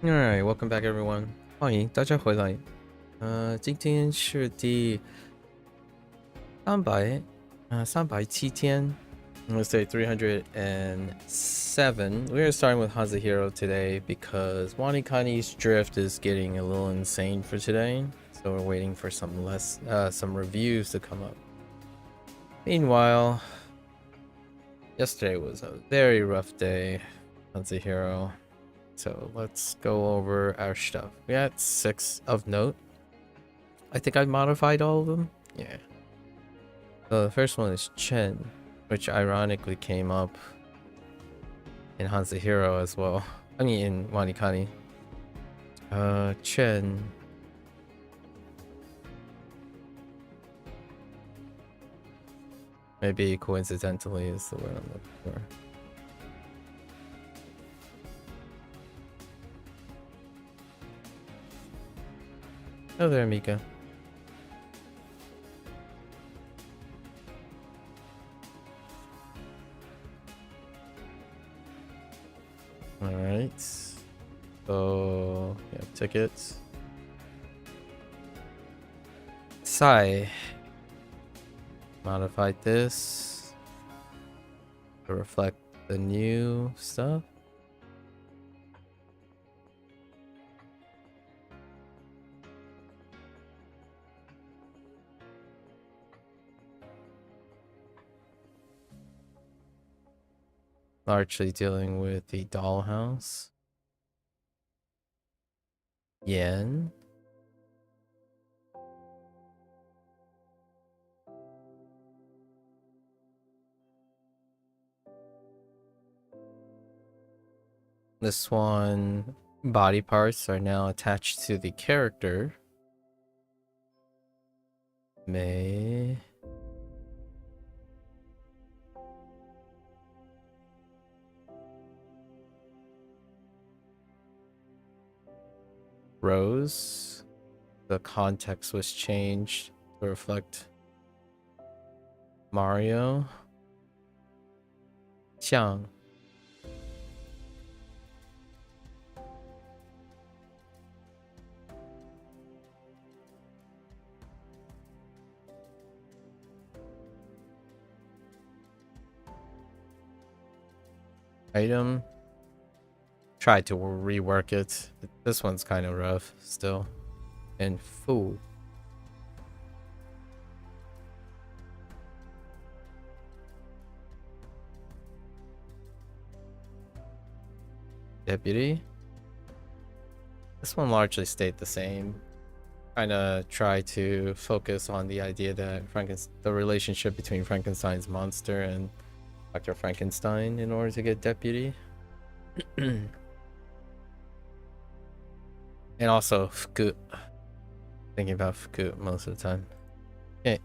Alright, welcome back everyone. 欢迎大家回来。今天是第307天. Let's say 307. We are starting with HanziHero today because WaniKani's drift is getting a little insane for today. So we're waiting for some reviews to come up. Meanwhile, yesterday was a very rough day, HanziHero. So let's go over our stuff. We had 6 of note. I think I modified all of them. Yeah. So the first one is Chen, which ironically came up in HanziHero as well. I mean in WaniKani. Chen. Maybe coincidentally is the word I'm looking for. Oh there, Mika. Alright. So, yeah, tickets. Sai. Modified this to reflect the new stuff. Largely dealing with the dollhouse. Yen. This one, body parts are now attached to the character. May. Rose. The context was changed to reflect Mario. Xiang. Item. Tried to rework it. This one's kind of rough still. And Fu. Deputy. This one largely stayed the same. Kind of try to focus on the idea that the relationship between Frankenstein's monster and Dr. Frankenstein in order to get deputy. And also Fuku. Thinking about Fuku most of the time. Okay,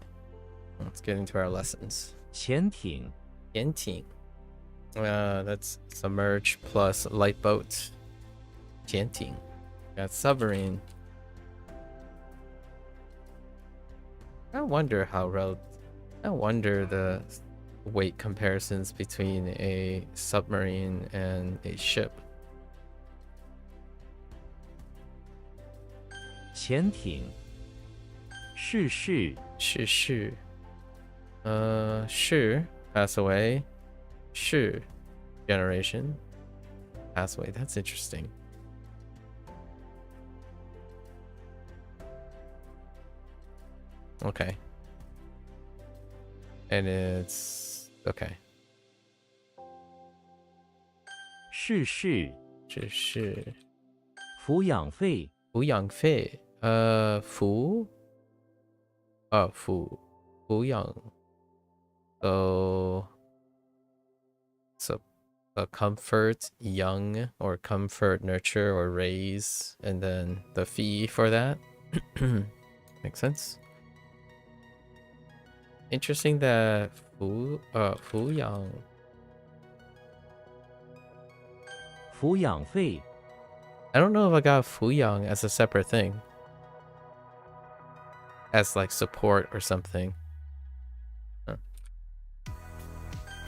let's get into our lessons. 潜艇 Yenting. That's submerge plus light boat. Yenting. Got submarine. I wonder the weight comparisons between a submarine and a ship. 潜艇逝世 Shi. Shi, pass away. Shi, generation. Pass away. That's interesting. Okay. And it's okay. 逝世 Shi. 抚养费 Fu Yang Fei. Fu Yang. So a comfort, young, or comfort, nurture, or raise, and then the fee for that. Makes sense. Interesting that Fu Yang. 抚养费 I don't know if I got Fu Yang as a separate thing. As like support or something.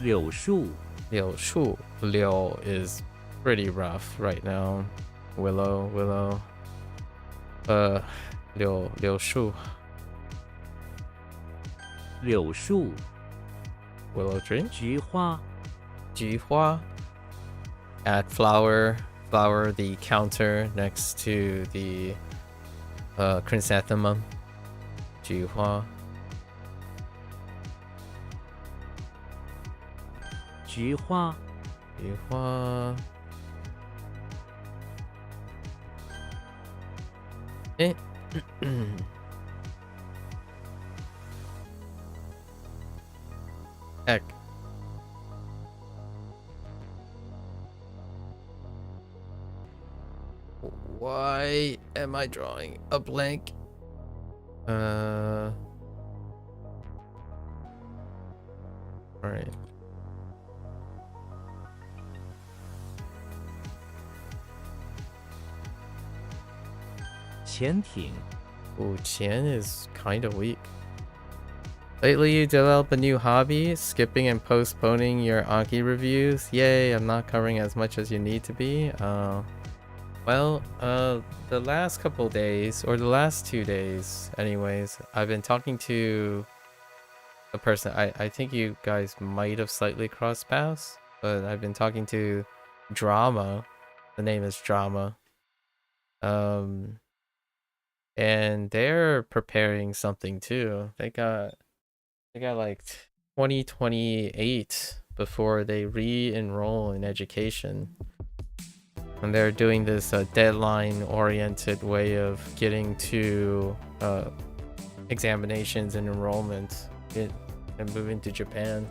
柳树 Liu Shu. Liu is pretty rough right now. willow. 柳树 柳树 willow tree. 菊花 菊花. Add flower the counter next to the chrysanthemum. 菊花. 菊花 菊花. Heck. Why am I drawing a blank? Alright. 潜艇 Ooh, Qian is kind of weak. Lately, you develop a new hobby, skipping and postponing your Anki reviews. Yay, I'm not covering as much as you need to be. The last couple days, or the last 2 days, anyways, I've been talking to a person. I think you guys might have slightly crossed paths, but I've been talking to Drama. The name is Drama. And they're preparing something too. They got like 2028 before they re-enroll in education. And they're doing this deadline-oriented way of getting to examinations and enrollment and moving to Japan.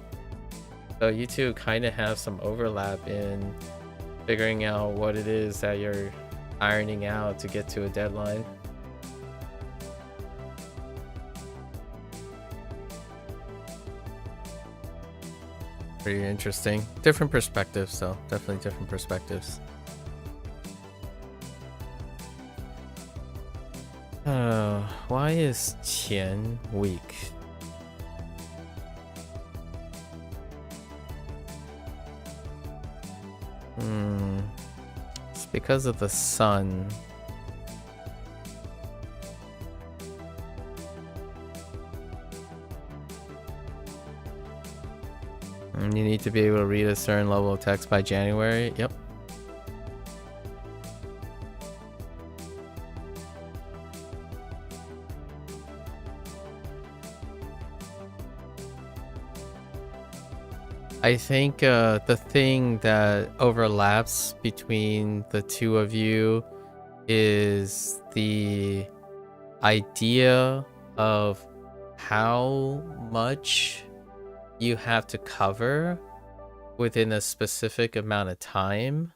So you two kind of have some overlap in figuring out what it is that you're ironing out to get to a deadline. Pretty interesting. Different perspectives, though. Definitely different perspectives. Why is Qian weak? It's because of the sun. You need to be able to read a certain level of text by January. Yep. I think the thing that overlaps between the two of you is the idea of how much you have to cover within a specific amount of time.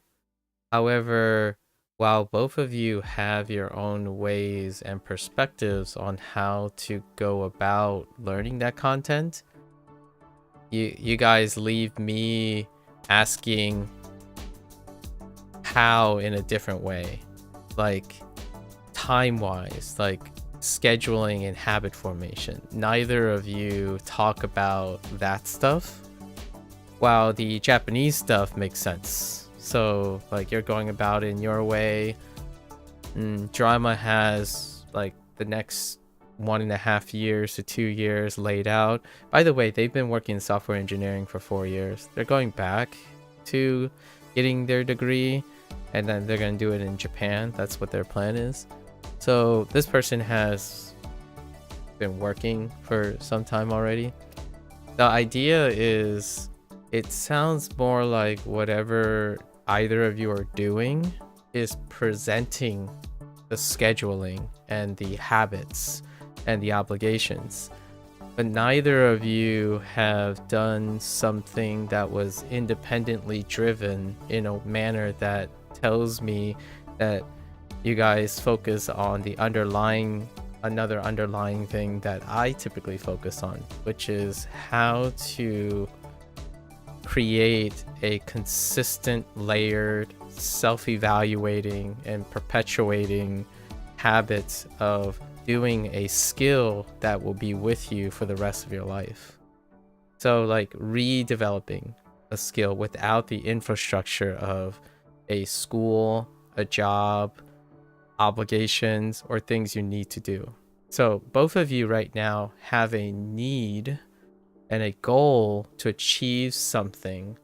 However, while both of you have your own ways and perspectives on how to go about learning that content, you guys leave me asking how in a different way, like time-wise, like scheduling and habit formation. Neither of you talk about that stuff, while the Japanese stuff makes sense. So like you're going about it in your way. Drama has like the next 1.5 years to 2 years laid out. By the way, they've been working in software engineering for 4 years. They're going back to getting their degree, and then they're going to do it in Japan. That's what their plan is. So this person has been working for some time already. The idea is, it sounds more like whatever either of you are doing is presenting the scheduling and the habits and the obligations, but neither of you have done something that was independently driven in a manner that tells me that you guys focus on the another underlying thing that I typically focus on, which is how to create a consistent, layered, self-evaluating and perpetuating habit of doing a skill that will be with you for the rest of your life. So like redeveloping a skill without the infrastructure of a school, a job, obligations, or things you need to do. So both of you right now have a need and a goal to achieve something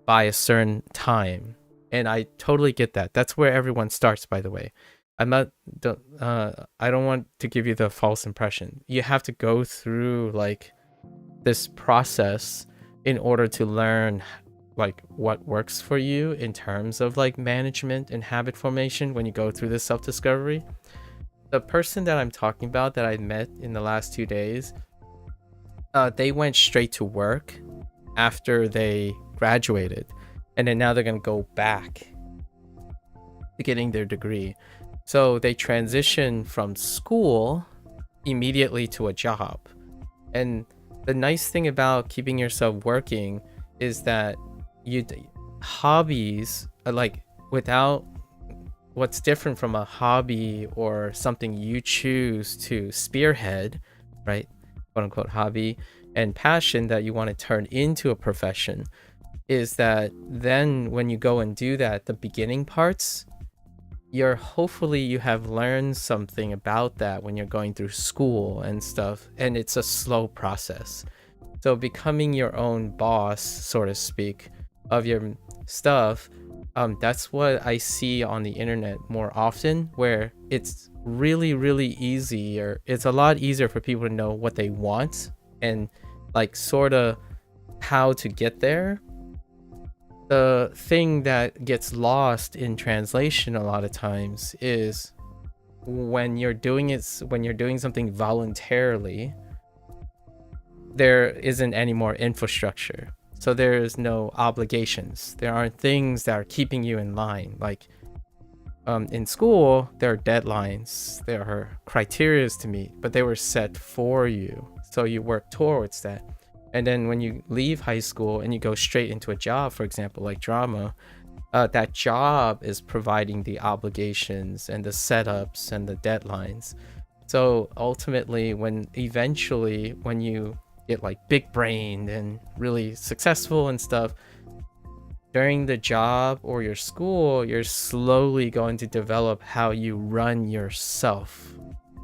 by a certain time. And I totally get that. That's where everyone starts, by the way. I don't want to give you the false impression. You have to go through like this process in order to learn like what works for you in terms of like management and habit formation when you go through this self-discovery. The person that I'm talking about that I met in the last 2 days, they went straight to work after they graduated, and then now they're going to go back to getting their degree. So they transition from school immediately to a job. And the nice thing about keeping yourself working is that hobbies are like, without what's different from a hobby or something you choose to spearhead, right, quote unquote hobby, and passion that you want to turn into a profession, is that then when you go and do that, the beginning parts, hopefully you have learned something about that when you're going through school and stuff, and it's a slow process. So becoming your own boss, so to speak, of your stuff, that's what I see on the internet more often, where it's really, really easy, or it's a lot easier for people to know what they want and like sort of how to get there. The thing that gets lost in translation a lot of times is when you're doing something voluntarily, there isn't any more infrastructure. So there is no obligations. There aren't things that are keeping you in line. Like in school, there are deadlines, there are criteria to meet, but they were set for you. So you work towards that. And then when you leave high school and you go straight into a job, for example, like drama, that job is providing the obligations and the setups and the deadlines. So ultimately, when you get like big brained and really successful and stuff, during the job or your school, you're slowly going to develop how you run yourself.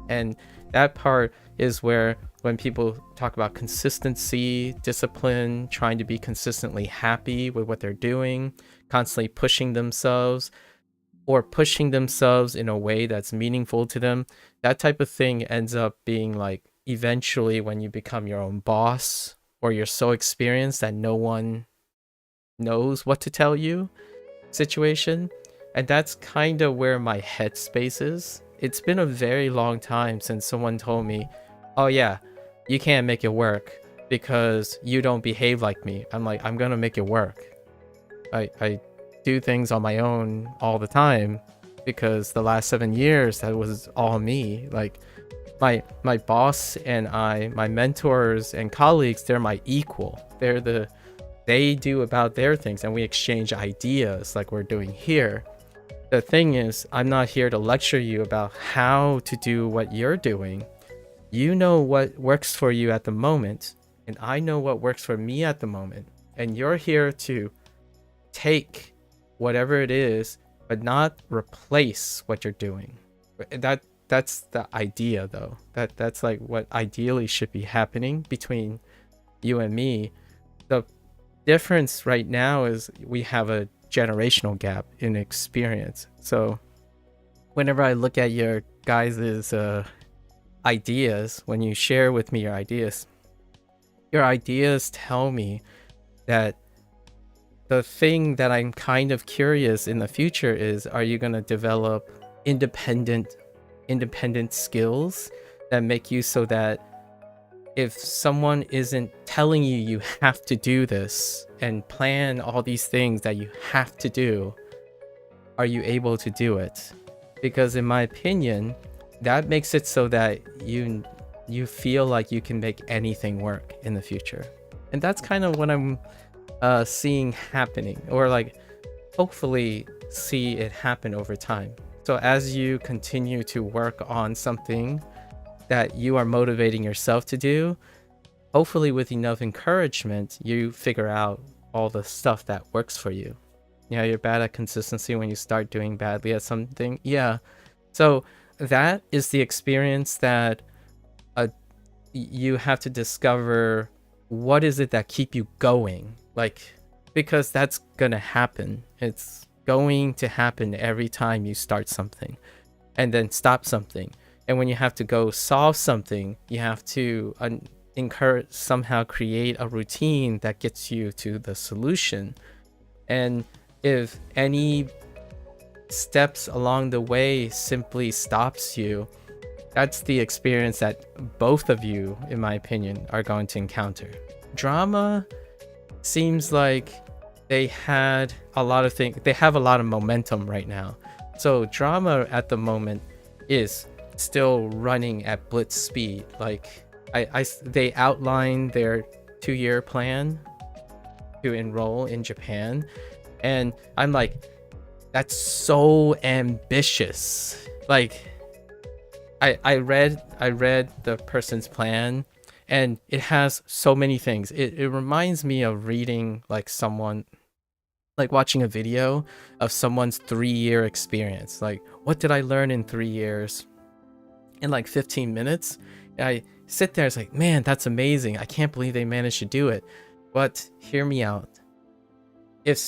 And that part is where when people talk about consistency, discipline, trying to be consistently happy with what they're doing, constantly pushing themselves in a way that's meaningful to them, that type of thing ends up being like eventually when you become your own boss, or you're so experienced that no one knows what to tell you situation. And that's kind of where my headspace is. It's been a very long time since someone told me, oh yeah, you can't make it work because you don't behave like me. I'm like, I'm gonna make it work. I do things on my own all the time because the last 7 years, that was all me. Like my boss and my mentors and colleagues, they're my equal. They do about their things and we exchange ideas like we're doing here. The thing is, I'm not here to lecture you about how to do what you're doing. You know what works for you at the moment, and I know what works for me at the moment. And you're here to take whatever it is, but not replace what you're doing. That's the idea, though. That's like what ideally should be happening between you and me. The difference right now is we have a generational gap in experience. So whenever I look at your guys's ideas, when you share with me your ideas tell me that the thing that I'm kind of curious in the future is, are you going to develop independent skills that make you so that if someone isn't telling you you have to do this and plan all these things that you have to do, are you able to do it? Because in my opinion, that makes it so that you feel like you can make anything work in the future. And that's kind of what I'm seeing happening, or like hopefully see it happen over time. So as you continue to work on something that you are motivating yourself to do, hopefully with enough encouragement, you figure out all the stuff that works for you. Yeah, you're bad at consistency when you start doing badly at something. Yeah. So that is the experience that you have to discover what is it that keep you going. Like, because that's gonna happen. It's going to happen every time you start something and then stop something. And when you have to go solve something, you have to somehow create a routine that gets you to the solution. And if any steps along the way simply stops you, that's the experience that both of you, in my opinion, are going to encounter. Drama seems like they have a lot of momentum right now. So drama at the moment is still running at blitz speed. Like they outlined their 2-year plan to enroll in Japan, and I'm like, that's so ambitious. Like I read the person's plan, and it has so many things. It reminds me of reading like someone, like watching a video of someone's 3-year experience. Like, what did I learn in 3 years? In like 15 minutes. And I sit there, it's like, man, that's amazing. I can't believe they managed to do it. But hear me out. If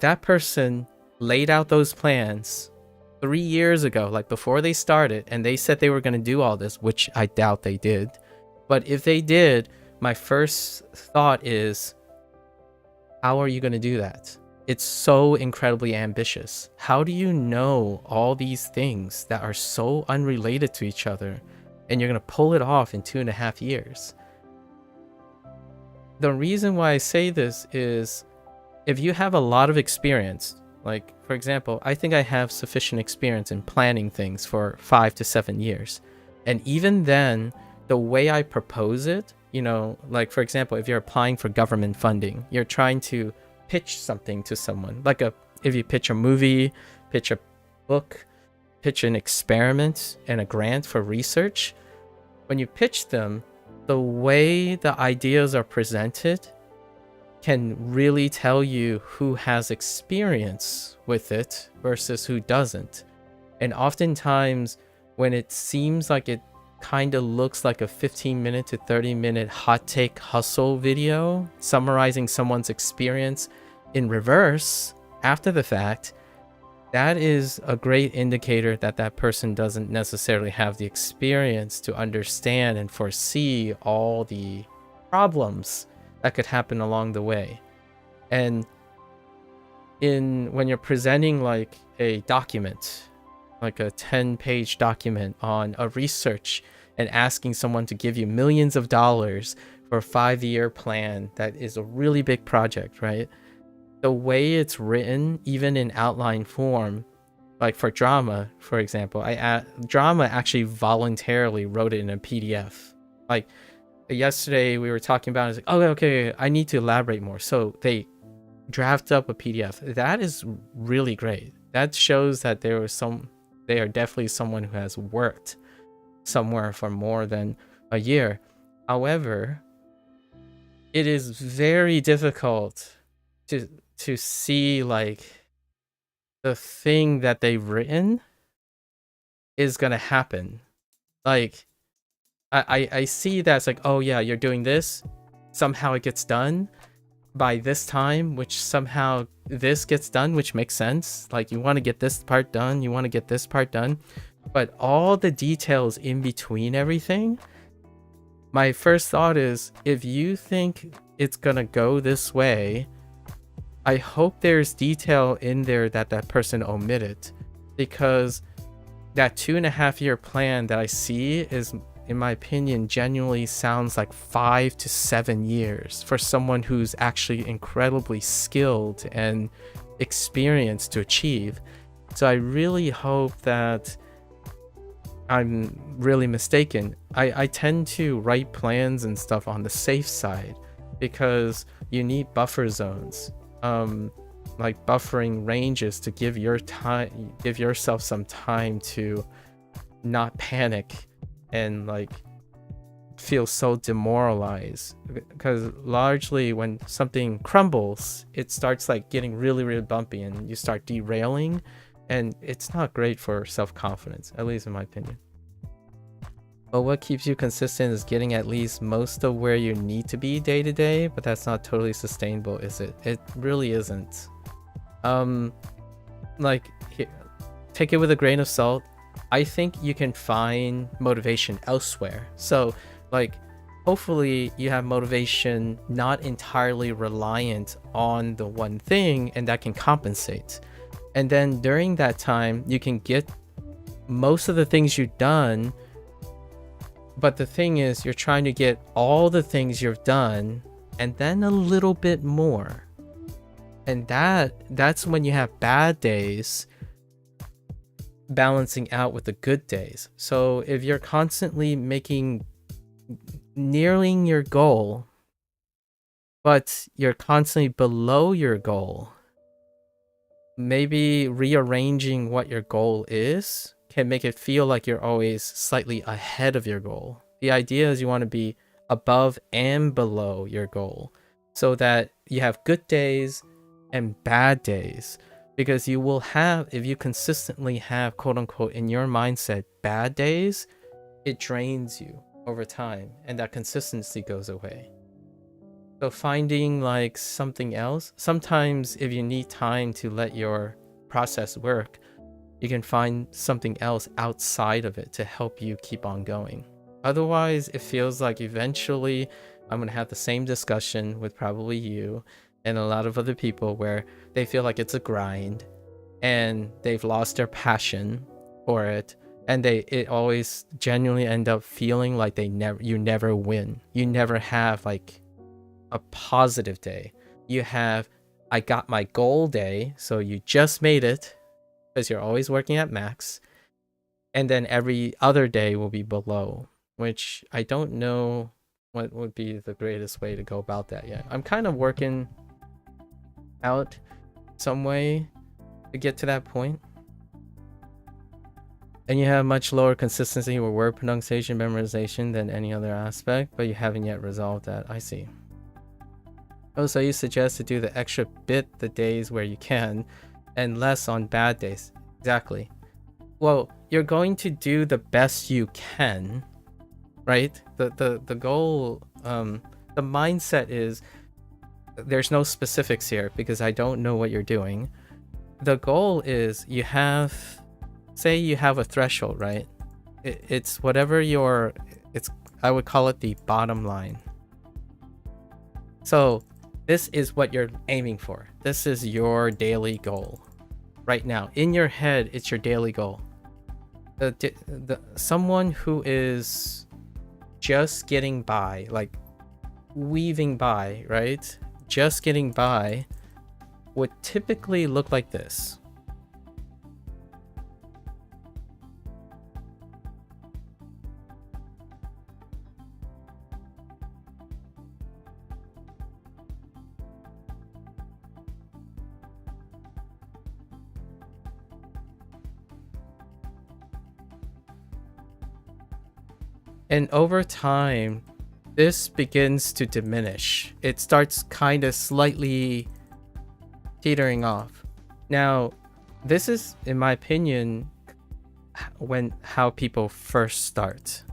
that person laid out those plans 3 years ago, like before they started, and they said they were going to do all this, which I doubt they did. But if they did, my first thought is, how are you going to do that? It's so incredibly ambitious. How do you know all these things that are so unrelated to each other, and you're going to pull it off in 2.5 years? The reason why I say this is, if you have a lot of experience, like for example, I think I have sufficient experience in planning things for 5 to 7 years. And even then, the way I propose it, like for example, if you're applying for government funding, you're trying to pitch something to someone. Like if you pitch a movie, pitch a book, pitch an experiment and a grant for research, when you pitch them, the way the ideas are presented can really tell you who has experience with it versus who doesn't. And oftentimes, when it seems like it kind of looks like a 15-minute to 30-minute hot take hustle video summarizing someone's experience in reverse after the fact, that is a great indicator that that person doesn't necessarily have the experience to understand and foresee all the problems that could happen along the way. And when you're presenting like a document, like a 10-page document on a research, and asking someone to give you millions of dollars for a 5-year plan that is a really big project, right? The way it's written, even in outline form, like for drama, for example, drama actually voluntarily wrote it in a PDF. Like yesterday we were talking about it, it's like, oh, okay, I need to elaborate more. So they draft up a PDF. That is really great. That shows that they are definitely someone who has worked somewhere for more than a year. However, it is very difficult to see like the thing that they've written is gonna happen. Like I see that it's like, oh yeah, you're doing this, somehow it gets done by this time, which somehow this gets done, which makes sense. Like you want to get this part done, you want to get this part done, but all the details in between everything, my first thought is, if you think it's gonna go this way, I hope there's detail in there that person omitted, because that 2.5-year plan that I see is, in my opinion, genuinely sounds like 5 to 7 years for someone who's actually incredibly skilled and experienced to achieve. So I really hope that I'm really mistaken. I tend to write plans and stuff on the safe side because you need buffer zones, like buffering ranges to give yourself some time to not panic and like feel so demoralized, because largely when something crumbles, it starts like getting really, really bumpy and you start derailing, and it's not great for self-confidence, at least in my opinion. But what keeps you consistent is getting at least most of where you need to be day to day, but that's not totally sustainable, is it? It really isn't. Like, here, take it with a grain of salt. I think you can find motivation elsewhere. So, like, hopefully you have motivation not entirely reliant on the one thing, and that can compensate. And then during that time, you can get most of the things you've done. But the thing is, you're trying to get all the things you've done and then a little bit more. And that's when you have bad days balancing out with the good days. So if you're constantly nearing your goal, but you're constantly below your goal, maybe rearranging what your goal is can make it feel like you're always slightly ahead of your goal. The idea is you want to be above and below your goal so that you have good days and bad days, because you will have, if you consistently have quote unquote in your mindset bad days, it drains you over time and that consistency goes away. So finding like something else, sometimes if you need time to let your process work, you can find something else outside of it to help you keep on going. Otherwise, it feels like eventually I'm going to have the same discussion with probably you and a lot of other people where they feel like it's a grind and they've lost their passion for it, and it always genuinely end up feeling like you never win. You never have like a positive day. You have, I got my goal day, so you just made it, because you're always working at max, and then every other day will be below, which I don't know what would be the greatest way to go about that yet. I'm kind of working out some way to get to that point. And you have much lower consistency with word pronunciation memorization than any other aspect, but you haven't yet resolved that. I see. Oh, so you suggest to do the extra bit the days where you can and less on bad days. Exactly. Well, you're going to do the best you can, right? The goal, the mindset is, there's no specifics here because I don't know what you're doing. The goal is you have, say you have a threshold, right? It's whatever I would call it the bottom line. So this is what you're aiming for. This is your daily goal. Right now, in your head, it's your daily goal. Someone who is just getting by, like weaving by, right? Just getting by would typically look like this. And over time, this begins to diminish. It starts kind of slightly teetering off. Now, this is, in my opinion, how people first start.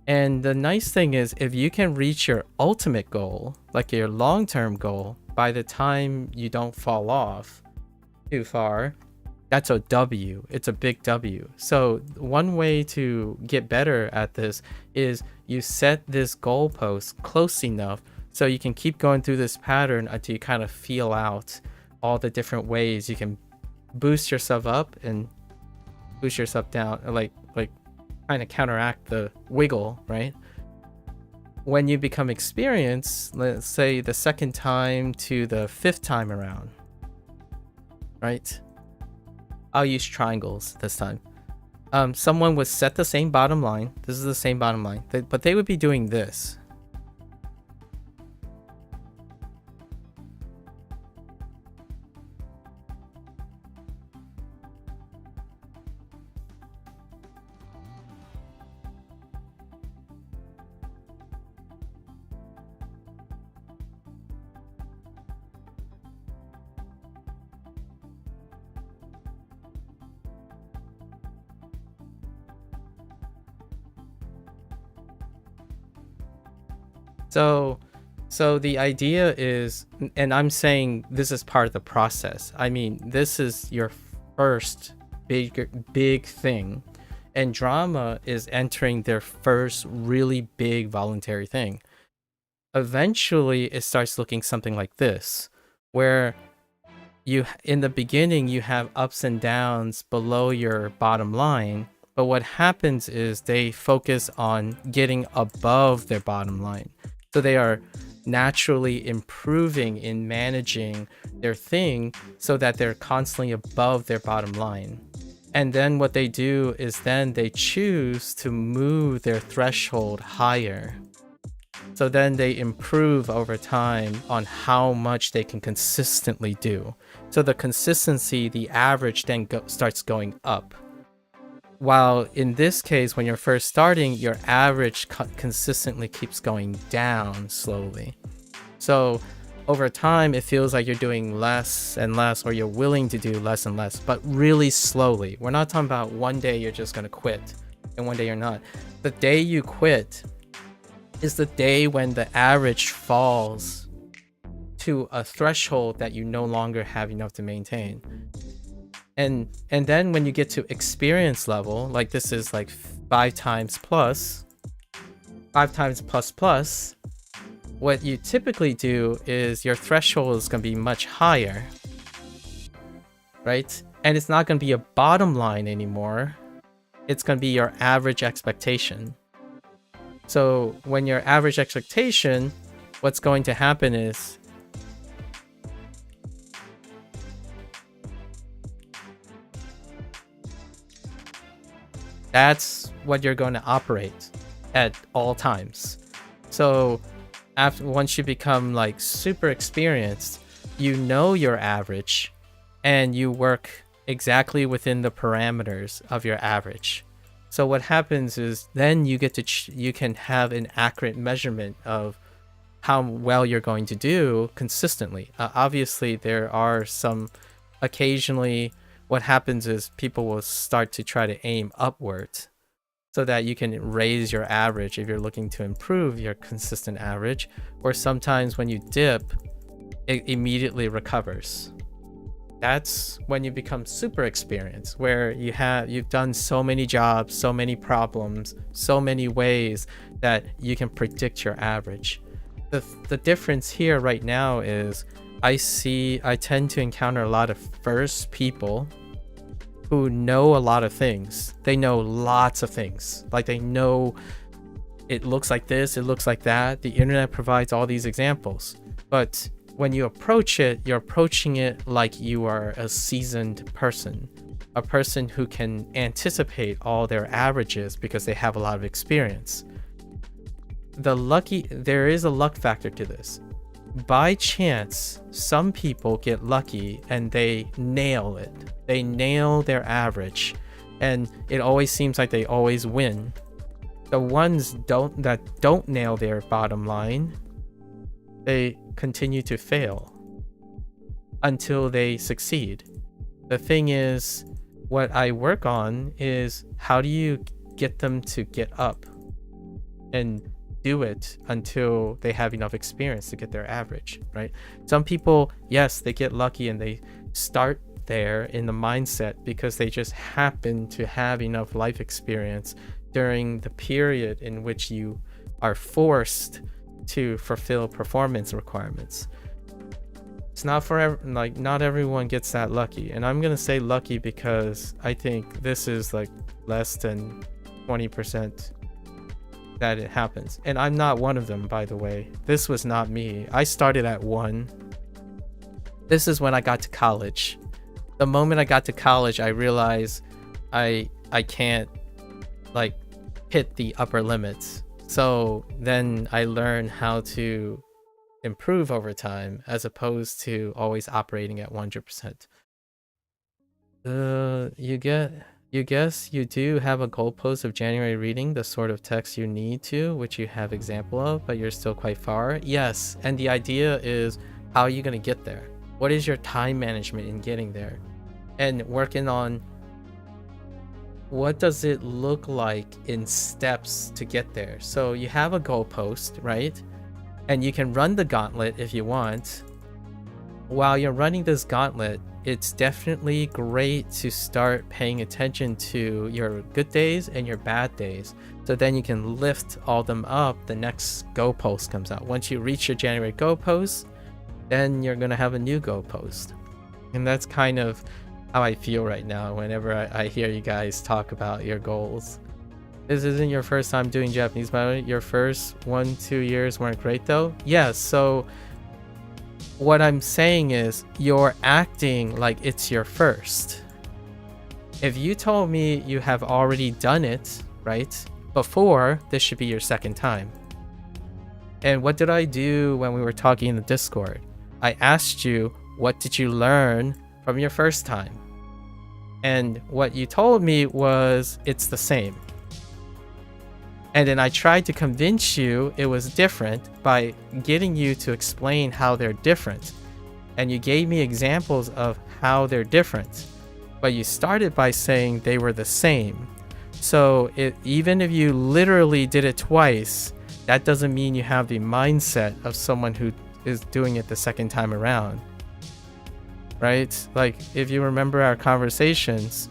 And the nice thing is, if you can reach your ultimate goal, like your long-term goal, by the time you don't fall off too far, that's a W. It's a big W. So one way to get better at this is you set this goalpost close enough so you can keep going through this pattern until you kind of feel out all the different ways you can boost yourself up and boost yourself down, like kind of counteract the wiggle, right? When you become experienced, let's say the second time to the fifth time around, right? I'll use triangles this time. Someone would set the same bottom line. This is the same bottom line, but they would be doing this. So the idea is, and I'm saying this is part of the process. I mean, this is your first big thing, and drama is entering their first really big voluntary thing. Eventually, it starts looking something like this, where in the beginning you have ups and downs below your bottom line, but what happens is they focus on getting above their bottom line. So they are naturally improving in managing their thing so that they're constantly above their bottom line. And then what they do is then they choose to move their threshold higher. So then they improve over time on how much they can consistently do. So the consistency, the average then starts going up. While in this case, when you're first starting, your average consistently keeps going down slowly. So over time, it feels like you're doing less and less, or you're willing to do less and less, but really slowly. We're not talking about one day you're just going to quit and one day you're not. The day you quit is the day when the average falls to a threshold that you no longer have enough to maintain. And then when you get to experience level, like this is like 5 times plus, what you typically do is your threshold is going to be much higher, right? And it's not going to be a bottom line anymore. It's going to be your average expectation. So when your average expectation, what's going to happen is that's what you're going to operate at all times. So once you become like super experienced, you know your average and you work exactly within the parameters of your average. So what happens is then you get to you can have an accurate measurement of how well you're going to do consistently. Obviously, there are some occasionally what happens is people will start to try to aim upwards so that you can raise your average if you're looking to improve your consistent average, or sometimes when you dip, it immediately recovers. That's when you become super experienced, where you've done so many jobs, so many problems, so many ways that you can predict your average. The difference here right now is I tend to encounter a lot of first people who know a lot of things. They know lots of things. Like they know it looks like this, it looks like that. The internet provides all these examples. But when you approach it, you're approaching it like you are a seasoned person, a person who can anticipate all their averages because they have a lot of experience. There is a luck factor to this. By chance, some people get lucky and they nail it. They nail their average, and it always seems like they always win. The ones that don't nail their bottom line, they continue to fail until they succeed. The thing is, what I work on is how do you get them to get up and do it until they have enough experience to get their average, right? Some people, yes, they get lucky and they start there in the mindset because they just happen to have enough life experience during the period in which you are forced to fulfill performance requirements. It's not not everyone gets that lucky, and I'm gonna say lucky because I think this is like less than 20% that it happens, and I'm not one of them, by the way. This was not me. I started at 1. This is when I got to college. The moment I got to college, I realized I can't like hit the upper limits. So then I learned how to improve over time as opposed to always operating at 100%. You guess you do have a goalpost of January reading the sort of text you need to, which you have example of, but you're still quite far. Yes, and the idea is how are you going to get there? What is your time management in getting there? And working on what does it look like in steps to get there? So you have a goalpost, right? And you can run the gauntlet if you want. While you're running this gauntlet, it's definitely great to start paying attention to your good days and your bad days. So then you can lift all them up. The next go post comes out. Once you reach your January go post, then you're going to have a new go post. And that's kind of how I feel right now whenever I hear you guys talk about your goals. This isn't your first time doing Japanese, by the way. Your first 1-2 years weren't great though. Yeah, so what I'm saying is you're acting like it's your first. If you told me you have already done it, right, before, this should be your second time. And what did I do when we were talking in the Discord? I asked you, what did you learn from your first time? And what you told me was it's the same. And then I tried to convince you it was different by getting you to explain how they're different. And you gave me examples of how they're different. But you started by saying they were the same. So even if you literally did it twice, that doesn't mean you have the mindset of someone who is doing it the second time around. Right? Like, if you remember our conversations,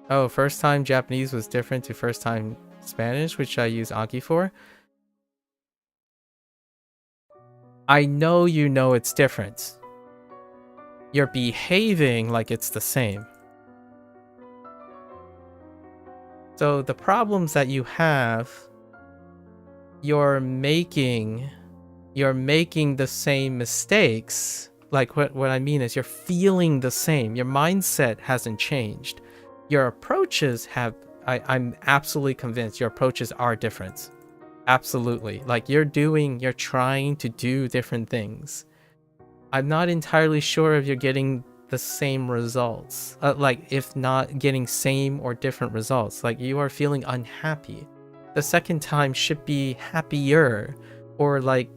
oh, first time Japanese was different to first time Spanish, which I use Anki for. I know you know it's different. You're behaving like it's the same. So the problems that you have, you're making the same mistakes. Like what I mean is you're feeling the same. Your mindset hasn't changed. Your approaches have, I'm absolutely convinced your approaches are different. Absolutely. Like you're trying to do different things. I'm not entirely sure if you're getting the same results. Like if not getting same or different results. Like you are feeling unhappy. The second time should be happier. Or like,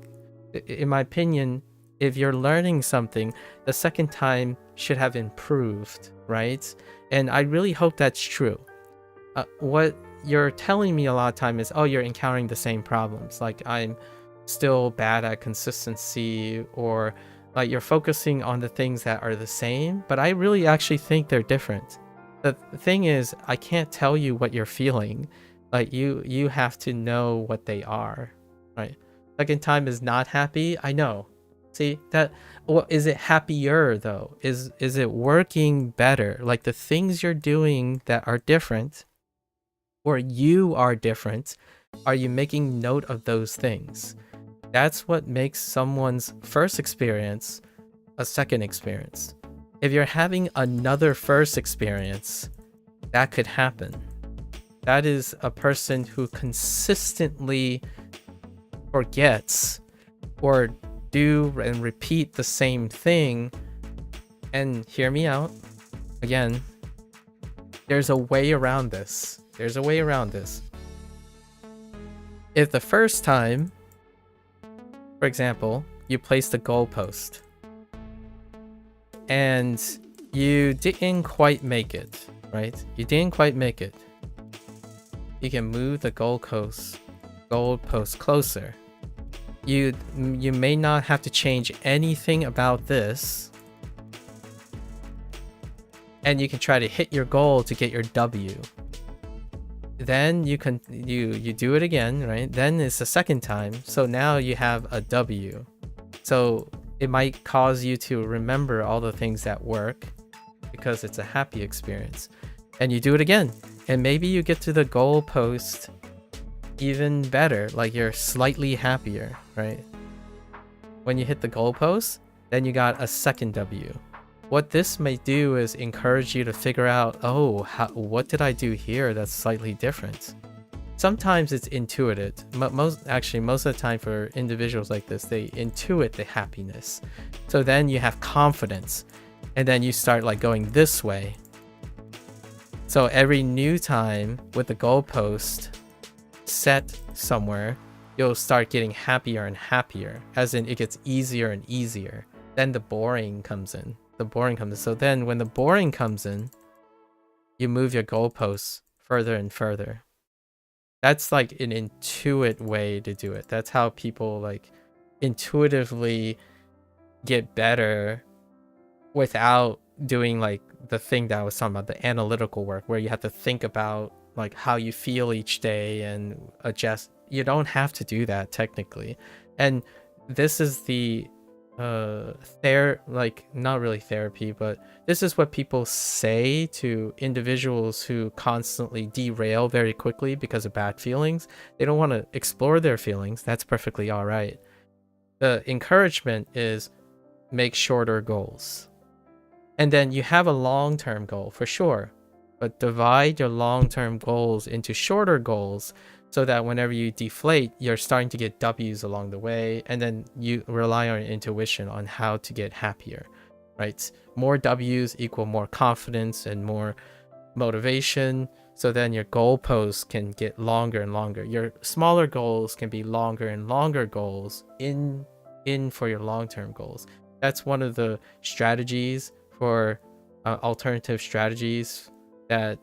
in my opinion, if you're learning something, the second time should have improved, right? And I really hope that's true. What you're telling me a lot of time is, oh, you're encountering the same problems. Like I'm still bad at consistency, or like you're focusing on the things that are the same, but I really actually think they're different. The thing is, I can't tell you what you're feeling. Like you have to know what they are, right? Second time is not happy. I know. See that? Well, is it happier though? Is it working better? Like the things you're doing that are different, or you are different, are you making note of those things? That's what makes someone's first experience a second experience. If you're having another first experience, that could happen. That is a person who consistently forgets or do and repeat the same thing. And hear me out. Again, there's a way around this. There's a way around this. If the first time, for example, you placed a goalpost and you didn't quite make it, right? You didn't quite make it. You can move the goalpost closer. You may not have to change anything about this, and you can try to hit your goal to get your W. Then you do it again, right? Then it's the second time, so now you have a W. So it might cause you to remember all the things that work because it's a happy experience. And you do it again, and maybe you get to the goal post even better, like you're slightly happier, right? When you hit the goal post, then you got a second W. What this may do is encourage you to figure out, oh, what did I do here that's slightly different? Sometimes it's intuitive. Most of the time for individuals like this, they intuit the happiness. So then you have confidence, and then you start like going this way. So every new time with the goalpost set somewhere, you'll start getting happier and happier, as in it gets easier and easier. Then the boring comes in. So then when the boring comes in, you move your goalposts further and further. That's like an intuitive way to do it. That's how people like intuitively get better without doing like the thing that I was talking about, the analytical work, where you have to think about like how you feel each day and adjust. You don't have to do that technically. And this is the like not really therapy, but this is what people say to individuals who constantly derail very quickly because of bad feelings. They don't want to explore their feelings. That's perfectly all right. The encouragement is make shorter goals. And then you have a long-term goal for sure, but divide your long-term goals into shorter goals so that whenever you deflate, you're starting to get W's along the way, and then you rely on your intuition on how to get happier, right? More W's equal more confidence and more motivation, so then your goalposts can get longer and longer. Your smaller goals can be longer and longer goals in for your long-term goals. That's one of the strategies for alternative strategies that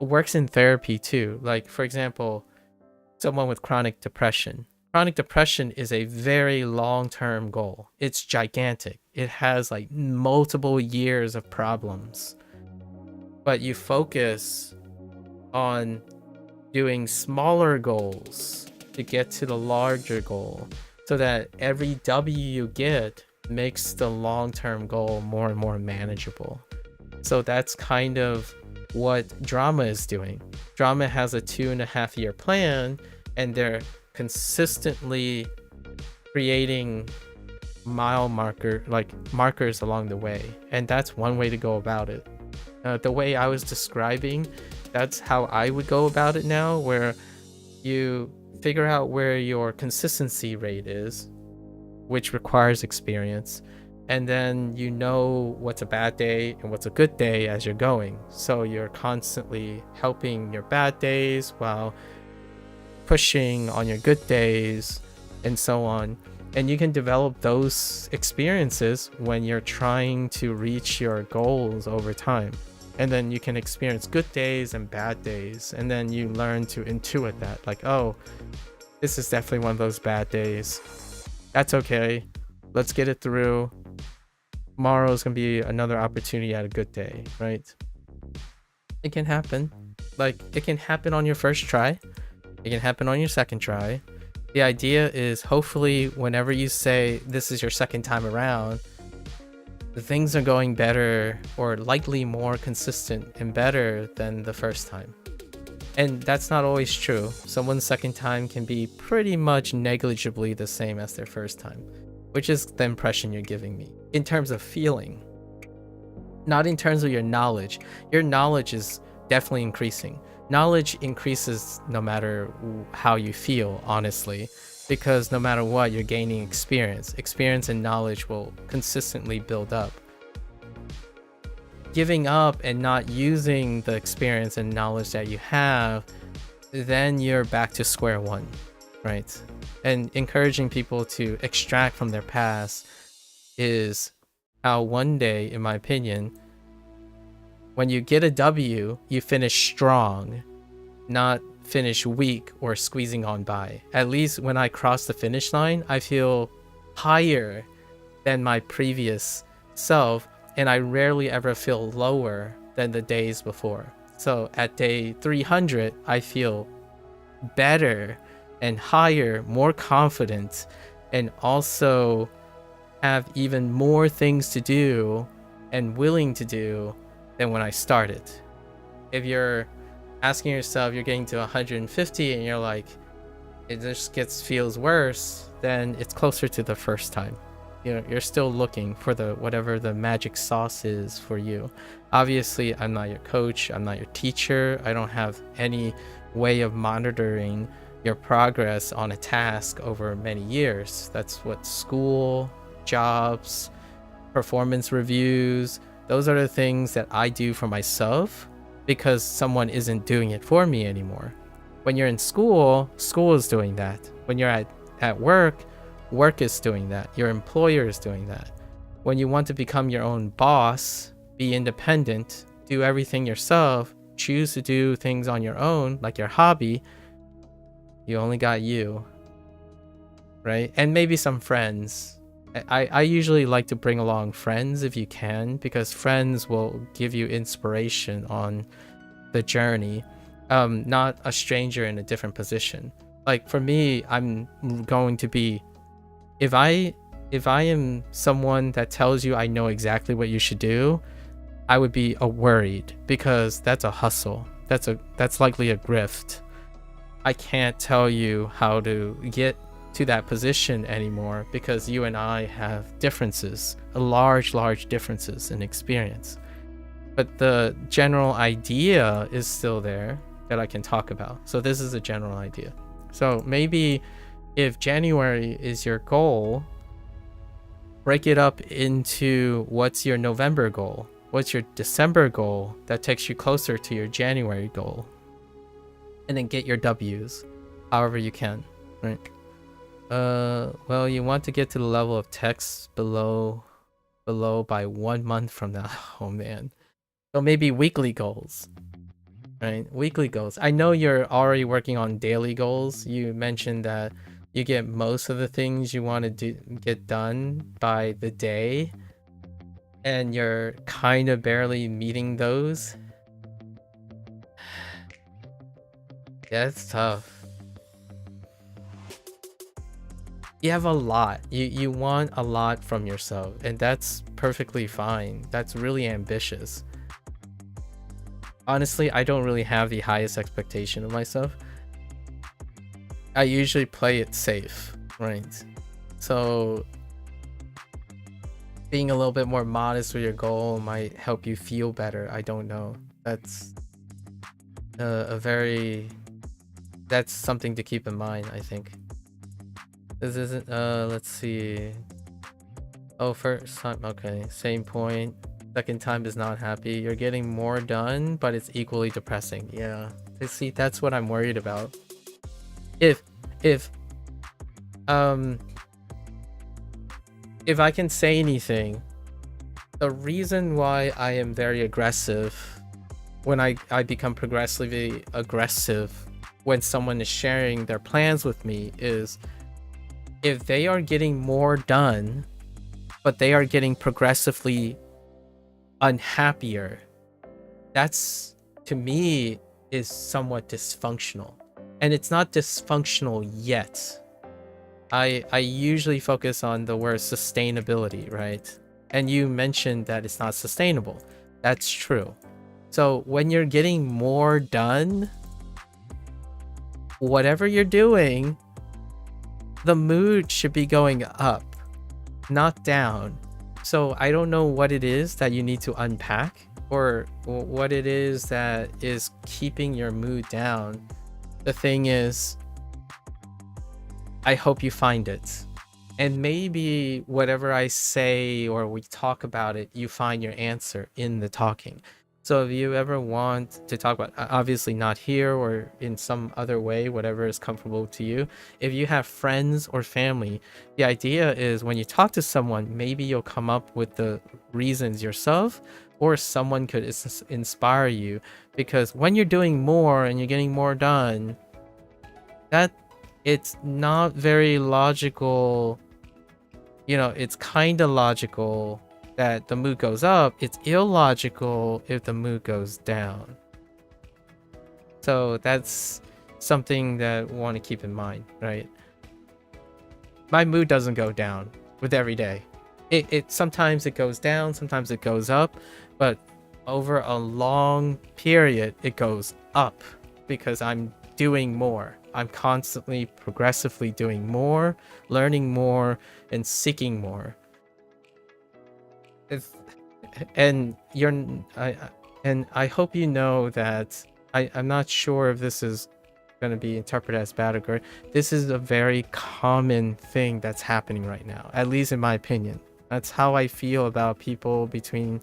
works in therapy too. Like, for example, someone with chronic depression. Chronic depression is a very long-term goal. It's gigantic. It has like multiple years of problems. But you focus on doing smaller goals to get to the larger goal, so that every W you get makes the long-term goal more and more manageable. So that's kind of what drama is doing. Drama has a 2.5 year plan, and they're consistently creating markers along the way. And that's one way to go about it. The way I was describing, that's how I would go about it now, where you figure out where your consistency rate is, which requires experience, and then you know what's a bad day and what's a good day as you're going. So you're constantly helping your bad days while pushing on your good days, and so on. And you can develop those experiences when you're trying to reach your goals over time. And then you can experience good days and bad days, and then you learn to intuit that, like, oh, this is definitely one of those bad days. That's okay. Let's get it through. Tomorrow's gonna be another opportunity at a good day, right? It can happen. Like, it can happen on your first try. It can happen on your second try. The idea is, hopefully, whenever you say this is your second time around, the things are going better, or likely more consistent and better than the first time. And that's not always true. Someone's second time can be pretty much negligibly the same as their first time, which is the impression you're giving me in terms of feeling, not in terms of your knowledge. Your knowledge is definitely increasing. Knowledge increases no matter how you feel, honestly, because no matter what, you're gaining experience. Experience and knowledge will consistently build up. Giving up and not using the experience and knowledge that you have, then you're back to square one, right? And encouraging people to extract from their past is how one day, in my opinion, when you get a W, you finish strong, not finish weak or squeezing on by. At least when I cross the finish line, I feel higher than my previous self, and I rarely ever feel lower than the days before. So at day 300, I feel better and higher, more confident, and also have even more things to do and willing to do than when I started. If you're asking yourself, you're getting to 150 and you're like, it just feels worse, then it's closer to the first time. You know, you're still looking for the whatever the magic sauce is for you. Obviously, I'm not your coach, I'm not your teacher. I don't have any way of monitoring your progress on a task over many years. That's what school, jobs, performance reviews, those are the things that I do for myself because someone isn't doing it for me anymore. When you're in school, school is doing that. When you're at work, work is doing that. Your employer is doing that. When you want to become your own boss, be independent, do everything yourself, choose to do things on your own, like your hobby, You only got you, right? And maybe some friends. I usually like to bring along friends if you can, because friends will give you inspiration on the journey. Not a stranger in a different position. Like for me, I'm going to be, if I am someone that tells you I know exactly what you should do, I would be worried, because that's a hustle. That's likely a grift. I can't tell you how to get to that position anymore, because you and I have differences, large differences in experience. But the general idea is still there that I can talk about. So this is a general idea. So maybe if January is your goal, break it up into what's your November goal, what's your December goal that takes you closer to your January goal, and then get your W's however you can, right? Well, you want to get to the level of text below by 1 month from now. Oh man. So maybe weekly goals, right? Weekly goals. I know you're already working on daily goals. You mentioned that you get most of the things you want to get done by the day, and you're kind of barely meeting those. Yeah, it's tough. You have a lot. You want a lot from yourself, and that's perfectly fine. That's really ambitious. Honestly, I don't really have the highest expectation of myself. I usually play it safe, right? So being a little bit more modest with your goal might help you feel better. I don't know. That's that's something to keep in mind, I think. This isn't, let's see. Oh, first time, okay, same point. Second time is not happy. You're getting more done, but it's equally depressing. Yeah, see, that's what I'm worried about. If I can say anything, the reason why I am very aggressive when I become progressively aggressive when someone is sharing their plans with me is, if they are getting more done, but they are getting progressively unhappier, that's, to me, is somewhat dysfunctional. And it's not dysfunctional yet. I usually focus on the word sustainability, right? And you mentioned that it's not sustainable. That's true. So when you're getting more done, whatever you're doing, the mood should be going up, not down. So I don't know what it is that you need to unpack, or what it is that is keeping your mood down. The thing is, I hope you find it. And maybe whatever I say or we talk about it, you find your answer in the talking. So if you ever want to talk about, obviously not here or in some other way, whatever is comfortable to you, if you have friends or family, the idea is when you talk to someone, maybe you'll come up with the reasons yourself, or someone could inspire you. Because when you're doing more and you're getting more done, that it's not very logical. You know, it's kind of logical that the mood goes up. It's illogical if the mood goes down. So that's something that we want to keep in mind, right? My mood doesn't go down with every day. It sometimes it goes down, sometimes it goes up, but over a long period it goes up because I'm doing more. I'm constantly progressively doing more, learning more, and seeking more. And I hope you know that I'm not sure if this is going to be interpreted as bad or good. This is a very common thing that's happening right now, at least in my opinion. That's how I feel about people between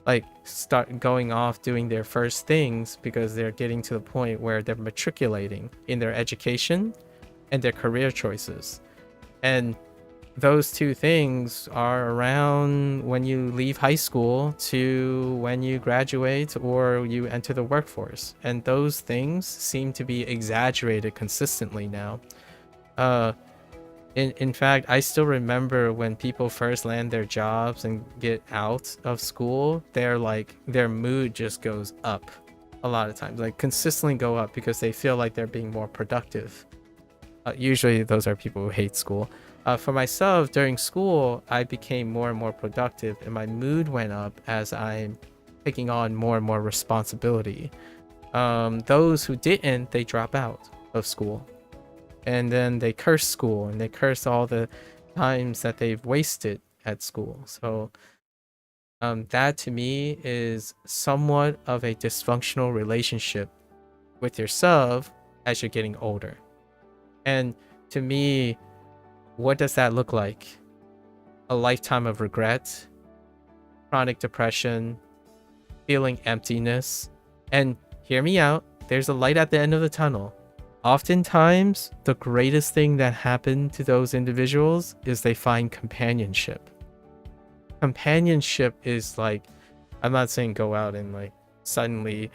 like start going off doing their first things, because they're getting to the point where they're matriculating in their education and their career choices. And those two things are around when you leave high school to when you graduate or you enter the workforce. And those things seem to be exaggerated consistently now. In fact, I still remember when people first land their jobs and get out of school, their mood just goes up a lot of times, like consistently go up because they feel like they're being more productive. Usually those are people who hate school. For myself, during school, I became more and more productive and my mood went up as I'm taking on more and more responsibility. Those who didn't, they drop out of school. And then they curse school and they curse all the times that they've wasted at school. So that to me is somewhat of a dysfunctional relationship with yourself as you're getting older. And to me, what does that look like? A lifetime of regret, chronic depression, feeling emptiness. And hear me out, there's a light at the end of the tunnel. Oftentimes, the greatest thing that happened to those individuals is they find companionship. Companionship is like, I'm not saying go out and like suddenly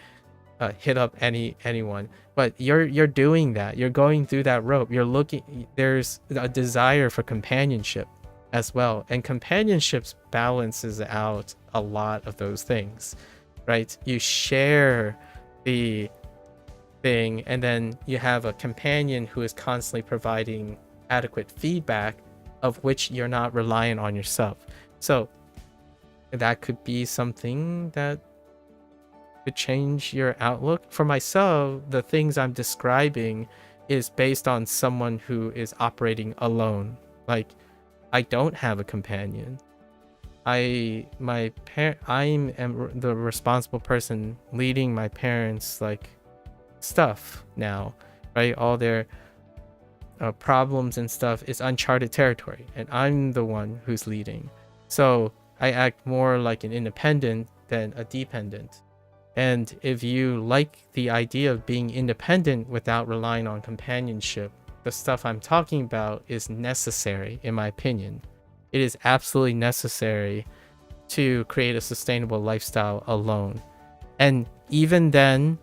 hit up anyone, but you're doing that. You're going through that rope. You're looking. There's a desire for companionship as well, and companionship balances out a lot of those things, right? You share the thing, and then you have a companion who is constantly providing adequate feedback, of which you're not reliant on yourself. So that could be something that could change your outlook. For myself, the things I'm describing is based on someone who is operating alone. Like, I don't have a companion. I'm the responsible person leading my parents like stuff now, right? All their problems and stuff is uncharted territory, and I'm the one who's leading. So I act more like an independent than a dependent. And if you like the idea of being independent without relying on companionship, the stuff I'm talking about is necessary, in my opinion. It is absolutely necessary to create a sustainable lifestyle alone. And even then,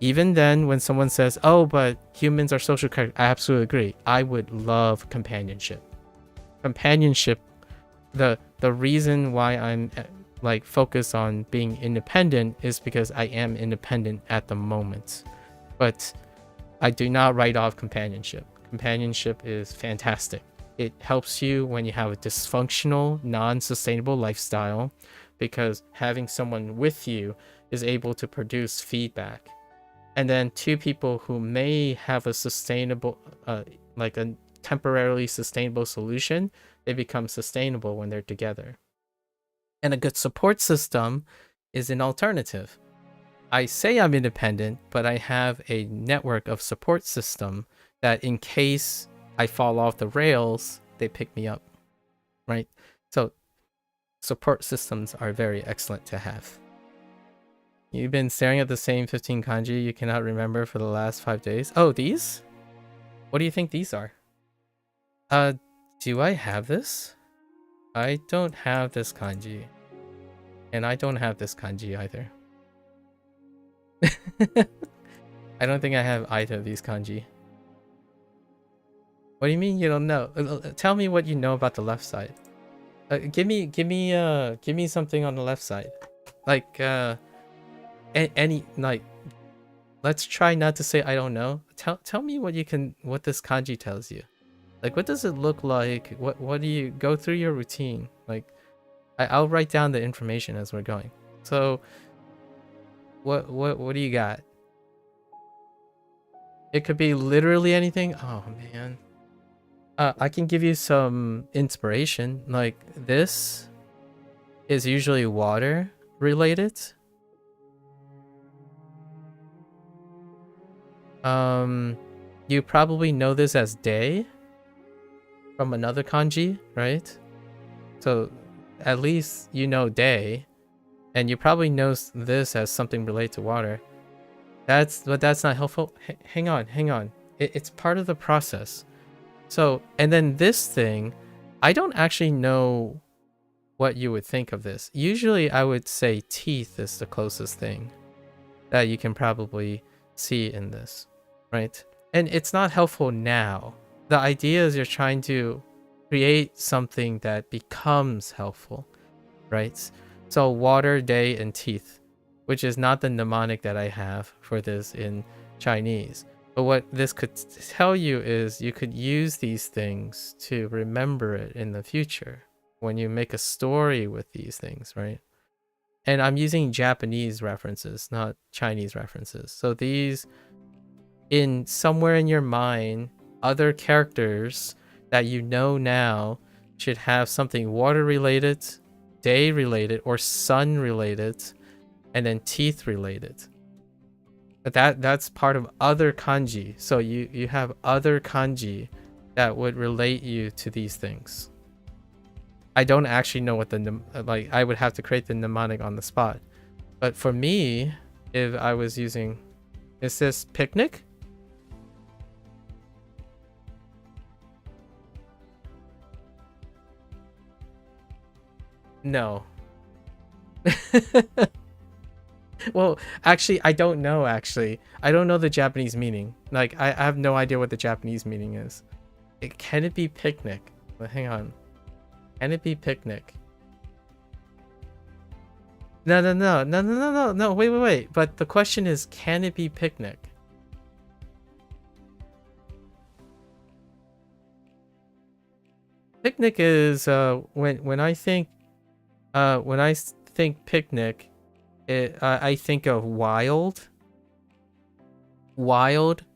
when someone says, oh, but humans are social characters, I absolutely agree. I would love companionship. Companionship, the reason why I'm like focused on being independent is because I am independent at the moment. But I do not write off companionship. Companionship is fantastic. It helps you when you have a dysfunctional, non-sustainable lifestyle, because having someone with you is able to produce feedback. And then two people who may have a sustainable, like a temporarily sustainable solution, they become sustainable when they're together. And a good support system is an alternative. I say I'm independent, but I have a network of support system that in case I fall off the rails, they pick me up, right? So support systems are very excellent to have. You've been staring at the same 15 kanji you cannot remember for the last 5 days. Oh, these? What do you think these are? Do I have this? I don't have this kanji. And I don't have this kanji either. I don't think I have either of these kanji. What do you mean you don't know? Tell me what you know about the left side. Give me something on the left side. Like any like, let's try not to say I don't know. Tell me what this kanji tells you. Like, what does it look like? What do you go through your routine? Like, I'll write down the information as we're going. So what do you got? It could be literally anything. Oh man. I can give you some inspiration. Like, this is usually water related. You probably know this as day from another kanji, right? So at least you know day, and you probably know this as something related to water. But that's not helpful. Hang on. It's part of the process. So, and then this thing, I don't actually know what you would think of this. Usually I would say teeth is the closest thing that you can probably see in this, right? And it's not helpful now. The idea is you're trying to create something that becomes helpful, right? So water, day, and teeth, which is not the mnemonic that I have for this in Chinese. But what this could tell you is you could use these things to remember it in the future when you make a story with these things, right? And I'm using Japanese references, not Chinese references. So these, in somewhere in your mind, other characters that you know now should have something water related, day related, or sun related, and then teeth related. But that's part of other kanji. So you have other kanji that would relate you to these things. I don't actually know what the like. I would have to create the mnemonic on the spot. But for me, if I was using, is this picnic? No. Well, actually, I don't know. Actually, I don't know the Japanese meaning. Like, I have no idea what the Japanese meaning is. Can it be picnic? But hang on. Can it be picnic? No. Wait. But the question is, can it be picnic? Picnic is when I think picnic, I think of wild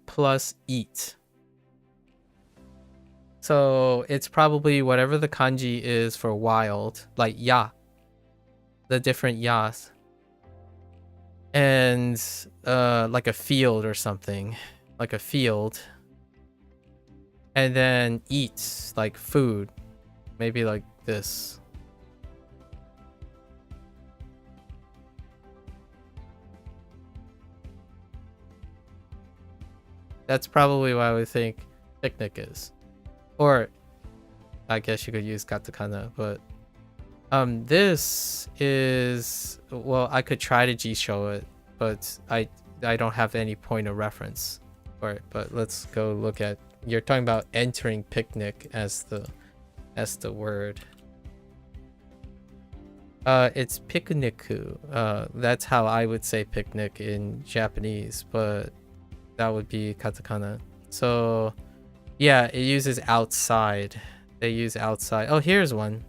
plus eat. So it's probably whatever the kanji is for wild, like ya, the different yas, and like a field or something, like a field, and then eat, like food, maybe like this. That's probably what I would think picnic is. Or I guess you could use katakana, but this is, well, I could try to G-show it, but I don't have any point of reference for it. But let's go look at, you're talking about entering picnic as the word. It's picniku. That's how I would say picnic in Japanese, but that would be katakana. So yeah, it uses outside. They use outside. Oh, here's one.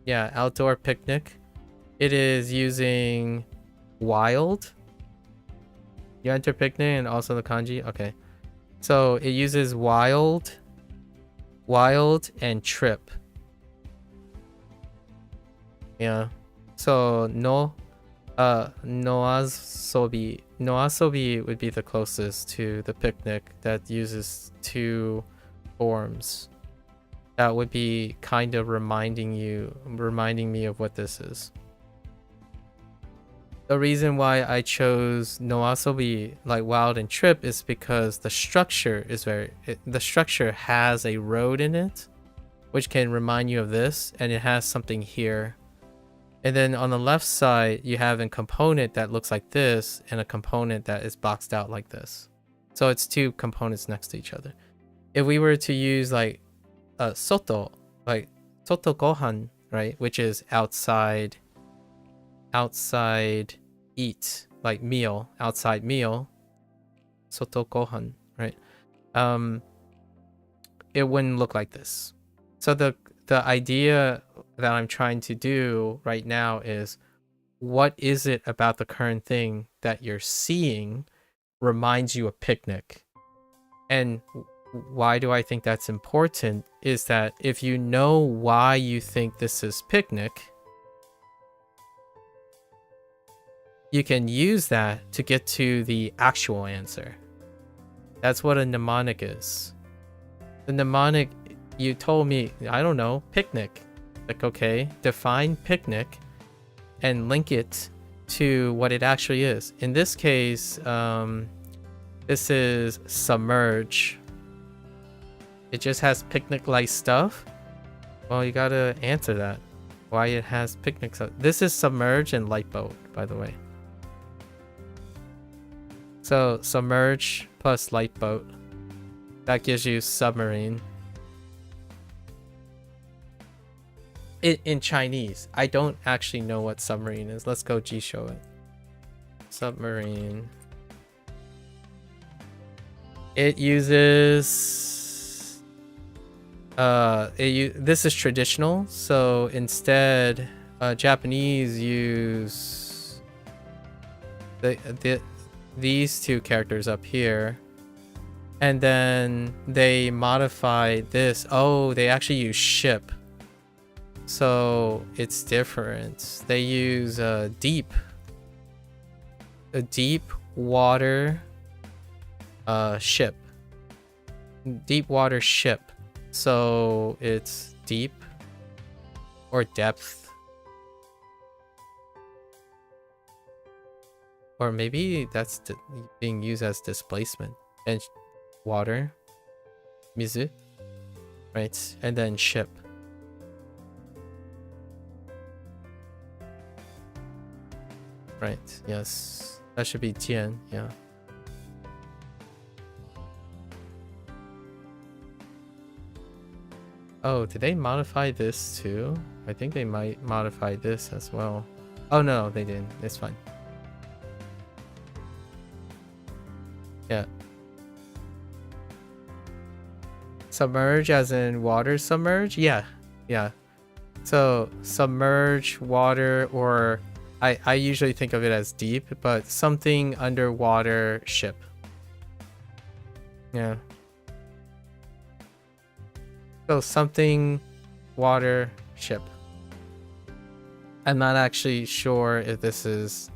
Yeah, outdoor picnic. It is using wild. You enter picnic and also the kanji. Okay. So it uses wild and trip. Yeah. So Noasobi would be the closest to the picnic that uses two forms. That would be kind of reminding me of what this is. The reason why I chose Noasobi, like wild and trip, is because the structure is the structure has a road in it, which can remind you of this, and it has something here. And then on the left side, you have a component that looks like this and a component that is boxed out like this. So it's two components next to each other. If we were to use like soto, like soto gohan, right, which is outside eat, like meal, outside meal, soto gohan, right? It wouldn't look like this. So the idea that I'm trying to do right now is, what is it about the current thing that you're seeing reminds you of picnic? And why do I think that's important is that if you know why you think this is picnic, you can use that to get to the actual answer. That's what a mnemonic is. The mnemonic, you told me, I don't know, picnic. Like, okay, define picnic and link it to what it actually is. In this case, this is submerge. It just has picnic-like stuff. Well, you gotta answer that. Why it has picnics. This is submerge and light boat, by the way. So submerge plus light boat. That gives you submarine. In Chinese, I don't actually know what submarine is. Let's go G-show it. Submarine. It uses this is traditional, so instead Japanese use these two characters up here, and then they modify this. Oh, they actually use ship, so it's different. They use a deep water ship. Deep water ship. So it's deep or depth. Or maybe that's being used as displacement. And water. Mizu. Right? And then ship. Right, yes. That should be Tian, yeah. Oh, did they modify this too? I think they might modify this as well. Oh no, they didn't. It's fine. Yeah. Submerge as in water submerge? Yeah. Yeah. So submerge water, or I usually think of it as deep, but something underwater ship. Yeah. So something water ship. I'm not actually sure if this is...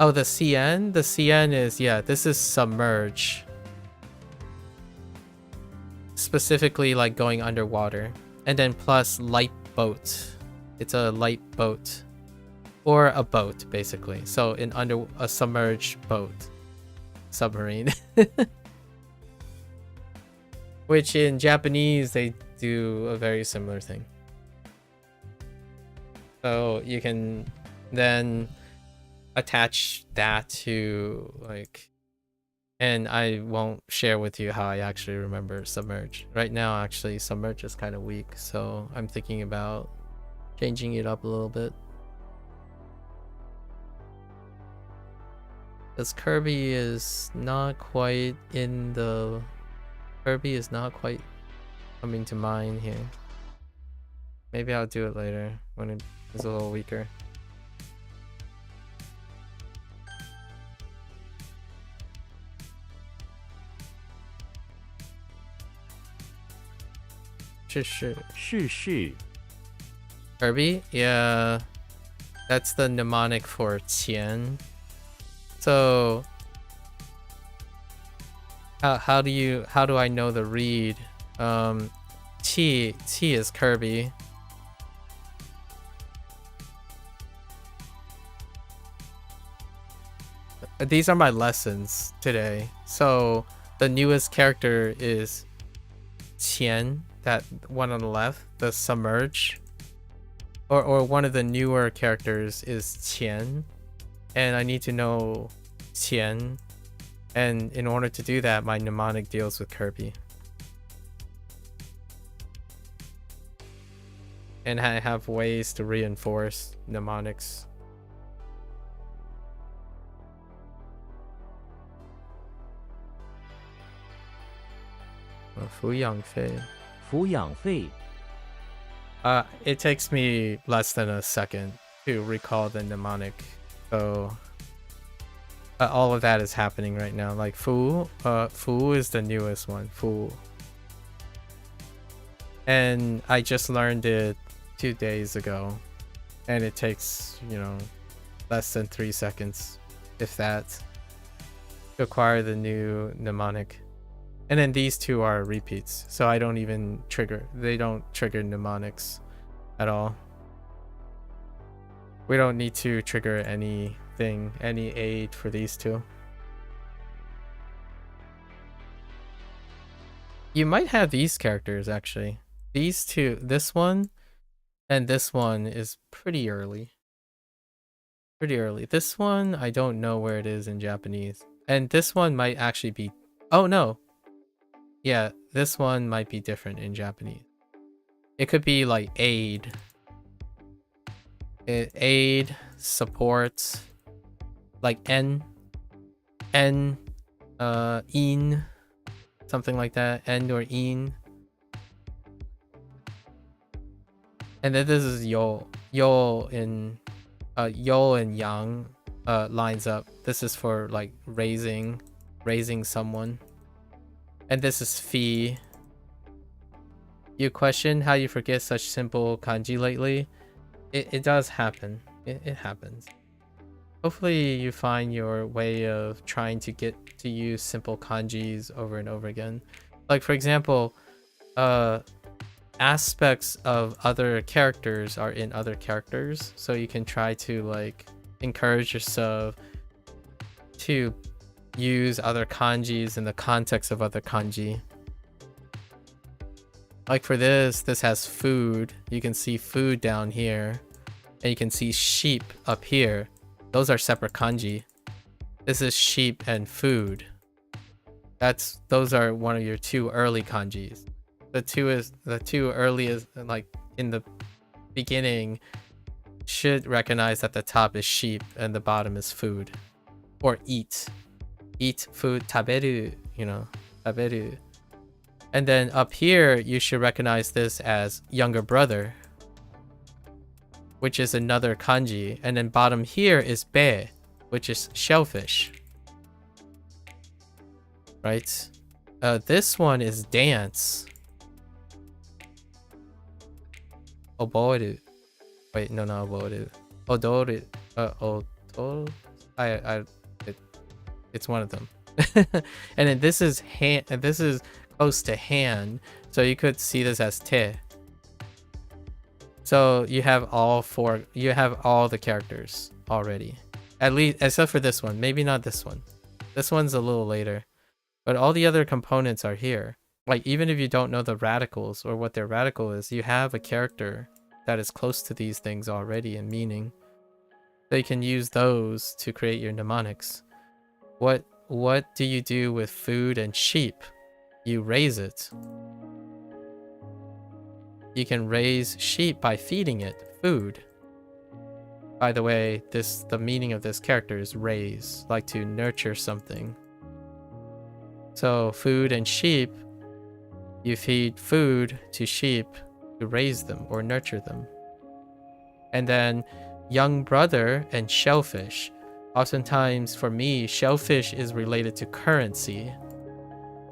Oh, the CN? The CN is, yeah, this is submerge. Specifically like going underwater. And then plus light boat. It's a light boat. Or a boat, basically. So in under a submerged boat. Submarine. Which in Japanese, they do a very similar thing. So you can then attach that to like, and I won't share with you how I actually remember submerge. Right now, actually, submerge is kind of weak. So I'm thinking about changing it up a little bit. Because Kirby is not quite in the... Kirby is not quite coming to mind here. Maybe I'll do it later when it is a little weaker. Kirby? Yeah. That's the mnemonic for Qian. So how do I know the read? T is Kirby. These are my lessons today. So the newest character is Qian, that one on the left, the submerge. Or one of the newer characters is Qian. And I need to know Qian. And in order to do that, my mnemonic deals with Kirby. And I have ways to reinforce mnemonics. Fuyang Fei. It takes me less than a second to recall the mnemonic. So all of that is happening right now. Like Fu is the newest one. Fu. And I just learned it 2 days ago. And it takes, you know, less than 3 seconds, if that, to acquire the new mnemonic. And then these two are repeats, so I don't even trigger. They don't trigger mnemonics at all. We don't need to trigger anything, any aid for these two. You might have these characters actually. These two, this one and this one is pretty early. Pretty early. This one, I don't know where it is in Japanese. And this one might actually be... Oh, no. Yeah, this one might be different in Japanese. It could be like aid. Aid, support, like in, something like that, end or in. And then this is yo in yo and yang lines up. This is for like raising someone. And this is fi. You question how you forget such simple kanji lately? It does happen. It happens. Hopefully you find your way of trying to get to use simple kanjis over and over again. Like for example, aspects of other characters are in other characters, so you can try to like encourage yourself to use other kanjis in the context of other kanji. Like for this has food. You can see food down here, and you can see sheep up here. Those are separate kanji. This is sheep and food. Those are one of your two early kanjis. The two earliest, like in the beginning, should recognize that the top is sheep and the bottom is food, or eat food, taberu, you know, taberu. And then up here, you should recognize this as younger brother, which is another kanji. And then bottom here is be, which is shellfish. Right? This one is dance. Oboru. Wait, no, not oboru. Odoru. Otoru? It's one of them. And then this is hand, and this is close to hand, so you could see this as te. So you have all the characters already, at least except for this one. Maybe not this one. This one's a little later, but all the other components are here. Like even if you don't know the radicals or what their radical is, you have a character that is close to these things already in meaning, so you can use those to create your mnemonics. What do you do with food and sheep? You raise it. You can raise sheep by feeding it food. By the way, the meaning of this character is raise, like to nurture something. So food and sheep, you feed food to sheep to raise them or nurture them. And then young brother and shellfish. Oftentimes for me, shellfish is related to currency.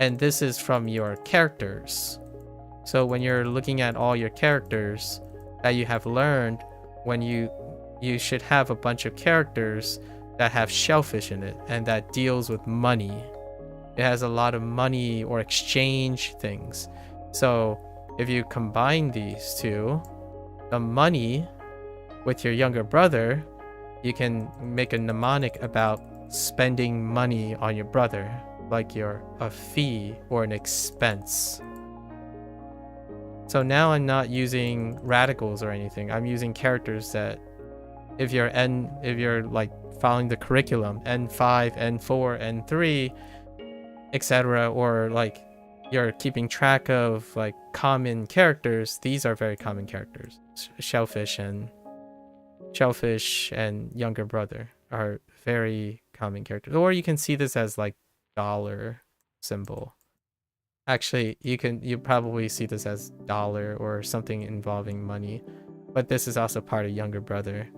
And this is from your characters. So when you're looking at all your characters that you have learned, when you should have a bunch of characters that have shellfish in it and that deals with money. It has a lot of money or exchange things. So if you combine these two, the money with your younger brother, you can make a mnemonic about spending money on your brother, like a fee or an expense. So now I'm not using radicals or anything. I'm using characters that if you're like following the curriculum, N5, N4, N3, etc., or like you're keeping track of like common characters, these are very common characters. Shellfish and younger brother are very common characters. Or you can see this as like dollar symbol. Actually, you probably see this as dollar or something involving money, but this is also part of younger brother.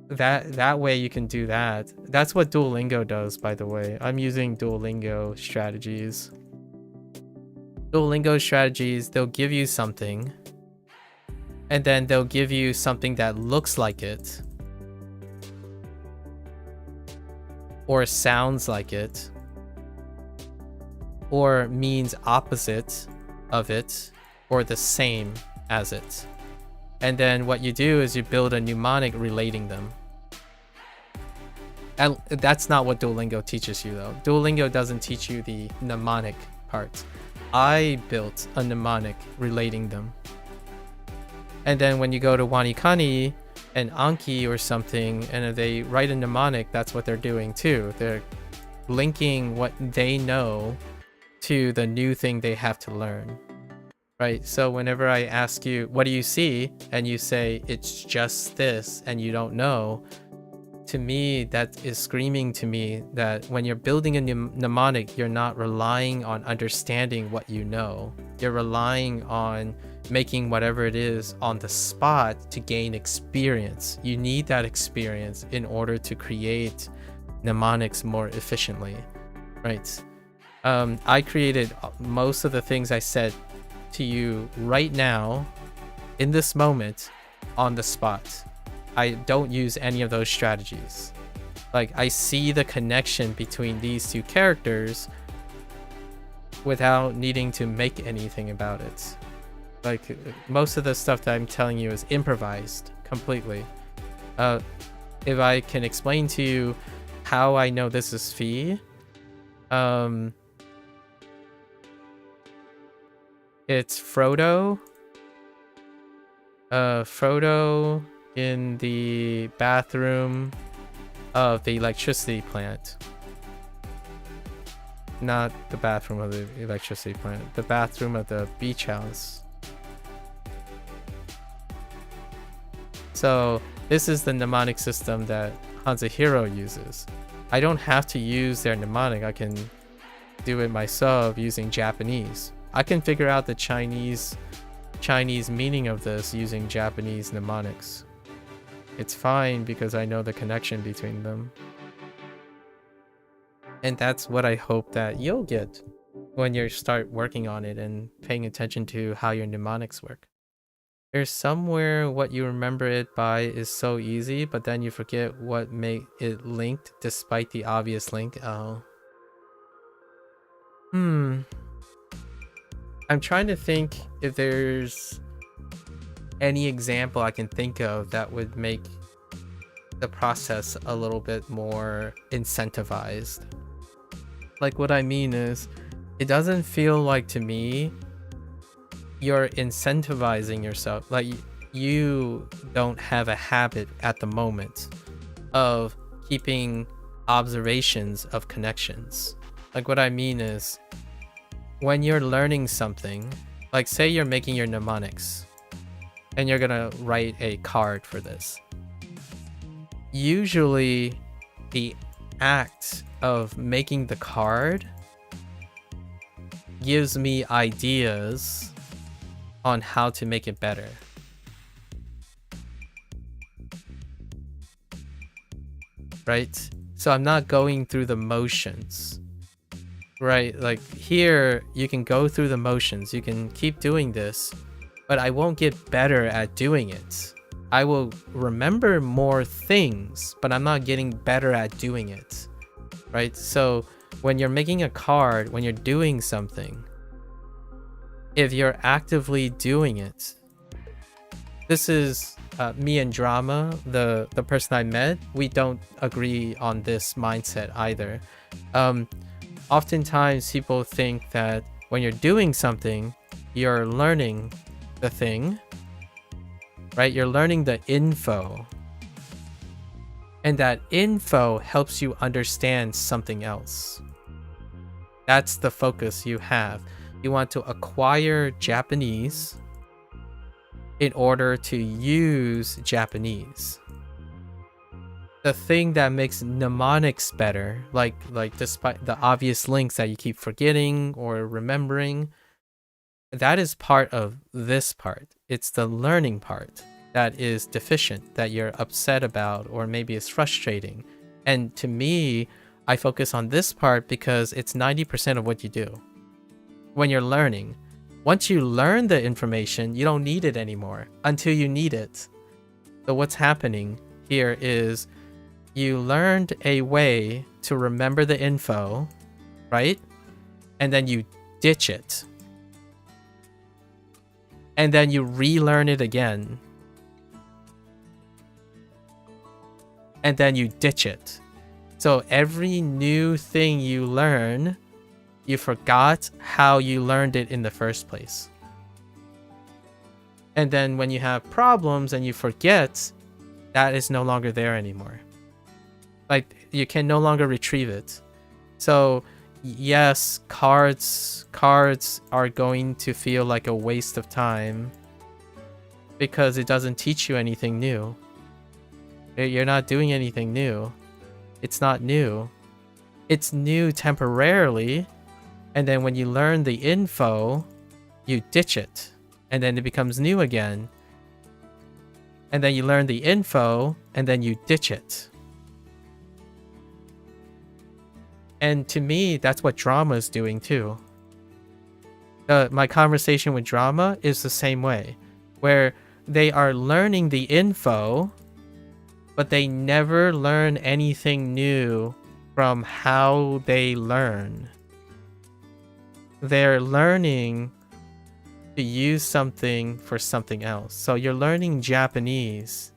That way you can do that. That's what Duolingo does, by the way. I'm using Duolingo strategies. Duolingo strategies, they'll give you something, and then they'll give you something that looks like it or sounds like it or means opposite of it or the same as it. And then what you do is you build a mnemonic relating them. That's not what Duolingo teaches you, though. Duolingo doesn't teach you the mnemonic part. I built a mnemonic relating them. And then when you go to WaniKani and Anki or something, and if they write a mnemonic, that's what they're doing too. They're linking what they know to the new thing they have to learn. Right? So whenever I ask you, what do you see? And you say, it's just this, and you don't know. To me, that is screaming to me that when you're building a mnemonic, you're not relying on understanding what you know. You're relying on making whatever it is on the spot to gain experience. You need that experience in order to create mnemonics more efficiently, right? I created most of the things I said to you right now, in this moment, on the spot. I don't use any of those strategies. Like, I see the connection between these two characters without needing to make anything about it. Like, most of the stuff that I'm telling you is improvised completely. If I can explain to you how I know this is Phi, it's Frodo. Frodo in the bathroom of the electricity plant. Not the bathroom of the electricity plant, the bathroom of the beach house. So this is the mnemonic system that HanziHero uses. I don't have to use their mnemonic. I can do it myself using Japanese. I can figure out the Chinese meaning of this using Japanese mnemonics. It's fine because I know the connection between them. And that's what I hope that you'll get when you start working on it and paying attention to how your mnemonics work. There's somewhere what you remember it by is so easy, but then you forget what made it linked despite the obvious link. Oh. I'm trying to think if there's any example I can think of that would make the process a little bit more incentivized. Like, what I mean is, it doesn't feel like to me you're incentivizing yourself. Like, you don't have a habit at the moment of keeping observations of connections. Like, what I mean is, when you're learning something, like say you're making your mnemonics and you're gonna write a card for this. Usually the act of making the card gives me ideas on how to make it better. Right? So I'm not going through the motions. Right? Like here, you can go through the motions. You can keep doing this, but I won't get better at doing it. I will remember more things, but I'm not getting better at doing it. Right? So when you're making a card, when you're doing something, if you're actively doing it, this is me and Drama, the person I met, we don't agree on this mindset either. Oftentimes people think that when you're doing something, you're learning the thing, right? You're learning the info. And that info helps you understand something else. That's the focus you have. You want to acquire Japanese in order to use Japanese. The thing that makes mnemonics better, like despite the obvious links that you keep forgetting or remembering, that is part of this part. It's the learning part that is deficient, that you're upset about, or maybe is frustrating. And to me, I focus on this part because it's 90% of what you do. When you're learning, once you learn the information, you don't need it anymore until you need it. So what's happening here is you learned a way to remember the info, right? And then you ditch it. And then you relearn it again. And then you ditch it. So every new thing you learn, you forgot how you learned it in the first place. And then when you have problems and you forget, that is no longer there anymore. Like, you can no longer retrieve it. So yes, cards are going to feel like a waste of time because it doesn't teach you anything new. You're not doing anything new. It's not new. It's new temporarily, and then when you learn the info, you ditch it, and then it becomes new again. And then you learn the info, and then you ditch it. And to me, that's what drama is doing too. My conversation with drama is the same way, where they are learning the info, but they never learn anything new from how they learn. They're learning to use something for something else. So you're learning Japanese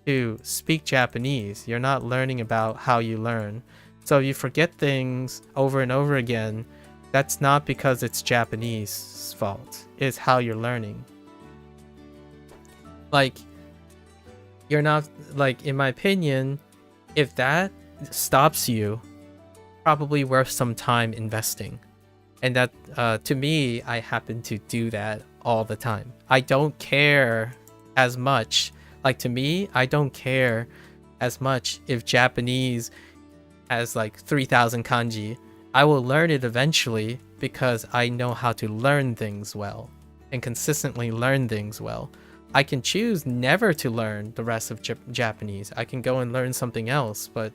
to speak Japanese. You're not learning about how you learn. So you forget things over and over again. That's not because it's Japanese fault. It's how you're learning. Like, you're not, like, in my opinion, if that stops you, probably worth some time investing. And that, to me, I happen to do that all the time. I don't care as much. Like, to me, I don't care as much if Japanese has like 3,000 kanji. I will learn it eventually because I know how to learn things well and consistently learn things well. I can choose never to learn the rest of Japanese. I can go and learn something else, but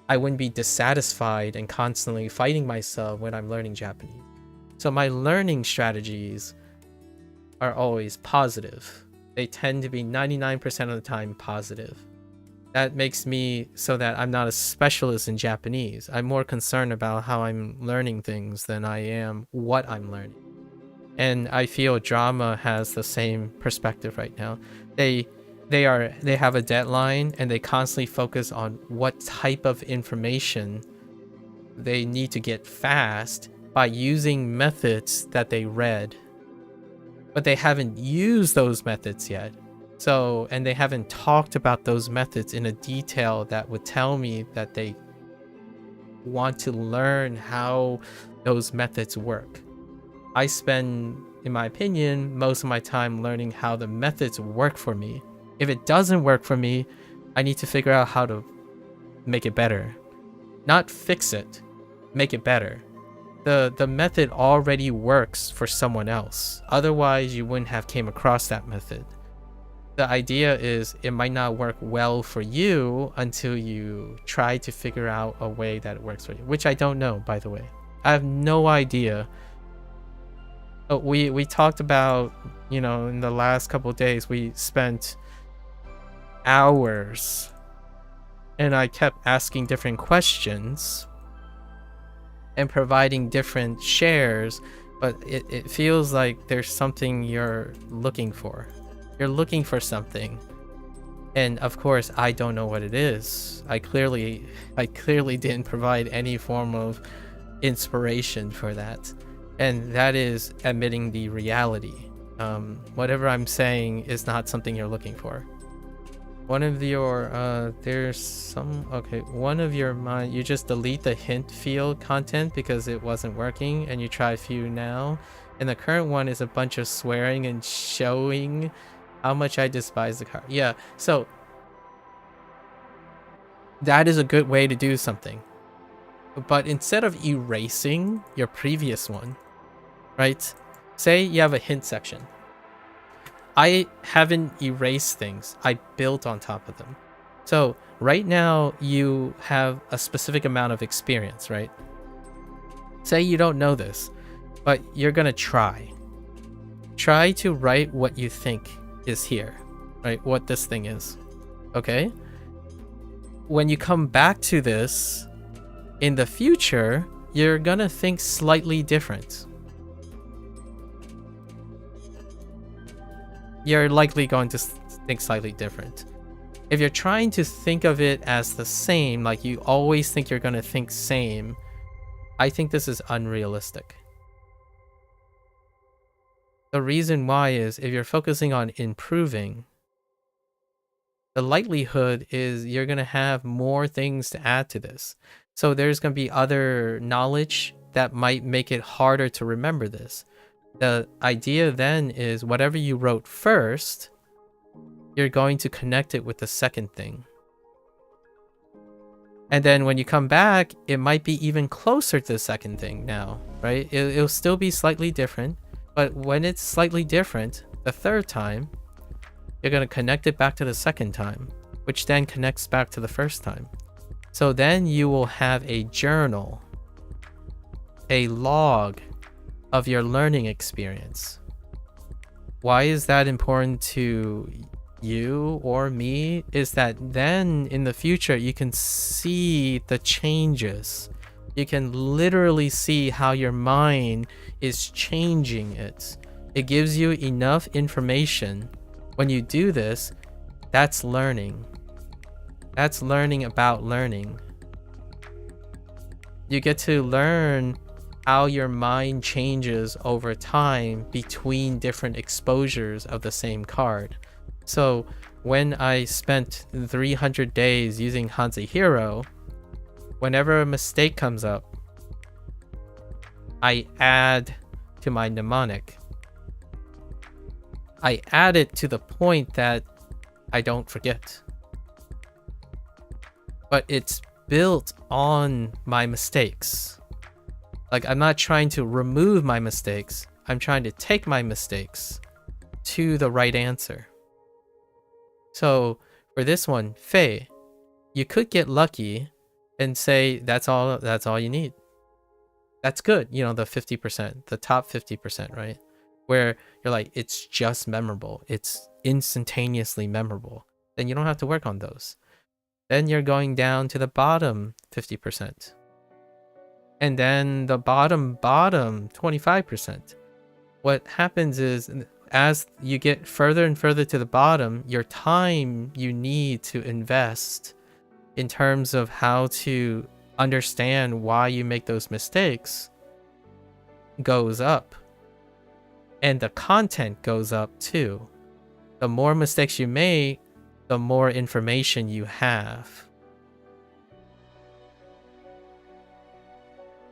I wouldn't be dissatisfied and constantly fighting myself when I'm learning Japanese. So my learning strategies are always positive. They tend to be 99% of the time positive. That makes me so that I'm not a specialist in Japanese. I'm more concerned about how I'm learning things than I am what I'm learning. And I feel drama has the same perspective right now. They have a deadline and they constantly focus on what type of information they need to get fast by using methods that they read. But they haven't used those methods yet. So, and they haven't talked about those methods in a detail that would tell me that they want to learn how those methods work. I spend, in my opinion, most of my time learning how the methods work for me. If it doesn't work for me, I need to figure out how to make it better. Not fix it, make it better. The method already works for someone else. Otherwise, you wouldn't have came across that method. The idea is it might not work well for you until you try to figure out a way that works for you, which I don't know, by the way. I have no idea. We talked about, you know, in the last couple of days, we spent hours and I kept asking different questions and providing different shares, but it feels like there's something you're looking for. You're looking for something. And of course, I don't know what it is. I clearly didn't provide any form of inspiration for that. And that is admitting the reality. Whatever I'm saying is not something you're looking for. One of your, one of your, you just delete the hint field content because it wasn't working and you try a few now. And the current one is a bunch of swearing and showing how much I despise the car. Yeah, so that is a good way to do something. But instead of erasing your previous one, right? Say you have a hint section. I haven't erased things. I built on top of them. So right now you have a specific amount of experience, right? Say you don't know this, but you're gonna try. Try to write what you think is here, right? What this thing is, okay? When you come back to this in the future, you're gonna think slightly different. You're likely going to think slightly different. if you're trying to think of it as the same, like you always think you're going to think same, I think this is unrealistic. The reason why is if you're focusing on improving, the likelihood is you're going to have more things to add to this. So there's going to be other knowledge that might make it harder to remember this. The idea then is whatever you wrote first, you're going to connect it with the second thing. And then when you come back, it might be even closer to the second thing now, right? It'll still be slightly different, but when it's slightly different, the third time, you're going to connect it back to the second time, which then connects back to the first time. So then you will have a journal, a log of your learning experience. Why is that important to you or me? Is that then in the future you can see the changes. You can literally see how your mind is changing it. It gives you enough information. When you do this, that's learning. That's learning about learning. You get to learn how your mind changes over time between different exposures of the same card. So when I spent 300 days using HanziHero, whenever a mistake comes up, I add to my mnemonic. I add it to the point that I don't forget. But it's built on my mistakes. Like, I'm not trying to remove my mistakes. I'm trying to take my mistakes to the right answer. So for this one, Fei, you could get lucky and say that's all you need. That's good. You know, the 50%, the top 50%, right? Where you're like, it's just memorable. It's instantaneously memorable. Then you don't have to work on those. Then you're going down to the bottom 50%. And then the bottom 25%. What happens is, as you get further and further to the bottom, your time you need to invest in terms of how to understand why you make those mistakes goes up. And the content goes up too. The more mistakes you make, the more information you have.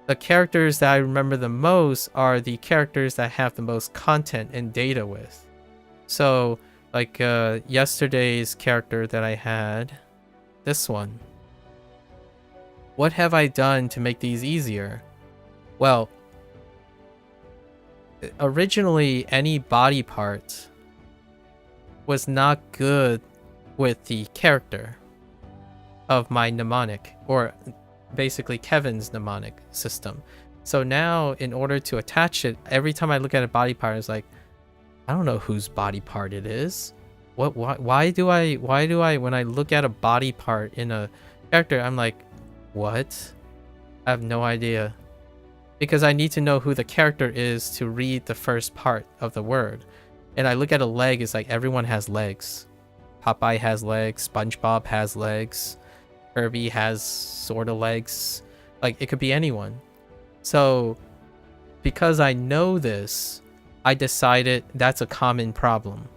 The characters that I remember the most are the characters that have the most content and data with. So, like yesterday's character that I had, this one. What have I done to make these easier? Well, originally any body part was not good with the character of my mnemonic, or basically Kevin's mnemonic system. So now, in order to attach it, every time I look at a body part, it's like, I don't know whose body part it is. Why do I when I look at a body part in a character, I'm like, what? I have no idea. Because I need to know who the character is to read the first part of the word. And I look at a leg, it's like everyone has legs. Popeye has legs, SpongeBob has legs, Kirby has sort of legs. Like, it could be anyone. So because I know this, I decided that's a common problem.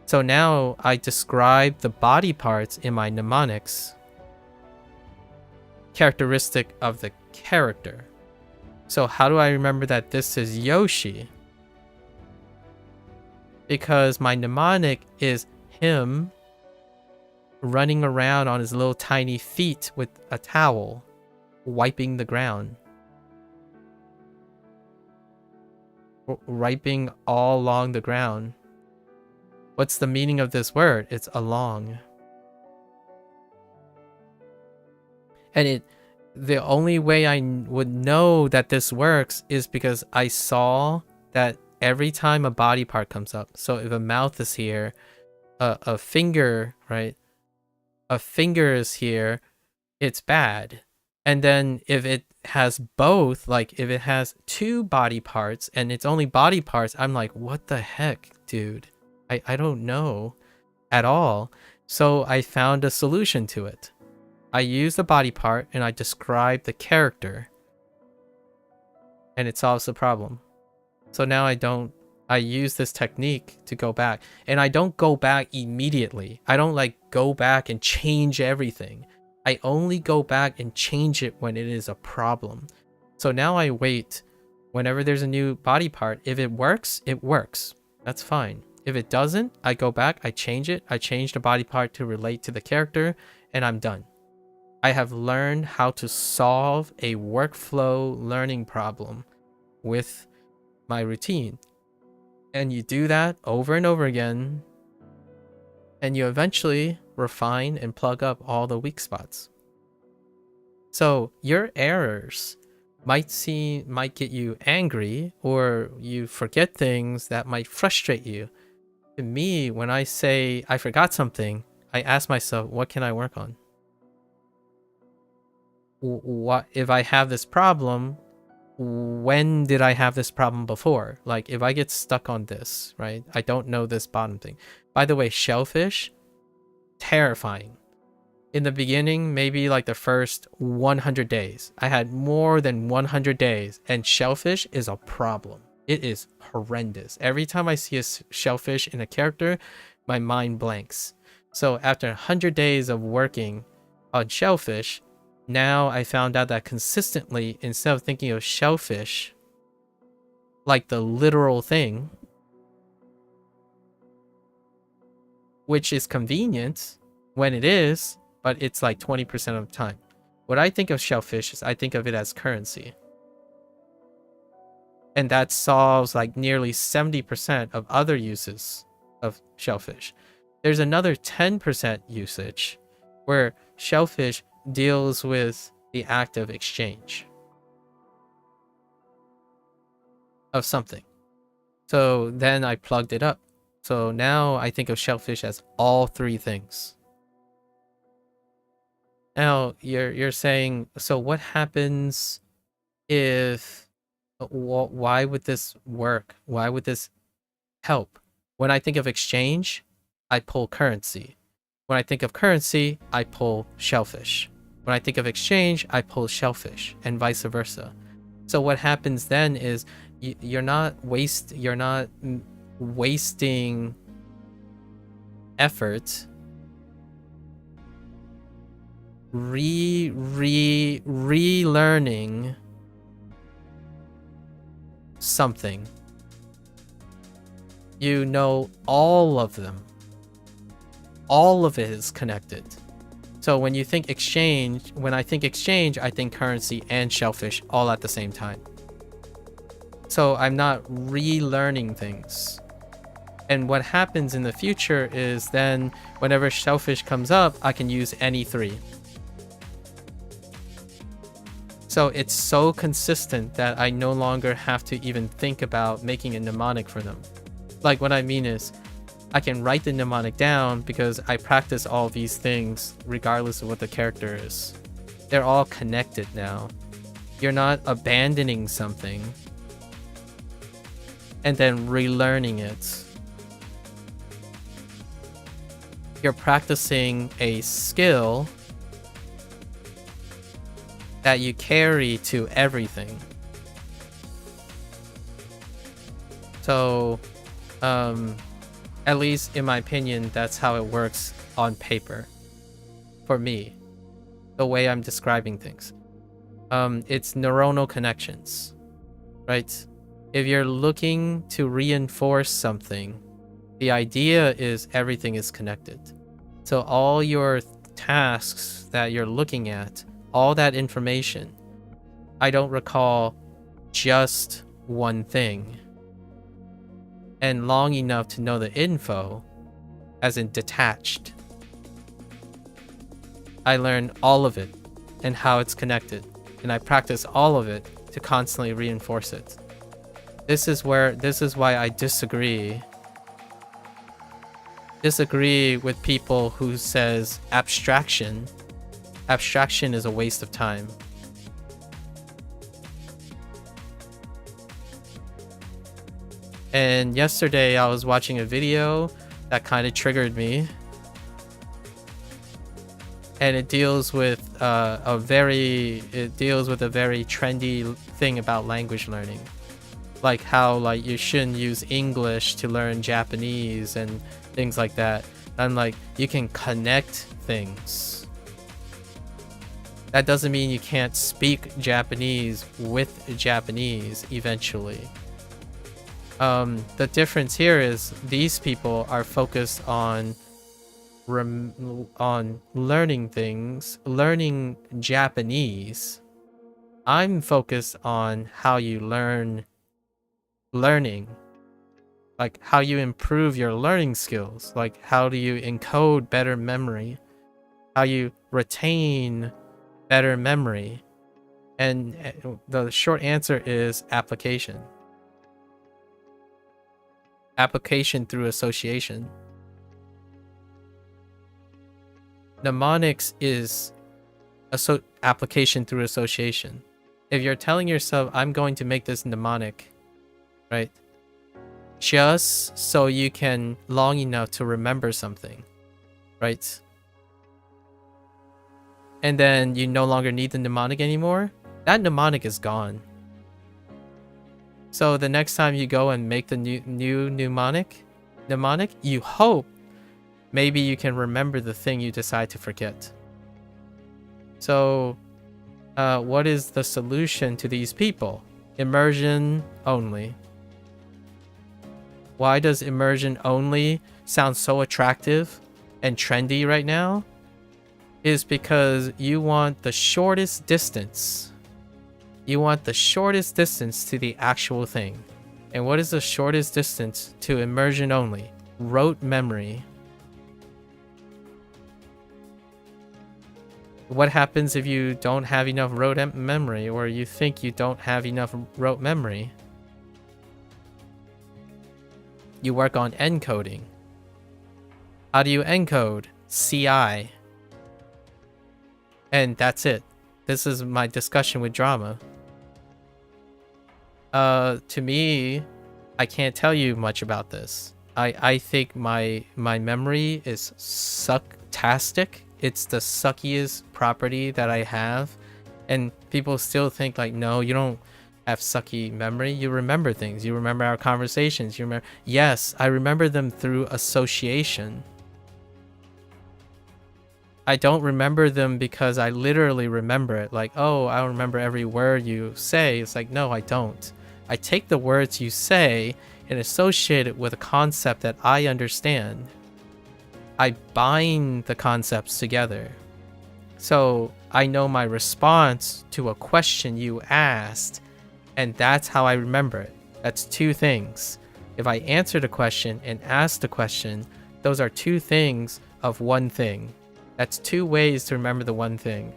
So now I describe the body parts in my mnemonics characteristic of the character. So how do I remember that this is Yoshi? Because my mnemonic is him running around on his little tiny feet with a towel, wiping the ground. Wiping all along the ground. What's the meaning of this word? It's along. And the only way I would know that this works is because I saw that every time a body part comes up. So if a mouth is here, a finger, right? A finger is here, it's bad. And then if it has both, like if it has two body parts and it's only body parts, I'm like, what the heck, dude? I don't know at all. So I found a solution to it. I use the body part and I describe the character, and it solves the problem. So now I use this technique to go back, and I don't go back immediately. I don't like go back and change everything. I only go back and change it when it is a problem. So now I wait whenever there's a new body part. If it works, it works. That's fine. If it doesn't, I go back, I change it. I change the body part to relate to the character, and I'm done. I have learned how to solve a workflow learning problem with my routine. And you do that over and over again, and you eventually refine and plug up all the weak spots. So your errors might get you angry, or you forget things that might frustrate you. To me, when I say I forgot something, I ask myself, what can I work on? What if I have this problem? When did I have this problem before? Like, if I get stuck on this, right? I don't know this bottom thing. By the way, shellfish, terrifying. In the beginning, maybe like the first 100 days, I had more than 100 days, and shellfish is a problem. It is horrendous. Every time I see a shellfish in a character, my mind blanks. So after 100 days of working on shellfish, now I found out that consistently, instead of thinking of shellfish like the literal thing, which is convenient when it is, but it's like 20% of the time. What I think of shellfish is I think of it as currency. And that solves like nearly 70% of other uses of shellfish. There's another 10% usage where shellfish deals with the act of exchange of something. So then I plugged it up. So now I think of shellfish as all three things. Now you're saying, so what happens if, why would this work? Why would this help? When I think of exchange, I pull currency. When I think of currency, I pull shellfish. When I think of exchange, I pull shellfish, and vice versa. So what happens then is you're not wasting effort relearning something. You know all of them. All of it is connected. So when you think exchange, when I think exchange, I think currency and shellfish all at the same time. So I'm not relearning things. And what happens in the future is then whenever shellfish comes up, I can use any three. So it's so consistent that I no longer have to even think about making a mnemonic for them. Like, what I mean is, I can write the mnemonic down because I practice all these things regardless of what the character is. They're all connected now. You're not abandoning something and then relearning it. You're practicing a skill that you carry to everything. So, at least in my opinion, that's how it works on paper. For me, the way I'm describing things. It's neuronal connections, right? If you're looking to reinforce something, the idea is everything is connected. So all your tasks that you're looking at, all that information, I don't recall just one thing. And long enough to know the info, as in detached. I learn all of it and how it's connected, and I practice all of it to constantly reinforce it. This is why I disagree with people who says abstraction is a waste of time. And yesterday I was watching a video that kind of triggered me. and it deals with a very trendy thing about language learning, like how like you shouldn't use English to learn Japanese and things like that. And like you can connect things. That doesn't mean you can't speak Japanese with Japanese eventually. The difference here is these people are focused on learning things, learning Japanese. I'm focused on how you learning, like how you improve your learning skills, like how do you encode better memory, how you retain better memory. And the short answer is application. Application through association. Mnemonics is application through association. If you're telling yourself, I'm going to make this mnemonic, right? Just so you can long enough to remember something, right? And then you no longer need the mnemonic anymore, that mnemonic is gone. So the next time you go and make the new mnemonic, you hope maybe you can remember the thing you decide to forget. So what is the solution to these people? Immersion only. Why does immersion only sound so attractive and trendy right now? Is because you want the shortest distance. You want the shortest distance to the actual thing. And what is the shortest distance to immersion only? Rote memory. What happens if you don't have enough rote memory, or you think you don't have enough rote memory? You work on encoding. How do you encode? CI. And that's it. This is my discussion with drama. To me, I can't tell you much about this. I think my memory is sucktastic. It's the suckiest property that I have. And people still think like, no, you don't have sucky memory. You remember things. You remember our conversations. You remember. Yes, I remember them through association. I don't remember them because I literally remember it. Like, oh, I remember every word you say. It's like, no, I don't. I take the words you say and associate it with a concept that I understand. I bind the concepts together. So I know my response to a question you asked, and that's how I remember it. That's two things. If I answer the question and ask the question, those are two things of one thing. That's two ways to remember the one thing.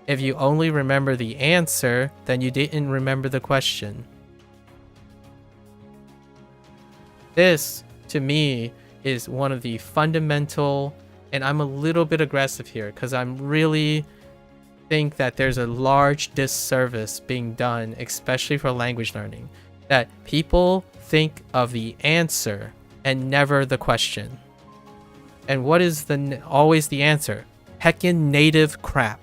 If you only remember the answer, then you didn't remember the question. This, to me, is one of the fundamental, and I'm a little bit aggressive here because I'm really think that there's a large disservice being done, especially for language learning, that people think of the answer and never the question. And what is always the answer? Heckin' native crap.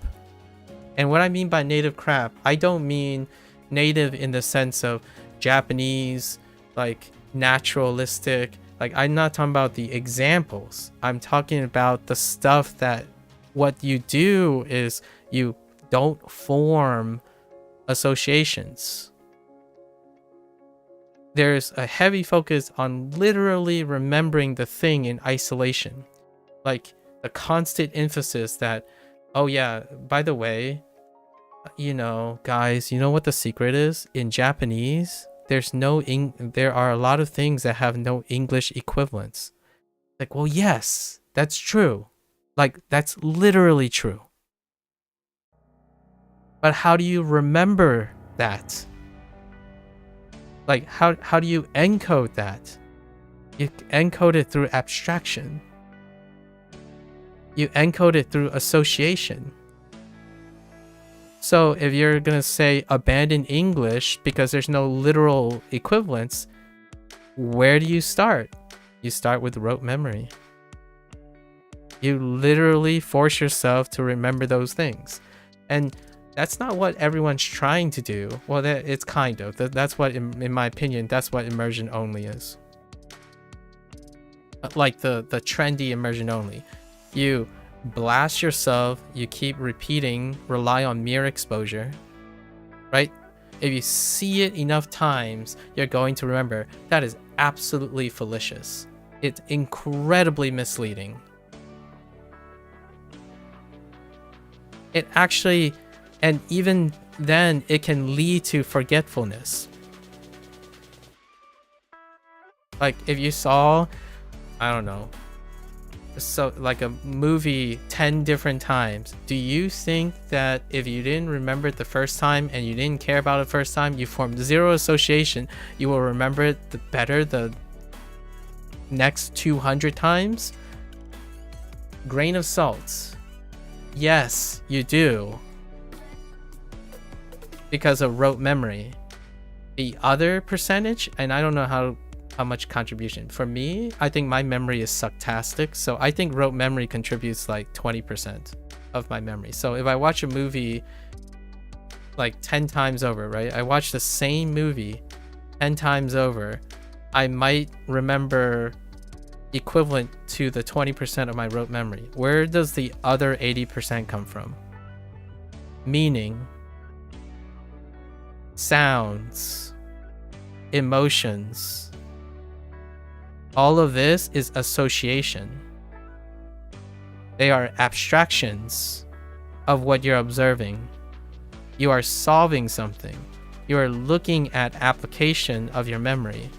And what I mean by native crap, I don't mean native in the sense of Japanese, like naturalistic. Like, I'm not talking about the examples. I'm talking about the stuff that what you do is you don't form associations. There's a heavy focus on literally remembering the thing in isolation. Like the constant emphasis that, oh yeah, by the way, you know, guys, you know what the secret is? In Japanese, there are a lot of things that have no English equivalents. Like, well, yes, that's true. Like, that's literally true. But how do you remember that? Like, how do you encode that? You encode it through abstraction. You encode it through association. So if you're going to say abandon English because there's no literal equivalence, where do you start? You start with rote memory. You literally force yourself to remember those things. And that's not what everyone's trying to do. Well, it's kind of. That's what, in my opinion, that's what immersion only is. Like the trendy immersion only. You blast yourself, you keep repeating, rely on mere exposure, right? If you see it enough times, you're going to remember. That is absolutely fallacious. It's incredibly misleading. It actually, and even then, it can lead to forgetfulness. Like if you saw, I don't know, so like a movie 10 different times, do you think that if you didn't remember it the first time and you didn't care about it the first time, you formed zero association, you will remember it the next 200 times? Grain of salt. Yes, you do. Because of rote memory. The other percentage, and I don't know how much contribution. For me, I think my memory is sucktastic, so I think rote memory contributes like 20% of my memory. So if I watch a movie like 10 times over, right? I watch the same movie 10 times over, I might remember equivalent to the 20% of my rote memory. Where does the other 80% come from? Meaning, sounds, emotions. All of this is association. They are abstractions of what you're observing. You are solving something. You are looking at application of your memory.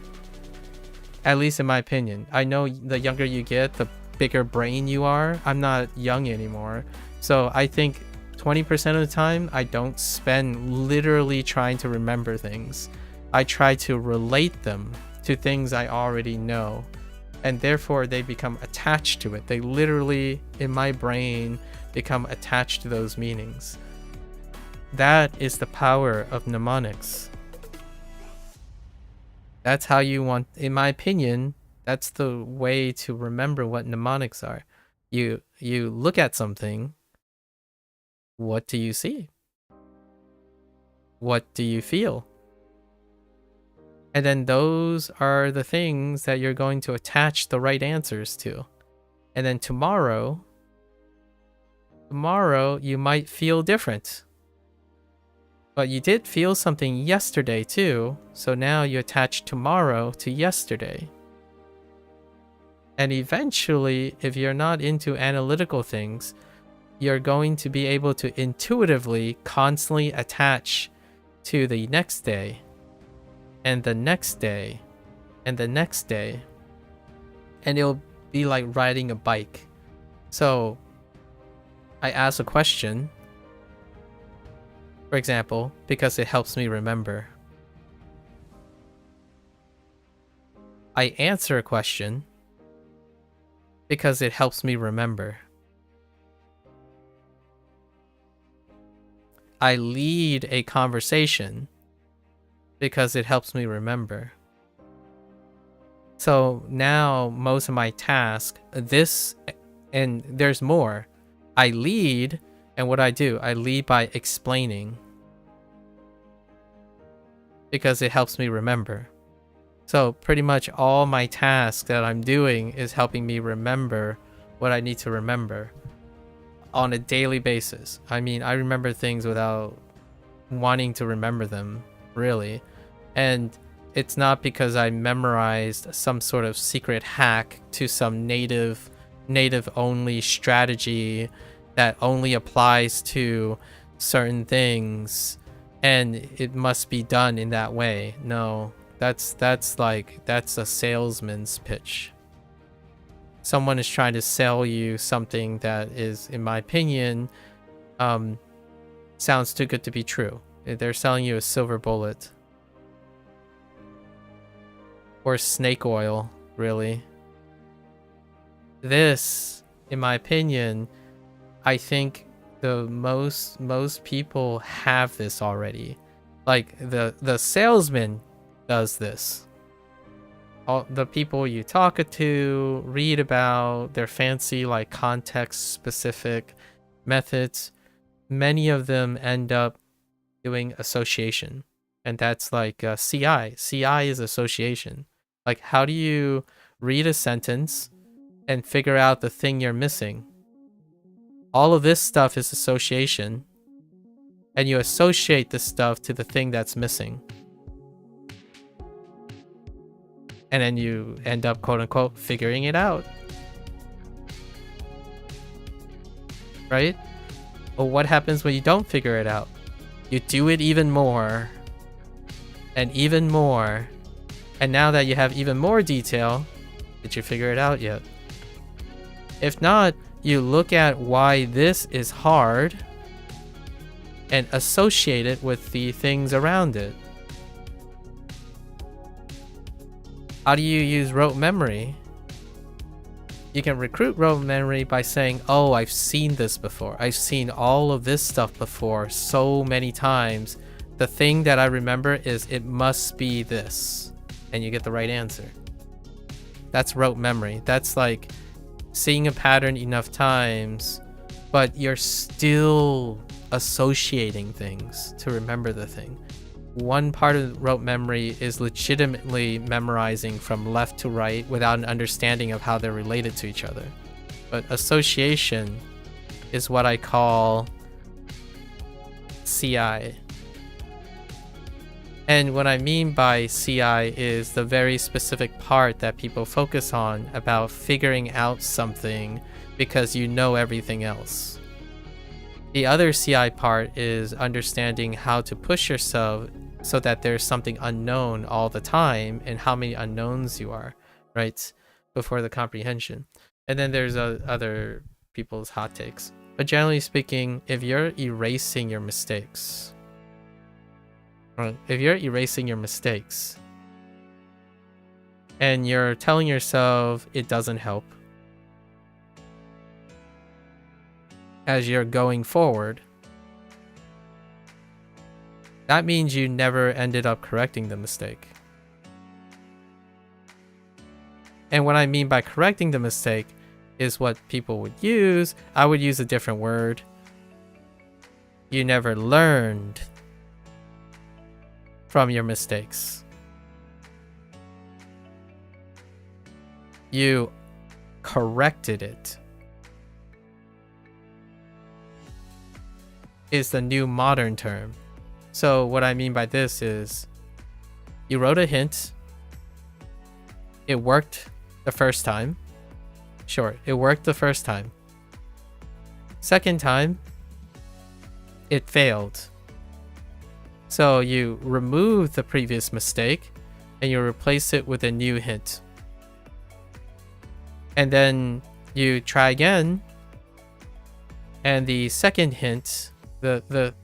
At least in my opinion. I know the younger you get, the bigger brain you are. I'm not young anymore. So I think 20% of the time, I don't spend literally trying to remember things. I try to relate them to things I already know. And therefore, they become attached to it. They literally, in my brain, become attached to those meanings. That is the power of mnemonics. That's how you want, in my opinion, that's the way to remember what mnemonics are. You look at something, what do you see? What do you feel? And then those are the things that you're going to attach the right answers to. And then tomorrow you might feel different. But you did feel something yesterday too, so now you attach tomorrow to yesterday. And eventually, if you're not into analytical things, you're going to be able to intuitively constantly attach to the next day, and the next day, and the next day. And it'll be like riding a bike. So I ask a question, for example, because it helps me remember. I answer a question because it helps me remember. I lead a conversation because it helps me remember. So now most of my tasks, and there's more. I lead, and what I do, I lead by explaining because it helps me remember. So pretty much all my tasks that I'm doing is helping me remember what I need to remember on a daily basis. I mean, I remember things without wanting to remember them, really. And it's not because I memorized some sort of secret hack to some native only strategy that only applies to certain things and it must be done in that way. No, that's a salesman's pitch. Someone is trying to sell you something that is, in my opinion, sounds too good to be true. They're selling you a silver bullet. Or snake oil, really. This, in my opinion, I think the most people have this already. Like the salesman does this. all the people you talk to, read about their fancy like context specific methods, many of them end up doing association. And that's like CI. CI is association. Like, how do you read a sentence and figure out the thing you're missing? All of this stuff is association. And you associate this stuff to the thing that's missing. And then you end up, quote unquote, figuring it out. Right? But what happens when you don't figure it out? You do it even more. And even more. And now that you have even more detail, did you figure it out yet? If not, you look at why this is hard and associate it with the things around it. How do you use rote memory? You can recruit rote memory by saying, oh, I've seen this before. I've seen all of this stuff before so many times. The thing that I remember is it must be this. And you get the right answer. That's rote memory. That's like seeing a pattern enough times, but you're still associating things to remember the thing. One part of rote memory is legitimately memorizing from left to right without an understanding of how they're related to each other. But association is what I call CI. And what I mean by CI is the very specific part that people focus on about figuring out something because you know everything else. The other CI part is understanding how to push yourself so that there's something unknown all the time and how many unknowns you are, right? Before the comprehension. And then there's other people's hot takes. But generally speaking, if you're erasing your mistakes, and you're telling yourself it doesn't help as you're going forward, that means you never ended up correcting the mistake. And what I mean by correcting the mistake is what people would use. I would use a different word. You never learned from your mistakes. You corrected it. Is the new modern term. So what I mean by this is you wrote a hint. It worked the first time. Sure, it worked the first time. Second time, it failed. So you remove the previous mistake and you replace it with a new hint. And then you try again. And the second hint, the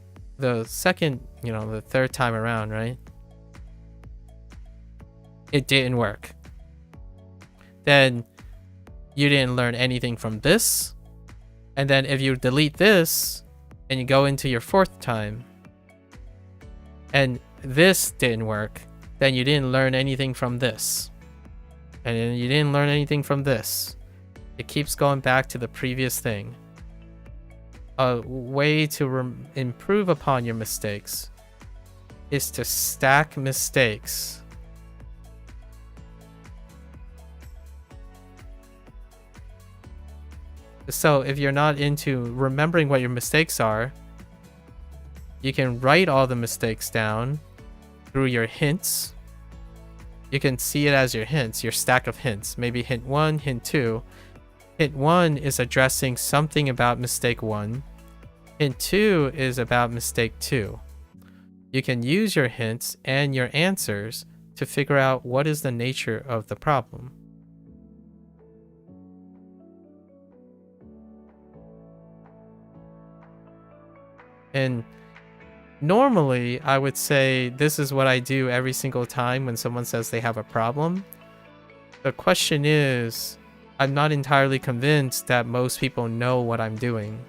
second, the third time around, right? It didn't work. Then you didn't learn anything from this. And then if you delete this and you go into your fourth time and this didn't work, then you didn't learn anything from this. And then you didn't learn anything from this. It keeps going back to the previous thing. A way to improve upon your mistakes is to stack mistakes. So if you're not into remembering what your mistakes are, you can write all the mistakes down through your hints. You can see it as your hints, your stack of hints. Maybe hint 1, hint 2. Hint 1 is addressing something about mistake 1. Hint 2 is about mistake 2. You can use your hints and your answers to figure out what is the nature of the problem. And normally, I would say this is what I do every single time when someone says they have a problem. The question is, I'm not entirely convinced that most people know what I'm doing.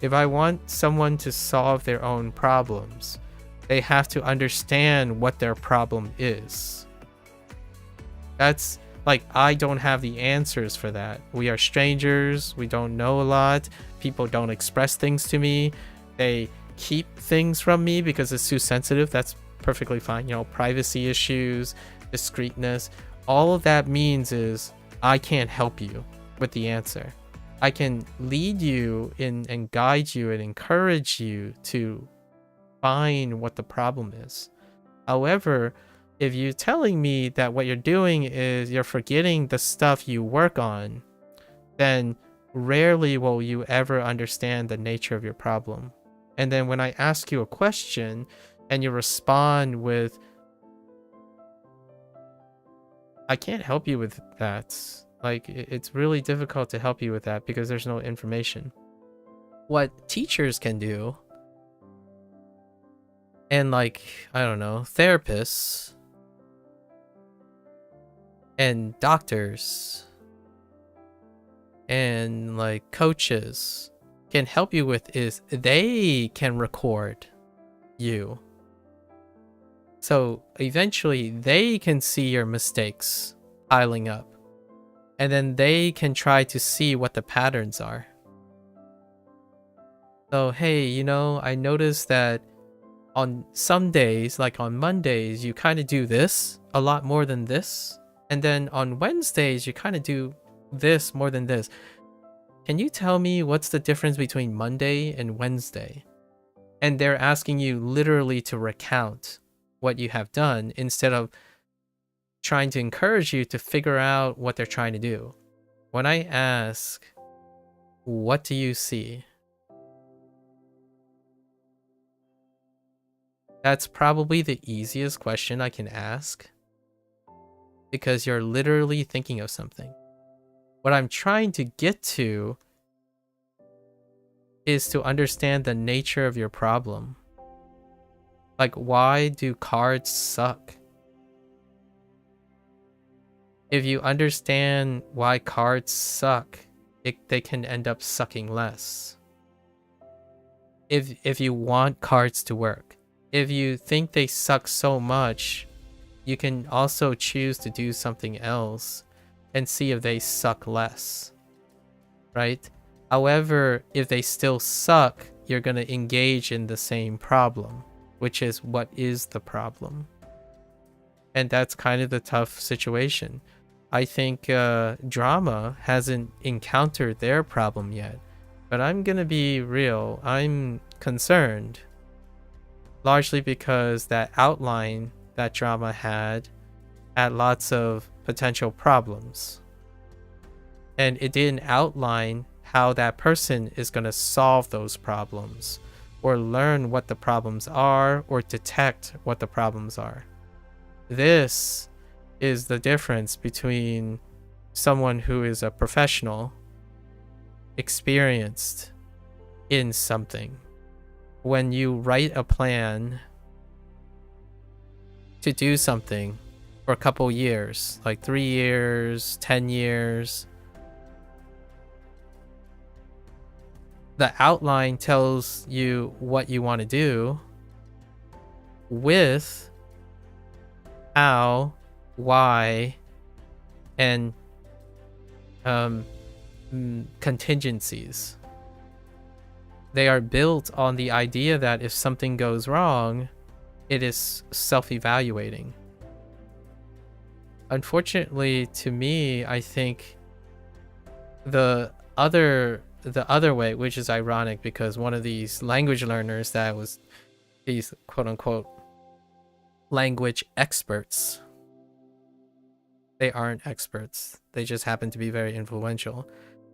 If I want someone to solve their own problems, they have to understand what their problem is. That's like, I don't have the answers for that. We are strangers. We don't know a lot. People don't express things to me. They keep things from me because it's too sensitive. That's perfectly fine. You know, privacy issues, discreetness. All of that means is I can't help you with the answer. I can lead you in and guide you and encourage you to find what the problem is. However, if you're telling me that what you're doing is you're forgetting the stuff you work on, then rarely will you ever understand the nature of your problem. And then when I ask you a question and you respond with, I can't help you with that. Like, it's really difficult to help you with that because there's no information. What teachers can do, and like, I don't know, therapists and doctors and like coaches can help you with is they can record you. So eventually they can see your mistakes piling up. And then they can try to see what the patterns are. So, hey, you know, I noticed that on some days, like on Mondays, you kind of do this a lot more than this. And then on Wednesdays, you kind of do this more than this. Can you tell me what's the difference between Monday and Wednesday? And they're asking you literally to recount what you have done instead of trying to encourage you to figure out what they're trying to do. When I ask, what do you see? That's probably the easiest question I can ask because you're literally thinking of something. What I'm trying to get to is to understand the nature of your problem. Like, why do cards suck? If you understand why cards suck, they can end up sucking less. If you want cards to work, if you think they suck so much, you can also choose to do something else and see if they suck less, right? However, if they still suck, you're going to engage in the same problem, which is what is the problem? And that's kind of the tough situation. I think drama hasn't encountered their problem yet, but I'm gonna be real. I'm concerned, largely because that outline that drama had lots of potential problems, and it didn't outline how that person is gonna solve those problems, or learn what the problems are, or detect what the problems are. This is the difference between someone who is a professional, experienced in something. When you write a plan to do something for a couple years, like 3 years, 10 years, the outline tells you what you want to do with how, why, and contingencies. They are built on the idea that if something goes wrong, it is self-evaluating. Unfortunately, to me, I think the other way, which is ironic because one of these language learners that was these quote-unquote language experts, they aren't experts. They just happen to be very influential.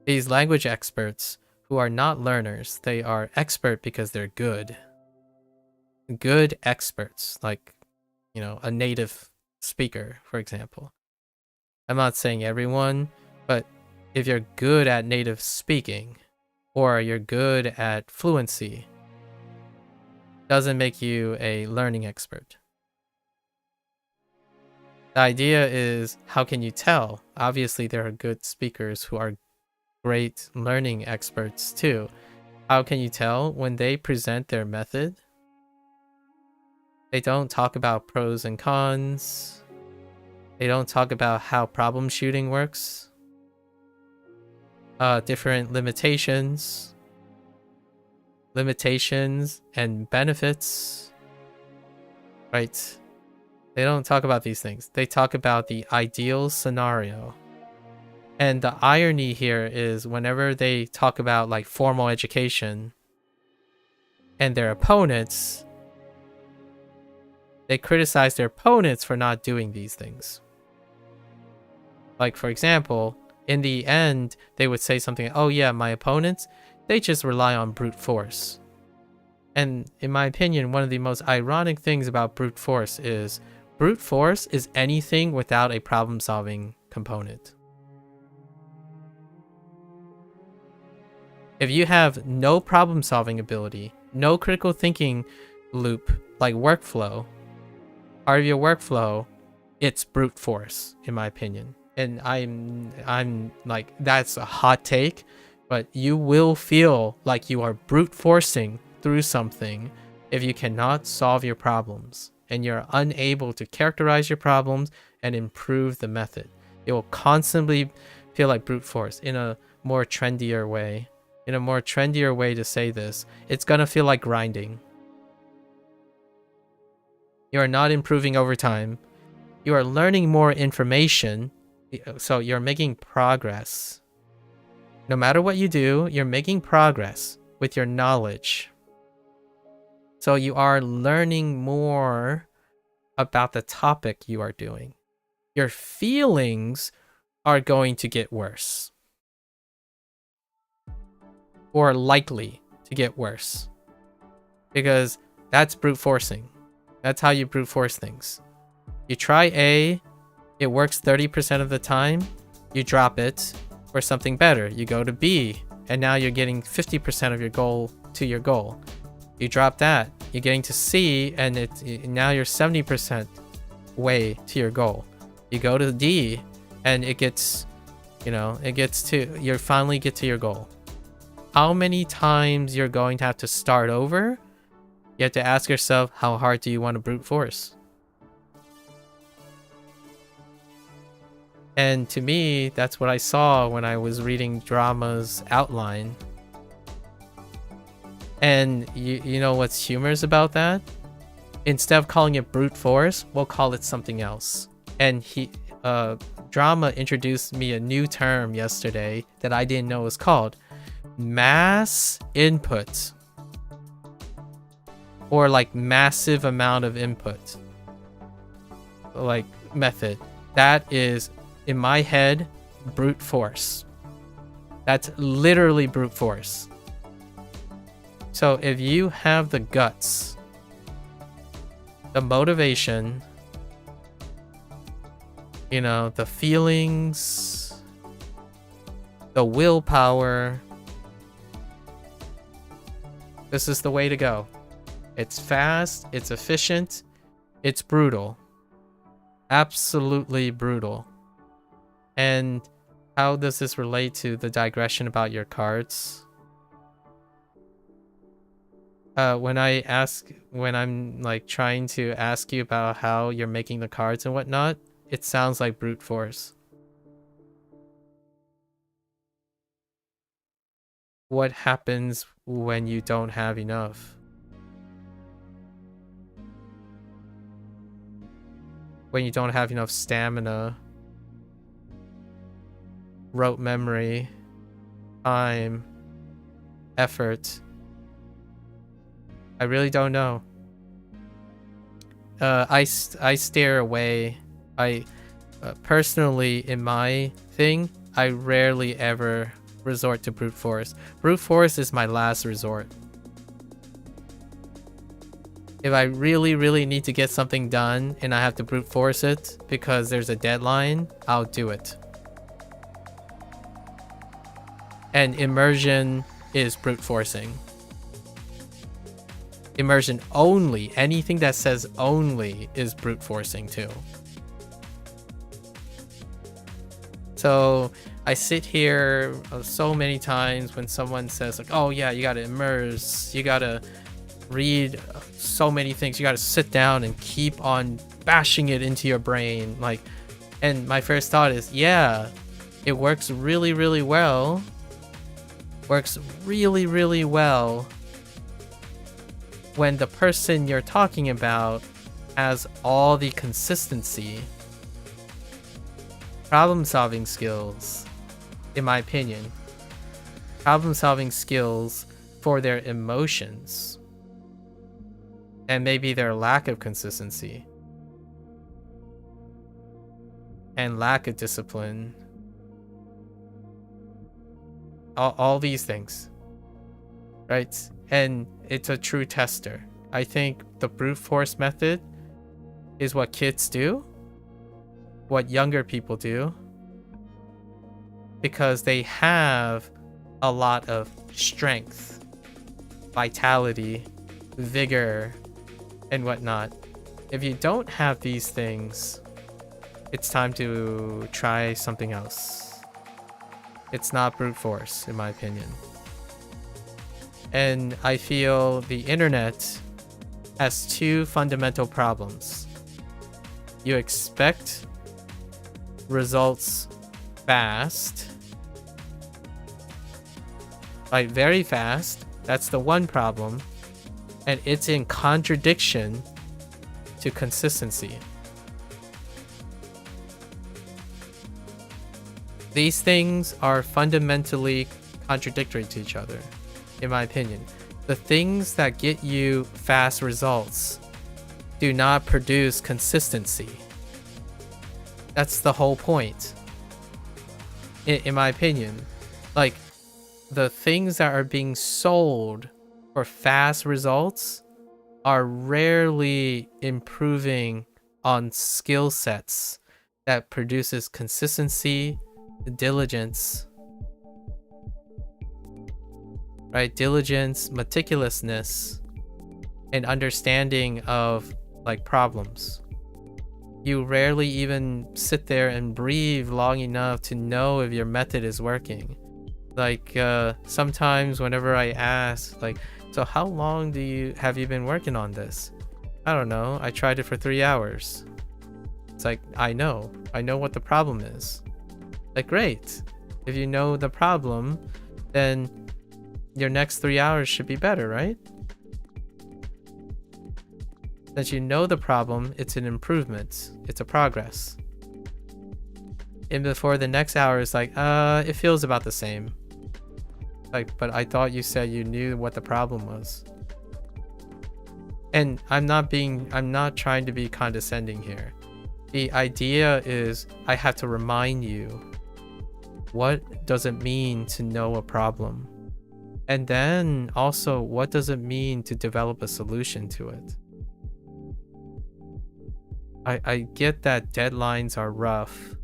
These language experts who are not learners, they are expert because they're good. Good experts, like, you know, a native speaker, for example. I'm not saying everyone, but if you're good at native speaking or you're good at fluency, doesn't make you a learning expert. The idea is, how can you tell? Obviously, there are good speakers who are great learning experts too. How can you tell? When they present their method, they don't talk about pros and cons. They don't talk about how problem shooting works. Different limitations and benefits, right? They don't talk about these things. They talk about the ideal scenario. And the irony here is whenever they talk about like formal education and their opponents, they criticize their opponents for not doing these things. Like, for example, in the end, they would say something, oh yeah, my opponents, they just rely on brute force. And in my opinion, one of the most ironic things about brute force is anything without a problem-solving component. If you have no problem-solving ability, no critical thinking loop, like workflow, part of your workflow, it's brute force, in my opinion. And I'm like, that's a hot take, but you will feel like you are brute forcing through something if you cannot solve your problems and you're unable to characterize your problems and improve the method. It will constantly feel like brute force in a more trendier way. In a more trendier way to say this, it's gonna feel like grinding. You are not improving over time. You are learning more information, so you're making progress. No matter what you do, you're making progress with your knowledge. So you are learning more about the topic you are doing. Your feelings are going to get worse. Or likely to get worse. Because that's brute forcing. That's how you brute force things. You try A, it works 30% of the time, you drop it for something better. You go to B, and now you're getting 50% of your goal to your goal. You drop that, you're getting to C, and now you're 70% way to your goal. You go to D, and it gets, you finally get to your goal. How many times you're going to have to start over? You have to ask yourself, how hard do you want to brute force? And to me, that's what I saw when I was reading Drama's outline. And you know what's humorous about that? Instead of calling it brute force, we'll call it something else. And Drama introduced me a new term yesterday that I didn't know was called mass input. Or like massive amount of input. Like method. That is, in my head, brute force. That's literally brute force. So if you have the guts, the motivation, the feelings, the willpower, this is the way to go. It's fast, it's efficient, it's brutal. Absolutely brutal. And how does this relate to the digression about your cards? When I'm like trying to ask you about how you're making the cards and whatnot, it sounds like brute force. What happens when you don't have enough? When you don't have enough stamina, rote memory, time, effort. I really don't know. I stare away. I personally, in my thing, I rarely ever resort to brute force. Brute force is my last resort. If I really, really need to get something done and I have to brute force it because there's a deadline, I'll do it. And immersion is brute forcing. Immersion only, anything that says only is brute forcing too. So I sit here so many times when someone says like, oh yeah, you gotta immerse, you gotta read so many things, you gotta sit down and keep on bashing it into your brain, like, and my first thought is, yeah, it works really, really well. Works really, really well when the person you're talking about has all the consistency, problem-solving skills, in my opinion, problem-solving skills for their emotions, and maybe their lack of consistency and lack of discipline. All these things, right? And it's a true tester. I think the brute force method is what kids do, what younger people do, because they have a lot of strength, vitality, vigor, and whatnot. If you don't have these things, it's time to try something else. It's not brute force, in my opinion. And I feel the internet has two fundamental problems. You expect results fast, like very fast. That's the one problem. And it's in contradiction to consistency. These things are fundamentally contradictory to each other, in my opinion. The things that get you fast results do not produce consistency. That's the whole point, in my opinion. Like, the things that are being sold for fast results are rarely improving on skill sets that produces consistency, diligence, right? Diligence, meticulousness, and understanding of like problems. You rarely even sit there and breathe long enough to know if your method is working. Like sometimes whenever I ask, like, so how long have you been working on this? I don't know, I tried it for 3 hours. It's like, I know what the problem is. Like, great. If you know the problem, then your next 3 hours should be better, right? That you know the problem, it's an improvement. It's a progress. And before the next hour is like, it feels about the same. Like, but I thought you said you knew what the problem was. And I'm not trying to be condescending here. The idea is I have to remind you, what does it mean to know a problem? And then also, what does it mean to develop a solution to it? I get that deadlines are rough,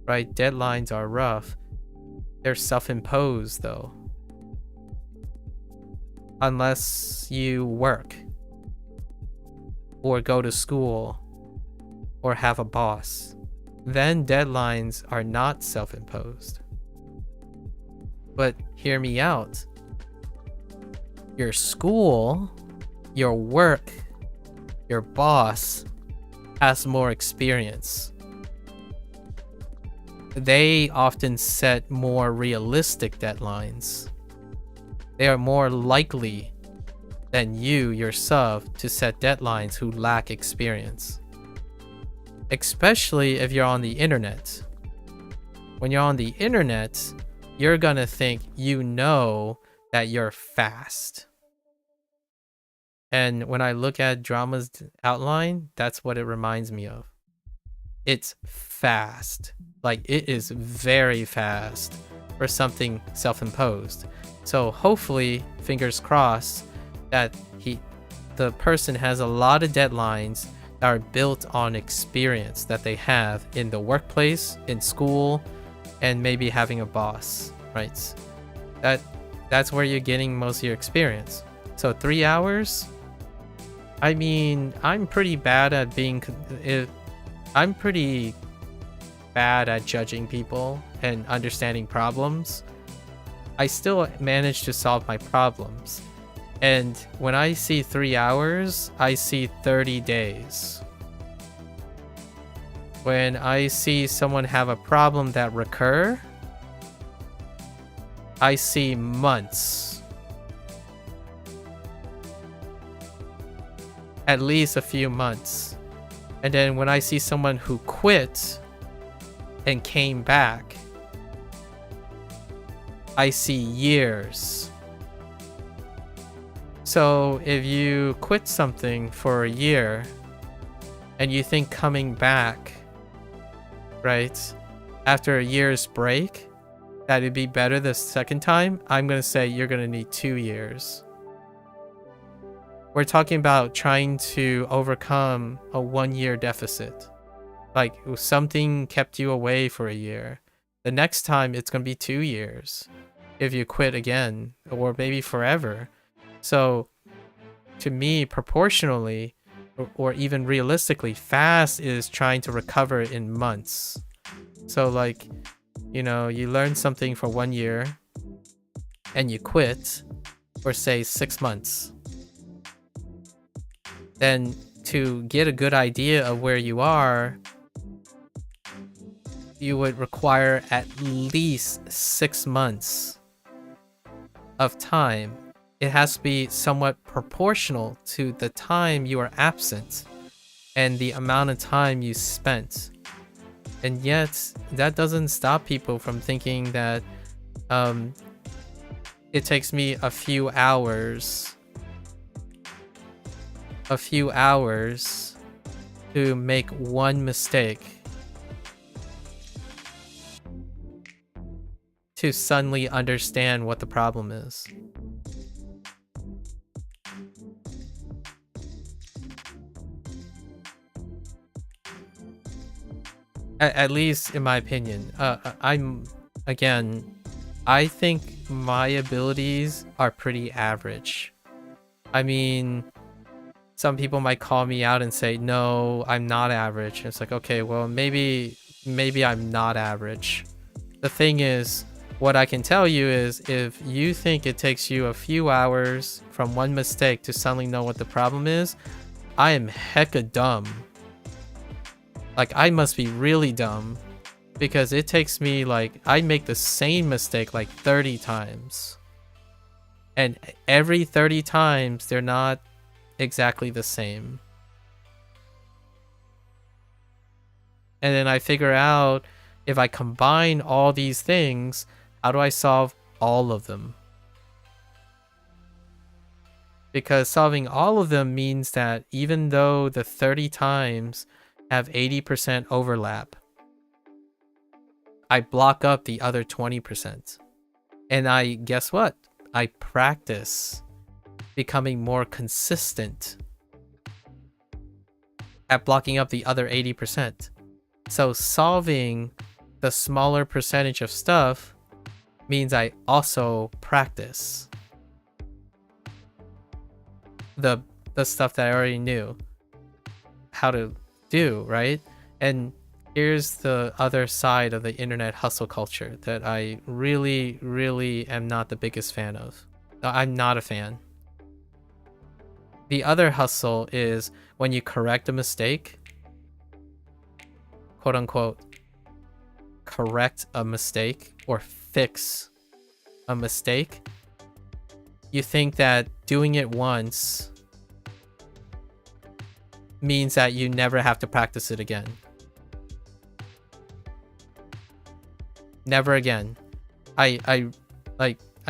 right? Deadlines are rough. They're self-imposed though. Unless you work or go to school or have a boss, then deadlines are not self-imposed. But hear me out. Your school, your work, your boss has more experience. They often set more realistic deadlines. They are more likely than you yourself to set deadlines who lack experience. Especially if you're on the internet. When you're on the internet, you're gonna think you know that you're fast. And when I look at drama's outline, that's what it reminds me of. It's fast. Like, it is very fast for something self-imposed. So hopefully, fingers crossed, that the person has a lot of deadlines that are built on experience that they have in the workplace, in school, and maybe having a boss, right? That's where you're getting most of your experience. So 3 hours? I mean, I'm pretty bad at being... I'm pretty bad at judging people and understanding problems, I still manage to solve my problems. And when I see 3 hours, I see 30 days. When I see someone have a problem that recur, I see months. At least a few months. And then when I see someone who quit and came back, I see years. So if you quit something for a year and you think coming back, right, after a year's break, that it'd be better the second time, I'm going to say you're going to need 2 years. We're talking about trying to overcome a 1-year deficit. Like something kept you away for a year. The next time it's going to be 2 years if you quit again, or maybe forever. So to me, proportionally, or even realistically, fast is trying to recover in months. So like, you know, you learn something for 1 year and you quit for say 6 months. Then to get a good idea of where you are, you would require at least 6 months of time. It has to be somewhat proportional to the time you are absent and the amount of time you spent. And yet, that doesn't stop people from thinking that it takes me a few hours to make one mistake to suddenly understand what the problem is. At least in my opinion. I think my abilities are pretty average. I mean, some people might call me out and say, no, I'm not average. It's like, okay, well, maybe I'm not average. The thing is, what I can tell you is, if you think it takes you a few hours from one mistake to suddenly know what the problem is, I am hecka dumb. Like, I must be really dumb, because it takes me, like, I make the same mistake like 30 times. And every 30 times, they're not exactly the same. And then I figure out, if I combine all these things, how do I solve all of them? Because solving all of them means that even though the 30 times have 80% overlap, I block up the other 20%. And guess what? I practice becoming more consistent at blocking up the other 80%. So solving the smaller percentage of stuff means I also practice the stuff that I already knew how to do, right? And here's the other side of the internet hustle culture that I really, really am not the biggest fan of. I'm not a fan. The other hustle is when you correct a mistake, quote unquote, correct a mistake or fix a mistake. You think that doing it once means that you never have to practice it again. Never again. I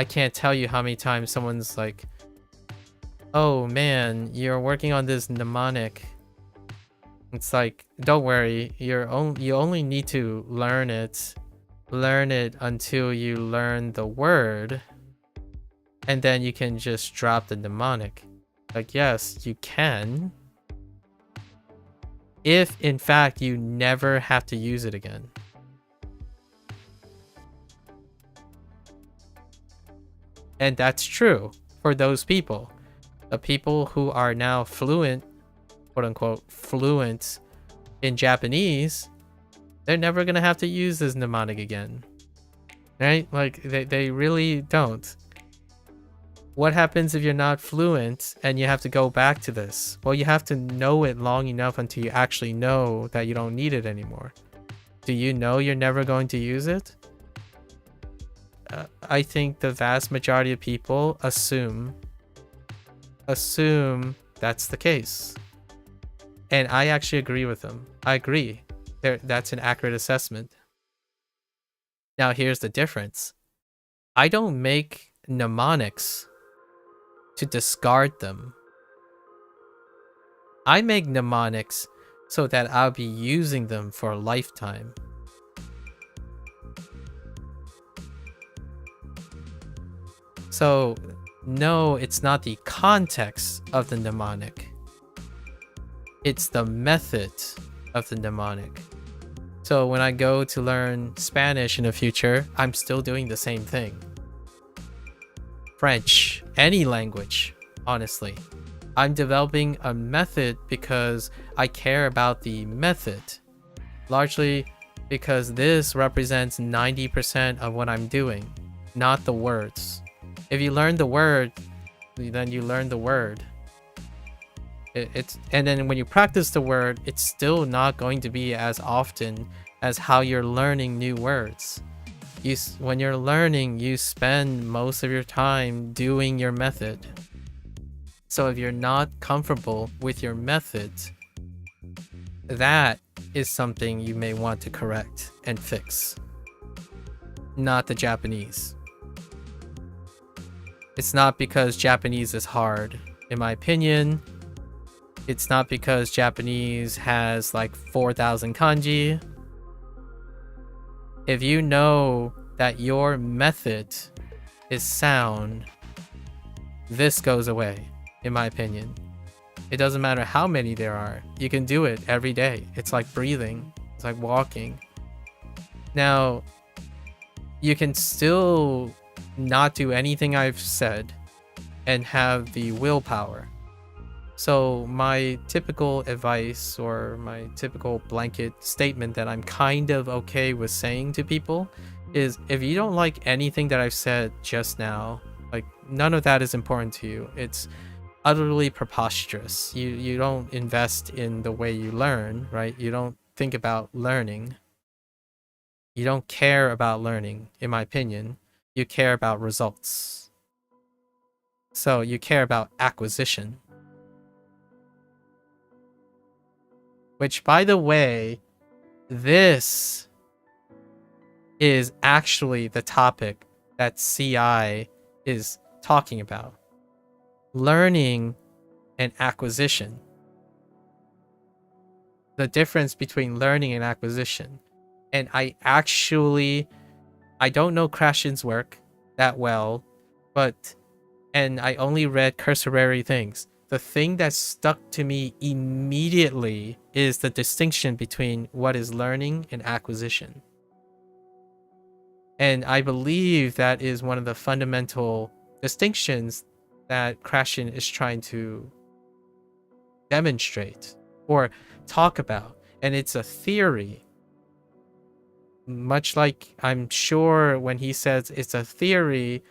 can't tell you how many times someone's like, oh man, you're working on this mnemonic. It's like, don't worry, you only need to learn it until you learn the word, and then you can just drop the mnemonic. Like, yes, you can, if in fact you never have to use it again. And that's true for those people. The people who are now fluent, quote unquote, fluent in Japanese, They're never gonna have to use this mnemonic again. Right? Like, they really don't. What happens if you're not fluent and you have to go back to this? Well, you have to know it long enough until you actually know that you don't need it anymore. Do you know you're never going to use it? I think the vast majority of people assume that's the case. And I actually agree with them. I agree. That's an accurate assessment. Now, here's the difference. I don't make mnemonics to discard them. I make mnemonics so that I'll be using them for a lifetime. So, no, it's not the context of the mnemonic. It's the method of the mnemonic. So when I go to learn Spanish in the future, I'm still doing the same thing. French, any language, honestly. I'm developing a method because I care about the method. Largely because this represents 90% of what I'm doing, not the words. If you learn the word, then you learn the word. And then when you practice the word, it's still not going to be as often as how you're learning new words. When you're learning, you spend most of your time doing your method. So if you're not comfortable with your method, that is something you may want to correct and fix. Not the Japanese. It's not because Japanese is hard. In my opinion, it's not because Japanese has like 4,000 kanji. If you know that your method is sound, this goes away, in my opinion. It doesn't matter how many there are. You can do it every day. It's like breathing. It's like walking. Now, you can still not do anything I've said and have the willpower. So my typical advice or my typical blanket statement that I'm kind of okay with saying to people is, if you don't like anything that I've said just now, like none of that is important to you. It's utterly preposterous. You don't invest in the way you learn, right? You don't think about learning. You don't care about learning, in my opinion. You care about results. So you care about acquisition. Which, by the way, this is actually the topic that CI is talking about. Learning and acquisition. The difference between learning and acquisition. And I don't know Krashen's work that well, and I only read cursory things. The thing that stuck to me immediately is the distinction between what is learning and acquisition. And I believe that is one of the fundamental distinctions that Krashen is trying to demonstrate or talk about. And it's a theory. Much like, I'm sure when he says it's a theory,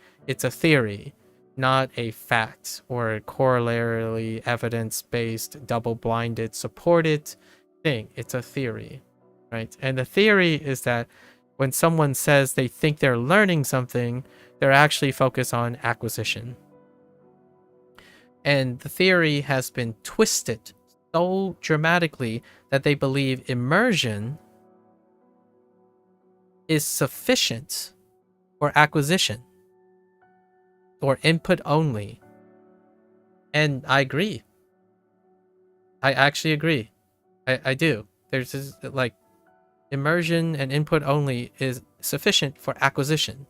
not a fact or a corollarily evidence-based, double-blinded, supported thing. It's a theory, right? And the theory is that when someone says they think they're learning something, they're actually focused on acquisition. And the theory has been twisted so dramatically that they believe immersion is sufficient for acquisition or input only. And I agree. I actually agree. I do. There's this, like, immersion and input only is sufficient for acquisition.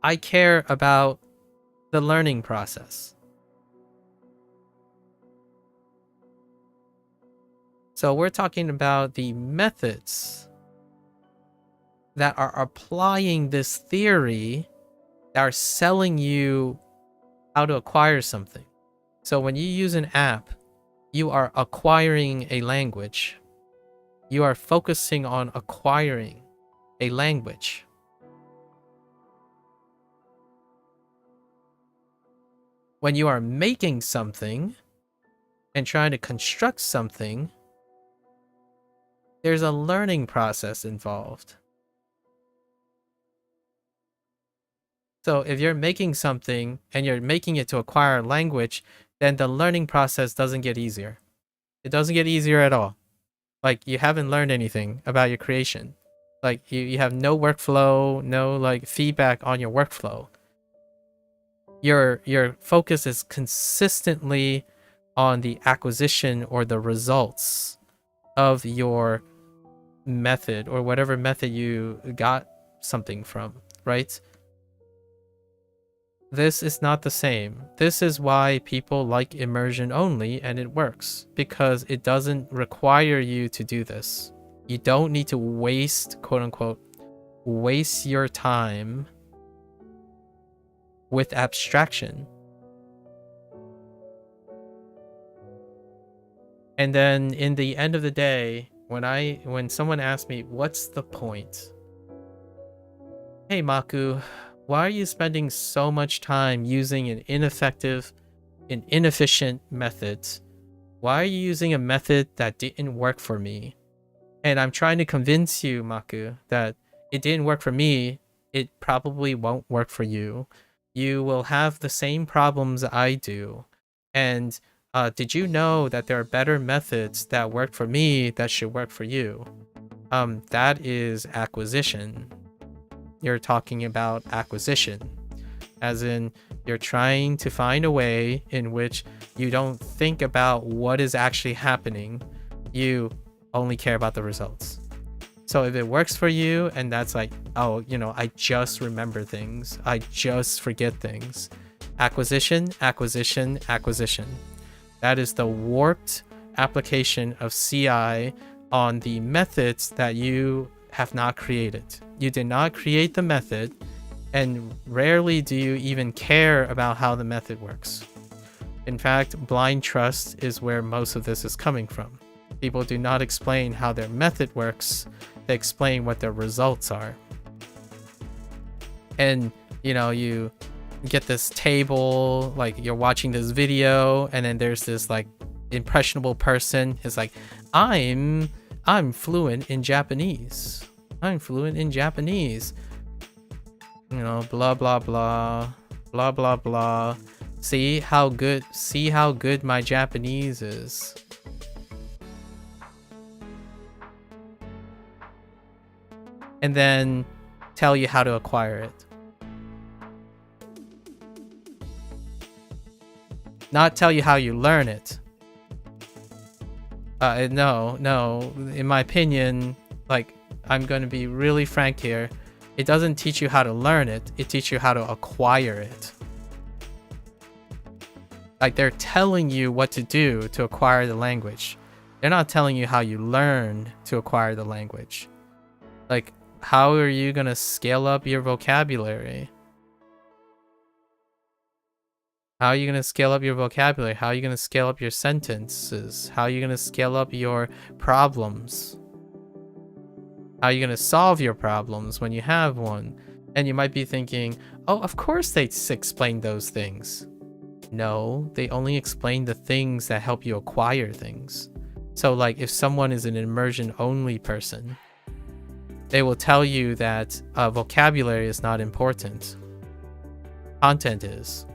I care about the learning process. So we're talking about the methods that are applying this theory, that are selling you how to acquire something. So when you use an app, you are acquiring a language. You are focusing on acquiring a language. When you are making something and trying to construct something, there's a learning process involved. So if you're making something and you're making it to acquire a language, then the learning process doesn't get easier. It doesn't get easier at all. Like, you haven't learned anything about your creation. Like, you have no workflow, no like feedback on your workflow. Your focus is consistently on the acquisition or the results of your method or whatever method you got something from, right? This is not the same. This is why people like immersion only, and it works because it doesn't require you to do this. You don't need to waste, quote unquote, waste your time with abstraction. And then in the end of the day, when someone asks me, what's the point? Hey Maku, why are you spending so much time using an ineffective and inefficient method? Why are you using a method that didn't work for me? And I'm trying to convince you, Maku, that it didn't work for me. It probably won't work for you. You will have the same problems I do. And did you know that there are better methods that work for me that should work for you? That is acquisition. You're talking about acquisition, as in you're trying to find a way in which you don't think about what is actually happening. You only care about the results. So if it works for you and that's like, oh, I just remember things, I just forget things. Acquisition, acquisition, acquisition. That is the warped application of CI on the methods that you have not created. You did not create the method, and rarely do you even care about how the method works. In fact, blind trust is where most of this is coming from. People do not explain how their method works, they explain what their results are. And you get this table, like you're watching this video, and then there's this like impressionable person is like, I'm fluent in Japanese. I'm fluent in Japanese. Blah blah blah, blah blah blah. See how good my Japanese is. And then tell you how to acquire it. Not tell you how you learn it. No. In my opinion, like, I'm going to be really frank here. It doesn't teach you how to learn it. It teaches you how to acquire it. Like, they're telling you what to do to acquire the language. They're not telling you how you learn to acquire the language. Like, how are you going to scale up your vocabulary? How are you going to scale up your vocabulary? How are you going to scale up your sentences? How are you going to scale up your problems? How are you going to solve your problems when you have one? And you might be thinking, oh, of course they explain those things. No, they only explain the things that help you acquire things. So like if someone is an immersion only person, they will tell you that vocabulary is not important. Content is.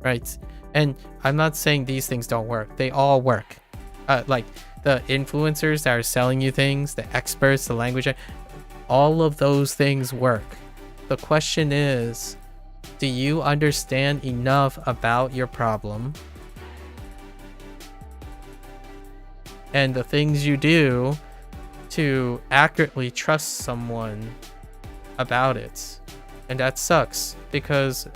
Right? And I'm not saying these things don't work. They all work. Like the influencers that are selling you things, the experts, the language, all of those things work. The question is, do you understand enough about your problem and the things you do to accurately trust someone about it? And that sucks, because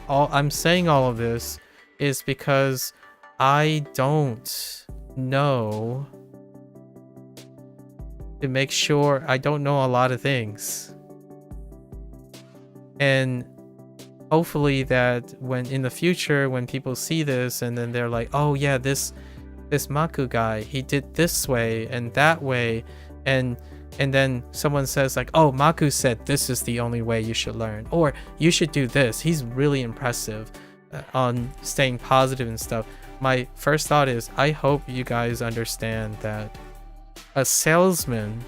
I'm saying all of this is because I don't know to make sure. I don't know a lot of things, and hopefully that when in the future when people see this and then they're like, oh yeah, this this Maku guy, he did this way and that way, and then someone says like, oh, Maku said this is the only way you should learn, or you should do this. He's really impressive on staying positive and stuff. My first thought is, I hope you guys understand that a salesman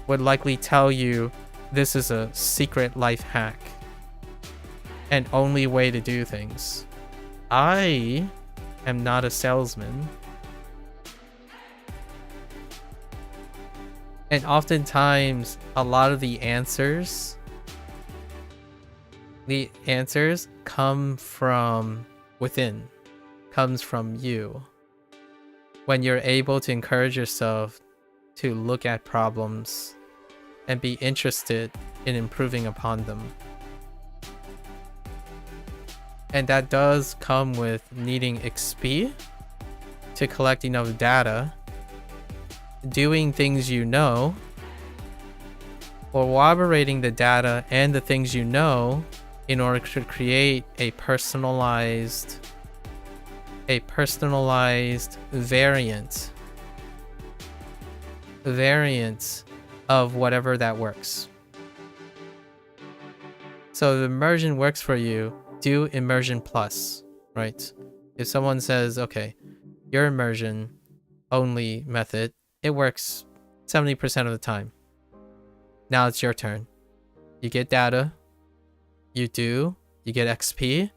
would likely tell you this is a secret life hack and only way to do things. I am not a salesman. And oftentimes, a lot of the answers come from within, comes from you. When you're able to encourage yourself to look at problems and be interested in improving upon them. And that does come with needing XP to collect enough data, doing things you know, corroborating the data and the things you know in order to create a personalized variant of whatever that works. So if immersion works for you, do immersion plus, right? If someone says, okay, your immersion only method, it works 70% of the time. Now it's your turn. You get data, you get XP,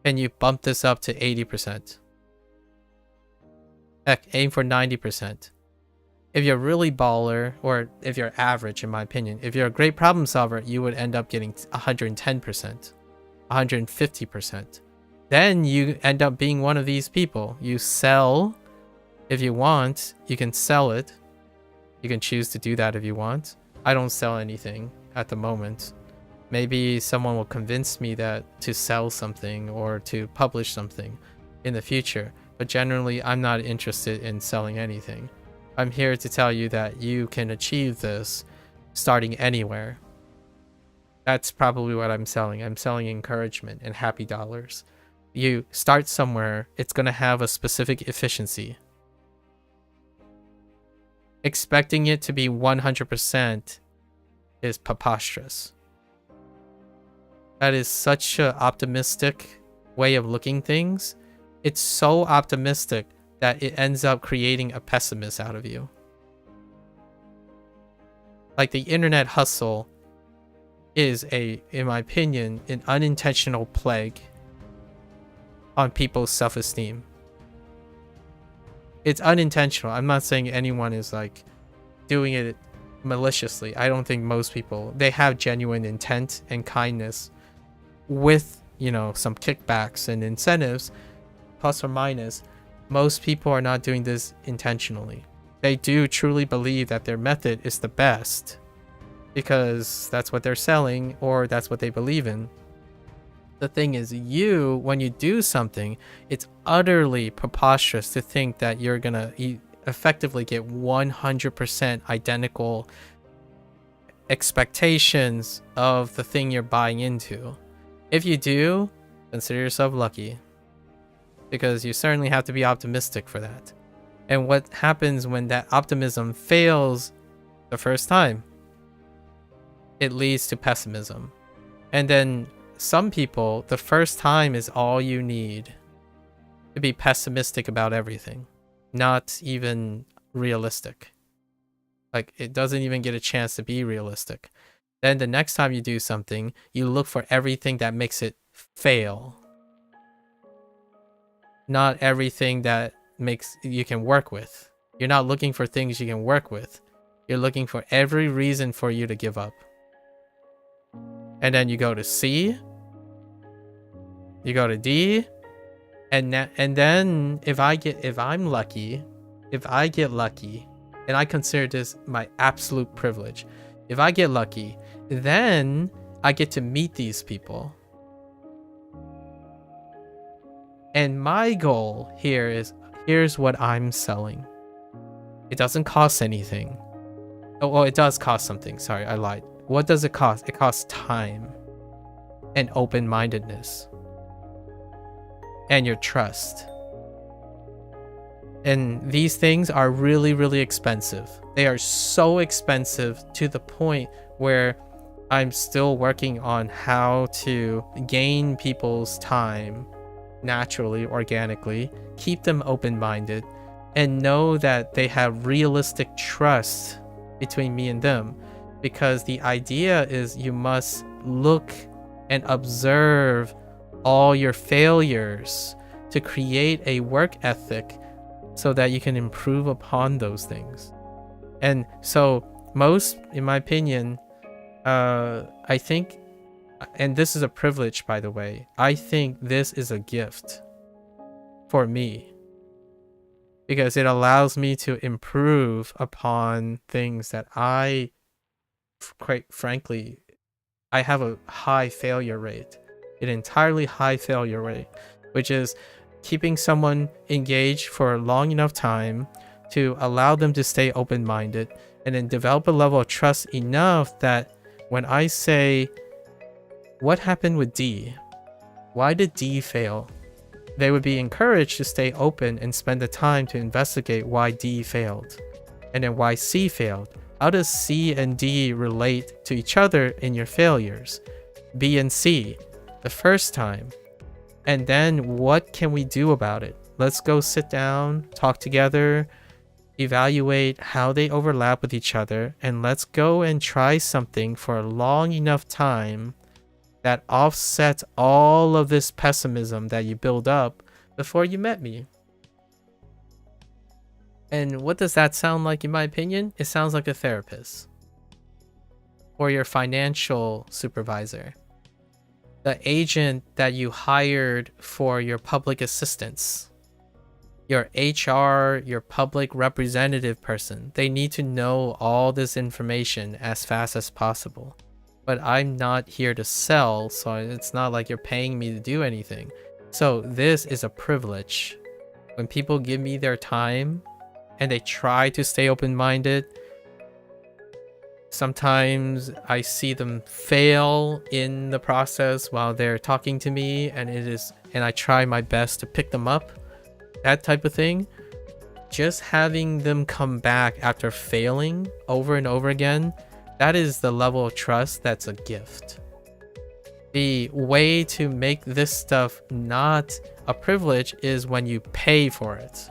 and you bump this up to 80%. Heck, aim for 90%. If you're really baller, or if you're average, in my opinion, if you're a great problem solver, you would end up getting 110%, 150%. Then you end up being one of these people. You sell, if you want, you can sell it. You can choose to do that if you want. I don't sell anything at the moment. Maybe someone will convince me that to sell something or to publish something in the future. But generally, I'm not interested in selling anything. I'm here to tell you that you can achieve this starting anywhere. That's probably what I'm selling. I'm selling encouragement and happy dollars. You start somewhere, it's going to have a specific efficiency. Expecting it to be 100% is preposterous. That is such an optimistic way of looking things. It's so optimistic that it ends up creating a pessimist out of you. Like the internet hustle is in my opinion, an unintentional plague on people's self-esteem. It's unintentional. I'm not saying anyone is like doing it maliciously. I don't think most people, they have genuine intent and kindness with, some kickbacks and incentives, plus or minus. Most people are not doing this intentionally. They do truly believe that their method is the best because that's what they're selling or that's what they believe in. The thing is, when you do something, it's utterly preposterous to think that you're gonna effectively get 100% identical expectations of the thing you're buying into. If you do, consider yourself lucky, because you certainly have to be optimistic for that. And what happens when that optimism fails the first time? It leads to pessimism. And then some people, the first time is all you need to be pessimistic about everything, not even realistic. Like, it doesn't even get a chance to be realistic. Then the next time you do something, you look for everything that makes it fail. Not everything that makes you can work with. You're not looking for things you can work with. You're looking for every reason for you to give up. And then you go to C, you go to D, and then if I get lucky, and I consider this my absolute privilege, if I get lucky, then I get to meet these people. And my goal here is, here's what I'm selling. It doesn't cost anything. Oh, well, it does cost something. Sorry, I lied. What does it cost? It costs time and open-mindedness and your trust. And these things are really, really expensive. They are so expensive to the point where I'm still working on how to gain people's time naturally, organically, keep them open-minded, and know that they have realistic trust between me and them. Because the idea is you must look and observe all your failures to create a work ethic so that you can improve upon those things. And so most, in my opinion, I think, and this is a privilege, by the way, I think this is a gift for me because it allows me to improve upon things that I, quite frankly, I have a high failure rate, an entirely high failure rate, which is keeping someone engaged for a long enough time to allow them to stay open-minded and then develop a level of trust enough that when I say, what happened with D? Why did D fail? They would be encouraged to stay open and spend the time to investigate why D failed. And then why C failed. How does C and D relate to each other in your failures? B and C, the first time. And then what can we do about it? Let's go sit down, talk together, evaluate how they overlap with each other, and let's go and try something for a long enough time that offsets all of this pessimism that you build up before you met me. And what does that sound like, in my opinion? It sounds like a therapist or your financial supervisor, the agent that you hired for your public assistance, your HR, your public representative person. They need to know all this information as fast as possible. But I'm not here to sell, so it's not like you're paying me to do anything. So this is a privilege. When people give me their time and they try to stay open-minded, sometimes I see them fail in the process while they're talking to me, and I try my best to pick them up. That type of thing. Just having them come back after failing over and over again, that is the level of trust that's a gift. The way to make this stuff not a privilege is when you pay for it.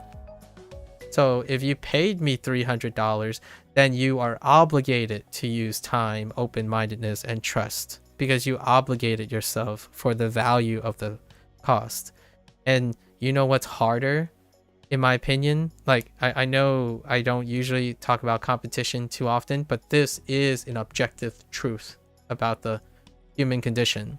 So if you paid me $300, then you are obligated to use time, open-mindedness, and trust because you obligated yourself for the value of the cost. And you know what's harder, in my opinion? Like, I know I don't usually talk about competition too often, but this is an objective truth about the human condition.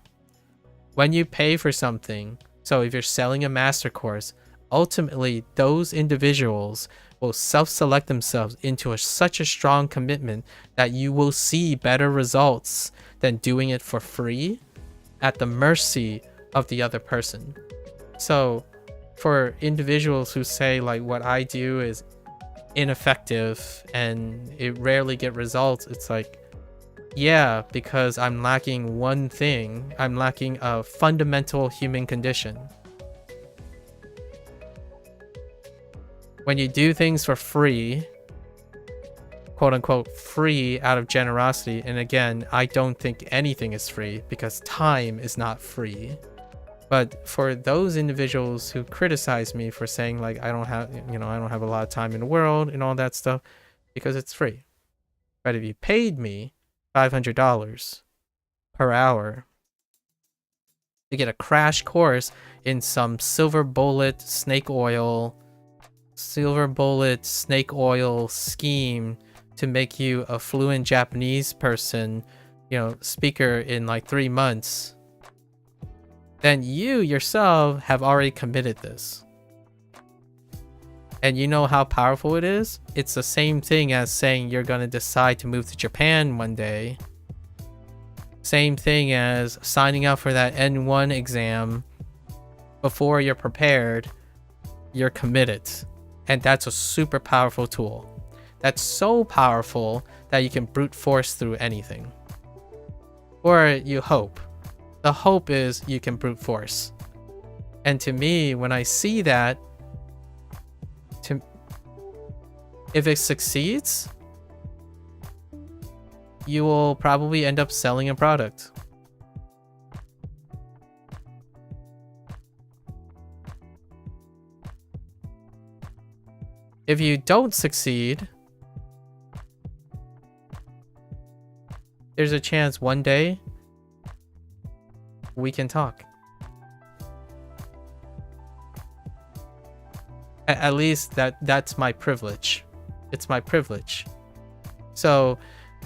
When you pay for something, so if you're selling a master course, ultimately those individuals will self-select themselves into such a strong commitment that you will see better results than doing it for free at the mercy of the other person. So for individuals who say like what I do is ineffective and it rarely get results, it's like, yeah, because I'm lacking one thing. I'm lacking a fundamental human condition. When you do things for free, quote unquote free out of generosity, and again, I don't think anything is free because time is not free. But for those individuals who criticize me for saying like I don't have a lot of time in the world and all that stuff, because it's free. But if you paid me $500 per hour to get a crash course in some silver bullet snake oil scheme to make you a fluent Japanese person, speaker in like 3 months, then you yourself have already committed this. And you know how powerful it is? It's the same thing as saying you're going to decide to move to Japan one day. Same thing as signing up for that N1 exam. Before you're prepared, you're committed. And that's a super powerful tool. That's so powerful that you can brute force through anything. Or you hope. The hope is you can brute force. And to me, when I see that, If it succeeds, you will probably end up selling a product. If you don't succeed, there's a chance one day we can talk. At least that's my privilege. It's my privilege. So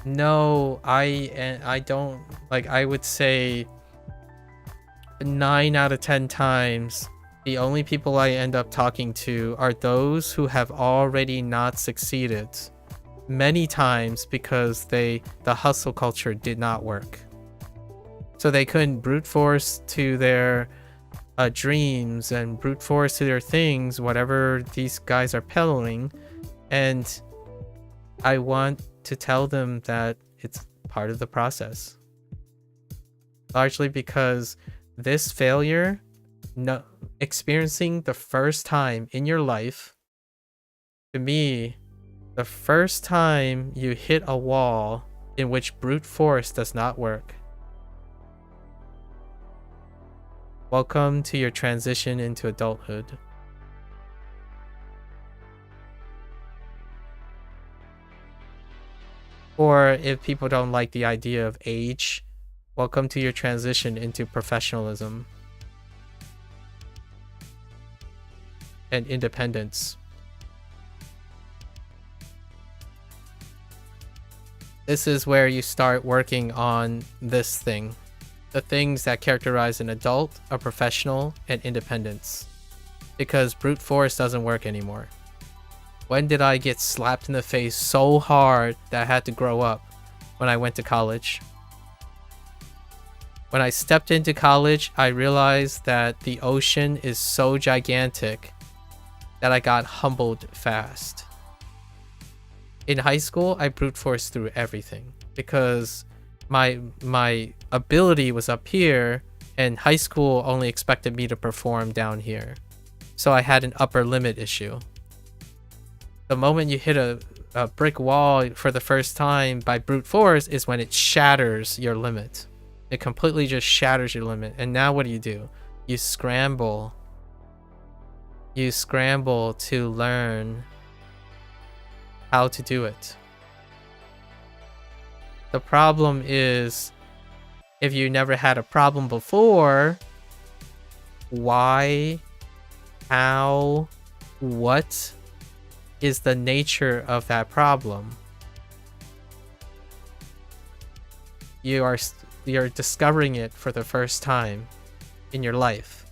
no, I don't, like, I would say 9 out of 10 times the only people I end up talking to are those who have already not succeeded. Many times because the hustle culture did not work. So they couldn't brute force to their dreams and brute force to their things, whatever these guys are peddling. And I want to tell them that it's part of the process. Largely because this failure, experiencing the first time in your life, to me, the first time you hit a wall in which brute force does not work. Welcome to your transition into adulthood. Or if people don't like the idea of age, welcome to your transition into professionalism and independence. This is where you start working on this thing. The things that characterize an adult, a professional, and independence. Because brute force doesn't work anymore. When did I get slapped in the face so hard that I had to grow up? When I went to college. When I stepped into college, I realized that the ocean is so gigantic that I got humbled fast. In high school, I brute forced through everything because my ability was up here and high school only expected me to perform down here. So I had an upper limit issue. The moment you hit a brick wall for the first time by brute force is when it shatters your limit. It completely just shatters your limit. And now what do? You scramble. You scramble to learn how to do it. The problem is, if you never had a problem before, why, how, what is the nature of that problem? You're discovering it for the first time in your life.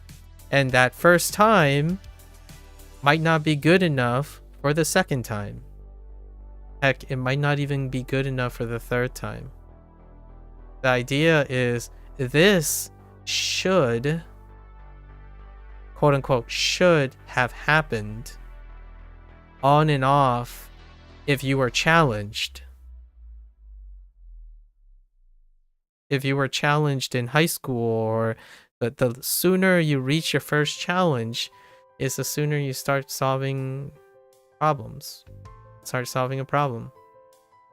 And that first time might not be good enough for the second time. Heck, it might not even be good enough for the third time. The idea is this should, quote unquote, should have happened on and off if you were challenged. If you were challenged in high school, or the sooner you reach your first challenge is the sooner you start solving problems. Start solving a problem.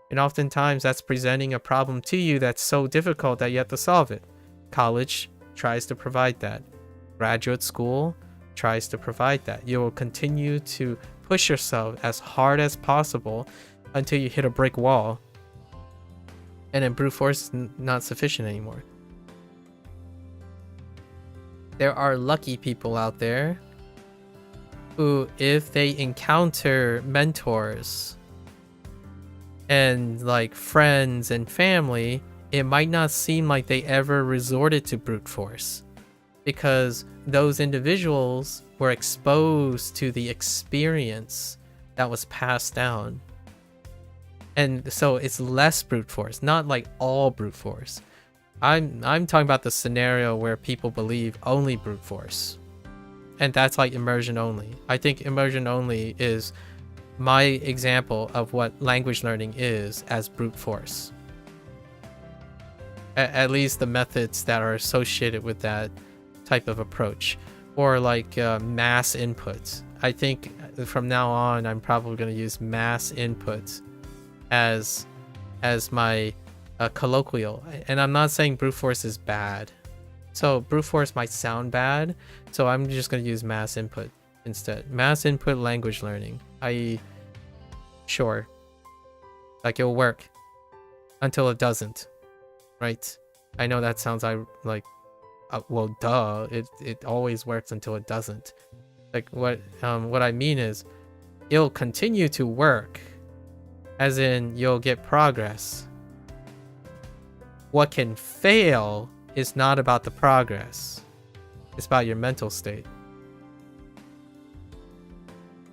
And oftentimes that's presenting a problem to you that's so difficult that you have to solve it. College tries to provide that. Graduate school tries to provide that. You will continue to push yourself as hard as possible until you hit a brick wall. And then brute force is not sufficient anymore. There are lucky people out there who, if they encounter mentors and like friends and family, it might not seem like they ever resorted to brute force because those individuals were exposed to the experience that was passed down. And so it's less brute force, not like all brute force. I'm talking about the scenario where people believe only brute force. And that's like immersion only. I think immersion only is my example of what language learning is as brute force. At least the methods that are associated with that type of approach. Or like mass inputs. I think from now on, I'm probably going to use mass input as my colloquial. And I'm not saying brute force is bad. So brute force might sound bad, so I'm just going to use mass input instead. Mass input language learning. Sure, like it'll work until it doesn't, right? I know that sounds like well, duh, it always works until it doesn't. Like what I mean is it'll continue to work, as in you'll get progress. What can fail is not about the progress. It's about your mental state.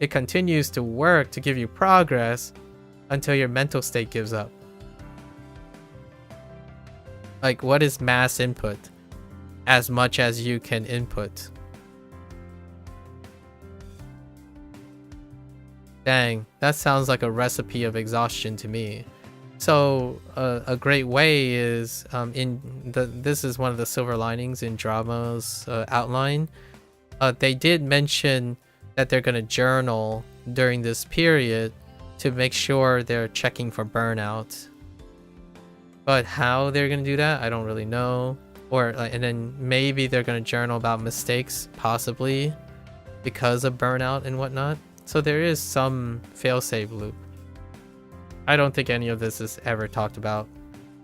It continues to work to give you progress until your mental state gives up. Like, what is mass input? As much as you can input. Dang, that sounds like a recipe of exhaustion to me. So a great way is this is one of the silver linings in Drama's outline. They did mention that they're going to journal during this period to make sure they're checking for burnout. But how they're going to do that, I don't really know. And then maybe they're going to journal about mistakes, possibly because of burnout and whatnot. So there is some failsafe loop. I don't think any of this is ever talked about.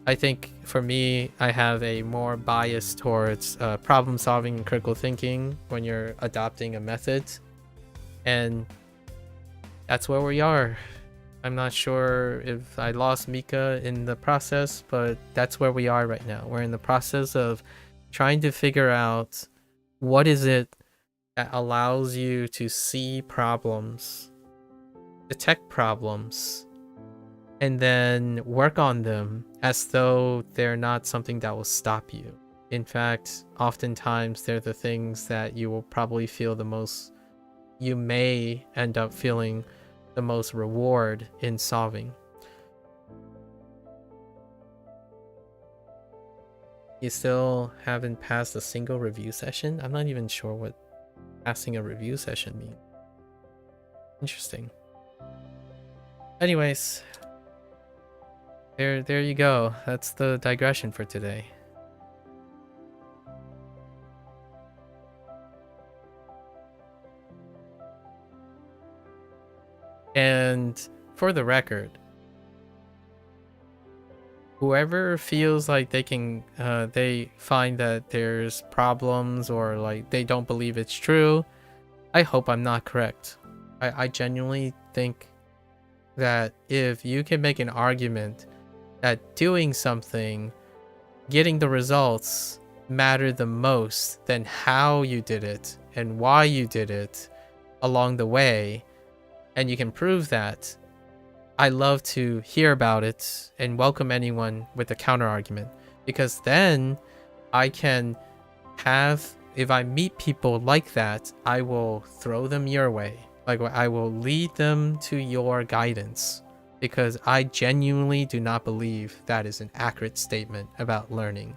I think for me, I have a more bias towards problem solving and critical thinking when you're adopting a method. And that's where we are. I'm not sure if I lost Mika in the process, but that's where we are right now. We're in the process of trying to figure out what is it that allows you to see problems, detect problems, and then work on them as though they're not something that will stop you. In fact, oftentimes they're the things that you will probably feel the most, you may end up feeling the most reward in solving. You still haven't passed a single review session? I'm not even sure what passing a review session means. Interesting. Anyways, there you go. That's the digression for today. And for the record, whoever feels like they can, they find that there's problems or like they don't believe it's true, I hope I'm not correct. I genuinely think that if you can make an argument that doing something, getting the results matter the most than how you did it and why you did it along the way, and you can prove that, I love to hear about it and welcome anyone with a counter argument, because then I can have, if I meet people like that, I will throw them your way. Like, I will lead them to your guidance, because I genuinely do not believe that is an accurate statement about learning.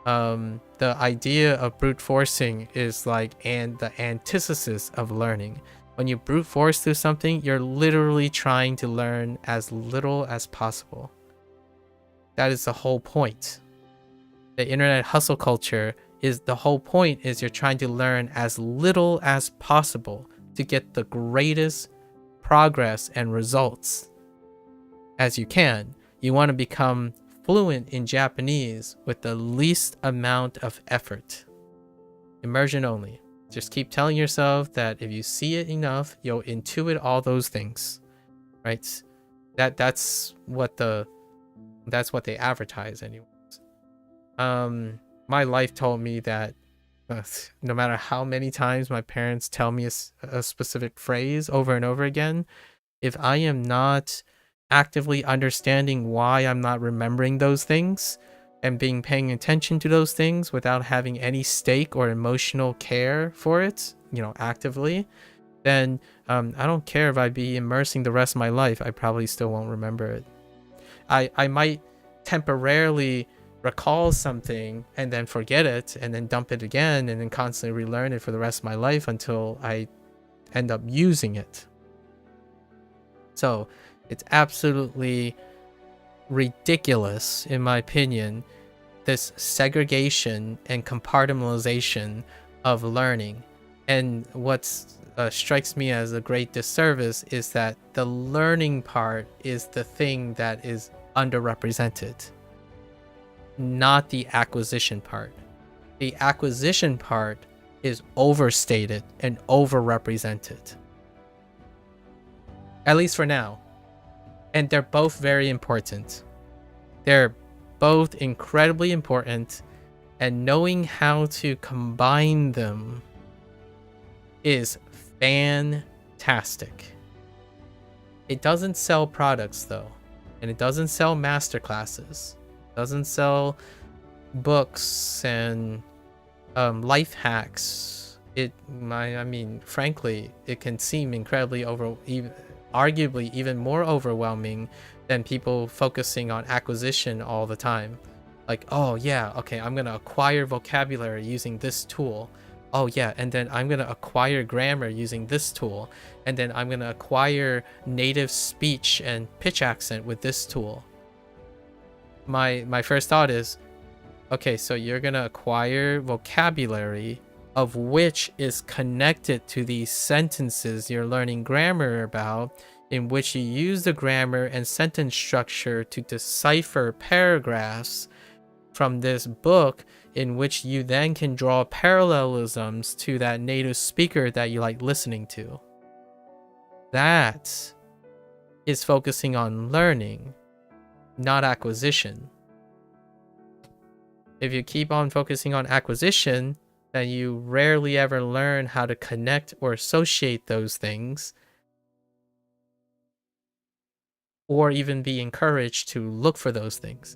The idea of brute forcing is like the antithesis of learning. When you brute force through something, you're literally trying to learn as little as possible. That is the whole point. The internet hustle culture is, the whole point is you're trying to learn as little as possible to get the greatest progress and results as you can. You want to become fluent in Japanese with the least amount of effort. Immersion only. Just keep telling yourself that if you see it enough, you'll intuit all those things, right? That's what they advertise anyways. My life told me that no matter how many times my parents tell me a specific phrase over and over again, if I am not actively understanding why I'm not remembering those things and paying attention to those things without having any stake or emotional care for it, actively, then I don't care if I be immersing the rest of my life, I probably still won't remember it. I might temporarily recall something and then forget it and then dump it again and then constantly relearn it for the rest of my life until I end up using it. So it's absolutely ridiculous, in my opinion, this segregation and compartmentalization of learning. And what strikes me as a great disservice is that the learning part is the thing that is underrepresented, not the acquisition part. The acquisition part is overstated and overrepresented, at least for now. And they're both very important. They're both incredibly important, and knowing how to combine them is fantastic. It doesn't sell products though, and it doesn't sell masterclasses. It doesn't sell books and life hacks. I mean, frankly, it can seem incredibly arguably even more overwhelming than people focusing on acquisition all the time. Like, oh yeah, okay, I'm gonna acquire vocabulary using this tool. Oh yeah, and then I'm gonna acquire grammar using this tool, and then I'm gonna acquire native speech and pitch accent with this tool. My first thought is, okay, so you're gonna acquire vocabulary of which is connected to these sentences you're learning grammar about, in which you use the grammar and sentence structure to decipher paragraphs from this book, in which you then can draw parallelisms to that native speaker that you like listening to. That is focusing on learning, not acquisition. If you keep on focusing on acquisition, then you rarely ever learn how to connect or associate those things, or even be encouraged to look for those things.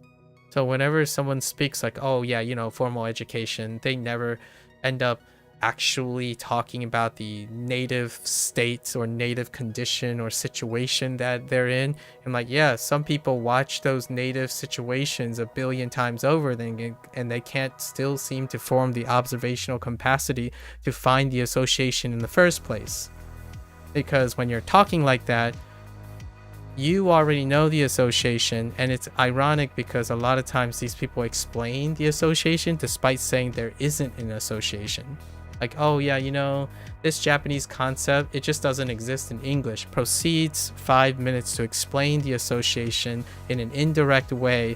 So whenever someone speaks like, oh yeah, you know, formal education, they never end up actually talking about the native states or native condition or situation that they're in. And like, yeah, some people watch those native situations a billion times over, and they can't still seem to form the observational capacity to find the association in the first place. Because when you're talking like that, you already know the association, and it's ironic because a lot of times these people explain the association despite saying there isn't an association. Like, oh yeah, you know, this Japanese concept, it just doesn't exist in English. Proceeds 5 minutes to explain the association in an indirect way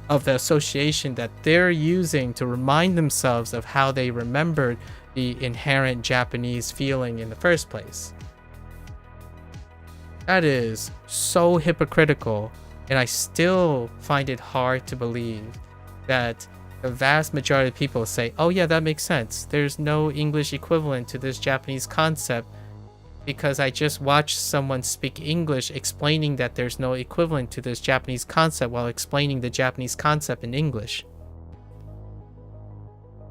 of the association that they're using to remind themselves of how they remembered the inherent Japanese feeling in the first place. That is so hypocritical, and I still find it hard to believe that the vast majority of people say, oh yeah, that makes sense. There's no English equivalent to this Japanese concept because I just watched someone speak English explaining that there's no equivalent to this Japanese concept while explaining the Japanese concept in English.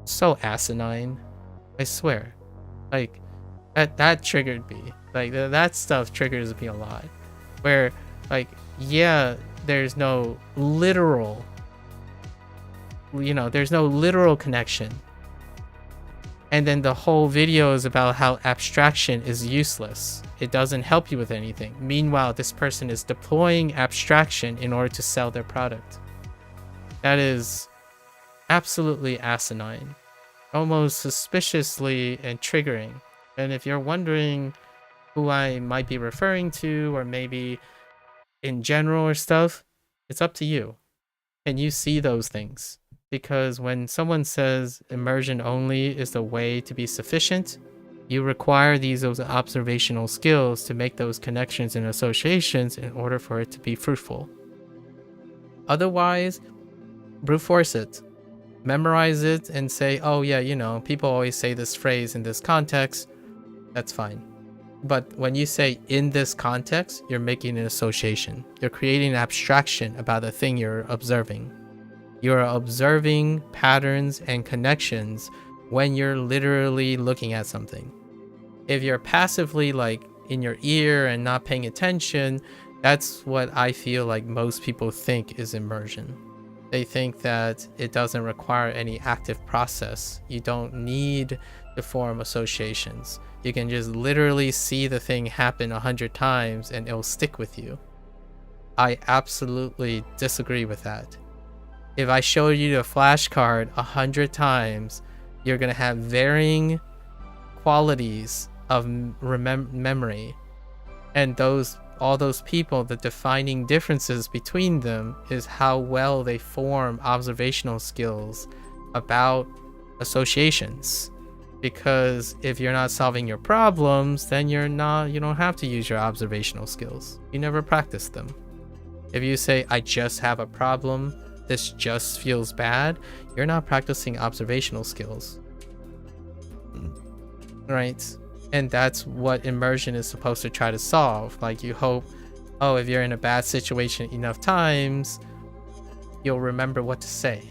So asinine, I swear. Like, that triggered me. Like, that stuff triggers me a lot. Where, like, yeah, there's no literal, there's no literal connection. And then the whole video is about how abstraction is useless. It doesn't help you with anything. Meanwhile, this person is deploying abstraction in order to sell their product. That is absolutely asinine. Almost suspiciously and triggering. And if you're wondering who I might be referring to, or maybe in general or stuff, it's up to you. Can you see those things? Because when someone says immersion only is the way to be sufficient, you require those observational skills to make those connections and associations in order for it to be fruitful. Otherwise, brute force it. Memorize it and say, oh yeah, people always say this phrase in this context. That's fine. But when you say in this context, you're making an association. You're creating an abstraction about the thing you're observing. You're observing patterns and connections when you're literally looking at something. If you're passively like in your ear and not paying attention, that's what I feel like most people think is immersion. They think that it doesn't require any active process. You don't need to form associations. You can just literally see the thing happen 100 times and it'll stick with you. I absolutely disagree with that. If I show you the flashcard 100 times, you're going to have varying qualities of memory. And all those people, the defining differences between them is how well they form observational skills about associations. Because if you're not solving your problems, then you don't have to use your observational skills. You never practice them. If you say, I just have a problem, this just feels bad, you're not practicing observational skills. Right? And that's what immersion is supposed to try to solve. Like, you hope, oh, if you're in a bad situation enough times, you'll remember what to say.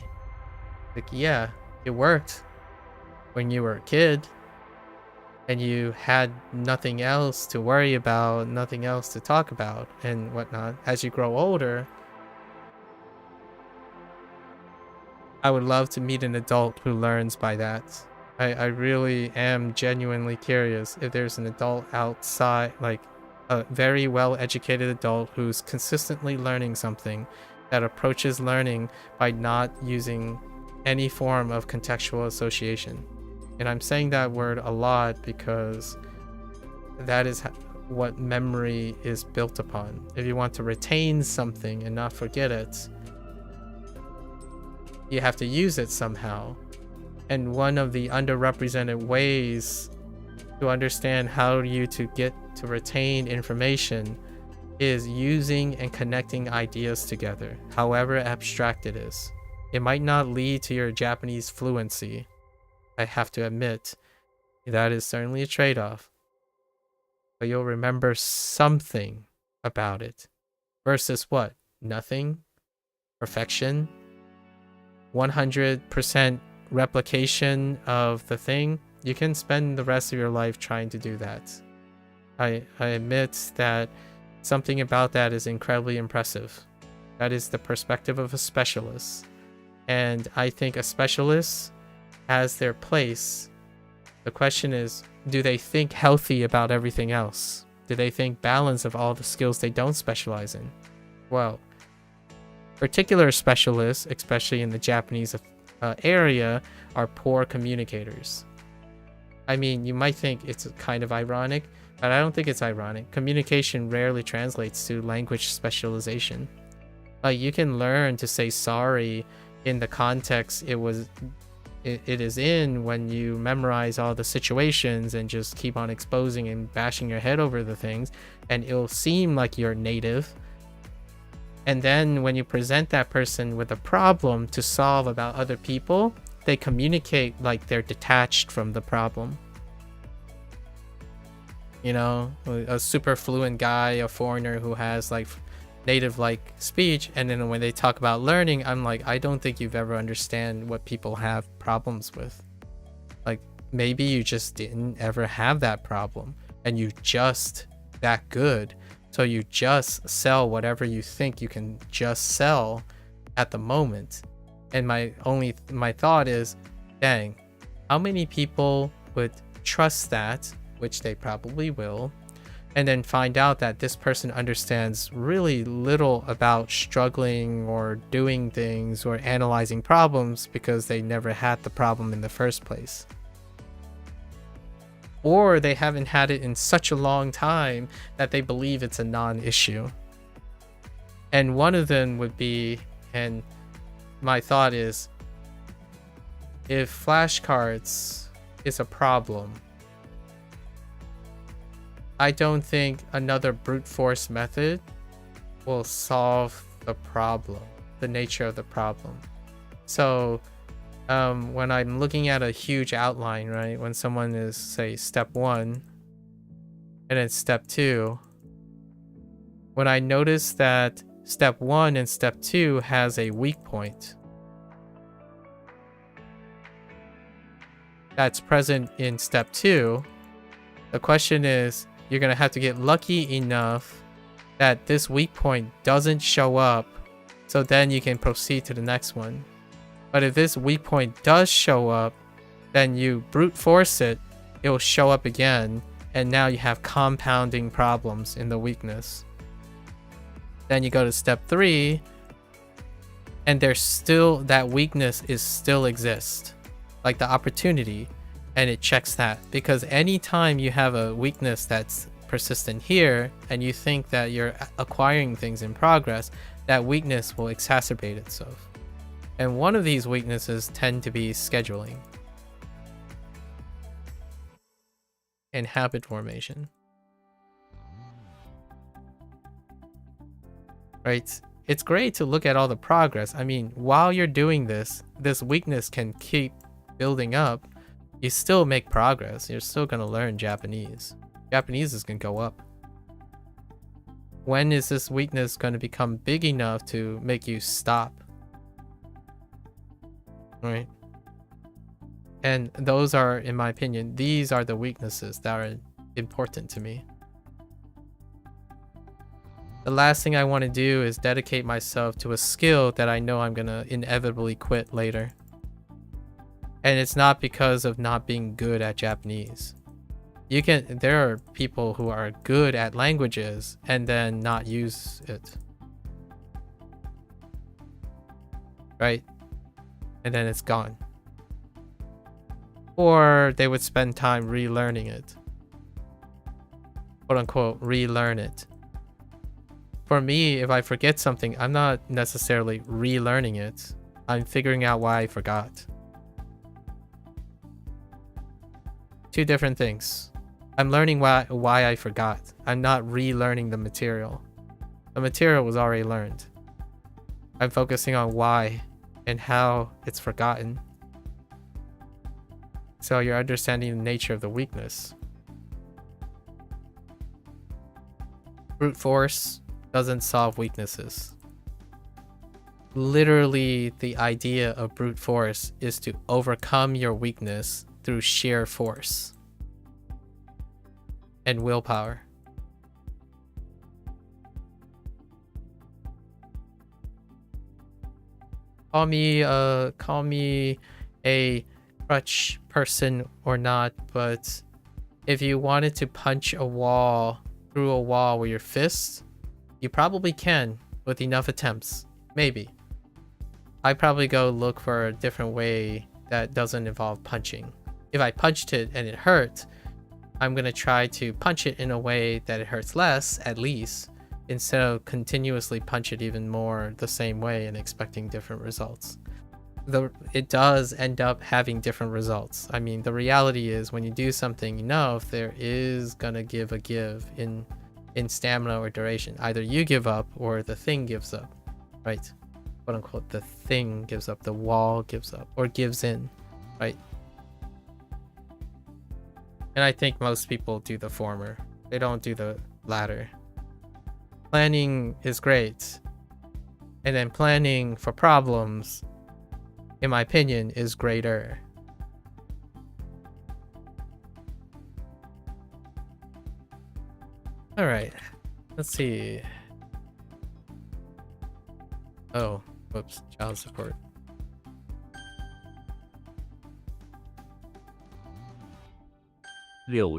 Like, yeah, it worked when you were a kid and you had nothing else to worry about, nothing else to talk about and whatnot. As you grow older, I would love to meet an adult who learns by that. I really am genuinely curious if there's an adult outside, like a very well-educated adult who's consistently learning something, that approaches learning by not using any form of contextual association. And I'm saying that word a lot because that is what memory is built upon. If you want to retain something and not forget it, you have to use it somehow. And one of the underrepresented ways to understand how to get to retain information is using and connecting ideas together, however abstract it is. It might not lead to your Japanese fluency. I have to admit, that is certainly a trade-off. But you'll remember something about it. Versus what? Nothing? Perfection? 100% replication of the thing? You can spend the rest of your life trying to do that. I admit that something about that is incredibly impressive. That is the perspective of a specialist. And I think a specialist has their place. The question is, do they think healthy about everything else? Do they think balance of all the skills they don't specialize in? Well, particular specialists, especially in the Japanese area, are poor communicators. I mean, you might think it's kind of ironic, but I don't think it's ironic. Communication rarely translates to language specialization. You can learn to say sorry in the context it is in when you memorize all the situations and just keep on exposing and bashing your head over the things, and it'll seem like you're native. And then when you present that person with a problem to solve about other people, they communicate like they're detached from the problem. You know, a super fluent guy, a foreigner who has like native like speech, and then when they talk about learning, I'm like, I don't think you've ever understand what people have problems with. Like, maybe you just didn't ever have that problem and you just that good, so you just sell whatever you think you can just sell at the moment. And my thought is, dang, how many people would trust that, which they probably will, and then find out that this person understands really little about struggling or doing things or analyzing problems because they never had the problem in the first place. Or they haven't had it in such a long time that they believe it's a non-issue. And one of them would be, and my thought is, if flashcards is a problem, I don't think another brute force method will solve the problem, the nature of the problem. So when I'm looking at a huge outline, right, when someone is, say, step 1 and then step 2, when I notice that step 1 and step 2 has a weak point that's present in step 2, the question is, you're going to have to get lucky enough that this weak point doesn't show up So then you can proceed to the next one. But if this weak point does show up, then you brute force it, it will show up again, and now you have compounding problems in the weakness. Then you go to step 3, and there's still, that weakness is still exists, like the opportunity, and it checks that. Because anytime you have a weakness that's persistent here, and you think that you're acquiring things in progress, that weakness will exacerbate itself. And one of these weaknesses tend to be scheduling and habit formation. Right? It's great to look at all the progress. I mean, while you're doing this, this weakness can keep building up. You still make progress. You're still going to learn Japanese. Japanese is going to go up. When is this weakness going to become big enough to make you stop? Right? And those are, in my opinion, these are the weaknesses that are important to me. The last thing I want to do is dedicate myself to a skill that I know I'm going to inevitably quit later. And it's not because of not being good at Japanese. There are people who are good at languages and then not use it. Right? And then it's gone. Or they would spend time relearning it. Quote unquote, relearn it. For me, if I forget something, I'm not necessarily relearning it. I'm figuring out why I forgot. Two different things. I'm learning why I forgot. I'm not relearning the material. The material was already learned. I'm focusing on why and how it's forgotten. So you're understanding the nature of the weakness. Brute force doesn't solve weaknesses. Literally, the idea of brute force is to overcome your weakness through sheer force and willpower. Call me a crutch person or not, but if you wanted to punch a wall through a wall with your fists, you probably can with enough attempts. Maybe. I'd probably go look for a different way that doesn't involve punching. If I punched it and it hurt, I'm going to try to punch it in a way that it hurts less, at least, instead of continuously punch it even more the same way and expecting different results. It does end up having different results. I mean, the reality is when you do something enough, there is going to give a give in stamina or duration. Either you give up or the thing gives up, right? Quote unquote, the thing gives up, the wall gives up or gives in, right? And I think most people do the former. They don't do the latter. Planning is great. And then planning for problems, in my opinion, is greater. All right, let's see. Oh, whoops, child support. You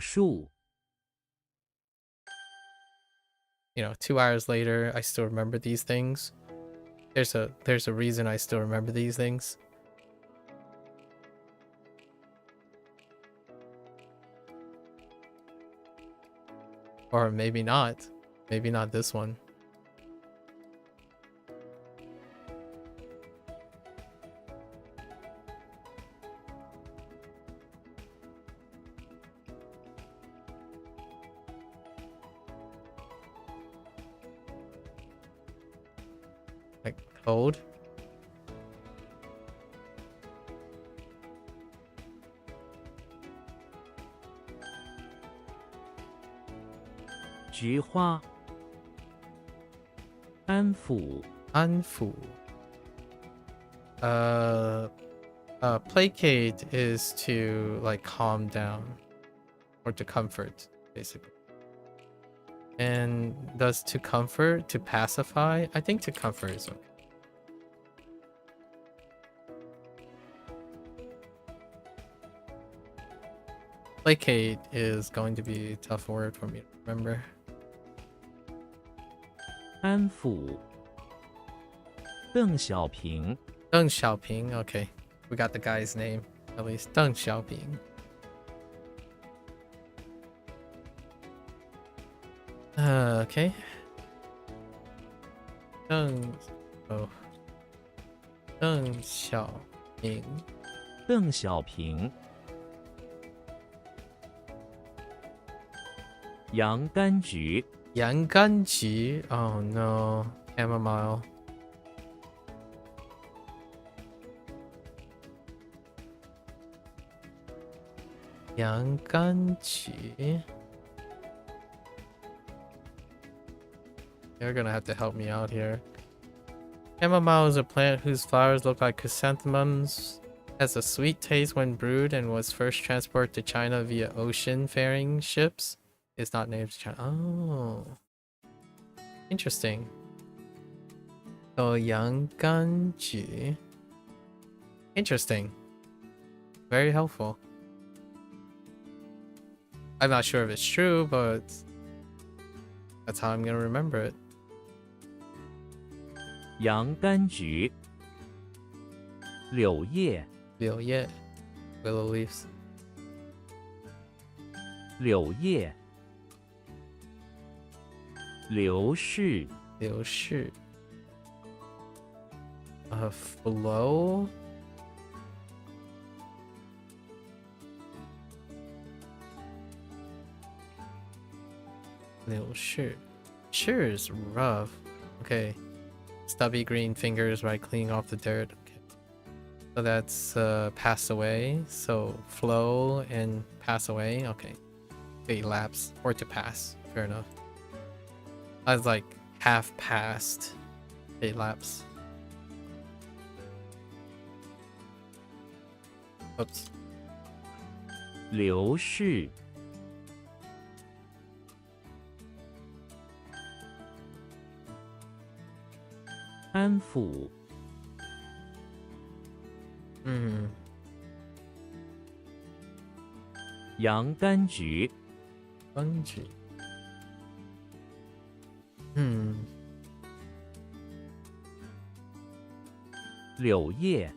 know, 2 hours later, I still remember these things. There's a reason I still remember these things. Or maybe not. Maybe not this one. Like code. Anfu. Placate is to like calm down or to comfort, basically. And does to comfort, to pacify? I think to comfort is okay. Placate is going to be a tough word for me to remember. 安抚。邓小平。Deng Xiaoping. Okay, we got the guy's name at least. Deng Xiaoping. Okay. Deng Xiaoping. 邓小平。洋甘菊。洋甘菊. Oh no. Chamomile. Yang Ganji. You're gonna have to help me out here. Chamomile is a plant whose flowers look like chrysanthemums, has a sweet taste when brewed, and was first transported to China via ocean-faring ships. It's not named China. Oh. Interesting. So Yang Ganji. Interesting. Very helpful. I'm not sure if it's true, but that's how I'm gonna remember it. 洋甘菊。柳叶。柳叶 willow leaves. 柳叶。流逝。流逝 flow. Sure is rough. Okay. Stubby green fingers right cleaning off the dirt. Okay. So that's pass away. So flow and pass away. Okay. To elapse or to pass. Fair enough. I was like half past. Elapse. Oops. 流逝。安抚。洋甘菊。柑橘。柳叶。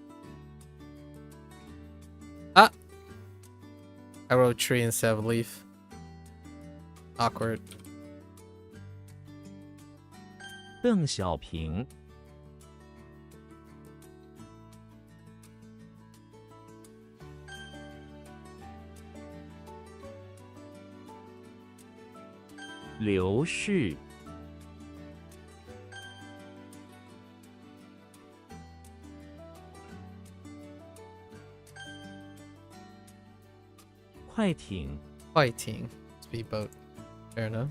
Ah! I wrote tree instead of leaf. Awkward. 邓小平。流逝。快艇。快艇 speedboat. Fair enough.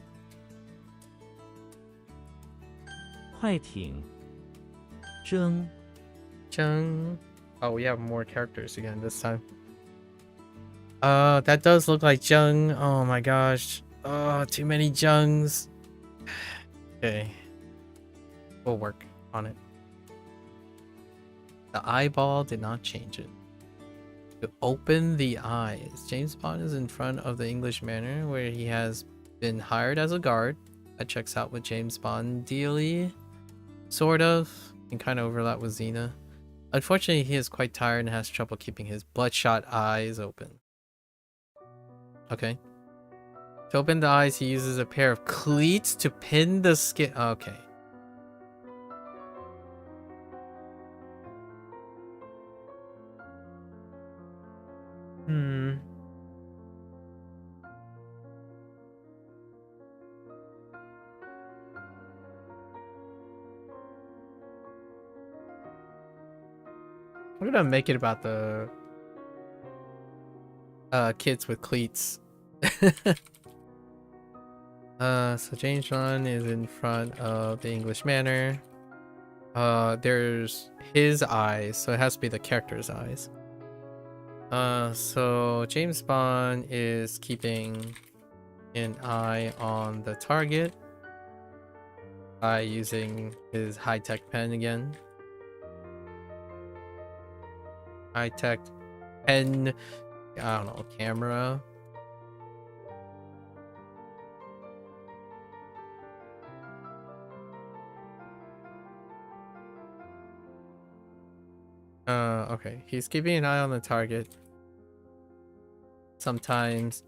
快艇。蒸。Zheng. Oh, we have more characters again this time. That does look like Zheng. Oh my gosh. Oh, too many Zhengs. Okay. We'll work on it. The eyeball did not change it. To open the eyes. James Bond is in front of the English Manor where he has been hired as a guard. That checks out with James Bond dealy. Sort of. Can kind of overlap with Xena. Unfortunately, he is quite tired and has trouble keeping his bloodshot eyes open. Okay. To open the eyes, he uses a pair of cleats to pin the skin. Okay. I'm gonna make it about the kids with cleats. So James Bond is in front of the English Manor. There's his eyes, so it has to be the character's eyes. So James Bond is keeping an eye on the target by using his high-tech pen again. High-tech pen, I don't know, camera. Okay. He's keeping an eye on the target. Sometimes.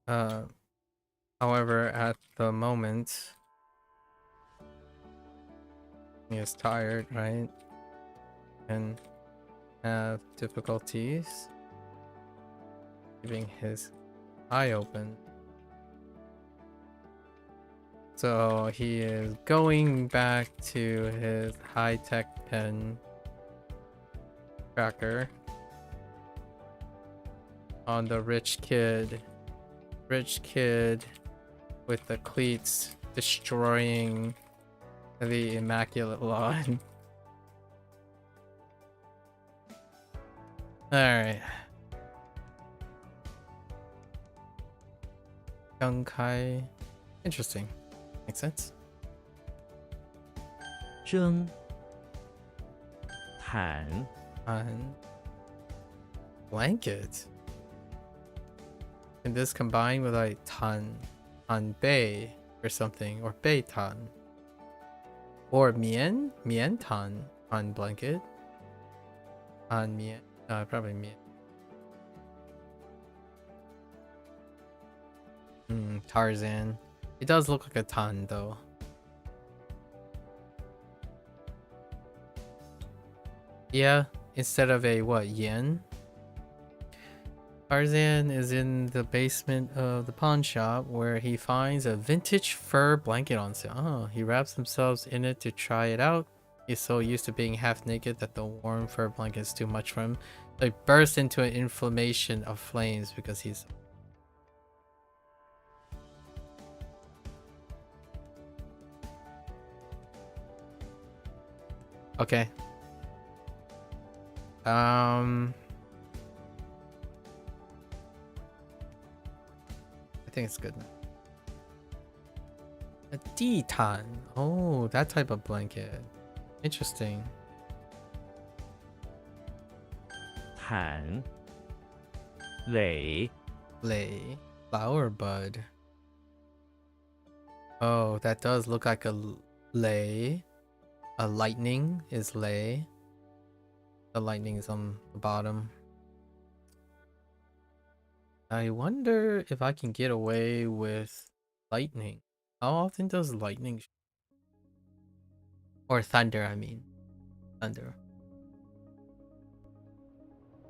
uh, However, at the moment, he is tired, right? And have difficulties keeping his eye open. So he is going back to his high-tech pen tracker on the rich kid with the cleats destroying the immaculate lawn. Alright. Young Kai. Interesting. Makes sense. 蒸毯 On blanket. Can this combine with like tan bei or something, or bei tan, or mian tan on blanket, on mian, probably mian. Tarzan. It does look like a tan though. Yeah, instead of a what, yen? Tarzan is in the basement of the pawn shop where he finds a vintage fur blanket on sale. Oh, he wraps himself in it to try it out. He's so used to being half naked that the warm fur blanket is too much for him. So he bursts into an inflammation of flames because he's... Okay. I think it's good. A D-tan. Oh, that type of blanket. Interesting. 毯垒 Lei. Flower bud. Oh, that does look like a lei. A lightning is lei. The lightning is on the bottom. I wonder if I can get away with lightning. How often does lightning or thunder, I mean. Thunder.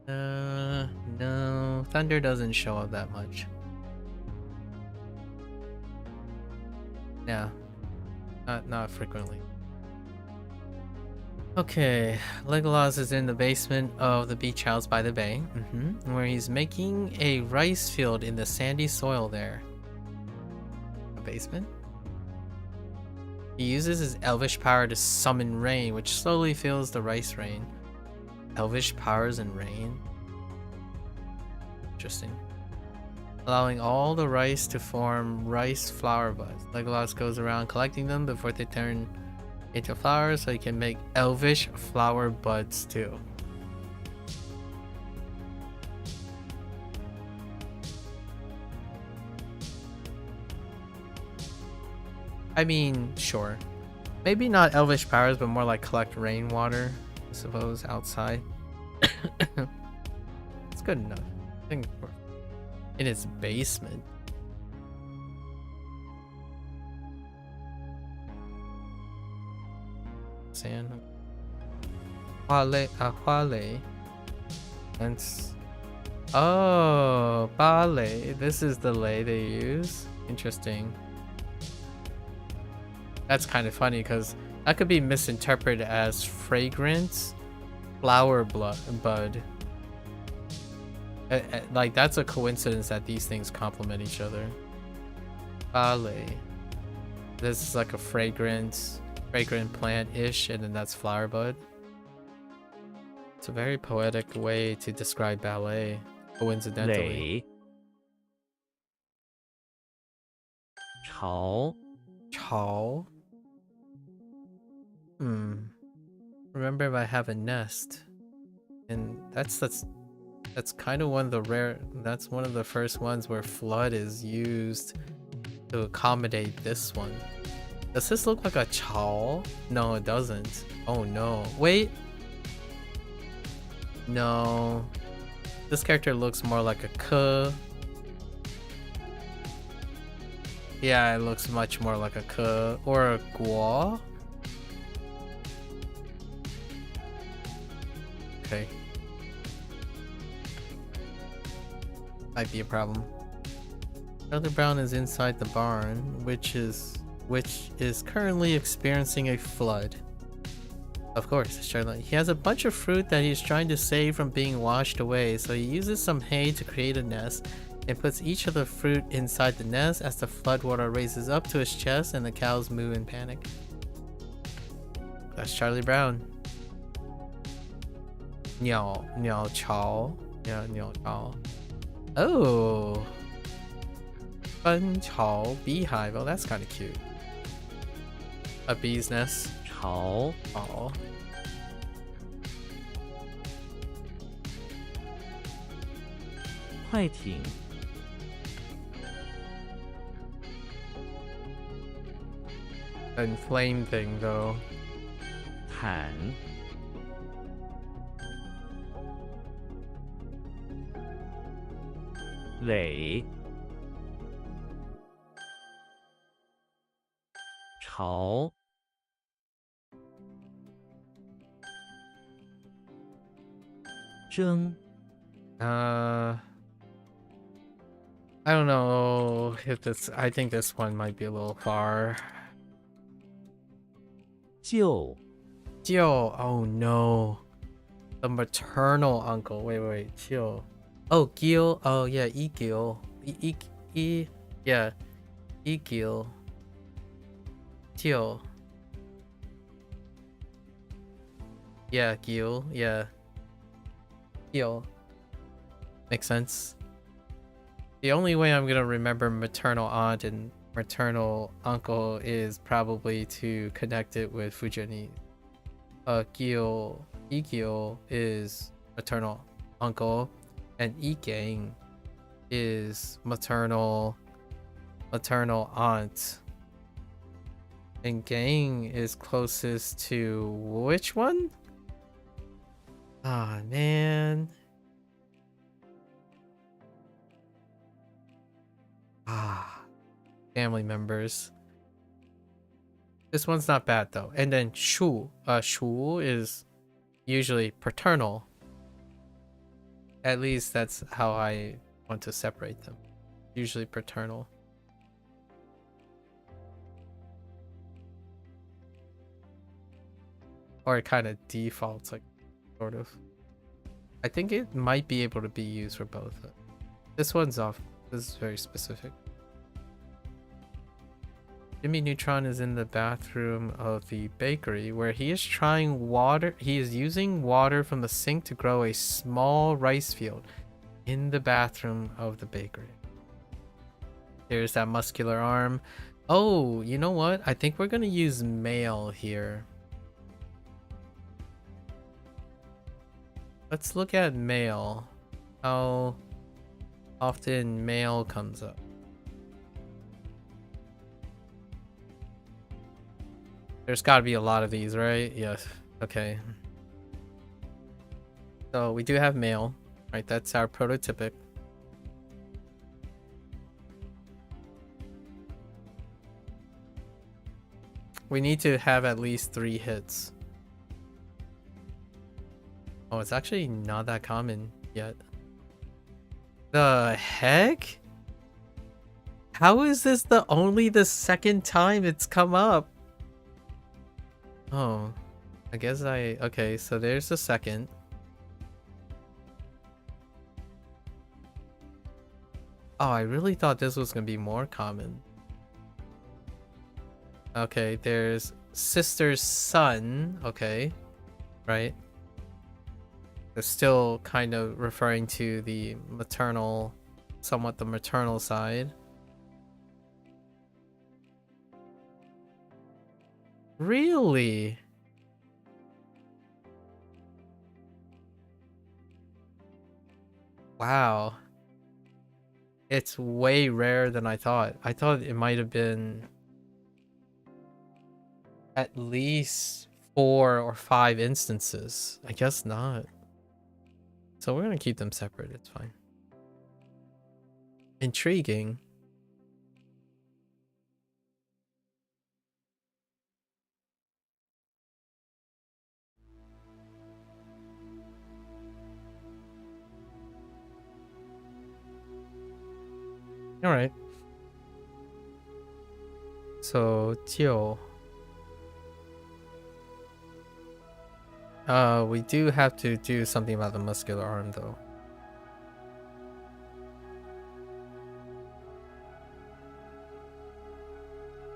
No. Thunder doesn't show up that much. Yeah. Not frequently. Okay, Legolas is in the basement of the beach house by the bay, where he's making a rice field in the sandy soil there. A basement? He uses his elvish power to summon rain, which slowly fills the rice rain. Elvish powers and rain? Interesting. Allowing all the rice to form rice flower buds. Legolas goes around collecting them before they turn into flowers, so you can make elvish flower buds too. I mean, sure. Maybe not elvish powers, but more like collect rainwater, I suppose, outside. It's good enough. I think in its basement. Sand. Huale. And oh, ballet. This is the lei they use. Interesting. That's kind of funny because that could be misinterpreted as fragrance flower bud. Like, that's a coincidence that these things complement each other. Ballet. This is like a fragrant plant-ish, and then that's flower bud. It's a very poetic way to describe ballet, coincidentally. 垒巢 Chao. Remember if I have a nest, and that's kind of one of the rare. That's one of the first ones where flood is used to accommodate this one. Does this look like a chao? No, it doesn't. Oh no. Wait. No. This character looks more like a ke. Yeah, it looks much more like a ke or a guo. Okay. Might be a problem. Charlie Brown is inside the barn, which is currently experiencing a flood. Of course, Charlie. He has a bunch of fruit that he's trying to save from being washed away, so he uses some hay to create a nest and puts each of the fruit inside the nest as the floodwater raises up to his chest and the cows moo in panic. That's Charlie Brown. Niao Chao. Yeah, Niao Chao. Oh. Fun Chao beehive. Oh, that's kind of cute. A bee's nest. 朝 Oh. 快艇 And flame thing though. 坦 垒 朝 蒸 I don't know if this. I think this one might be a little far. 舅 Gio. Oh no. The maternal uncle. Wait. Gio. Oh, Gil. Oh yeah, Egil. Yeah. Egil. Gil. Yeah, Gil. Yeah. Gil. Makes sense. The only way I'm gonna remember maternal aunt and maternal uncle is probably to connect it with Fujani. Igil is maternal uncle, and Igang is maternal aunt. And Gang is closest to which one? Ah, man. Family members. This one's not bad though. And then Shu. Shu is usually paternal. At least that's how I want to separate them. Usually paternal. Or it kind of defaults, like, sort of. I think it might be able to be used for both. This one's off. This is very specific. Jimmy Neutron is in the bathroom of the bakery where he is trying water. He is using water from the sink to grow a small rice field in the bathroom of the bakery. There's that muscular arm. Oh, you know what? I think we're gonna use male here. Let's look at male. How often male comes up. There's got to be a lot of these, right? Yes. Okay. So we do have male, right? That's our prototypic. We need to have at least 3 hits. Oh, it's actually not that common yet. The heck? How is this only the second time it's come up? Oh, I guess okay, so there's the second. Oh, I really thought this was gonna be more common. Okay, there's sister's son. Okay, right. They're still kind of referring to the maternal, somewhat the maternal side. Really? Wow. It's way rarer than I thought. I thought it might have been at least 4 or 5 instances. I guess not. So we're gonna keep them separate. It's fine. Intriguing. All right. So, Tio. We do have to do something about the muscular arm, though.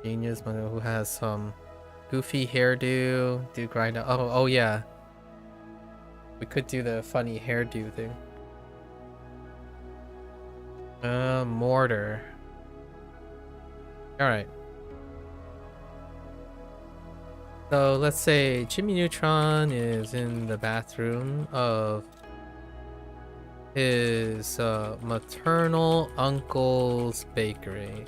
Genius, who has some goofy hairdo, do grind up. Oh yeah. We could do the funny hairdo thing. Mortar. Alright. So let's say Jimmy Neutron is in the bathroom of his maternal uncle's bakery.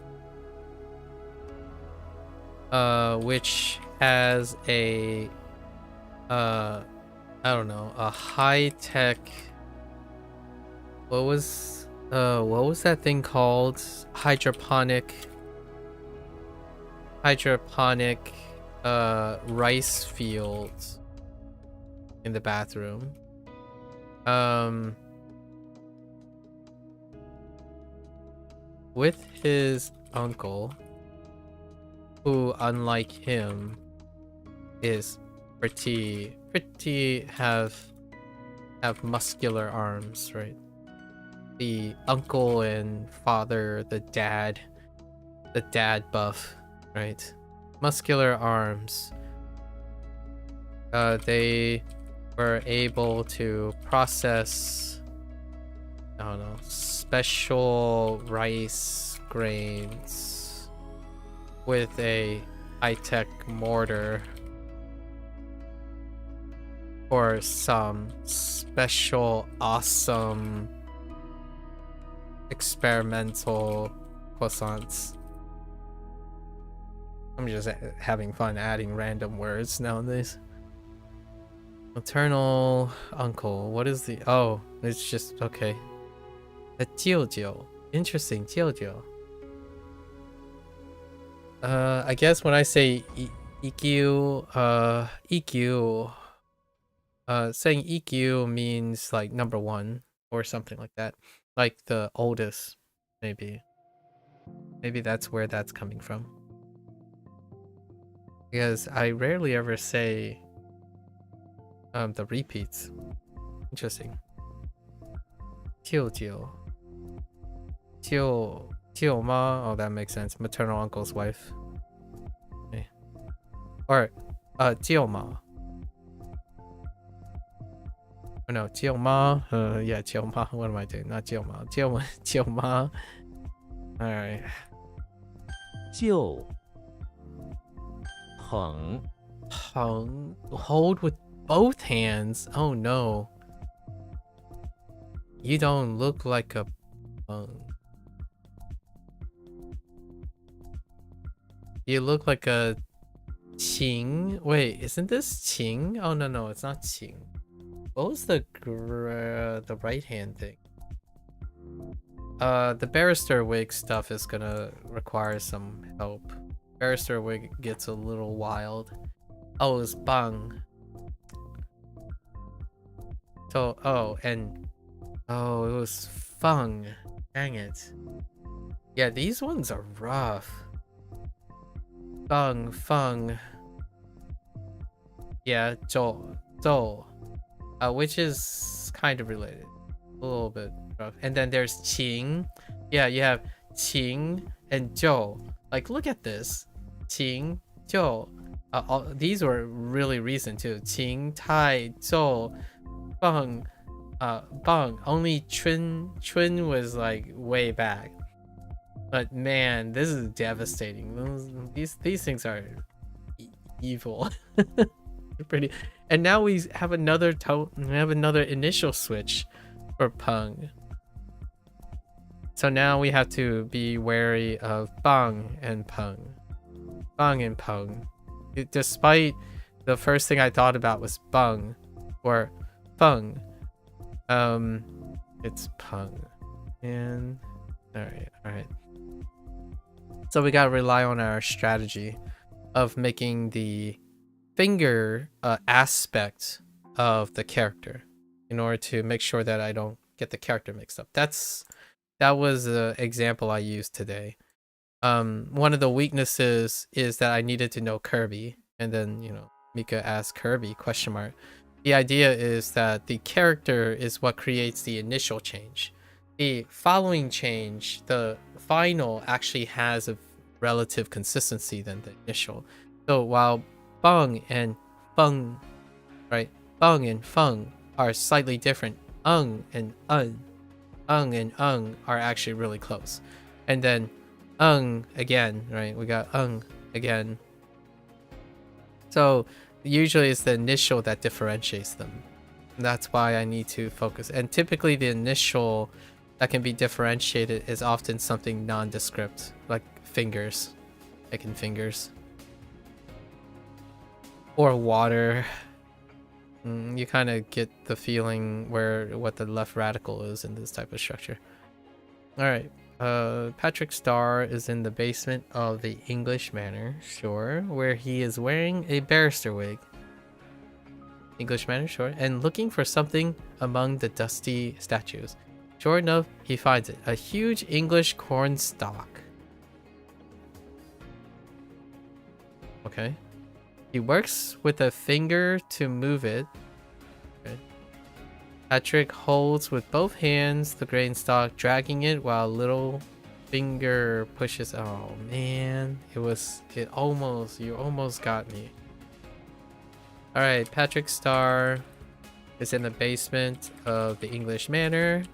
Which has a I don't know, a high-tech, what was that thing called? Hydroponic rice fields in the bathroom. With his uncle, who unlike him is pretty have muscular arms, right? The uncle and father, the dad buff, right? Muscular arms. They were able to process, I don't know, special rice grains with a high-tech mortar for some special awesome experimental croissants. I'm just having fun adding random words nowadays. Maternal uncle. What is the... Oh, it's just... Okay. A Jiu. Interesting, Jiu. I guess when I say EQ, saying EQ means like number 1 or something like that. Like the oldest, maybe. Maybe that's where that's coming from. Because I rarely ever say the repeats. Interesting. Jiu ma. Oh, that makes sense. Maternal uncle's wife. Okay. Or Jiu ma. Oh, no, Jiu ma. Yeah, Jiu ma. What am I doing? Not Jiu ma. Jiu ma. Alright. 就 Hoang Hold with both hands. Oh no. You don't look like a You look like a Qing. Wait, isn't this Qing? Oh no, it's not Qing. What was the right hand thing? The barrister wig stuff is gonna require some help. Barrister wig gets a little wild. Oh, it's Bang. So, it was Feng. Dang it. Yeah, these ones are rough. Feng. Yeah, Zhou. Which is kind of related. A little bit rough. And then there's Qing. Yeah, you have Qing and Zhou. Like, look at this. Qing, Zhou. These were really recent too. Qing, Tai, Zhou, Bang. Only Chun was like way back. But man, this is devastating. These things are evil. Pretty. And now we have another initial switch for Peng. So now we have to be wary of bang and peng. Bang and peng. Despite the first thing I thought about was bang or feng. It's peng. And alright. So we gotta rely on our strategy of making the finger aspect of the character in order to make sure that I don't get the character mixed up. That was the example I used today. One of the weaknesses is that I needed to know Kirby, and then Mika asked Kirby ? The idea is that the character is what creates the initial change. The following change, the final, actually has a relative consistency than the initial. So while bang and feng, right? Bang and feng are slightly different. And are actually really close. And then again, right? We got again. So usually it's the initial that differentiates them. And that's why I need to focus. And typically the initial that can be differentiated is often something nondescript, like fingers, making fingers. Or water. You kind of get the feeling what the left radical is in this type of structure. Alright. Patrick Starr is in the basement of the English Manor, sure, where he is wearing a barrister wig. English Manor, sure, and looking for something among the dusty statues. Sure enough, he finds it. A huge English corn stalk. Okay. He works with a finger to move it. Okay. Patrick holds with both hands the grain stalk, dragging it while little finger pushes. Oh man, you almost got me. Alright, Patrick Starr is in the basement of the English Manor,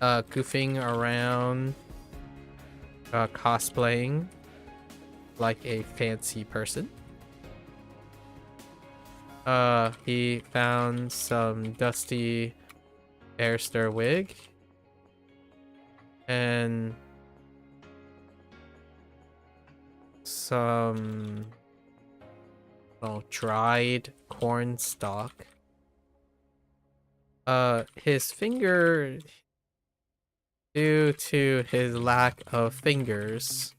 goofing around, cosplaying like a fancy person. He found some dusty barrister wig and some dried corn stalk. His finger, due to his lack of fingers,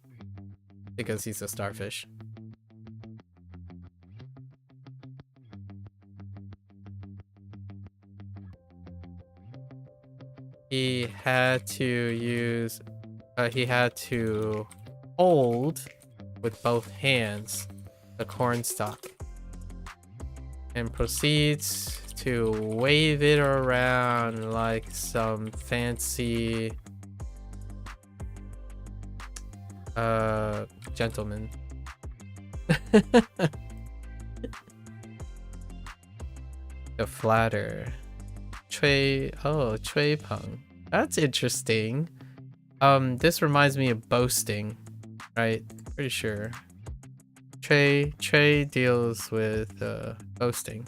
because he's a starfish. He had to hold with both hands the corn stalk and proceeds to wave it around like some fancy gentleman. The flatter. Chui Peng. That's interesting. This reminds me of boasting, right? Pretty sure. Chui deals with boasting.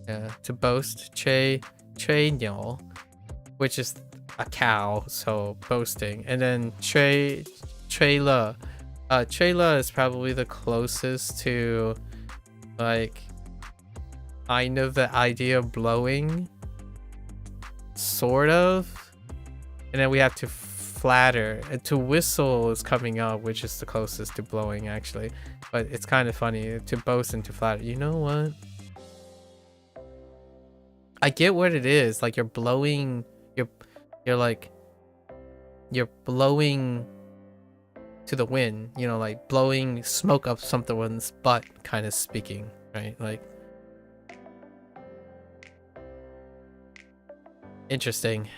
Yeah, to boast. Chui Niao, which is a cow, so boasting. And then Chui Le. Chui Le is probably the closest to like kind of the idea of blowing, sort of. And then we have to flatter, and to whistle is coming up, which is the closest to blowing actually, but it's kind of funny to boast and to flatter. You know what, I get what it is, like you're blowing, you're blowing to the wind, like blowing smoke up someone's butt, kind of speaking, right? Like, interesting.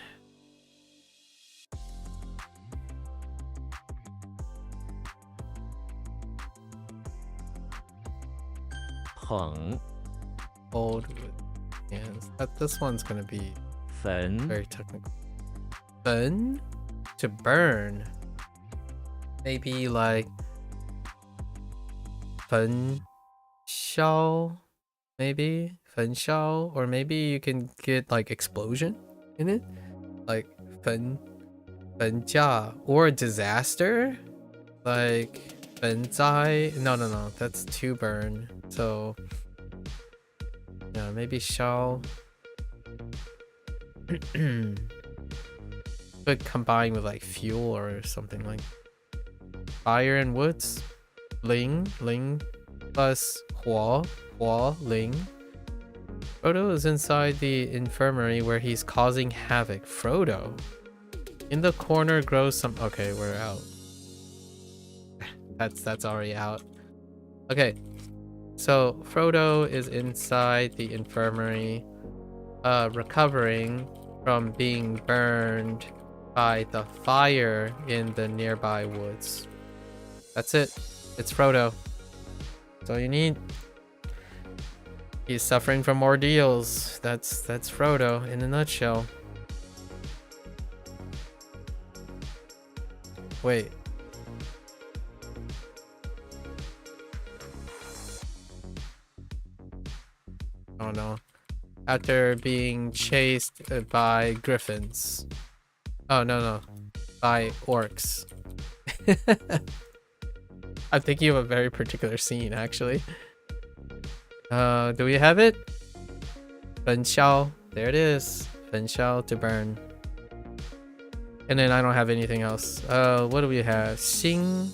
Hoang, Old with hands. This one's gonna be Fen, very technical. Burn? To burn. Maybe like Fen Shao, maybe Fen Shao, or maybe you can get like explosion. in it? Like fen jia or disaster? Like fen zai? No, that's to burn. So yeah, maybe shao. Could combine with like fuel or something like fire and woods. Ling plus Hua Ling. Frodo is inside the infirmary where he's causing havoc. Frodo. In the corner grows some. Okay, we're out. That's already out. Okay. So Frodo is inside the infirmary, recovering from being burned by the fire in the nearby woods. That's it. It's Frodo. That's all you need. He's suffering from ordeals. That's Frodo in a nutshell. Wait. Oh no. After being chased by griffins. Oh no. By orcs. I'm thinking of a very particular scene actually. Do we have it? Fen xiao. There it is. Fen xiao to burn. And then I don't have anything else. What do we have? Xing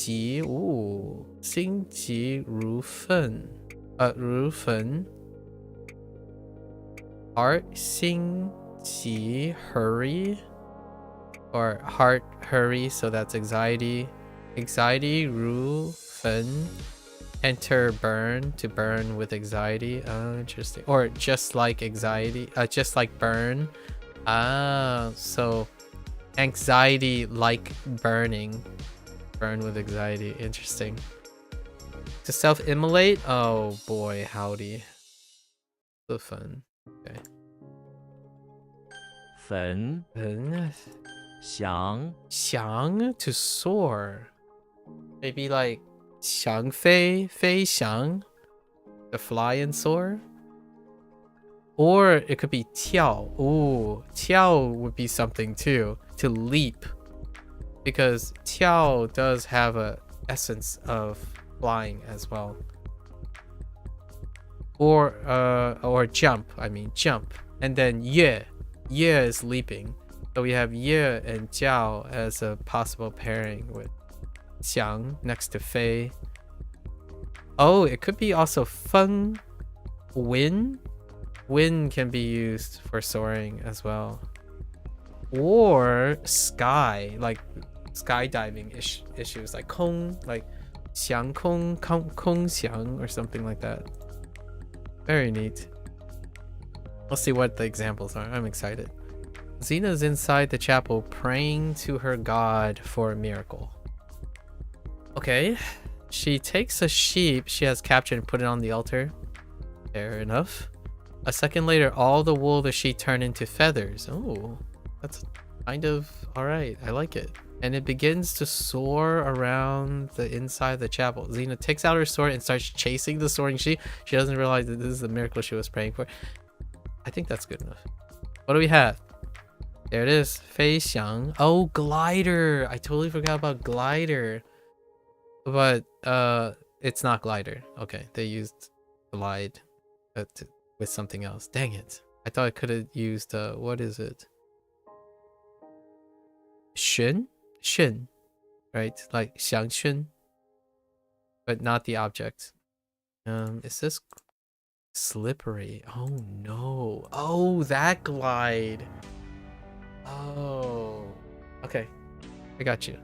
ji. Ooh. Xing ji ru fen. Ru fen. Heart xing ji hurry. Or heart hurry, so that's anxiety. Anxiety ru fen. Enter burn, to burn with anxiety. Interesting. Or just like anxiety, just like burn. So anxiety like burning. Burn with anxiety. Interesting. To self-immolate? Oh boy, howdy. So fun. Okay. 焚 翔 Xiang, to soar. Maybe like 翔飞, 飞翔, to fly and soar. Or it could be 跳. Ooh, 跳 would be something too, to leap. Because 跳 does have a essence of flying as well. Or jump, I mean jump. And then 跃 is leaping. So we have 跃 and 叫 as a possible pairing with 翔 next to 飞. Oh, it could be also 风 wind. Wind can be used for soaring as well. Or sky, like skydiving issues, like 空, like 翔空, 空翔 or something like that. Very neat. Let's see what the examples are. I'm excited. Xena's inside the chapel praying to her god for a miracle. Okay. She takes a sheep she has captured and put it on the altar. Fair enough. A second later, all the wool of the sheep turned into feathers. Oh, that's kind of alright. I like it. And it begins to soar around the inside of the chapel. Xena takes out her sword and starts chasing the soaring sheep. She doesn't realize that this is the miracle she was praying for. I think that's good enough. What do we have? There it is. 飞翔. Oh, glider. I totally forgot about glider. But it's not glider. Okay, they used glide with something else. Dang it. I thought I could have used what is it? Shun? Shun. Right? Like 翔shun. But not the object. Is this slippery? Oh no. Oh, that glide. Oh. Okay. I got you.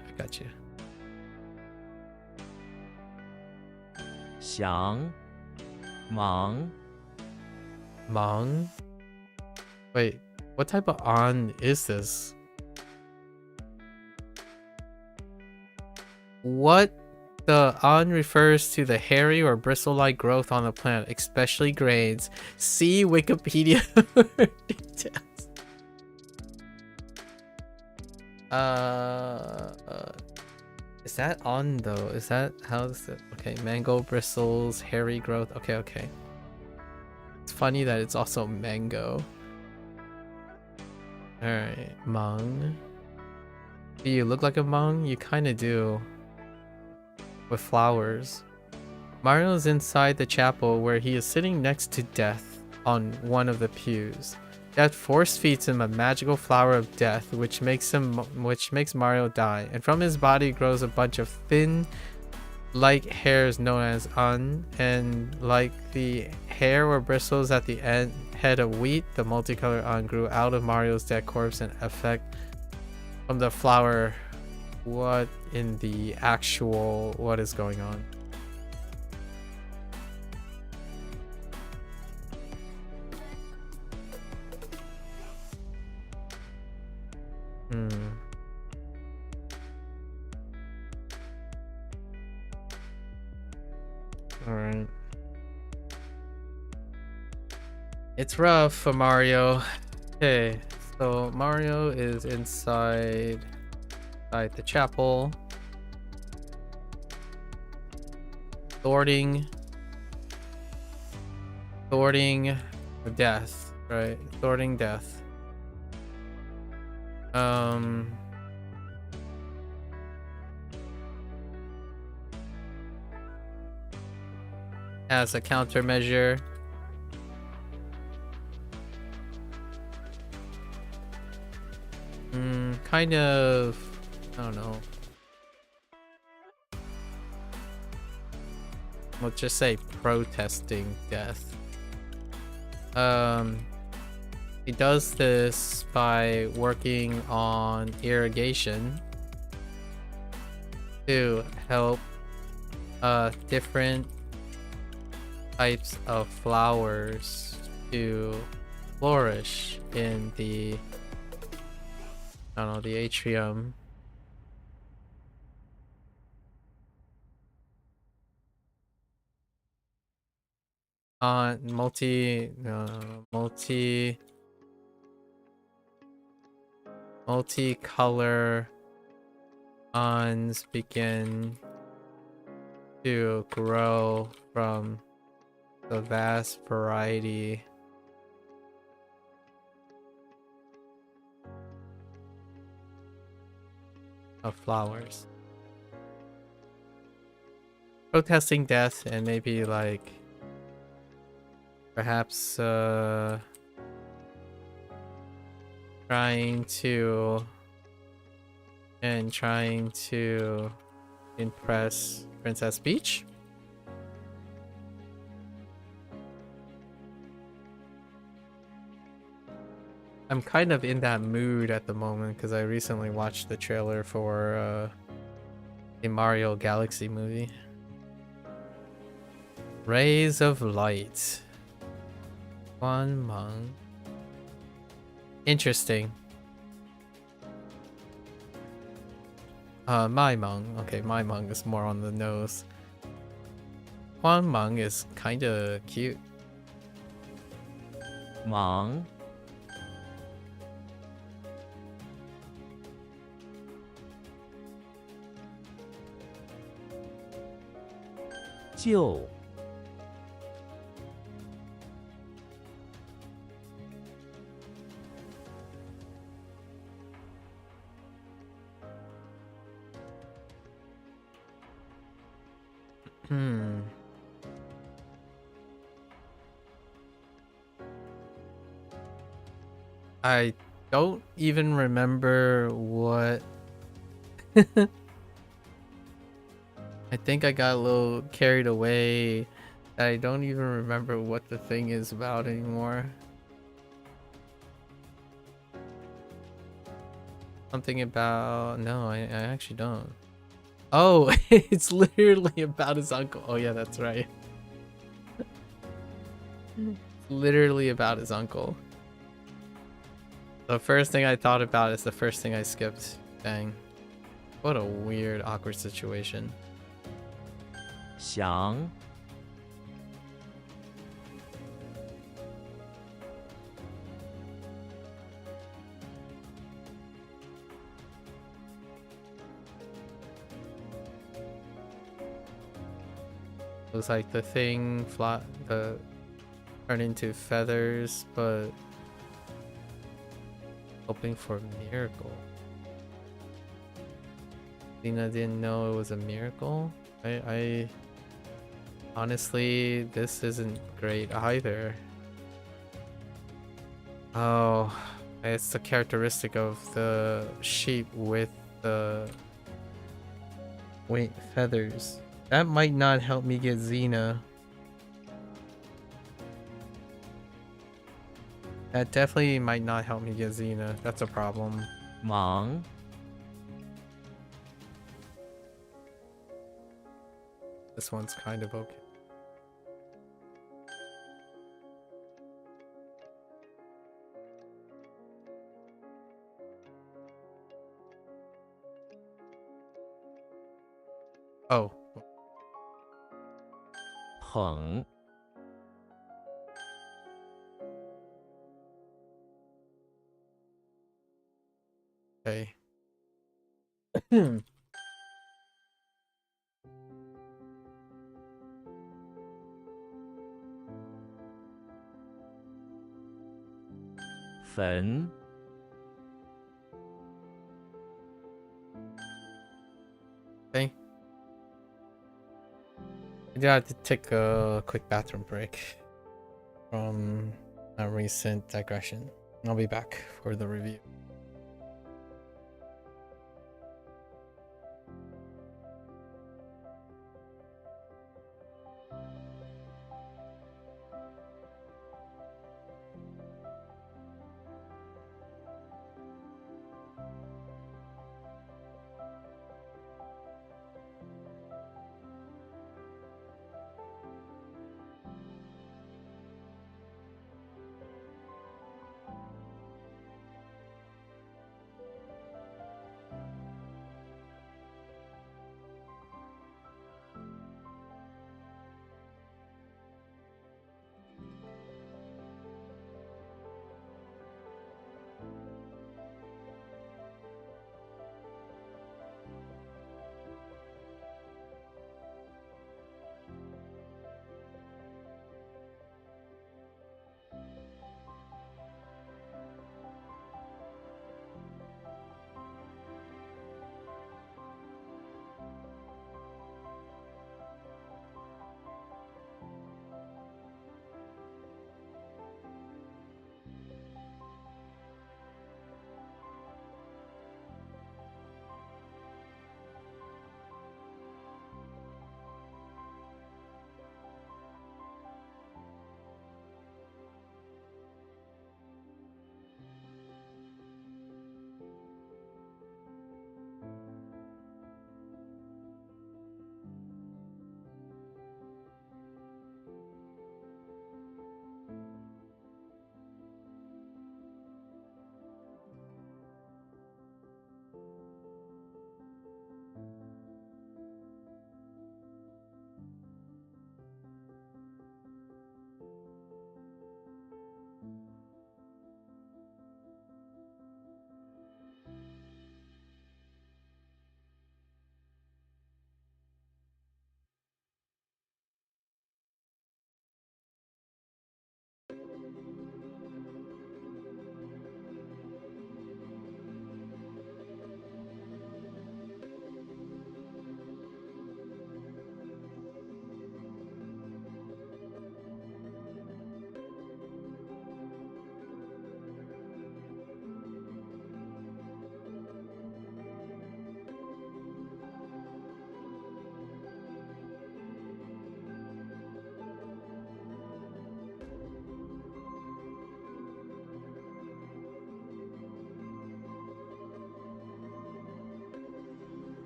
翔 忙 Mong? Wait, what type of on is this? What the on refers to the hairy or bristle-like growth on the plant, especially grains. See Wikipedia for details. Is that on though? Is that how is it? Okay, mango bristles, hairy growth. Okay. It's funny that it's also mango. Alright, Mung. Do you look like a Mung? You kinda do. With flowers. Mario is inside the chapel where he is sitting next to Death on one of the pews. Death force feeds him a magical flower of death, which makes Mario die, and from his body grows a bunch of thin, light hairs known as Un, and like the hair or bristles at the head of wheat, the multicolored Un grew out of Mario's dead corpse and effect from the flower. What in the actual, what is going on? Alright. It's rough for Mario. Okay, so Mario is inside the chapel. Thwarting death, right? Thwarting death. As a countermeasure. Kind of, I don't know. Let's just say protesting death. He does this by working on irrigation to help different types of flowers to flourish in the, I don't know, the atrium. Multicolor uns begin to grow from the vast variety of flowers. Protesting death and maybe like perhaps trying to impress Princess Peach. I'm kind of in that mood at the moment because I recently watched the trailer for a Mario Galaxy movie. Rays of Light. One Mung. Interesting. My Mung. Okay, my Mung is more on the nose. Huang Mung is kinda cute. Mong. 就 I don't even remember what I think I got a little carried away. I don't even remember what the thing is about anymore. Something about... No, I actually don't. Oh, it's literally about his uncle. Oh yeah, that's right. Literally about his uncle. The first thing I thought about is the first thing I skipped. Dang. What a weird, awkward situation. 想 Looks like the thing turn into feathers, but Hoping for a miracle. Lena didn't know it was a miracle. I honestly, this isn't great either. Oh, it's the characteristic of the sheep with the wait feathers. That might not help me get Xena. That definitely might not help me get Xena. That's a problem. 忙 This one's kind of okay. Oh, 很 okay. 坟 Okay. I do have to take a quick bathroom break from a recent digression. I'll be back for the review.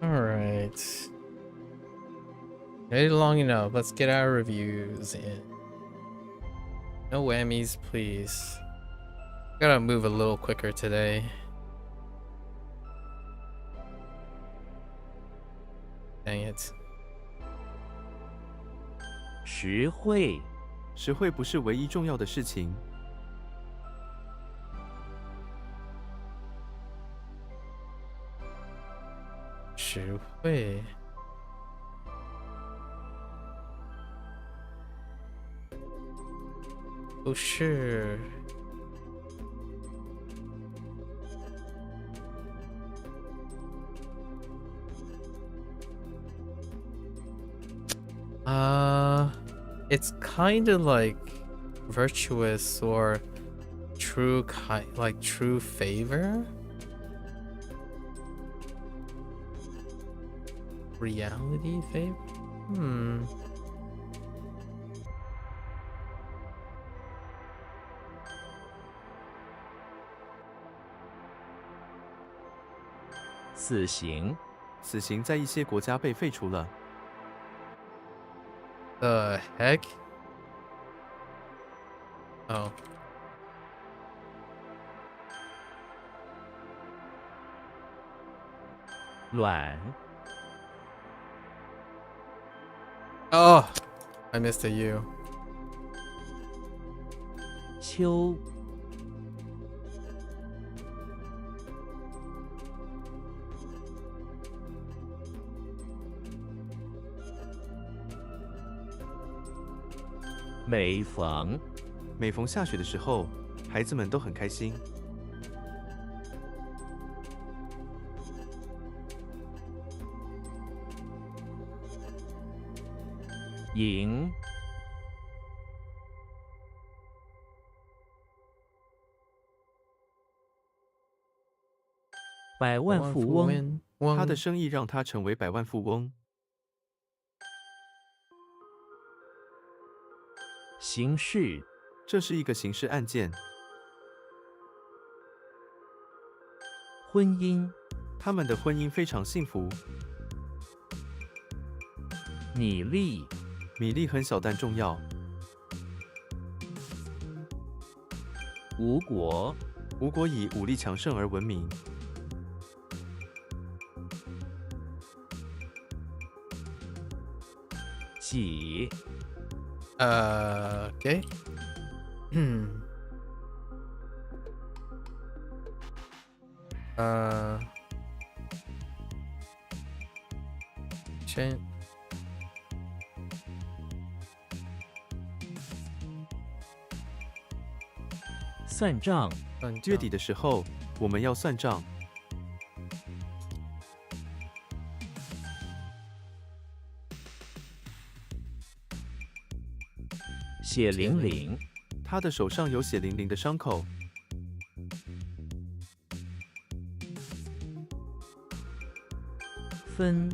Alright. Waited long enough. Let's get our reviews in. No whammies, please. Gotta move a little quicker today. Dang it. 实惠实惠不是唯一重要的事情。实惠。不是。It's kind of like virtuous or like true favor? Reality favor? Hmm. 死刑，死刑在一些国家被废除了。 The heck? Oh. 卵， Oh! I missed a U. 秋， 每逢， 每逢下雪的时候，孩子们都很开心。 迎， 百万富翁，他的生意让他成为百万富翁。 刑事， 这是一个刑事案件。 婚姻， 他们的婚姻非常幸福。 米粒， 米粒很小但重要。 吴国， 吴国以武力强盛而闻名。 己， Okay. Chain. 算账，月底的时候，我们要算账。 血淋淋， 他的手上有血淋淋的伤口。 分，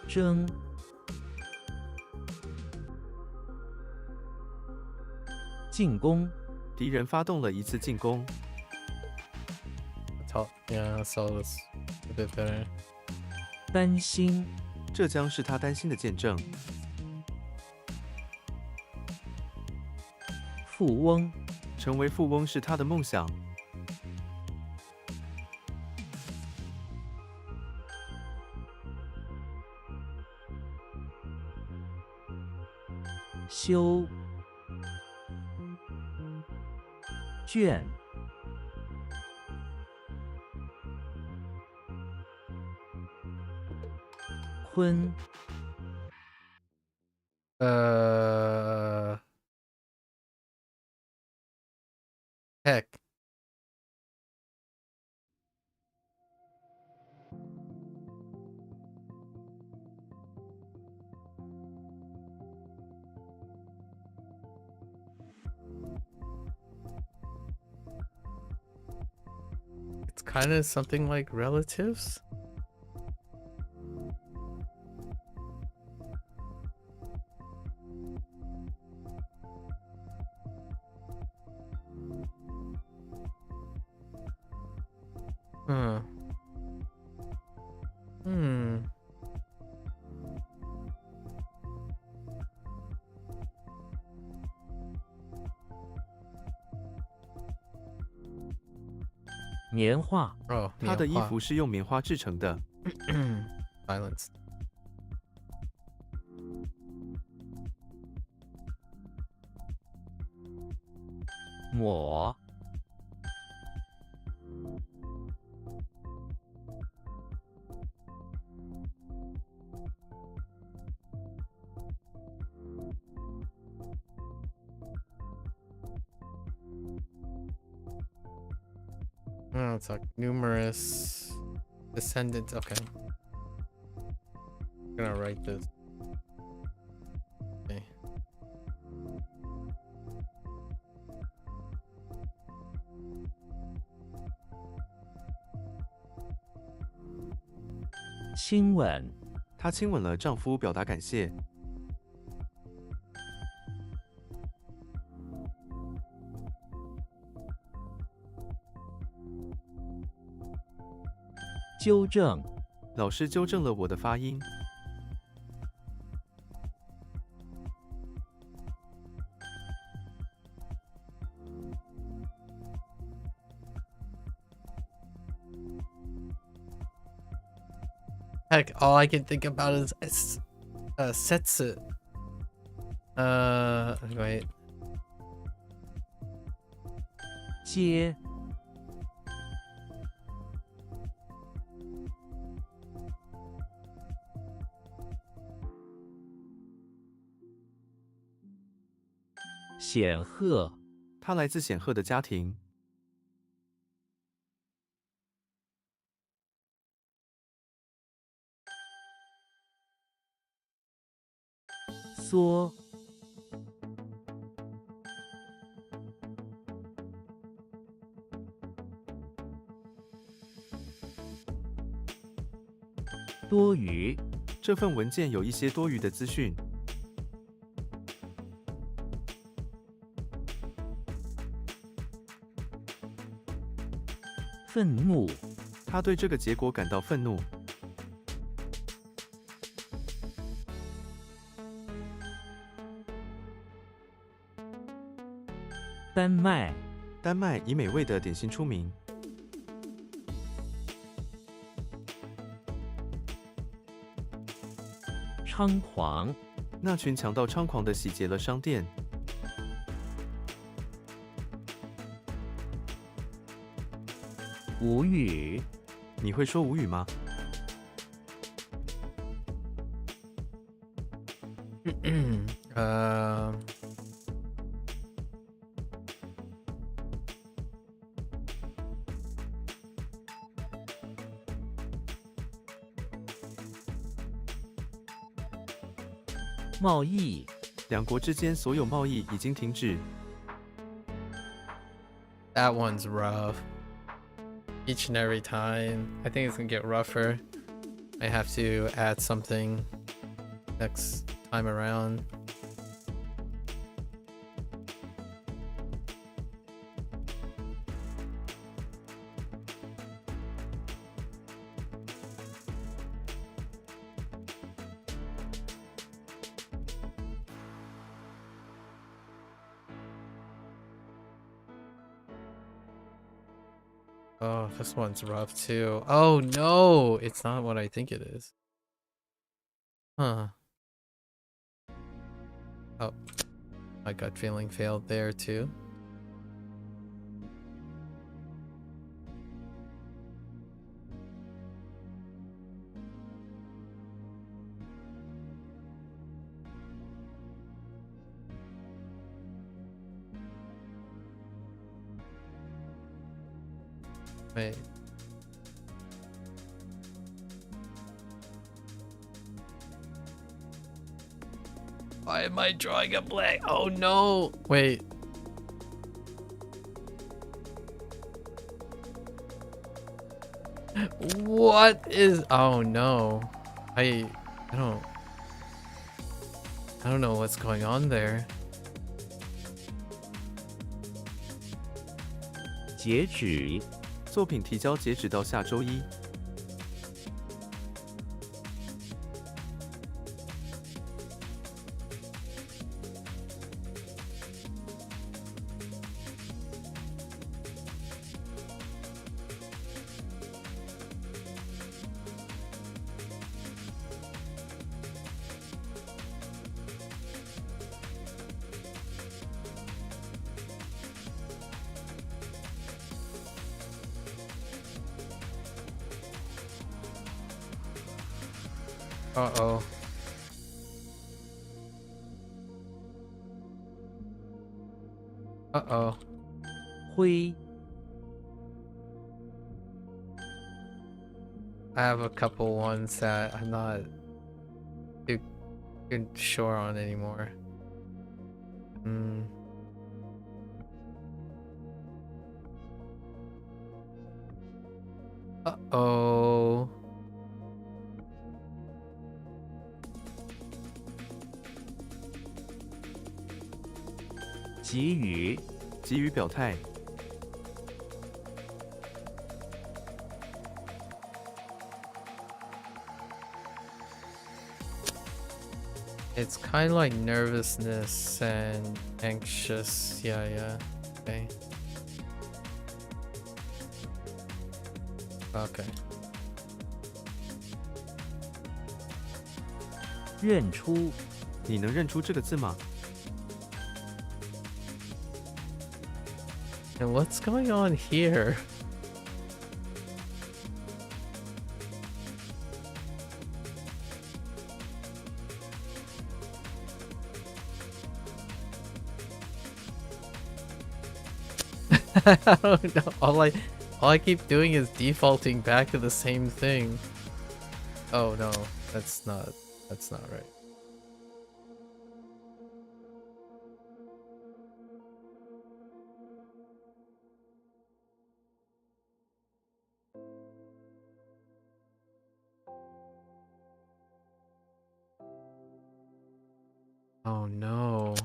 争， 进攻， 敌人发动了一次进攻。 Yeah, so it's a bit better. 担心， 这将是他担心的见证。 富翁， 成为富翁是他的梦想。 修，卷， 坤， Heck. It's kind of something like relatives. Hmm. 棉花， Oh, 他的衣服是用棉花制成的。 Silence. 抹， Oh, it's like numerous descendants. Okay. I'm gonna write this. Okay. 亲吻，她亲吻了丈夫，表达感谢。纠正，老师纠正了我的发音。Heck, all I can think about is setsu. Wait. 接，显赫，她来自显赫的家庭。缩，多余，这份文件有一些多余的资讯。愤怒，她对这个结果感到愤怒。丹麦，丹麦以美味的点心出名。猖狂，那群强盗猖狂地洗劫了商店。无语，你会说无语吗？贸易，两国之间所有贸易已经停止。 That one's rough. Each and every time. I think it's gonna get rougher. I have to add something next time around. Oh, this one's rough too. Oh no, it's not what I think it is. Huh. Oh, my gut feeling failed there too. Wait. Why am I drawing a blank? Oh no! Wait. What is? Oh no. I don't know what's going on there. 截止，作品提交截止到下周一。Uh-oh. Uh-oh. 灰， I have a couple ones that I'm not too sure on anymore. Uh-oh. 给予 急于表态， It's kind of like nervousness and anxious. Yeah, yeah. Okay. Okay. 认出 你能认出这个字吗？ And what's going on here? I don't know. All I keep doing is defaulting back to the same thing. Oh no, that's not right. Oh no.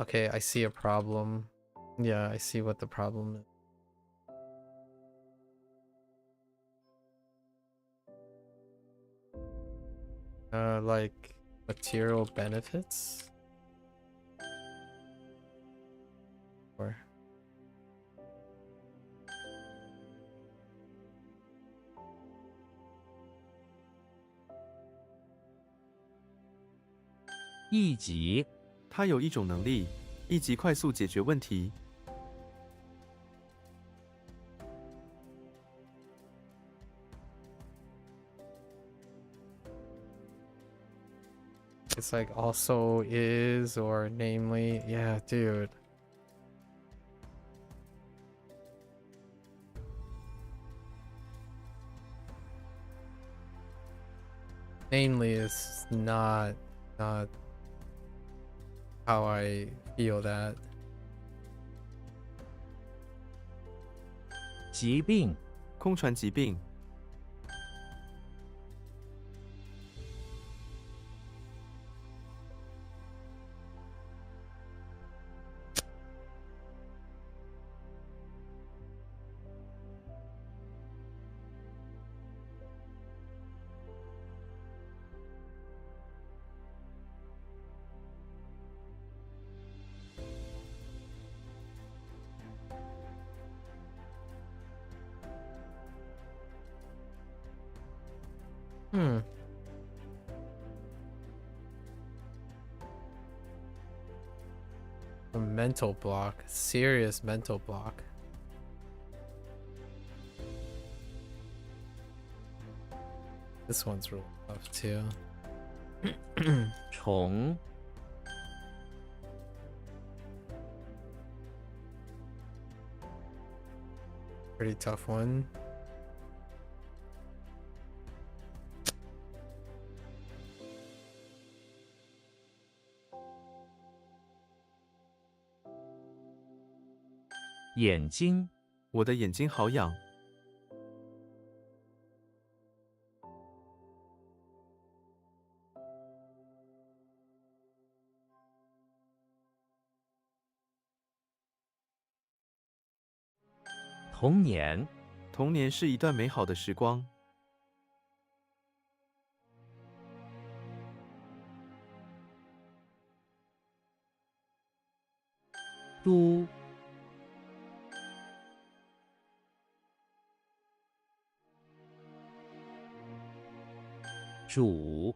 Okay, I see a problem. Yeah, I see what the problem is. Like material benefits? Or 一级 他有一种能力，立即快速解决问题。 it's like also is or namely. Yeah, dude. Namely is not how I feel that. 疾病 空传疾病， A mental block. Serious mental block. This one's real tough too. 虫 Pretty tough one. 眼睛 我的眼睛好痒。 童年 童年是一段美好的时光。 都 主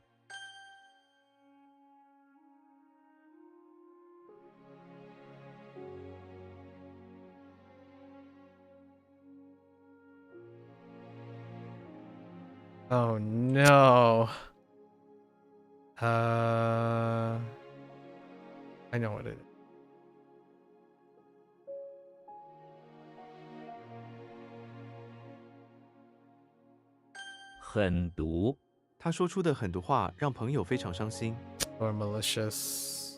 Oh no. I know what it is. 狠毒，他说出的很多话让朋友非常伤心。 or malicious.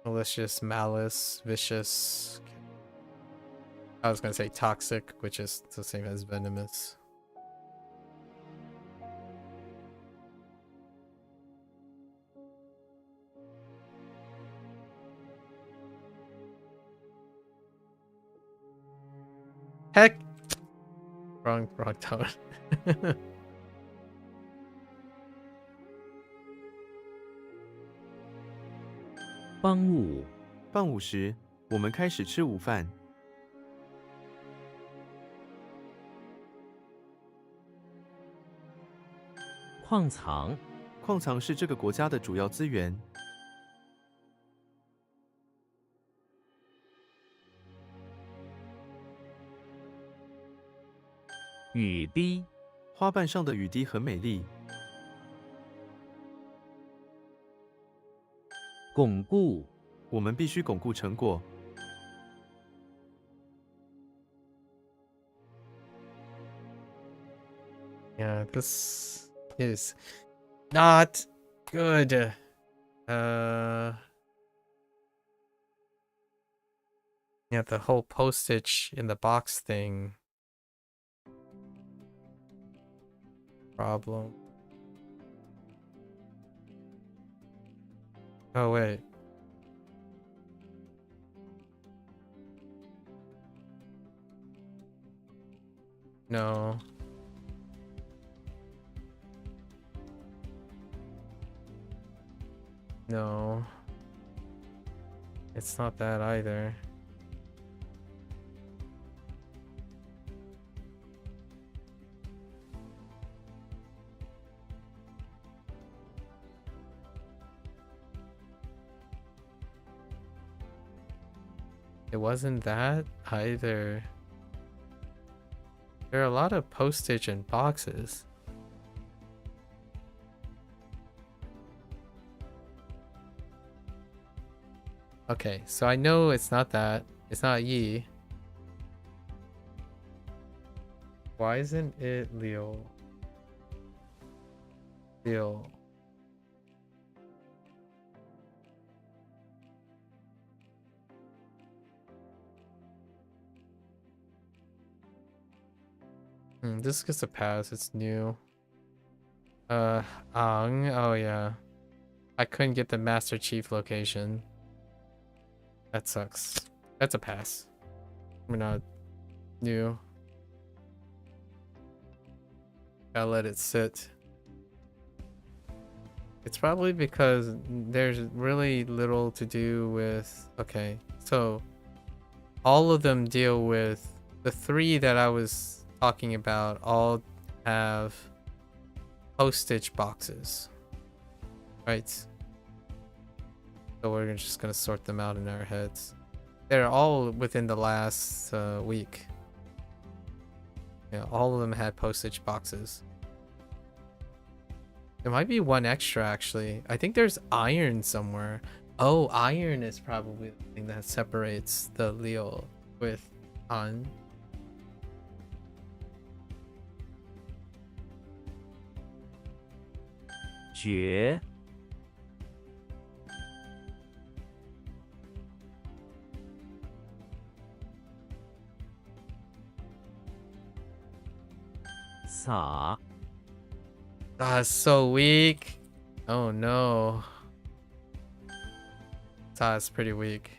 Malicious, malice, vicious. I was gonna say toxic, which is the same as venomous. Heck! Wrong tone. 帮午，傍午时，我们开始吃午饭。矿藏，矿藏是这个国家的主要资源。雨滴，花瓣上的雨滴很美丽。巩固，我们必须巩固成果。Yeah, this is not good. Yeah, the whole postage in the box thing. Problem. Oh, wait. No. No. It's not that either. It wasn't that either. There are a lot of postage in boxes. Okay, so I know it's not that. It's not Yi. Why isn't it Leo? Leo. This gets a pass. It's new. Hoang. Oh yeah. I couldn't get the Master Chief location. That sucks. That's a pass. We're not new. Gotta let it sit. It's probably because there's really little to do with... Okay, so all of them deal with... The three that I was talking about all have postage boxes, right? So we're just gonna sort them out in our heads. They're all within the last week. Yeah, all of them had postage boxes. There might be one extra actually. I think there's iron somewhere. Oh, iron is probably the thing that separates the Leo with Han.绝，洒， Ah, so weak. Oh no. That's pretty weak.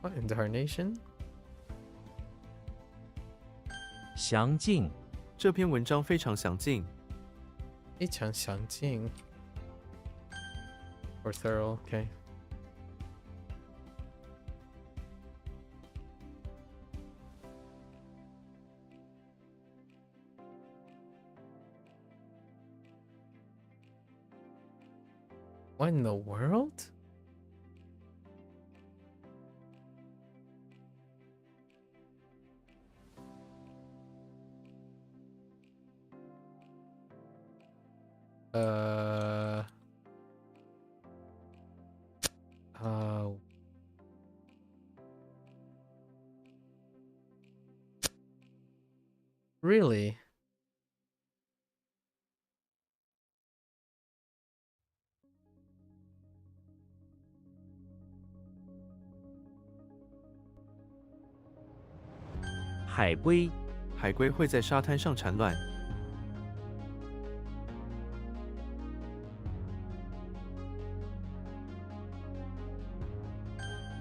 What in darnation? 详尽，这篇文章非常详尽。非常详尽 or thorough, okay. What in the world? Really?海龟，海龟会在沙滩上产卵。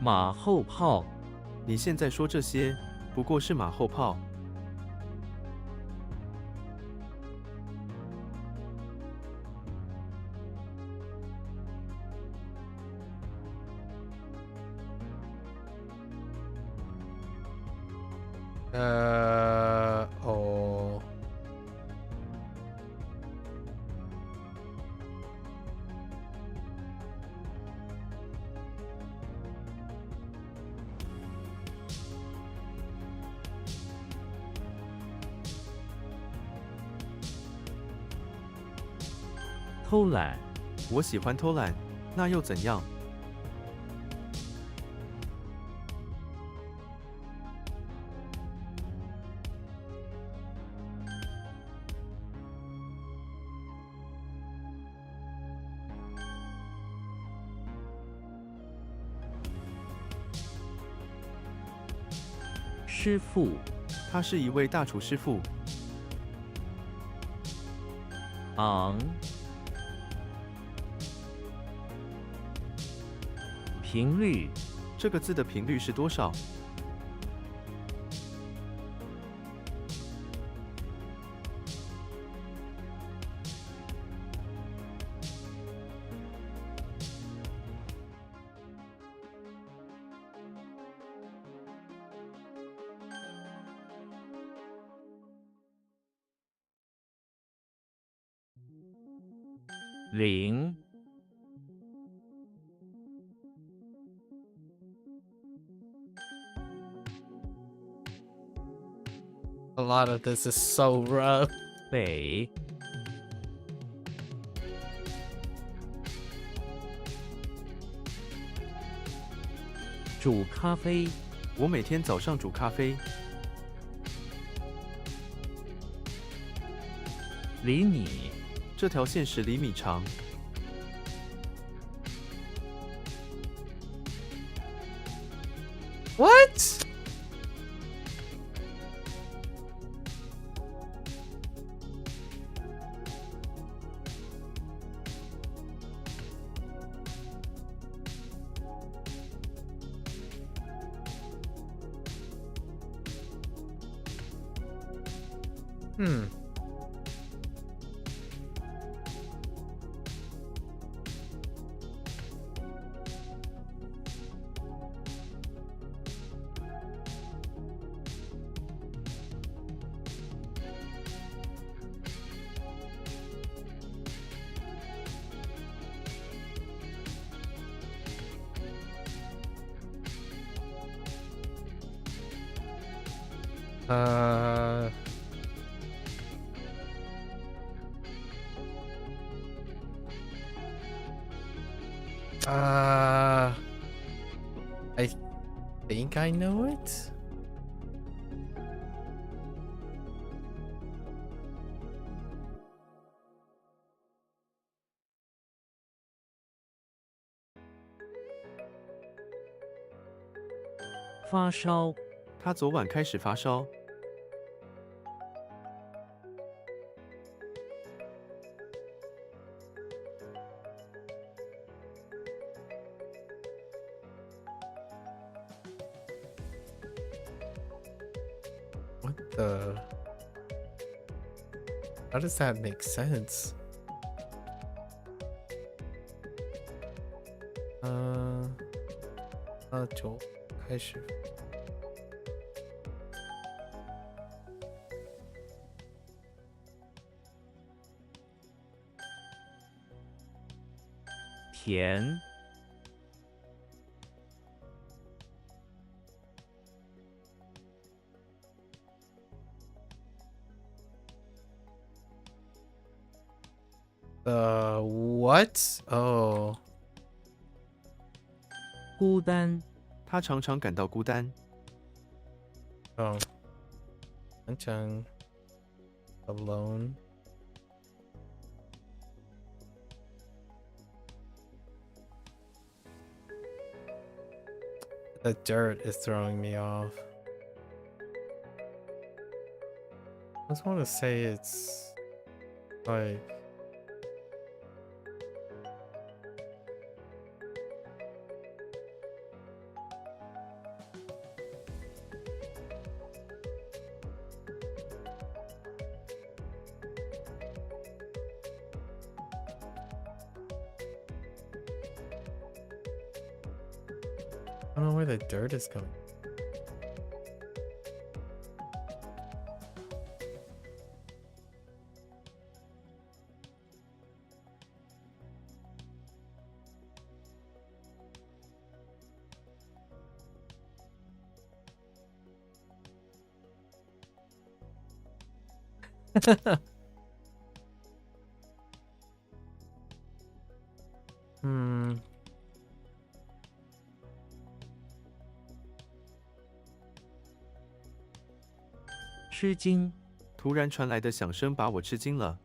马后炮，你现在说这些，不过是马后炮。哦，偷懒，我喜欢偷懒，那又怎样？师傅，他是一位大厨师傅。昂，频率，这个字的频率是多少？零， a lot of this is so rough. 北，煮咖啡，我每天早上煮咖啡。厘米，这条线10厘米长。What? Hmm. Uh, I think I know it. “发烧”，他昨晚开始发烧。What the? How does that make sense? 就开始。甜，What? Oh. 孤单，他常常感到孤单。哦，安详。alone. The dirt is throwing me off. I just want to say it's like I don't know where the dirt is coming. Hmm. 吃惊，突然传来的响声把我吃惊了。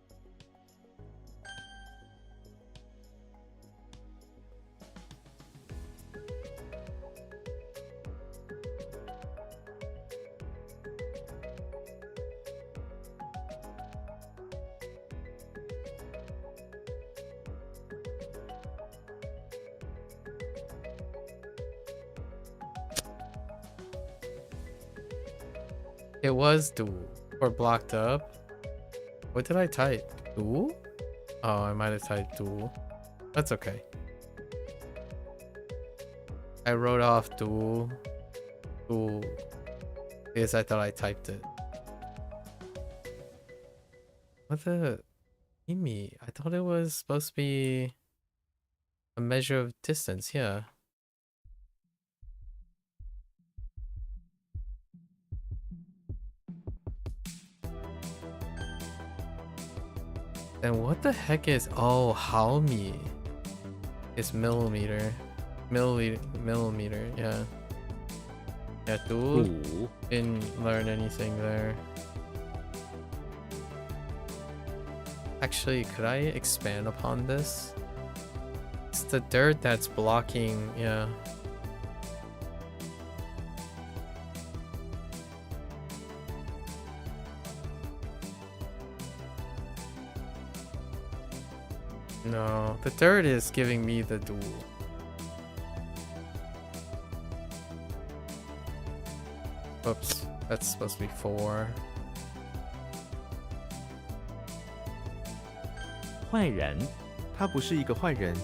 It was do or blocked up. What did I type? Do? Oh, I might have typed do. That's okay. I wrote off do because I thought I typed it. What the Imi? I thought it was supposed to be a measure of distance, yeah. And what the heck is Haomi? It's millimeter. Millimeter, yeah. Yeah, dude. 古 Didn't learn anything there. Actually, could I expand upon this? It's the dirt that's blocking, yeah. No, the dirt is giving me the duel. Oops, that's supposed to be 4. 坏人，他不是一个坏人，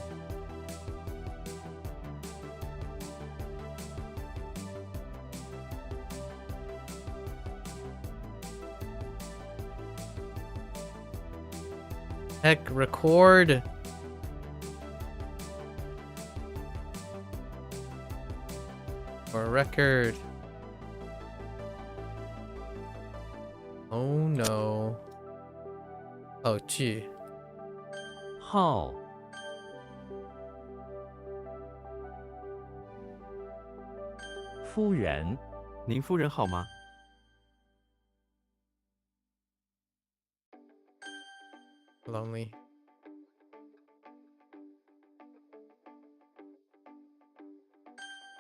Heck, record! For record. Oh no. Oh gee. 号，夫人，您夫人好吗？ Lonely.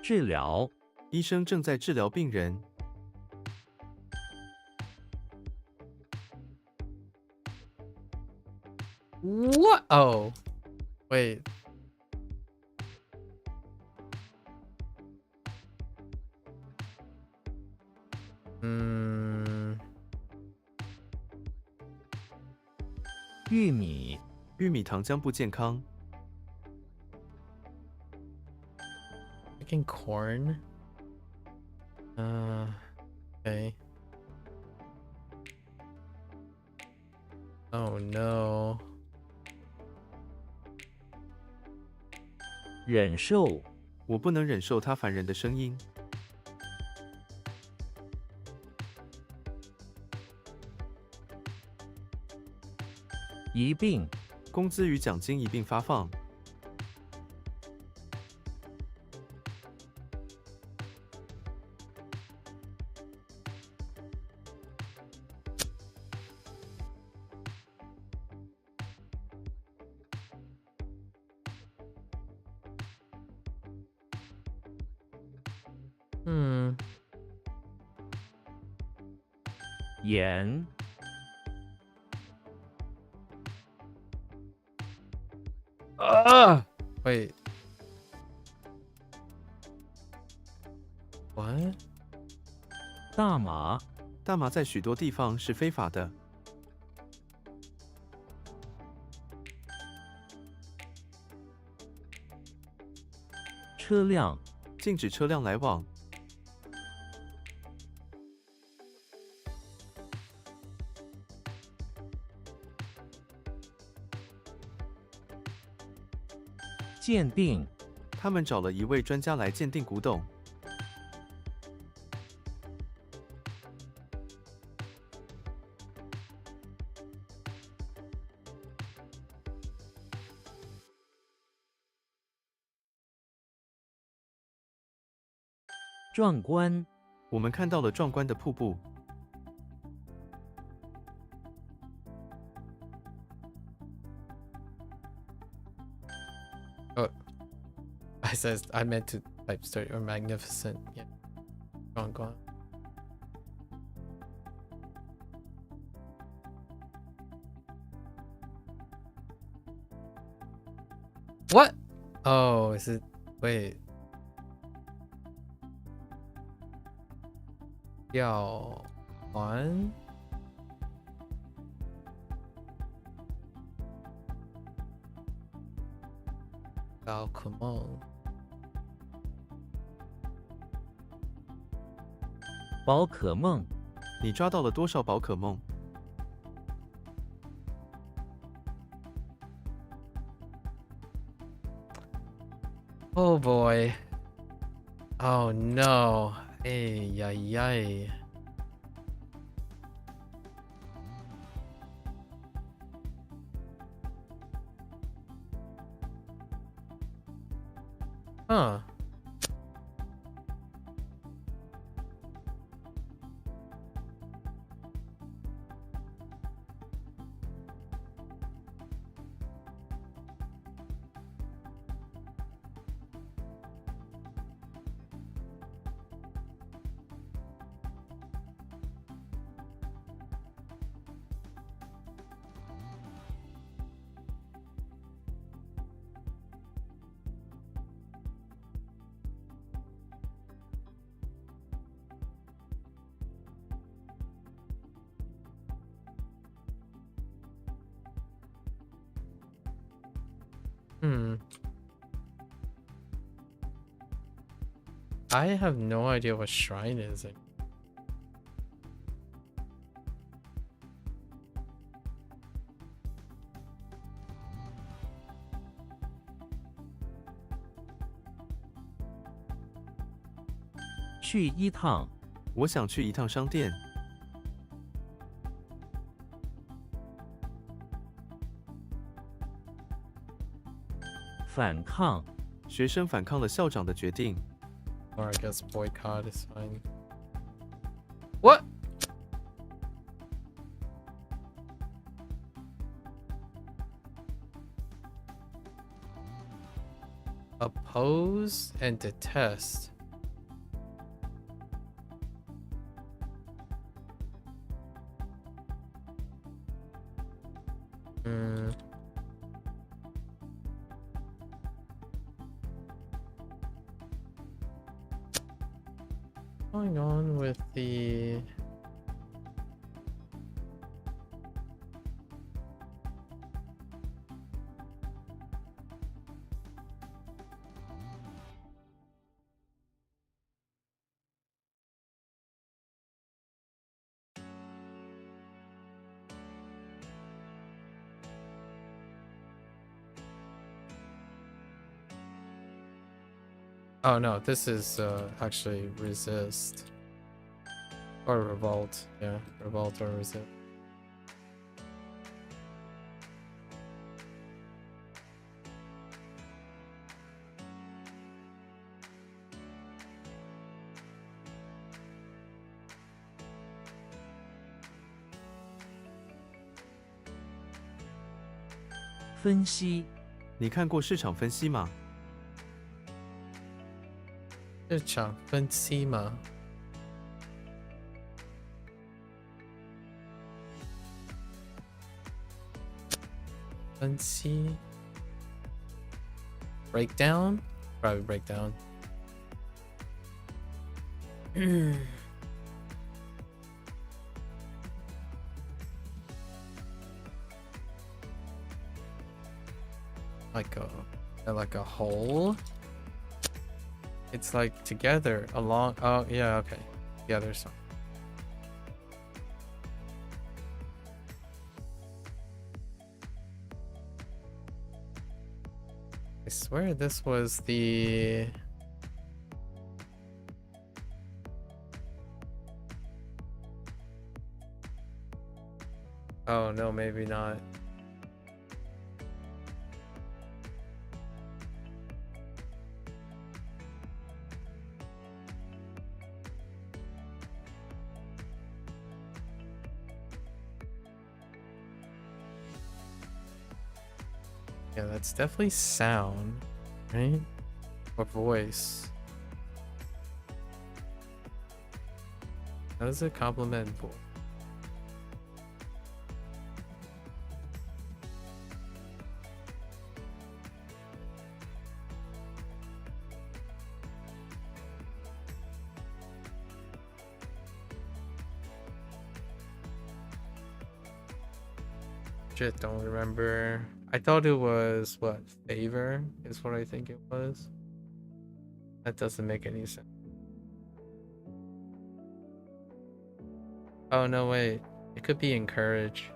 治疗，医生正在治疗病人。 What? Oh. Wait. Hmm. 玉米，玉米糖浆不健康， Freaking corn? Okay. Oh no. 忍受，我不能忍受他烦人的声音。 一并，工资与奖金一并发放。 Oh 嗯，盐、啊，wait， what？大麻、大麻在许多地方是非法的。车辆、禁止车辆来往。鉴定、他们找了一位专家来鉴定古董。壮观、我们看到了壮观的瀑布。I meant to type sturdy or magnificent. Yeah. Go on. What? Oh, is it? Wait. 要还？宝可梦。宝可梦。你抓到了多少宝可梦？ Oh boy. Oh no. Ay, ay, ay. Huh. I have no idea what shrine is. 去一趟。我想去一趟商店。反抗。学生反抗了校长的决定。Or I guess boycott is fine. What? Oppose and detest. Going on with the Oh no, this is actually resist or revolt. Yeah, revolt or resist. “分析”。你看过市场分析吗？市场分析吗？分析 breakdown? Probably breakdown. like a whole. It's like together along. Oh yeah, okay. Together. So. I swear this was the. Oh no, maybe not. Yeah, that's definitely sound, right? Or voice. How does it complement voice? Shit, don't remember. I thought it was what? Favor is what I think it was. That doesn't make any sense. Oh no, wait. It could be encourage.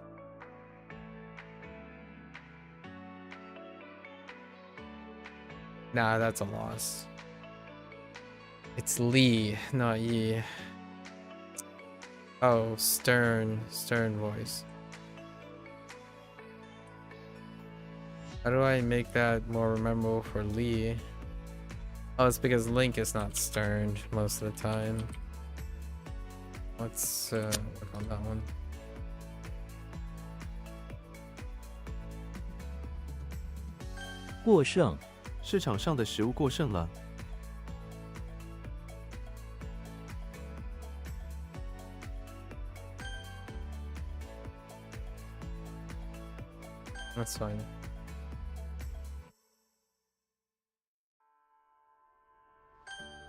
Nah, that's a loss. It's Lee, not Yi. Oh, stern voice. How do I make that more memorable for Lee? Oh, it's because Link is not stern most of the time. Let's work on that one. 过剩，市场上的食物过剩了。That's fine.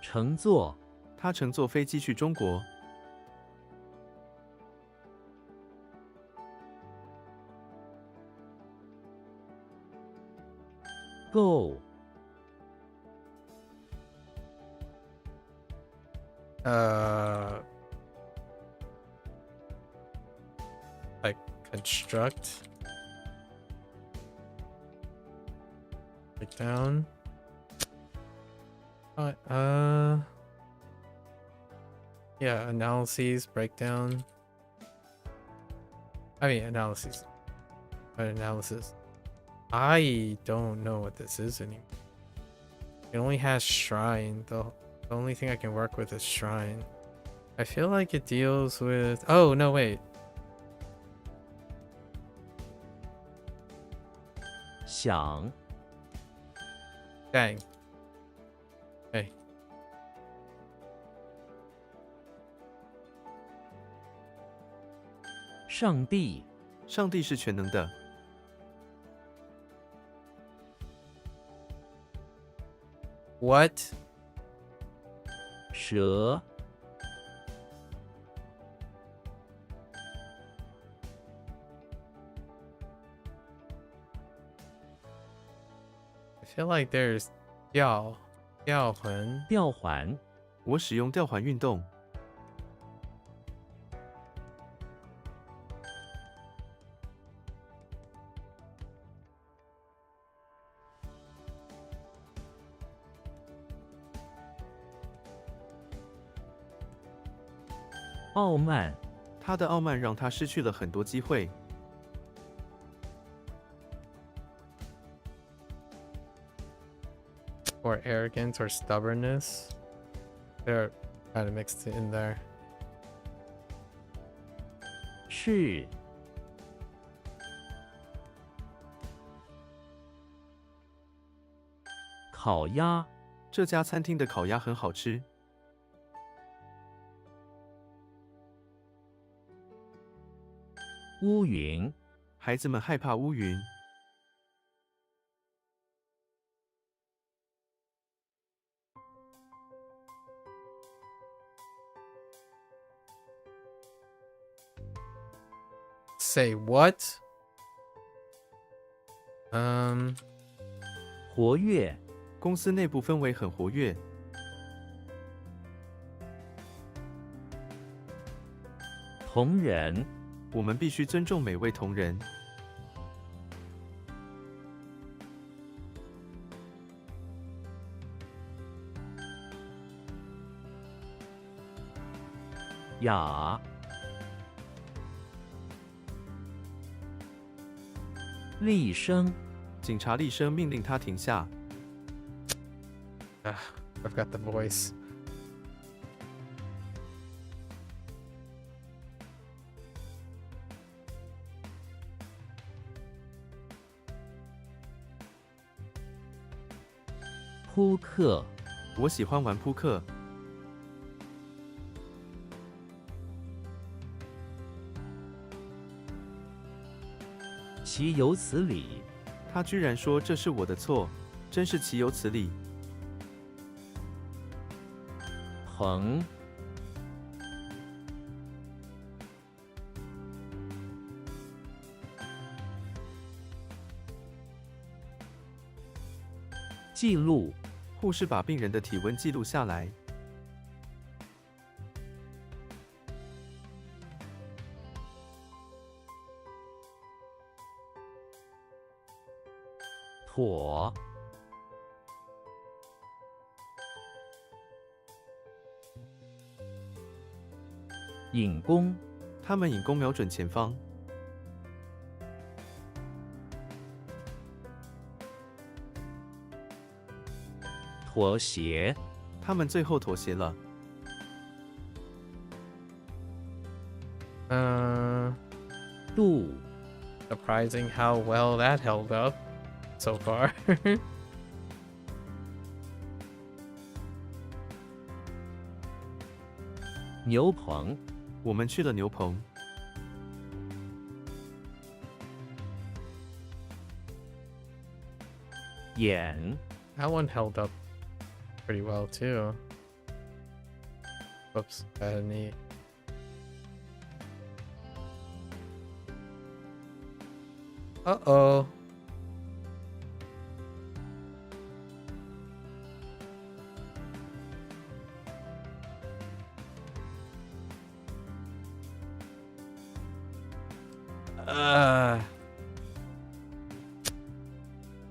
乘坐，他乘坐飞机去中国。购， Like construct. Break down. Yeah, analyses, breakdown. I mean, analyses. Analysis. I don't know what this is anymore. It only has shrine. The only thing I can work with is shrine. I feel like it deals with... Oh, no, wait. 想， Dang. Hey. 上帝，上帝是全能的。 What? 蛇， I feel like there's 吊魂. 吊环，我使用吊环运动。 傲慢，他的傲慢让他失去了很多机会。 Or arrogance or stubbornness. They're kind of mixed in there. 是，烤鸭，这家餐厅的烤鸭很好吃。乌云，孩子们害怕乌云。Say what? 活跃，公司内部氛围很活跃。同仁，我们必须尊重每位同仁。雅，厉声，警察厉声命令他停下。I've got the voice. 扑克，我喜欢玩扑克。岂有此理！他居然说这是我的错，真是岂有此理！朋，记录，护士把病人的体温记录下来。妥，引弓，他们引弓瞄准前方。妥协，他们最后妥协了。度， Surprising how well that held up so far. 牛棚，我们去了牛棚。眼， That one held up pretty well too. Oops, I had a knee. Uh-oh.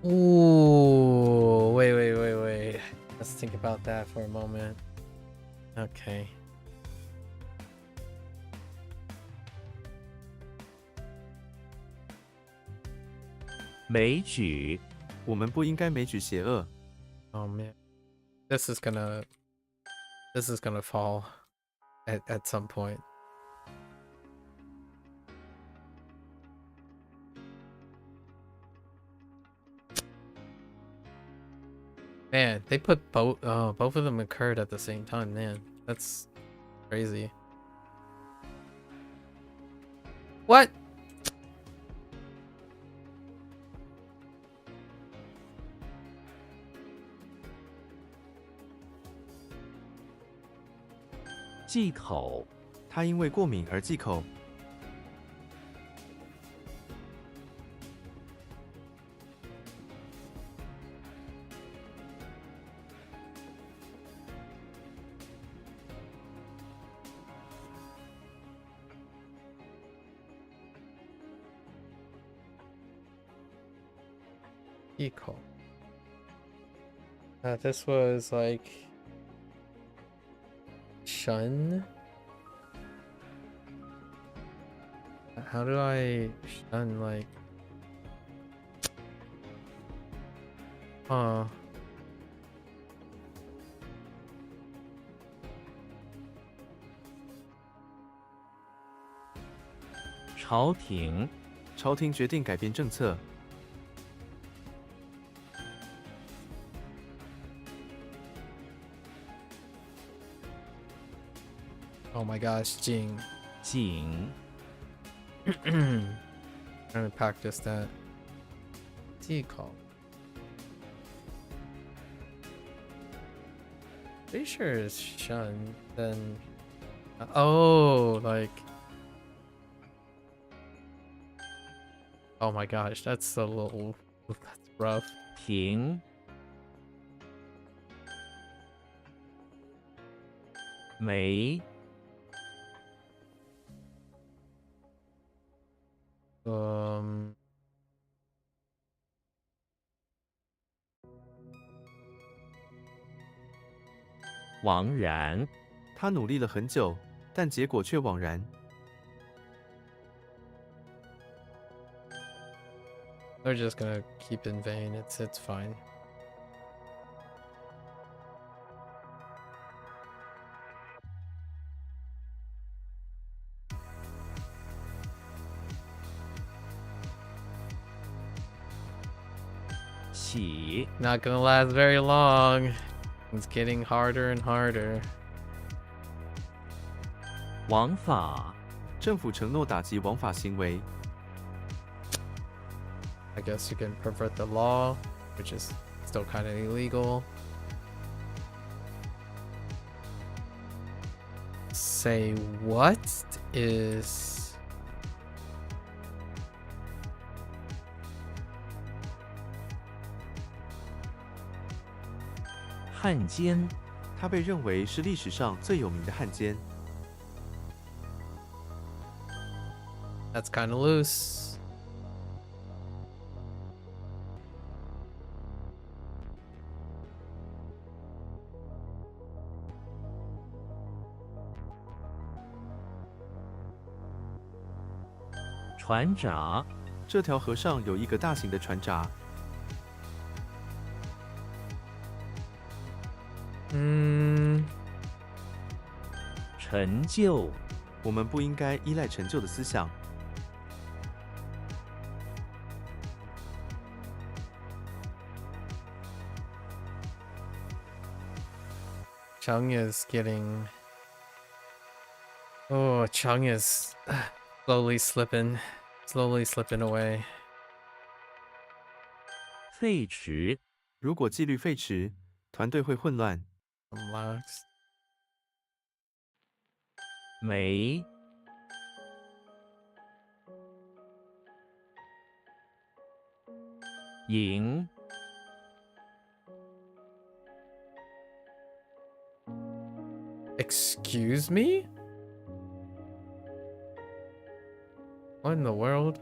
Ooh, wait. Let's think about that for a moment. Okay. 枚举，我们不应该枚举邪恶。 Oh man. This is gonna fall at some point. Man, they put both of them occurred at the same time, man. That's crazy. What? 忌口，他因为过敏而忌口。Eco. This was like shun. How do I shun like?朝廷，朝廷决定改变政策。Oh my gosh, Jing. 景 Trying to practice that. 忌口. Pretty sure it's shun. Then, oh, like. Oh my gosh, that's a little. That's rough. 停没 枉然他努力了很久，但结果却枉然。 They're just gonna keep in vain. It's fine. Qi Not gonna last very long. It's getting harder and harder. 枉法政府承诺打击枉法行为， I guess you can pervert the law, which is still kind of illegal. Say what is... 汉奸他被认为是历史上最有名的汉奸。 That's kind of loose. "船闸这条河上有一个大型的船闸， 陈旧我们不应该依赖陈旧的思想。 Chung is getting... Oh, Chung is slowly slipping away. 废弛如果纪律废弛，团队会混乱。 Relax. 没赢 Excuse me? What in the world?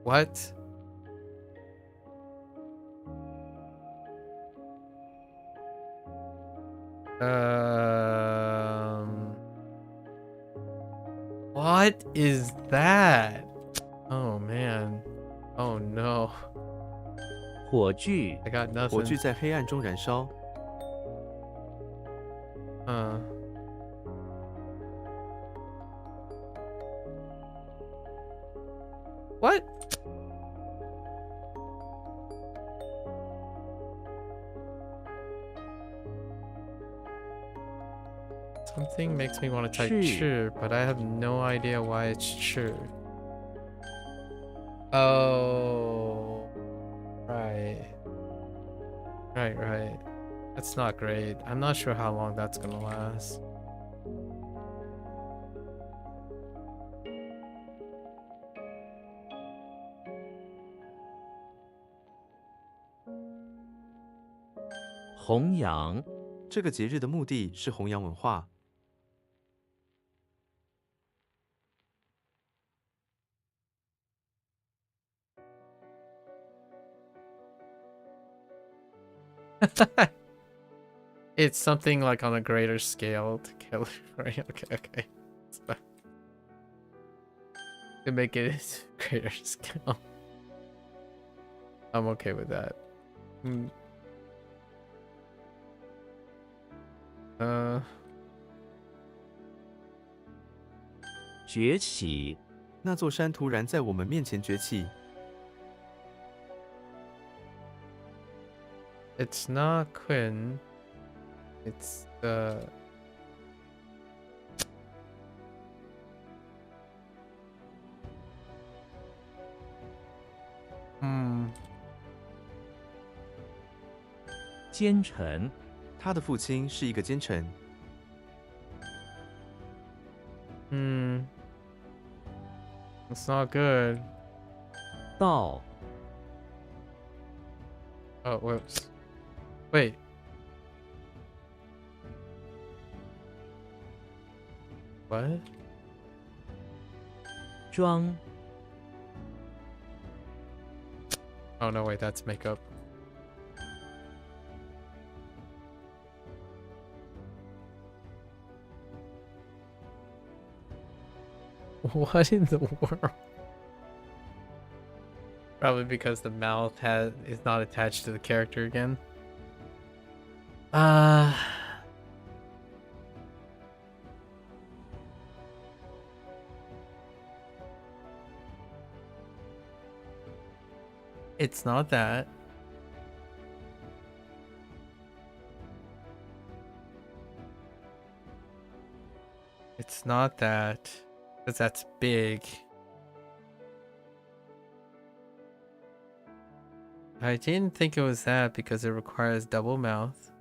What? What is that? Oh man. Oh no. 火炬 I got 火炬 nothing. 在黑暗中燃烧， What? Something makes me want to type 是 but I have no idea why it's true. Oh, right. Right. That's not great. I'm not sure how long that's gonna last.弘扬这个节日的目的是弘扬文化。 It's something like on a greater scale to kill. Right? Okay. It's fine. To make it greater scale. I'm okay with that. "崛起那座山突然在我们面前崛起， It's not Quinn. It's the... Hmm. 奸臣 他的父亲是一个奸臣， Hmm. It's not good. 道 Oh, whoops. Wait. What? 庄 Oh no, wait, that's makeup. What in the world? Probably because the mouth is not attached to the character again. It's not that. It's not that. Because that's big. I didn't think it was that because it requires double mouth.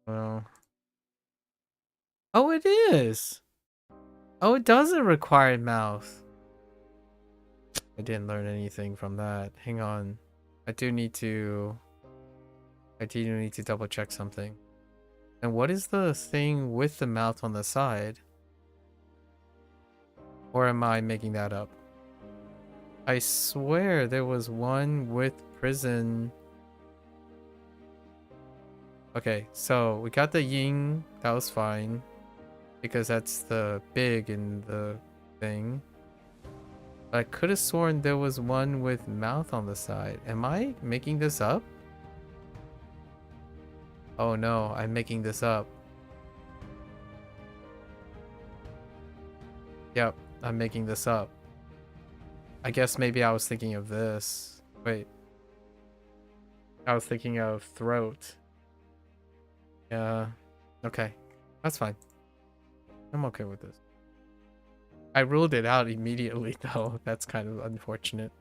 Oh. Oh, it is. Oh, it doesn't require mouth. I didn't learn anything from that. Hang on. I do need to double check something. And what is the thing with the mouth on the side? Or am I making that up? I swear there was one with prison. Okay, so we got the yin. That was fine. Because that's the big in the thing. But I could have sworn there was one with mouth on the side. Am I making this up? Oh no, I'm making this up. Yep, I'm making this up. I guess maybe I was thinking of this. Wait. I was thinking of throat. Yeah. Okay. That's fine. I'm okay with this. I ruled it out immediately though. That's kind of unfortunate.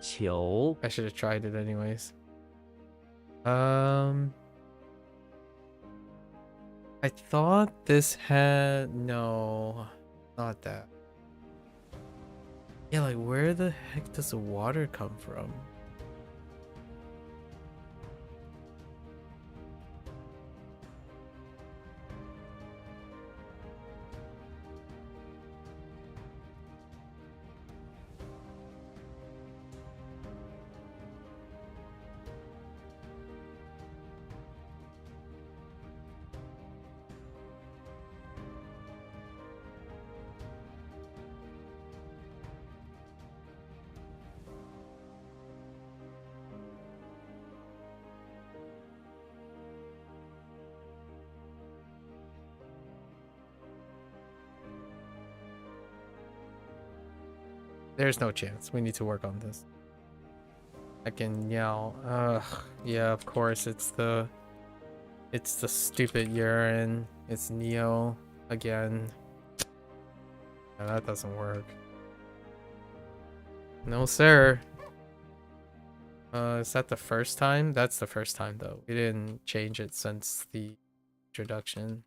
求 I should have tried it anyways. I thought this had... No, not that. Yeah, like where the heck does the water come from? There's no chance. We need to work on this. I can yell. Ugh. Yeah, of course. It's the stupid urine. It's Neo again. No, that doesn't work. No, sir. Is that the first time? That's the first time, though. We didn't change it since the introduction.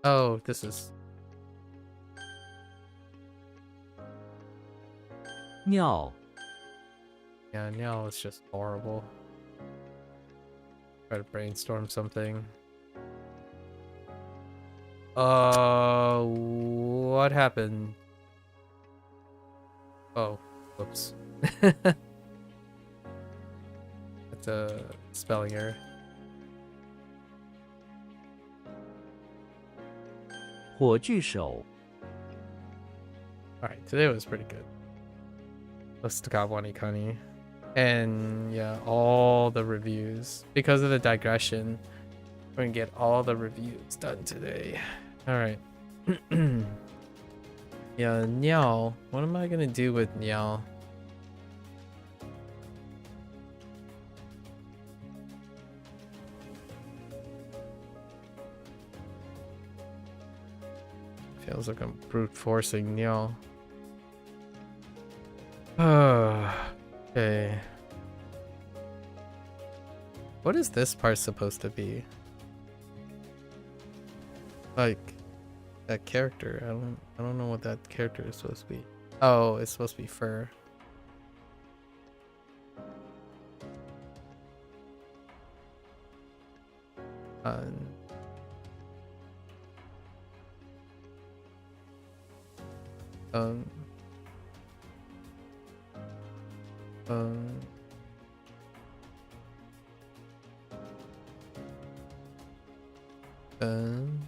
Oh, this is... 尿 Yeah, now it's just horrible. Try to brainstorm something. What happened? Oh, whoops. It's a spelling error. 火炬手 Alright, today was pretty good. Let's got WaniKani. And yeah, all the reviews. Because of the digression, we're gonna get all the reviews done today. Alright. Yeah, Niao. What am I gonna do with Niao? Feels like I'm brute forcing Niao. Okay. What is this part supposed to be? Like that character. I don't know what that character is supposed to be. Oh, it's supposed to be fur. Um, um, um, um,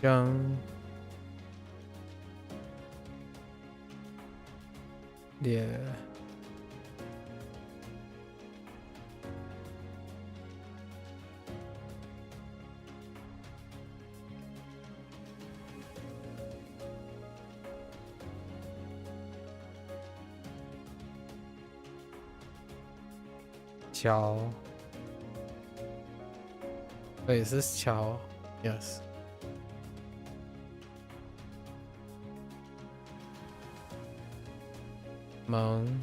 young. Yeah. Chow. Wait, is this Chow? Yes. Moan.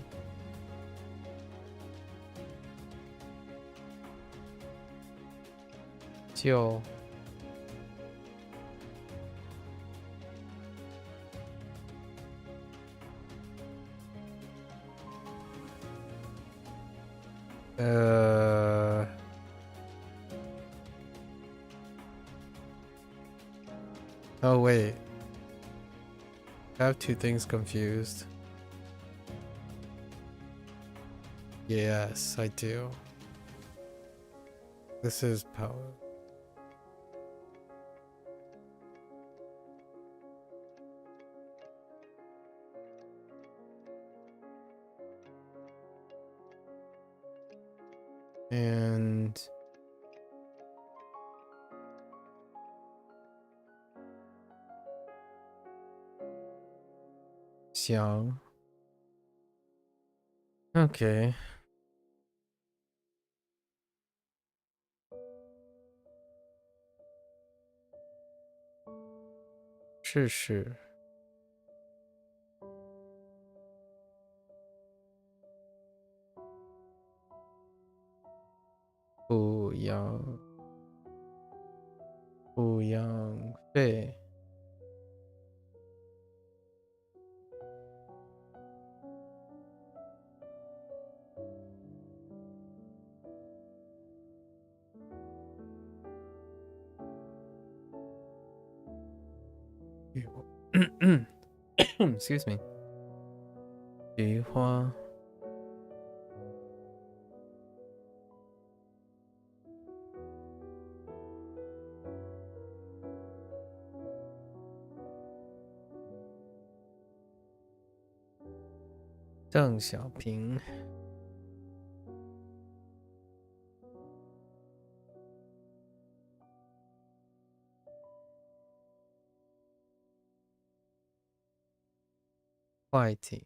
Jiu. Oh wait. I have two things confused. Yes, I do. This is power. And Xiang. Okay. Sure. Yang. Yang Fei. Excuse me. 菊花 郑小平 fighting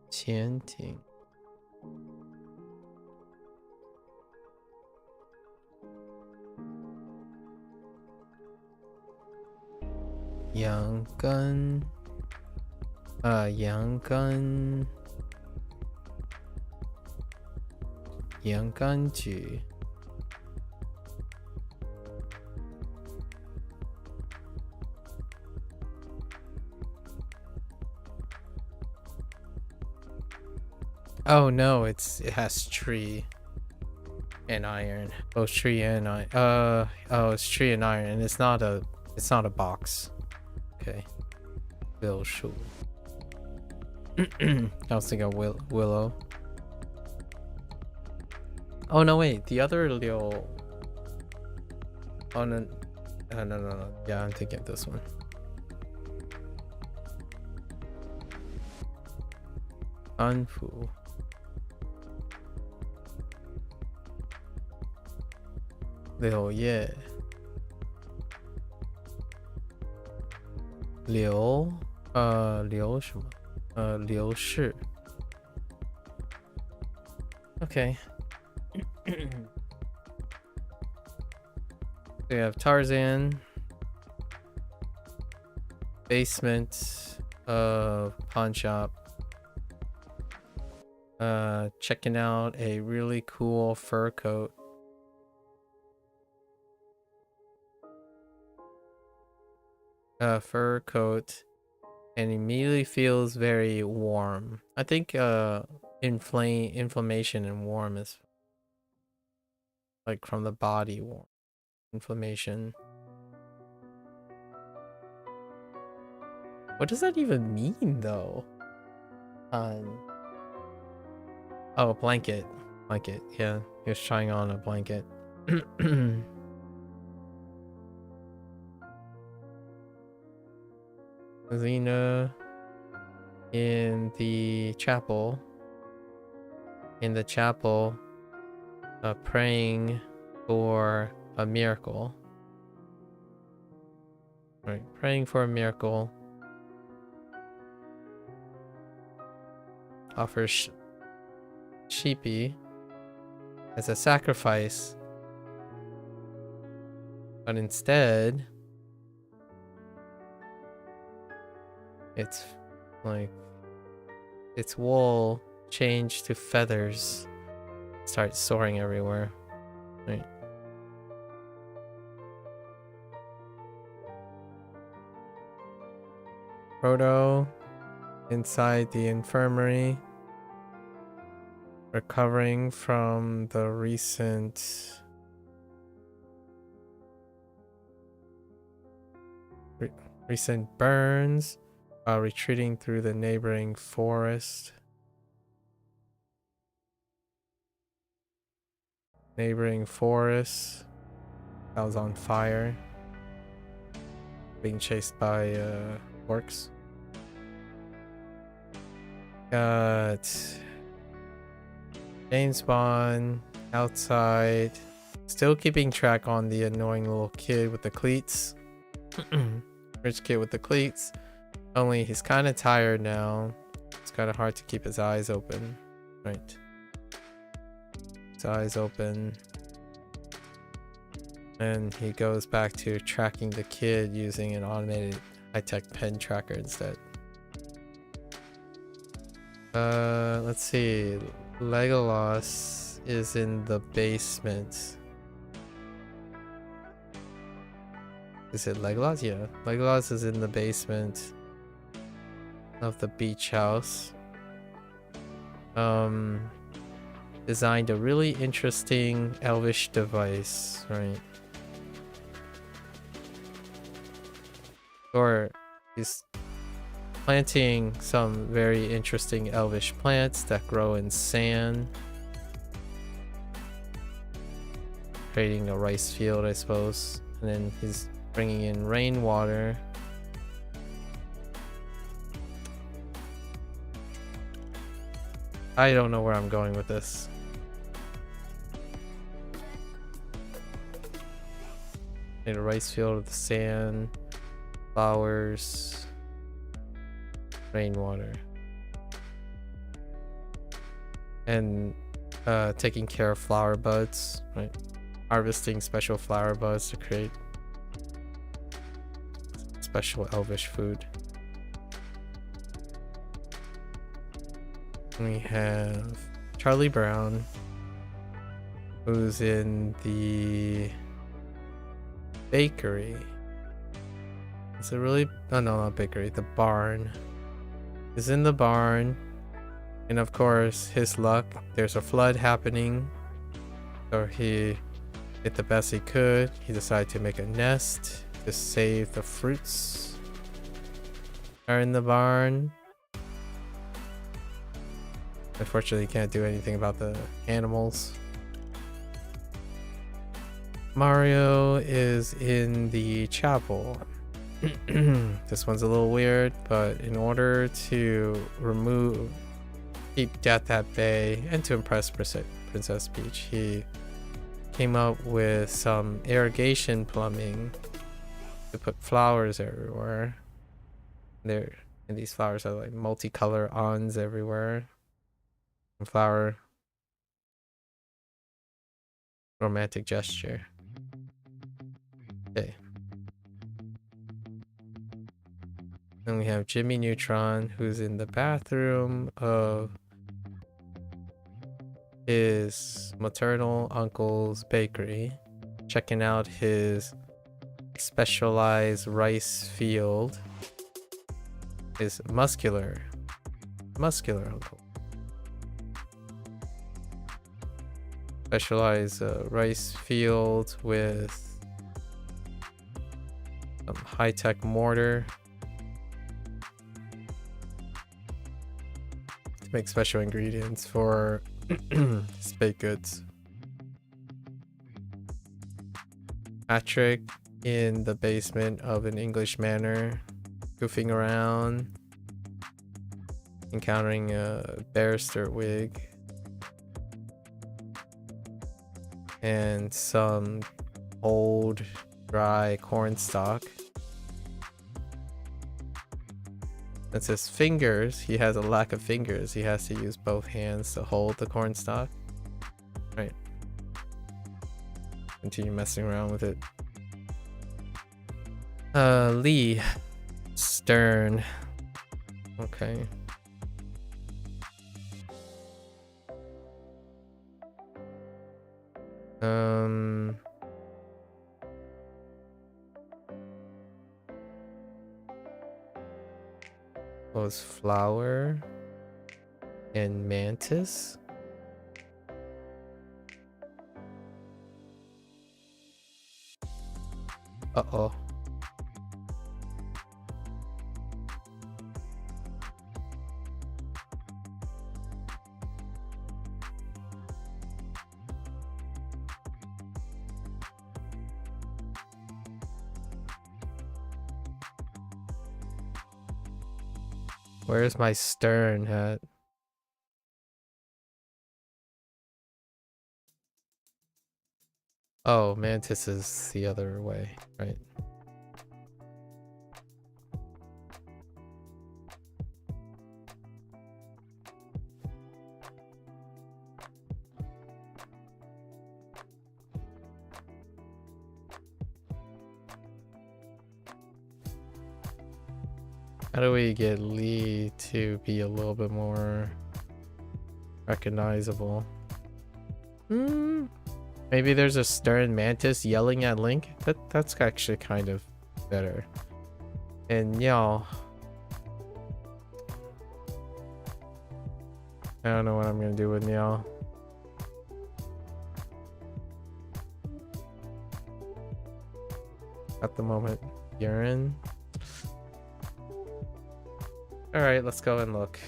潜艇 羊肝阳干菊。Oh no, it has tree and iron. Oh, tree and iron. Oh, it's tree and iron, and it's not a box. Okay. Willow. I was thinking willow. Oh no, wait, the other Liu. Oh no, no. Yeah, I'm thinking of this one. Anfu. Liu Ye. Liu 什么？刘氏。Okay. We have Tarzan. Basement. Pawn shop. Checking out a really cool fur coat. Fur coat, and immediately feels very warm. I think inflammation and warm is like from the body warm. Inflammation. What does that even mean though? Oh, a blanket. Yeah, he was trying on a blanket. Xena in the chapel. Praying for a miracle. Right, praying for a miracle. Offers sheepy as a sacrifice, but instead it's like its wool changed to feathers, start soaring everywhere. Right. Frodo inside the infirmary, recovering from the recent burns, while retreating through the neighboring forest. That was on fire, being chased by orcs. Got James Bond outside, still keeping track on the annoying little kid with the cleats. Rich kid with the cleats. Only he's kind of tired now. It's kind of hard to keep his eyes open. Right. His eyes open. And he goes back to tracking the kid using an automated high-tech pen tracker instead. Let's see. Legolas is in the basement. Is it Legolas? Yeah. Legolas is in the basement of the beach house. Designed a really interesting elvish device, right? Or he's planting some very interesting elvish plants that grow in sand, creating a rice field, I suppose. And then he's bringing in rainwater. I don't know where I'm going with this. Made a rice field with sand, flowers, rainwater, and taking care of flower buds, right? Harvesting special flower buds to create special elvish food. We have Charlie Brown, who's in the bakery. Is it really? Oh no, not bakery. The barn. Is in the barn, and of course, his luck. There's a flood happening, so he did the best he could. He decided to make a nest to save the fruits. Are in the barn. Unfortunately, can't do anything about the animals. Mario is in the chapel. This one's a little weird, but in order to keep death at bay and to impress Princess Peach, he came up with some irrigation plumbing to put flowers everywhere. And these flowers are like multicolor awns everywhere. Flower romantic gesture. Okay. Then we have Jimmy Neutron, who's in the bathroom of his maternal uncle's bakery, checking out his specialized rice field. His muscular uncle. Specialized rice field with some high-tech mortar to make special ingredients for baked goods. Patrick in the basement of an English manor, goofing around, encountering a barrister wig and some old dry cornstalk. That's his fingers. He has a lack of fingers. He has to use both hands to hold the cornstalk. Right. Continue messing around with it. Lee Stern. Okay. Was Flower and Mantis. Uh-oh. Where's my Stern hat? Oh, Mantis is the other way, right? How do we get Lee to be a little bit more recognizable? Maybe there's a Stern Mantis yelling at Link. That's actually kind of better. And y'all, I don't know what I'm gonna do with y'all. At the moment, urine. All right, let's go and look.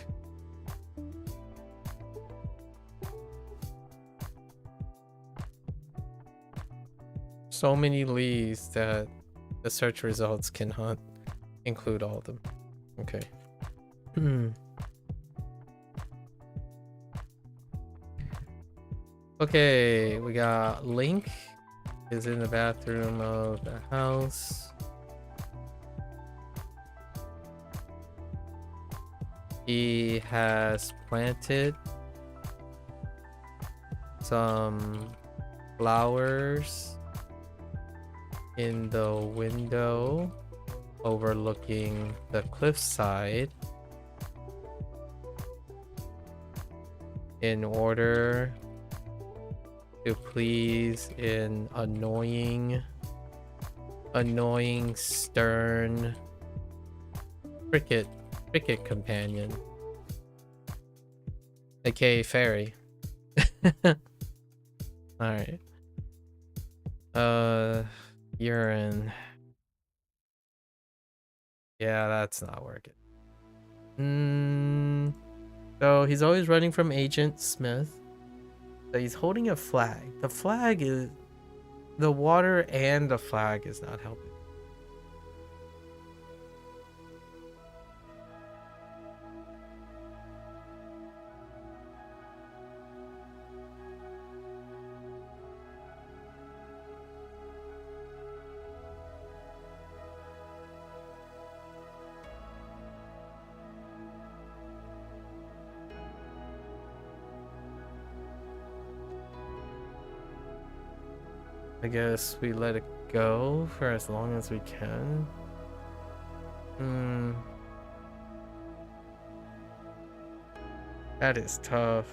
So many Lees that the search results cannot include all of them. Okay. Okay, we got Link is in the bathroom of the house. He has planted some flowers in the window overlooking the cliffside. in order to please an annoying, stern cricket companion, aka fairy. All right. Urine. Yeah, that's not working. So he's always running from Agent Smith. So he's holding a flag. The flag is the water, and the flag is not helping. I guess we let it go for as long as we can. That is tough.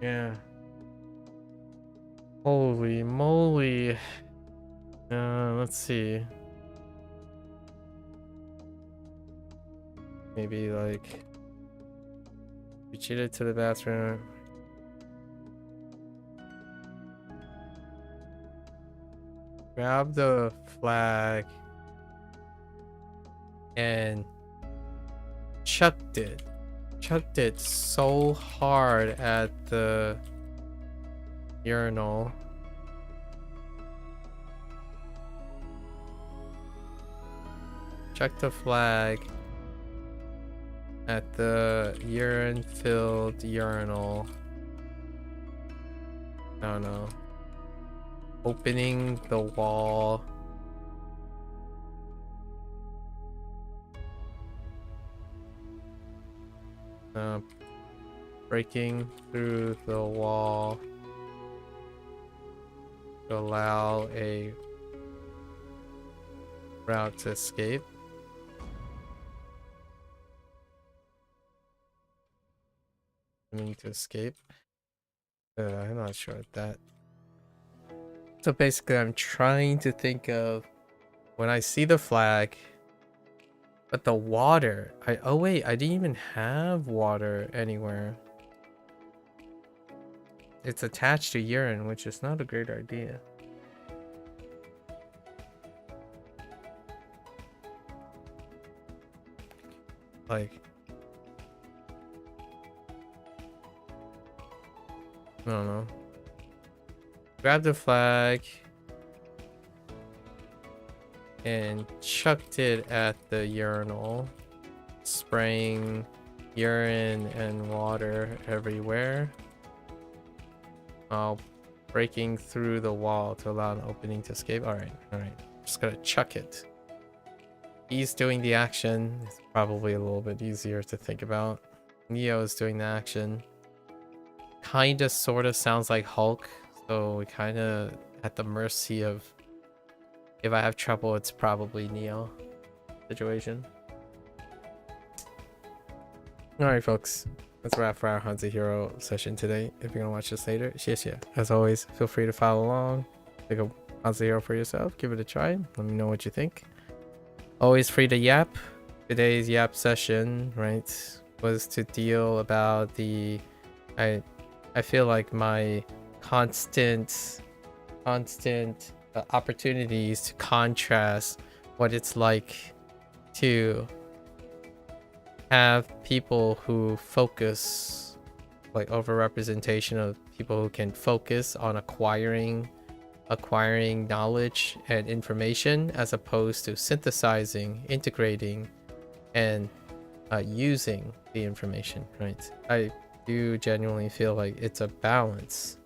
Yeah. Holy moly. Let's see. Maybe like we cheated to the bathroom. Grab the flag and chucked it so hard at the urinal. Chucked the flag at the urine-filled urinal. I don't know. Opening the wall. Breaking through the wall to allow a route to escape. To escape. I'm not sure what that. So basically, I'm trying to think of when I see the flag, but the water. Oh wait, I didn't even have water anywhere. It's attached to urine, which is not a great idea. Like, I don't know. Grabbed the flag and chucked it at the urinal, spraying urine and water everywhere, while breaking through the wall to allow an opening to escape. All right. Just gonna chuck it. He's doing the action. It's probably a little bit easier to think about. Neo is doing the action. Kinda, sorta sounds like Hulk. So we kinda at the mercy of, if I have trouble, it's probably Neo situation. Alright folks, that's a wrap for our HanziHero session today. If you're gonna watch this later, as always, feel free to follow along. Pick up HanziHero for yourself, give it a try, let me know what you think. Always free to yap. Today's yap session, right, was to deal about the I feel like my constant opportunities to contrast what it's like to have people who focus, like overrepresentation of people who can focus on acquiring knowledge and information, as opposed to synthesizing, integrating, and using the information, right? I do genuinely feel like it's a balance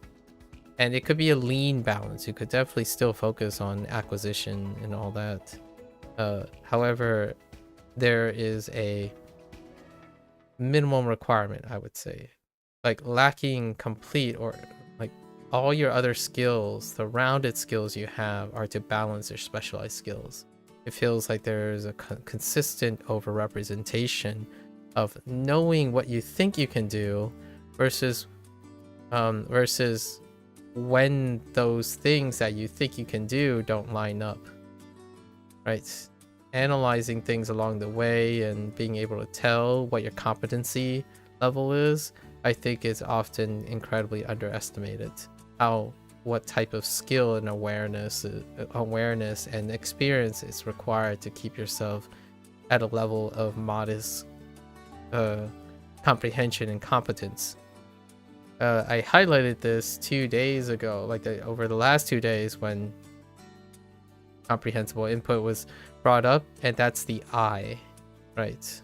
And it could be a lean balance. You could definitely still focus on acquisition and all that. However, there is a minimum requirement, I would say. Like lacking complete or like all your other skills, the rounded skills you have are to balance your specialized skills. It feels like there's a consistent overrepresentation of knowing what you think you can do versus when those things that you think you can do don't line up, right? Analyzing things along the way and being able to tell what your competency level is, I think is often incredibly underestimated. What type of skill and awareness and experience is required to keep yourself at a level of modest comprehension and competence. I highlighted this 2 days ago, over the last 2 days when comprehensible input was brought up, and that's the I, right?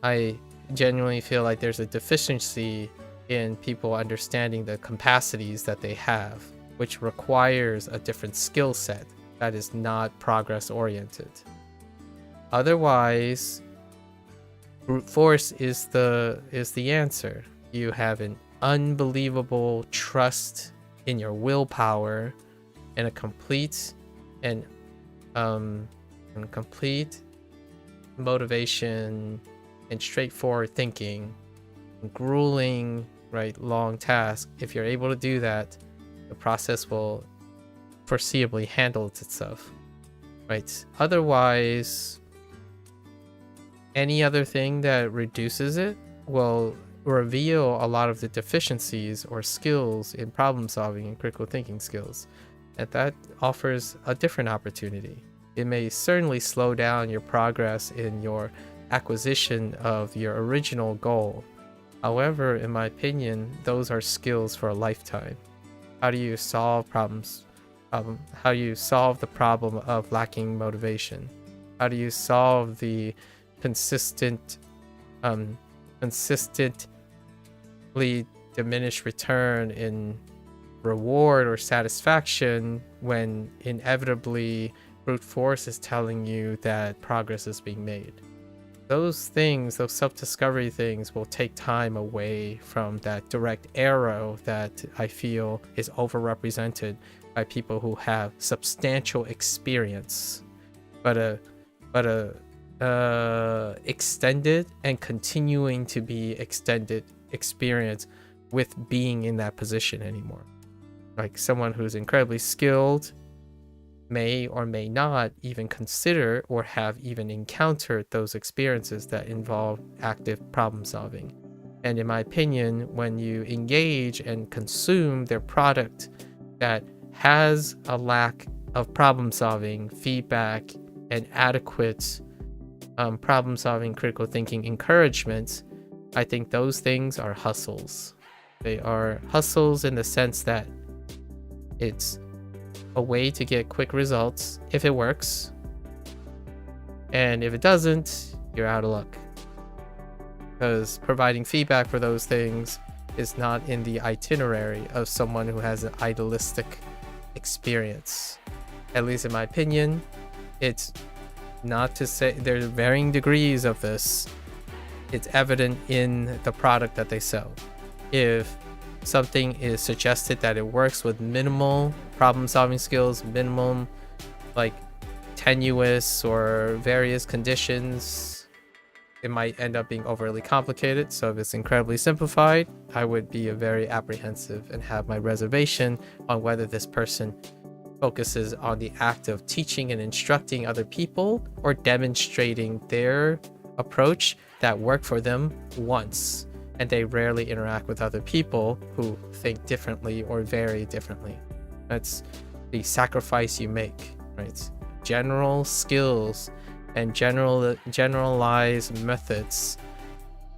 I genuinely feel like there's a deficiency in people understanding the capacities that they have, which requires a different skill set that is not progress oriented. Otherwise, brute force is the answer. You have an unbelievable trust in your willpower and a complete motivation and straightforward thinking, grueling, right, long task. If you're able to do that, the process will foreseeably handle itself, right? Otherwise, any other thing that reduces it will reveal a lot of the deficiencies or skills in problem solving and critical thinking skills, and that offers a different opportunity. It may certainly slow down your progress in your acquisition of your original goal. However, in my opinion, those are skills for a lifetime. How do you solve problems? How do you solve the problem of lacking motivation? How do you solve the consistently diminished return in reward or satisfaction when inevitably brute force is telling you that progress is being made? Those things, those self-discovery things, will take time away from that direct arrow that I feel is overrepresented by people who have substantial experience, but a extended and continuing to be extended experience with being in that position anymore. Like someone who's incredibly skilled may or may not even consider or have even encountered those experiences that involve active problem solving. And in my opinion, when you engage and consume their product that has a lack of problem solving, feedback, and adequate problem solving, critical thinking encouragement, I think those things are hustles. They are hustles in the sense that it's a way to get quick results if it works, and if it doesn't, you're out of luck, because providing feedback for those things is not in the itinerary of someone who has an idealistic experience. At least in my opinion, it's not to say there's varying degrees of this. It's evident in the product that they sell. If something is suggested that it works with minimal problem solving skills, minimum like tenuous or various conditions, it might end up being overly complicated. So if it's incredibly simplified, I would be very apprehensive and have my reservation on whether this person focuses on the act of teaching and instructing other people or demonstrating their approach that worked for them once, and they rarely interact with other people who think differently or very differently. That's the sacrifice you make, right? General skills and generalized methods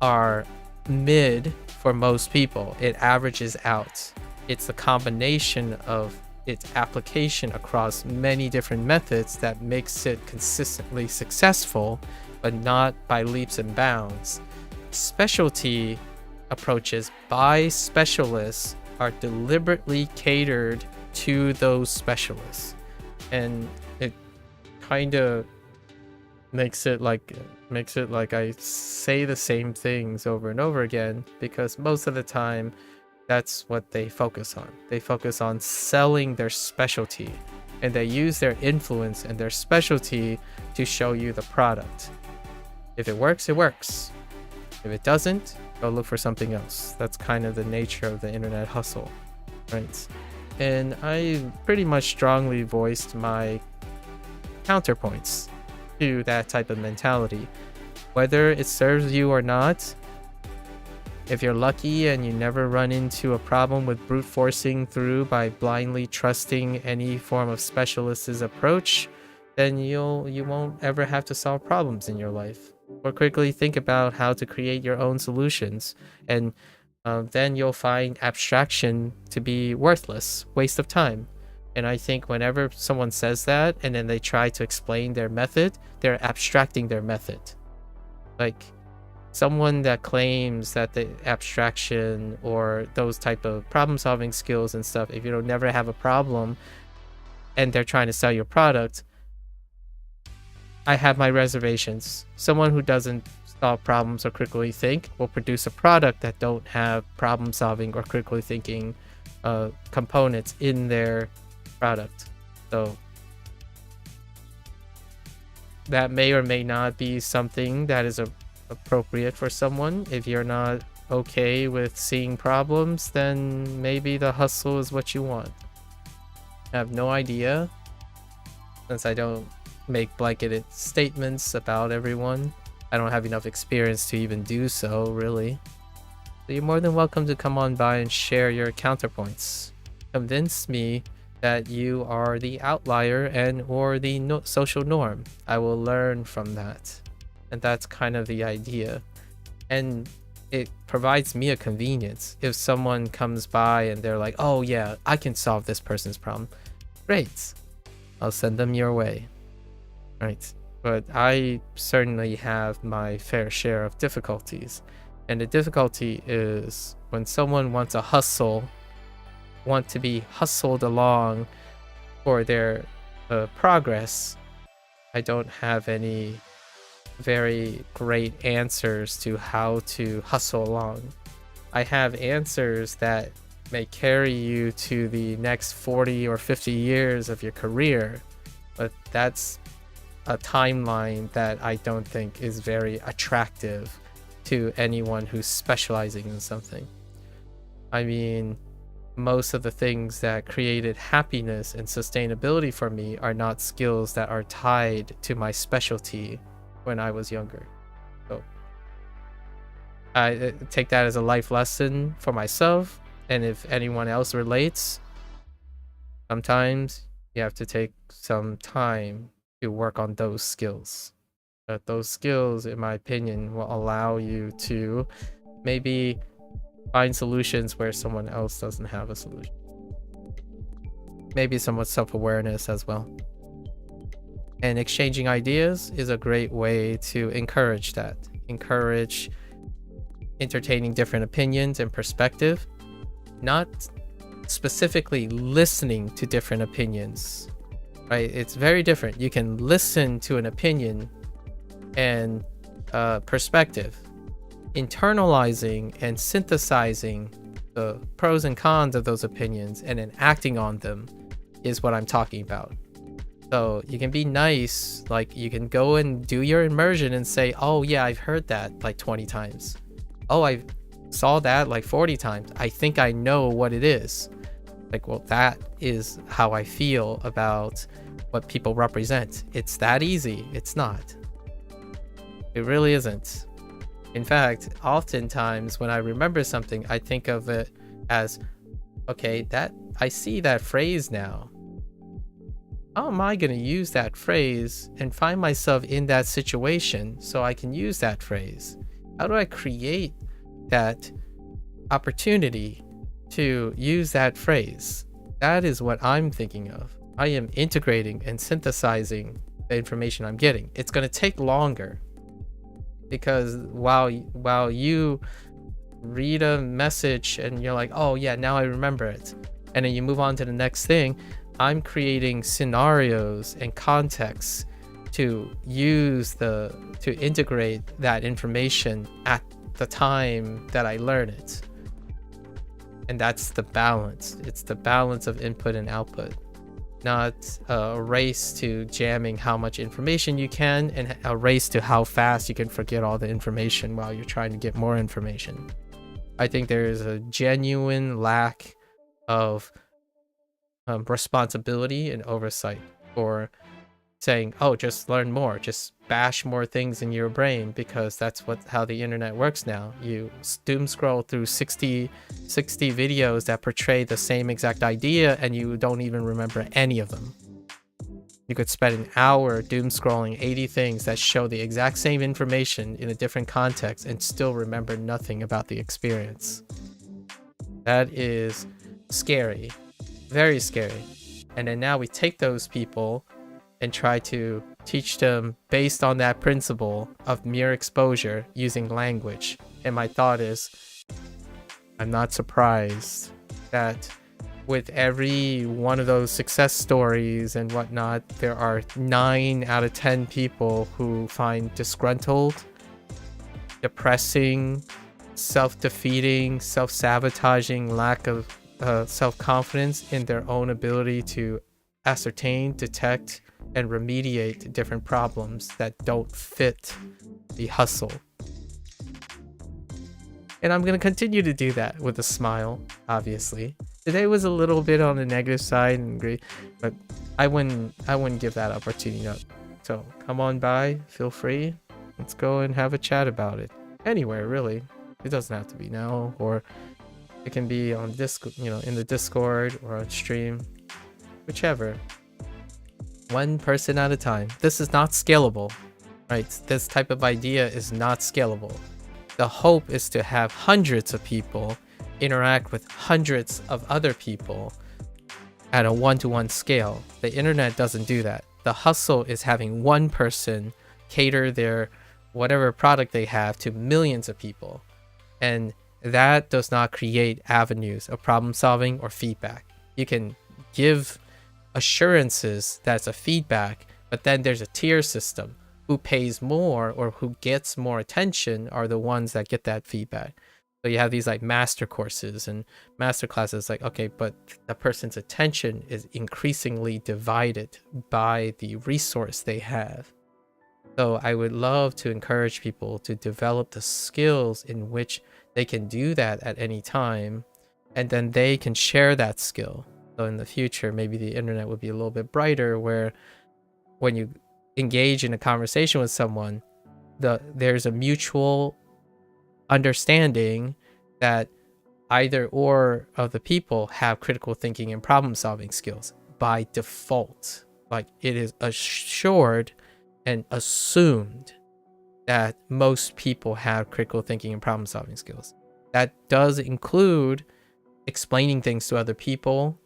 are mid for most people. It averages out. It's the combination of its application across many different methods that makes it consistently successful, but not by leaps and bounds. Specialty approaches by specialists are deliberately catered to those specialists, and it kind of makes it like I say the same things over and over again, because most of the time that's what they focus on. They focus on selling their specialty, and they use their influence and their specialty to show you the product. If it works, it works. If it doesn't, go look for something else. That's kind of the nature of the internet hustle, right? And I pretty much strongly voiced my counterpoints to that type of mentality. Whether it serves you or not, if you're lucky and you never run into a problem with brute forcing through by blindly trusting any form of specialist's approach, then you won't ever have to solve problems in your life. Or quickly think about how to create your own solutions, and then you'll find abstraction to be worthless, waste of time. And I think whenever someone says that and then they try to explain their method, they're abstracting their method. Like, someone that claims that the abstraction or those type of problem solving skills and stuff, if you don't never have a problem and they're trying to sell your product, I have my reservations. Someone who doesn't solve problems or critically think will produce a product that don't have problem solving or critically thinking components in their product. So that may or may not be something that is appropriate for someone. If you're not okay with seeing problems, then maybe the hustle is what you want. I have no idea, since I don't make blanketed statements about everyone. I don't have enough experience to even do so, really. So you're more than welcome to come on by and share your counterpoints. Convince me that you are the outlier and or the social norm. I will learn from that. And that's kind of the idea. And it provides me a convenience. If someone comes by and they're like, oh yeah, I can solve this person's problem, great, I'll send them your way. Right? But I certainly have my fair share of difficulties. And the difficulty is when someone wants a hustle, want to be hustled along for their progress, I don't have any very great answers to how to hustle along. I have answers that may carry you to the next 40 or 50 years of your career, but that's a timeline that I don't think is very attractive to anyone who's specializing in something. I mean, most of the things that created happiness and sustainability for me are not skills that are tied to my specialty when I was younger. So I take that as a life lesson for myself, and if anyone else relates, sometimes you have to take some time to work on those skills. But those skills, in my opinion, will allow you to maybe find solutions where someone else doesn't have a solution. Maybe somewhat self-awareness as well. And exchanging ideas is a great way to encourage that. Encourage entertaining different opinions and perspective, not specifically listening to different opinions, right? It's very different. You can listen to an opinion and perspective. Internalizing and synthesizing the pros and cons of those opinions and then acting on them is what I'm talking about. So you can be nice, like you can go and do your immersion and say, oh yeah, I've heard that like 20 times. Oh, I saw that like 40 times. I think I know what it is. Like, well, that is how I feel about what people represent. It's that easy. It's not. It really isn't. In fact, oftentimes when I remember something, I think of it as, okay, that I see that phrase now. How am I going to use that phrase and find myself in that situation so I can use that phrase? How do I create that opportunity to use that phrase? That is what I'm thinking of. I am integrating and synthesizing the information I'm getting. It's going to take longer because while you read a message and you're like, oh yeah, now I remember it. And then you move on to the next thing. I'm creating scenarios and contexts to to integrate that information at the time that I learn it. And that's the balance. It's the balance of input and output, not a race to jamming how much information you can and a race to how fast you can forget all the information while you're trying to get more information. I think there is a genuine lack of responsibility and oversight for saying, oh, just learn more, just bash more things in your brain, because that's how the internet works now. You doom scroll through 60 videos that portray the same exact idea and you don't even remember any of them. You could spend an hour doom scrolling 80 things that show the exact same information in a different context and still remember nothing about the experience. That is scary, very scary. And then now we take those people and try to teach them based on that principle of mere exposure using language. And my thought is, I'm not surprised that with every one of those success stories and whatnot, there are 9 out of 10 people who find disgruntled, depressing, self-defeating, self-sabotaging lack of self-confidence in their own ability to ascertain, detect, and remediate different problems that don't fit the hustle. And I'm going to continue to do that with a smile, obviously. Today was a little bit on the negative side and great, but I wouldn't give that opportunity up. So come on by, feel free. Let's go and have a chat about it. Anywhere, really. It doesn't have to be now, or it can be on Discord, in the Discord or on stream, whichever. One person at a time. This is not scalable, right? This type of idea is not scalable. The hope is to have hundreds of people interact with hundreds of other people at a one-to-one scale. The internet doesn't do that. The hustle is having one person cater their whatever product they have to millions of people. And that does not create avenues of problem solving or feedback. You can give assurances that's a feedback, but then there's a tier system. Who pays more or who gets more attention are the ones that get that feedback. So you have these like master courses and master classes, like, okay, but the person's attention is increasingly divided by the resource they have. So I would love to encourage people to develop the skills in which they can do that at any time, and then they can share that skill. So in the future, maybe the internet would be a little bit brighter, where when you engage in a conversation with someone, there's a mutual understanding that either or of the people have critical thinking and problem solving skills by default. Like, it is assured and assumed that most people have critical thinking and problem solving skills. That does include explaining things to other people,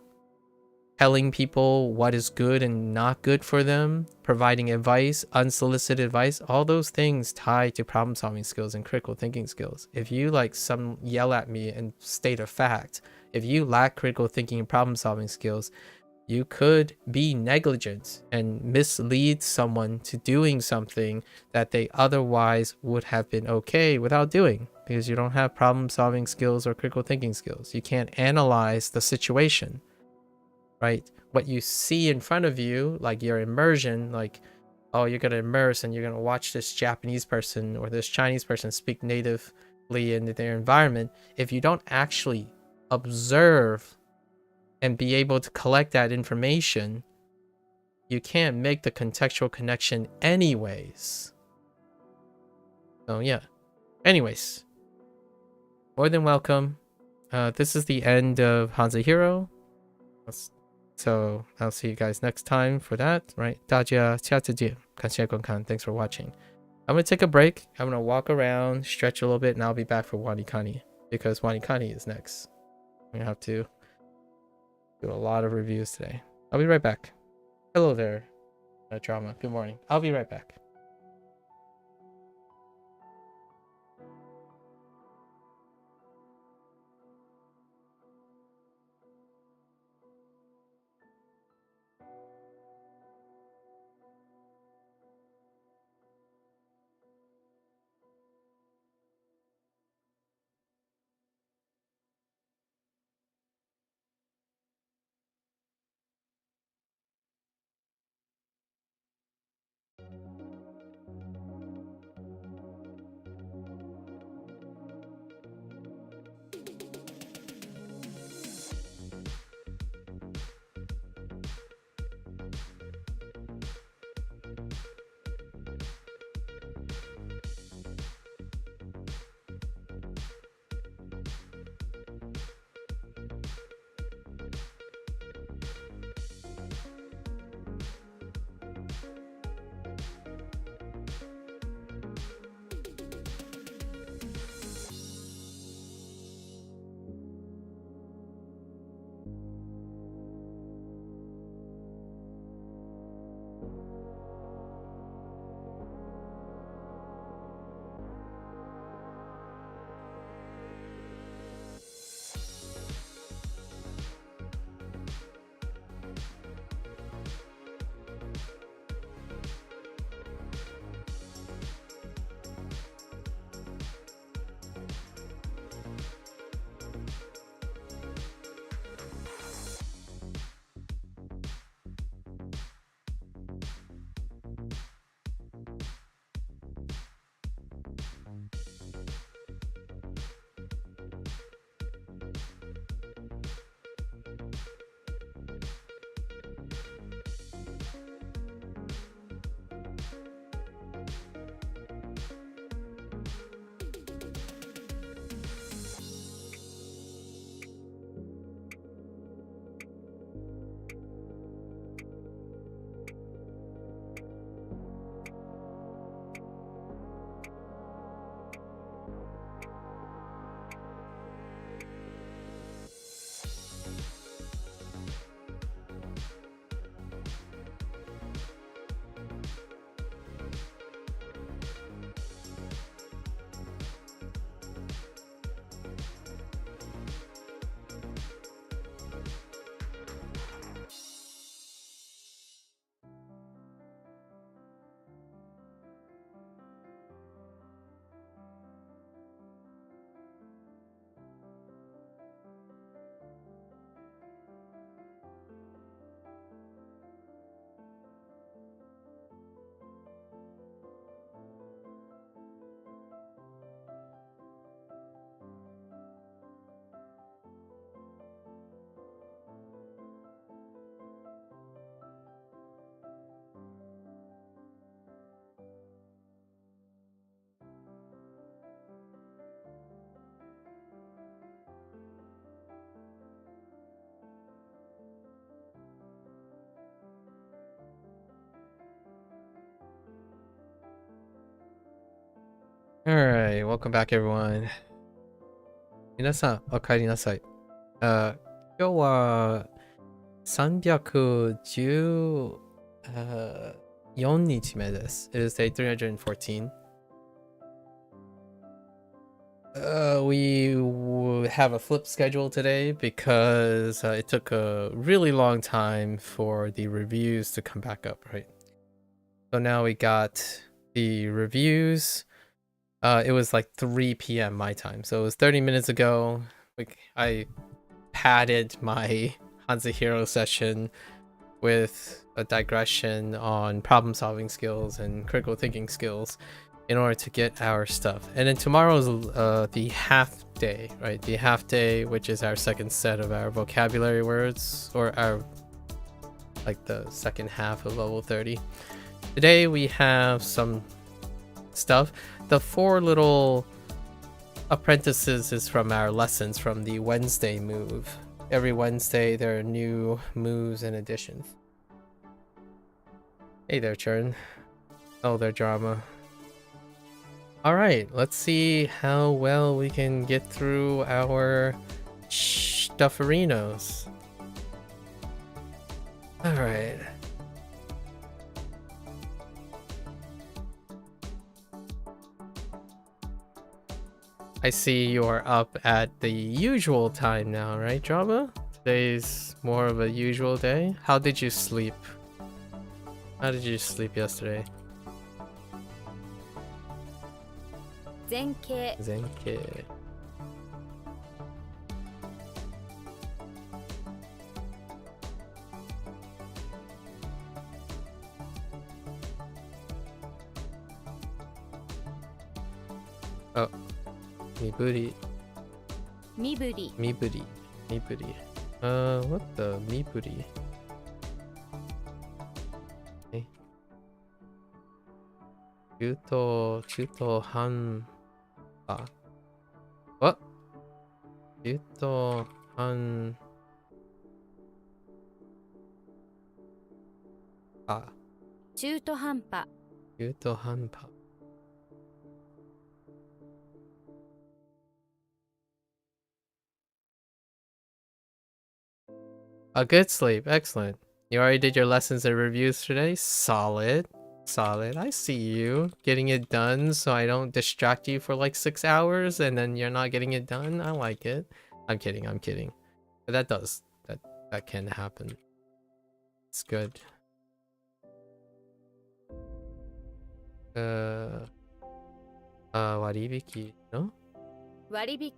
telling people what is good and not good for them, providing advice, unsolicited advice. All those things tie to problem solving skills and critical thinking skills. If you yell at me and state a fact, if you lack critical thinking and problem solving skills, you could be negligent and mislead someone to doing something that they otherwise would have been okay without doing, because you don't have problem solving skills or critical thinking skills. You can't analyze the situation. Right? What you see in front of you, like your immersion, like, oh, you're going to immerse and you're going to watch this Japanese person or this Chinese person speak natively in their environment. If you don't actually observe and be able to collect that information, you can't make the contextual connection anyways. So yeah. Anyways, more than welcome. This is the end of HanziHero. So I'll see you guys next time for that, right? 大家下次见，感谢观看. Thanks for watching. I'm going to take a break. I'm going to walk around, stretch a little bit, and I'll be back for WaniKani, because WaniKani is next. I'm going to have to do a lot of reviews today. I'll be right back. Hello there, drama. Good morning. I'll be right back. Alright, welcome back everyone. 皆さん、お帰りなさい。今日は314日目です。It is day 314. We have a flip schedule today because it took a really long time for the reviews to come back up, right? So now we got the reviews. It was like 3 p.m. my time, so it was 30 minutes ago. Like I padded my HanziHero session with a digression on problem-solving skills and critical thinking skills in order to get our stuff. And then tomorrow's the half day, right? The half day, which is our second set of our vocabulary words, or our like the second half of level 30. Today we have some stuff. The 4 little apprentices is from our lessons from the Wednesday move. Every Wednesday there are new moves and additions. Hey there, Churn. Oh, their drama. Alright, let's see how well we can get through our stufferinos. Alright. I see you're up at the usual time now, right, Drama? Today's more of a usual day. How did you sleep? How did you sleep yesterday? Zenke. Zenke. Oh. Miburi. Miburi. Miburi. Miburi. What the Miburi? Okay. Chuto Han. What? Chuto Han. Chuto hanpa. Chuto Hanpa. A good sleep, excellent. You already did your lessons and reviews today? Solid. Solid. I see you getting it done so I don't distract you for like 6 hours and then you're not getting it done. I like it. I'm kidding, I'm kidding. But that can happen. It's good. Waribiki, no? 割引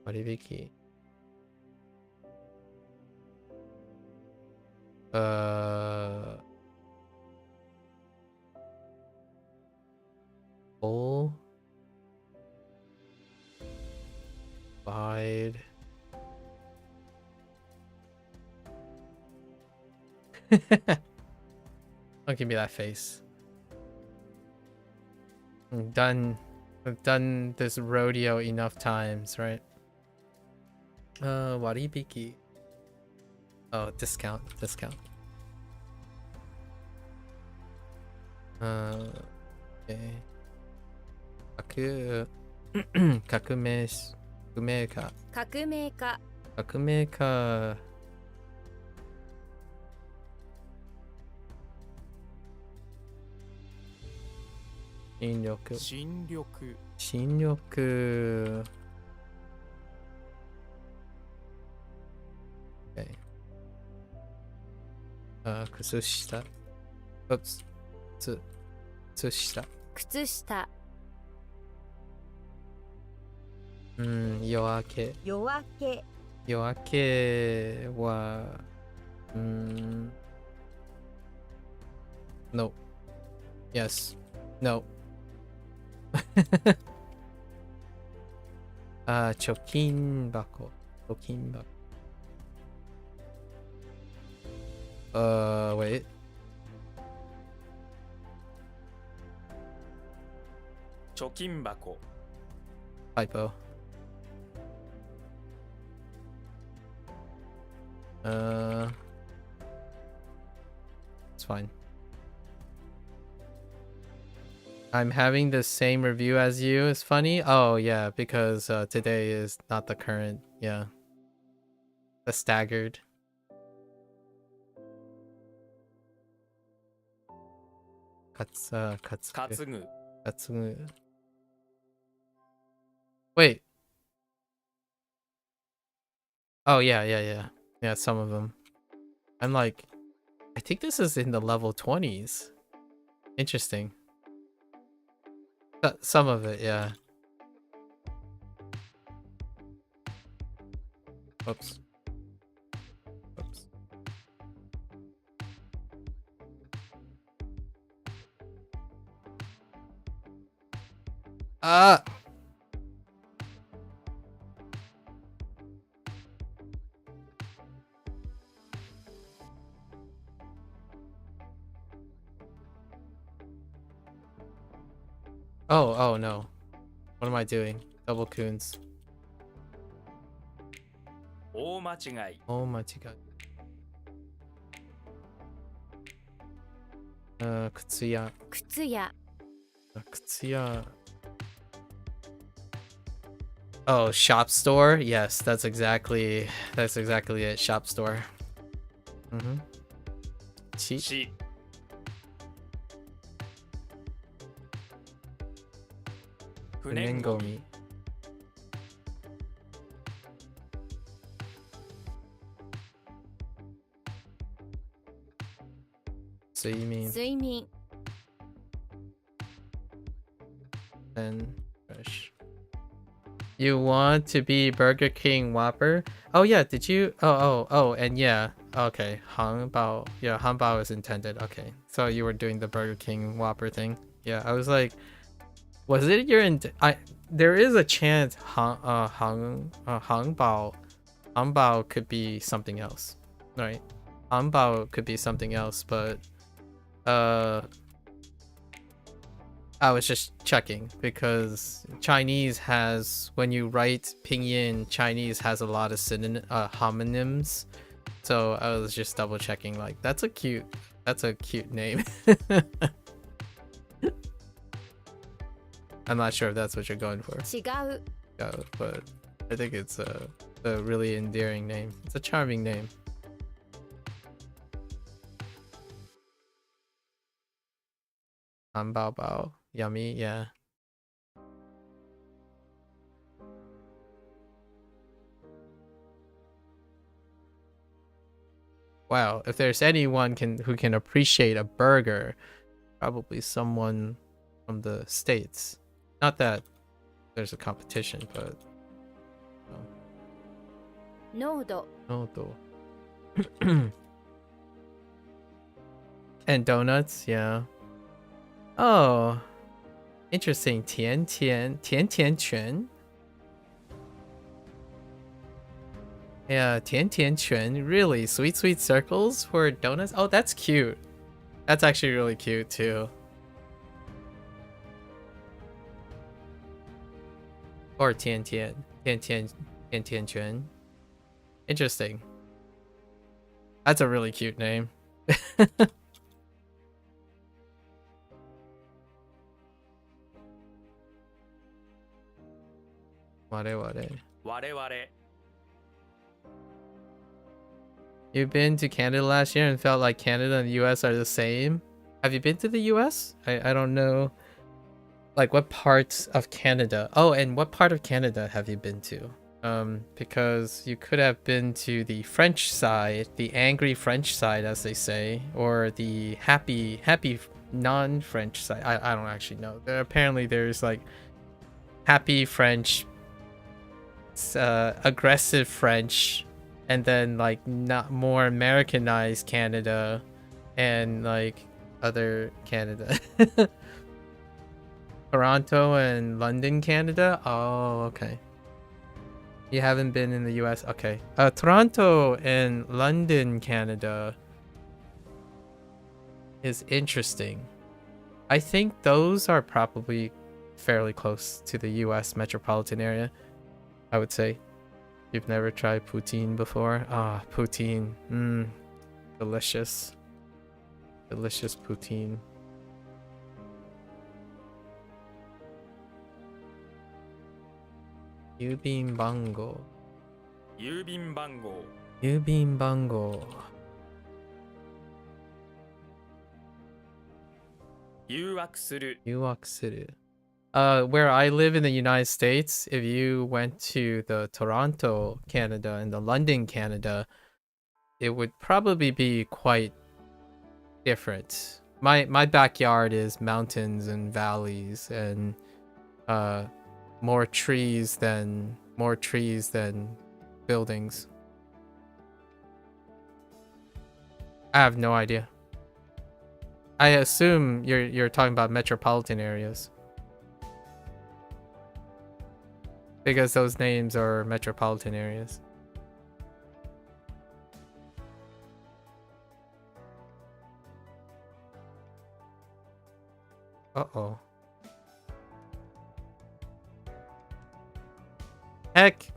Waribiki. Full wide. Don't give me that face. I've done this rodeo enough times, right? Waribiki. Oh, discount. Okay. 革命家。革命家革命家。新緑。新緑。Okay. 靴下。Oops. 靴下。靴下夜明け。夜明け夜明けはNo. Yes. No. 貯金箱。貯金箱。Wait. Typo. It's fine. I'm having the same review as you. It's funny. Oh yeah, because today is not the current. Yeah, the staggered. Katsugu. Wait. Oh yeah. Some of them. I'm like, I think this is in the level 20s. Interesting. Some of it, yeah. Oops. Oh no. What am I doing? Double coons. Oh my god. Kutsuya. Kutsuya. Oh, shop store? Yes, that's exactly it. Shop store. Chi. Funengomi. Suimin. And fresh. You want to be Burger King Whopper? Oh yeah, did you? Oh, and yeah. Okay, Hangbao. Yeah, Hangbao is intended. Okay, so you were doing the Burger King Whopper thing. Yeah, I was like, was it your there is a chance Hangbao could be something else, right? Hangbao could be something else, but I was just checking because Chinese has, when you write pinyin, Chinese has a lot of homonyms. So I was just double checking, like that's a cute name. I'm not sure if that's what you're going for. 違う But I think it's a really endearing name. It's a charming name. Bao bao. Yummy, yeah. Wow, if there's anyone who can appreciate a burger, probably someone from the States. Not that there's a competition, but Nodo. no. And donuts, yeah. Oh, interesting. Tian Quan. Yeah, Tian Quan. Really, sweet circles for donuts. Oh, that's cute. That's actually really cute too. Or Tian Quan. Interesting. That's a really cute name. Ware. You've been to Canada last year and felt like Canada and the US are the same? Have you been to the US? I don't know. Like what parts of Canada? Oh, and what part of Canada have you been to? Because you could have been to the French side, the angry French side, as they say, or the happy non-French side. I don't actually know. Apparently there's like happy French, aggressive French, and then like not more Americanized Canada, and like other Canada. Toronto and London, Canada. Oh, okay. You haven't been in the US. Okay. Toronto and London, Canada is interesting. I think those are probably fairly close to the US metropolitan area, I would say. You've never tried poutine before? Ah, poutine. Delicious. Delicious poutine. Yubin bango. Yubin bango. Yubin bango. Yuwaku Yuwaku. Where I live in the United States, if you went to the Toronto, Canada, and the London, Canada, it would probably be quite different. My backyard is mountains and valleys and more trees than buildings. I have no idea. I assume you're talking about metropolitan areas, because those names are metropolitan areas. Uh-oh. Heck.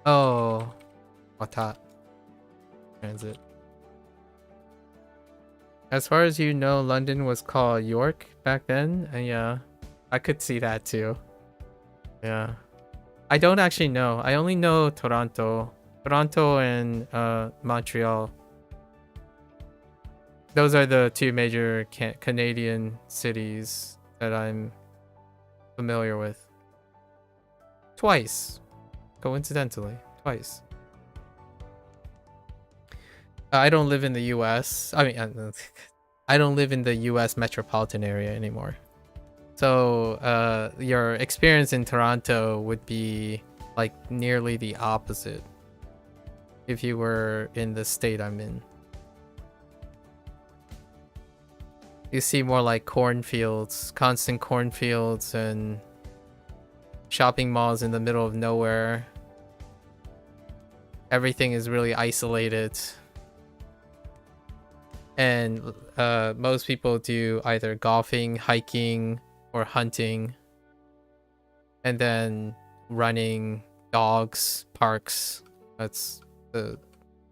Oh, Wata Transit. As far as you know, London was called York back then, and yeah, I could see that too. Yeah, I don't actually know. I only know Toronto and Montreal. Those are the two major Canadian cities that I'm familiar with. Twice. Coincidentally, twice. I don't live in the US. I mean, I don't live in the US metropolitan area anymore. So your experience in Toronto would be like nearly the opposite if you were in the state I'm in. You see more like cornfields, constant cornfields, and shopping malls in the middle of nowhere. Everything is really isolated. And most people do either golfing, hiking, or hunting. And then running, dogs, parks. That's the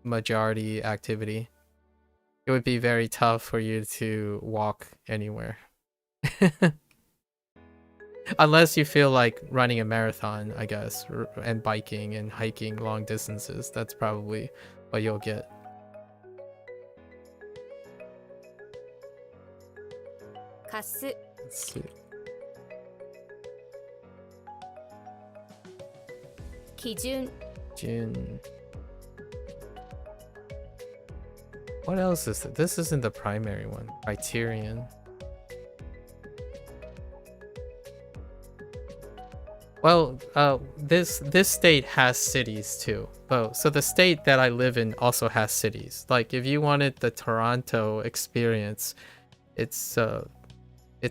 majority activity. It would be very tough for you to walk anywhere. Unless you feel like running a marathon, I guess, and biking and hiking long distances. That's probably what you'll get. 貸す Let's see. 基準 Jin. What else is it? This isn't the primary one. Criterion. Well, this state has cities too. Oh, so the state that I live in also has cities. Like if you wanted the Toronto experience, it's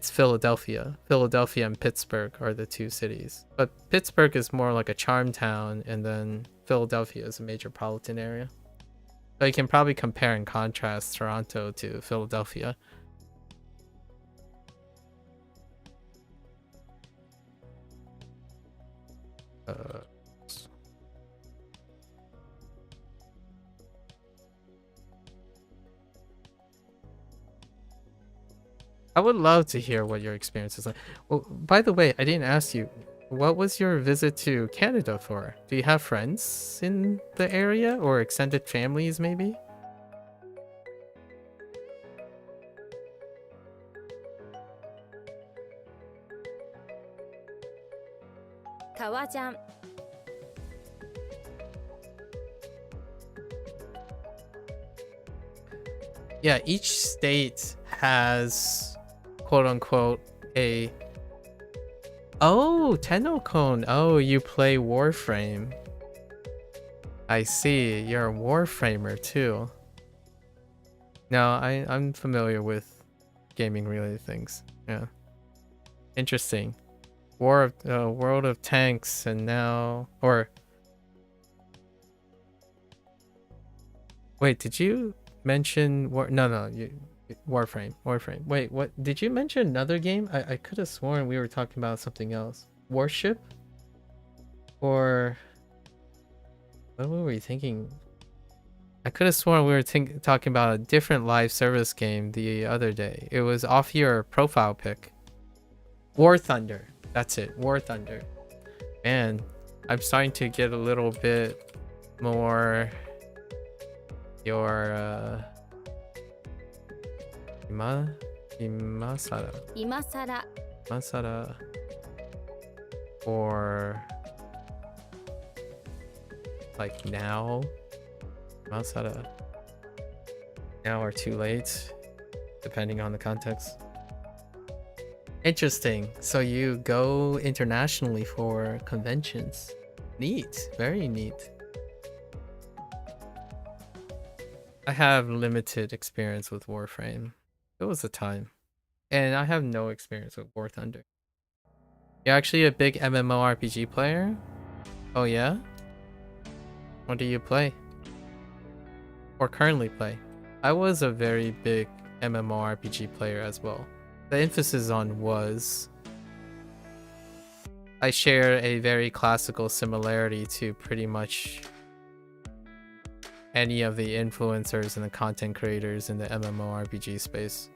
Philadelphia. Philadelphia and Pittsburgh are the two cities. But Pittsburgh is more like a charm town, and then Philadelphia is a metropolitan area. So you can probably compare and contrast Toronto to Philadelphia. I would love to hear what your experience is like. Well, by the way, I didn't ask you, what was your visit to Canada for? Do you have friends in the area or extended families maybe? Tawajan. Yeah, each state has quote unquote a... Oh, Tenno-kun. Oh, you play Warframe. I see. You're a Warframer too. No, I'm familiar with gaming related things. Yeah. Interesting. World of Tanks, and now... Or... Wait, did you mention... No, Warframe. Wait, what? Did you mention another game? I could have sworn we were talking about something else. Warship? Or... What were we thinking? I could have sworn we were talking about a different live service game the other day. It was off your profile pic. War Thunder. That's it. War Thunder. Man, I'm starting to get a little bit more... Your... Imasara. 今さら Imasara. Or... Like now? Imasara. Now or too late, depending on the context. Interesting. So you go internationally for conventions. Neat. Very neat. I have limited experience with Warframe. It was a time. And I have no experience with War Thunder. You're actually a big MMORPG player? Oh yeah? What do you play? Or currently play? I was a very big MMORPG player as well. The emphasis on was. I share a very classical similarity to pretty much any of the influencers and the content creators in the MMORPG space.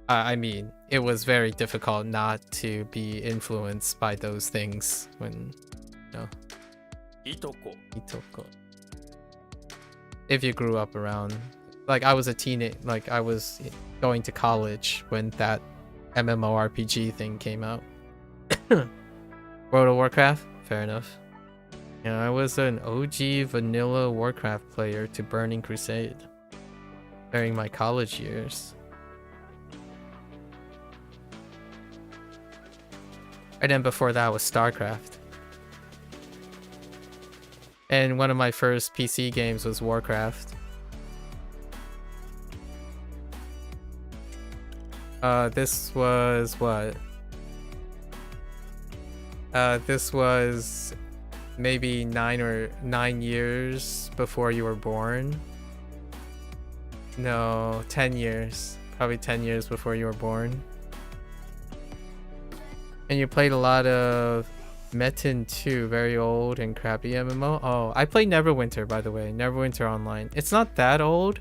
I mean, it was very difficult not to be influenced by those things when, you know. Itoko. Itoko. If you grew up around, like I was a teenage, like I was going to college when that MMORPG thing came out. World of Warcraft? Fair enough. Yeah, I was an OG vanilla Warcraft player to Burning Crusade during my college years. And then before that was StarCraft. And one of my first PC games was Warcraft. This was what? This was maybe 9 years before you were born. No, 10 years. Probably 10 years before you were born. And you played a lot of Metin 2, very old and crappy MMO. Oh, I played Neverwinter, by the way. Neverwinter Online. It's not that old.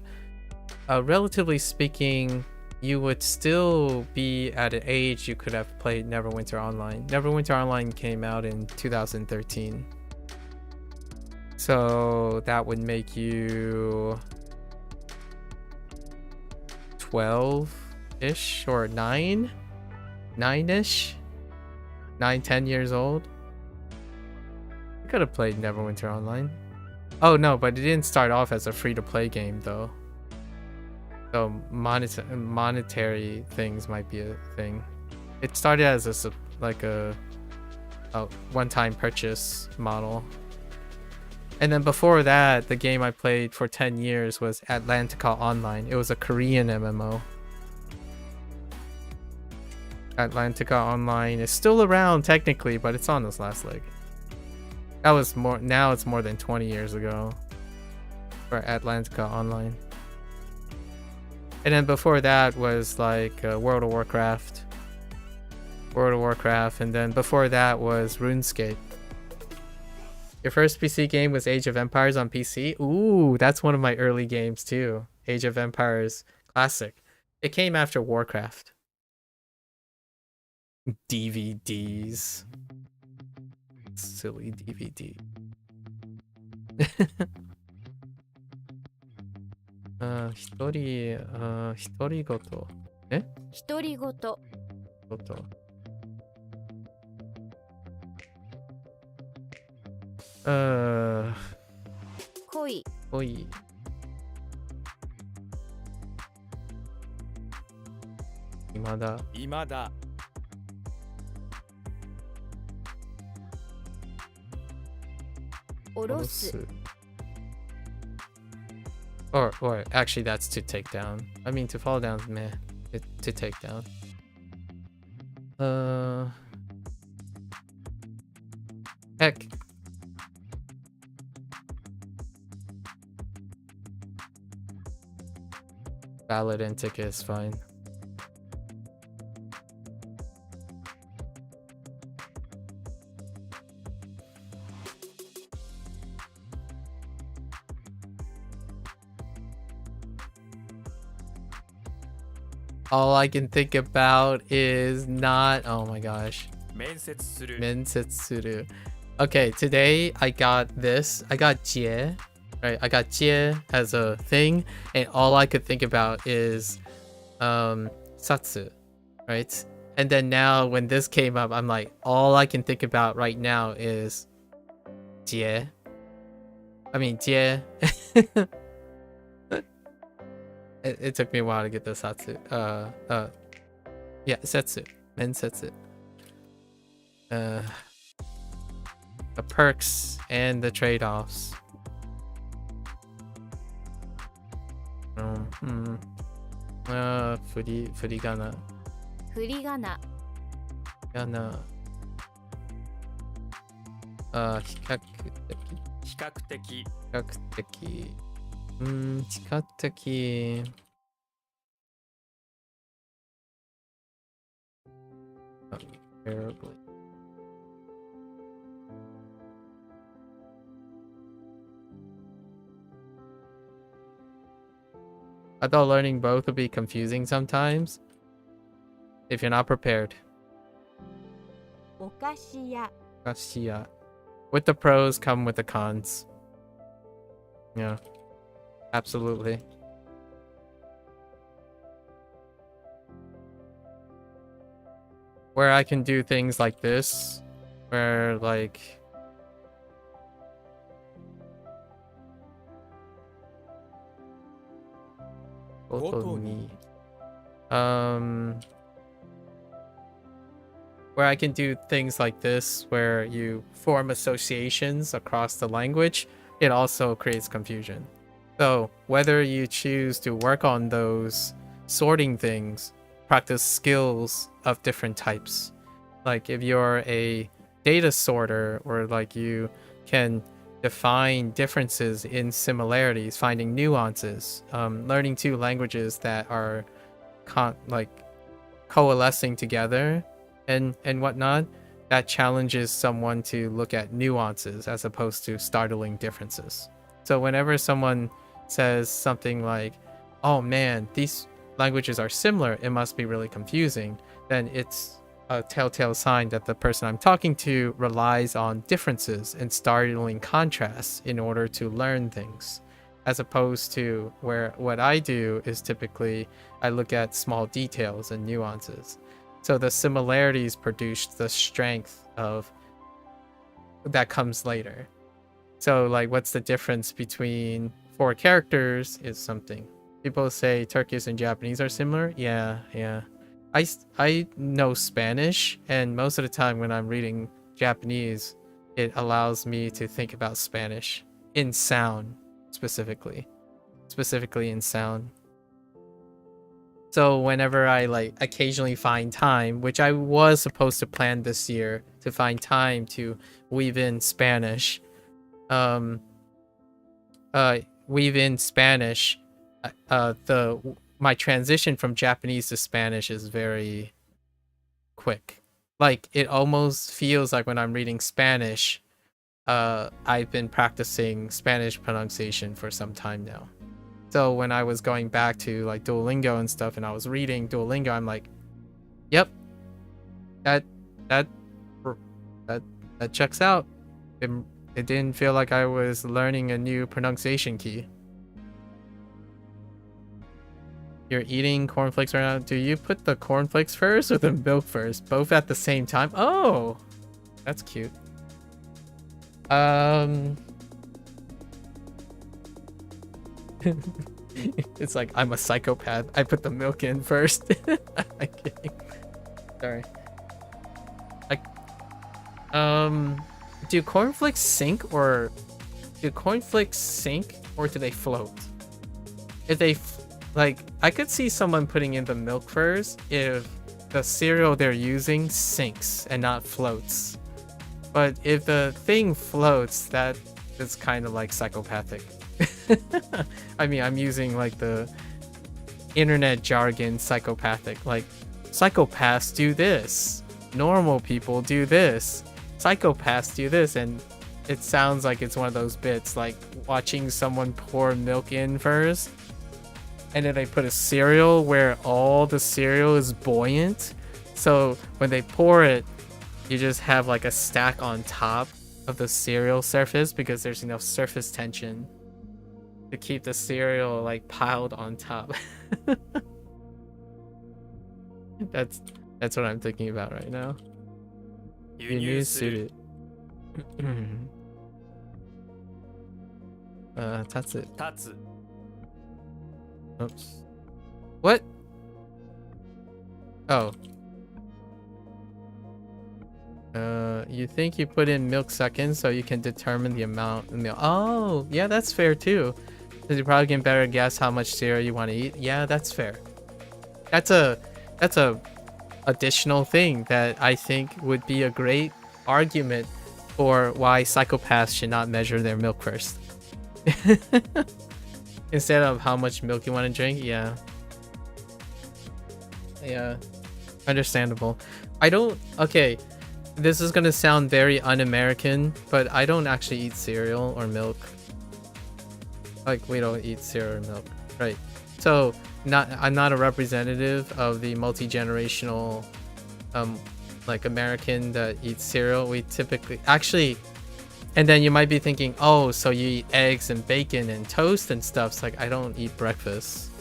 Relatively speaking, you would still be at an age you could have played Neverwinter Online. Neverwinter Online came out in 2013. So that would make you 12-ish or 9-ish? 9-10 years old. I could have played Neverwinter Online. Oh no, but it didn't start off as a free-to-play game though. So monetary things might be a thing. It started as a one-time purchase model. And then before that, the game I played for 10 years was Atlantica Online. It was a Korean MMO. Atlantica Online is still around technically, but it's on its last leg. That was more, now it's more than 20 years ago for Atlantica Online. And then before that was like World of Warcraft. And then before that was RuneScape. Your first PC game was Age of Empires on PC? Ooh, that's one of my early games too. Age of Empires Classic. It came after Warcraft. DVDs. Silly DVD. 独り言。え？独り言。恋。今だ。今だ。下ろす。Or actually that's to take down. I mean to fall down, meh. To take down. Heck. Valid and ticket is fine. All I can think about is not... Oh my gosh. 面接する。 Mensetsuru. Okay, today I got this. I got jie. Right, I got jie as a thing. And all I could think about is satsu. Right? And then now when this came up, I'm like, all I can think about right now is jie. I mean, jie. It took me a while to get the satsu. Yeah, setsu. Mensetsu. The perks and the trade-offs. Furigana. 振り仮名。 Gana. 比較的。比較的。比較的。比較的。Terribly. I thought learning both would be confusing sometimes if you're not prepared. お菓子屋。 Kashiya. With the pros come with the cons. Yeah. Absolutely. Where I can do things like this, where like where I can do things like this, where you form associations across the language, it also creates confusion. So whether you choose to work on those sorting things, practice skills of different types. Like if you're a data sorter, or like you can define differences in similarities, finding nuances, learning two languages that are coalescing together and whatnot, that challenges someone to look at nuances as opposed to startling differences. So whenever someone says something like, oh man, these languages are similar, it must be really confusing, then it's a telltale sign that the person I'm talking to relies on differences and startling contrasts in order to learn things, as opposed to where what I do is typically I look at small details and nuances. So the similarities produce the strength of that comes later. So like, what's the difference between 4 characters is something. People say Turkish and Japanese are similar. Yeah. I know Spanish, and most of the time when I'm reading Japanese, it allows me to think about Spanish in sound specifically in sound. So whenever I like occasionally find time, which I was supposed to plan this year to find time to weave in Spanish, my transition from Japanese to Spanish is very quick. Like, it almost feels like when I'm reading Spanish, I've been practicing Spanish pronunciation for some time now. So when I was going back to like Duolingo and stuff, and I was reading Duolingo, I'm like, yep, that checks out. It didn't feel like I was learning a new pronunciation key. You're eating cornflakes right now. Do you put the cornflakes first or the milk first? Both at the same time? Oh, that's cute. It's like, I'm a psychopath. I put the milk in first. I'm kidding. Sorry. Like, do cornflakes sink or do they float? If they like, I could see someone putting in the milk first if the cereal they're using sinks and not floats. But if the thing floats, that is kind of like psychopathic. I mean, I'm using like the internet jargon psychopathic. Like, psychopaths do this. Normal people do this. Psychopaths do this. And it sounds like it's one of those bits, like watching someone pour milk in first, and then they put a cereal where all the cereal is buoyant. So when they pour it, you just have like a stack on top of the cereal surface because there's enough surface tension to keep the cereal like piled on top. That's what I'm thinking about right now. You new suited. That's it. 立つ Oops. What? Oh. You think you put in milk second so you can determine the amount of milk. Oh, yeah, that's fair too. Because you probably can better guess how much cereal you want to eat. Yeah, that's fair. That's a additional thing that I think would be a great argument for why psychopaths should not measure their milk first. Instead of how much milk you want to drink. Yeah, understandable. Okay, this is gonna sound very un-American, but I don't actually eat cereal or milk. Like, we don't eat cereal or milk, right? So I'm not a representative of the multi-generational like American that eats cereal. We typically actually, and then you might be thinking, oh, so you eat eggs and bacon and toast and stuff. It's like, I don't eat breakfast.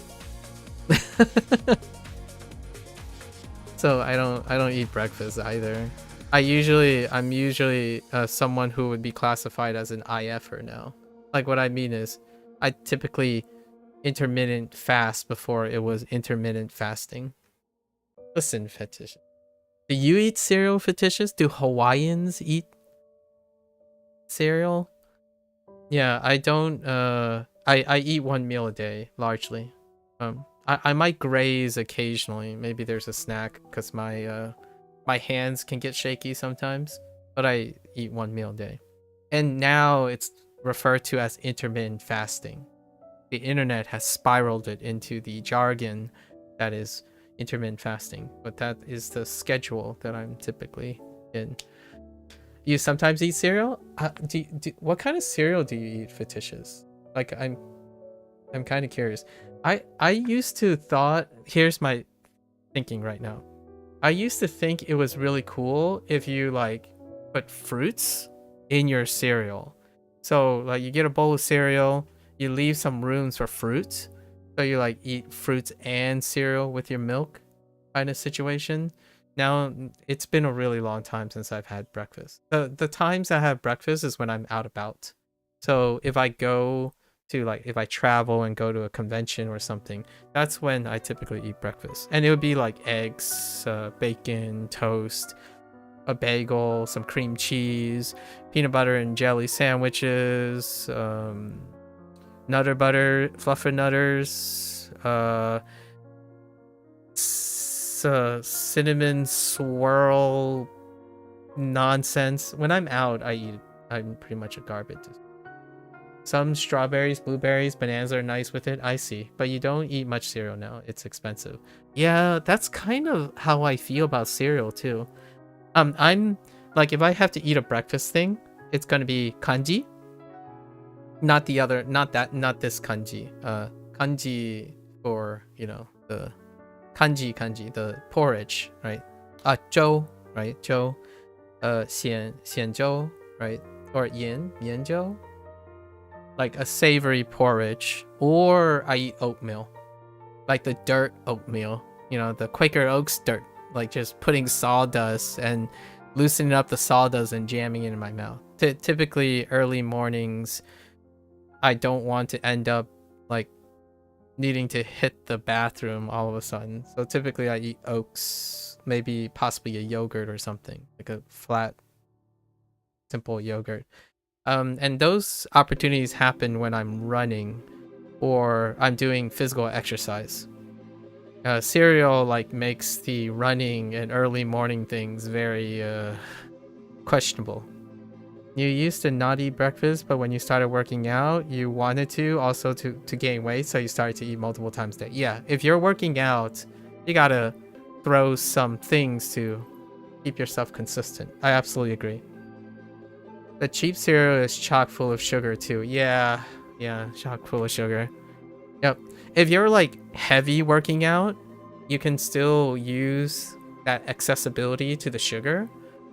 So I don't eat breakfast either. I'm usually someone who would be classified as an IFer now. Like, what I mean is, I typically intermittent fast before it was intermittent fasting. Listen, fetish. Do you eat cereal, fetishes? Do Hawaiians eat cereal? Yeah, I don't. I eat one meal a day largely. I might graze occasionally. Maybe there's a snack because my hands can get shaky sometimes. But I eat one meal a day, and now it's referred to as intermittent fasting. The internet has spiraled it into the jargon that is intermittent fasting, but that is the schedule that I'm typically in. You sometimes eat cereal? What kind of cereal do you eat, Fictitious? Like, I'm kind of curious. I used to thought, here's my thinking right now. I used to think it was really cool if you like put fruits in your cereal. So like you get a bowl of cereal, you leave some rooms for fruits. So you like eat fruits and cereal with your milk kind of situation. Now it's been a really long time since I've had breakfast. The times I have breakfast is when I'm out about. So if I go to like if I travel and go to a convention or something, that's when I typically eat breakfast. And it would be like eggs, bacon, toast, a bagel, some cream cheese, peanut butter and jelly sandwiches, nutter butter, fluffernutters, cinnamon swirl nonsense. When I'm out, I'm pretty much a garbage. Some strawberries, blueberries, bananas are nice with it. I see. But you don't eat much cereal now. It's expensive. Yeah, that's kind of how I feel about cereal too. I'm like, if I have to eat a breakfast thing, it's gonna be kanji. Not the other, not this kanji. Kanji for, you know, the kanji, the porridge, right? Zhou, right? Zhou. Xian zhou, right? Or yin zhou. Like a savory porridge, or I eat oatmeal, like the dirt oatmeal, you know, the Quaker Oats dirt, like just putting sawdust and loosening up the sawdust and jamming it in my mouth. Typically early mornings, I don't want to end up like needing to hit the bathroom all of a sudden. So typically I eat oats, maybe possibly a yogurt or something, like a flat, simple yogurt. And those opportunities happen when I'm running or I'm doing physical exercise. Cereal like makes the running and early morning things very questionable. You used to not eat breakfast, but when you started working out, you wanted to also to gain weight, so you started to eat multiple times a day. Yeah, if you're working out, you gotta throw some things to keep yourself consistent. I absolutely agree. The cheap cereal is chock full of sugar too. Yeah, chock full of sugar. Yep. If you're like heavy working out, you can still use that accessibility to the sugar.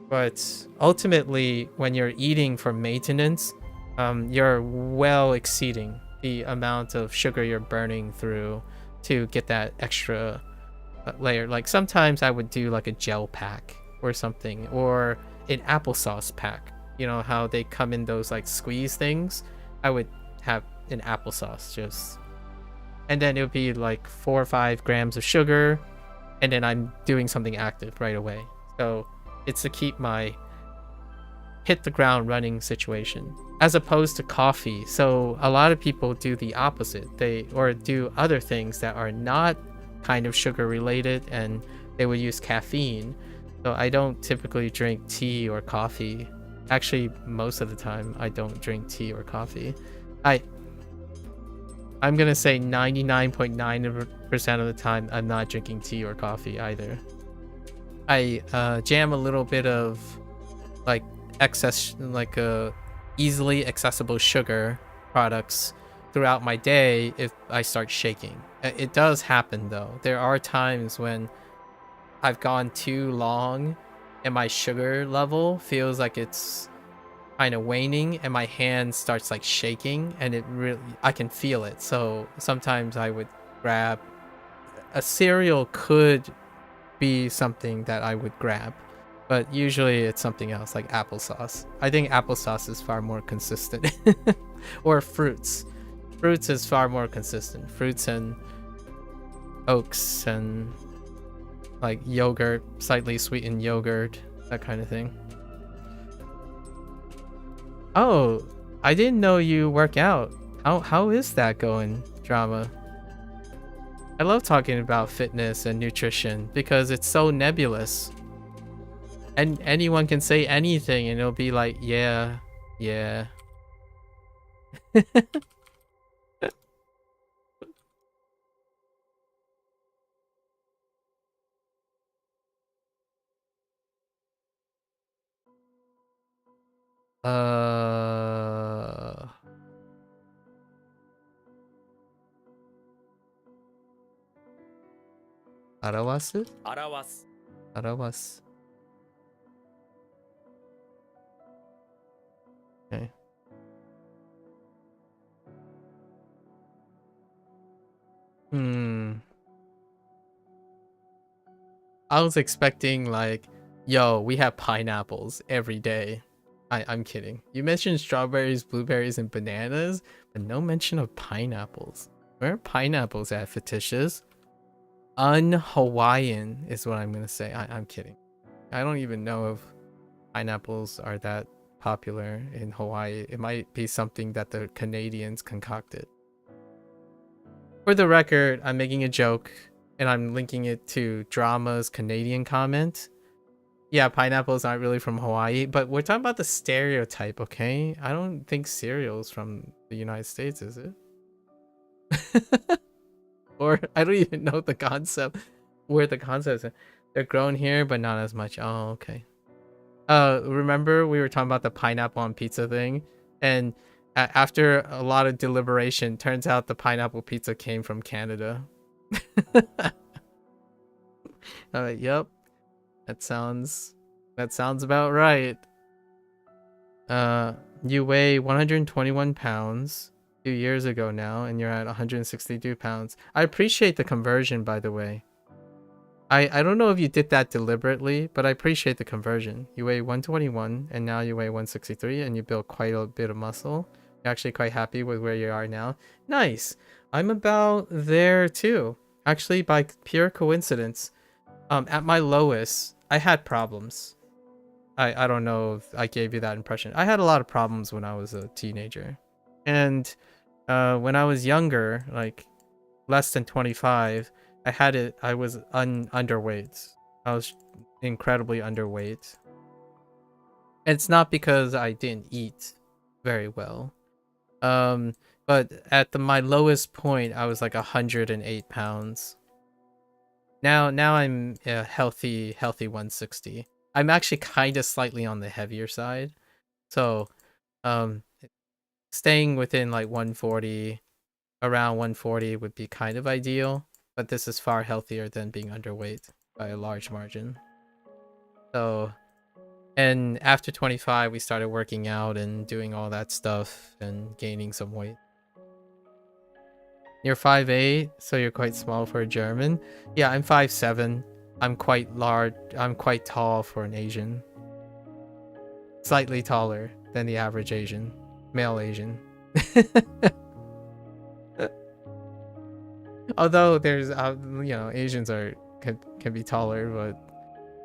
But ultimately, when you're eating for maintenance, you're well exceeding the amount of sugar you're burning through to get that extra layer. Like sometimes I would do like a gel pack or something, or an applesauce pack. You know how they come in those like squeeze things? I would have an applesauce just, and then it would be like 4 or 5 grams of sugar, and then I'm doing something active right away. So it's to keep my hit the ground running situation, as opposed to coffee. So a lot of people do the opposite. They or do other things that are not kind of sugar related, and they would use caffeine. So I don't typically drink tea or coffee. Actually, most of the time, I don't drink tea or coffee. I'm gonna say 99.9% of the time, I'm not drinking tea or coffee either. I jam a little bit of like excess, like easily accessible sugar products throughout my day if I start shaking. It does happen though. There are times when I've gone too long and my sugar level feels like it's kind of waning and my hand starts like shaking, and it really, I can feel it. So sometimes I would grab a cereal, could be something that I would grab, but usually it's something else like applesauce. I think applesauce is far more consistent. Or fruits is far more consistent. Fruits and oats and like yogurt, slightly sweetened yogurt, that kind of thing. Oh, I didn't know you work out. How is that going, Drama? I love talking about fitness and nutrition because it's so nebulous. And anyone can say anything and it'll be like, yeah. Arawasu? 表す Arawasu. Okay. I was expecting like, yo, we have pineapples every day. I'm kidding. You mentioned strawberries, blueberries, and bananas, but no mention of pineapples. Where are pineapples at, fictitious? Un-Hawaiian is what I'm gonna say. I'm kidding. I don't even know if pineapples are that popular in Hawaii. It might be something that the Canadians concocted. For the record, I'm making a joke and I'm linking it to Drama's Canadian comment. Yeah, pineapples aren't really from Hawaii, but we're talking about the stereotype, okay? I don't think cereal's from the United States, is it? Or I don't even know the concept, where the concept is. They're grown here, but not as much. Oh, okay. Remember we were talking about the pineapple on pizza thing? And after a lot of deliberation, turns out the pineapple pizza came from Canada. Yep. That sounds about right. You weigh 121 pounds 2 years ago now, and you're at 162 pounds. I appreciate the conversion, by the way. I don't know if you did that deliberately, but I appreciate the conversion. You weigh 121, and now you weigh 163, and you built quite a bit of muscle. You're actually quite happy with where you are now. Nice. I'm about there too. Actually, by pure coincidence. At my lowest, I had problems. I don't know if I gave you that impression. I had a lot of problems when I was a teenager. And when I was younger, like less than 25, I was underweight. I was incredibly underweight. It's not because I didn't eat very well. But at my lowest point, I was like 108 pounds. Now I'm a healthy 160. I'm actually kind of slightly on the heavier side. So, staying within like 140, around 140 would be kind of ideal. But this is far healthier than being underweight by a large margin. So, and after 25, we started working out and doing all that stuff and gaining some weight. You're 5'8", so you're quite small for a German. Yeah, I'm 5'7". I'm quite large. I'm quite tall for an Asian. Slightly taller than the average Asian. Male Asian. Although there's, Asians can be taller, but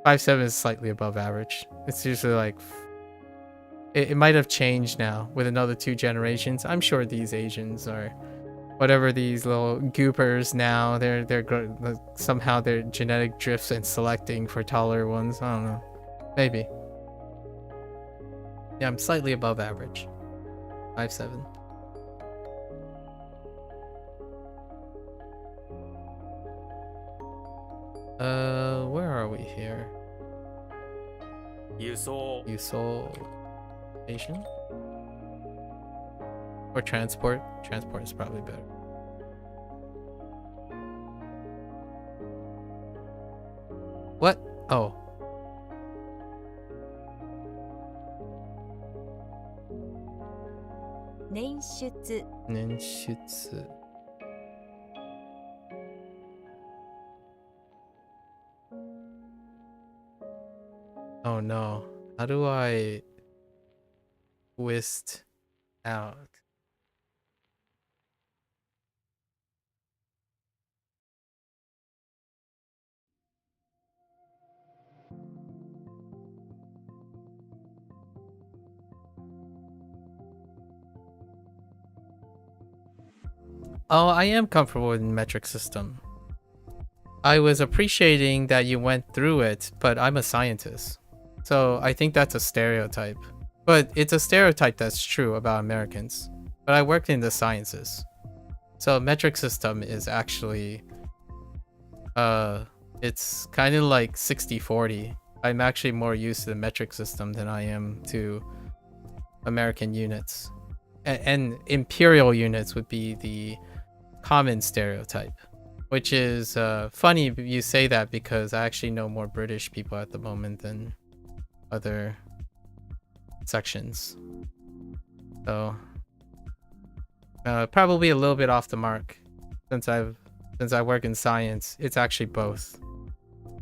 5'7" is slightly above average. It's usually like, it might have changed now with another 2 generations. I'm sure these Asians are, whatever these little goopers now, they're somehow their genetic drifts and selecting for taller ones. I don't know. Maybe. Yeah, I'm slightly above average. 5'7". Where are we here? You saw Station? Or transport? Transport is probably better. What? Oh. Nenshutsu. Nenshutsu. Oh no. How do I twist out? Oh, I am comfortable with metric system. I was appreciating that you went through it, but I'm a scientist. So I think that's a stereotype. But it's a stereotype that's true about Americans. But I worked in the sciences. So metric system is actually, it's kind of like 60-40. I'm actually more used to the metric system than I am to American units. And imperial units would be the common stereotype, which is funny you say that because I actually know more British people at the moment than other sections. So probably a little bit off the mark since I work in science. It's actually both.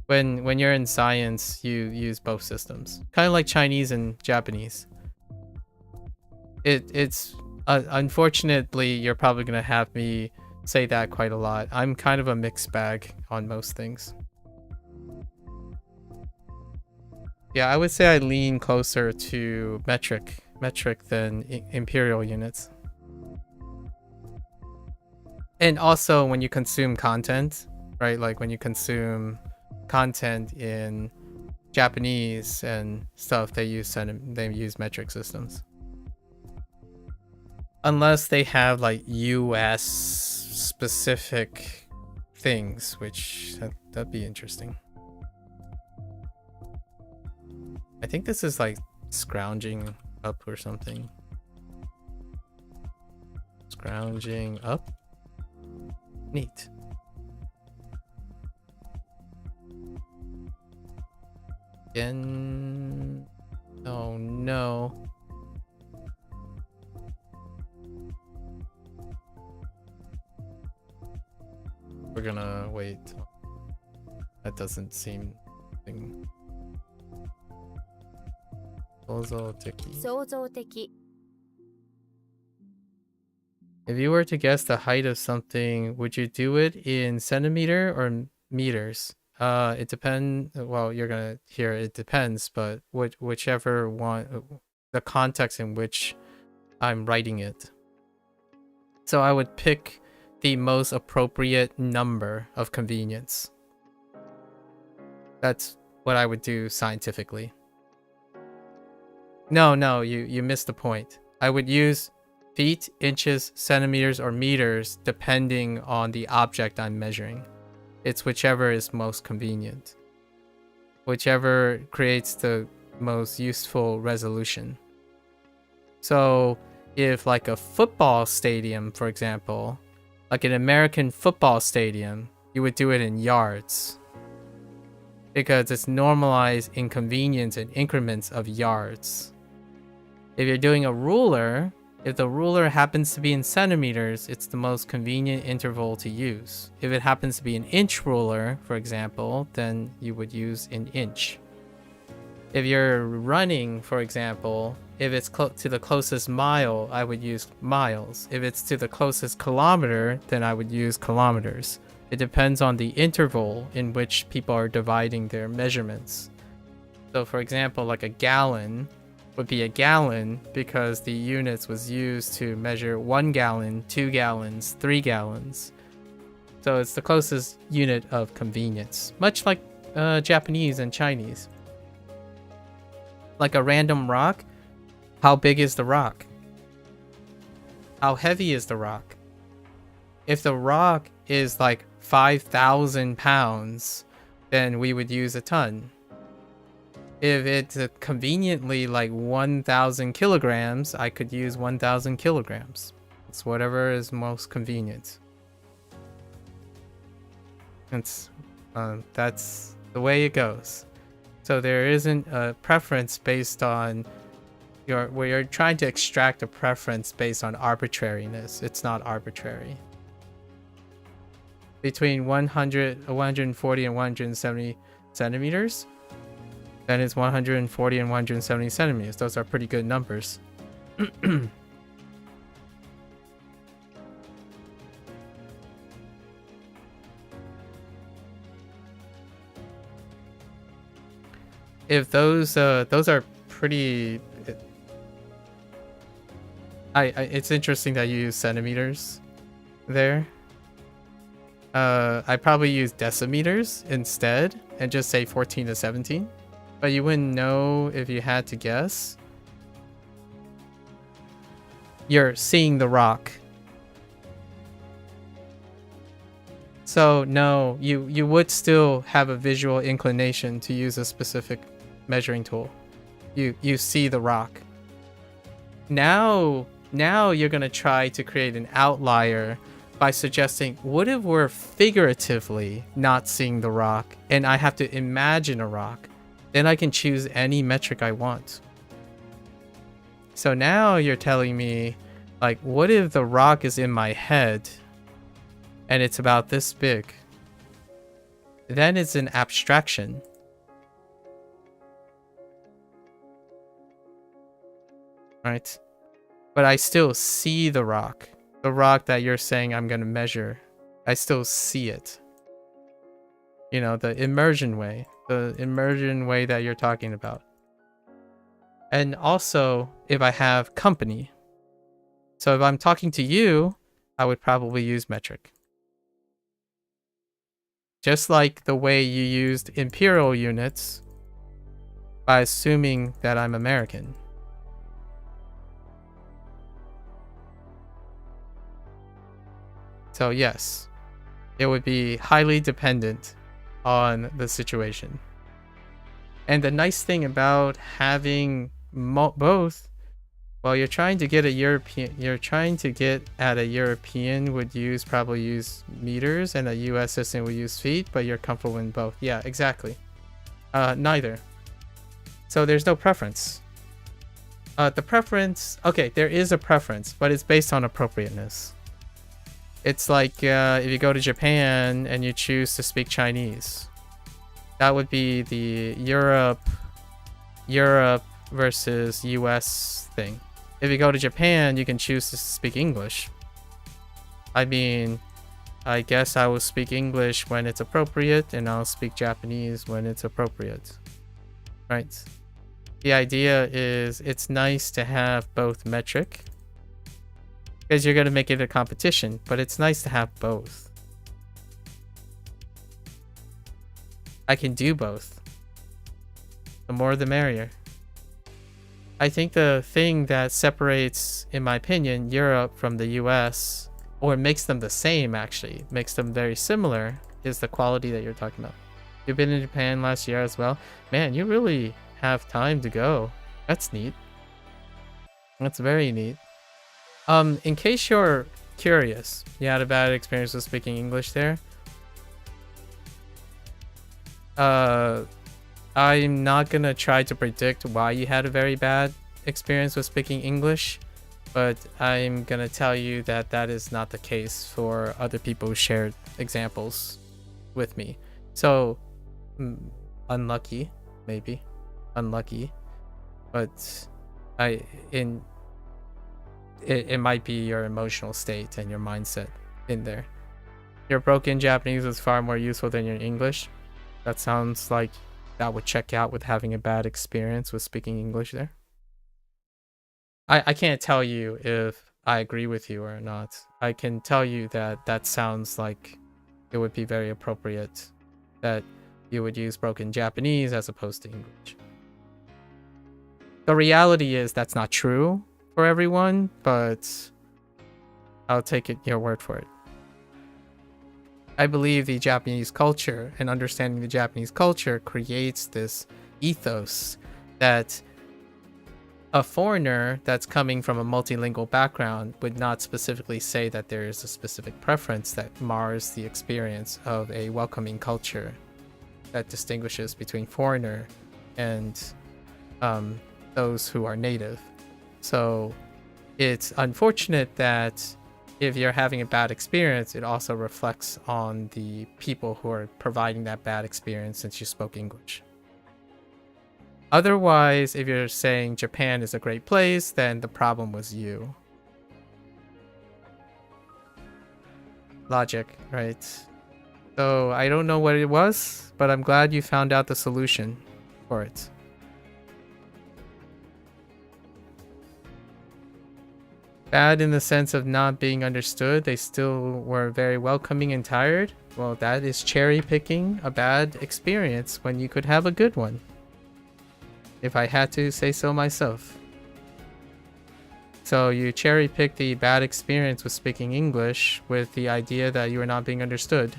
When you're in science, you use both systems, kind of like Chinese and Japanese. It's unfortunately, you're probably gonna have me say that quite a lot. I'm kind of a mixed bag on most things. Yeah, I would say I lean closer to metric than imperial units. And also when you consume content, right? Like when you consume content in Japanese and stuff, they use metric systems. Unless they have like US specific things, which that'd be interesting. I think this is like scrounging up or something. Scrounging up. Neat. Again. Oh no. We're gonna wait. That doesn't seem thing. 想像的。創造的 If you were to guess the height of something, would you do it in centimeter or meters? It depends. Well, you're gonna hear it depends, but whichever one, the context in which I'm writing it. So I would pick the most appropriate number of convenience. That's what I would do scientifically. No, you missed the point. I would use feet, inches, centimeters, or meters depending on the object I'm measuring. It's whichever is most convenient. Whichever creates the most useful resolution. So if like a football stadium, for example, like an American football stadium, you would do it in yards. Because it's normalized in convenience in increments of yards. If you're doing a ruler, if the ruler happens to be in centimeters, it's the most convenient interval to use. If it happens to be an inch ruler, for example, then you would use an inch. If you're running, for example, if it's to the closest mile, I would use miles. If it's to the closest kilometer, then I would use kilometers. It depends on the interval in which people are dividing their measurements. So for example, like a gallon would be a gallon because the units was used to measure 1 gallon, 2 gallons, 3 gallons. So it's the closest unit of convenience, much like Japanese and Chinese. Like a random rock, how big is the rock? How heavy is the rock? If the rock is like 5,000 pounds, then we would use a ton. If it's conveniently like 1,000 kilograms, I could use 1,000 kilograms. It's whatever is most convenient. That's the way it goes. So there isn't a preference based on where you're trying to extract a preference based on arbitrariness. It's not arbitrary. Between 140 and 170 centimeters, then it's 140 and 170 centimeters. Those are pretty good numbers. If those are pretty. It's interesting that you use centimeters there. I probably use decimeters instead and just say 14 to 17. But you wouldn't know if you had to guess. You're seeing the rock. So no, you would still have a visual inclination to use a specific measuring tool. You see the rock. Now you're gonna try to create an outlier by suggesting, what if we're figuratively not seeing the rock and I have to imagine a rock? Then I can choose any metric I want. So now you're telling me, like, what if the rock is in my head and it's about this big? Then it's an abstraction. Right? But I still see the rock. The rock that you're saying I'm going to measure. I still see it. You know, the immersion way. The immersion way that you're talking about. And also, if I have company. So if I'm talking to you, I would probably use metric. Just like the way you used imperial units by assuming that I'm American. So yes, it would be highly dependent on the situation. And the nice thing about having both, well, you're trying to get a European, at a European would probably use meters, and a US citizen would use feet, but you're comfortable in both. Yeah, exactly. Neither. So there's no preference. The preference, okay, there is a preference, but it's based on appropriateness. It's like if you go to Japan and you choose to speak Chinese. That would be the Europe versus US thing. If you go to Japan, you can choose to speak English. I mean, I guess I will speak English when it's appropriate, and I'll speak Japanese when it's appropriate. Right? The idea is it's nice to have both metric, because you're going to make it a competition, but it's nice to have both. I can do both. The more the merrier. I think the thing that separates, in my opinion, Europe from the US, or makes them the same actually, makes them very similar, is the quality that you're talking about. You've been in Japan last year as well. Man, you really have time to go. That's neat. That's very neat. In case you're curious, you had a bad experience with speaking English there. I'm not gonna try to predict why you had a very bad experience with speaking English, but I'm gonna tell you that that is not the case for other people who shared examples with me. So, unlucky, maybe. Unlucky. But it might be your emotional state and your mindset in there. Your broken Japanese was far more useful than your English. That sounds like that would check out with having a bad experience with speaking English there. I can't tell you if I agree with you or not. I can tell you that that sounds like it would be very appropriate that you would use broken Japanese as opposed to English. The reality is that's not true for everyone, but I'll take your word for it. I believe the Japanese culture and understanding the Japanese culture creates this ethos that a foreigner that's coming from a multilingual background would not specifically say that there is a specific preference that mars the experience of a welcoming culture that distinguishes between foreigner and those who are native. So it's unfortunate that if you're having a bad experience, it also reflects on the people who are providing that bad experience since you spoke English. Otherwise, if you're saying Japan is a great place, then the problem was you. Logic, right? So I don't know what it was, but I'm glad you found out the solution for it. Bad in the sense of not being understood. They still were very welcoming and tired. Well, that is cherry picking a bad experience when you could have a good one. If I had to say so myself. So you cherry picked the bad experience with speaking English with the idea that you were not being understood.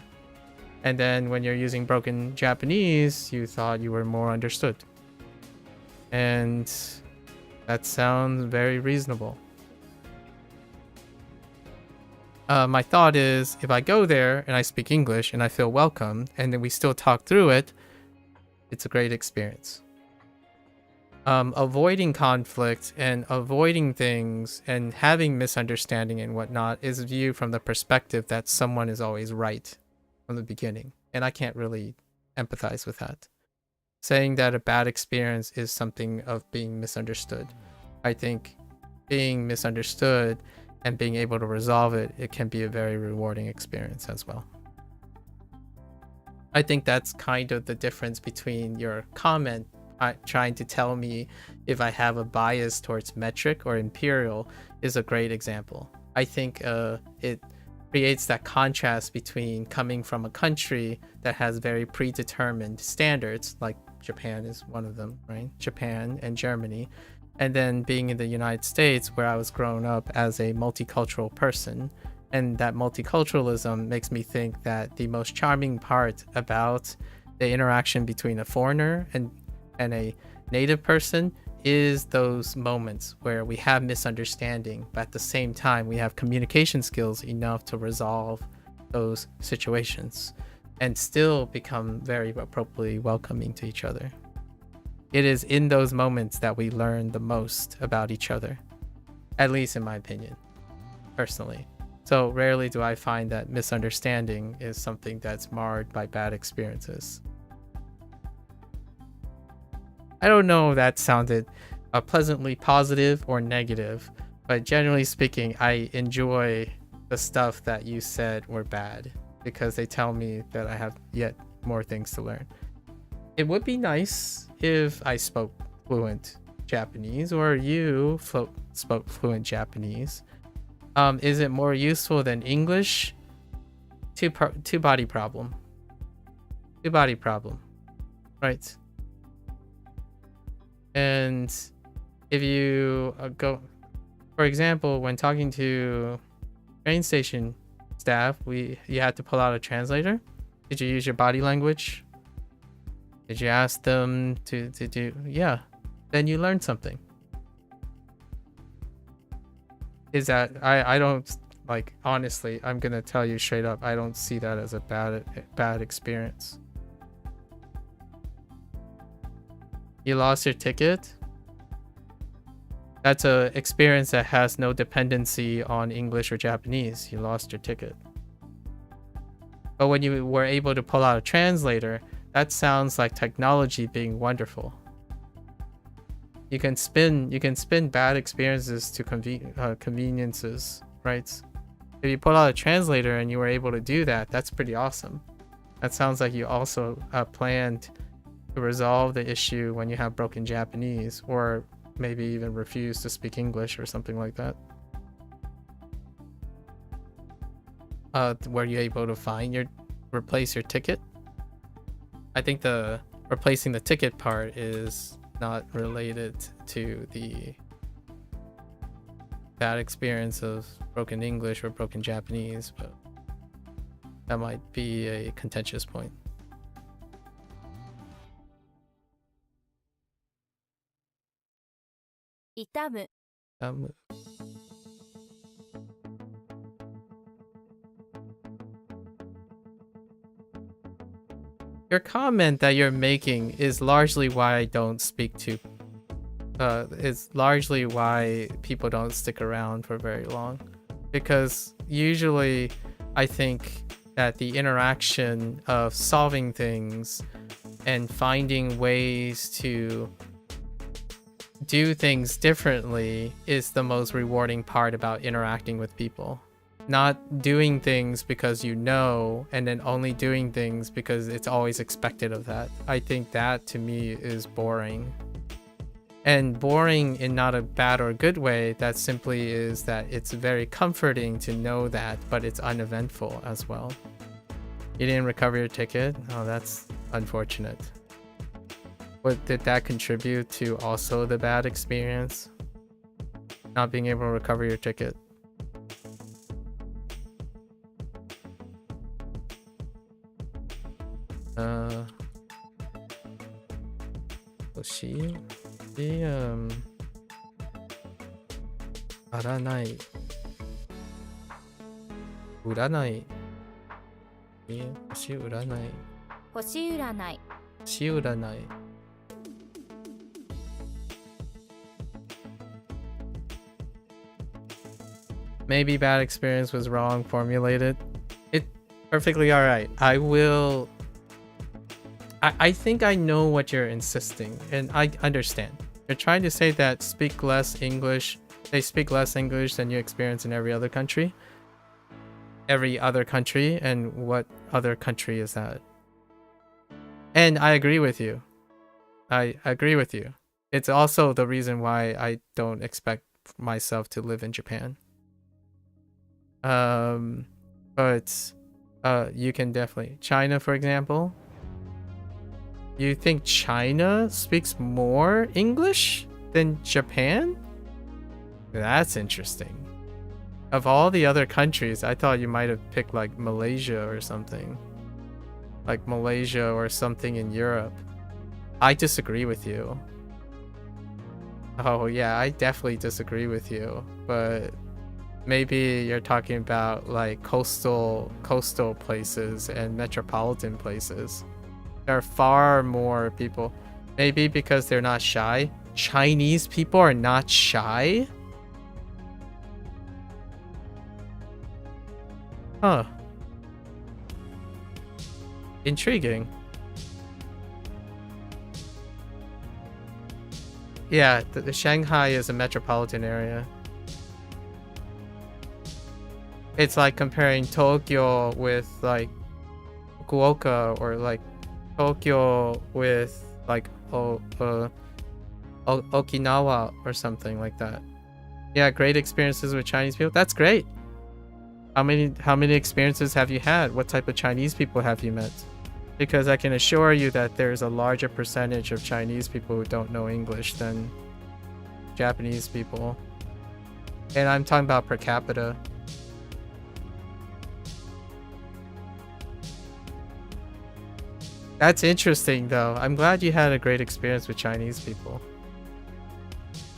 And then when you're using broken Japanese, you thought you were more understood. And That sounds very reasonable. My thought is, if I go there and I speak English and I feel welcome, and then we still talk through it, it's a great experience. Avoiding conflict and avoiding things and having misunderstanding and whatnot is viewed from the perspective that someone is always right from the beginning. And I can't really empathize with that. Saying that a bad experience is something of being misunderstood. I think being misunderstood and being able to resolve it, it can be a very rewarding experience as well. I think that's kind of the difference between your comment trying to tell me if I have a bias towards metric or imperial is a great example. I think it creates that contrast between coming from a country that has very predetermined standards, like Japan is one of them, right? Japan and Germany, and then being in the United States where I was grown up as a multicultural person. And that multiculturalism makes me think that the most charming part about the interaction between a foreigner and a native person is those moments where we have misunderstanding, but at the same time we have communication skills enough to resolve those situations and still become very appropriately welcoming to each other. It is in those moments that we learn the most about each other, at least in my opinion, personally. So rarely do I find that misunderstanding is something that's marred by bad experiences. I don't know if that sounded pleasantly positive or negative, but generally speaking, I enjoy the stuff that you said were bad because they tell me that I have yet more things to learn. It would be nice if I spoke fluent Japanese or you spoke fluent Japanese. Is it more useful than English? Two body problem. Right. And if you go, for example, when talking to train station staff, you had to pull out a translator. Did you use your body language? Did you ask them to do? Yeah, then you learned something. Is that I don't like, honestly, I'm gonna tell you straight up, I don't see that as a bad experience. You lost your ticket? That's a experience that has no dependency on English or Japanese. You lost your ticket. But when you were able to pull out a translator, that sounds like technology being wonderful. You can spin bad experiences to conveniences, right? If you pull out a translator and you were able to do that, that's pretty awesome. That sounds like you also planned to resolve the issue when you have broken Japanese, or maybe even refuse to speak English or something like that. Were you able to replace your ticket? I think the replacing the ticket part is not related to the bad experience of broken English or broken Japanese, but that might be a contentious point. Itamu. Your comment that you're making is largely why I don't speak to is largely why people don't stick around for very long, because usually I think that the interaction of solving things and finding ways to do things differently is the most rewarding part about interacting with people. Not doing things because you know, and then only doing things because it's always expected of that. I think that to me is boring. And boring in not a bad or good way, that simply is that it's very comforting to know that, but it's uneventful as well. You didn't recover your ticket? Oh, that's unfortunate. What did that contribute to also the bad experience? Not being able to recover your ticket. Aranai. Uranai. Yeah, hoshi uranai. 星占い Hoshi uranai. Maybe bad experience was wrong formulated. It perfectly alright. I think I know what you're insisting, and I understand. You're trying to say that speak less English. They speak less English than you experience in every other country. Every other country, and what other country is that? And I agree with you. I agree with you. It's also the reason why I don't expect myself to live in Japan. But you can definitely China, for example. You think China speaks more English than Japan? That's interesting. Of all the other countries, I thought you might have picked like Malaysia or something. Like Malaysia or something in Europe. I disagree with you. Oh yeah, I definitely disagree with you. But maybe you're talking about like coastal places and metropolitan places. There are far more people. Maybe because they're not shy. Chinese people are not shy? Huh. Intriguing. Yeah, the Shanghai is a metropolitan area. It's like comparing Tokyo with like Fukuoka, or like Tokyo with like Okinawa or something like that. Yeah, great experiences with Chinese people. That's great. How many experiences have you had? What type of Chinese people have you met? Because I can assure you that there's a larger percentage of Chinese people who don't know English than Japanese people. And I'm talking about per capita. That's interesting though. I'm glad you had a great experience with Chinese people.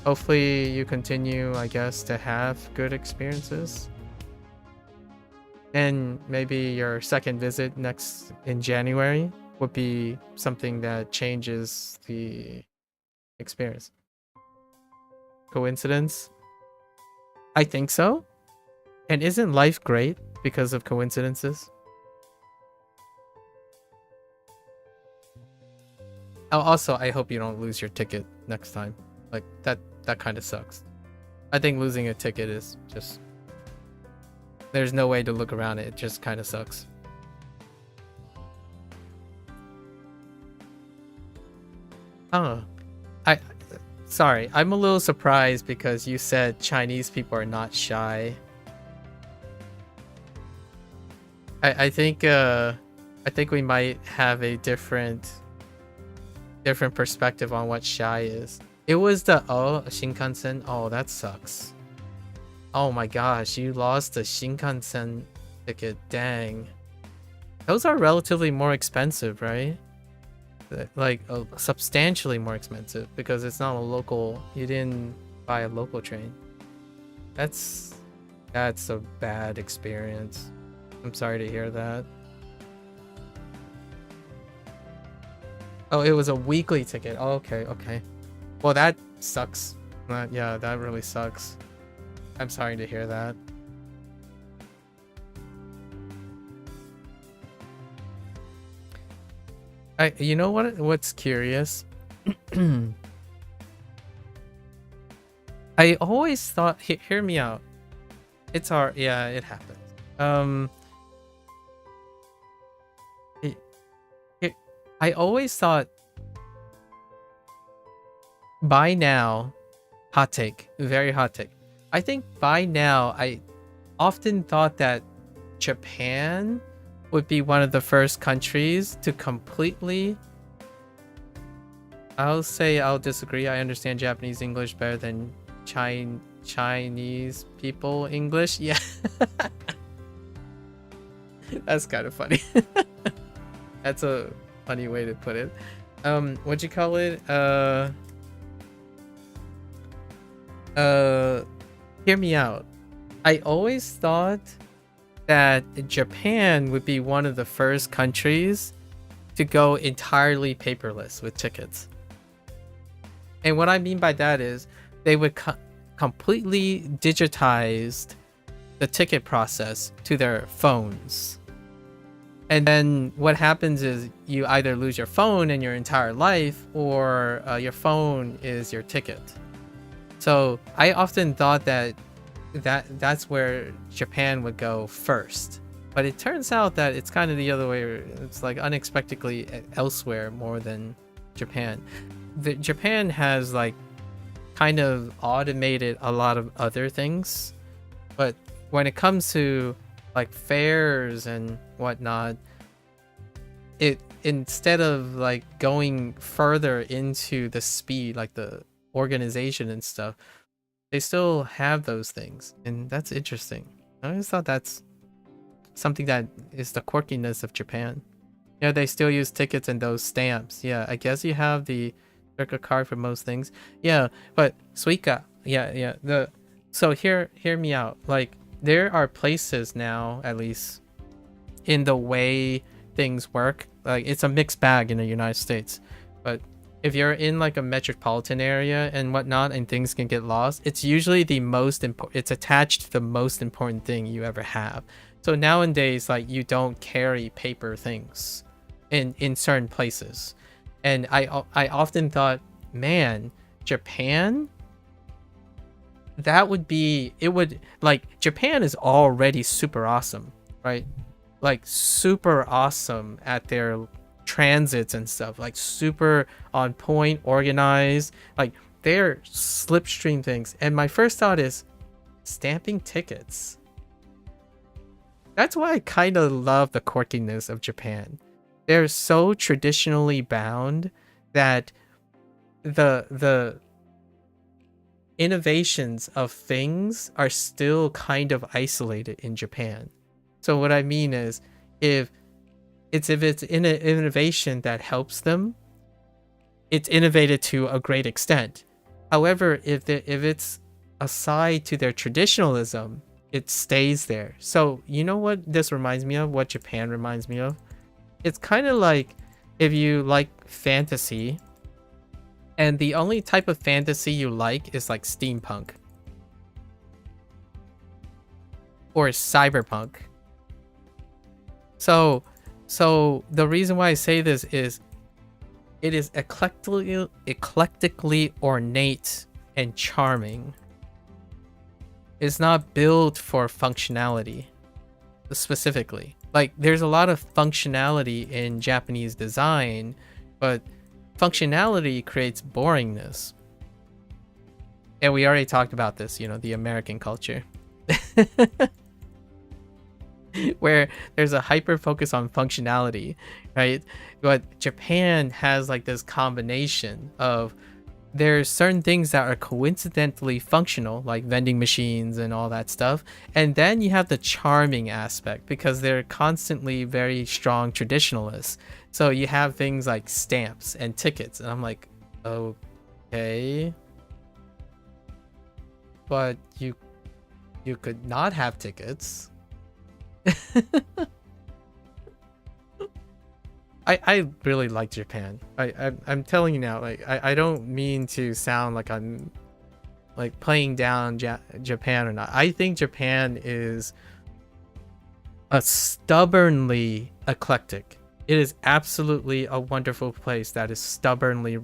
Hopefully you continue, I guess, to have good experiences. And maybe your second visit next in January would be something that changes the experience. Coincidence? I think so. And isn't life great because of coincidences? Oh, also, I hope you don't lose your ticket next time. Like, that kind of sucks. I think losing a ticket is just... There's no way to look around it. It just kind of sucks. Oh. Sorry, I'm a little surprised because you said Chinese people are not shy. I think we might have a different perspective on what shy is. It was the Shinkansen. Oh, that sucks. Oh my gosh, you lost the Shinkansen ticket. Dang. Those are relatively more expensive, right? Like substantially more expensive because it's not a local. You didn't buy a local train. That's a bad experience. I'm sorry to hear that. Oh, it was a weekly ticket. Oh, okay. Well, that sucks. Yeah, that really sucks. I'm sorry to hear that. You know what's curious? I always thought, hear me out. It's hard. Yeah, it happens. I always thought by now, hot take, very hot take. I think by now, I often thought that Japan would be one of the first countries to completely... I'll disagree. I understand Japanese English better than Chinese people English. Yeah. That's kind of funny. That's a funny way to put it. What'd you call it? hear me out. I always thought that Japan would be one of the first countries to go entirely paperless with tickets. And what I mean by that is they would completely digitize the ticket process to their phones. And then what happens is you either lose your phone in your entire life, or your phone is your ticket. So I often thought that's where Japan would go first. But it turns out that it's kind of the other way. It's like unexpectedly elsewhere more than Japan. Japan has like kind of automated a lot of other things. But when it comes to like fares and whatnot, it, instead of like going further into the speed, like the organization and stuff, they still have those things, and that's interesting. I always thought that's something that is the quirkiness of Japan. Yeah, they still use tickets and those stamps. Yeah, I guess you have the circle card for most things. Yeah, but Suica, yeah. So hear me out. Like, there are places now, at least in the way things work, like it's a mixed bag in the United States, but if you're in like a metropolitan area and whatnot and things can get lost, it's usually the most important, it's attached to the most important thing you ever have. So nowadays, like, you don't carry paper things in certain places. And I often thought, man, Japan, that would be, it would, like, Japan is already super awesome, right? Like, super awesome at their transits and stuff, like super on point, organized, like they're slipstream things. And my first thought is stamping tickets. That's why I kind of love the quirkiness of Japan. They're so traditionally bound that the innovations of things are still kind of isolated in Japan. So what I mean is, if it's in an innovation that helps them, it's innovated to a great extent. However, if it's aside to their traditionalism, it stays there. So you know what this reminds me of? What Japan reminds me of? It's kind of like if you like fantasy, and the only type of fantasy you like is like steampunk or cyberpunk. So the reason why I say this is it is eclectically ornate and charming. It's not built for functionality specifically. Like, there's a lot of functionality in Japanese design, but functionality creates boringness. And we already talked about this, you know, the American culture. Where there's a hyper focus on functionality, right? But Japan has like this combination of, there's certain things that are coincidentally functional, like vending machines and all that stuff, and then you have the charming aspect because they're constantly very strong traditionalists. So you have things like stamps and tickets, and I'm like, okay, but you could not have tickets. I really like Japan. I'm telling you now, like, I don't mean to sound like I'm like playing down Japan or not. I think Japan is a stubbornly eclectic. It is absolutely a wonderful place that is stubbornly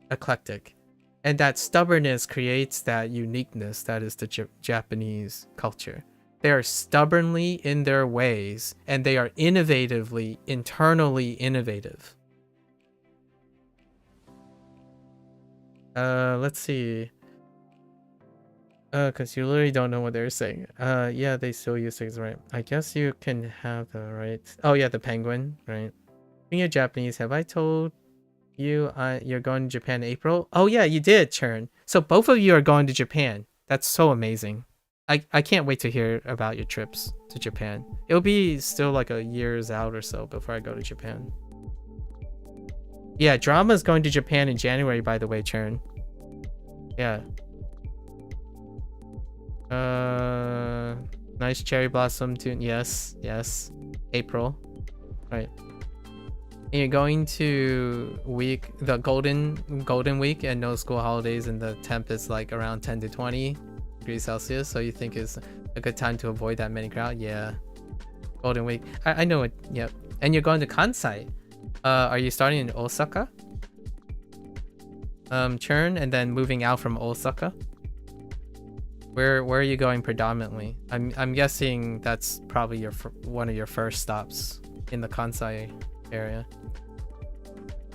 eclectic, and that stubbornness creates that uniqueness that is the Japanese culture. They are stubbornly in their ways, and they are innovatively, internally innovative. Let's see. Because you literally don't know what they're saying. Yeah, they still use things, right? I guess you can have the right. Oh yeah, the penguin, right? Being a Japanese, have I told you you're going to Japan in April? Oh yeah, you did, Churn. So both of you are going to Japan. That's so amazing. I can't wait to hear about your trips to Japan. It'll be still like a years out or so before I go to Japan. Yeah, Drama's going to Japan in January, by the way, Churn. Yeah. Nice cherry blossom tune. Yes, yes. April. Right. And you're going to the golden week and no school holidays, and the temp is like around 10 to 20 degrees Celsius. So you think it's a good time to avoid that many crowd? Yeah. Golden week. I know it. Yep. And you're going to Kansai. Are you starting in Osaka? Churn and then moving out from Osaka. Where are you going predominantly? I'm guessing that's probably your one of your first stops in the Kansai area.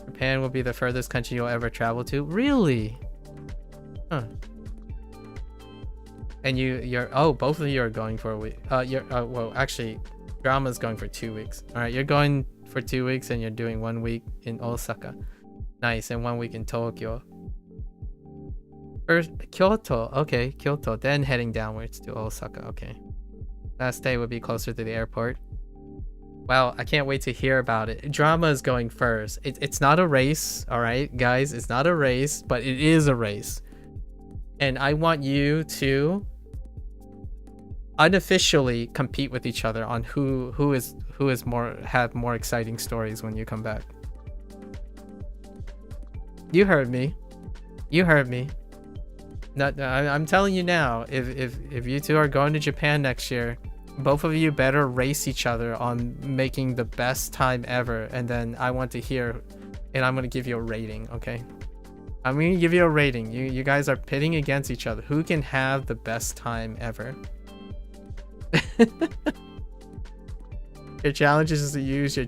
Japan will be the furthest country you'll ever travel to. Really? Huh. And you're both of you are going for a week. Well, actually, Drama's going for 2 weeks. All right, you're going for 2 weeks and you're doing 1 week in Osaka. Nice, and 1 week in Tokyo. First, Kyoto. Okay, Kyoto. Then heading downwards to Osaka. Okay. Last day would be closer to the airport. Wow, I can't wait to hear about it. Drama is going first. It's not a race, all right, guys. It's not a race, but it is a race. And I want you to unofficially compete with each other on who is more exciting stories when you come back. You heard me. You heard me. I'm telling you now, if you two are going to Japan next year, both of you better race each other on making the best time ever, and then I want to hear, and I'm going to give you a rating, okay? I'm going to give you a rating. You guys are pitting against each other. Who can have the best time ever? Your challenge is to use your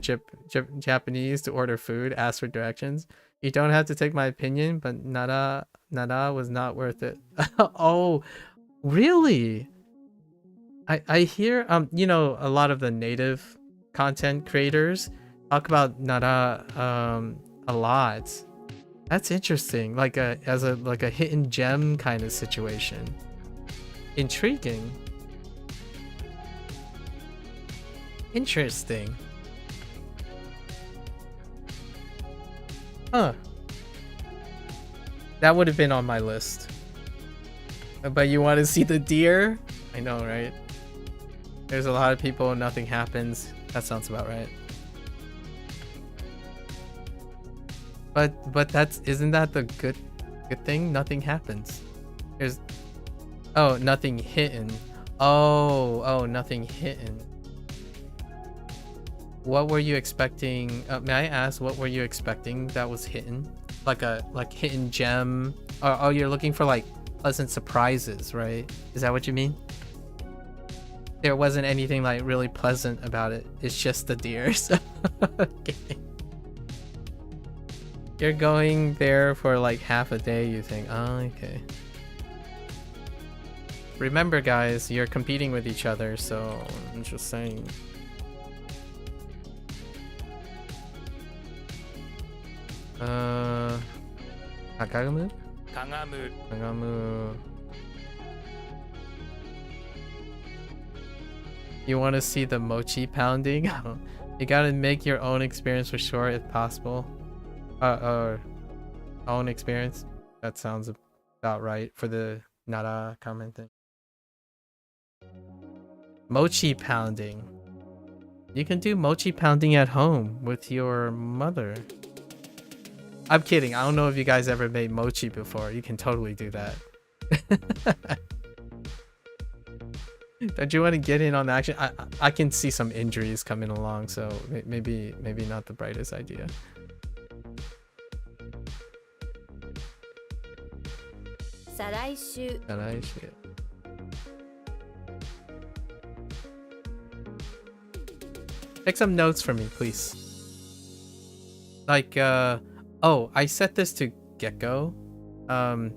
Japanese to order food, ask for directions. You don't have to take my opinion, but nada was not worth it. Oh, really? I hear you know, a lot of the native content creators talk about nada a lot. That's interesting. Like a hidden gem kind of situation. Intriguing. Interesting. Huh. That would have been on my list. But you want to see the deer? I know, right? There's a lot of people and nothing happens. That sounds about right. But isn't that the good thing? Nothing happens. There's nothing hidden. Oh, nothing hidden. What were you expecting? May I ask, what were you expecting that was hidden? Like hidden gem? Oh, you're looking for like pleasant surprises, right? Is that what you mean? There wasn't anything like really pleasant about it. It's just the deer. So okay. You're going there for like half a day, you think. Oh, okay. Remember, guys, you're competing with each other, so I'm just saying. Kagamu? Kagamu. You want to see the mochi pounding? You gotta make your own experience for sure if possible. Own experience. That sounds about right for the nara commenting. Mochi pounding. You can do mochi pounding at home with your mother. I'm kidding. I don't know if you guys ever made mochi before. You can totally do that. Don't you want to get in on the action? I can see some injuries coming along, so maybe not the brightest idea. Take some notes for me, please. Like, oh, I set this to Gecko.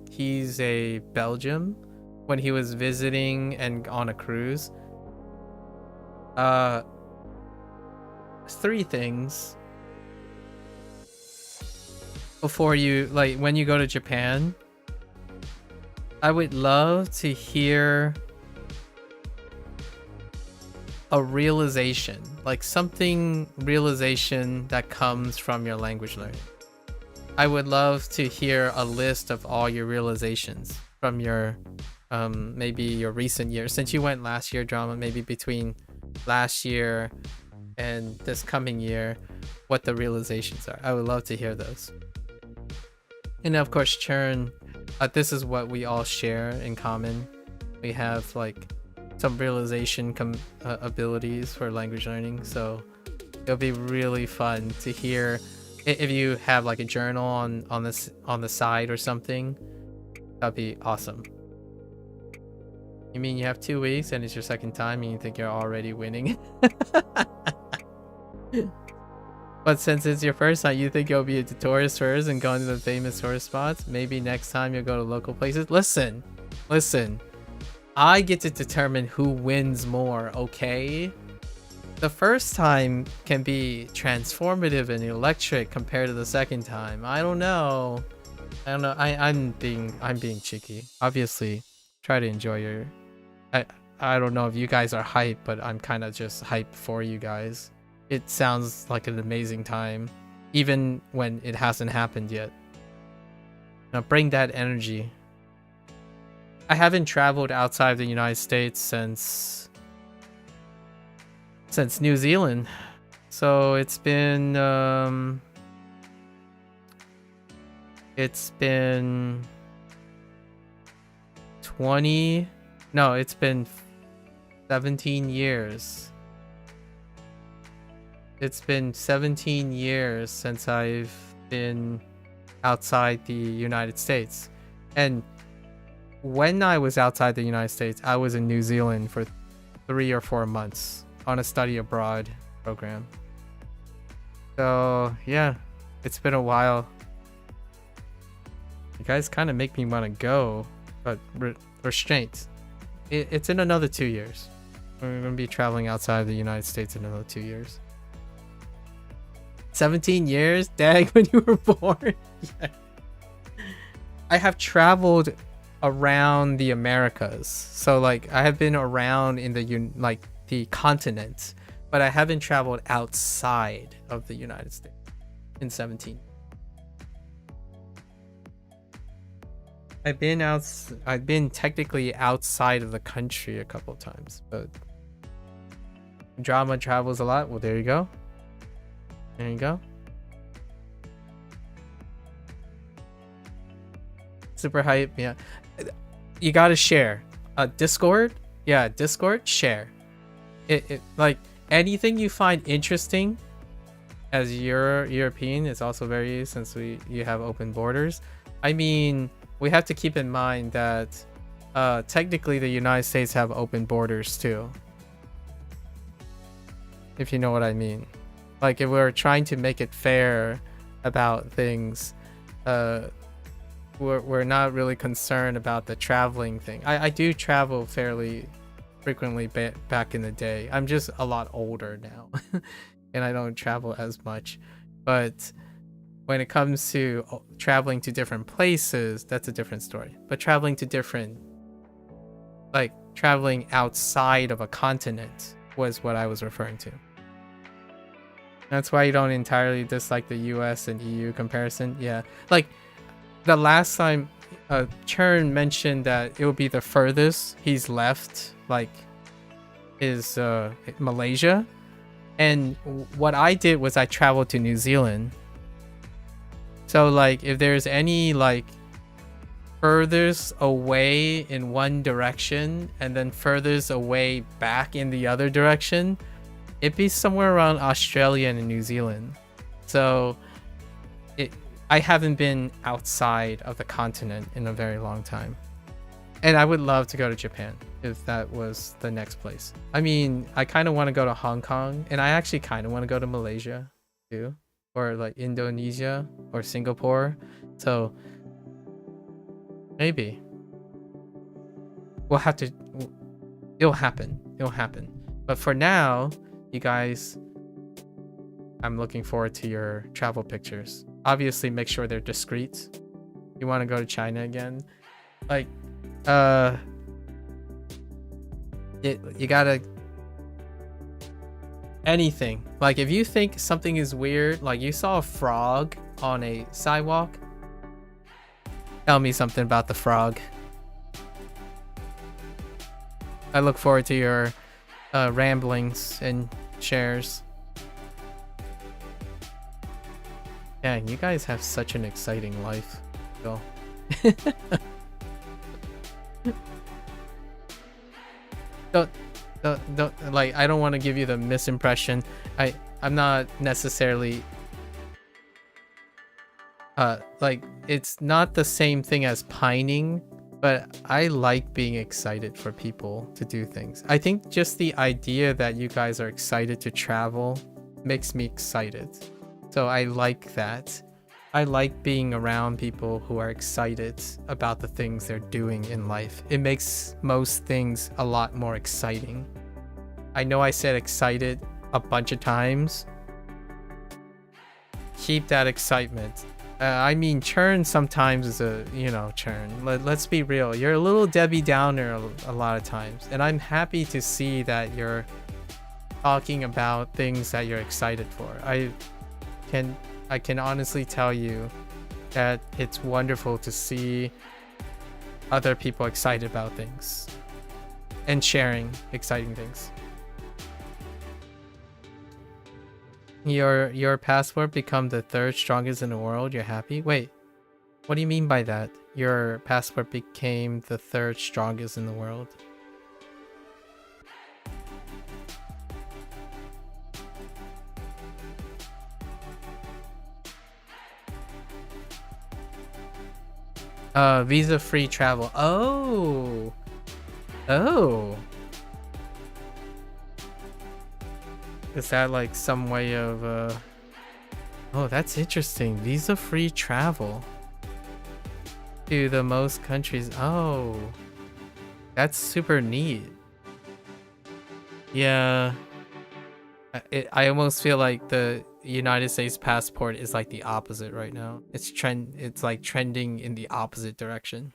He's a Belgium. When he was visiting and on a cruise. 3 things. Before you, like, when you go to Japan, I would love to hear a realization, like realization that comes from your language learning. I would love to hear a list of all your realizations from your maybe your recent year, since you went last year, drama, maybe between last year and this coming year, what the realizations are. I would love to hear those. And of course, Churn, this is what we all share in common. We have like some realization abilities for language learning, so it'll be really fun to hear if you have like a journal on the side or something. That'd be awesome. You mean you have 2 weeks and it's your second time and you think you're already winning? But since it's your first time, you think you'll be a tourist first and go into the famous tourist spots? Maybe next time you'll go to local places? Listen. I get to determine who wins more, okay? The first time can be transformative and electric compared to the second time. I don't know. I'm being cheeky. Obviously, try to enjoy your... I don't know if you guys are hyped, but I'm kind of just hyped for you guys. It sounds like an amazing time, even when it hasn't happened yet. Now bring that energy. I haven't traveled outside the United States since New Zealand. So it's been 17 years. It's been 17 years since I've been outside the United States. And when I was outside the United States, I was in New Zealand for 3 or 4 months on a study abroad program. So yeah, it's been a while. You guys kind of make me want to go, but restraint. It's in another 2 years. We're going to be traveling outside of the United States in another 2 years. 17 years? Dang, when you were born. Yeah. I have traveled around the Americas. So like I have been around in the continent, but I haven't traveled outside of the United States in 17. I've been technically outside of the country a couple of times, but drama travels a lot. Well, there you go. There you go. Super hype. Yeah, you gotta share. Discord. Yeah, Discord. Share. It like anything you find interesting. As you're European, it's also very, since you have open borders. I mean, we have to keep in mind that technically the United States have open borders too. If you know what I mean. Like if we're trying to make it fair about things, we're not really concerned about the traveling thing. I do travel fairly frequently back in the day. I'm just a lot older now and I don't travel as much. But when it comes to traveling to different places, that's a different story. But traveling outside of a continent was what I was referring to. That's why you don't entirely dislike the US and EU comparison. Yeah, like the last time Churn mentioned that it would be the furthest he's left, like, is Malaysia. And what I did was I traveled to New Zealand. So like if there's any like furthest away in one direction and then furthest away back in the other direction, it'd be somewhere around Australia and New Zealand. So I haven't been outside of the continent in a very long time. And I would love to go to Japan if that was the next place. I mean, I kind of want to go to Hong Kong, and I actually kind of want to go to Malaysia too, or like Indonesia or Singapore. So maybe we'll have to, it'll happen. But for now, you guys, I'm looking forward to your travel pictures. Obviously make sure they're discreet. You want to go to China again, like you gotta, anything, like if you think something is weird, like you saw a frog on a sidewalk, tell me something about the frog. I look forward to your ramblings and shares. Yeah, you guys have such an exciting life. Phil. don't like, I don't want to give you the misimpression. I'm not necessarily like, it's not the same thing as pining, but I like being excited for people to do things. I think just the idea that you guys are excited to travel makes me excited. So I like that. I like being around people who are excited about the things they're doing in life. It makes most things a lot more exciting. I know I said excited a bunch of times. Keep that excitement. I mean, churn sometimes is a, churn. Let's be real. You're a little Debbie Downer a lot of times. And I'm happy to see that you're talking about things that you're excited for. I can honestly tell you that it's wonderful to see other people excited about things and sharing exciting things. Your passport become the 3rd strongest in the world. You're happy? Wait, what do you mean by that? Your passport became the 3rd strongest in the world. Visa-free travel. Oh. Is that like some way of oh, that's interesting. Visa-free travel to the most countries. Oh, that's super neat. Yeah, I almost feel like the United States passport is like the opposite right now. It's like trending in the opposite direction.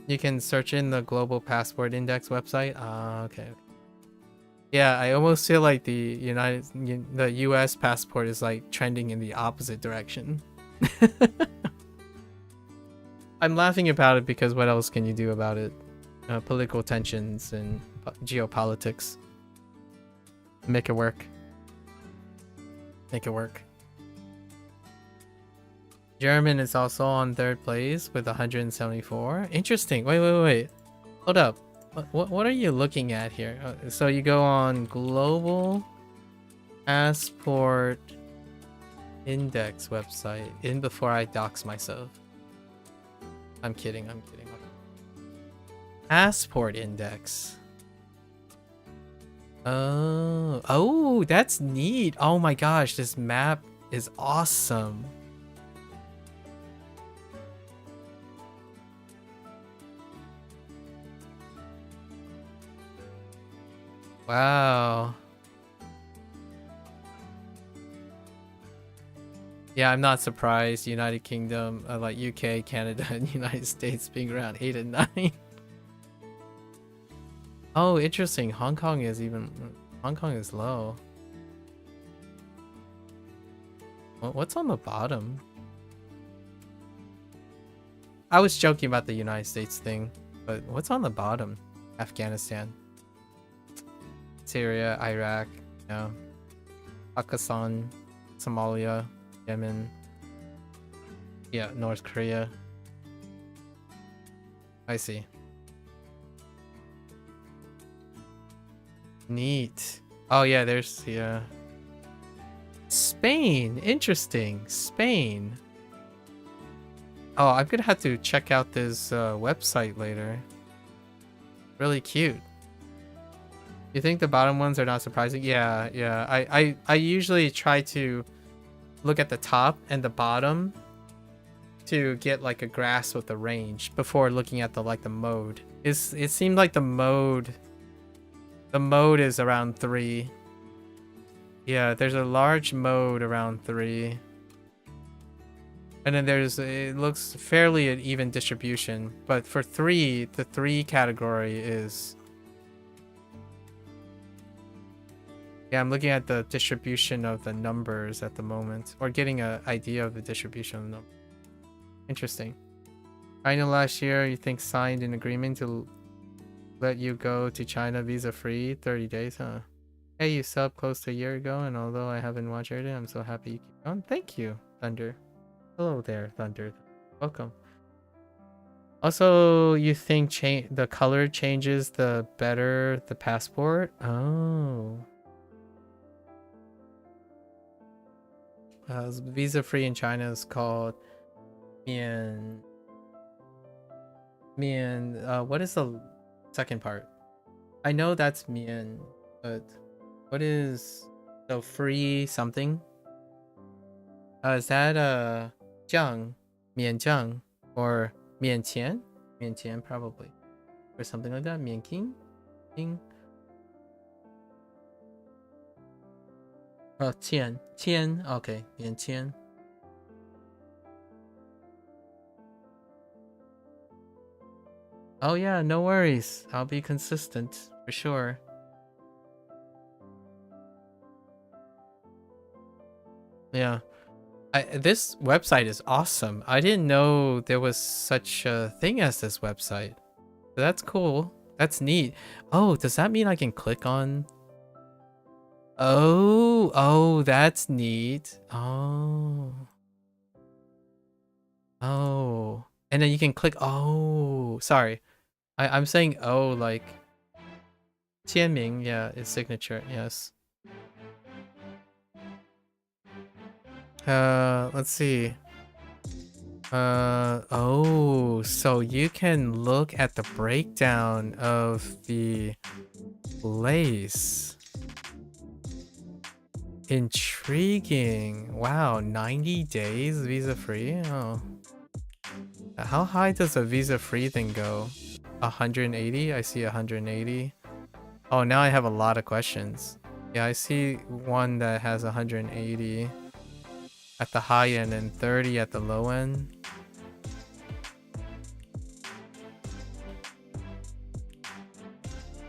You can search in the Global Passport Index website. Okay. Yeah, I almost feel like the US passport is like trending in the opposite direction. I'm laughing about it because what else can you do about it? Political tensions and geopolitics. Make it work. Make it work. German is also on 3rd place with 174. Interesting. Wait. Hold up. What are you looking at here? So you go on Global Passport Index website in before I dox myself. I'm kidding. Passport Index. Oh, that's neat. Oh my gosh, this map is awesome. Wow. Yeah, I'm not surprised. United Kingdom, like UK, Canada, and United States being around 8 and 9. Oh, interesting. Hong Kong is low. What's on the bottom? I was joking about the United States thing, but what's on the bottom? Afghanistan, Syria, Iraq, Pakistan, Somalia, Yemen, yeah, North Korea. I see. Neat. Oh yeah, there's Spain. Interesting. Spain. Oh, I'm gonna have to check out this website later. Really cute. You think the bottom ones are not surprising? Yeah. I usually try to look at the top and the bottom to get like a grasp of the range before looking at the mode. It seemed like the mode is around 3. Yeah, there's a large mode around 3. And then it looks fairly an even distribution, but for 3, the 3 category is... Yeah, I'm looking at the distribution of the numbers at the moment, or getting an idea of the distribution of the numbers. Interesting. China last year, you think signed an agreement to let you go to China visa free 30 days, huh? Hey, you subbed close to a year ago, and although I haven't watched everything, I'm so happy you keep going. Thank you, Thunder. Hello there, Thunder. Welcome. Also, you think the color changes the better the passport? Oh. Visa free in China is called what is the second part? I know that's mian, but what is so free something? Is that jiang, mian jiang, or mian qian? Mian qian probably, or something like that. Mian king, king. Oh, qian, qian. Okay, mian qian. Oh yeah, no worries. I'll be consistent for sure. Yeah. This website is awesome. I didn't know there was such a thing as this website. That's cool. That's neat. Oh, does that mean I can click on? Oh, that's neat. Oh. And then you can click. Oh, sorry. I'm saying like 签名, yeah, it's signature, yes. Let's see. So you can look at the breakdown of the lace. Intriguing. Wow, 90 days visa free? Oh. How high does a visa free thing go? 180? I see 180. Oh, now I have a lot of questions. Yeah, I see one that has 180 at the high end and 30 at the low end.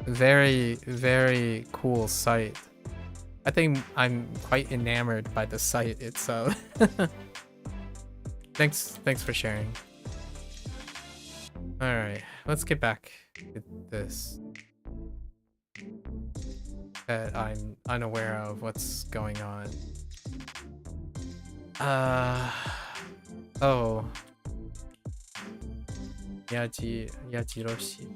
Very, very cool site. I think I'm quite enamored by the site itself. Thanks for sharing. Alright, let's get back to this. That I'm unaware of what's going on. Oh. Yajirushi.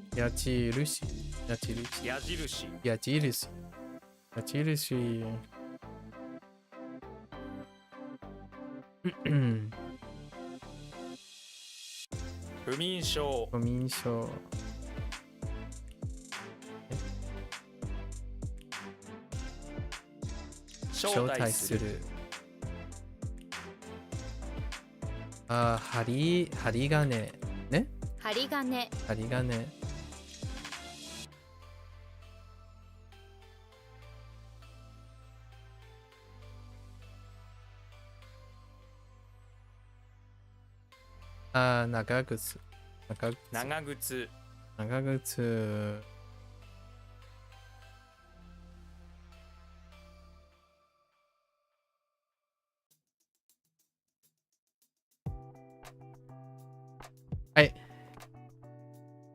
不眠症。招待する。針金ね。針金。針金。長靴。長靴。長靴。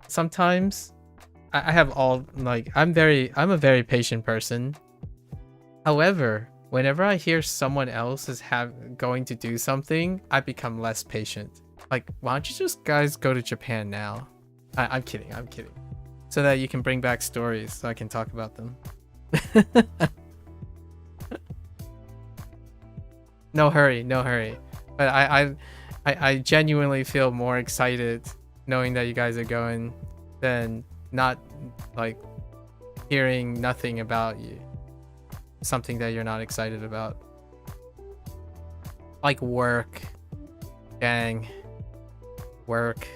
Sometimes I have all like I'm a very patient person. However, whenever I hear someone else is going to do something, I become less patient. Like, why don't you just guys go to Japan now? I'm kidding. So that you can bring back stories so I can talk about them. No hurry. But I genuinely feel more excited knowing that you guys are going than not like hearing nothing about you. Something that you're not excited about. Like work. Dang. Work.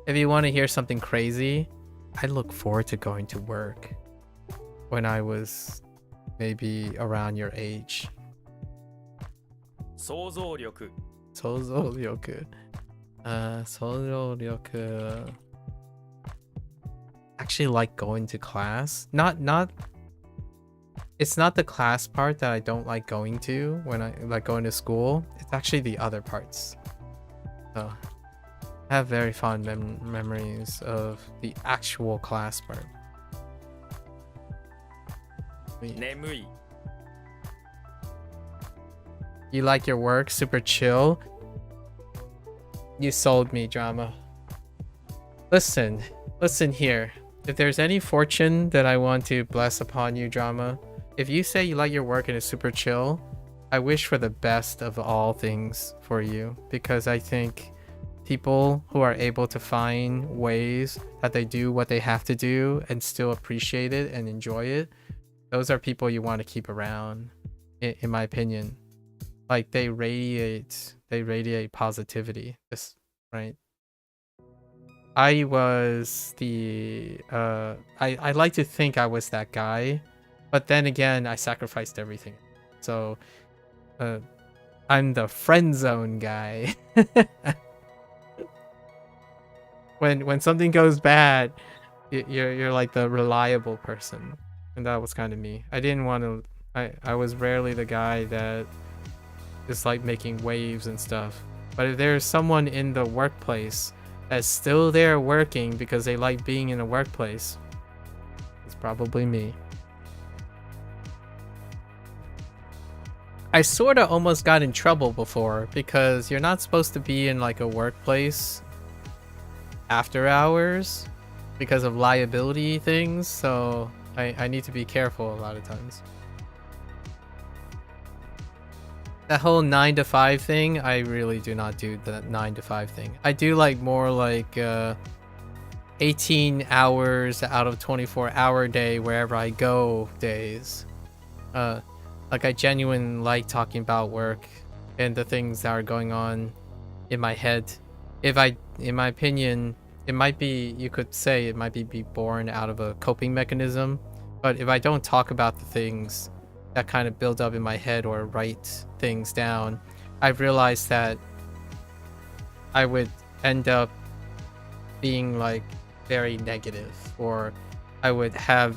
If you want to hear something crazy, I look forward to going to work when I was maybe around your age. 想像力。想像力。想像力. Actually like going to class. Not it's not the class part that I don't like going to when I like going to school. It's actually the other parts. So I have very fond memories of the actual class part. 眠い You like your work, super chill. You sold me, drama. Listen here. If there's any fortune that I want to bless upon you, drama, if you say you like your work and it's super chill, I wish for the best of all things for you, because I think people who are able to find ways that they do what they have to do and still appreciate it and enjoy it, those are people you want to keep around, in my opinion. Like they radiate positivity, just right. I was the I like to think I was that guy, but then again I sacrificed everything. So I'm the friend zone guy. when something goes bad, you're like the reliable person, and that was kind of me. I didn't want to. I was rarely the guy that is like making waves and stuff. But if there's someone in the workplace that's still there working because they like being in a workplace, it's probably me. I sort of almost got in trouble before because you're not supposed to be in like a workplace after hours because of liability things, so I need to be careful a lot of times. That whole 9 to 5 thing, I really do not do the 9 to 5 thing. I do like more like 18 hours out of 24-hour day wherever I go days. Like I genuinely like talking about work and the things that are going on in my head. In my opinion, it might be, you could say it might be born out of a coping mechanism. But if I don't talk about the things that kind of build up in my head or write things down, I've realized that I would end up being like very negative, or I would have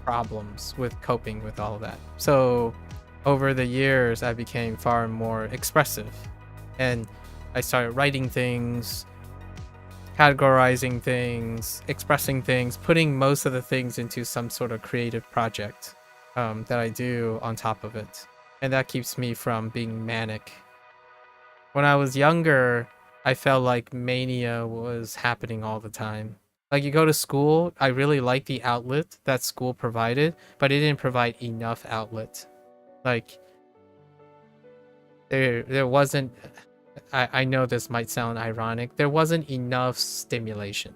problems with coping with all of that. So over the years, I became far more expressive, and I started writing things, categorizing things, expressing things, putting most of the things into some sort of creative project that I do on top of it. And that keeps me from being manic. When I was younger, I felt like mania was happening all the time. Like you go to school, I really liked the outlet that school provided, but it didn't provide enough outlet. Like there wasn't, I know this might sound ironic, there wasn't enough stimulation.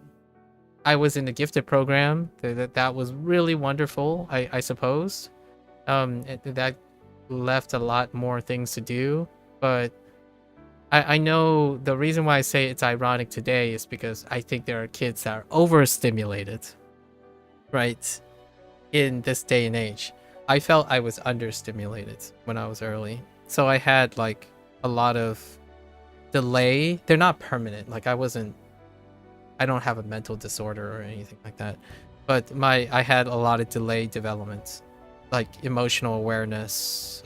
I was in the gifted program. That was really wonderful, I suppose. That left a lot more things to do, but I know the reason why I say it's ironic today is because I think there are kids that are overstimulated, right? In this day and age, I felt I was understimulated when I was early, so I had like a lot of delay. They're not permanent. Like I don't have a mental disorder or anything like that, but I had a lot of delayed development, like emotional awareness,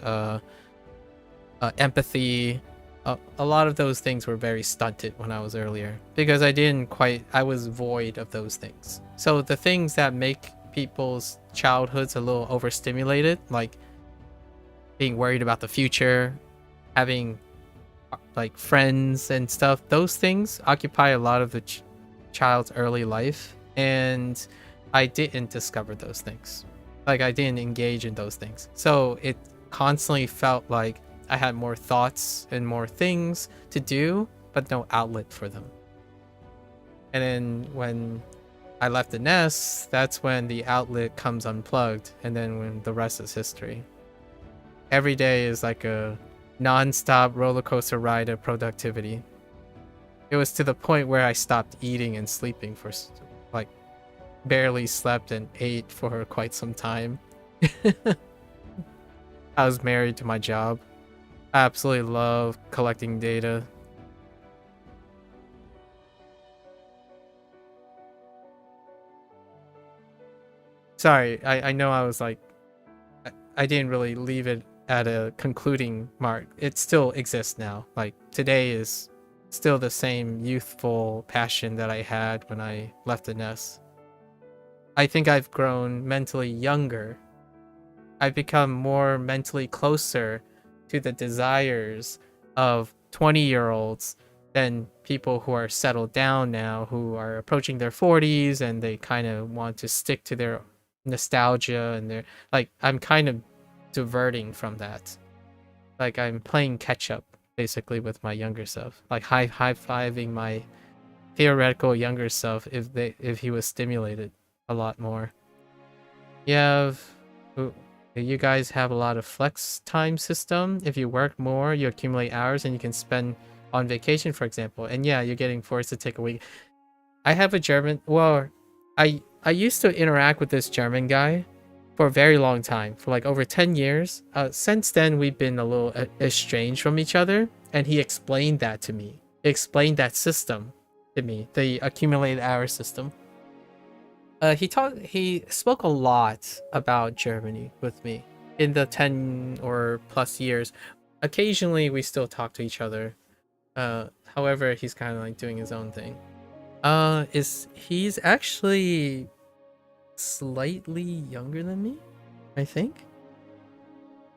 empathy. A lot of those things were very stunted when I was earlier because I was void of those things. So the things that make people's childhoods a little overstimulated, like being worried about the future, having like friends and stuff, those things occupy a lot of the child's early life, and I didn't discover those things. Like I didn't engage in those things, so it constantly felt like I had more thoughts and more things to do, but no outlet for them. And then when I left the nest, that's when the outlet comes unplugged, and then when the rest is history. Every day is like a non-stop roller coaster ride of productivity. It was to the point where I stopped eating and sleeping for like barely slept and ate for quite some time. I was married to my job. I absolutely love collecting data. Sorry, I know I was like I didn't really leave it at a concluding mark. It still exists now. Like today is still the same youthful passion that I had when I left the nest. I think I've grown mentally younger. I've become more mentally closer to the desires of 20-year-olds than people who are settled down now, who are approaching their 40s and they kind of want to stick to their nostalgia and their like. I'm kind of diverting from that. Like I'm playing catch up basically with my younger self, like high-fiving my theoretical younger self if he was stimulated a lot more. You guys have a lot of flex time system. If you work more, you accumulate hours and you can spend on vacation, for example. And yeah, you're getting forced to take a week. I have a German. Well, I used to interact with this German guy for a very long time, for like over 10 years. Since then, we've been a little estranged from each other, and he explained that to me. He explained that system to me, the accumulated hour system. He spoke a lot about Germany with me in the 10 or plus years. Occasionally, we still talk to each other. However, he's kind of like doing his own thing. He's actually slightly younger than me, I think.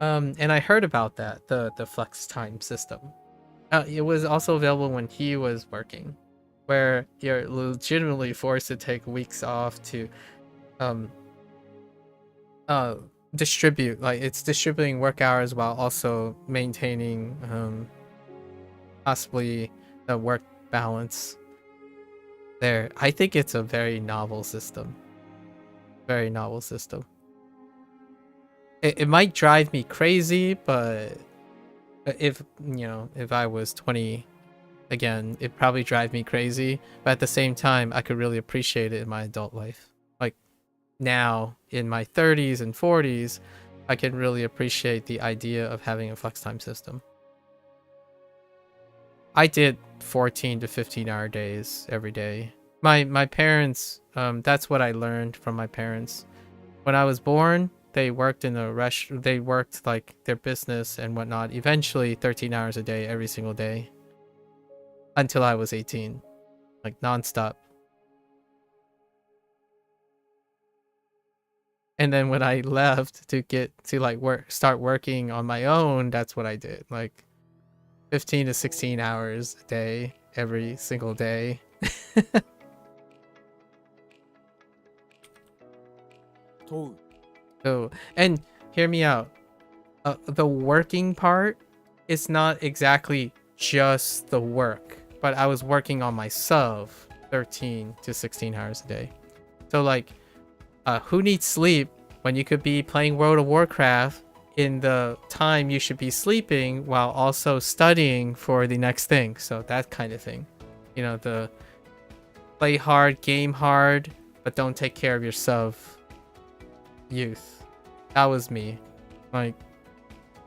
And I heard about that, the flex time system. It was also available when he was working, where you're legitimately forced to take weeks off to distribute, like it's distributing work hours while also maintaining possibly the work balance there. I think it's a very novel system. Very novel system. It might drive me crazy, but if I was 20 again, it'd probably drive me crazy. But at the same time, I could really appreciate it in my adult life. Like now in my 30s and 40s, I can really appreciate the idea of having a flex time system. I did 14 to 15 hour days every day. My parents, that's what I learned from my parents. When I was born, they worked in a they worked like their business and whatnot, eventually 13 hours a day every single day until I was 18, like nonstop. And then when I left to get to like start working on my own, that's what I did, like 15 to 16 hours a day every single day. So, and hear me out. The working part is not exactly just the work, but I was working on myself 13 to 16 hours a day. So like, who needs sleep when you could be playing World of Warcraft in the time you should be sleeping while also studying for the next thing? So that kind of thing. You know, the play hard, game hard, but don't take care of yourself youth. That was me. Like,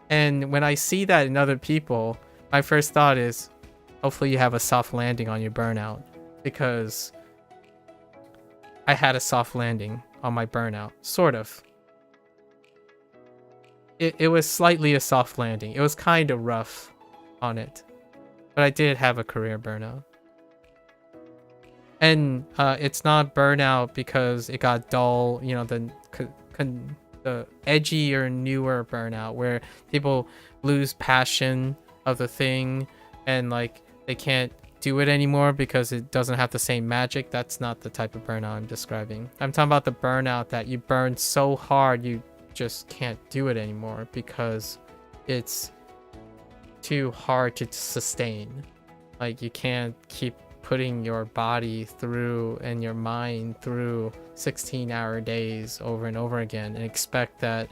and when I see that in other people, my first thought is, hopefully you have a soft landing on your burnout, because I had a soft landing on my burnout, sort of. It was slightly a soft landing. It was kind of rough on it, but I did have a career burnout. And it's not burnout because it got dull, you know, the edgier, newer burnout where people lose passion of the thing and like they can't do it anymore because it doesn't have the same magic. That's not the type of burnout I'm describing. I'm talking about the burnout that you burn so hard you just can't do it anymore because it's too hard to sustain. Like you can't keep putting your body through and your mind through 16-hour days over and over again and expect that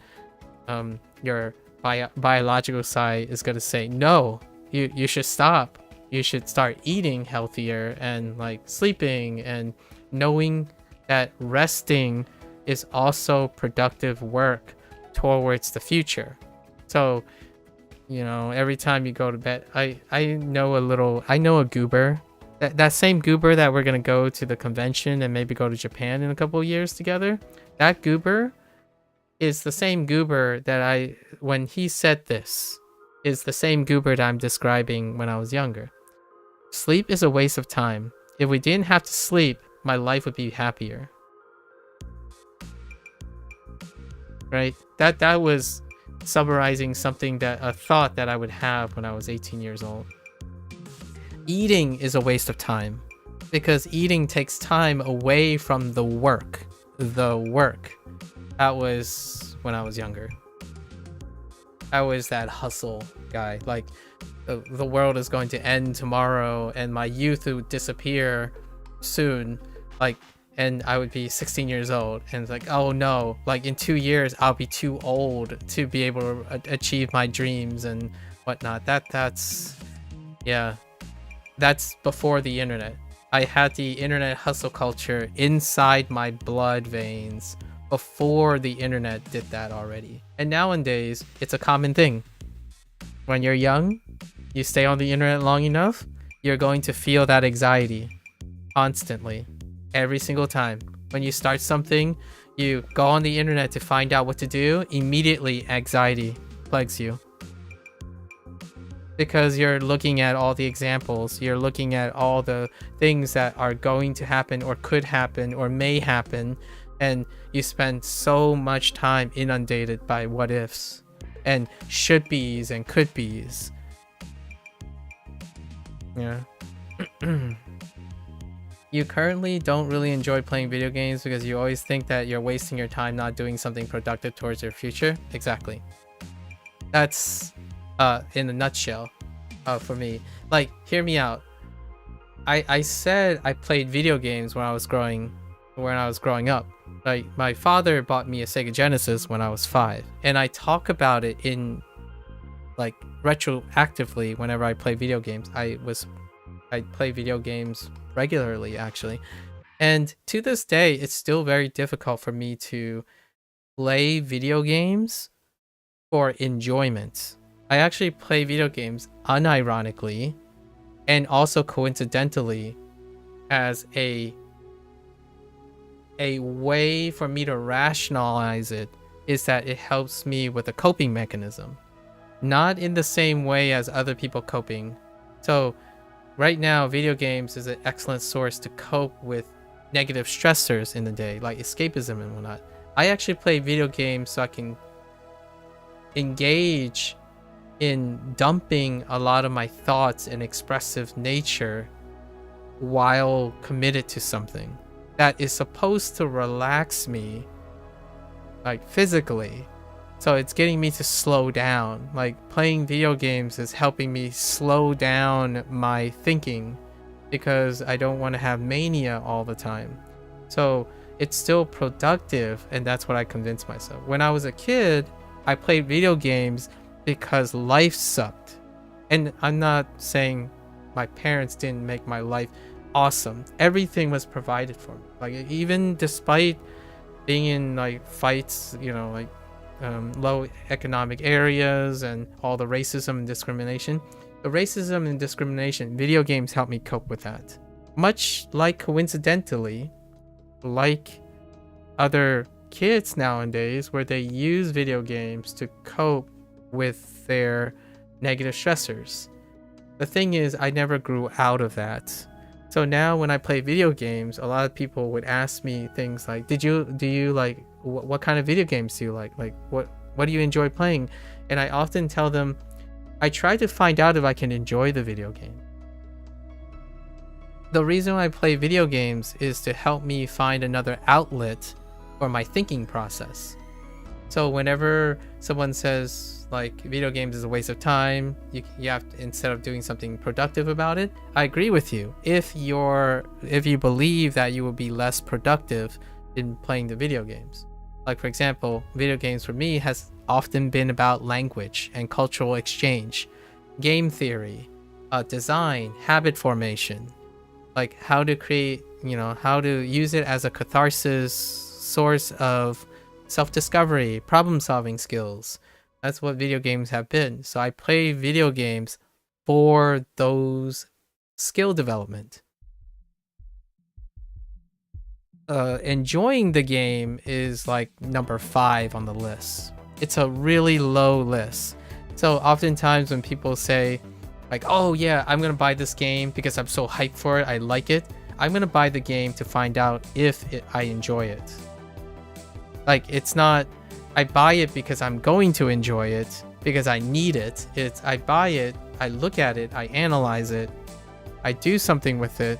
your biological side is going to say, no, you should stop. You should start eating healthier and like sleeping and knowing that resting is also productive work towards the future. So, you know, every time you go to bed, I know a goober. That same goober that we're going to go to the convention and maybe go to Japan in a couple of years together. That goober is the same goober that when he said this, is the same goober that I'm describing when I was younger. Sleep is a waste of time. If we didn't have to sleep, my life would be happier. Right? That was summarizing something a thought that I would have when I was 18 years old. Eating is a waste of time because eating takes time away from the work. That was when I was younger. I was that hustle guy. Like, the world is going to end tomorrow and my youth would disappear soon. Like, and I would be 16 years old. And it's like, oh no, like in 2 years, I'll be too old to be able to achieve my dreams and whatnot. That's before the internet. I had the internet hustle culture inside my blood veins before the internet did that already. And nowadays, it's a common thing. When you're young, you stay on the internet long enough, you're going to feel that anxiety constantly, every single time. When you start something, you go on the internet to find out what to do, immediately anxiety plagues you. Because you're looking at all the examples, you're looking at all the things that are going to happen or could happen or may happen, and you spend so much time inundated by what ifs and should be's and could be's. Yeah. You currently don't really enjoy playing video games because you always think that you're wasting your time not doing something productive towards your future. Exactly. That's in a nutshell for me. Like, hear me out. I said I played video games when I was growing up. Like, my father bought me a Sega Genesis when I was 5, and I talk about it in, like, retroactively whenever I play video games. I play video games regularly, actually, and to this day it's still very difficult for me to play video games for enjoyment. I actually play video games unironically and also coincidentally as a way for me to rationalize it, is that it helps me with a coping mechanism, not in the same way as other people coping. So right now, video games is an excellent source to cope with negative stressors in the day, like escapism and whatnot. I actually play video games so I can engage in dumping a lot of my thoughts and expressive nature while committed to something that is supposed to relax me, like, physically. So it's getting me to slow down. Like, playing video games is helping me slow down my thinking because I don't want to have mania all the time. So it's still productive, and that's what I convinced myself. When I was a kid, I played video games because life sucked. And I'm not saying my parents didn't make my life awesome. Everything was provided for me. Like, even despite being in, like, fights, you know, like low economic areas and all the racism and discrimination. The racism and discrimination, video games help me cope with that. Much like, coincidentally, like other kids nowadays, where they use video games to cope with their negative stressors. The thing is, I never grew out of that. So now when I play video games, a lot of people would ask me things like, do you like, what kind of video games do you like? Like, what do you enjoy playing? And I often tell them, I try to find out if I can enjoy the video game. The reason I play video games is to help me find another outlet for my thinking process. So whenever someone says, like, video games is a waste of time, you have to, instead of doing something productive about it, I agree with you. If you believe that you will be less productive in playing the video games. Like, for example, video games for me has often been about language and cultural exchange, game theory, design, habit formation, like how to create, how to use it as a catharsis, source of self-discovery, problem-solving skills. That's what video games have been. So I play video games for those skill development. enjoying the game is like number 5 on the list. It's a really low list. So oftentimes when people say like, oh yeah, I'm gonna buy this game because I'm so hyped for it, I like it, I'm gonna buy the game to find out if I enjoy it. Like, it's not I buy it because I'm going to enjoy it, because I need it. It's I buy it, I look at it, I analyze it, I do something with it,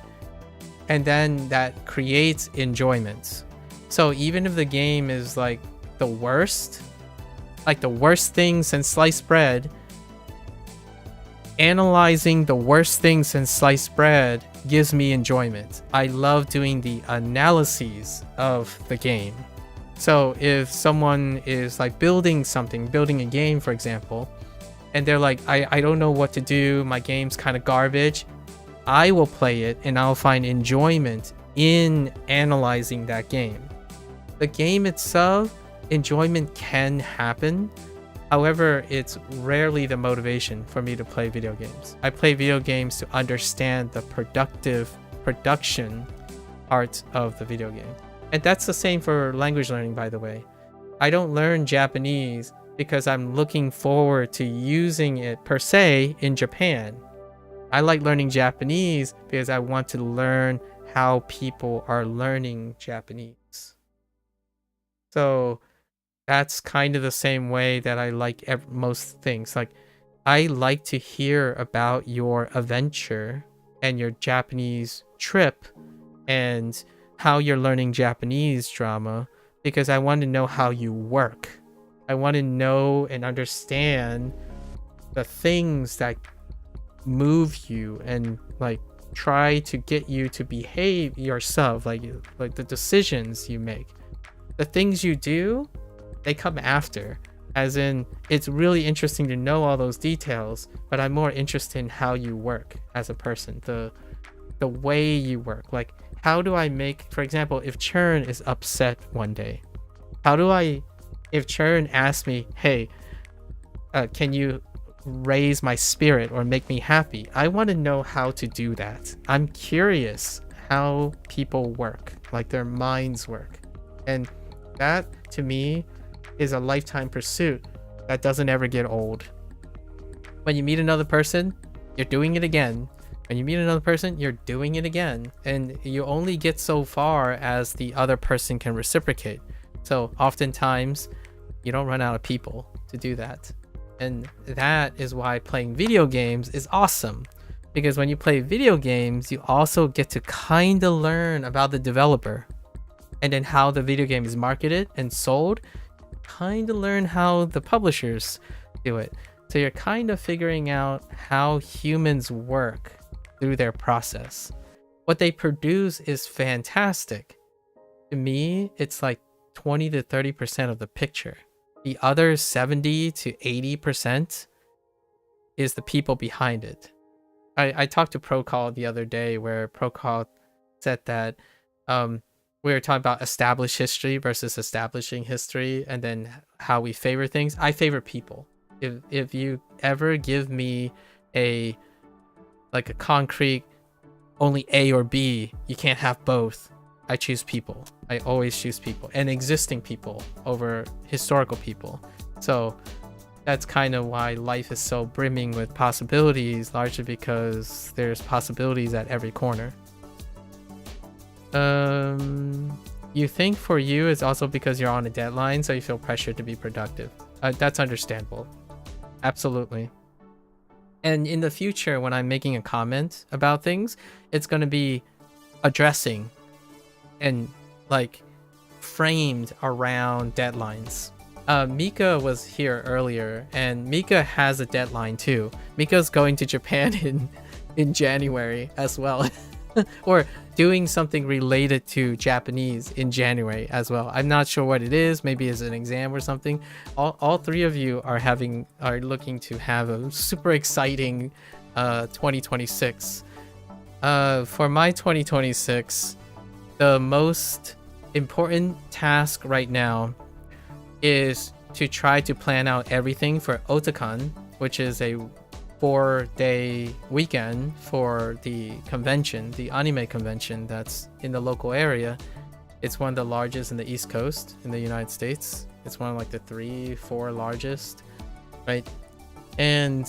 and then that creates enjoyment. So even if the game is like the worst thing since sliced bread, analyzing the worst thing since sliced bread gives me enjoyment. I love doing the analyses of the game. So if someone is like building a game, for example, and they're like, I don't know what to do, my game's kind of garbage, I will play it and I'll find enjoyment in analyzing that game. The game itself, enjoyment can happen. However, it's rarely the motivation for me to play video games. I play video games to understand the production part of the video game. And that's the same for language learning, by the way. I don't learn Japanese because I'm looking forward to using it per se in Japan. I like learning Japanese because I want to learn how people are learning Japanese. So that's kind of the same way that I like most things. Like, I like to hear about your adventure and your Japanese trip and how you're learning Japanese drama, because I want to know how you work. I want to know and understand the things that move you and like try to get you to behave yourself, like the decisions you make. The things you do, they come after. As in, it's really interesting to know all those details, but I'm more interested in how you work as a person, the way you work. Like, how do I make, for example, if Churn is upset one day, if Churn asks me, hey, can you raise my spirit or make me happy? I want to know how to do that. I'm curious how people work, like their minds work. And that, to me, is a lifetime pursuit that doesn't ever get old. When you meet another person, you're doing it again. When you meet another person, you're doing it again. And you only get so far as the other person can reciprocate. So oftentimes, you don't run out of people to do that. And that is why playing video games is awesome. Because when you play video games, you also get to kind of learn about the developer. And then how the video game is marketed and sold. Kind of learn how the publishers do it. So you're kind of figuring out how humans work through their process. What they produce is fantastic. To me, it's like 20 to 30% of the picture. The other 70 to 80% is the people behind it. I talked to Procall the other day where Procall said that we were talking about established history versus establishing history, and then how we favor things. I favor people. If you ever give me a concrete only A or B, you can't have both, I choose people. I always choose people, and existing people over historical people. So that's kind of why life is so brimming with possibilities, largely because there's possibilities at every corner. You think for you it's also because you're on a deadline, so you feel pressured to be productive. That's understandable. Absolutely. And in the future, when I'm making a comment about things, it's going to be addressing and like framed around deadlines. Mika was here earlier, and Mika has a deadline too. Mika's going to Japan in January as well. Or doing something related to Japanese in January as well. I'm not sure what it is. Maybe it's an exam or something. All three of you are looking to have a super exciting 2026. For my 2026, the most important task right now is to try to plan out everything for Otakon, which is a 4-day weekend for the convention, the anime convention that's in the local area. It's one of the largest in the East Coast in the United States. It's one of like the 3-4 largest, right? And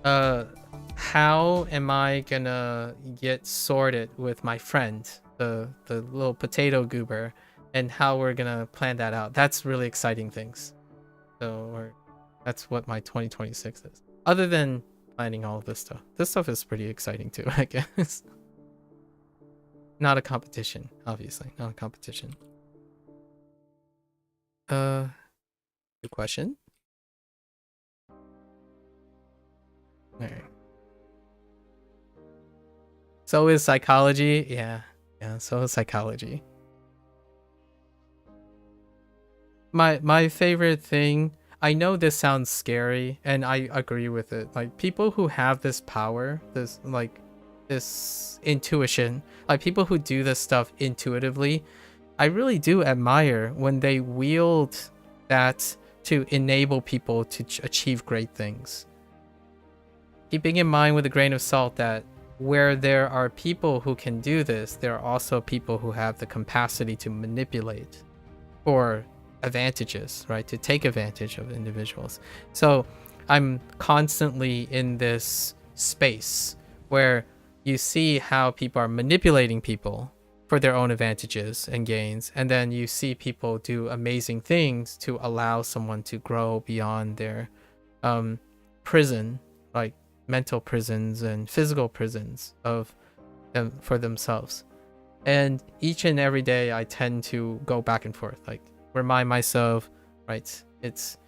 how am I gonna get sorted with my friend, the little potato goober, and how we're gonna plan that out? That's really exciting things. So that's what my 2026 is. Other than planning all of this stuff. This stuff is pretty exciting too, I guess. Not a competition, obviously. Not a competition. Good question. Alright. So is psychology. Yeah, so is psychology. My favorite thing, I know this sounds scary, and I agree with it. Like, people who have this power, this intuition, like people who do this stuff intuitively, I really do admire when they wield that to enable people to achieve great things. Keeping in mind with a grain of salt that where there are people who can do this, there are also people who have the capacity to manipulate for advantages, right? To take advantage of individuals. So I'm constantly in this space where you see how people are manipulating people for their own advantages and gains, and then you see people do amazing things to allow someone to grow beyond their prison, like mental prisons and physical prisons of them for themselves. And each and every day I tend to go back and forth, like remind myself, right, it's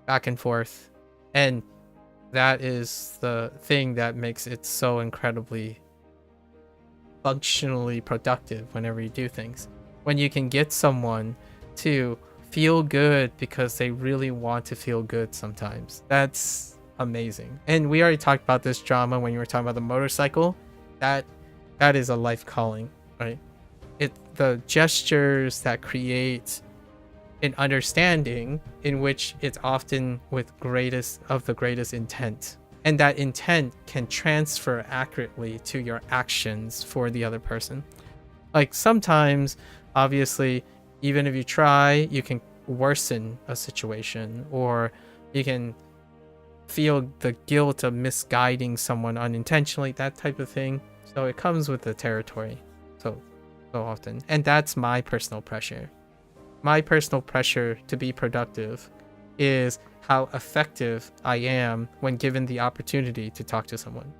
back and forth. And that is the thing that makes it so incredibly functionally productive whenever you do things. When you can get someone to feel good because they really want to feel good sometimes. That's amazing. And we already talked about this drama when you were talking about the motorcycle. That is a life calling, right? The gestures that create an understanding in which it's often with the greatest intent, and that intent can transfer accurately to your actions for the other person. Like sometimes, obviously, even if you try, you can worsen a situation, or you can feel the guilt of misguiding someone unintentionally, that type of thing. So it comes with the territory so often. And that's my personal pressure. My personal pressure to be productive is how effective I am when given the opportunity to talk to someone.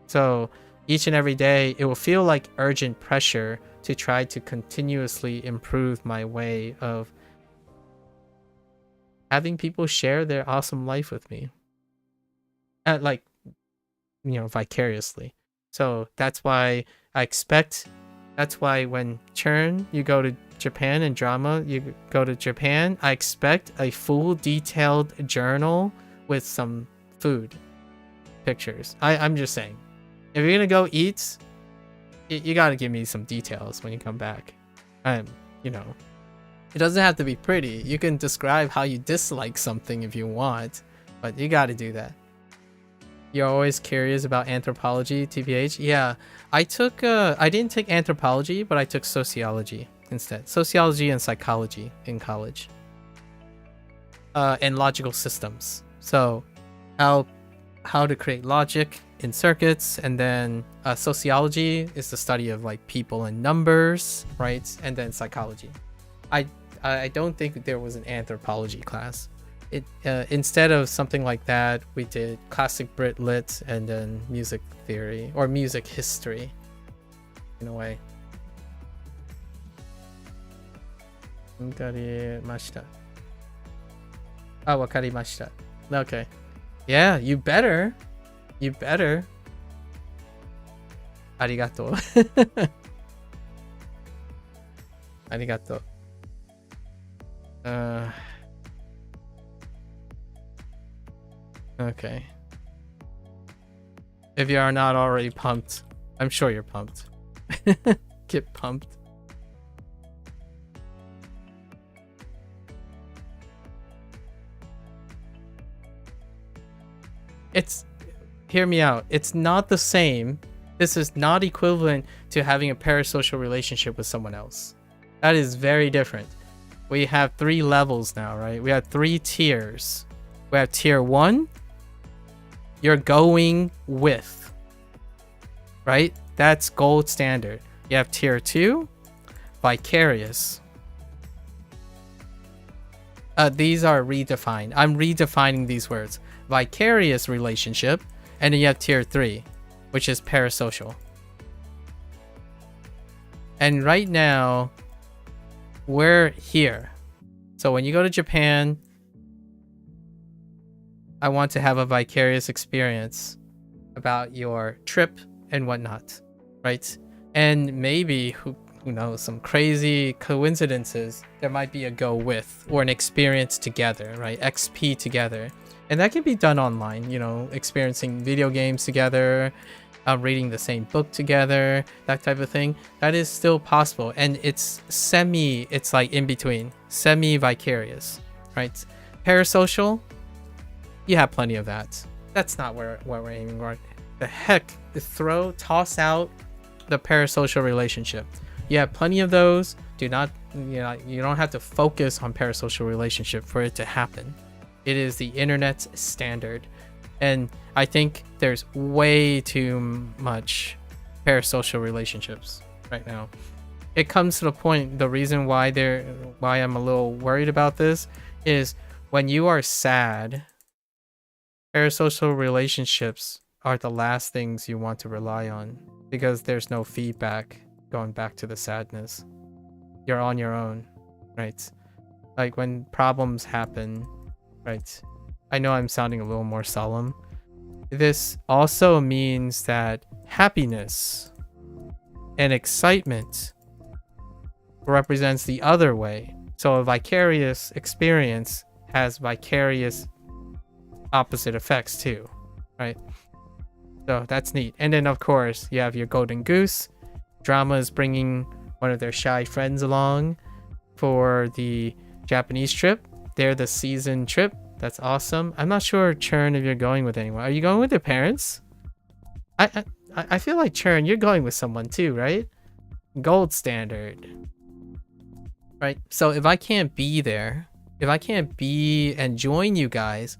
So each and every day, it will feel like urgent pressure to try to continuously improve my way of having people share their awesome life with me. Vicariously. So that's why when Churn, you go to Japan, and Drama, you go to Japan, I expect a full detailed journal with some food pictures. I'm just saying, if you're gonna go eat, you gotta give me some details when you come back. It doesn't have to be pretty. You can describe how you dislike something if you want, but you gotta do that. You're always curious about anthropology, TPH? Yeah, I didn't take anthropology, but I took sociology instead. Sociology and psychology in college. And logical systems. So how to create logic in circuits, and then sociology is the study of like people and numbers, right? And then psychology. I don't think there was an anthropology class. Instead of something like that, we did classic Brit Lit and then music theory or music history in a way. Wakarimashita. Wakarimashita. Okay. Yeah, you better. Arigato. Arigato. Okay. If you are not already pumped, I'm sure you're pumped. Get pumped. Hear me out. It's not the same. This is not equivalent to having a parasocial relationship with someone else. That is very different. We have 3 levels now, right? We have 3 tiers. We have tier 1, you're going with, right? That's gold standard. You have tier 2, vicarious. These are redefined. I'm redefining these words. Vicarious relationship, and then you have tier 3, which is parasocial. And right now, we're here. So when you go to Japan, I want to have a vicarious experience about your trip and whatnot, right? And maybe, who knows, some crazy coincidences, there might be a go with or an experience together, right? XP together. And that can be done online, you know, experiencing video games together, reading the same book together, that type of thing. That is still possible. And it's it's like in between, semi-vicarious, right? Parasocial, you have plenty of that. That's not where we're aiming for. The heck, toss out the parasocial relationship. You have plenty of those. Do not, you don't have to focus on parasocial relationship for it to happen. It is the internet's standard. And I think there's way too much parasocial relationships right now. It comes to the point, the reason why I'm a little worried about this is when you are sad, parasocial relationships are the last things you want to rely on because there's no feedback going back to the sadness. You're on your own, right? Like when problems happen, right? I know I'm sounding a little more solemn. This also means that happiness and excitement represents the other way. So a vicarious experience has vicarious opposite effects too, right? So that's neat. And then of course you have your golden goose. Drama is bringing one of their shy friends along for the Japanese trip. They're the season trip. That's awesome. I'm not sure, Churn, if you're going with anyone. Are you going with your parents? I feel like, Churn, you're going with someone too, right? Gold standard. Right? So if I can't be there, if I can't be and join you guys,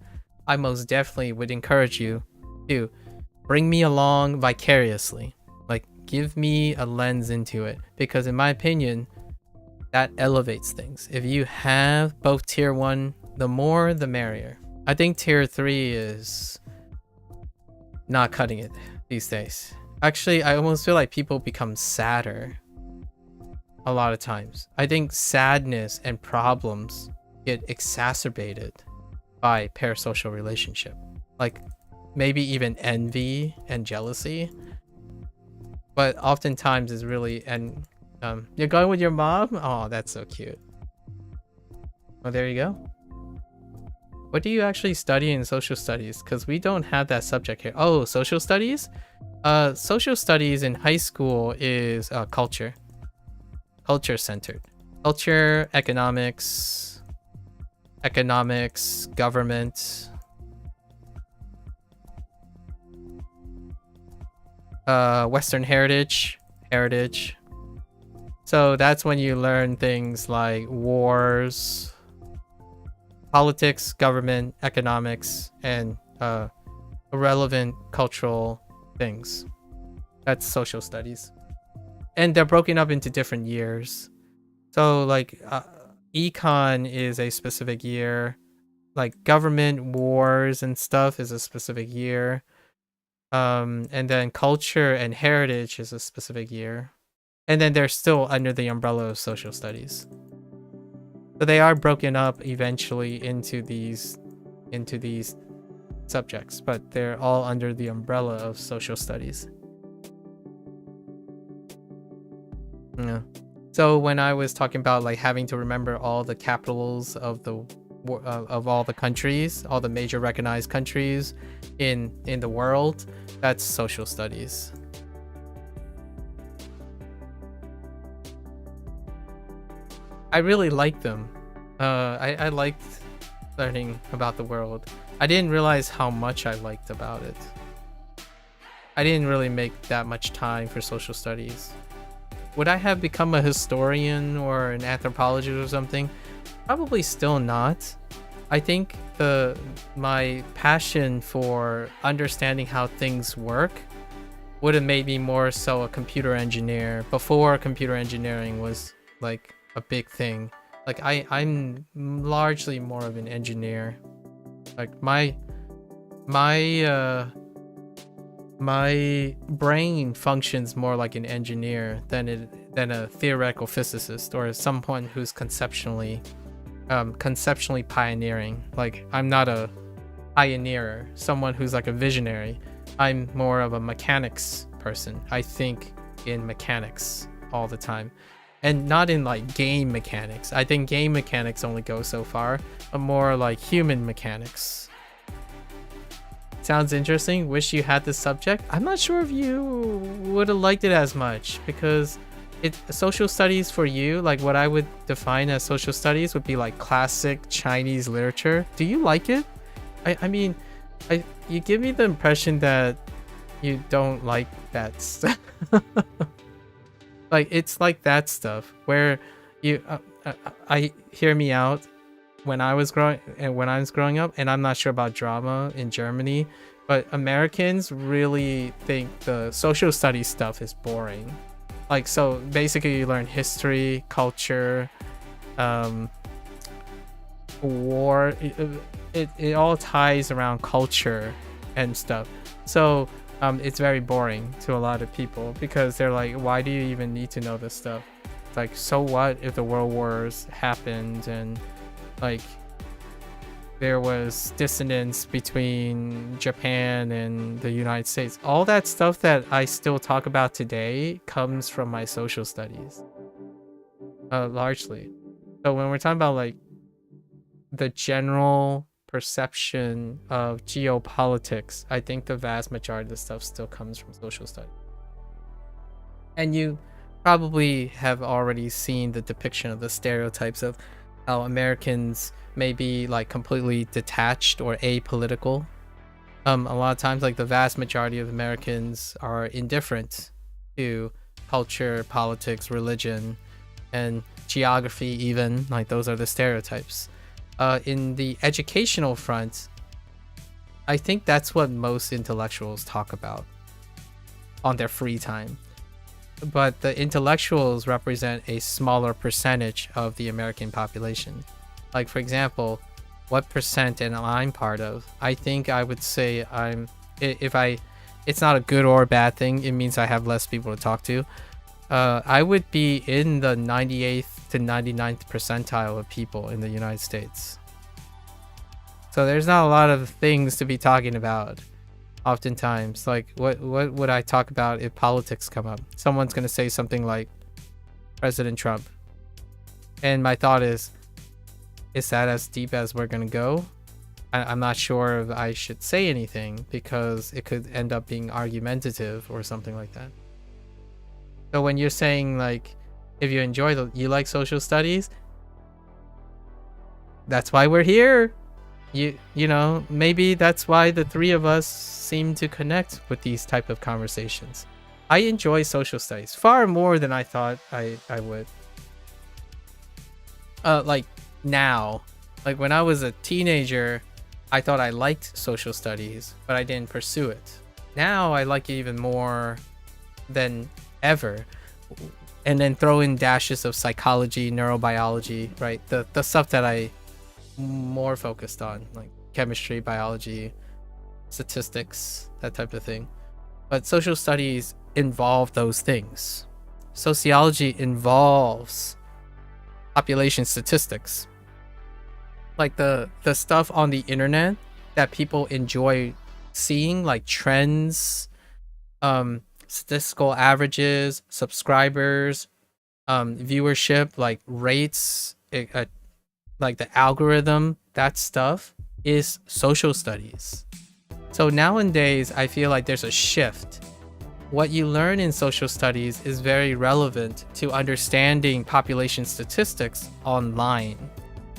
I most definitely would encourage you to bring me along vicariously. Like, give me a lens into it. Because in my opinion, that elevates things. If you have both tier 1, the more the merrier. I think tier 3 is not cutting it these days. Actually, I almost feel like people become sadder a lot of times. I think sadness and problems get exacerbated by parasocial relationship. Like maybe even envy and jealousy. But oftentimes is really, and you're going with your mom? Oh, that's so cute. Well, there you go. What do you actually study in social studies? Because we don't have that subject here. Oh, social studies? Social studies in high school is culture. Culture centered. Culture, economics, government. Western heritage. So that's when you learn things like wars, politics, government, economics, and relevant cultural things. That's social studies. And they're broken up into different years. So like econ is a specific year. Like government, wars, and stuff is a specific year. And then culture and heritage is a specific year. And then they're still under the umbrella of social studies. So they are broken up eventually into these subjects, but they're all under the umbrella of social studies. Yeah. So when I was talking about like having to remember all the capitals of all the countries, all the major recognized countries in the world, that's social studies. I really liked them. I liked learning about the world. I didn't realize how much I liked about it. I didn't really make that much time for social studies. Would I have become a historian or an anthropologist or something? Probably still not. I think my passion for understanding how things work would have made me more so a computer engineer before computer engineering was like a big thing. Like I'm largely more of an engineer. Like my brain functions more like an engineer than a theoretical physicist or someone who's conceptually pioneering. Like I'm not a pioneer, someone who's like a visionary. I'm more of a mechanics person. I think in mechanics all the time, and not in like game mechanics. I think game mechanics only go so far, but more like human mechanics. Sounds interesting. Wish you had this subject. I'm not sure if you would have liked it as much, because social studies for you, like what I would define as social studies would be like classic Chinese literature. Do you like it? I mean, you give me the impression that you don't like that stuff. Like it's like that stuff where you I hear me out. When I was growing up, and I'm not sure about drama in Germany, but Americans really think the social studies stuff is boring. Like, so basically you learn history, culture, war. It all ties around culture and stuff. So it's very boring to a lot of people, because they're like, why do you even need to know this stuff? Like, so what if the world wars happened and like there was dissonance between Japan and the United States? All that stuff that I still talk about today comes from my social studies, largely. So when we're talking about like the general perception of geopolitics, I think the vast majority of the stuff still comes from social studies. And you probably have already seen the depiction of the stereotypes of how Americans may be like completely detached or apolitical. A lot of times, like the vast majority of Americans are indifferent to culture, politics, religion, and geography even. Like those are the stereotypes. In the educational front, I think that's what most intellectuals talk about on their free time. But the intellectuals represent a smaller percentage of the American population. Like, for example, what percent am I part of? I think I would say it's not a good or a bad thing. It means I have less people to talk to. I would be in the 98th to 99th percentile of people in the United States. So there's not a lot of things to be talking about. Oftentimes, like what would I talk about if politics come up? Someone's gonna say something like President Trump, and my thought is that as deep as we're gonna go? I'm not sure if I should say anything, because it could end up being argumentative or something like that. So when you're saying like, if you you like social studies, that's why we're here. You know, maybe that's why the three of us seem to connect with these type of conversations. I enjoy social studies far more than I thought I would. Like now, like when I was a teenager, I thought I liked social studies, but I didn't pursue it. Now I like it even more than ever. And then throw in dashes of psychology, neurobiology, right? The stuff that I more focused on, like chemistry, biology, statistics, that type of thing. But social studies involve those things. Sociology involves population statistics, like the stuff on the internet that people enjoy seeing, like trends, statistical averages, subscribers, viewership, like rates, like the algorithm. That stuff is social studies. So nowadays, I feel like there's a shift. What you learn in social studies is very relevant to understanding population statistics online.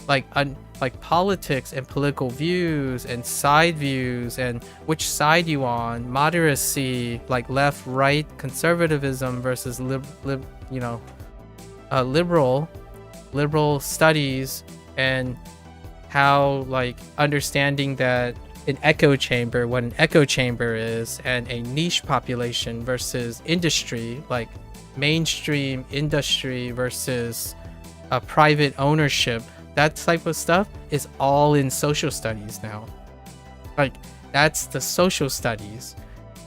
like politics and political views and side views and which side you on, moderacy, like left, right, conservatism versus liberal studies, and how like understanding that an echo chamber, what an echo chamber is, and a niche population versus industry, like mainstream industry versus a private ownership. That type of stuff is all in social studies now. Like, that's the social studies.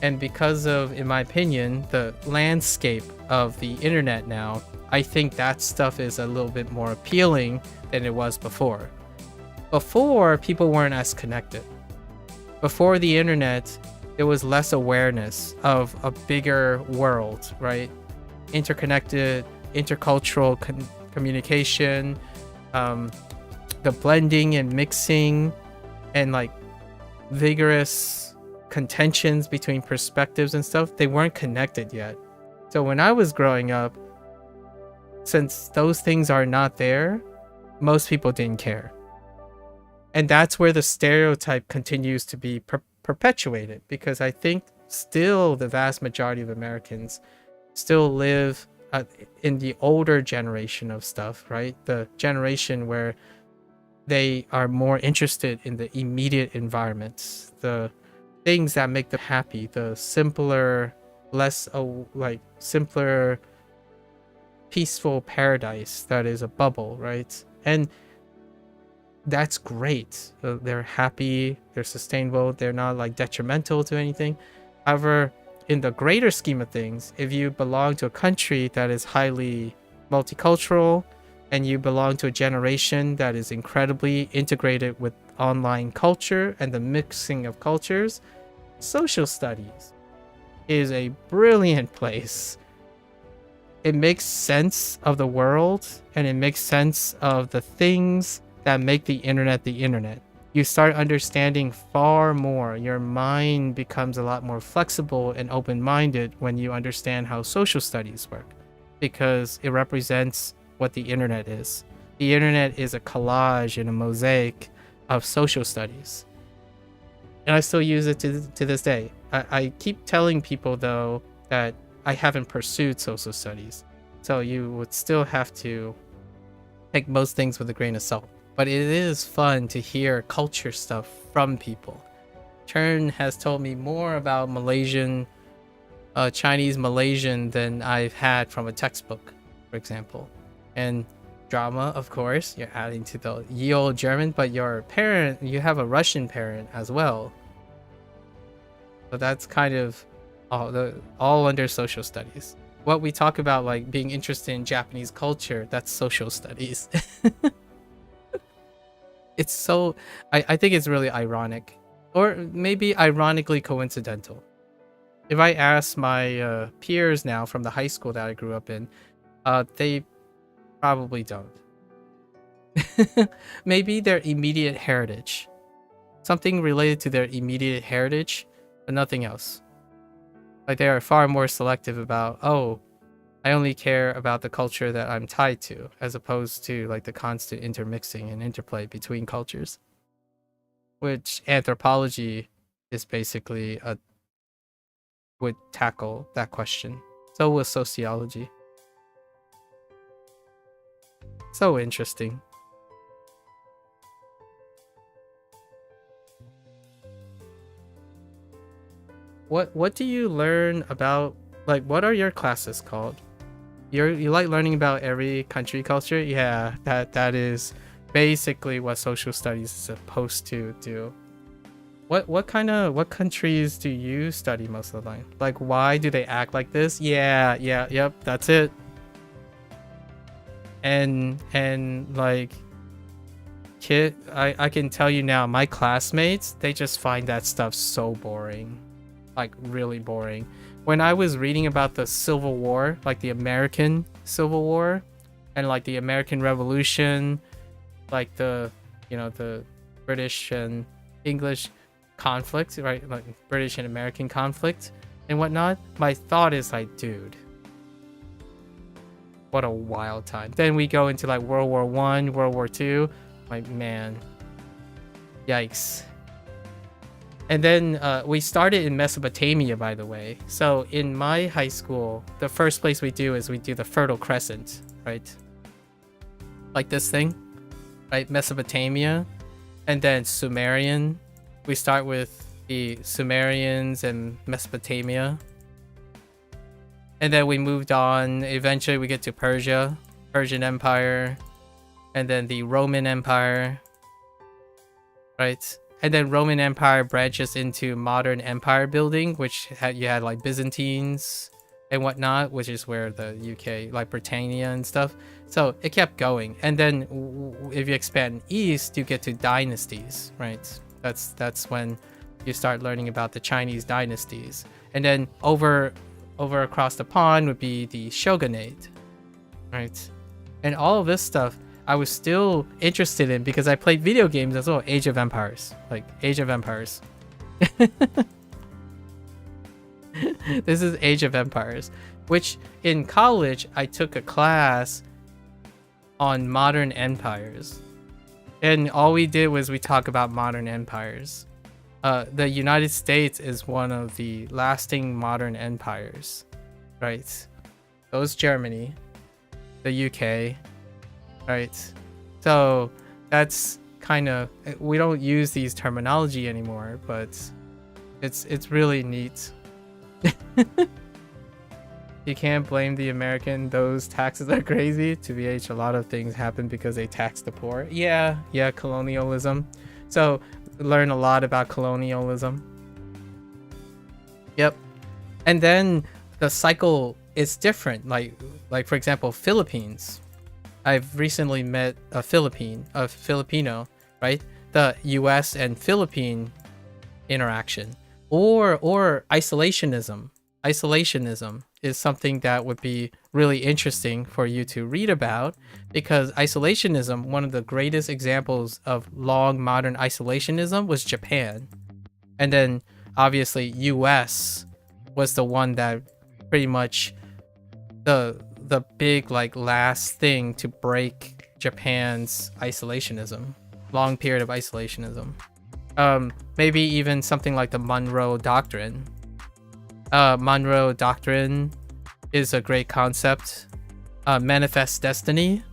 And because of, in my opinion, the landscape of the internet now, I think that stuff is a little bit more appealing than it was before. Before, people weren't as connected. Before the internet, there was less awareness of a bigger world, right? Interconnected, intercultural communication, the blending and mixing, and like vigorous contentions between perspectives and stuff, they weren't connected yet. So when I was growing up, since those things are not there, most people didn't care. And that's where the stereotype continues to be perpetuated, because I think still the vast majority of Americans still live in the older generation of stuff, right? The generation where they are more interested in the immediate environments, the things that make them happy, the simpler, simpler, peaceful paradise that is a bubble, right? And that's great. They're happy, they're sustainable, they're not like detrimental to anything. However, in the greater scheme of things, if you belong to a country that is highly multicultural and you belong to a generation that is incredibly integrated with online culture and the mixing of cultures, social studies is a brilliant place. It makes sense of the world, and it makes sense of the things that make the internet the internet. You start understanding far more. Your mind becomes a lot more flexible and open-minded when you understand how social studies work, because it represents what the internet is. The internet is a collage and a mosaic of social studies. And I still use it to this day. I keep telling people, though, that I haven't pursued social studies. So you would still have to take most things with a grain of salt. But it is fun to hear culture stuff from people. Chern has told me more about Chinese Malaysian than I've had from a textbook, for example. And drama, of course, you're adding to the ye old German, but your parent, you have a Russian parent as well. So that's kind of all under social studies. What we talk about, like being interested in Japanese culture, that's social studies. It's so, I think it's really ironic, or maybe ironically coincidental. If I ask my peers now from the high school that I grew up in, they probably don't. Maybe their immediate heritage, something related to their immediate heritage, but nothing else. Like they are far more selective about, oh, I only care about the culture that I'm tied to, as opposed to like the constant intermixing and interplay between cultures, which anthropology is basically would tackle that question. So was sociology. So interesting. What do you learn about, like, what are your classes called? You like learning about every country culture? Yeah, that is basically what social studies is supposed to do. What countries do you study most of the time? Like, why do they act like this? Yep, that's it. And like, I can tell you now, my classmates, they just find that stuff so boring. Like, really boring. When I was reading about the Civil War, like the American Civil War, and like the American Revolution, like the British and English conflict, right? Like British and American conflict and whatnot, my thought is like, dude, what a wild time. Then we go into like World War I, World War II. My man. Yikes. And then we started in Mesopotamia, by the way. So in my high school, the first place we do is we do the Fertile Crescent, right? Like this thing, right? Mesopotamia, and then Sumerian. We start with the Sumerians and Mesopotamia. And then we moved on. Eventually we get to Persia, Persian Empire, and then the Roman Empire, right? And then Roman Empire branches into modern empire building, which you had like Byzantines and whatnot, which is where the UK, like Britannia and stuff. So it kept going. And then if you expand east, you get to dynasties, right? That's when you start learning about the Chinese dynasties. And then over across the pond would be the shogunate, right? And all of this stuff I was still interested in because I played video games as well. Age of Empires. Like, Age of Empires. This is Age of Empires. Which, in college, I took a class on modern empires. And all we did was we talk about modern empires. The United States is one of the lasting modern empires. Right? So is Germany. The UK. Right, so that's kind of, we don't use these terminology anymore, but it's really neat. You can't blame the American. Those taxes are crazy. To BH, a lot of things happen because they tax the poor. Yeah, colonialism. So learn a lot about colonialism. Yep. And then the cycle is different. Like for example, Philippines. I've recently met a Filipino, right? The US and Philippine interaction. Or isolationism. Isolationism is something that would be really interesting for you to read about, because isolationism, one of the greatest examples of long modern isolationism was Japan. And then obviously US was the one that pretty much the big like last thing to break Japan's isolationism, long period of isolationism. Maybe even something like the Monroe Doctrine. Monroe Doctrine is a great concept. Manifest Destiny.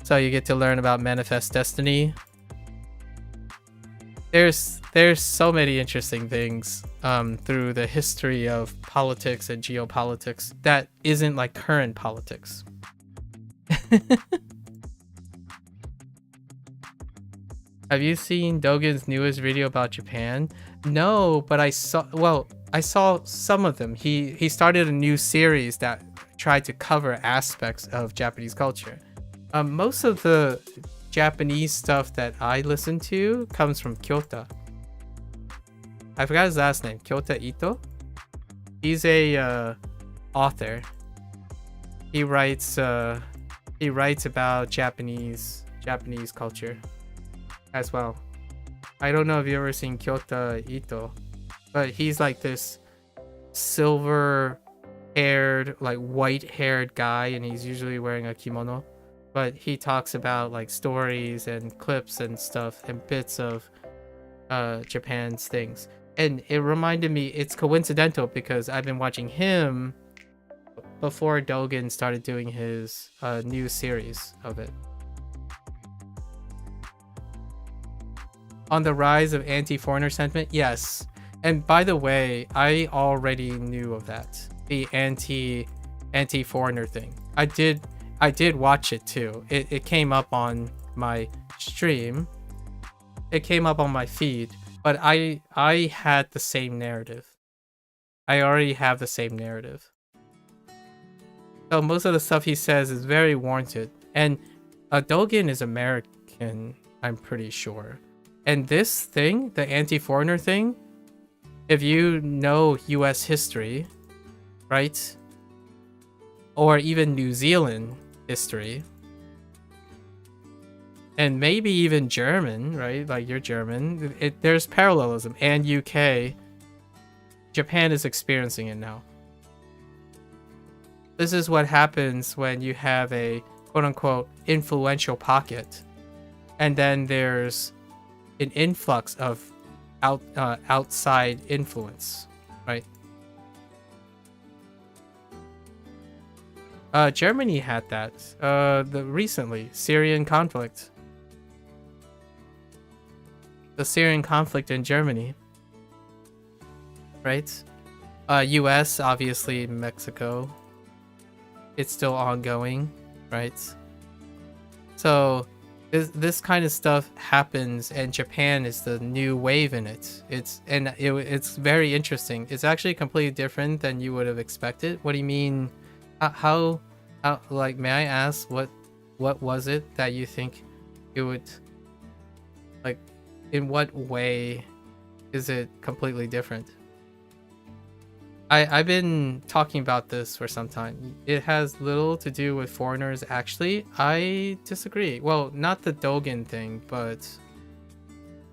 So you get to learn about Manifest Destiny. There's so many interesting things through the history of politics and geopolitics that isn't like current politics. Have you seen Dogen's newest video about Japan? No, but I saw some of them. He started a new series that tried to cover aspects of Japanese culture. Most of the Japanese stuff that I listen to comes from Kyota. I forgot his last name. Kyota Ito. He's a author. He writes about Japanese culture as well. I don't know if you've ever seen Kyota Ito, but he's like this silver-haired, like white-haired guy, and he's usually wearing a kimono. But he talks about like stories and clips and stuff and bits of Japan's things. And it reminded me, it's coincidental because I've been watching him before Dogen started doing his new series of it. On the rise of anti-foreigner sentiment? Yes. And by the way, I already knew of that. The anti-foreigner thing. I did watch it too. It came up on my stream. It came up on my feed. But I had the same narrative. I already have the same narrative. So most of the stuff he says is very warranted. And Dogen is American, I'm pretty sure. And this thing, the anti-foreigner thing, if you know US history, right? Or even New Zealand history, and maybe even German, right? Like you're German. There's parallelism. And UK. Japan is experiencing it now. This is what happens when you have a quote-unquote influential pocket. and then there's an influx of outside influence, right? Germany had that the recently Syrian conflict. The Syrian conflict in Germany, right? US, obviously Mexico. It's still ongoing, right? So this kind of stuff happens, and Japan is the new wave in it. It's very interesting. It's actually completely different than you would have expected. What do you mean? How like, may I ask what was it that you think it would, like, in what way is it completely different? I've been talking about this for some time. It has little to do with foreigners. Actually, I disagree. Well, not the Dogen thing, but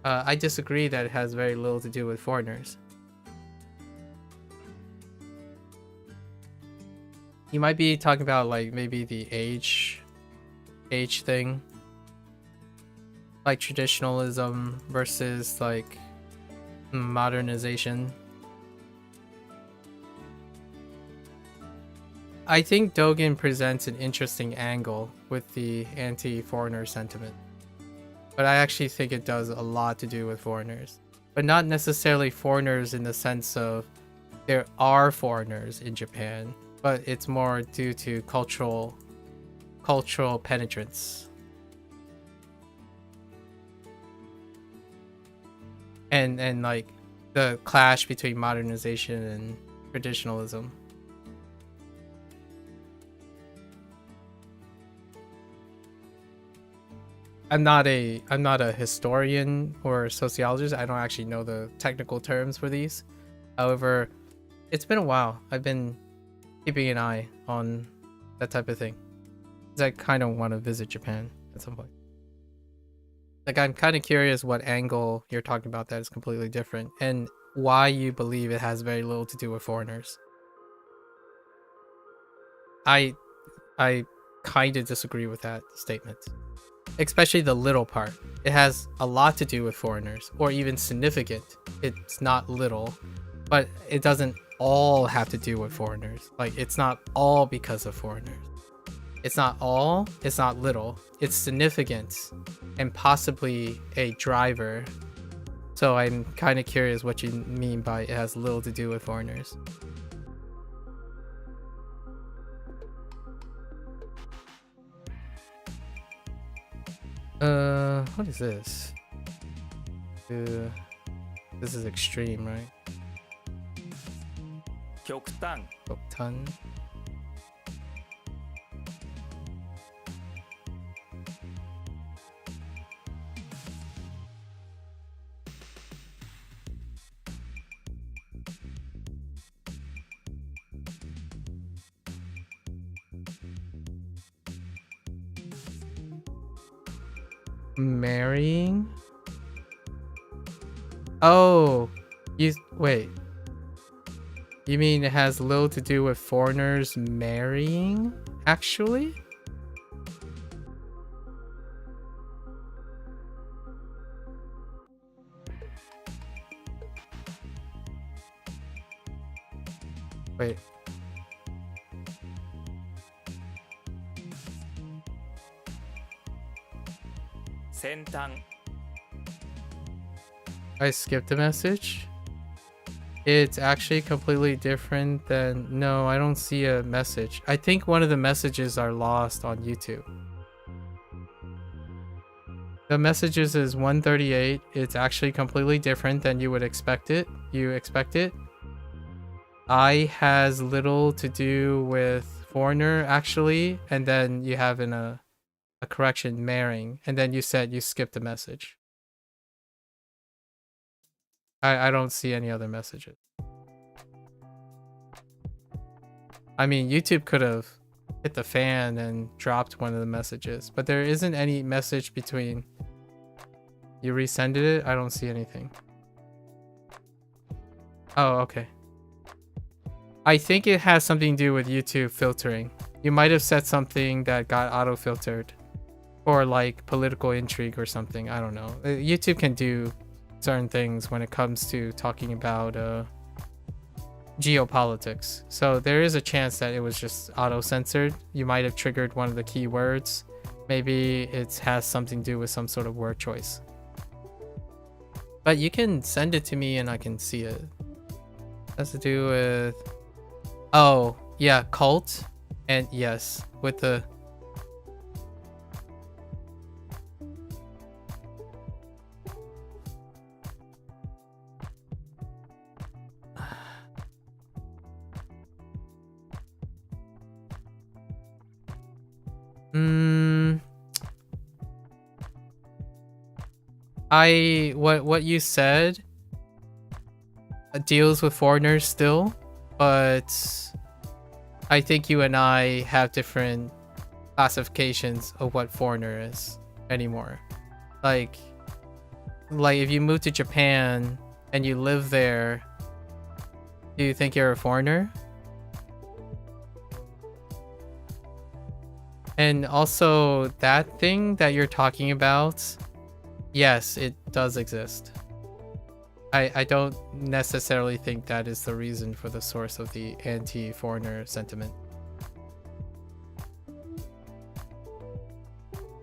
I disagree that it has very little to do with foreigners. You might be talking about, like, maybe the age thing, like traditionalism versus like modernization. I think Dogen presents an interesting angle with the anti-foreigner sentiment, but I actually think it does a lot to do with foreigners, but not necessarily foreigners in the sense of there are foreigners in Japan, but it's more due to cultural penetrance. And like the clash between modernization and traditionalism. I'm not a historian or a sociologist. I don't actually know the technical terms for these. However, it's been a while. I've been keeping an eye on that type of thing, because I kind of want to visit Japan at some point. Like, I'm kind of curious what angle you're talking about that is completely different, and why you believe it has very little to do with foreigners. I kind of disagree with that statement. Especially the little part. It has a lot to do with foreigners, or even significant. It's not little, but it doesn't all have to do with foreigners. Like, it's not all because of foreigners. It's not all, it's not little. It's significant and possibly a driver. So I'm kind of curious what you mean by it has little to do with foreigners. What is this? This is extreme, right? 極端 Ton. Marrying? Oh, wait. You mean it has little to do with foreigners marrying, actually? Wait. Sentan I skipped a message? It's actually completely different than... No, I don't see a message. I think one of the messages are lost on YouTube. The messages is 138. It's actually completely different than you would expect it. You expect it. I has little to do with foreigner, actually. And then you have in a correction, marrying. And then you said you skipped a message. I don't see any other messages. I mean, YouTube could have hit the fan and dropped one of the messages, but there isn't any message between... You resended it? I don't see anything. Oh, okay. I think it has something to do with YouTube filtering. You might have said something that got auto-filtered for like political intrigue or something. I don't know. YouTube can do certain things when it comes to talking about geopolitics. So there is a chance that it was just auto-censored. You might have triggered one of the keywords. Maybe it has something to do with some sort of word choice. But you can send it to me and I can see it. Has to do with... Oh, yeah, cult. And yes, with the... what you said deals with foreigners still, but I think you and I have different classifications of what foreigner is anymore. Like if you move to Japan and you live there, do you think you're a foreigner? And also that thing that you're talking about, yes, it does exist. I don't necessarily think that is the reason for the source of the anti-foreigner sentiment.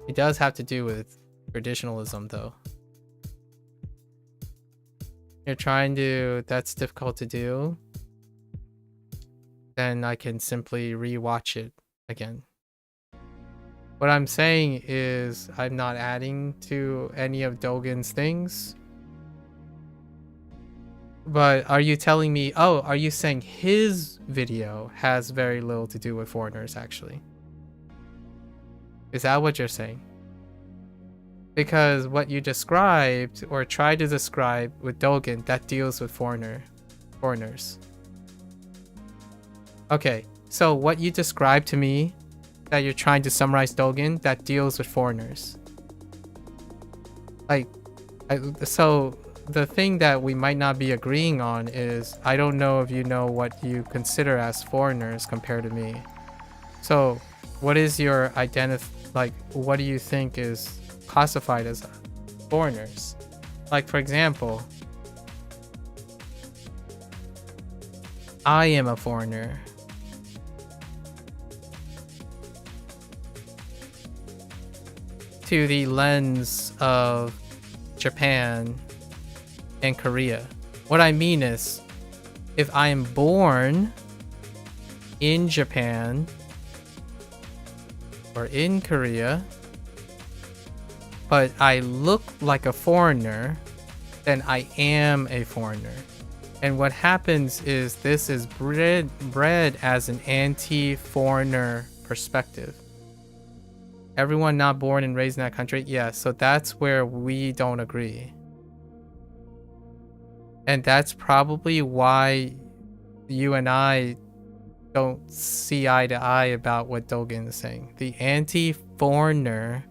It does have to do with traditionalism though. You're trying to, that's difficult to do, then I can simply rewatch it again. What I'm saying is I'm not adding to any of Dogen's things. But are you telling me, oh, are you saying his video has very little to do with foreigners actually? Is that what you're saying? Because what you described or tried to describe with Dogen, that deals with foreigners. Okay, so what you described to me that you're trying to summarize Dogen, that deals with foreigners. So the thing that we might not be agreeing on is I don't know if you know what you consider as foreigners compared to me. So what is your what do you think is classified as foreigners? Like, for example, I am a foreigner. To the lens of Japan and Korea. What I mean is, if I am born in Japan or in Korea, but I look like a foreigner, then I am a foreigner. And what happens is this is bred as an anti-foreigner perspective. Everyone not born and raised in that country, yeah, so that's where we don't agree. And that's probably why you and I don't see eye to eye about what Dogen is saying. The anti-foreigner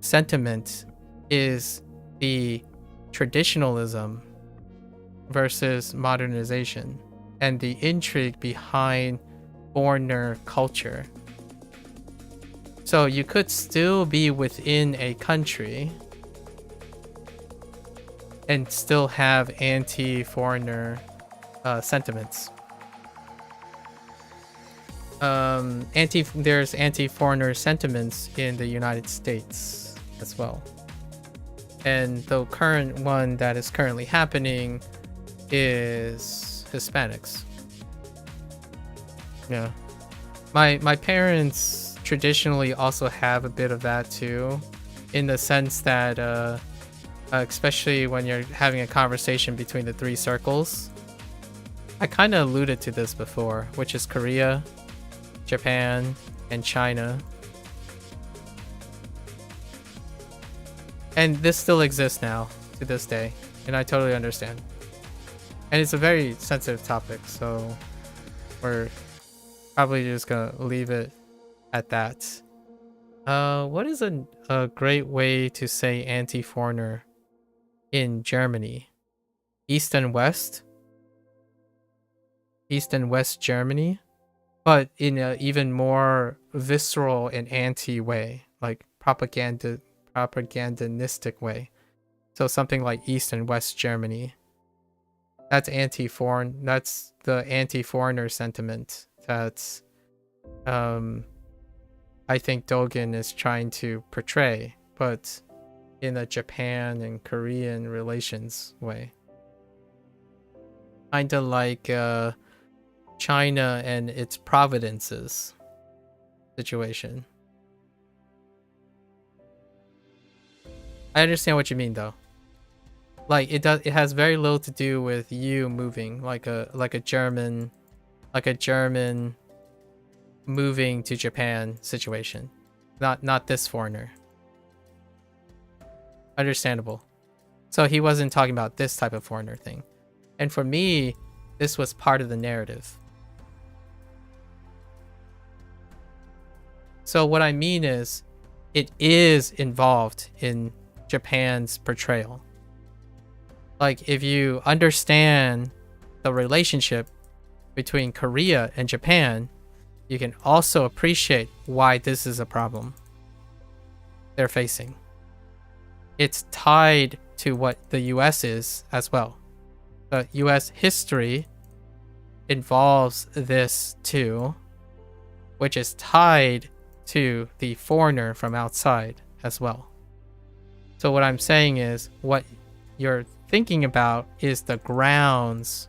sentiment is the traditionalism versus modernization and the intrigue behind foreigner culture. So you could still be within a country and still have anti-foreigner sentiments. There's anti-foreigner sentiments in the United States as well. And the current one that is currently happening is Hispanics. Yeah. My parents traditionally also have a bit of that too, in the sense that especially when you're having a conversation between the three circles. I kind of alluded to this before, which is Korea, Japan, and China. And this still exists now to this day, and I totally understand. And it's a very sensitive topic, so we're probably just gonna leave it at that. What is a great way to say anti-foreigner in Germany? East and West? East and West Germany? But in an even more visceral and anti way. Like, propagandistic way. So something like East and West Germany. That's anti-foreign. That's the anti-foreigner sentiment that I think Dogen is trying to portray, but in a Japan and Korean relations way. Kind of like China and its providences situation. I understand what you mean though. Like it has very little to do with you moving, like a German moving to Japan situation. Not this foreigner. Understandable. So he wasn't talking about this type of foreigner thing. And for me, this was part of the narrative. So what I mean is, it is involved in Japan's portrayal. Like, if you understand the relationship between Korea and Japan, you can also appreciate why this is a problem they're facing. It's tied to what the US is as well. The US history involves this too, which is tied to the foreigner from outside as well. So what I'm saying is, what you're thinking about is the grounds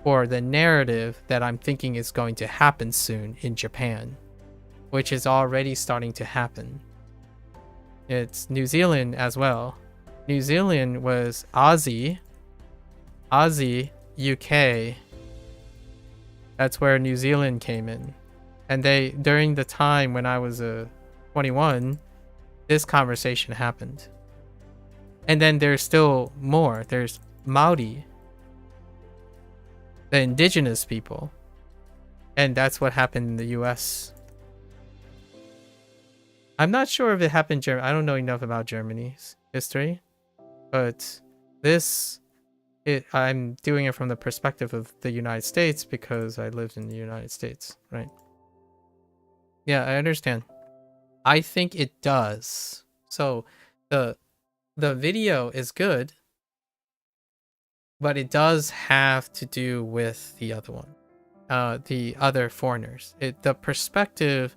for the narrative that I'm thinking is going to happen soon in Japan, which is already starting to happen. It's New Zealand as well. New Zealand was Aussie, UK. That's where New Zealand came in. And they, during the time when I was 21, this conversation happened. And then there's still more. There's Maori, the indigenous people. And that's what happened in the US. I'm not sure if it happened in Germany. I don't know enough about Germany's history. But this, I'm doing it from the perspective of the United States because I lived in the United States, right? Yeah, I understand. I think it does. So the video is good, but it does have to do with the other one, the other foreigners. The perspective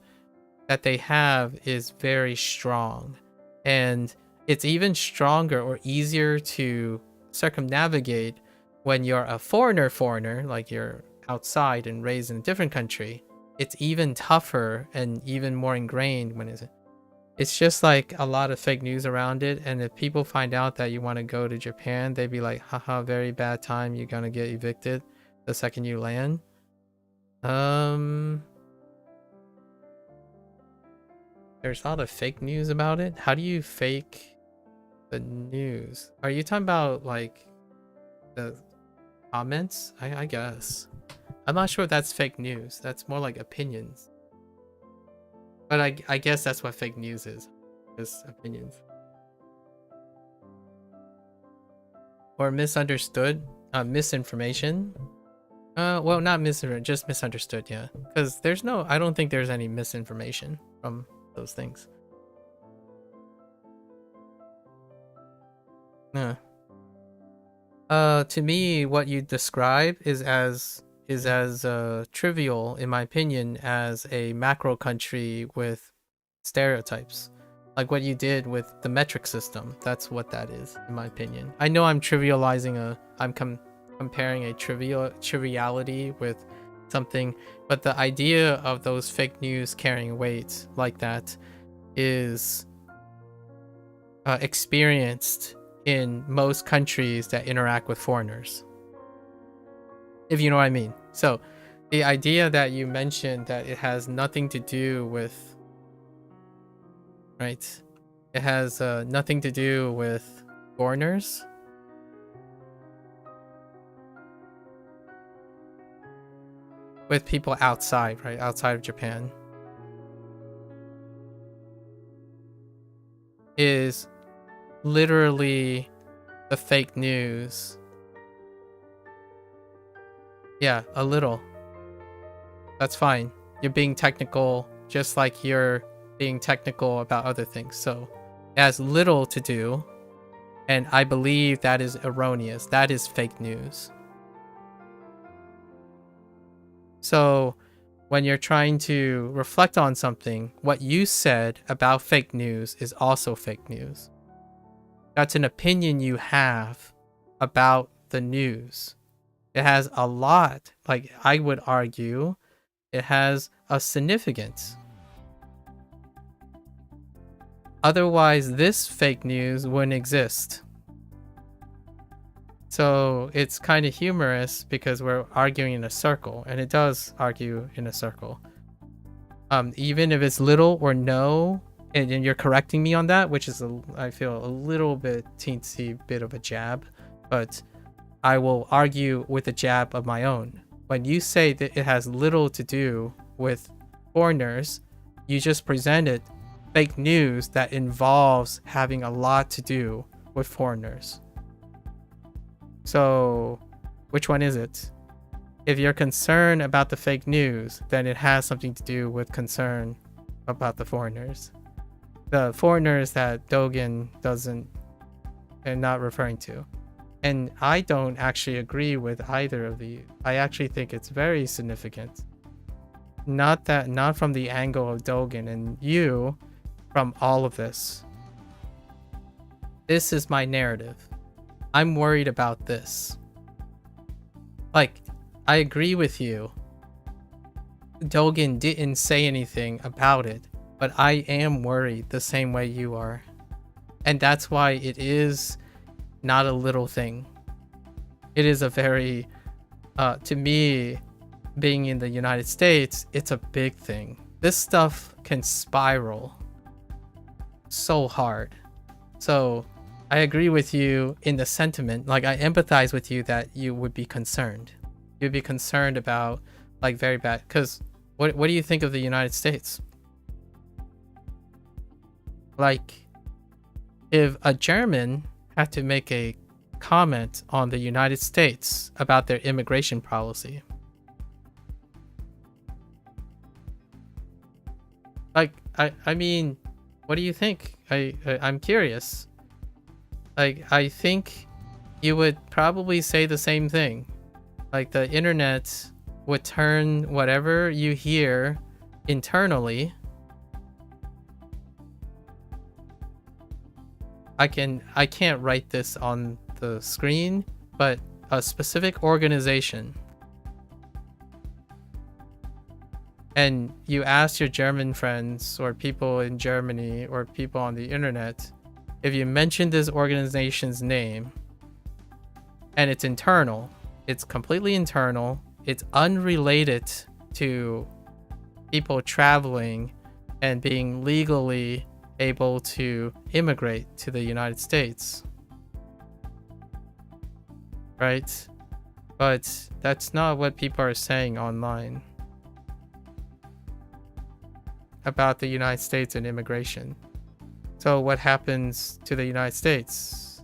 that they have is very strong, and it's even stronger or easier to circumnavigate when you're a foreigner, like you're outside and raised in a different country. It's even tougher and even more ingrained when it's just like a lot of fake news around it. And if people find out that you want to go to Japan, they'd be like, haha, very bad time, you're gonna get evicted the second you land. There's a lot of fake news about it. How do you fake the news? Are you talking about like the comments? I guess. I'm not sure if that's fake news. That's more like opinions. But I guess that's what fake news is. Just opinions. Or misunderstood. Misinformation. Well, not misinformation, just misunderstood, yeah. Because I don't think there's any misinformation from those things. Yeah. To me, what you describe is as trivial, in my opinion, as a macro country with stereotypes. Like what you did with the metric system. That's what that is, in my opinion. I know I'm trivializing I'm comparing a triviality with something, but the idea of those fake news carrying weight like that is experienced in most countries that interact with foreigners, if you know what I mean. So the idea that you mentioned that it has nothing to do with, right, it has nothing to do with foreigners. With people outside, right, outside of Japan, is literally the fake news. Yeah, a little. That's fine. You're being technical, just like you're being technical about other things. So it has little to do, and I believe that is erroneous. That is fake news. So when you're trying to reflect on something, what you said about fake news is also fake news. That's an opinion you have about the news. It has a lot, like I would argue, it has a significance. Otherwise, this fake news wouldn't exist. So it's kind of humorous because we're arguing in a circle, and it does argue in a circle. Even if it's little or no, and you're correcting me on that, which is, I feel, a little bit teensy bit of a jab, but I will argue with a jab of my own. When you say that it has little to do with foreigners, you just presented fake news that involves having a lot to do with foreigners. So, which one is it? If you're concerned about the fake news, then it has something to do with concern about the foreigners. The foreigners that Dogen doesn't and not referring to. And I don't actually agree with either of you. I actually think it's very significant. Not from the angle of Dogen and you, from all of this. This is my narrative. I'm worried about this. Like, I agree with you. Dogen didn't say anything about it, but I am worried the same way you are. And that's why it is not a little thing. It is a very, to me, being in the United States, it's a big thing. This stuff can spiral so hard. So I agree with you in the sentiment. Like, I empathize with you that you would be concerned. You'd be concerned about, like, very bad. Because what do you think of the United States? Like, if a German had to make a comment on the United States about their immigration policy, like, I mean, what do you think? I'm curious. Like, I think you would probably say the same thing. Like, the internet would turn whatever you hear internally. I can't write this on the screen, but a specific organization. And you ask your German friends or people in Germany or people on the internet, if you mention this organization's name and it's internal, it's completely internal, it's unrelated to people traveling and being legally able to immigrate to the United States, right? But that's not what people are saying online about the United States and immigration. So what happens to the United States?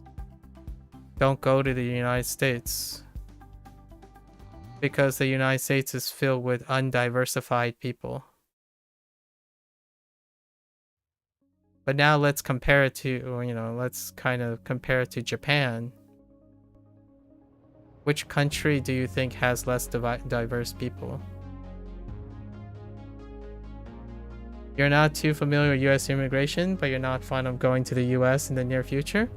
Don't go to the United States, because the United States is filled with undiversified people. But now let's compare it to, let's kind of compare it to Japan. Which country do you think has less diverse people? You're not too familiar with US immigration, but you're not fond of going to the US in the near future?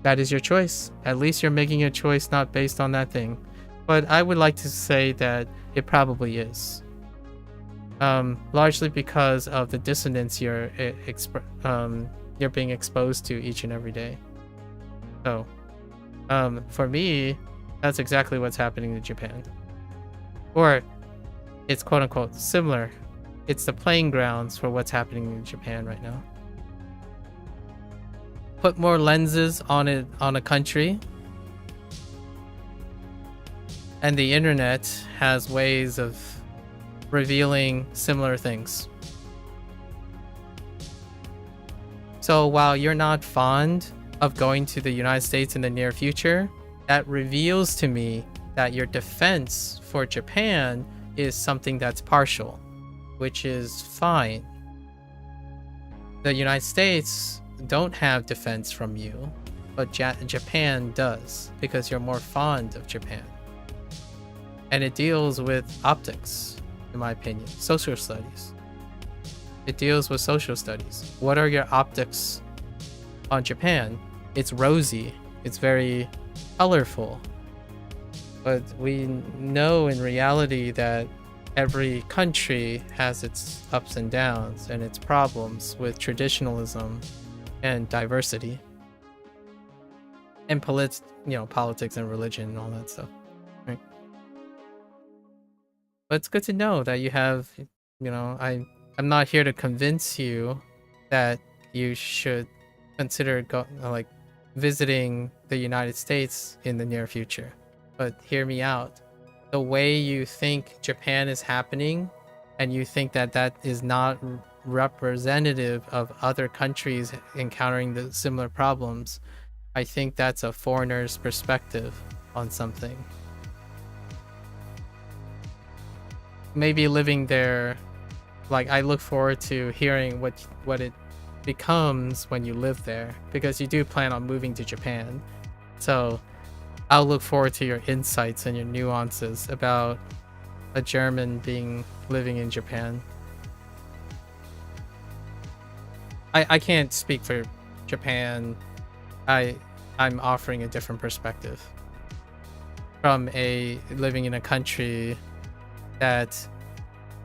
That is your choice. At least you're making a choice not based on that thing. But I would like to say that it probably is. Largely because of the dissonance you're being exposed to each and every day. So, for me, that's exactly what's happening in Japan. Or, it's quote-unquote similar. It's the playing grounds for what's happening in Japan right now. Put more lenses on it, on a country, and the internet has ways of revealing similar things. So while you're not fond of going to the United States in the near future, that reveals to me that your defense for Japan is something that's partial, which is fine. the United States don't have defense from you, but Japan does, because you're more fond of Japan. And it deals with optics, in my opinion. Social studies. It deals with social studies. What are your optics on Japan? It's rosy. It's very colorful. But we know in reality that every country has its ups and downs and its problems with traditionalism and diversity. And politics and religion and all that stuff. Right? But it's good to know that you have, I'm not here to convince you that you should consider visiting the United States in the near future. But hear me out. The way you think Japan is happening, and you think that that is not representative of other countries encountering the similar problems, I think that's a foreigner's perspective on something. Maybe living there, I look forward to hearing what it becomes when you live there, because you do plan on moving to Japan. So I'll look forward to your insights and your nuances about a German living in Japan. I can't speak for Japan. I'm offering a different perspective from living in a country that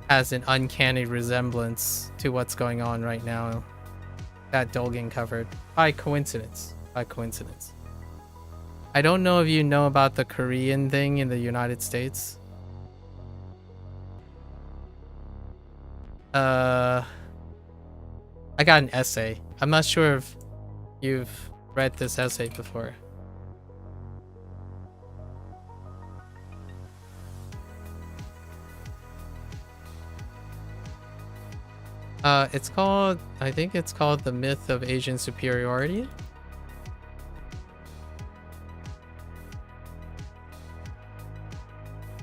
has an uncanny resemblance to what's going on right now that Dolgan covered by coincidence. I don't know if you know about the Korean thing in the United States. I got an essay. I'm not sure if you've read this essay before. I think it's called The Myth of Asian Superiority.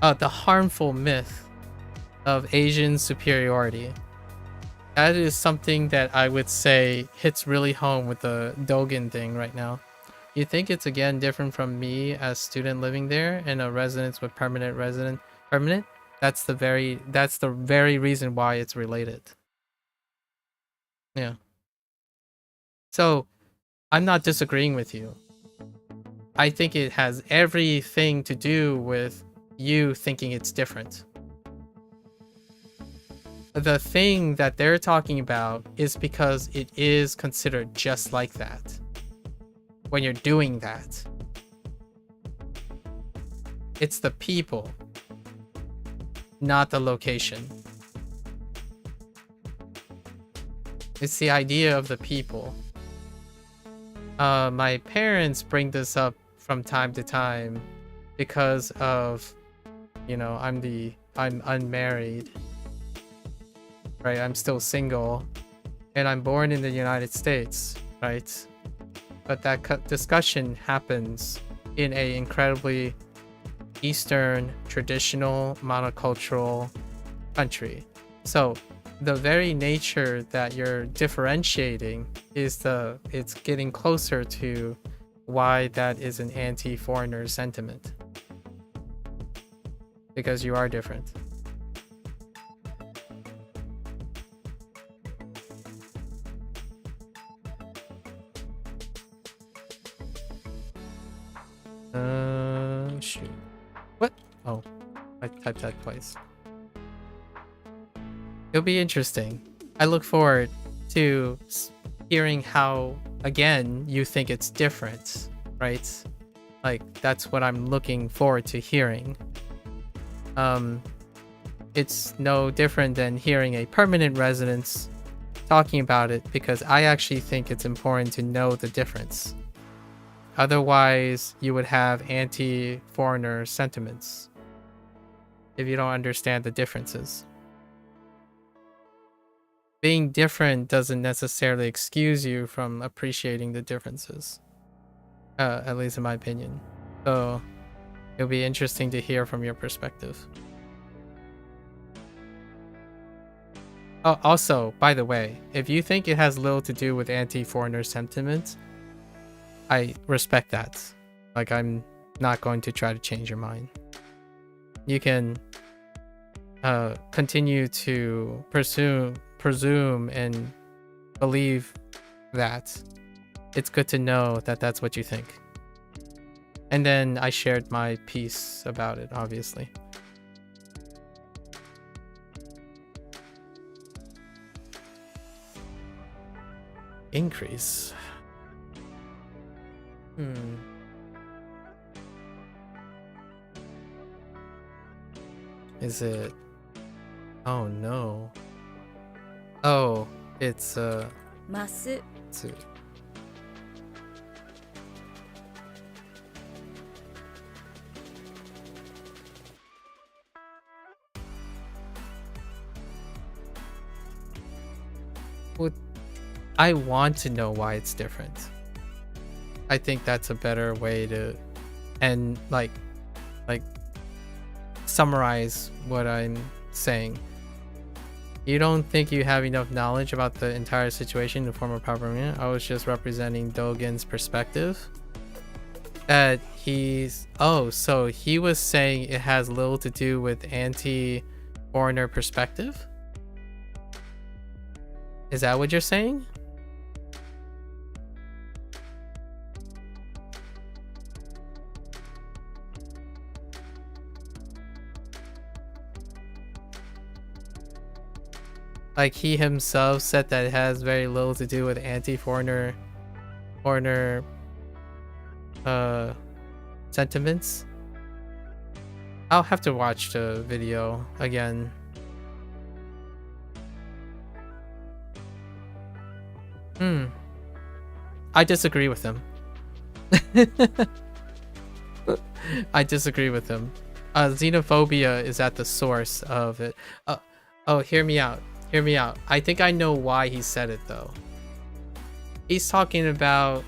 The harmful myth of Asian superiority. That is something that I would say hits really home with the Dogen thing right now. You think it's again different from me as student living there and a residence with permanent? That's the very reason why it's related. Yeah. So I'm not disagreeing with you. I think it has everything to do with you thinking it's different. The thing that they're talking about is because it is considered just like that when you're doing that. It's the people, not the location. It's the idea of the people. My parents bring this up from time to time because of, I'm unmarried, right? I'm still single, and I'm born in the United States, right? But that discussion happens in a incredibly Eastern, traditional, monocultural country. So the very nature that you're differentiating it's getting closer to why that is an anti-foreigner sentiment. Because you are different. Shoot. What? Oh, I typed that twice. It'll be interesting. I look forward to hearing how, again, you think it's different, right? That's what I'm looking forward to hearing. It's no different than hearing a permanent resident talking about it, because I actually think it's important to know the difference. Otherwise, you would have anti-foreigner sentiments if you don't understand the differences. Being different doesn't necessarily excuse you from appreciating the differences. At least in my opinion. So it'll be interesting to hear from your perspective. Oh, also, by the way, if you think it has little to do with anti-foreigner sentiment, I respect that. Like, I'm not going to try to change your mind. You can continue to presume and believe that. It's good to know that that's what you think. And then I shared my piece about it, obviously. Increase. Is it? Oh no. Oh, it's 増す it's Well, I want to know why it's different. I think that's a better way to and like summarize what I'm saying. You don't think you have enough knowledge about the entire situation in the form of propaganda? I was just representing Dogen's perspective. That he's so he was saying it has little to do with anti-foreigner perspective? Is that what you're saying? Like he himself said that it has very little to do with anti-foreigner sentiments. I'll have to watch the video again. I disagree with him. I disagree with him. Xenophobia is at the source of it. Oh, hear me out. Hear me out. I think I know why he said it though. He's talking about,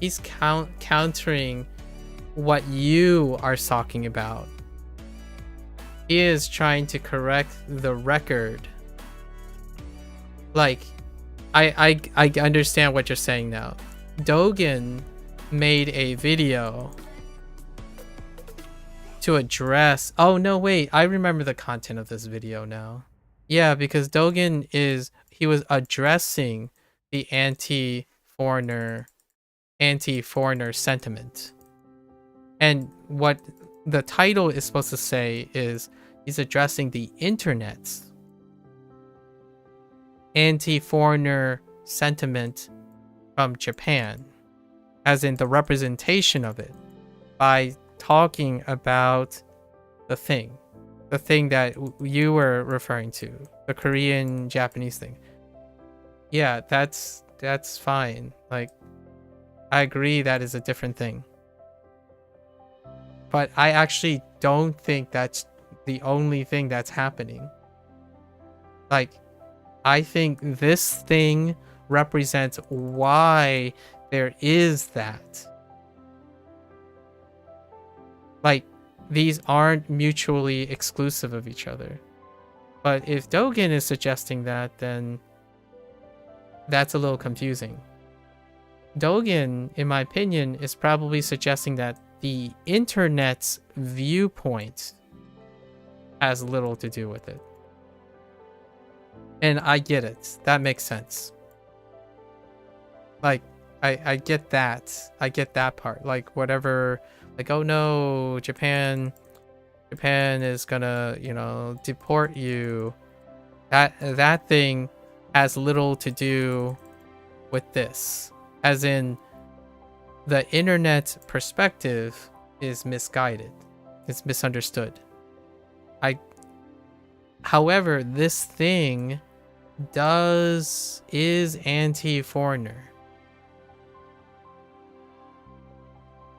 he's countering what you are talking about. He is trying to correct the record. Like, I understand what you're saying now. Dogen made a video to address, oh no wait, I remember the content of this video now. Yeah, because Dogen he was addressing the anti-foreigner sentiment. And what the title is supposed to say is he's addressing the internet's anti-foreigner sentiment from Japan, as in the representation of it, by talking about the thing that you were referring to, the Korean Japanese thing. Yeah, that's fine. Like, I agree that is a different thing. But I actually don't think that's the only thing that's happening. Like, I think this thing represents why there is that. Like, these aren't mutually exclusive of each other. But if Dogen is suggesting that, then that's a little confusing. Dogen, in my opinion, is probably suggesting that the internet's viewpoint has little to do with it. And I get it. That makes sense. Like, I get that. I get that part. Like, whatever, like, oh no, Japan is gonna, deport you. That thing has little to do with this. As in, the internet perspective is misguided. It's misunderstood. However, this thing is anti-foreigner.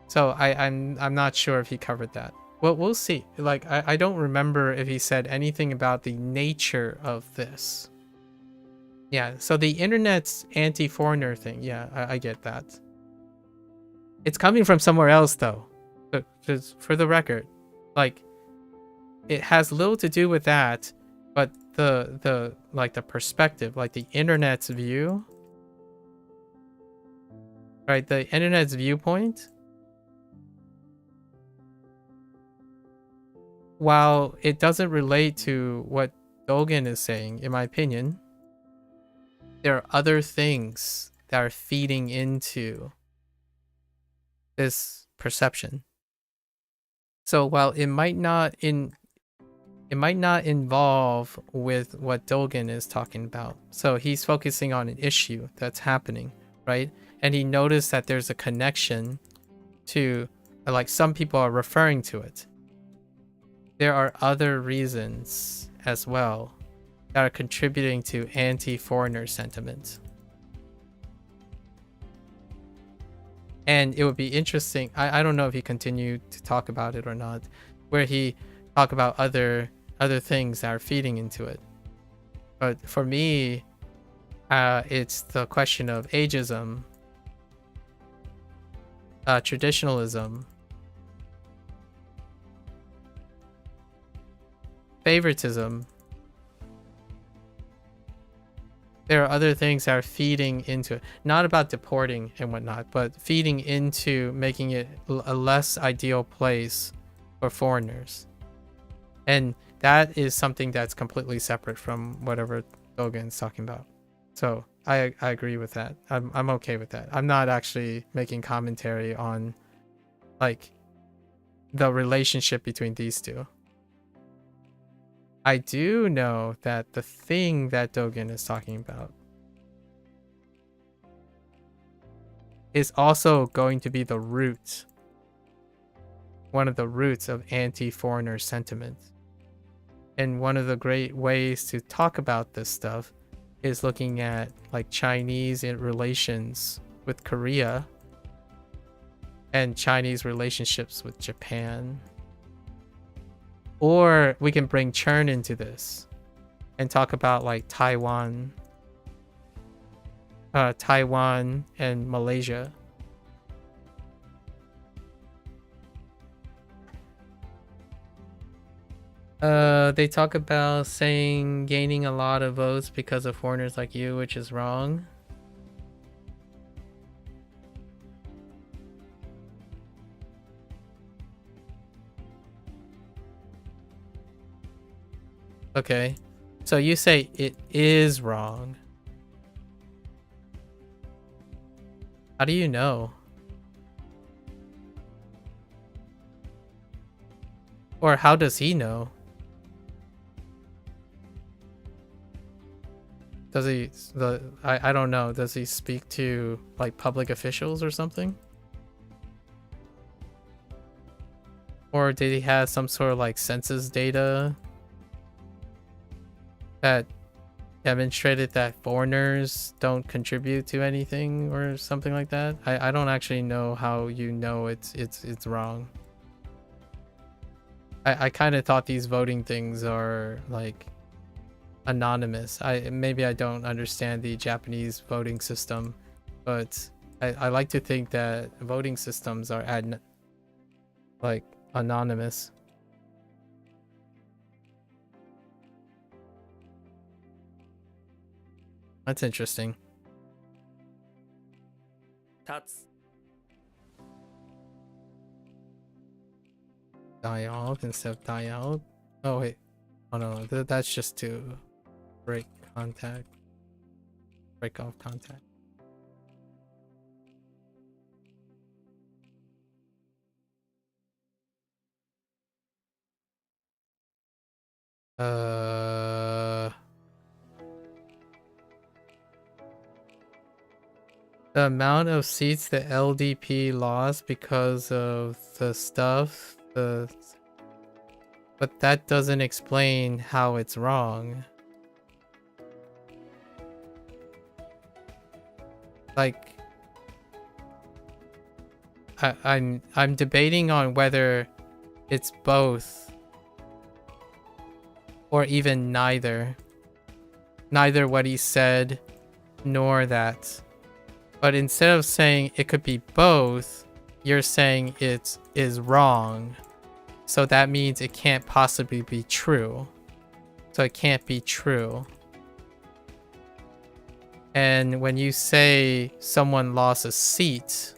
So I'm not sure if he covered that. Well, we'll see. Like, I don't remember if he said anything about the nature of this. Yeah, so the internet's anti-foreigner thing, yeah, I get that. It's coming from somewhere else though. So, just for the record, like, it has little to do with that, but the like the perspective, like the internet's view, right? The internet's viewpoint, while it doesn't relate to what Dogen is saying, in my opinion, there are other things that are feeding into this perception. So while it might not involve with what Dogen is talking about. So he's focusing on an issue that's happening, right? And he noticed that there's a connection to, like, some people are referring to it. There are other reasons as well that are contributing to anti-foreigner sentiment. And it would be interesting, I don't know if he continued to talk about it or not, where he talk about other things that are feeding into it. But for me, it's the question of ageism, traditionalism, favoritism. There are other things that are feeding into it. Not about deporting and whatnot, but feeding into making it a less ideal place for foreigners. And that is something that's completely separate from whatever Dogen's talking about. So I agree with that. I'm okay with that. I'm not actually making commentary on, like, the relationship between these two. I do know that the thing that Dogen is talking about is also going to be the root, one of the roots of anti-foreigner sentiment. And one of the great ways to talk about this stuff is looking at, like, Chinese relations with Korea and Chinese relationships with Japan. Or we can bring Chern into this and talk about, like, Taiwan and Malaysia. They talk about saying gaining a lot of votes because of foreigners like you, which is wrong. Okay, so you say it is wrong. How do you know? Or how does he know? Does he, I don't know, does he speak to, like, public officials or something? Or did he have some sort of, like, census data that demonstrated that foreigners don't contribute to anything or something like that? I don't actually know how you know it's wrong. I kind of thought these voting things are, like, anonymous. Maybe I don't understand the Japanese voting system, but I like to think that voting systems are like anonymous. That's interesting. 立つ Dialogue instead of dialogue. Oh wait, oh no, that's just to break off contact. The amount of seats the LDP lost because of the stuff, but that doesn't explain how it's wrong. Like, I'm debating on whether it's both or even neither. Neither what he said nor that. But instead of saying it could be both, you're saying it is wrong. So that means it can't possibly be true. So it can't be true. And when you say someone lost a seat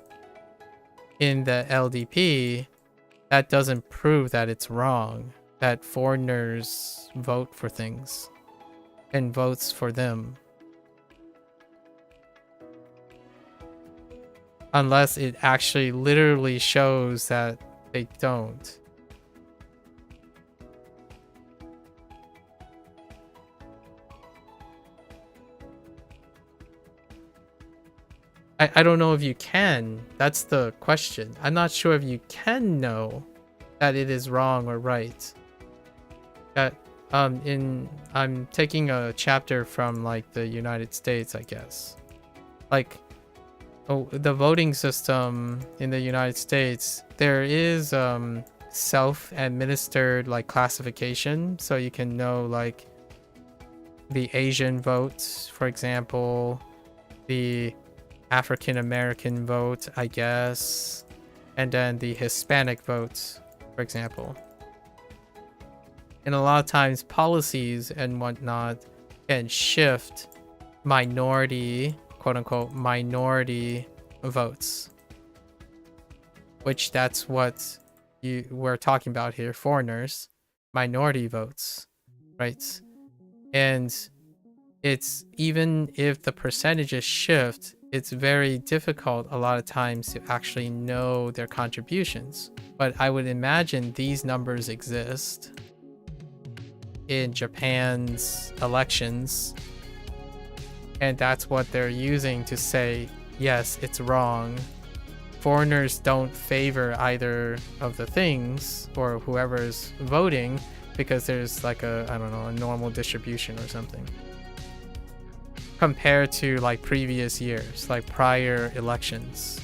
in the LDP, that doesn't prove that it's wrong, that foreigners vote for things and votes for them. Unless it actually literally shows that they don't. I don't know if you can. That's the question. I'm not sure if you can know that it is wrong or right. That I'm taking a chapter from like the United States, I guess. Like, oh, the voting system in the United States, there is self-administered like classification, so you can know like the Asian votes, for example, the African American vote, I guess, and then the Hispanic votes, for example. And a lot of times policies and whatnot can shift minority, quote unquote, minority votes, which that's what we're talking about here, foreigners, minority votes, right? And it's, even if the percentages shift, it's very difficult a lot of times to actually know their contributions. But I would imagine these numbers exist in Japan's elections, and that's what they're using to say, yes, it's wrong. Foreigners don't favor either of the things or whoever's voting because there's like a, I don't know, a normal distribution or something, compared to like previous years, like prior elections.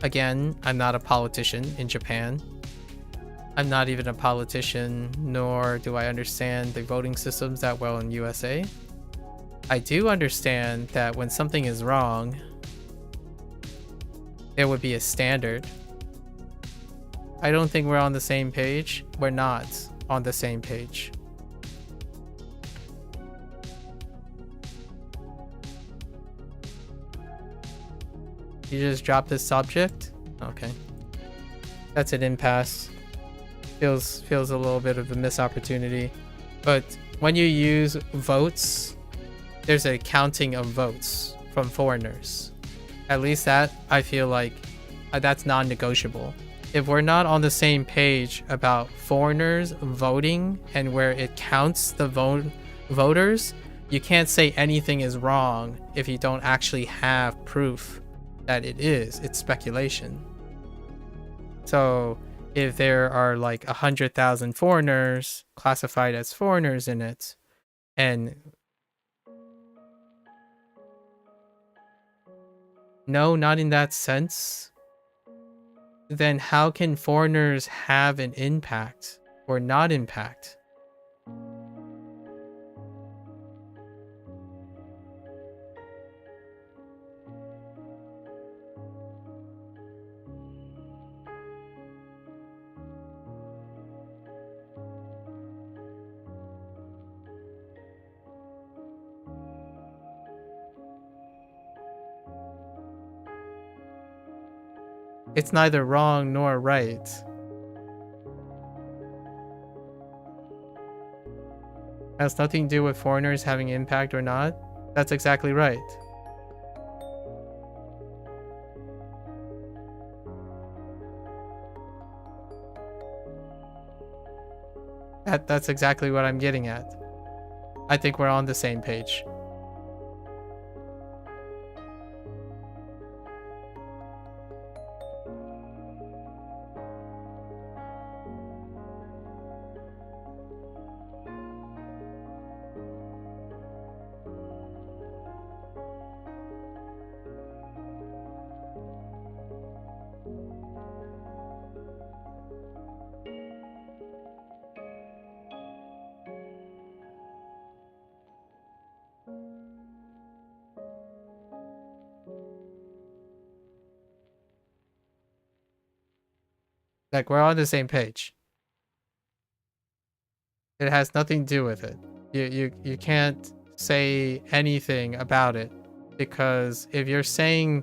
Again, I'm not a politician in Japan. I'm not even a politician, nor do I understand the voting systems that well in USA. I do understand that when something is wrong, there would be a standard. I don't think we're on the same page. We're not on the same page. You just dropped this subject? Okay. That's an impasse. Feels a little bit of a missed opportunity. But when you use votes, there's a counting of votes from foreigners. At least that, I feel like, that's non-negotiable. If we're not on the same page about foreigners voting and where it counts the voters, you can't say anything is wrong if you don't actually have proof that it is. It's speculation. So if there are like 100,000 foreigners classified as foreigners in it, and no, not in that sense, then how can foreigners have an impact or not impact? It's neither wrong nor right. Has nothing to do with foreigners having impact or not. That's exactly right. That's exactly what I'm getting at. I think we're on the same page. Like, we're on the same page. It has nothing to do with it. You can't say anything about it, because if you're saying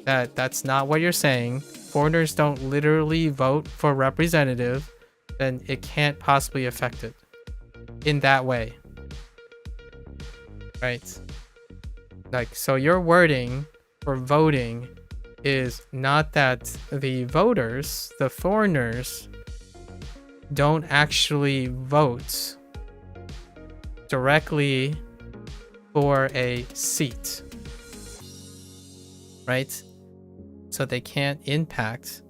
that that's not what you're saying, foreigners don't literally vote for representative, then it can't possibly affect it in that way. Right? Like, so your wording for voting is not that the voters, the foreigners, don't actually vote directly for a seat, right? So they can't impact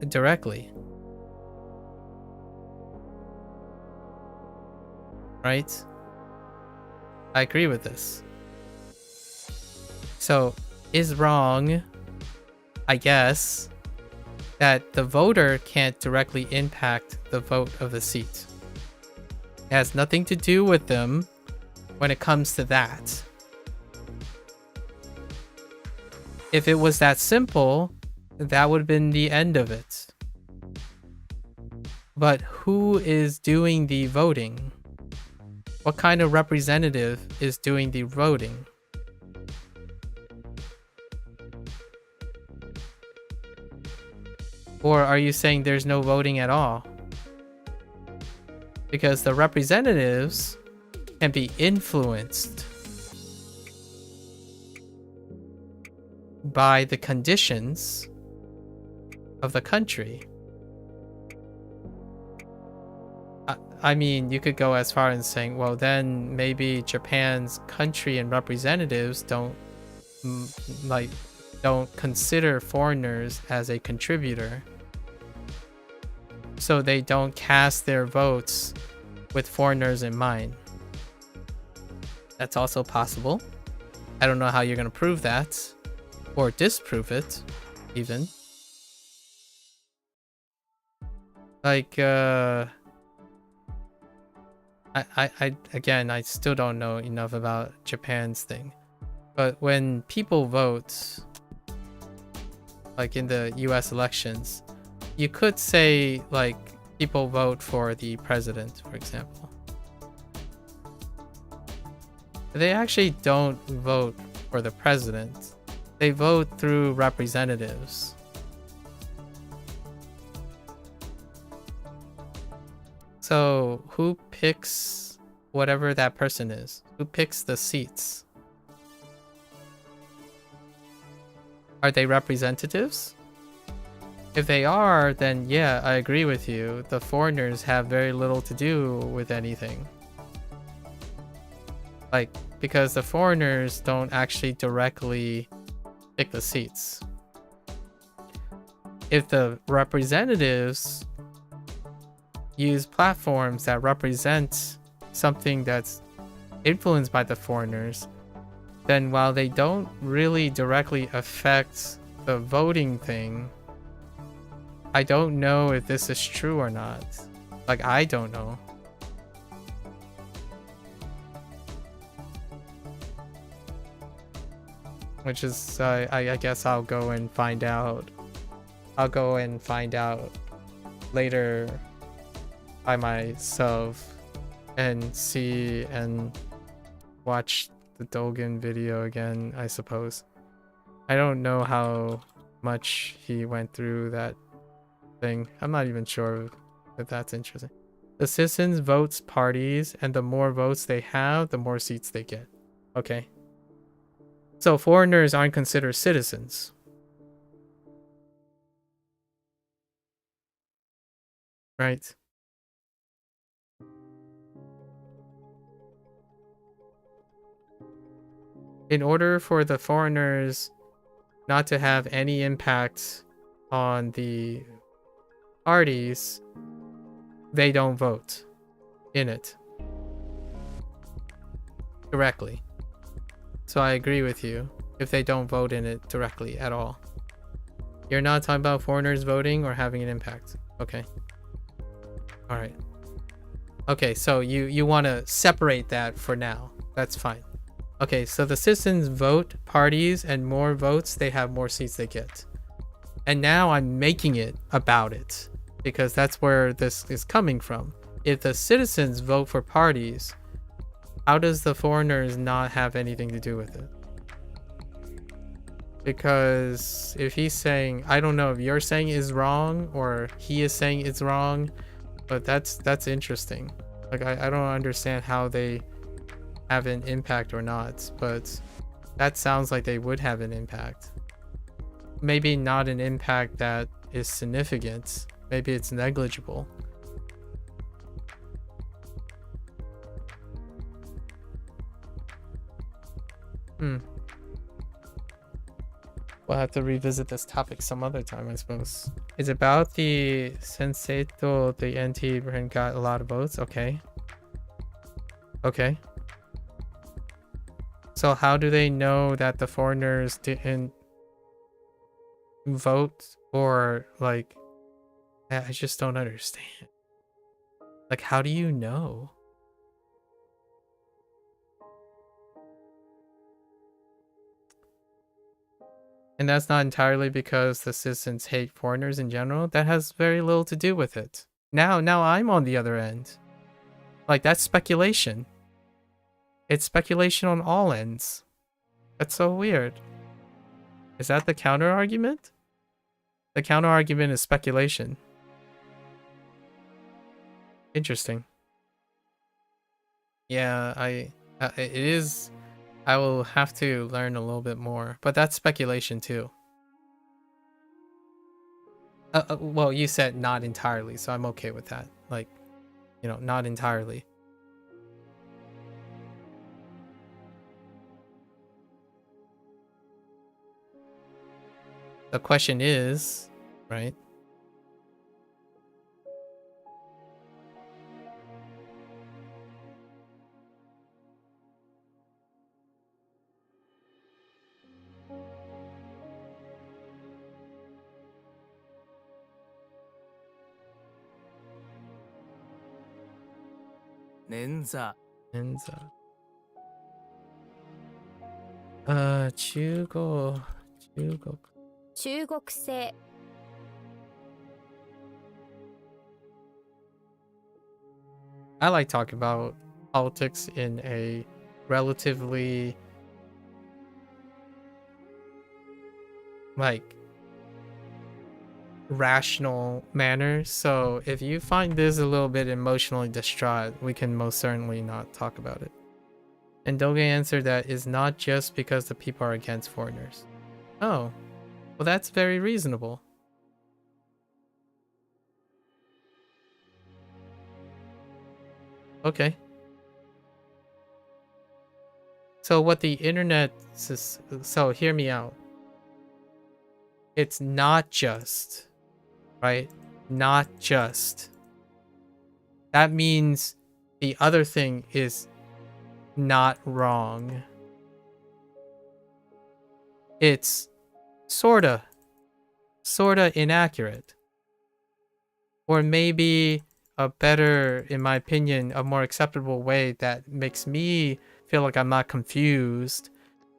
directly, right? I agree with this. So is wrong, I guess, that the voter can't directly impact the vote of the seat. It has nothing to do with them when it comes to that. If it was that simple, that would have been the end of it. But who is doing the voting? What kind of representative is doing the voting? Or are you saying there's no voting at all? Because the representatives can be influenced by the conditions of the country. I mean, you could go as far as saying, well, then maybe Japan's country and representatives don't consider foreigners as a contributor, so they don't cast their votes with foreigners in mind. That's also possible. I don't know how you're going to prove that or disprove it even. Like, I still don't know enough about Japan's thing. But when people vote, like in the US elections, you could say like people vote for the president, for example. They actually don't vote for the president. They vote through representatives. So who picks whatever that person is? Who picks the seats? Are they representatives? If they are, then yeah, I agree with you. The foreigners have very little to do with anything. Like, because the foreigners don't actually directly pick the seats. If the representatives use platforms that represent something that's influenced by the foreigners, then while they don't really directly affect the voting thing, I don't know if this is true or not. Like, I don't know. Which is, I guess I'll go and find out. I'll go and find out later by myself and see and watch the Dogen video again, I suppose. I don't know how much he went through that thing. I'm not even sure if that's interesting. The citizens votes parties, and the more votes they have, the more seats they get. Okay. So foreigners aren't considered citizens. Right? In order for the foreigners not to have any impact on the parties, they don't vote in it directly. So I agree with you if they don't vote in it directly at all. You're not talking about foreigners voting or having an impact. Okay. All right. Okay, so you want to separate that for now. That's fine. Okay, so the citizens vote parties, and more votes they have, more seats they get. And now I'm making it about it. because that's where this is coming from. If the citizens vote for parties, how does the foreigners not have anything to do with it? Because if he's saying, I don't know if you're saying is wrong or he is saying it's wrong, but that's interesting. Like I don't understand how they have an impact or not, but that sounds like they would have an impact. Maybe not an impact that is significant. Maybe it's negligible. We'll have to revisit this topic some other time, I suppose. It's about the Senseito, the NT got a lot of votes. Okay. Okay. So how do they know that the foreigners didn't vote? Or like, I just don't understand. Like, how do you know? And that's not entirely because the citizens hate foreigners in general. That has very little to do with it. Now I'm on the other end. Like, that's speculation. It's speculation on all ends. That's so weird. Is that the counter argument? The counter argument is speculation. Interesting. Yeah, it is. I will have to learn a little bit more, but that's speculation too. Well, you said not entirely, so I'm okay with that. Like, you know, not entirely. The question is, right? Nenza. Enza. 中国。中国製 I like talking about politics in a relatively like rational manner. So if you find this a little bit emotionally distraught, we can most certainly not talk about it. And Doge answered that is not just because the people are against foreigners. Oh, well, that's very reasonable. Okay. So what the internet says, so hear me out. It's not just, right? Not just. That means the other thing is not wrong. It's sorta inaccurate. Or maybe a better, in my opinion, a more acceptable way that makes me feel like I'm not confused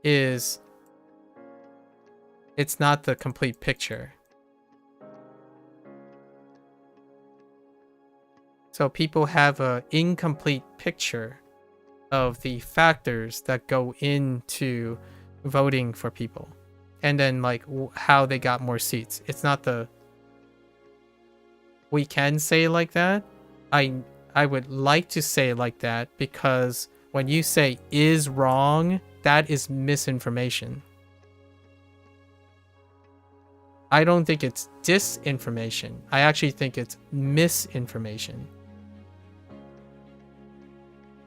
is it's not the complete picture. So people have an incomplete picture of the factors that go into voting for people. And then like how they got more seats. It's not the... We can say it like that. I would like to say it like that because when you say is wrong, that is misinformation. I don't think it's disinformation. I actually think it's misinformation.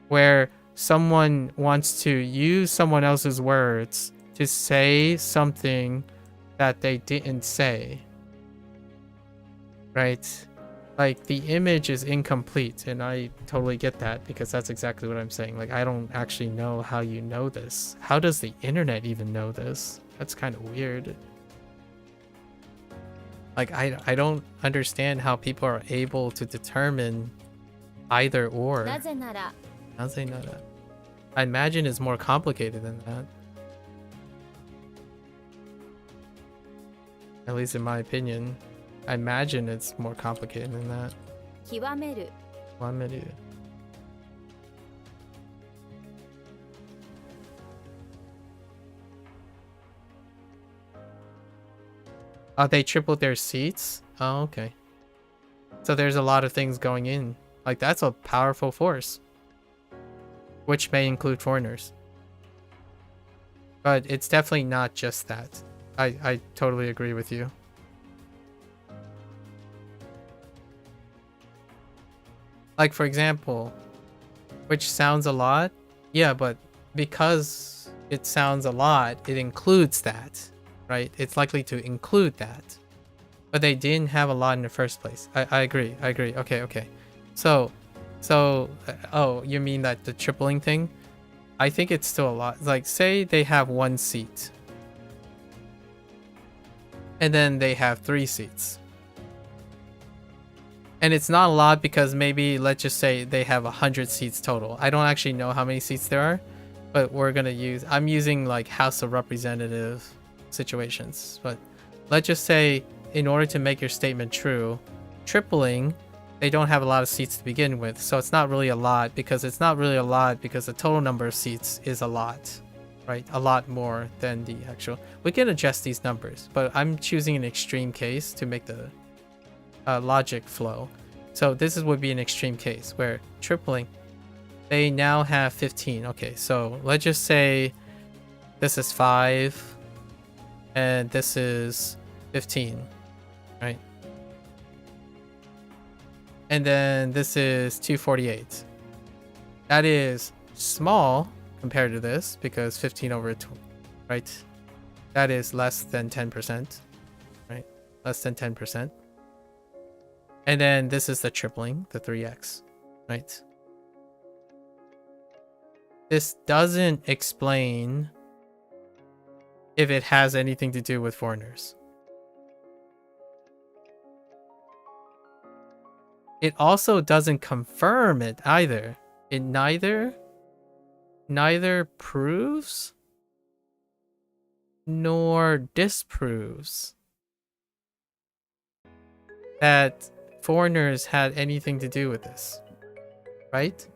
Where someone wants to use someone else's words to say something that they didn't say. Right? Like, the image is incomplete, and I totally get that because that's exactly what I'm saying. Like, I don't actually know how you know this. How does the internet even know this? That's kind of weird. Like, I don't understand how people are able to determine either or. なぜなら I imagine it's more complicated than that. At least in my opinion. I imagine it's more complicated than that. 極める Wamaru. Oh, they tripled their seats? Oh, okay. So there's a lot of things going in. Like, that's a powerful force. Which may include foreigners. But it's definitely not just that. I totally agree with you. Like, for example, which sounds a lot. Yeah, but because it sounds a lot, it includes that, right? It's likely to include that. But they didn't have a lot in the first place. I agree. I agree. Okay. So, oh, you mean that the tripling thing? I think it's still a lot. Like, say they have 1 seat. And then they have 3 seats. And it's not a lot because maybe, let's just say they have 100 seats total. I don't actually know how many seats there are, but I'm using like House of Representative situations. But let's just say, in order to make your statement true, tripling, they don't have a lot of seats to begin with. So it's not really a lot because the total number of seats is a lot, right? A lot more than the actual. We can adjust these numbers, but I'm choosing an extreme case to make the logic flow. So this would be an extreme case where tripling, they now have 15. Okay, so let's just say this is 5 and this is 15, right? And then this is 248. That is small compared to this because 15 over 2, right? That is less than 10%, right? Less than 10%. And then this is the tripling, the 3x, right? This doesn't explain if it has anything to do with foreigners. It also doesn't confirm it either. It neither proves nor disproves that foreigners had anything to do with this, right?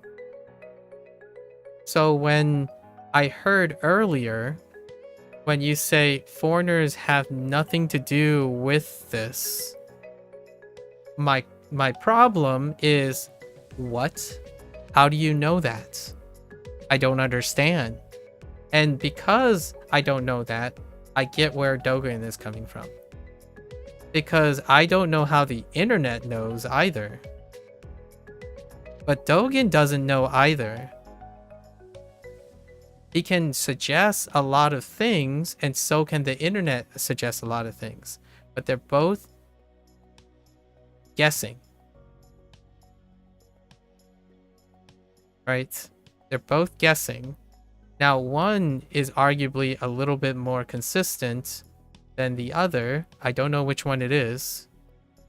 So when I heard earlier, when you say foreigners have nothing to do with this, my problem is, what? How do you know that? I don't understand. And because I don't know that, I get where Dogen is coming from. Because I don't know how the internet knows either. But Dogen doesn't know either. He can suggest a lot of things, and so can the internet suggest a lot of things. But they're both guessing. Right? They're both guessing. Now, one is arguably a little bit more consistent than the other. I don't know which one it is.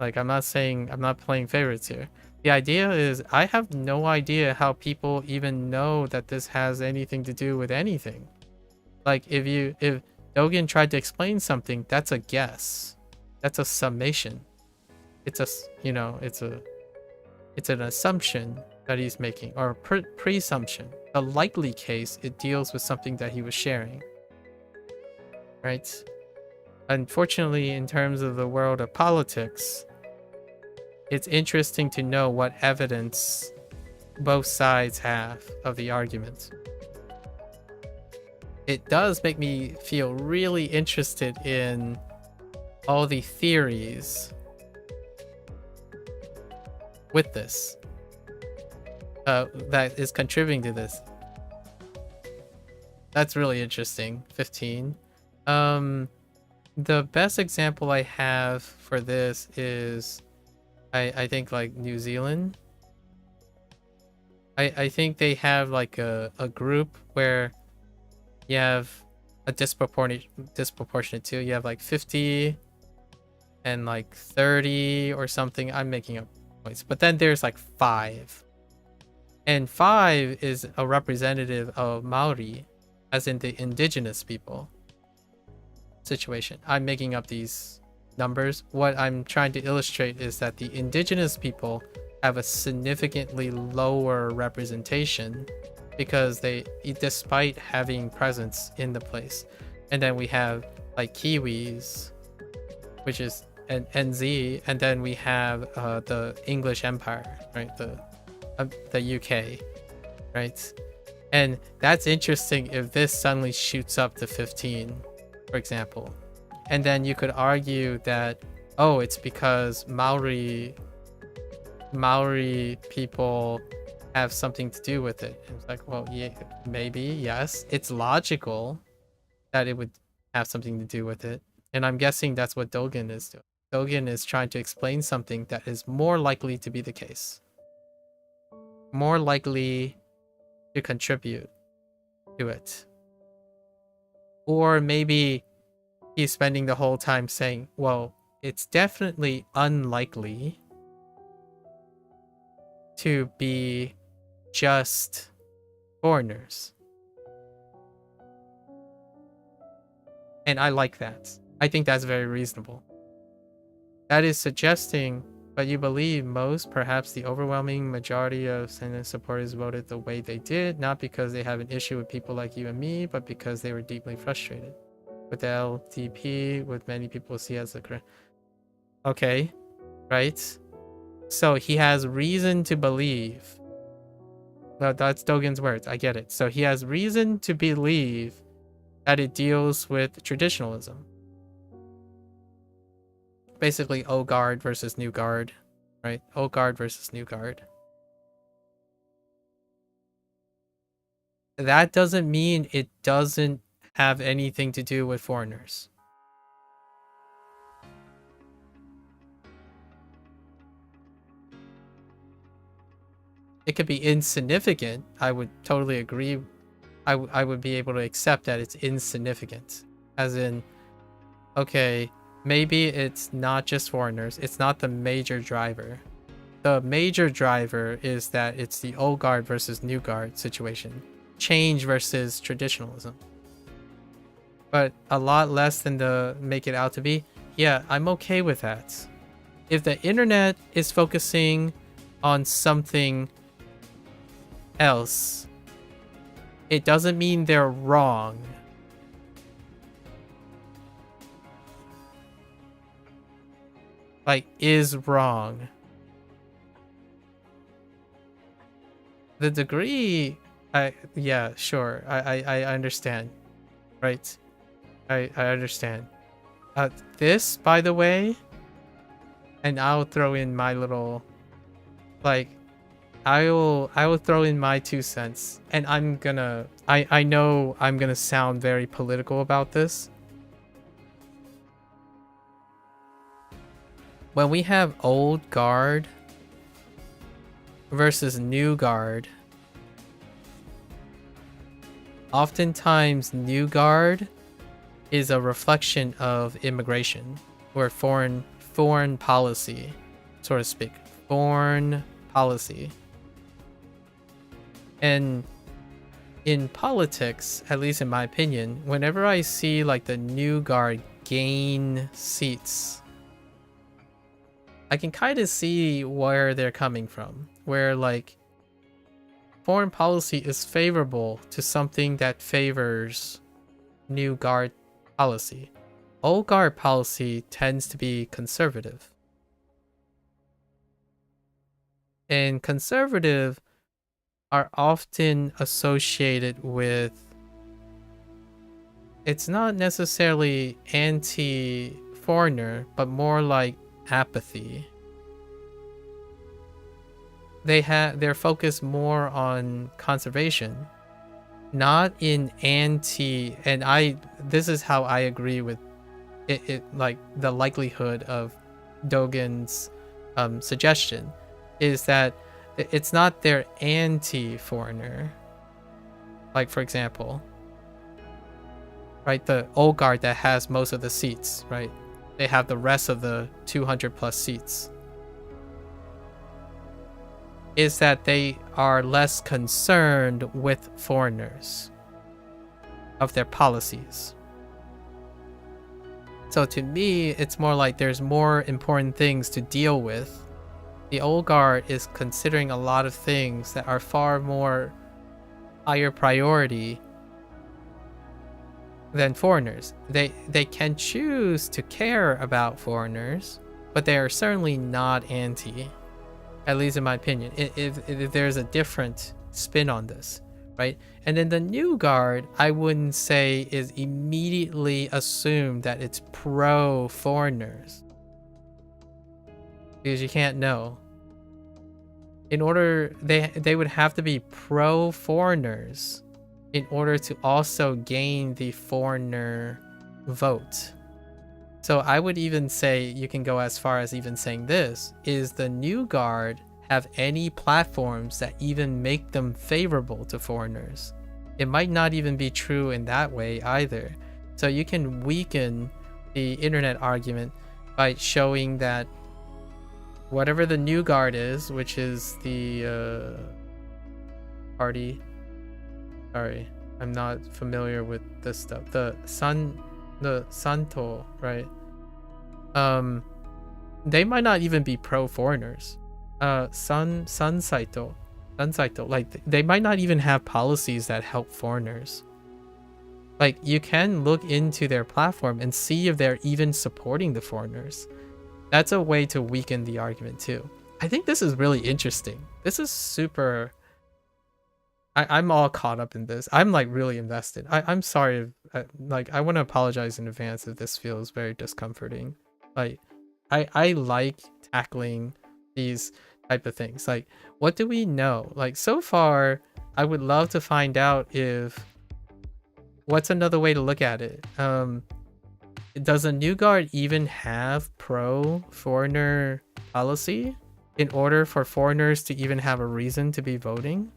Like, I'm not playing favorites here. The idea is, I have no idea how people even know that this has anything to do with anything. Like, if Dogen tried to explain something, that's a guess. That's a summation. It's an assumption that he's making, or a presumption. A likely case, it deals with something that he was sharing. Right? Unfortunately, in terms of the world of politics, it's interesting to know what evidence both sides have of the argument. It does make me feel really interested in all the theories with this that is contributing to this. That's really interesting. 15. The best example I have for this is I think like New Zealand. I think they have like a group where you have a disproportionate too. You have like 50 and like 30 or something. I'm making up points. But then there's like 5. And 5 is a representative of Maori, as in the indigenous people situation. I'm making up these numbers. What I'm trying to illustrate is that the indigenous people have a significantly lower representation because they, despite having presence in the place. And then we have like Kiwis, which is an NZ, and then we have the English Empire, right? The UK, right? And that's interesting if this suddenly shoots up to 15, for example. And then you could argue that, oh, it's because Maori people have something to do with it. It's like, well, yeah, maybe, yes. It's logical that it would have something to do with it. And I'm guessing that's what Dogen is doing. Dogen is trying to explain something that is more likely to be the case. More likely to contribute to it. Or maybe he's spending the whole time saying, well, it's definitely unlikely to be just foreigners. And I like that. I think that's very reasonable. That is suggesting, but you believe most, perhaps the overwhelming majority of Senate supporters voted the way they did, not because they have an issue with people like you and me, but because they were deeply frustrated with the LDP, with many people see as a... Okay, right? So he has reason to believe. Well, that's Dogen's words, I get it. So he has reason to believe that it deals with traditionalism. Basically, old guard versus new guard, right? Old guard versus new guard. That doesn't mean it doesn't have anything to do with foreigners. It could be insignificant. I would totally agree. I would be able to accept that it's insignificant. As in, okay, maybe it's not just foreigners. It's not the major driver. The major driver is that it's the old guard versus new guard situation. Change versus traditionalism. But a lot less than the make it out to be. Yeah, I'm okay with that. If the internet is focusing on something else, it doesn't mean they're wrong. Like, is wrong. The degree, yeah, sure, I understand, right? I understand. This, by the way, and I'll throw in my little, like, I will throw in my 2 cents, and I know I'm gonna sound very political about this. When we have old guard versus new guard, oftentimes new guard is a reflection of immigration or foreign policy, so to speak. Foreign policy. And in politics, at least in my opinion, whenever I see like the new guard gain seats, I can kind of see where they're coming from. Where like foreign policy is favorable to something that favors new guard policy. Old guard policy tends to be conservative. And conservative are often associated with, it's not necessarily anti-foreigner, but more like apathy. They're focused more on conservation, not in anti, and this is how I agree with it like the likelihood of Dogen's suggestion is that it's not they're anti-foreigner. Like, for example, right, the old guard that has most of the seats, right? They have the rest of the 200 plus seats. Is that they are less concerned with foreigners, of their policies. So to me, it's more like there's more important things to deal with. The old guard is considering a lot of things that are far more higher priority than foreigners. They can choose to care about foreigners, but they are certainly not anti, at least in my opinion. If there's a different spin on this, right? And then the new guard, I wouldn't say is immediately assumed that it's pro foreigners, because you can't know. In order, they would have to be pro foreigners in order to also gain the foreigner vote. So I would even say, you can go as far as even saying this, is the new guard have any platforms that even make them favorable to foreigners? It might not even be true in that way either. So you can weaken the internet argument by showing that whatever the new guard is, which is the party. Sorry, I'm not familiar with this stuff. The Santo, right? They might not even be pro foreigners. Sansaito, like they might not even have policies that help foreigners. Like, you can look into their platform and see if they're even supporting the foreigners. That's a way to weaken the argument too. I think this is really interesting. This is super. I'm all caught up in this. I'm like really invested. I'm sorry if, like, I want to apologize in advance if this feels very discomforting. Like, I like tackling these type of things. Like, what do we know? Like, so far, I would love to find out if what's another way to look at it. Does a new guard even have pro foreigner policy in order for foreigners to even have a reason to be voting?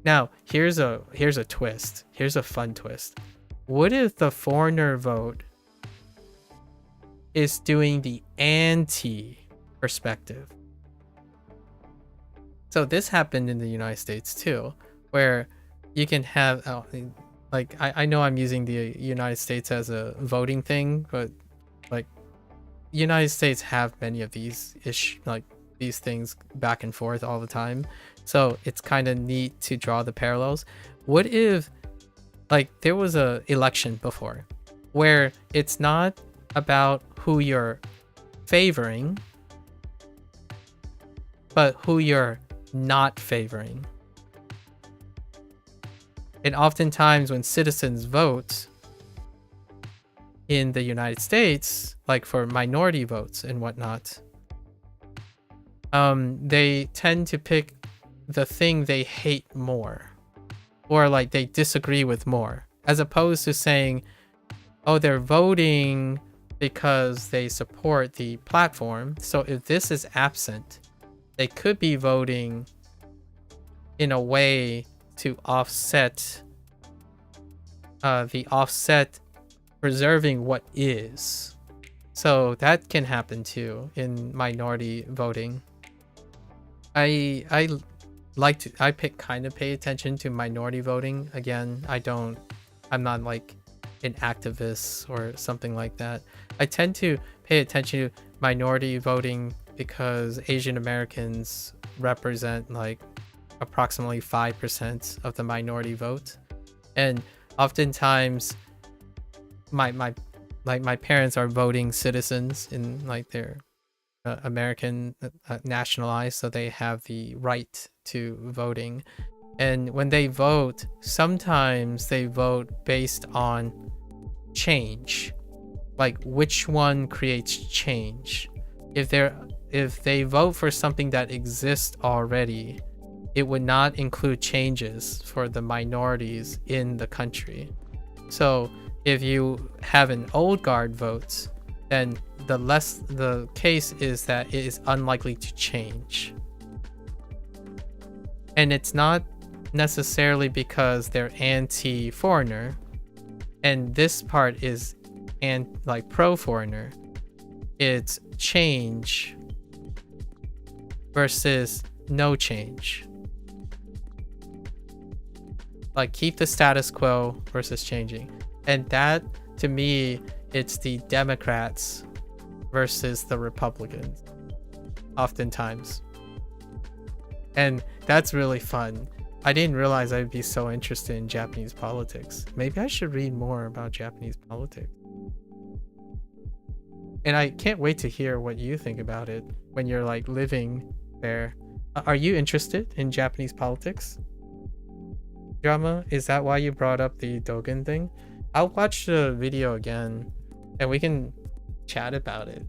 Now, here's a twist. Here's a fun twist. What if the foreigner vote is doing the anti perspective? So this happened in the United States too, where you can have, like, I know I'm using the United States as a voting thing, but like, United States have many of these these things back and forth all the time. So it's kind of neat to draw the parallels. What if, like, there was a election before where it's not about who you're favoring, but who you're not favoring. And oftentimes when citizens vote in the United States, like for minority votes and whatnot, they tend to pick the thing they hate more, or like they disagree with more, as opposed to saying, oh, they're voting because they support the platform. So if this is absent, they could be voting in a way to offset the offset preserving what is. So that can happen too in minority voting. I pay attention to minority voting. Again, I'm not like an activist or something like that. I tend to pay attention to minority voting because Asian Americans represent like approximately 5% of the minority vote, and oftentimes my parents are voting citizens in like their American nationalized, so they have the right to voting. And when they vote, sometimes they vote based on change, like which one creates change. If they vote for something that exists already, it would not include changes for the minorities in the country. So if you have an old guard vote, then the case is that it is unlikely to change. And it's not necessarily because they're anti-foreigner, and this part is like pro-foreigner. It's change versus no change. Like, keep the status quo versus changing. And that, to me, it's the Democrats versus the Republicans, oftentimes. And that's really fun. I didn't realize I'd be so interested in Japanese politics. Maybe I should read more about Japanese politics. And I can't wait to hear what you think about it when you're like living there. Are you interested in Japanese politics? Drama? Is that why you brought up the Dogen thing? I'll watch the video again and we can chat about it.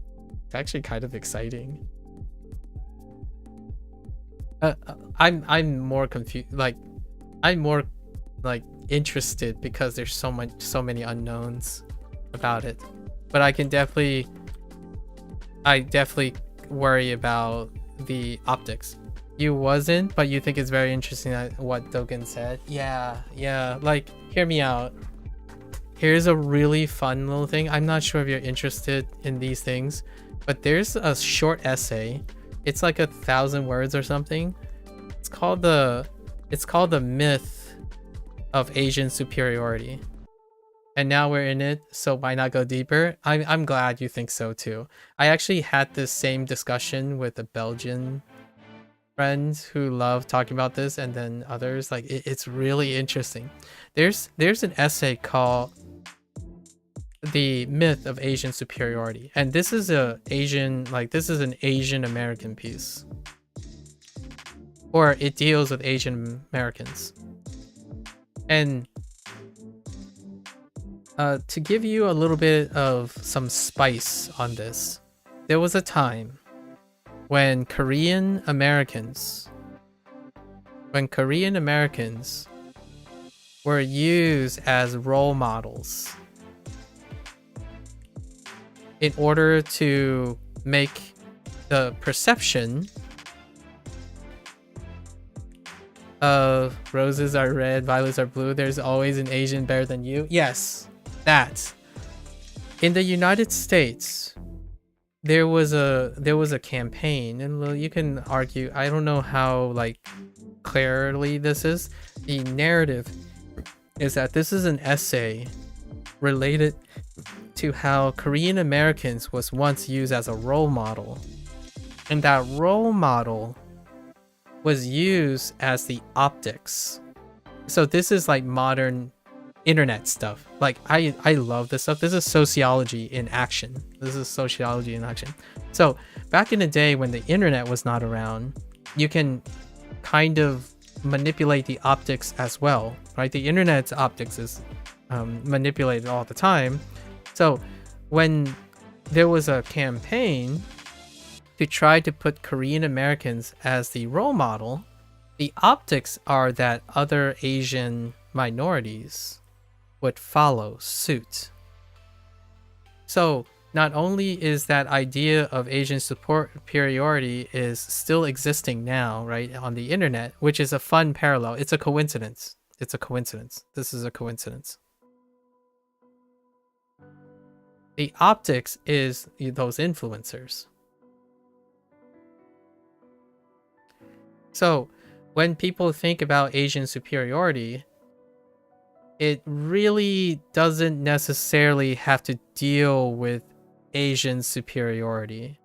It's actually kind of exciting. I'm more confused. Like, I'm more like interested because there's so many unknowns about it. But I definitely worry about the optics. You wasn't, but you think it's very interesting that what Dogen said. Yeah. Like, hear me out. Here's a really fun little thing. I'm not sure if you're interested in these things, but there's a short essay. It's like 1,000 words or something. It's called the myth of Asian superiority. And now we're in it, so why not go deeper? I'm glad you think so too. I actually had this same discussion with a Belgian friend who love talking about this, and then others. Like, it's really interesting. There's an essay called The Myth of Asian Superiority, and this is an Asian American piece, or it deals with Asian Americans. And to give you a little bit of some spice on this, there was a time when Korean Americans were used as role models in order to make the perception of roses are red, violets are blue, there's always an Asian better than you. Yes, that. In the United States, there was a campaign, and you can argue, I don't know how like clearly this is. The narrative is that this is an essay related to how Korean Americans was once used as a role model, and that role model was used as the optics. So this is like modern internet stuff. Like, I love this stuff. This is sociology in action. So back in the day when the internet was not around, you can kind of manipulate the optics as well, right? The internet's optics is manipulated all the time. So when there was a campaign to try to put Korean Americans as the role model, the optics are that other Asian minorities would follow suit. So not only is that idea of Asian superiority is still existing now, right, on the internet, which is a fun parallel. It's a coincidence. This is a coincidence. The optics is those influencers. So when people think about Asian superiority, it really doesn't necessarily have to deal with Asian superiority.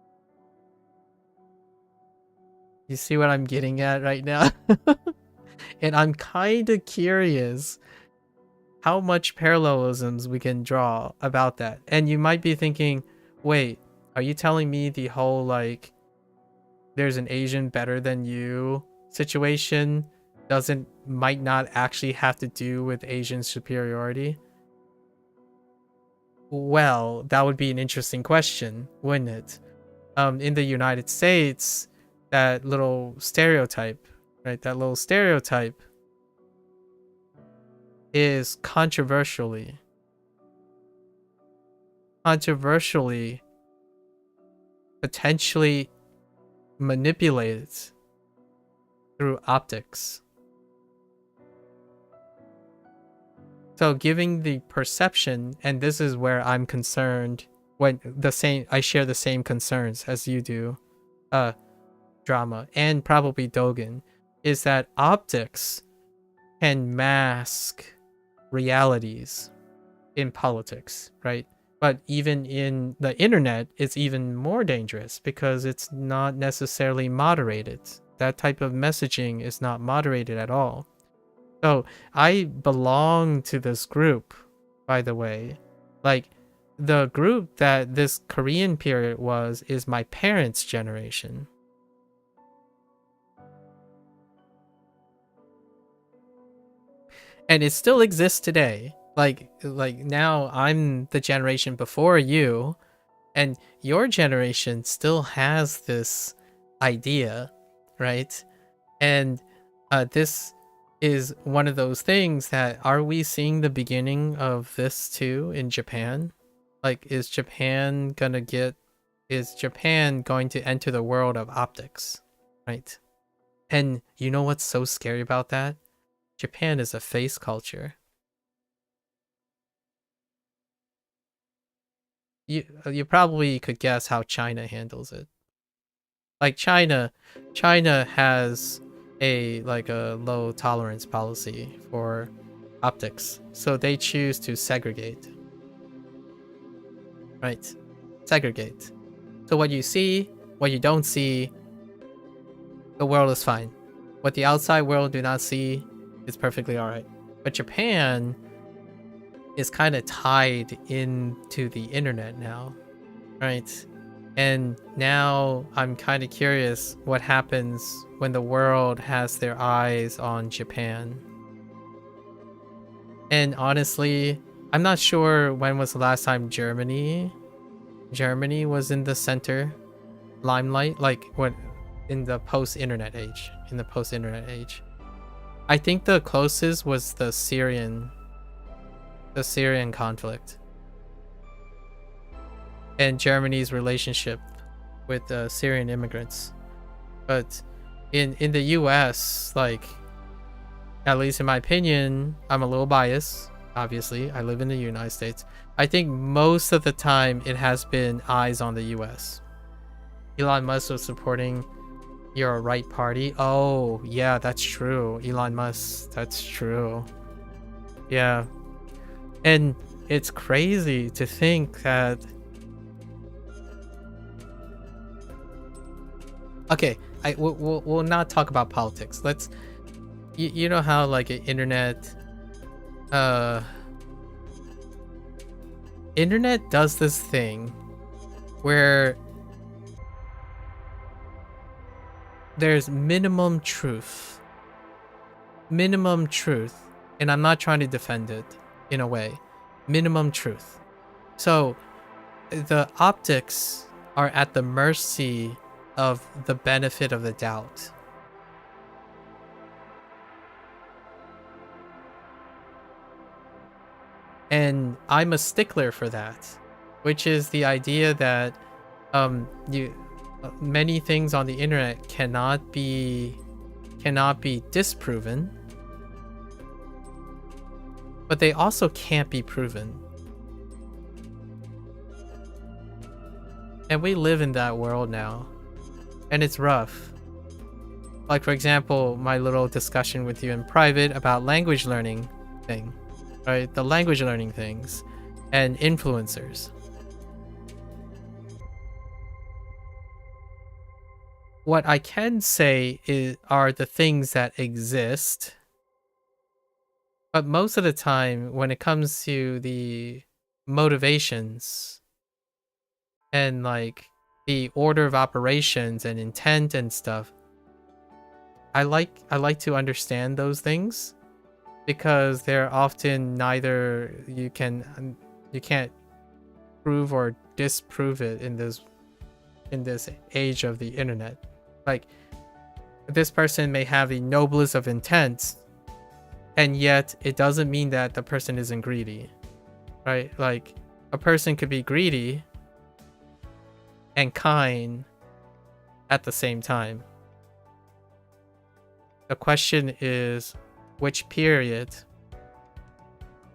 You see what I'm getting at right now? And I'm kind of curious how much parallelisms we can draw about that. And you might be thinking, wait, are you telling me the whole like there's an Asian better than you situation might not actually have to do with Asian superiority? Well, that would be an interesting question, wouldn't it? In the United States, that little stereotype, right? That little stereotype is controversially potentially manipulated through optics. So giving the perception, and this is where I'm concerned when I share the same concerns as you do, Drama, and probably Dogen, is that optics can mask realities in politics, right? But even in the internet, it's even more dangerous because it's not necessarily moderated. That type of messaging is not moderated at all. So I belong to this group, by the way. Like, the group that this Korean period is my parents' generation. And it still exists today. Like now I'm the generation before you, and your generation still has this idea, right? And this is one of those things that, are we seeing the beginning of this too in Japan? Like, is Japan going to enter the world of optics, right? And you know what's so scary about that? Japan is a face culture. You probably could guess how China handles it. Like, China has a low tolerance policy for optics, so they choose to segregate. Right? Segregate. So what you see, what you don't see, the world is fine. What the outside world do not see is perfectly alright. But Japan is kind of tied into the internet now, right? And now I'm kind of curious what happens when the world has their eyes on Japan. And honestly, I'm not sure when was the last time Germany was in the center limelight, like when in the post-internet age. I think the closest was the Syrian conflict and Germany's relationship with Syrian immigrants. But in the US, like, at least in my opinion, I'm a little biased. Obviously, I live in the United States. I think most of the time it has been eyes on the US. Elon Musk was supporting your right party. Oh, yeah, that's true. Elon Musk, that's true. Yeah. And it's crazy to think that... Okay, we'll not talk about politics. Let's... You know how, like, internet does this thing where there's minimum truth, and I'm not trying to defend it in a way. Minimum truth. So the optics are at the mercy of the benefit of the doubt. And I'm a stickler for that, which is the idea that many things on the internet cannot be disproven, but they also can't be proven. And we live in that world now, and it's rough. Like, for example, my little discussion with you in private about language learning thing, right? The language learning things and influencers. What I can say are the things that exist. But most of the time, when it comes to the motivations and like the order of operations and intent and stuff, I like to understand those things, because they're often neither you can't prove or disprove it in this age of the internet. Like, this person may have the noblest of intents, and yet it doesn't mean that the person isn't greedy, right? Like, a person could be greedy and kind at the same time. The question is, which period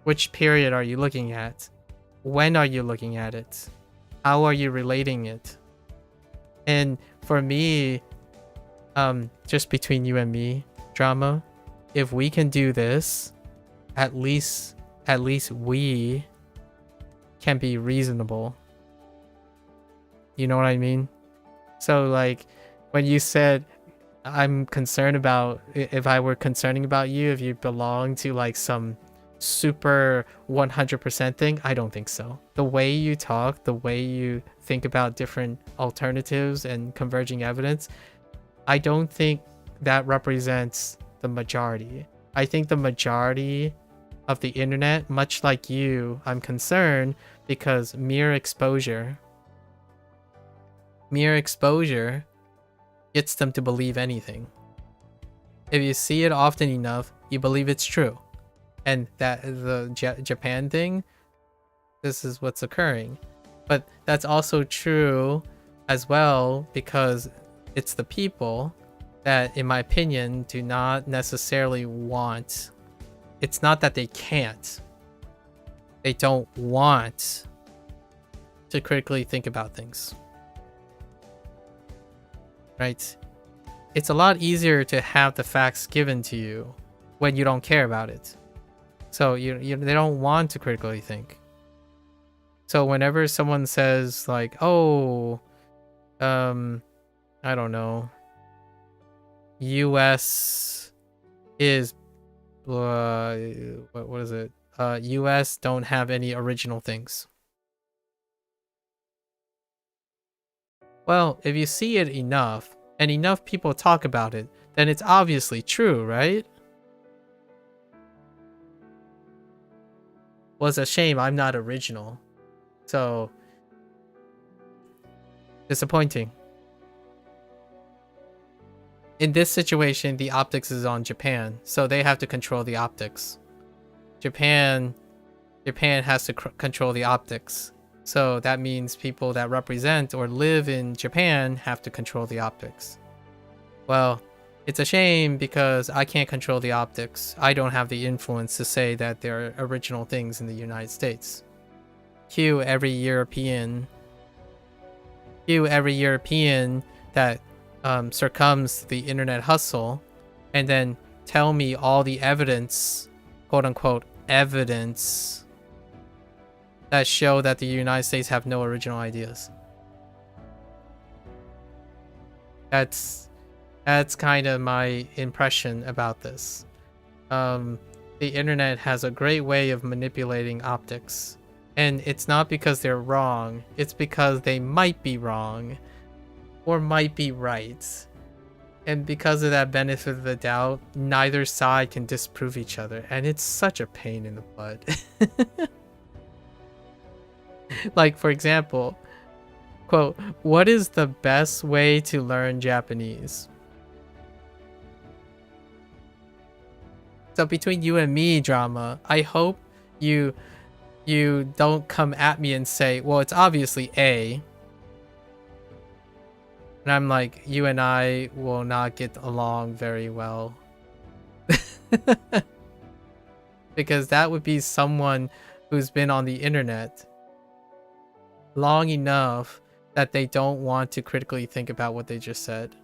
are you looking at? When are you looking at it? How are you relating it? And for me, just between you and me, drama, if we can do this, at least we can be reasonable. You know what I mean? So like when you said I'm concerned about, if I were concerning about you, if you belong to like some super 100% thing, I don't think so. The way you talk, the way you think about different alternatives and converging evidence, I don't think that represents the majority. I think the majority of the internet, much like you, I'm concerned because mere exposure gets them to believe anything. If you see it often enough, you believe it's true. And that the Japan thing, this is what's occurring. But that's also true as well because it's the people that, in my opinion, do not necessarily want. It's not that they can't. They don't want to critically think about things. Right? It's a lot easier to have the facts given to you when you don't care about it. So they don't want to critically think. So whenever someone says like, "Oh, I don't know, U.S. is what is it? U.S. don't have any original things." Well, if you see it enough and enough people talk about it, then it's obviously true, right? Well, it's a shame I'm not original. So, disappointing. In this situation, the optics is on Japan, so they have to control the optics. Japan has to control the optics. So that means people that represent or live in Japan have to control the optics. Well, it's a shame because I can't control the optics. I don't have the influence to say that there are original things in the United States. Cue every European that succumbs to the internet hustle and then tell me all the evidence, quote unquote, evidence that show that the United States have no original ideas. That's kind of my impression about this. The internet has a great way of manipulating optics. And it's not because they're wrong, it's because they might be wrong or might be right. And because of that benefit of the doubt, neither side can disprove each other. And it's such a pain in the butt. Like, for example, quote, "What is the best way to learn Japanese?" So between you and me, drama, I hope you don't come at me and say, "Well, it's obviously A." And I'm like, you and I will not get along very well. Because that would be someone who's been on the internet long enough that they don't want to critically think about what they just said.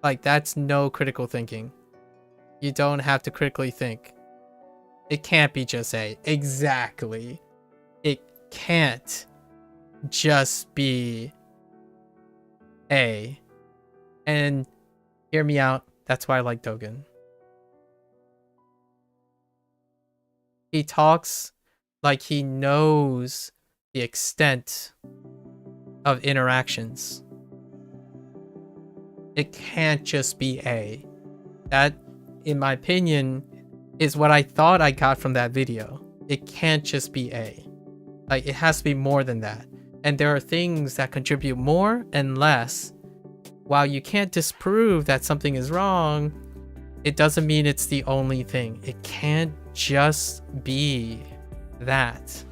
Like, that's no critical thinking. You don't have to critically think. It can't be just A. Exactly. It can't just be A. And hear me out, that's why I like Dogen. He talks like he knows the extent of interactions. It can't just be A. That, in my opinion, is what I thought I got from that video. It can't just be A. Like, it has to be more than that. And there are things that contribute more and less. While you can't disprove that something is wrong, it doesn't mean it's the only thing. It can't just be that.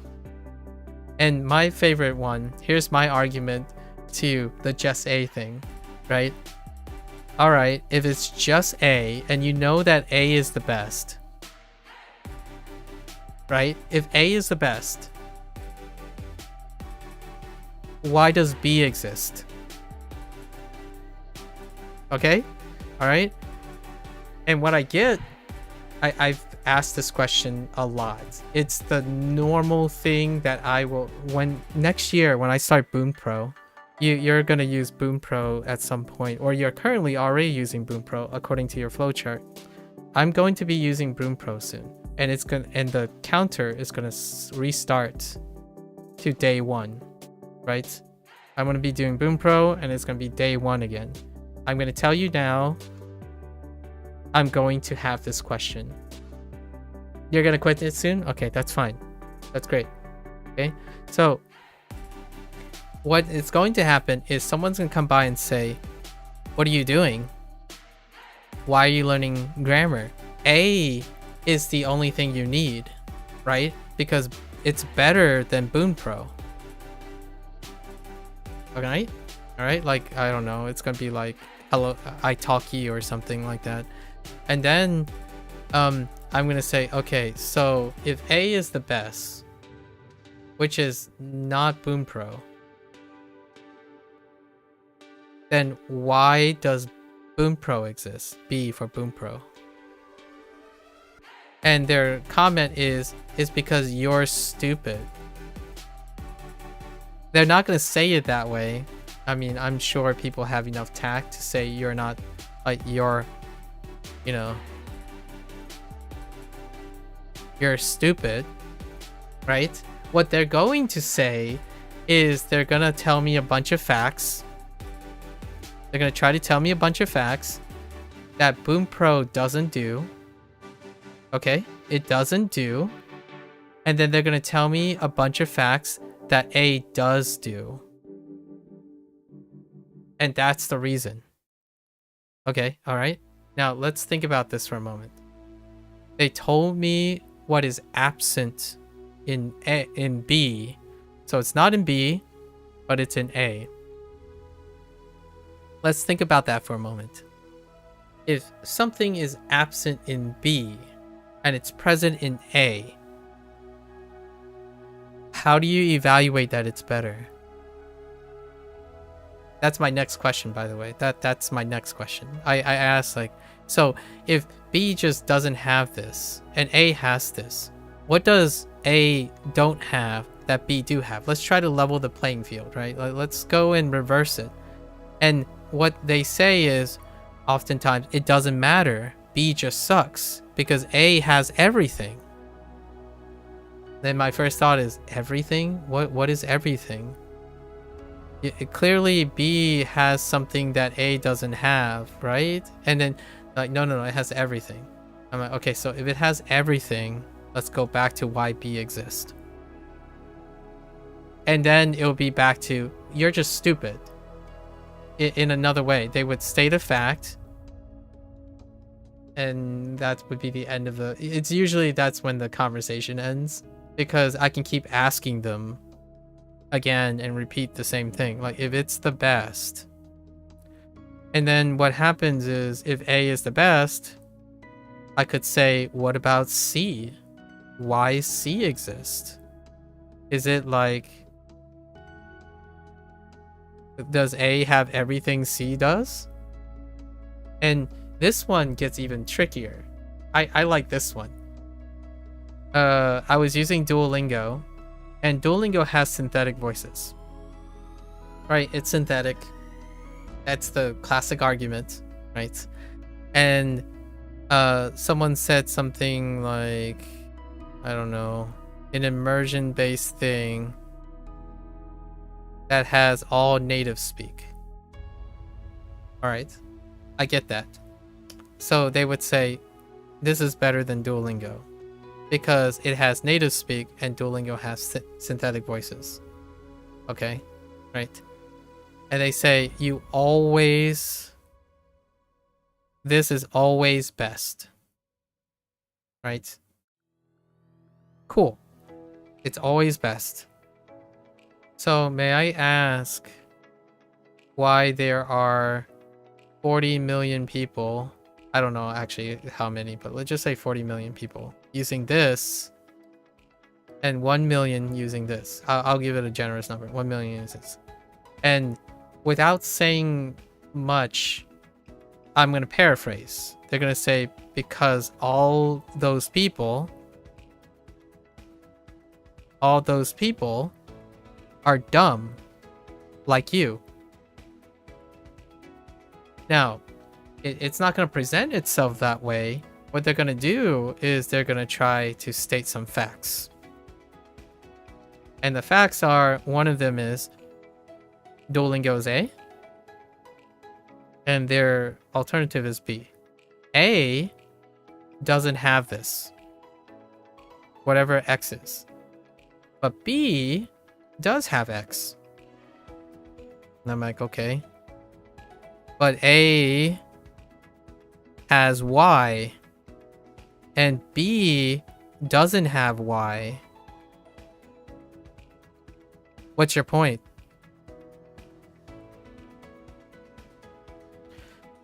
And my favorite one, here's my argument to the just A thing, right? Alright, if it's just A and you know that A is the best, right? If A is the best, why does B exist? Okay? Alright? And what I get I've asked this question a lot. It's the normal thing that I will, when next year when I start Boom Pro, you're gonna use Boom Pro at some point, or you're currently already using Boom Pro according to your flowchart. I'm going to be using Boom Pro soon, and the counter is gonna restart to day 1, right? I'm gonna be doing Boom Pro, and it's gonna be day 1 again. I'm gonna tell you now. I'm going to have this question. You're gonna quit it soon? Okay, that's fine. That's great. Okay, so what is going to happen is someone's gonna come by and say, what are you doing? Why are you learning grammar? A is the only thing you need, right? Because it's better than Boom Pro. Okay? Alright, like, I don't know, it's gonna be like hello italki or something like that. And then I'm gonna say, okay, so if A is the best, which is not Boom Pro, then why does Boom Pro exist? B for Boom Pro. And their comment is because you're stupid. They're not gonna say it that way. I mean, I'm sure people have enough tact to say you're not, like, you're stupid, right? What they're going to say is they're gonna tell me a bunch of facts. They're gonna try to tell me a bunch of facts that Boom Pro doesn't do. Okay, it doesn't do. And then they're gonna tell me a bunch of facts that A does do. And that's the reason. Okay, all right. Now let's think about this for a moment. They told me what is absent in B. So it's not in B, but it's in A. Let's think about that for a moment. If something is absent in B and it's present in A, how do you evaluate that it's better? That's my next question, by the way. That's my next question. I asked, like, so if B just doesn't have this and A has this, what does A don't have that B do have? Let's try to level the playing field, right? Let's go and reverse it. And what they say is, oftentimes, it doesn't matter. B just sucks because A has everything. Then my first thought is, everything? What is everything? Clearly B has something that A doesn't have, right? And then, like, no, it has everything. I'm like, okay, so if it has everything, let's go back to why B exists. And then it'll be back to, you're just stupid. In another way, they would state a fact, and that would be the end of the... It's usually that's when the conversation ends, because I can keep asking them again and repeat the same thing. Like, if it's the best, and then what happens is, if A is the best, I could say, what about C? Why C exist? Is it like, does A have everything C does? And this one gets even trickier. I like this one. I was using Duolingo, and Duolingo has synthetic voices. Right, it's synthetic. That's the classic argument, right? And someone said something like, I don't know, an immersion-based thing that has all native speak. Alright, I get that. So they would say, this is better than Duolingo because it has native speak and Duolingo has synthetic voices. Okay, right? And they say, this is always best. Right? Cool. It's always best. So may I ask why there are 40 million people, I don't know actually how many, but let's just say 40 million people using this and 1 million using this. I'll give it a generous number. 1 million uses this. And without saying much, I'm going to paraphrase. They're gonna say because all those people are dumb like you. Now, it's not going to present itself that way. What they're going to do is they're going to try to state some facts. And the facts are, one of them is Duolingo is A, and their alternative is B. A doesn't have this, whatever X is. But B does have X. And I'm like, okay. But A has Y, and B doesn't have Y. What's your point?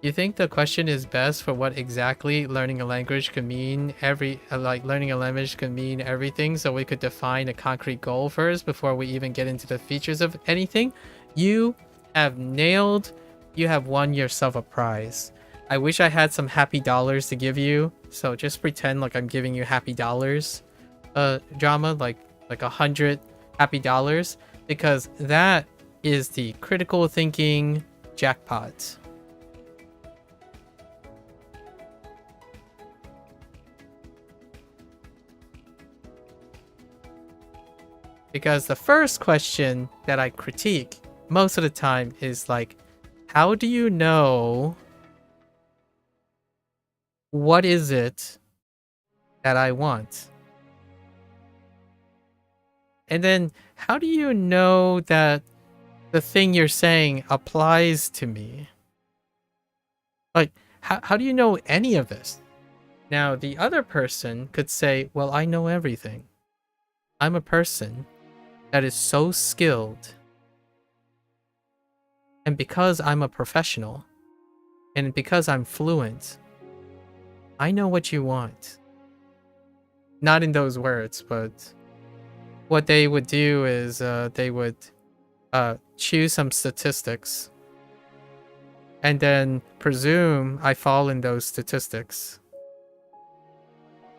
You think the question is best for what exactly learning a language could mean learning a language could mean everything, so we could define a concrete goal first before we even get into the features of anything? You have won yourself a prize. I wish I had some happy dollars to give you, so just pretend like I'm giving you happy dollars drama, like 100 happy dollars, because that is the critical thinking jackpot. Because the first question that I critique most of the time is like, how do you know what is it that I want? And then how do you know that the thing you're saying applies to me? Like, how do you know any of this? Now, the other person could say, well, I know everything. I'm a person that is so skilled. And because I'm a professional, and because I'm fluent, I know what you want. Not in those words, but what they would do is they would choose some statistics and then presume I fall in those statistics.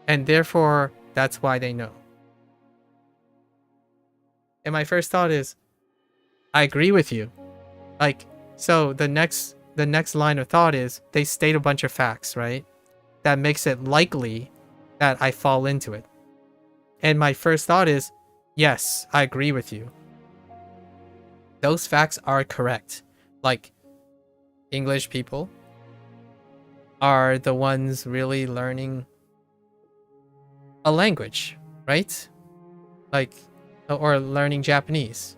And therefore, that's why they know. And my first thought is, I agree with you. Like, so the next line of thought is they state a bunch of facts, right? That makes it likely that I fall into it. And my first thought is, yes, I agree with you. Those facts are correct. Like, English people are the ones really learning a language, right? Like, or learning Japanese.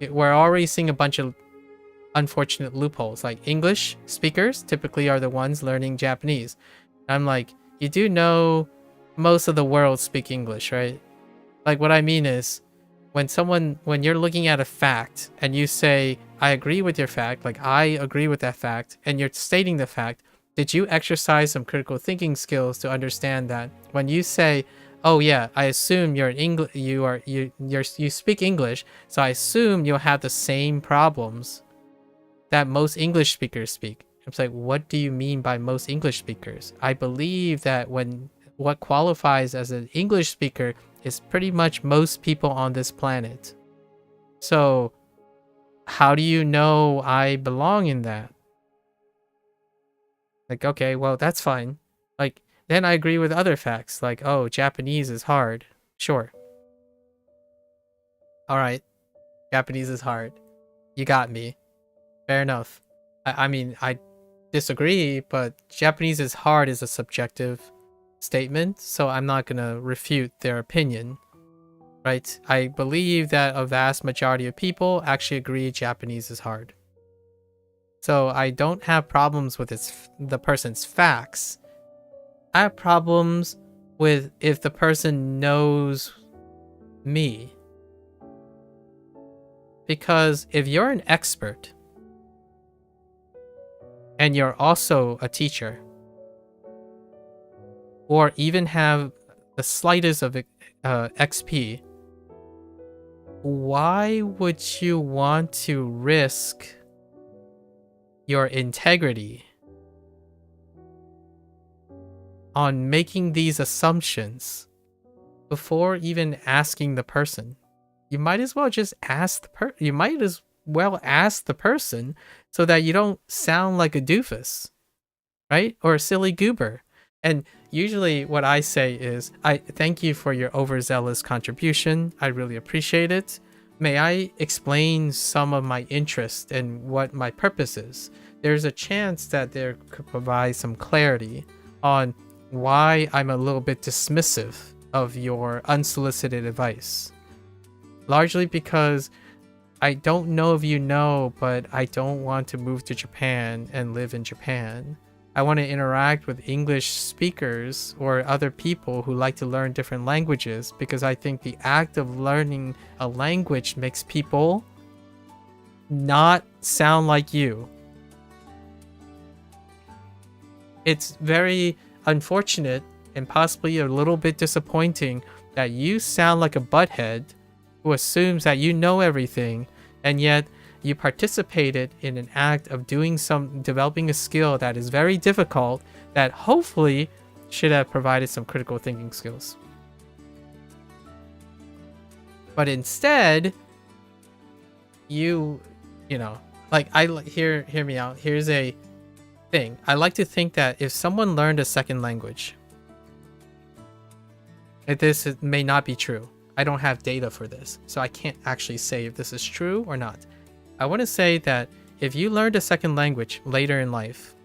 We're already seeing a bunch of unfortunate loopholes. Like, English speakers typically are the ones learning Japanese. I'm like, you do know most of the world speak English, right? Like, what I mean is, when you're looking at a fact and you say, I agree with your fact, like I agree with that fact, and you're stating the fact, did you exercise some critical thinking skills to understand that when you say, oh yeah, I assume you're in English, you speak English, so I assume you'll have the same problems that most English speakers speak. It's like, what do you mean by most English speakers? I believe that what qualifies as an English speaker is pretty much most people on this planet. So how do you know I belong in that? Like, okay, well, that's fine. Like, then I agree with other facts, like, oh, Japanese is hard. Sure. All right. Japanese is hard. You got me. Fair enough. I mean, I disagree, but Japanese is hard is a subjective statement, so I'm not going to refute their opinion, right? I believe that a vast majority of people actually agree Japanese is hard. So I don't have problems with the person's facts. I have problems with if the person knows me. Because if you're an expert and you're also a teacher, or even have the slightest of XP, why would you want to risk your integrity on making these assumptions before even asking the person. You might as well just ask the person so that you don't sound like a doofus, right? Or a silly goober. And usually what I say is, I thank you for your overzealous contribution. I really appreciate it. May I explain some of my interest and what my purpose is? There's a chance that there could provide some clarity on why I'm a little bit dismissive of your unsolicited advice. Largely because I don't know if you know, but I don't want to move to Japan and live in Japan. I want to interact with English speakers or other people who like to learn different languages, because I think the act of learning a language makes people not sound like you. It's very unfortunate and possibly a little bit disappointing that you sound like a butthead who assumes that you know everything, and yet you participated in an act of developing a skill that is very difficult, that hopefully should have provided some critical thinking skills. But instead, you know, like, hear me out. Here's a thing. I like to think that if someone learned a second language, this may not be true. I don't have data for this, so I can't actually say if this is true or not. I want to say that if you learned a second language later in life,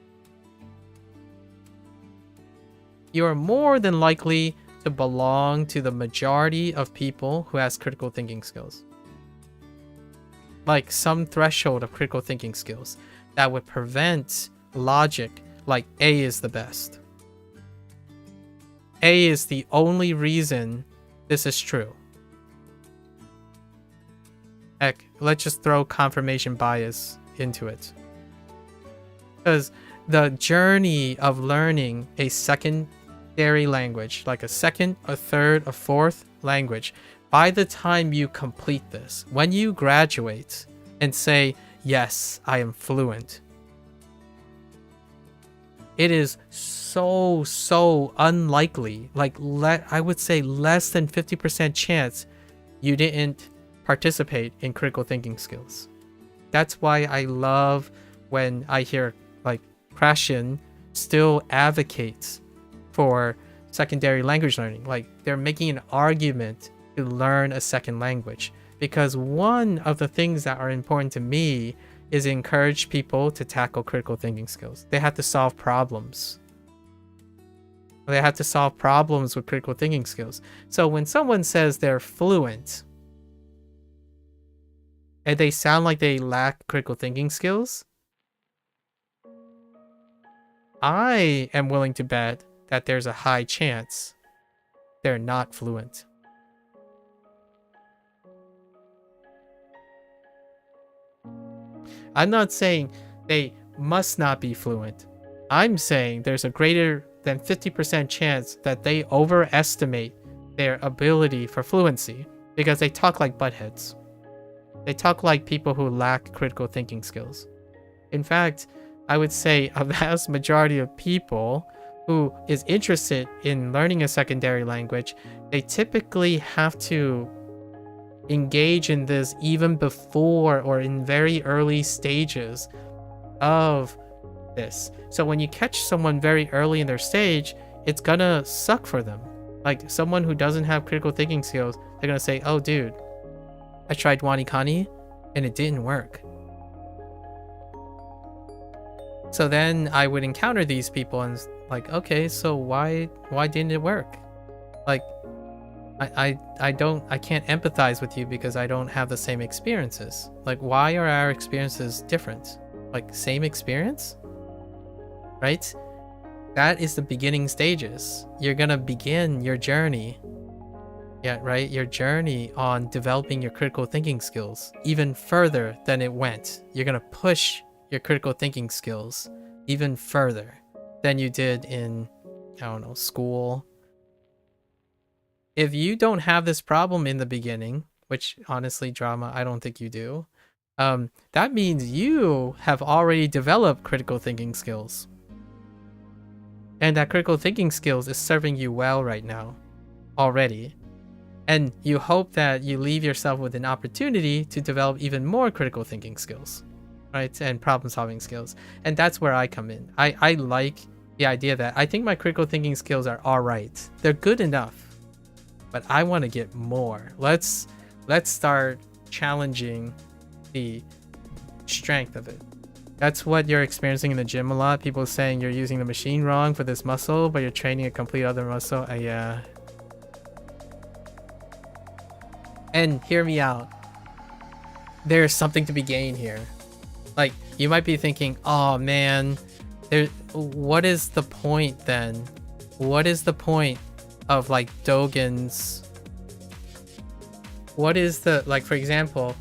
you are more than likely to belong to the majority of people who has critical thinking skills. Like some threshold of critical thinking skills that would prevent logic, like A is the best. A is the only reason this is true. Heck, let's just throw confirmation bias into it. Because the journey of learning a secondary language, like a second, a third, a fourth language, by the time you complete this, when you graduate and say, yes, I am fluent, it is so unlikely, like I would say less than 50% chance you didn't participate in critical thinking skills. That's why I love when I hear like Krashen still advocates for secondary language learning. Like they're making an argument to learn a second language, because one of the things that are important to me is encourage people to tackle critical thinking skills. They have to solve problems. They have to solve problems with critical thinking skills. So when someone says they're fluent and they sound like they lack critical thinking skills, I am willing to bet that there's a high chance they're not fluent. I'm not saying they must not be fluent. I'm saying there's a greater than 50% chance that they overestimate their ability for fluency because they talk like buttheads. They talk like people who lack critical thinking skills. In fact, I would say a vast majority of people who is interested in learning a secondary language, they typically have to engage in this even before or in very early stages of this. So when you catch someone very early in their stage, it's gonna suck for them. Like someone who doesn't have critical thinking skills, they're gonna say, oh dude, I tried WaniKani and it didn't work. So then I would encounter these people and like, okay, so why didn't it work? Like I can't empathize with you because I don't have the same experiences. Like, why are our experiences different? Like, same experience? Right? That is the beginning stages. You're gonna begin your journey. Yeah, right? Your journey on developing your critical thinking skills even further than it went. You're gonna push your critical thinking skills even further than you did in, I don't know, school. If you don't have this problem in the beginning, which honestly, drama, I don't think you do, that means you have already developed critical thinking skills. And that critical thinking skills is serving you well right now already. And you hope that you leave yourself with an opportunity to develop even more critical thinking skills, right? And problem solving skills. And that's where I come in. I like the idea that I think my critical thinking skills are all right. They're good enough, but I want to get more. Let's start challenging the strength of it. That's what you're experiencing in the gym a lot. People saying you're using the machine wrong for this muscle, but you're training a complete other muscle. Yeah. And hear me out. There's something to be gained here. Like, you might be thinking, oh man, what is the point then? What is the point of like Dogen's? What is the, like, for example,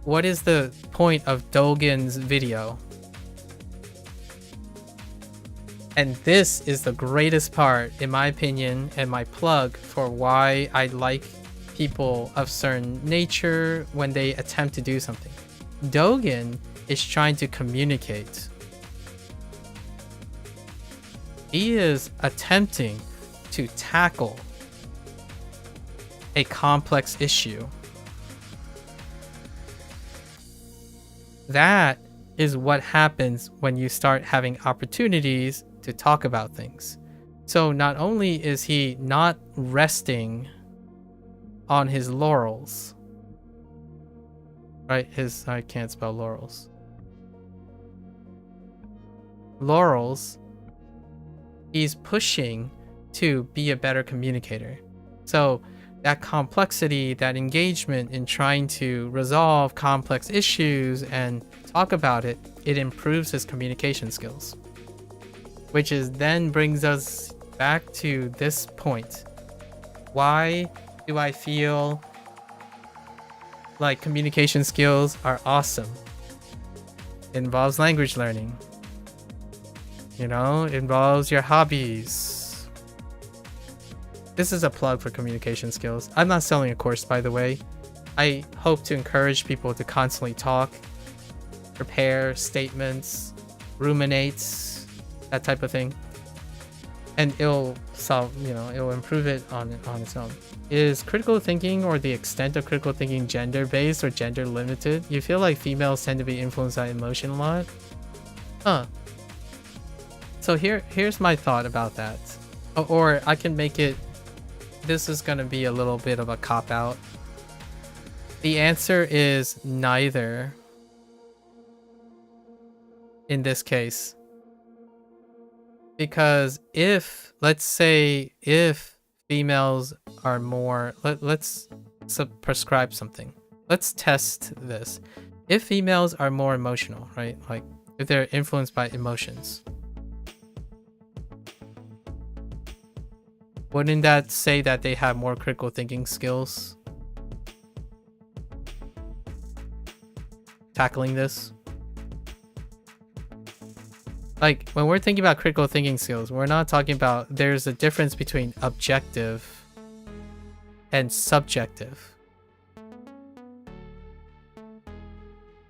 what is the point of Dogen's video? And this is the greatest part, in my opinion, and my plug for why I like people of certain nature when they attempt to do something. Dogen is trying to communicate. He is attempting to tackle a complex issue. That is what happens when you start having opportunities to talk about things. So not only is he not resting on his laurels, right? I can't spell laurels. Laurels, he's pushing to be a better communicator. So that complexity, that engagement in trying to resolve complex issues and talk about it, it improves his communication skills. Which is then brings us back to this point. Why do I feel like communication skills are awesome? It involves language learning. You know, it involves your hobbies. This is a plug for communication skills. I'm not selling a course, by the way. I hope to encourage people to constantly talk, prepare statements, ruminate, that type of thing, and it'll solve, it'll improve it on its own. Is critical thinking, or the extent of critical thinking, gender based or gender limited? You feel like females tend to be influenced by emotion a lot? So here's my thought about that. Or I can make it, this is gonna be a little bit of a cop-out. The answer is neither in this case. Because let's say if females are more, let's prescribe something. Let's test this. If females are more emotional, right? Like if they're influenced by emotions, wouldn't that say that they have more critical thinking skills? Tackling this? Like, when we're thinking about critical thinking skills, we're not talking about, there's a difference between objective and subjective.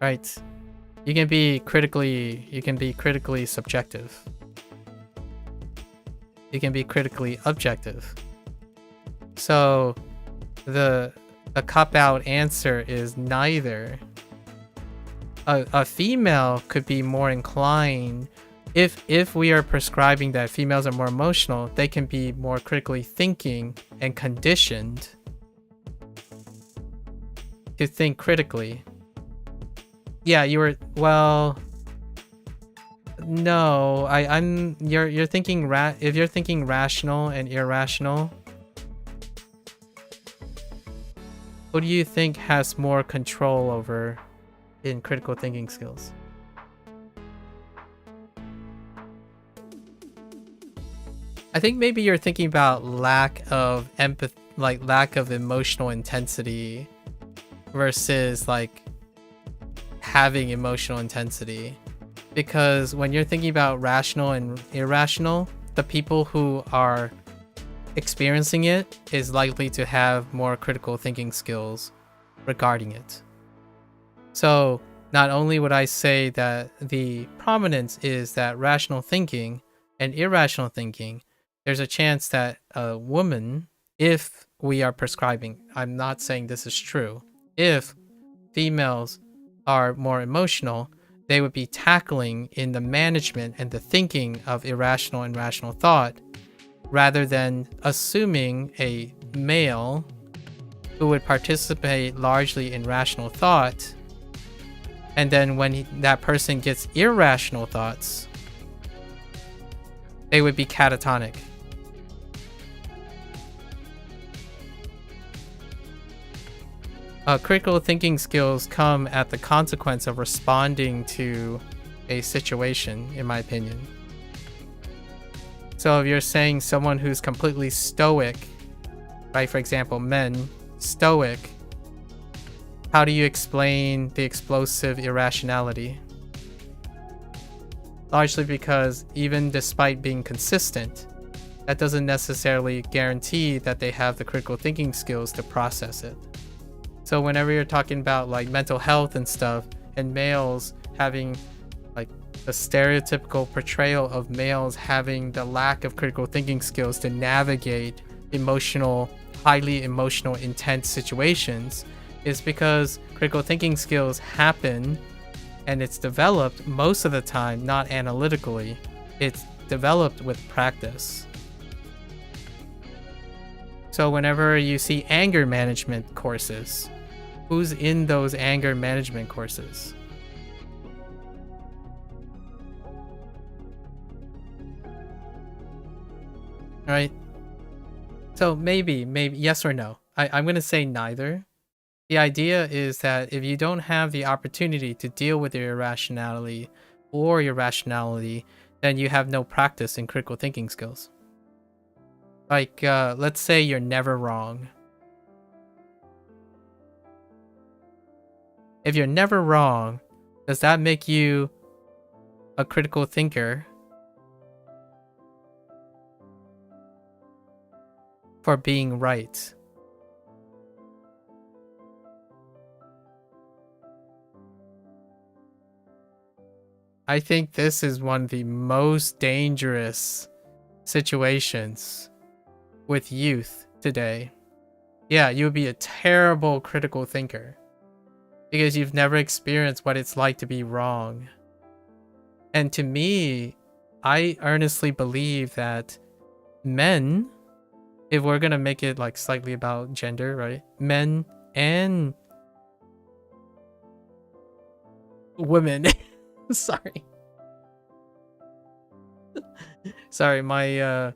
Right? You can be critically subjective. You can be critically objective. So the cop-out answer is neither. A female could be more inclined, if we are prescribing that females are more emotional, they can be more critically thinking and conditioned to think critically. Yeah, no, you're thinking if you're thinking rational and irrational, who do you think has more control over in critical thinking skills? I think maybe you're thinking about lack of empathy, like lack of emotional intensity versus like having emotional intensity. Because when you're thinking about rational and irrational, the people who are experiencing it is likely to have more critical thinking skills regarding it. So not only would I say that the prominence is that rational thinking, and irrational thinking, there's a chance that a woman, if we are prescribing, I'm not saying this is true, if females are more emotional, they would be tackling in the management and the thinking of irrational and rational thought, rather than assuming a male who would participate largely in rational thought, and then when that person gets irrational thoughts, they would be catatonic. Critical thinking skills come at the consequence of responding to a situation, in my opinion. So if you're saying someone who's completely stoic, right, for example, men, stoic, how do you explain the explosive irrationality? Largely because even despite being consistent, that doesn't necessarily guarantee that they have the critical thinking skills to process it. So whenever you're talking about like mental health and stuff, and males having like the stereotypical portrayal of males having the lack of critical thinking skills to navigate highly emotional, intense situations, is because critical thinking skills happen and it's developed most of the time, not analytically. It's developed with practice. So whenever you see anger management courses, who's in those anger management courses? Right? So maybe, yes or no. I'm going to say neither. The idea is that if you don't have the opportunity to deal with your irrationality or your rationality, then you have no practice in critical thinking skills. Like, let's say you're never wrong. If you're never wrong, does that make you a critical thinker for being right? I think this is one of the most dangerous situations with youth today. Yeah, you would be a terrible critical thinker because you've never experienced what it's like to be wrong. And to me, I earnestly believe that men, if we're gonna make it like slightly about gender, right? Men and women. Sorry. Sorry, my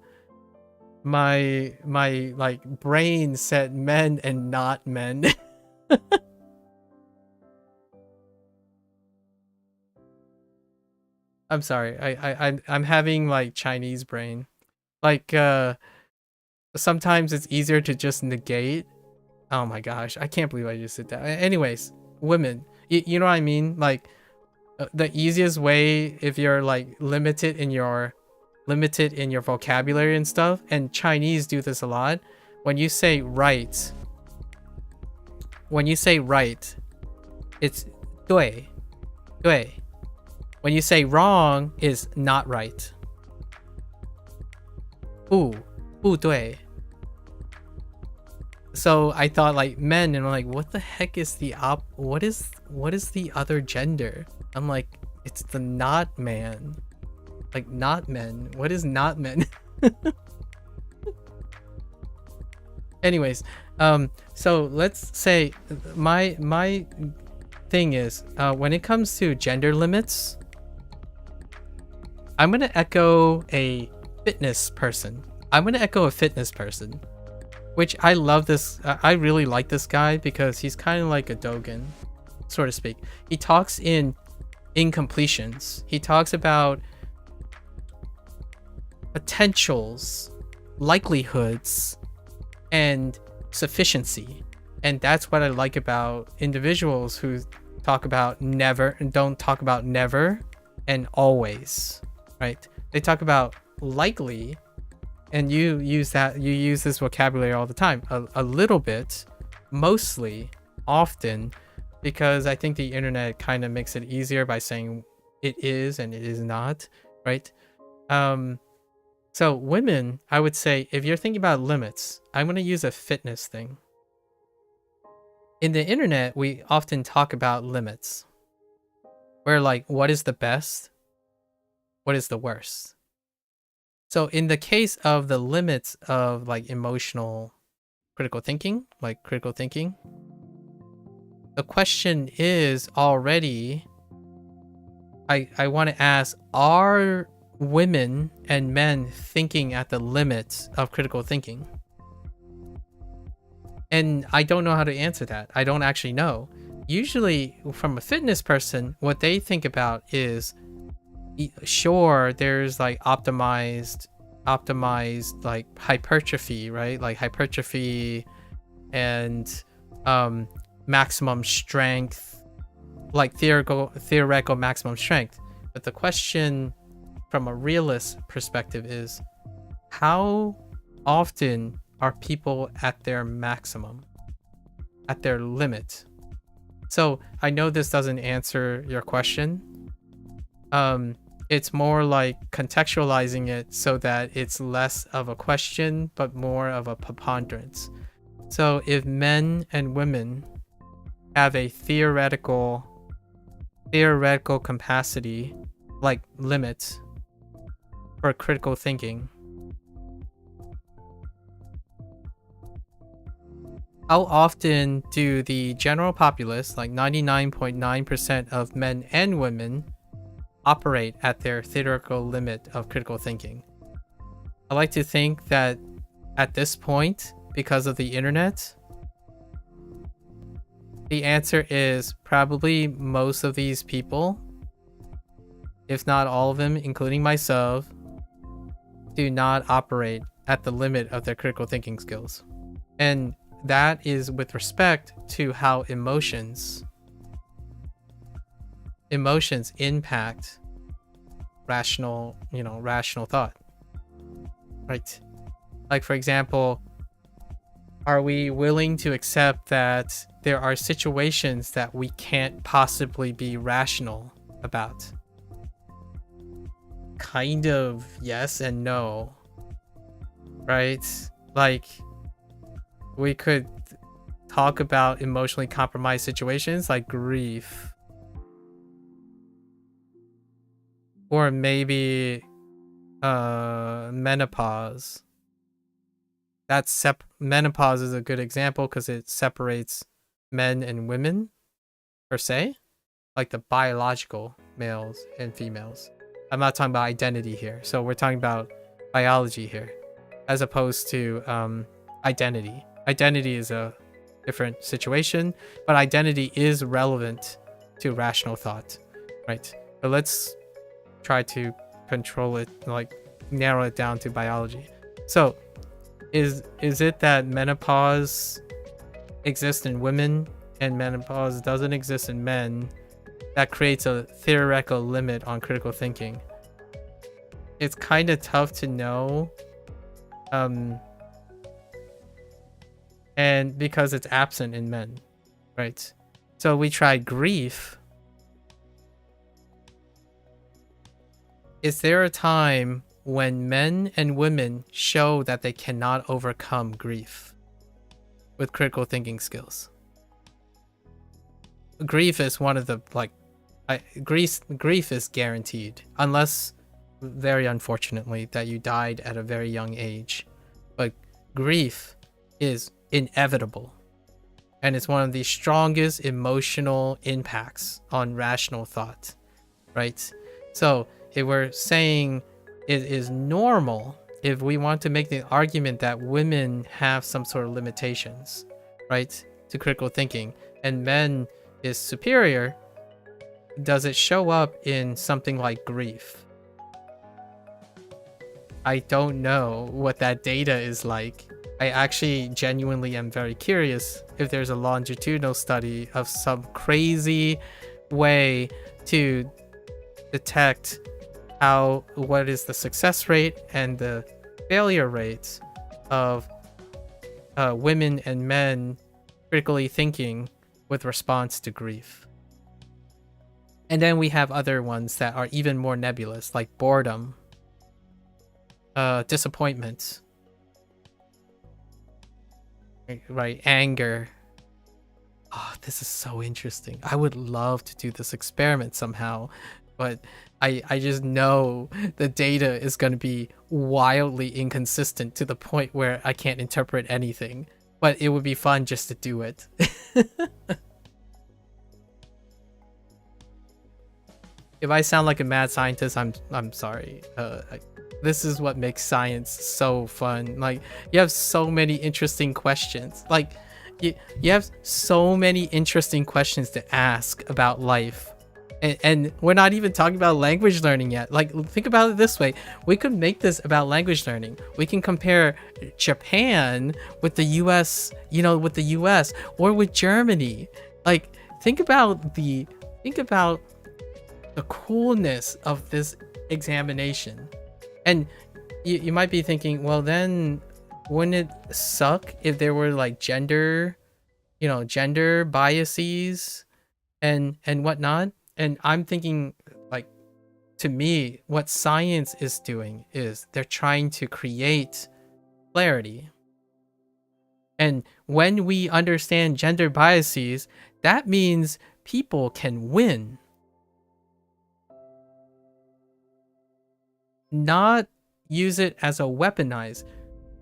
like brain said men and not men. I'm sorry. I'm having like Chinese brain. Like sometimes it's easier to just negate. Oh my gosh, I can't believe I just did that. Anyways, women, you know what I mean? Like the easiest way, if you're like limited in your vocabulary and stuff, and Chinese do this a lot, when you say right, it's 对 对. When you say wrong, is not right. 不对. So I thought like men, and I'm like, what the heck is the what is the other gender? I'm like, it's the not man. Like not men. What is not men? Anyways, so let's say my thing is, when it comes to gender limits, I'm gonna echo a fitness person. Which I love this. I really like this guy because he's kind of like a Dogen, so to speak. He talks in incompletions. He talks about potentials, likelihoods, and sufficiency. And that's what I like about individuals who talk about never and don't talk about never and always, right? They talk about likely, and you use this vocabulary all the time. A little bit, mostly, often, because I think the internet kind of makes it easier by saying it is and it is not, right? So women, I would say, if you're thinking about limits, I'm going to use a fitness thing. In the internet, we often talk about limits. Where like, what is the best? What is the worst? So in the case of the limits of like emotional critical thinking, the question is already, I want to ask, are women and men thinking at the limits of critical thinking? And I don't know how to answer that. I don't actually know. Usually from a fitness person, what they think about is, sure, there's like optimized like hypertrophy, right? Like hypertrophy and maximum strength, like theoretical maximum strength. But the question from a realist perspective is, how often are people at their maximum, at their limit? So I know this doesn't answer your question. It's more like contextualizing it so that it's less of a question, but more of a preponderance. So if men and women have a theoretical capacity, like limit for critical thinking, how often do the general populace, like 99.9% of men and women, operate at their theoretical limit of critical thinking? I like to think that at this point, because of the internet, the answer is probably most of these people, if not all of them, including myself, do not operate at the limit of their critical thinking skills. And that is with respect to how emotions impact rational thought, right? Like, for example, are we willing to accept that there are situations that we can't possibly be rational about? Kind of yes and no, right? Like, we could talk about emotionally compromised situations like grief, or maybe menopause. Menopause is a good example because it separates men and women per se, like the biological males and females. I'm not talking about identity here, so we're talking about biology here, as opposed to identity. Identity is a different situation, but identity is relevant to rational thought, right? But let's try to control it, like narrow it down to biology. So is it that menopause exists in women and menopause doesn't exist in men that creates a theoretical limit on critical thinking? It's kind of tough to know, and because it's absent in men, right? So we tried grief. Is there a time when men and women show that they cannot overcome grief with critical thinking skills? Grief is one of the, grief is guaranteed, unless, very unfortunately, that you died at a very young age. But grief is inevitable, and it's one of the strongest emotional impacts on rational thought, right? So if we're saying it is normal, if we want to make the argument that women have some sort of limitations, right, to critical thinking, and men is superior, does it show up in something like grief? I don't know what that data is like. I actually genuinely am very curious if there's a longitudinal study of some crazy way to detect what is the success rate and the failure rates of women and men critically thinking with response to grief. And then we have other ones that are even more nebulous, like boredom. disappointment, right? Anger. Oh, this is so interesting. I would love to do this experiment somehow, but I just know the data is going to be wildly inconsistent to the point where I can't interpret anything. But it would be fun just to do it. If I sound like a mad scientist, I'm sorry. This is what makes science so fun. Like, you have so many interesting questions. Like, you have so many interesting questions to ask about life. And we're not even talking about language learning yet. Like, think about it this way. We could make this about language learning. We can compare Japan with the US, with the US, or with Germany. Like, think about the coolness of this examination. And you might be thinking, well, then wouldn't it suck if there were like gender biases and whatnot? And I'm thinking, like, to me, what science is doing is they're trying to create clarity. And when we understand gender biases, that means people can win. Not use it as a weaponize.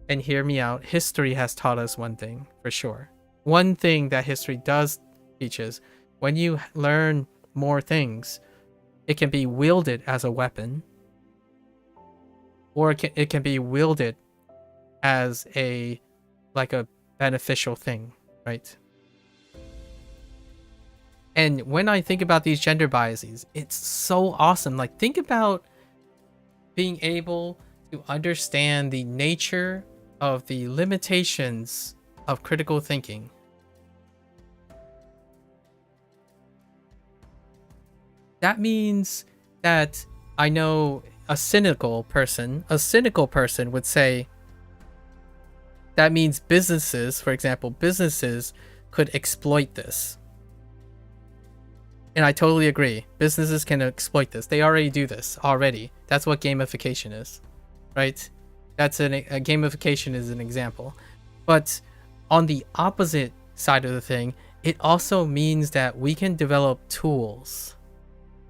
And hear me out, history has taught us one thing for sure. One thing that history does teach us: when you learn more things, it can be wielded as a weapon, or it can be wielded as a beneficial thing, right? And when I think about these gender biases, it's so awesome. Like, think about being able to understand the nature of the limitations of critical thinking. That means that I know a cynical person would say that means businesses, for example, businesses could exploit this. And I totally agree. Businesses can exploit this. They already do this already. That's what gamification is, right? That's a gamification is an example. But on the opposite side of the thing, it also means that we can develop tools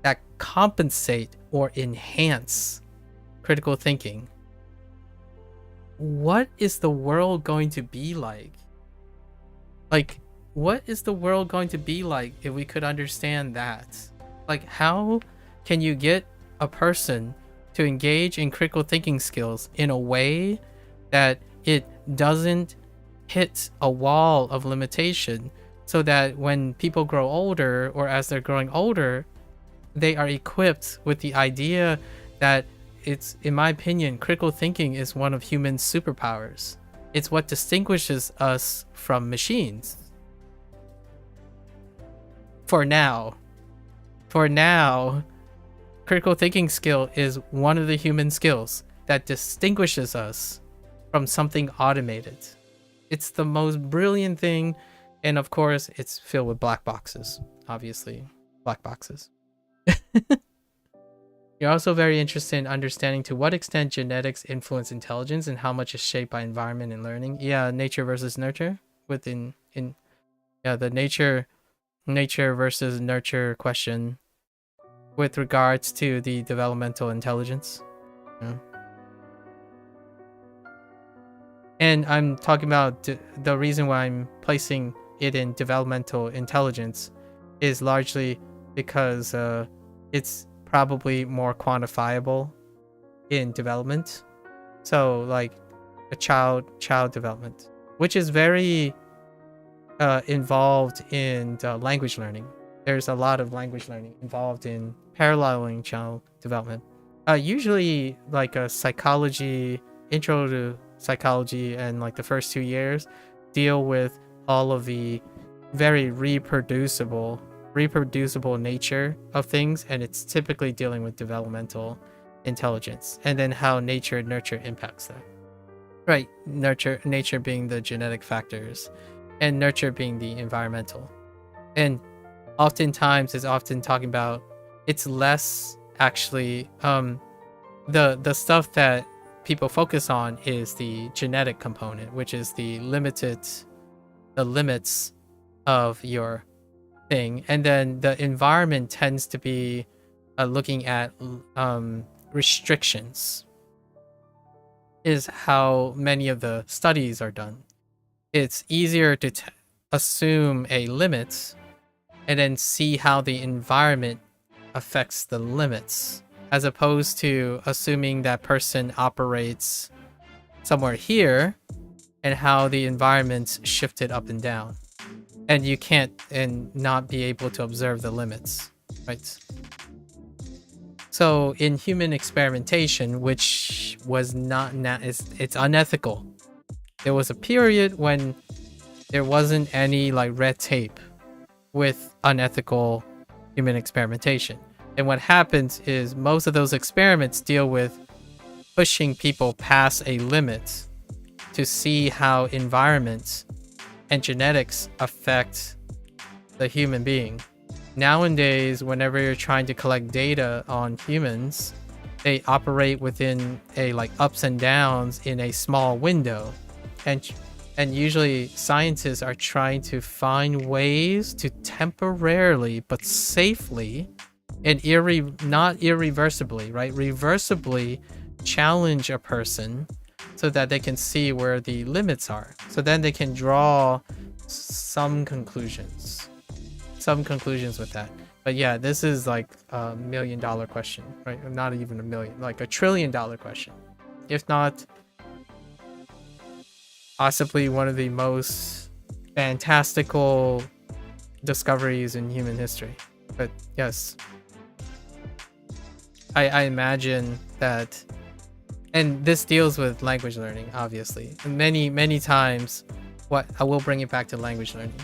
that compensate or enhance critical thinking. What is the world going to be like? Like, what is the world going to be like if we could understand that? Like, how can you get a person to engage in critical thinking skills in a way that it doesn't hit a wall of limitation, so that when people grow older, or as they're growing older, they are equipped with the idea that it's, in my opinion, critical thinking is one of human superpowers. It's what distinguishes us from machines. For now, critical thinking skill is one of the human skills that distinguishes us from something automated. It's the most brilliant thing, and of course, it's filled with black boxes. Obviously, black boxes. You're also very interested in understanding to what extent genetics influence intelligence and how much is shaped by environment and learning. Yeah, nature versus nurture. The nature versus nurture question with regards to the developmental intelligence. Yeah. And I'm talking about the reason why I'm placing it in developmental intelligence is largely because it's probably more quantifiable in development. So like a child development, which is very involved in language learning. There's a lot of language learning involved in paralleling child development. Usually like a psychology, intro to psychology, and like the first 2 years deal with all of the very reproducible nature of things, and it's typically dealing with developmental intelligence, and then how nature and nurture impacts that. Right, nature being the genetic factors, and nurture being the environmental. And oftentimes is often talking about, it's less actually the stuff that people focus on is the genetic component, which is the limits of your thing, and then the environment tends to be looking at restrictions. Is how many of the studies are done. It's easier to assume a limit and then see how the environment affects the limits, as opposed to assuming that person operates somewhere here and how the environment's shifted up and down. And you can't and not be able to observe the limits, right? So in human experimentation, which was it's unethical. There was a period when there wasn't any like red tape with unethical human experimentation. And what happens is most of those experiments deal with pushing people past a limit to see how environments and genetics affect the human being. Nowadays, whenever you're trying to collect data on humans, they operate within a like ups and downs in a small window. And usually scientists are trying to find ways to temporarily but safely and not irreversibly, right? Reversibly challenge a person so that they can see where the limits are. So then they can draw some conclusions with that. But yeah, this is like $1 million question, right? Not even a million, like $1 trillion question. If not, possibly one of the most fantastical discoveries in human history. But yes, I imagine that, and this deals with language learning, obviously. Many times, I will bring it back to language learning.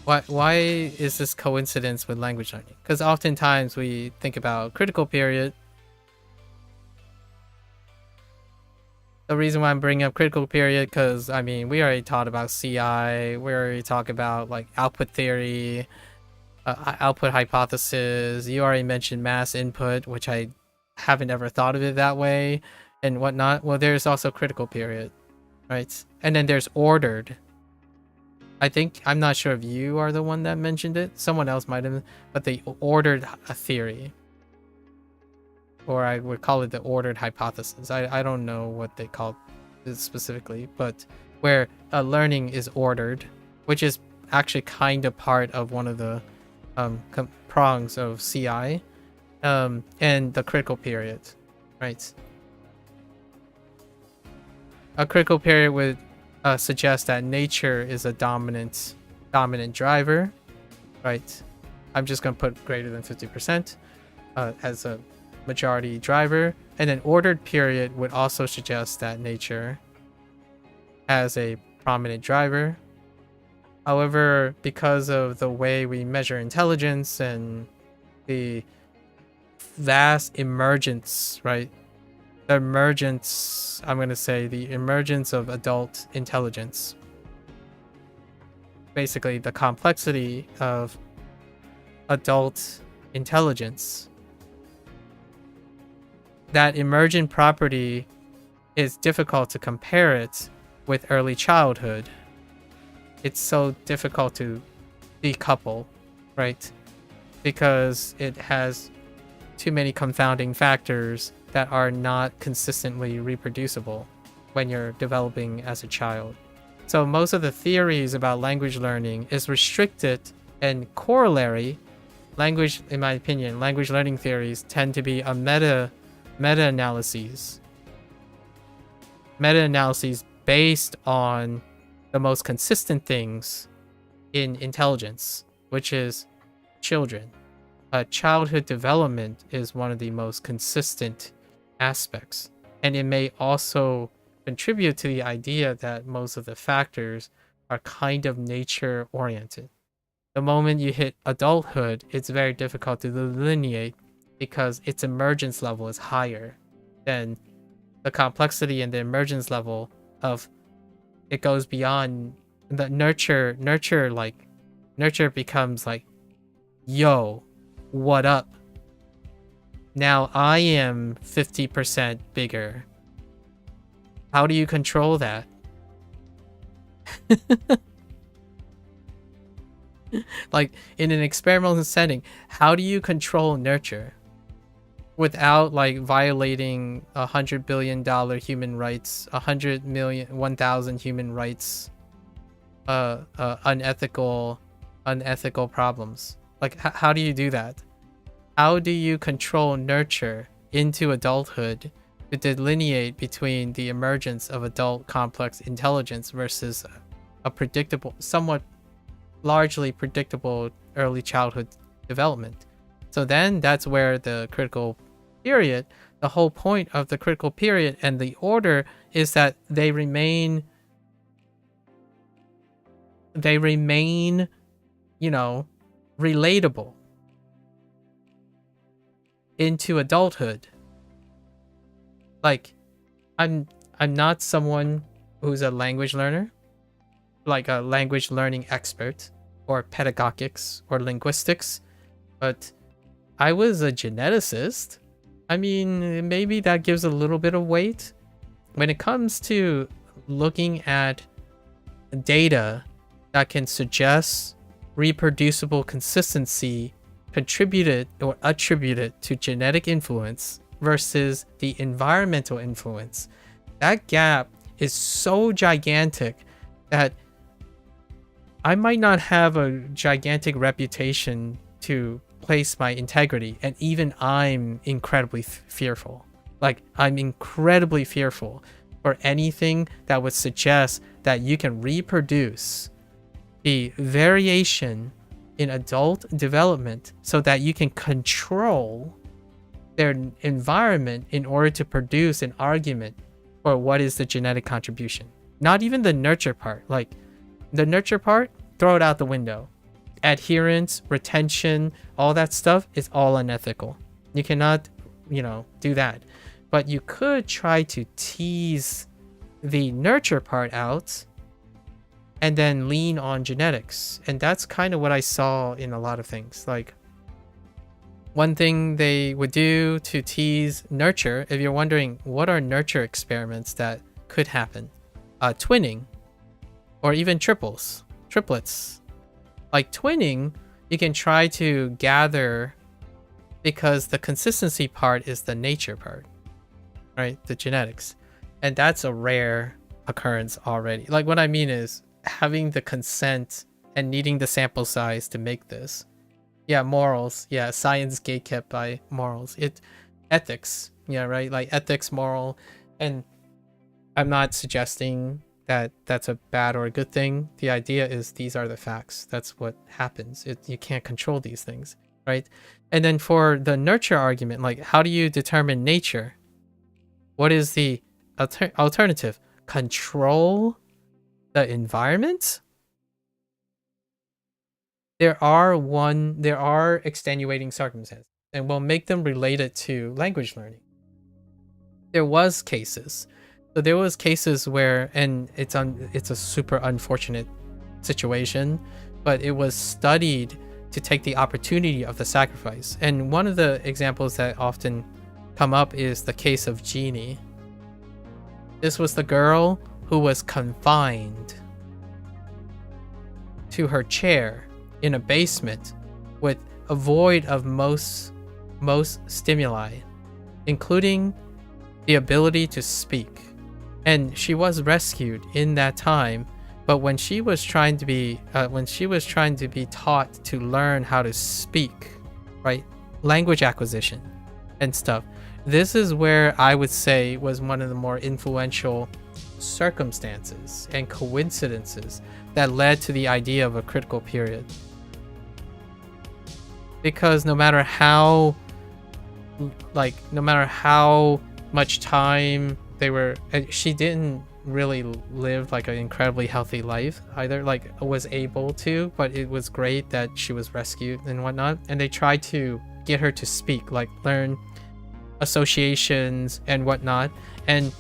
Why is this coincidence with language learning? Because oftentimes we think about critical period. The reason why I'm bringing up critical period, because I mean, we already taught about CI, we already talked about like output theory, output hypothesis. You already mentioned mass input, which I haven't ever thought of it that way, and whatnot. Well, there's also critical period, right? And then there's ordered. I'm not sure if you are the one that mentioned it. Someone else might have, but they ordered a theory. Or I would call it the ordered hypothesis. I don't know what they call it specifically, but where learning is ordered, which is actually kind of part of one of the prongs of CI, and the critical period, right? A critical period would suggest that nature is a dominant driver, right? I'm just going to put greater than 50% as a majority driver, and an ordered period would also suggest that nature has a prominent driver. However, because of the way we measure intelligence and the vast emergence, right? The emergence of adult intelligence. Basically, the complexity of adult intelligence. That emergent property is difficult to compare it with early childhood. It's so difficult to decouple, right? Because it has too many confounding factors that are not consistently reproducible when you're developing as a child. So most of the theories about language learning is restricted, and corollary language, in my opinion, language learning theories tend to be a meta-analyses based on the most consistent things in intelligence, which is children. Childhood development is one of the most consistent aspects, and it may also contribute to the idea that most of the factors are kind of nature oriented. The moment you hit adulthood, it's very difficult to delineate because its emergence level is higher than the complexity and the emergence level of it goes beyond the nurture becomes like, yo, what up? Now I am 50% bigger. How do you control that? Like in an experimental setting, how do you control nurture without like violating $100 billion human rights, 1,000 human rights, unethical problems? Like how do you do that? How do you control nurture into adulthood to delineate between the emergence of adult complex intelligence versus a predictable, somewhat largely predictable early childhood development? So then that's where the critical period, the whole point of the critical period and the order is that they remain, you know, relatable into adulthood. Like I'm not someone who's a language learner, like a language learning expert or pedagogics or linguistics, but I was a geneticist. I mean, maybe that gives a little bit of weight. When it comes to looking at data that can suggest reproducible consistency contributed or attributed to genetic influence versus the environmental influence, that gap is so gigantic that I might not have a gigantic reputation to place my integrity, and even I'm incredibly fearful. Like I'm incredibly fearful for anything that would suggest that you can reproduce the variation in adult development so that you can control their environment in order to produce an argument for what is the genetic contribution. Not even the nurture part. Like the nurture part, throw it out the window. Adherence, retention, all that stuff is all unethical. You cannot, do that. But you could try to tease the nurture part out and then lean on genetics. And that's kind of what I saw in a lot of things. Like one thing they would do to tease nurture, if you're wondering what are nurture experiments that could happen, twinning or even triplets. Like twinning, you can try to gather, because the consistency part is the nature part, right? The genetics. And that's a rare occurrence already. Like what I mean is having the consent and needing the sample size to make this. Yeah, morals. Yeah, science gatekept by morals. Ethics. Yeah, right? Like ethics, moral. And I'm not suggesting that that's a bad or a good thing. The idea is these are the facts. That's what happens. You can't control these things, right? And then for the nurture argument, like how do you determine nature? What is the alternative? Control the environment? There are extenuating circumstances, and we'll make them related to language learning. There was cases where, and it's a super unfortunate situation, but it was studied to take the opportunity of the sacrifice. And one of the examples that often come up is the case of Jeannie. This was the girl who was confined to her chair in a basement with a void of most stimuli, including the ability to speak. And she was rescued in that time, but when she was trying to be taught to learn how to speak, right, language acquisition and stuff, this is where I would say was one of the more influential circumstances and coincidences that led to the idea of a critical period. Because no matter how much time she didn't really live like an incredibly healthy life either, like was able to, but it was great that she was rescued and whatnot. And they tried to get her to speak, like learn associations and whatnot. And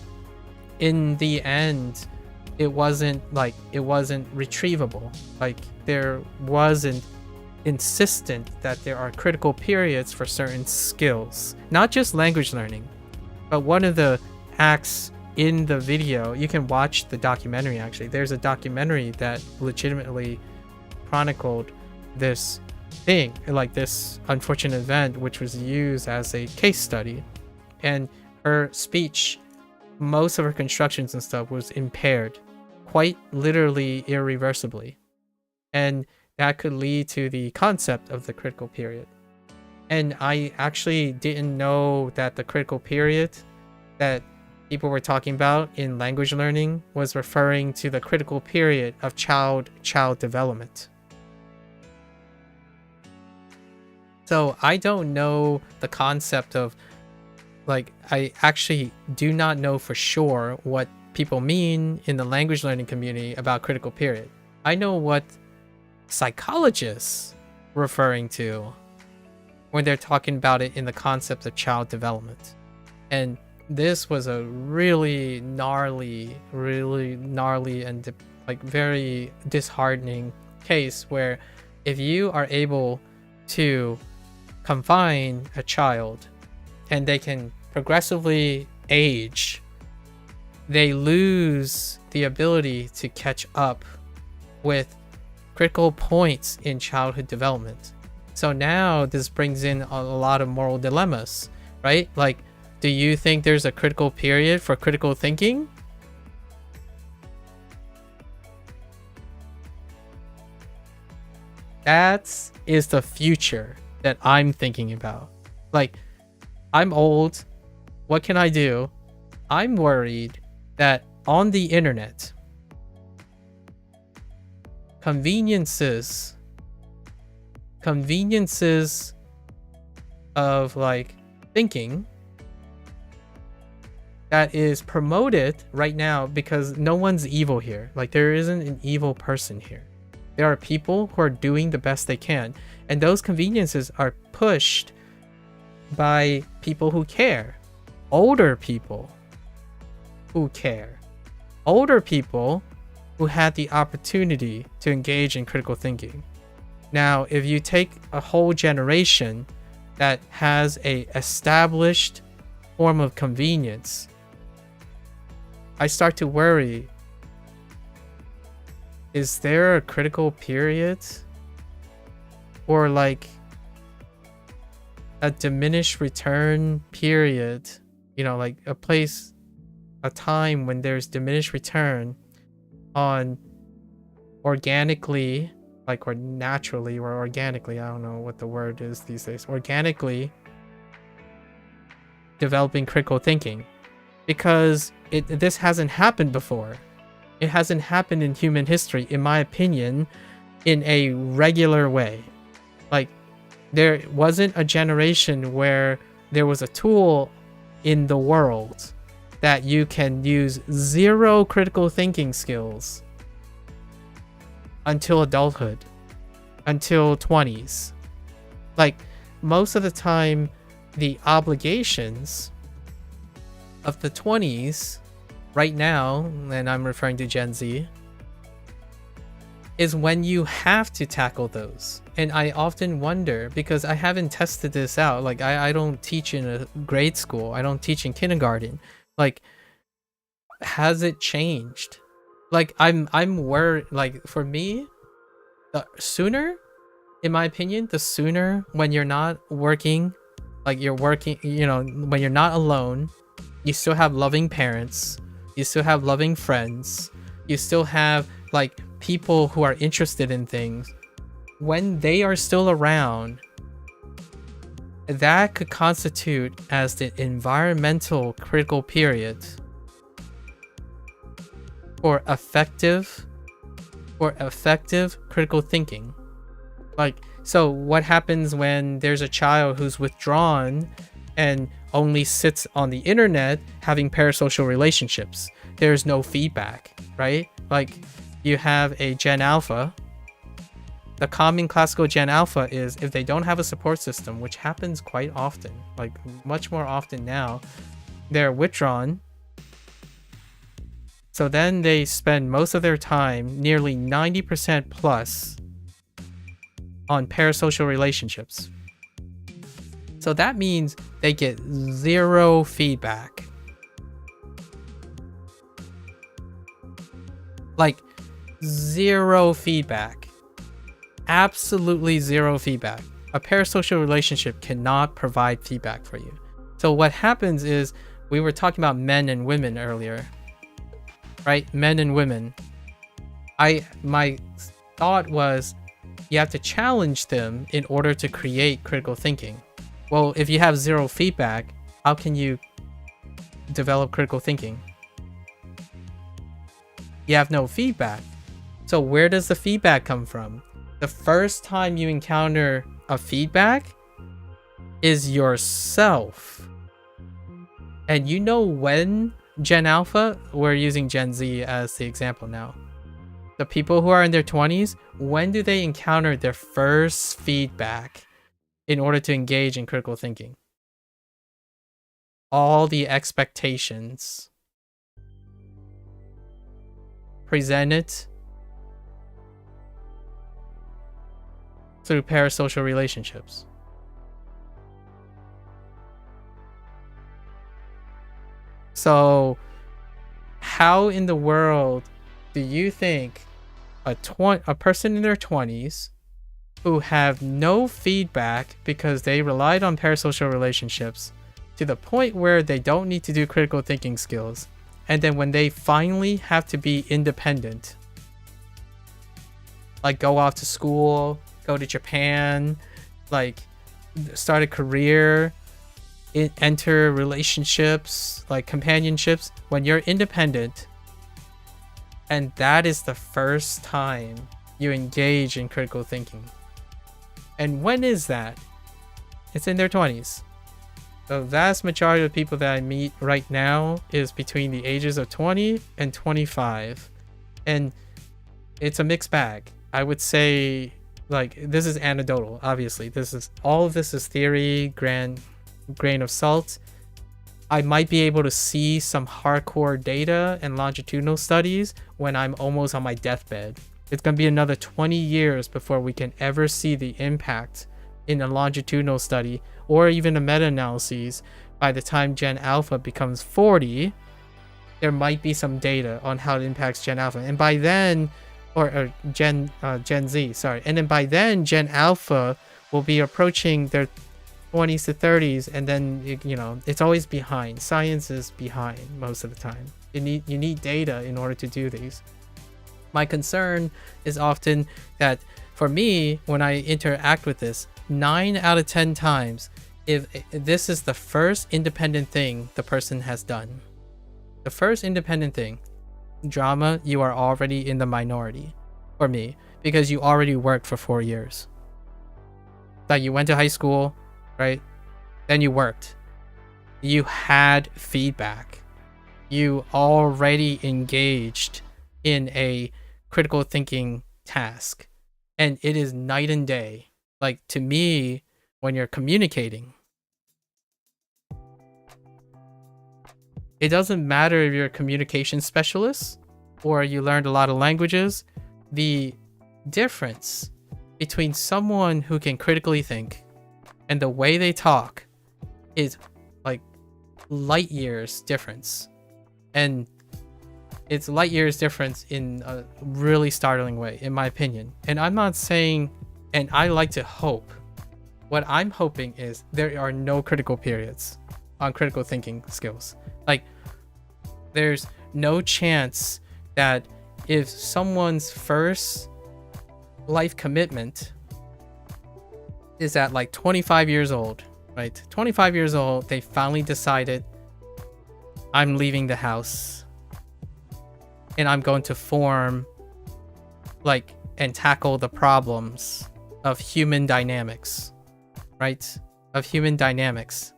in the end, it wasn't retrievable. Like there wasn't insistent that there are critical periods for certain skills, not just language learning, but one of the acts in the video, you can watch the documentary actually. There's a documentary that legitimately chronicled this thing, like this unfortunate event, which was used as a case study. And her speech, most of her constructions and stuff was impaired, quite literally irreversibly. And that could lead to the concept of the critical period. And I actually didn't know that the critical period that people were talking about in language learning was referring to the critical period of child development. So I don't know the concept of, like, I actually do not know for sure what people mean in the language learning community about critical period. I know what psychologists referring to when they're talking about it in the concept of child development. And this was a really gnarly and like very disheartening case where if you are able to confine a child and they can progressively age, they lose the ability to catch up with critical points in childhood development. So now this brings in a lot of moral dilemmas, right? Like, do you think there's a critical period for critical thinking? That is the future that I'm thinking about. Like, I'm old. What can I do? I'm worried that on the internet, conveniences of like thinking that is promoted right now, because no one's evil here. Like, there isn't an evil person here. There are people who are doing the best they can, and those conveniences are pushed by people who care. Older people who care. Older people who had the opportunity to engage in critical thinking. Now, if you take a whole generation that has a established form of convenience, I start to worry, is there a critical period or like a diminished return period, you know, like a time when there's diminished return on organically, like, or naturally, or organically, I don't know what the word is these days, organically developing critical thinking, because this hasn't happened before. It hasn't happened in human history, in my opinion, in a regular way. Like, there wasn't a generation where there was a tool in the world that you can use zero critical thinking skills until adulthood, until 20s. Like, most of the time, the obligations of the 20s right now, and I'm referring to Gen Z, is when you have to tackle those. And I often wonder, because I haven't tested this out, like I don't teach in a grade school, I don't teach in kindergarten. Like, has it changed? Like, I'm worried. Like, for me, the sooner, in my opinion, the sooner, when you're not working, like you're working, you know, when you're not alone, you still have loving parents, you still have loving friends, you still have like people who are interested in things. When they are still around, that could constitute as the environmental critical period for effective critical thinking. Like, so what happens when there's a child who's withdrawn and only sits on the internet having parasocial relationships? There's no feedback, right? Like, you have a Gen Alpha. The common classical Gen Alpha is, if they don't have a support system, which happens quite often, like much more often now, they're withdrawn. So then they spend most of their time, nearly 90% plus, on parasocial relationships. So that means they get zero feedback. Like zero feedback. Absolutely zero feedback. A parasocial relationship cannot provide feedback for you. So what happens is, we were talking about men and women earlier, right? Men and women. My thought was, you have to challenge them in order to create critical thinking. Well, if you have zero feedback, how can you develop critical thinking? You have no feedback. So where does the feedback come from? The first time you encounter a feedback is yourself. And you know when Gen Alpha, we're using Gen Z as the example now. The people who are in their 20s, when do they encounter their first feedback in order to engage in critical thinking? All the expectations presented through parasocial relationships. So, how in the world do you think a person in their 20s who have no feedback because they relied on parasocial relationships to the point where they don't need to do critical thinking skills, and then when they finally have to be independent, like go off to school, go to Japan, like start a career, enter relationships, like companionships, when you're independent, and that is the first time you engage in critical thinking. And when is that? It's in their 20s. The vast majority of the people that I meet right now is between the ages of 20 and 25. And it's a mixed bag. I would say, like, this is anecdotal, obviously. All of this is theory, grain of salt. I might be able to see some hardcore data and longitudinal studies when I'm almost on my deathbed. It's going to be another 20 years before we can ever see the impact in a longitudinal study or even a meta-analysis. By the time Gen Alpha becomes 40, there might be some data on how it impacts Gen Alpha. And by then, or Gen Z, sorry. And then by then, Gen Alpha will be approaching their 20s to 30s, and then, you know, it's always behind. Science is behind most of the time. You need data in order to do these. My concern is often that for me, when I interact with this, 9 out of 10 times, if this is the first independent thing the person has done, the first independent thing, drama, you are already in the minority for me, because you already worked for 4 years. Like, you went to high school, right? Then you worked. You had feedback. You already engaged in a critical thinking task. And it is night and day. Like, to me, when you're communicating, it doesn't matter if you're a communication specialist or you learned a lot of languages. The difference between someone who can critically think and the way they talk is like light years difference. And it's light years difference in a really startling way, in my opinion. And I'm not saying, and I like to hope, what I'm hoping is there are no critical periods on critical thinking skills. Like, there's no chance that if someone's first life commitment is at like 25 years old, right? 25 years old, they finally decided, I'm leaving the house and I'm going to form like and tackle the problems of human dynamics, right? Of human dynamics.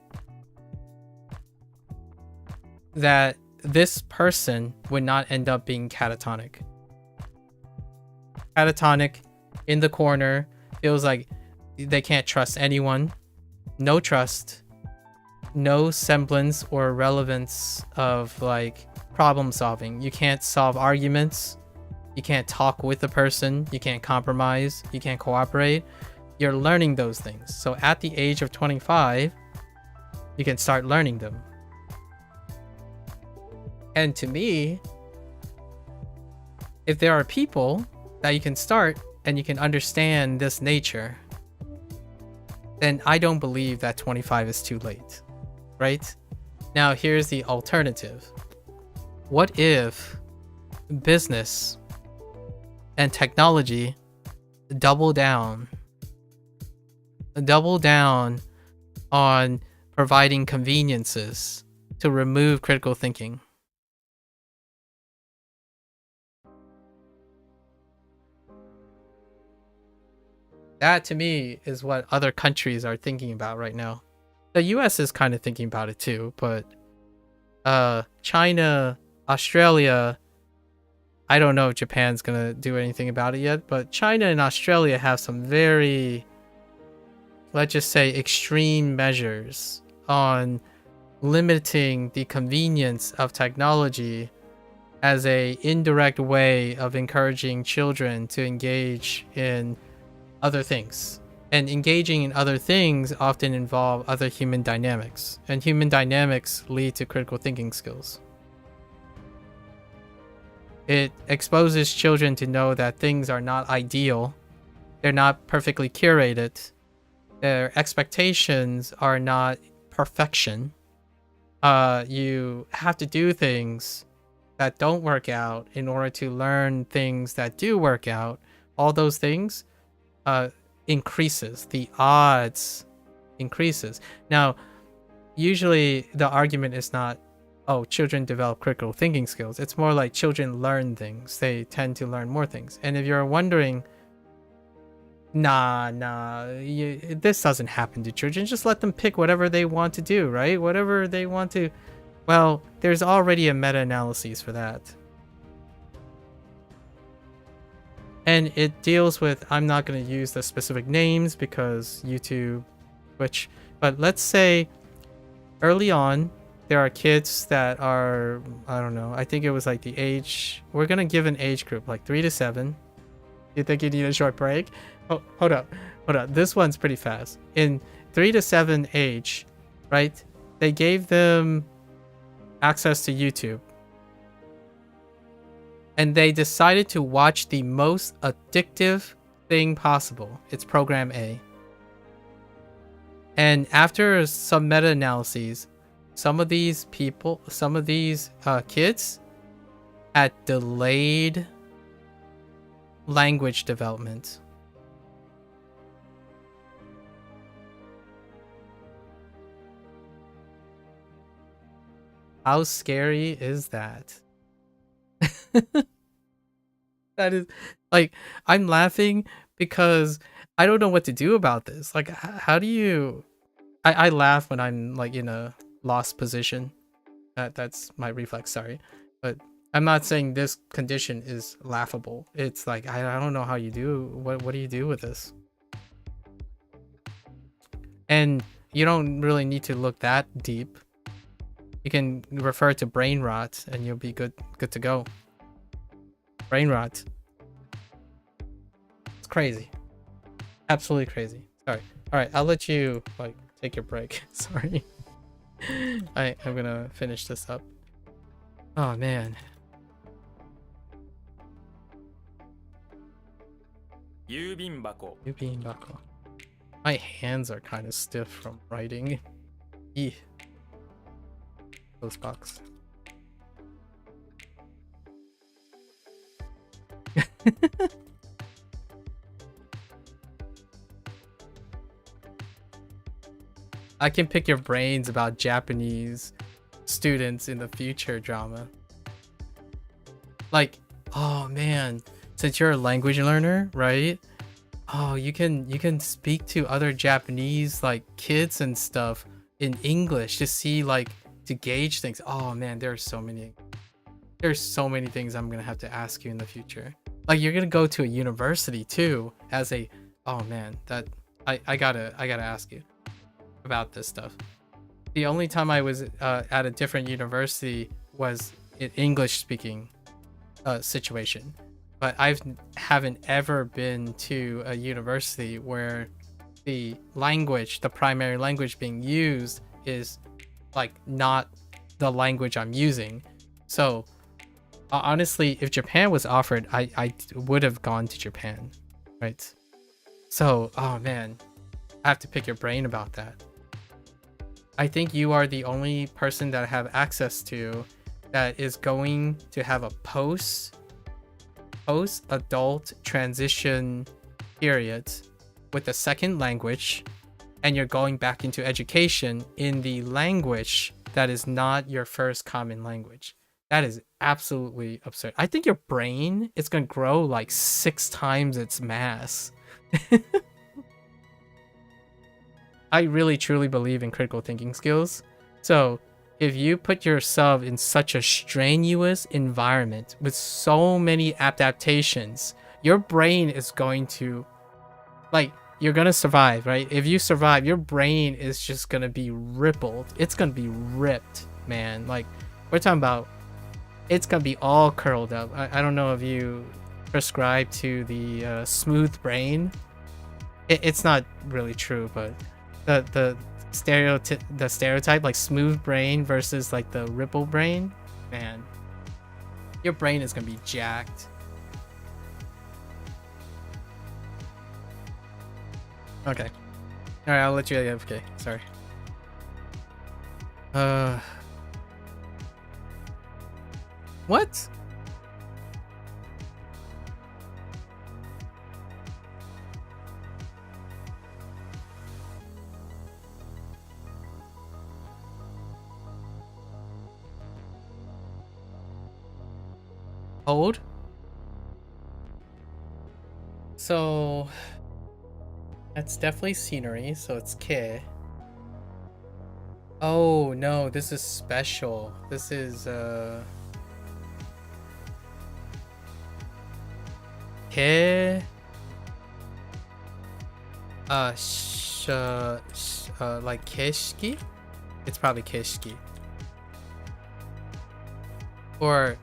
That this person would not end up being catatonic. Catatonic, in the corner, feels like they can't trust anyone. No trust. No semblance or relevance of like problem solving. You can't solve arguments. You can't talk with the person. You can't compromise. You can't cooperate. You're learning those things. So at the age of 25, you can start learning them. And to me, if there are people that you can start and you can understand this nature, then I don't believe that 25 is too late, right? Now, here's the alternative. What if business and technology double down on providing conveniences to remove critical thinking? That to me is what other countries are thinking about right now. The US is kind of thinking about it too, but China, Australia, I don't know if Japan's gonna do anything about it yet, but China and Australia have some very, let's just say, extreme measures on limiting the convenience of technology as a indirect way of encouraging children to engage in other things. And engaging in other things often involve other human dynamics, and human dynamics lead to critical thinking skills. It exposes children to know that things are not ideal, they're not perfectly curated, their expectations are not perfection. You have to do things that don't work out in order to learn things that do work out. All those things increases, the odds increases. Now, usually the argument is not, oh, children develop critical thinking skills. It's more like children learn things. They tend to learn more things. And if you're wondering, this doesn't happen to children, just let them pick whatever they want to do, right? Whatever they want to. Well, there's already a meta-analysis for that. And it deals with, I'm not going to use the specific names because YouTube, but let's say early on, there are kids that are, I don't know, I think it was like the age, we're going to give an age group, like 3 to 7. You think you need a short break? Oh, hold up. This one's pretty fast. In 3 to 7 age, right? They gave them access to YouTube. And they decided to watch the most addictive thing possible. It's program A. And after some meta-analyses, some of these kids had delayed language development. How scary is that? That is, like, I'm laughing because I don't know what to do about this. Like, how do you... I laugh when I'm like in a lost position. That's my reflex, sorry. But I'm not saying this condition is laughable. It's like, I don't know how you do... What do you do with this? And you don't really need to look that deep. You can refer to brain rot and you'll be good to go. Brain rot. It's crazy. Absolutely crazy. Sorry. Alright, I'll let you like take your break. Sorry. I'm gonna finish this up. Oh man. Yubinbako. Yubinbako. My hands are kind of stiff from writing. Eeh. Post box. I can pick your brains about Japanese students in the future drama. Like, oh man, since you're a language learner, right? Oh, you can speak to other Japanese like kids and stuff in English to see like to gauge things. Oh man, there's so many things I'm gonna have to ask you in the future. Like you're gonna go to a university too as a, oh man, that I gotta ask you about this stuff. The only time I was at a different university was an English speaking situation, but haven't ever been to a university where the primary language being used is like not the language I'm using. So Honestly, if Japan was offered, I would have gone to Japan, right? So, oh man, I have to pick your brain about that. I think you are the only person that I have access to that is going to have a post-adult transition period with a second language, and you're going back into education in the language that is not your first common language. That is absolutely absurd. I think your brain is going to grow like 6 times its mass. I really truly believe in critical thinking skills. So if you put yourself in such a strenuous environment with so many adaptations, your brain is going to, like, you're going to survive, right? If you survive, your brain is just going to be rippled. It's going to be ripped, man. Like, we're talking about, it's going to be all curled up. I don't know if you prescribe to the smooth brain. It's not really true, but the stereotype, like smooth brain versus like the ripple brain, man, your brain is gonna be jacked. Okay, all right, I'll let you AFK. Sorry. What? Hold. So that's definitely scenery, so it's K. Oh no, this is special. This is K. Like Keshiki? It's probably Keshiki. Or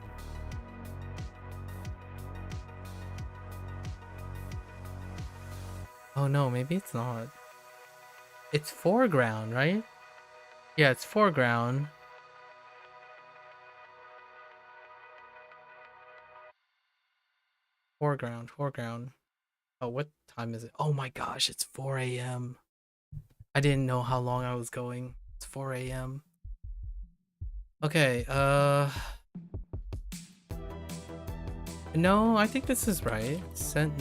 oh no, maybe it's not. It's foreground, right? Yeah, it's foreground. Foreground. Oh, what time is it? Oh my gosh, it's 4 a.m. I didn't know how long I was going. It's 4 a.m. Okay, no, I think this is right. Zen?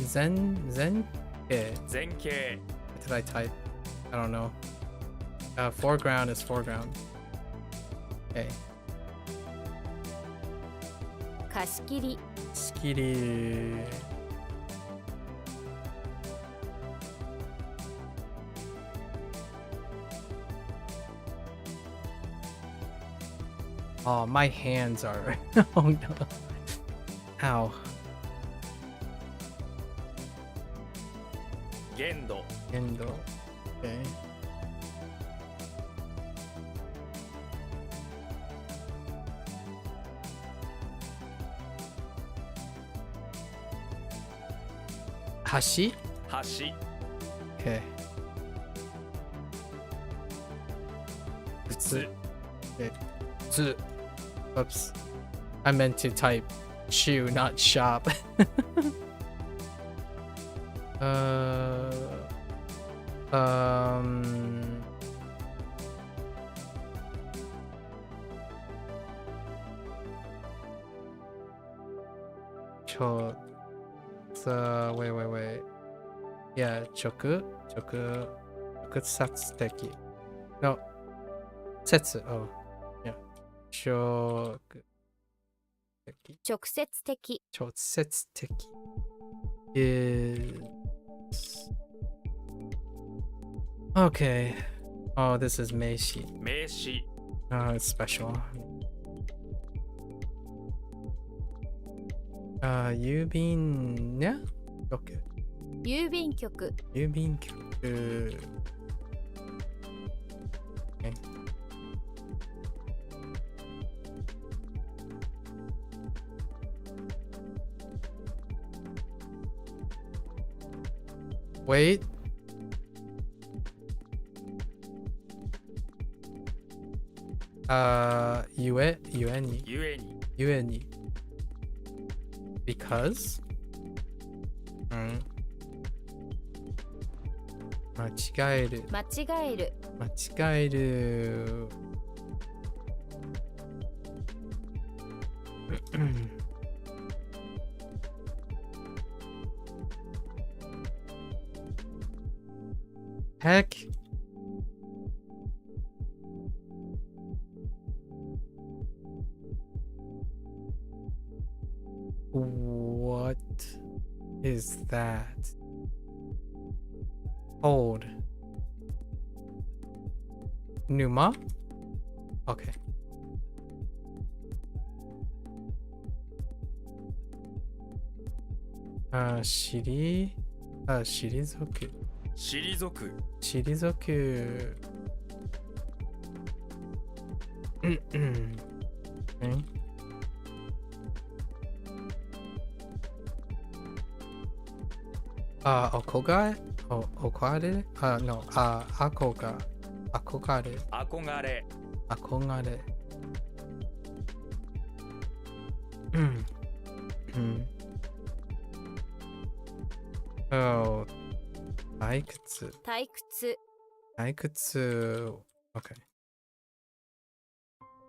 Yeah. 前景 What did I type? I don't know. Foreground is foreground. Okay. 貸し切り Skitty. Oh, my hands are. Oh no. Ow. 限度 Endo. Okay. Hashi? 橋 Okay. 靴 Okay. Z. Oops. I meant to type shoe, not shop. Um. Wait. Yeah, chokusatsuki. No. Setsu. Oh. Yeah. 直接的 直接的 is okay. Oh, this is Meishi. 名詞 Oh, it's special. Yubin, yeah? Okay. 郵便局 Yubin. Okay. Wait. Yueni. ゆえに Yueni. Because? Mm. 間違える。間違える。間違える。Heck. What is that? Hold. Numa? Okay. Shiri? 退く。退く。退く。Okay. Okoga? Okare? No. Akoga. Akogare. 憧れ。 Akogare. Oh. 退屈。退屈。退屈。Okay.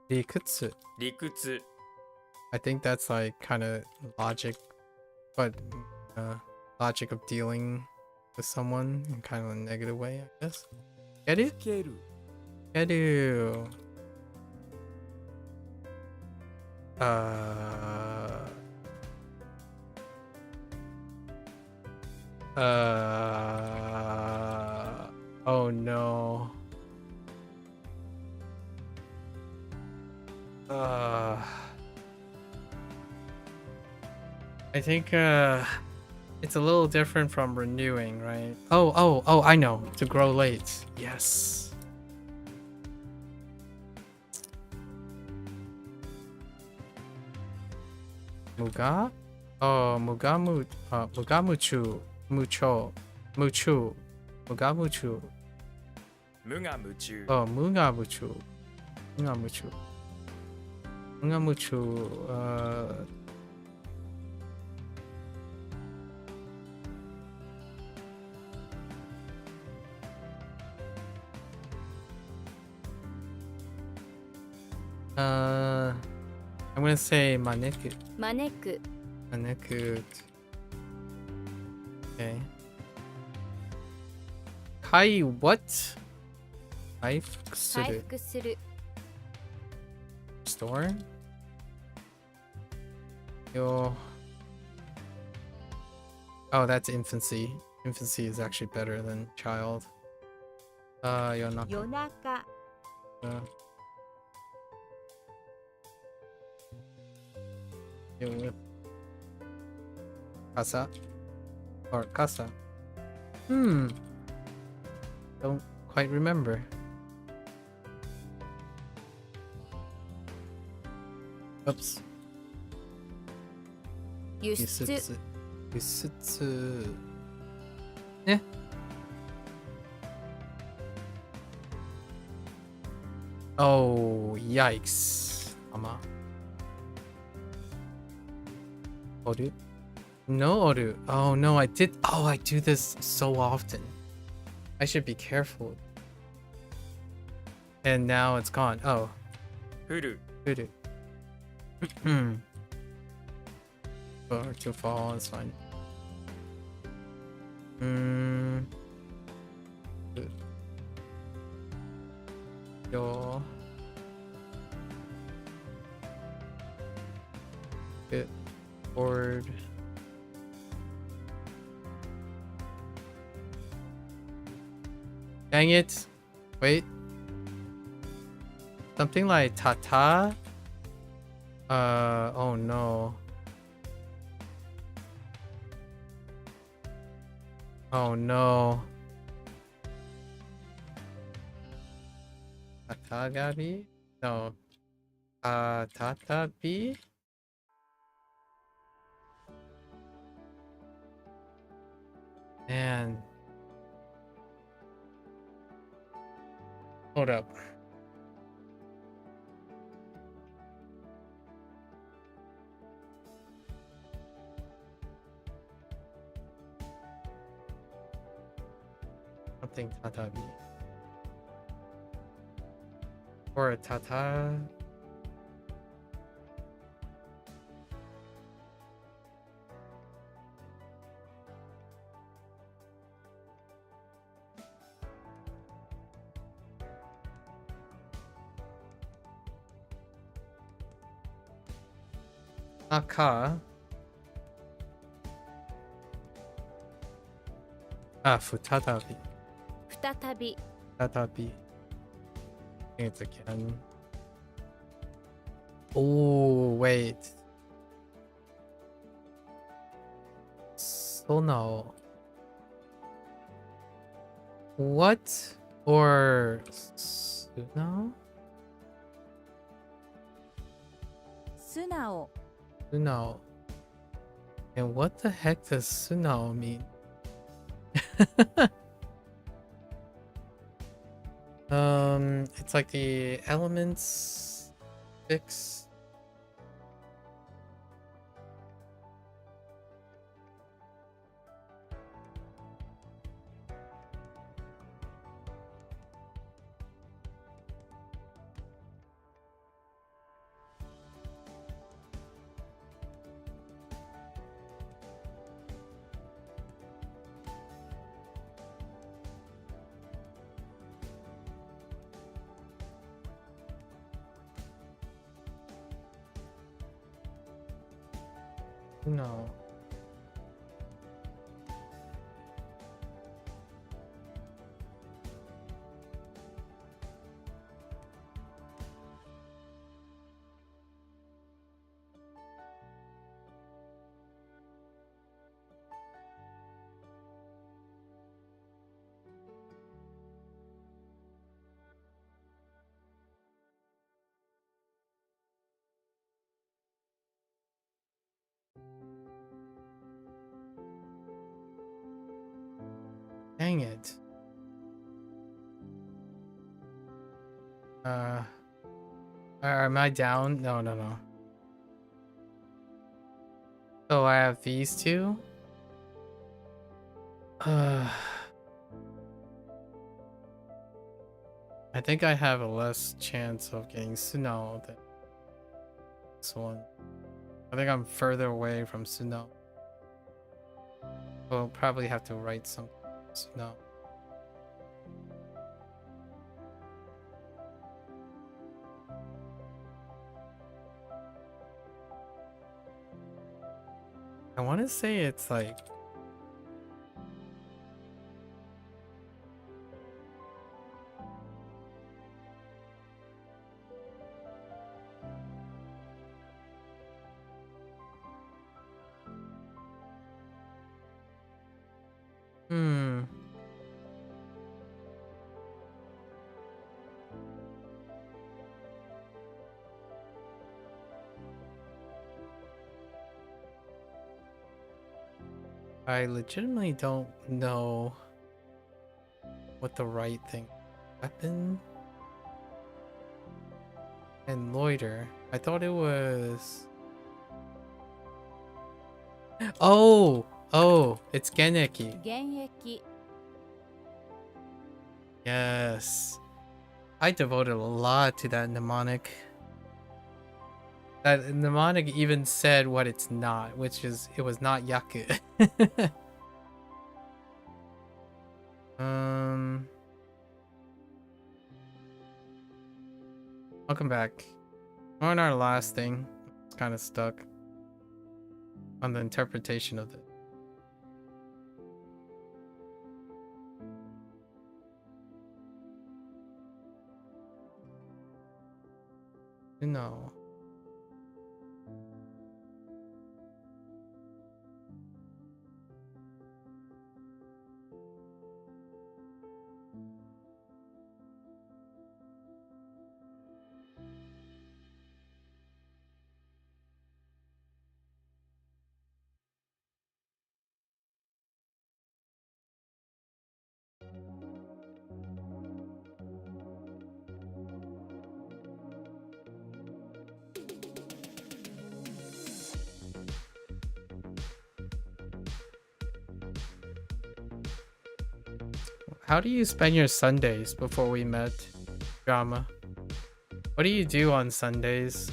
理屈。理屈。 I think that's like kind of logic, but logic of dealing with someone in kind of a negative way, I guess. Get it? ける。 Get you. Oh no. I think it's a little different from renewing, right? Oh, I know. To grow late. Yes. Muga? Oh, Mugamuchu. Mucho. Mugamuchu. 無我夢中。 Oh, Mugamuchu. Mugamuchu. I'm gonna say Maneku. 招く。 Maneku. Okay. Kai what? 回復す回る。復する。 Store? Yo. Oh, that's infancy. Infancy is actually better than child. Yonaka. 夜中。 Kasa or Kasa. Don't quite remember. Oops. 輸出。 Yusutsu. Eh. Oh, yikes. Ama. Oru? No, Oru. Oh, no, I did. Oh, I do this so often. I should be careful. And now it's gone. Oh. 降る。 Uru. Or to fall, it's fine. Yo. Bit forward. Dang it. Wait. Something like tata? Oh no. Oh no. Tatagabi? No. Tatabi? Man. Hold up. something tatabi. Or a tata. Aka. Futatabi. 再び Tatabi. I think it's again. Oh, wait. Sono. What? Or Suno? 素直 Suno. And what the heck does Suno mean? It's like the elements fix. No. Dang it. Am I down? No, no, no. Oh, I have these two? I think I have a less chance of getting Suno than this one. I think I'm further away from Suno. We'll probably have to write some Suno. I want to say it's like I legitimately don't know what the right thing. Weapon and loiter. I thought it was. Oh, it's Geneki. 現役 Yes, I devoted a lot to that mnemonic. That mnemonic even said what it's not, which is it was not yaku. Welcome back. We're on our last thing. It's kind of stuck on the interpretation of it. No. how do you spend your Sundays before we met, Drama? What do you do on Sundays?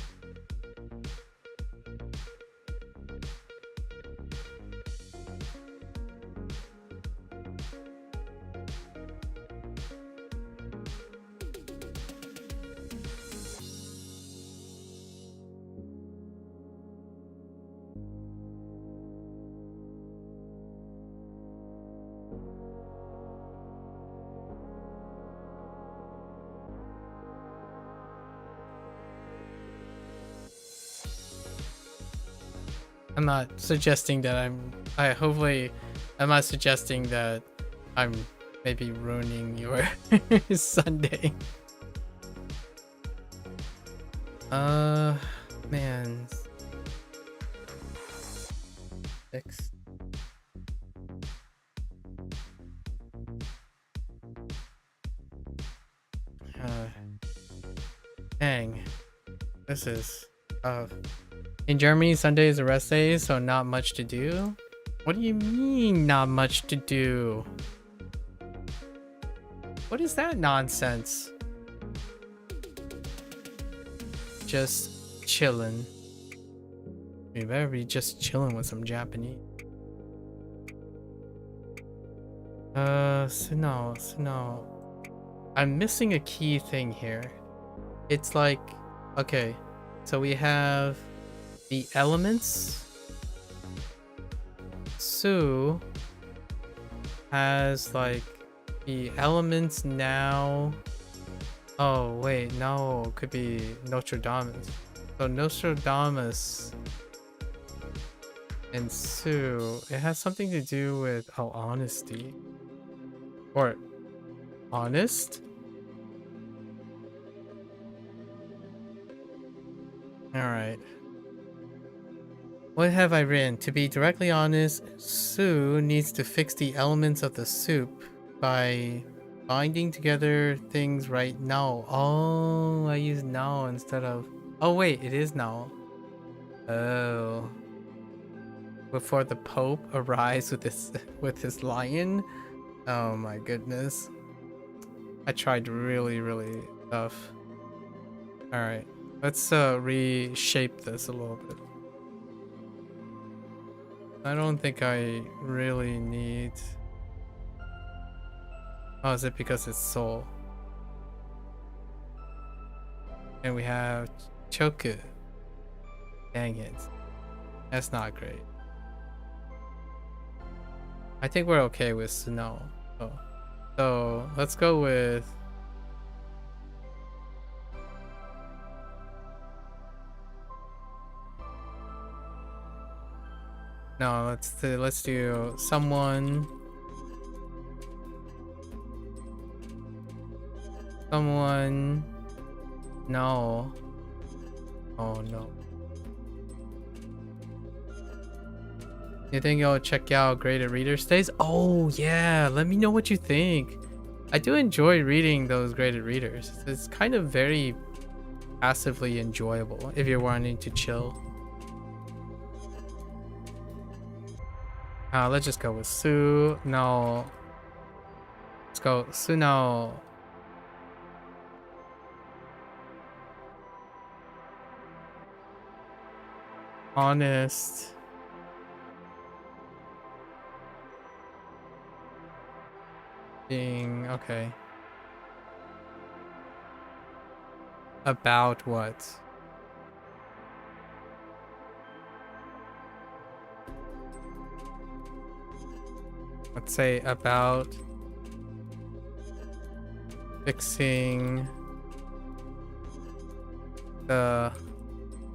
I'm not suggesting that I'm not suggesting that I'm maybe ruining your Sunday. Man. 6. Dang. This is in Germany, Sunday is a rest day, so not much to do. What do you mean, not much to do? What is that nonsense? Just chilling. You better be just chilling with some Japanese. So no. I'm missing a key thing here. It's like, okay, so we have the elements. Su has like the elements now. Oh wait, no, it could be Nostradamus. So Nostradamus and Su, it has something to do with honesty. Or honest? Alright. What have I written? To be directly honest, Su needs to fix the elements of the soup by binding together things right now. Oh, I use now instead of... Oh wait, it is now. Oh. Before the Pope arrives with his lion? Oh my goodness. I tried really tough. Alright, let's reshape this a little bit. I don't think I really need... Oh, is it because it's soul? And we have Choku. Dang it. That's not great. I think we're okay with Snow. So let's go with... No, let's do someone. No. Oh no. You think you'll check out graded reader stays? Oh yeah, let me know what you think. I do enjoy reading those graded readers. It's kind of very passively enjoyable if you're wanting to chill. Let's just go with Su. No. Let's go Su no. Honest. Being okay. About what? Let's say about fixing the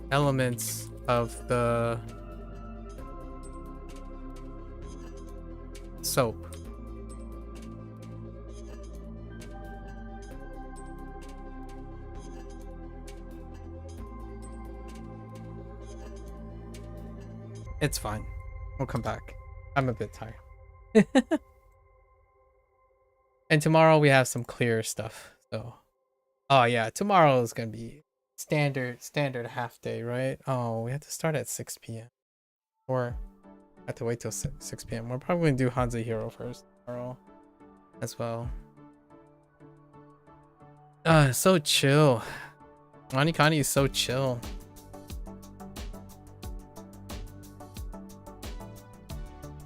elements of the soap. It's fine. We'll come back. I'm a bit tired. And tomorrow we have some clear stuff. So, oh yeah, tomorrow is gonna be standard half day, right? Oh, we have to start at 6 p.m. or I have to wait till 6 p.m. We're probably gonna do HanziHero first tomorrow. as well. So chill. WaniKani is so chill.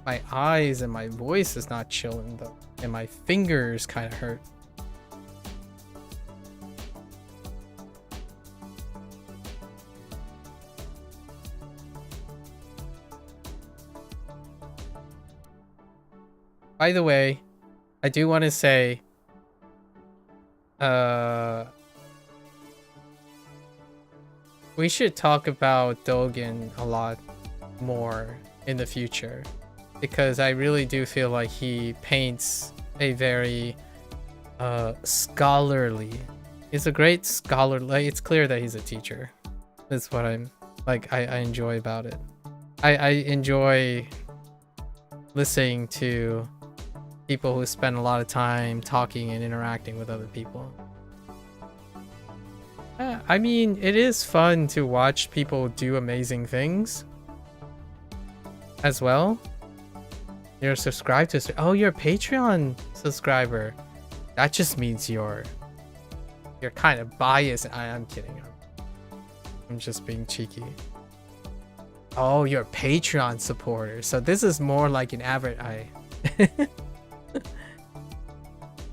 My eyes and my voice is not chilling though, and my fingers kind of hurt. By the way, I do want to say, we should talk about Dogen a lot more in the future, because I really do feel like he paints a very scholarly. He's a great scholar. Like, it's clear that he's a teacher. That's what I'm like. I enjoy about it. I enjoy listening to people who spend a lot of time talking and interacting with other people. I mean, it is fun to watch people do amazing things as well. You're subscribed to... Oh, you're a Patreon subscriber. That just means you're kind of biased. I'm kidding. I'm just being cheeky. Oh, you're a Patreon supporter. So this is more like an average...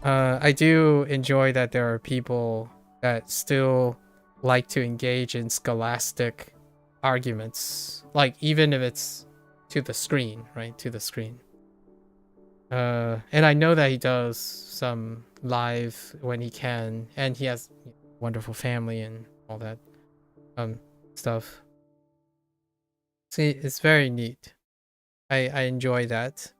I do enjoy that there are people that still like to engage in scholastic arguments, like even if it's to the screen, right? To the screen. And I know that he does some live when he can, and he has a wonderful family and all that stuff. See, it's very neat. I enjoy that.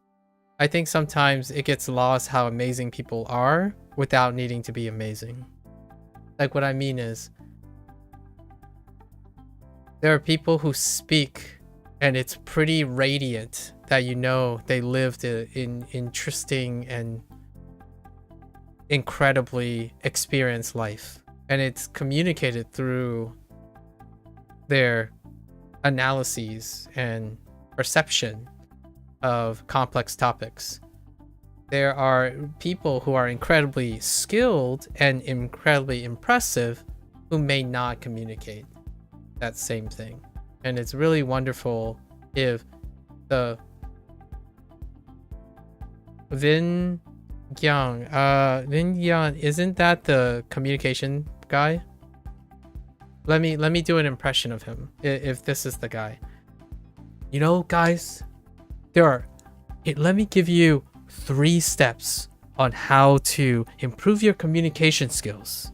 I think sometimes it gets lost how amazing people are without needing to be amazing. Like, what I mean is, there are people who speak and it's pretty radiant that you know they lived an interesting and incredibly experienced life, and it's communicated through their analyses and perception of complex topics. There are people who are incredibly skilled and incredibly impressive who may not communicate that same thing. And it's really wonderful if the Vin Yang, isn't that the communication guy? Let me do an impression of him if this is the guy. You know, guys, let me give you 3 steps on how to improve your communication skills.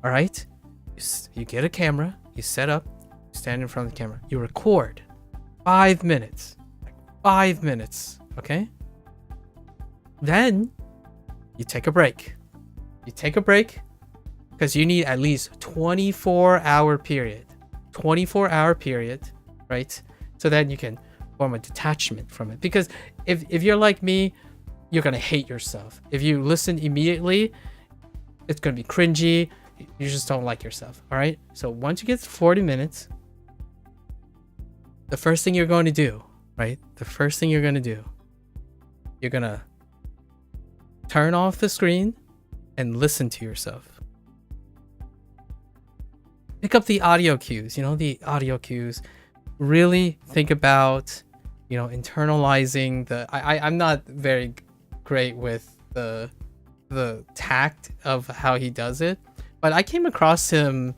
All right? You get a camera, you set up, you stand in front of the camera, you record 5 minutes. Like 5 minutes, okay? Then you take a break. You take a break because you need at least 24-hour period. 24-hour period, right? So then you can form a detachment from it. Because if you're like me, you're gonna hate yourself. If you listen immediately, it's gonna be cringy. You just don't like yourself. All right. So once you get to 40 minutes, the first thing you're going to do, right? The first thing you're gonna do, you're gonna turn off the screen and listen to yourself. Pick up the audio cues. You know, the audio cues. Really think about, you know, internalizing the... I'm not very great with the tact of how he does it, but I came across him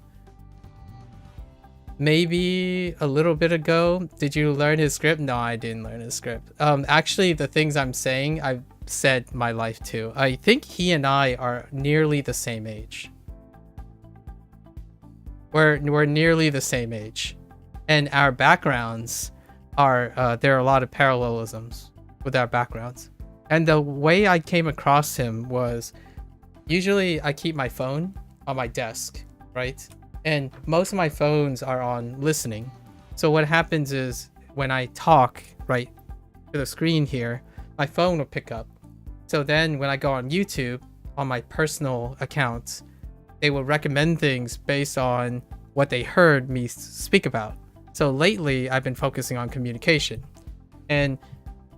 maybe a little bit ago. Did you learn his script? No, I didn't learn his script. Actually, the things I'm saying, I've said my life too. I think he and I are nearly the same age. We're nearly the same age. And our backgrounds are, there are a lot of parallelisms with our backgrounds. And the way I came across him was, usually I keep my phone on my desk, right? And most of my phones are on listening. So what happens is when I talk, right, to the screen here, my phone will pick up. So then when I go on YouTube, on my personal accounts, they will recommend things based on what they heard me speak about. So lately, I've been focusing on communication. And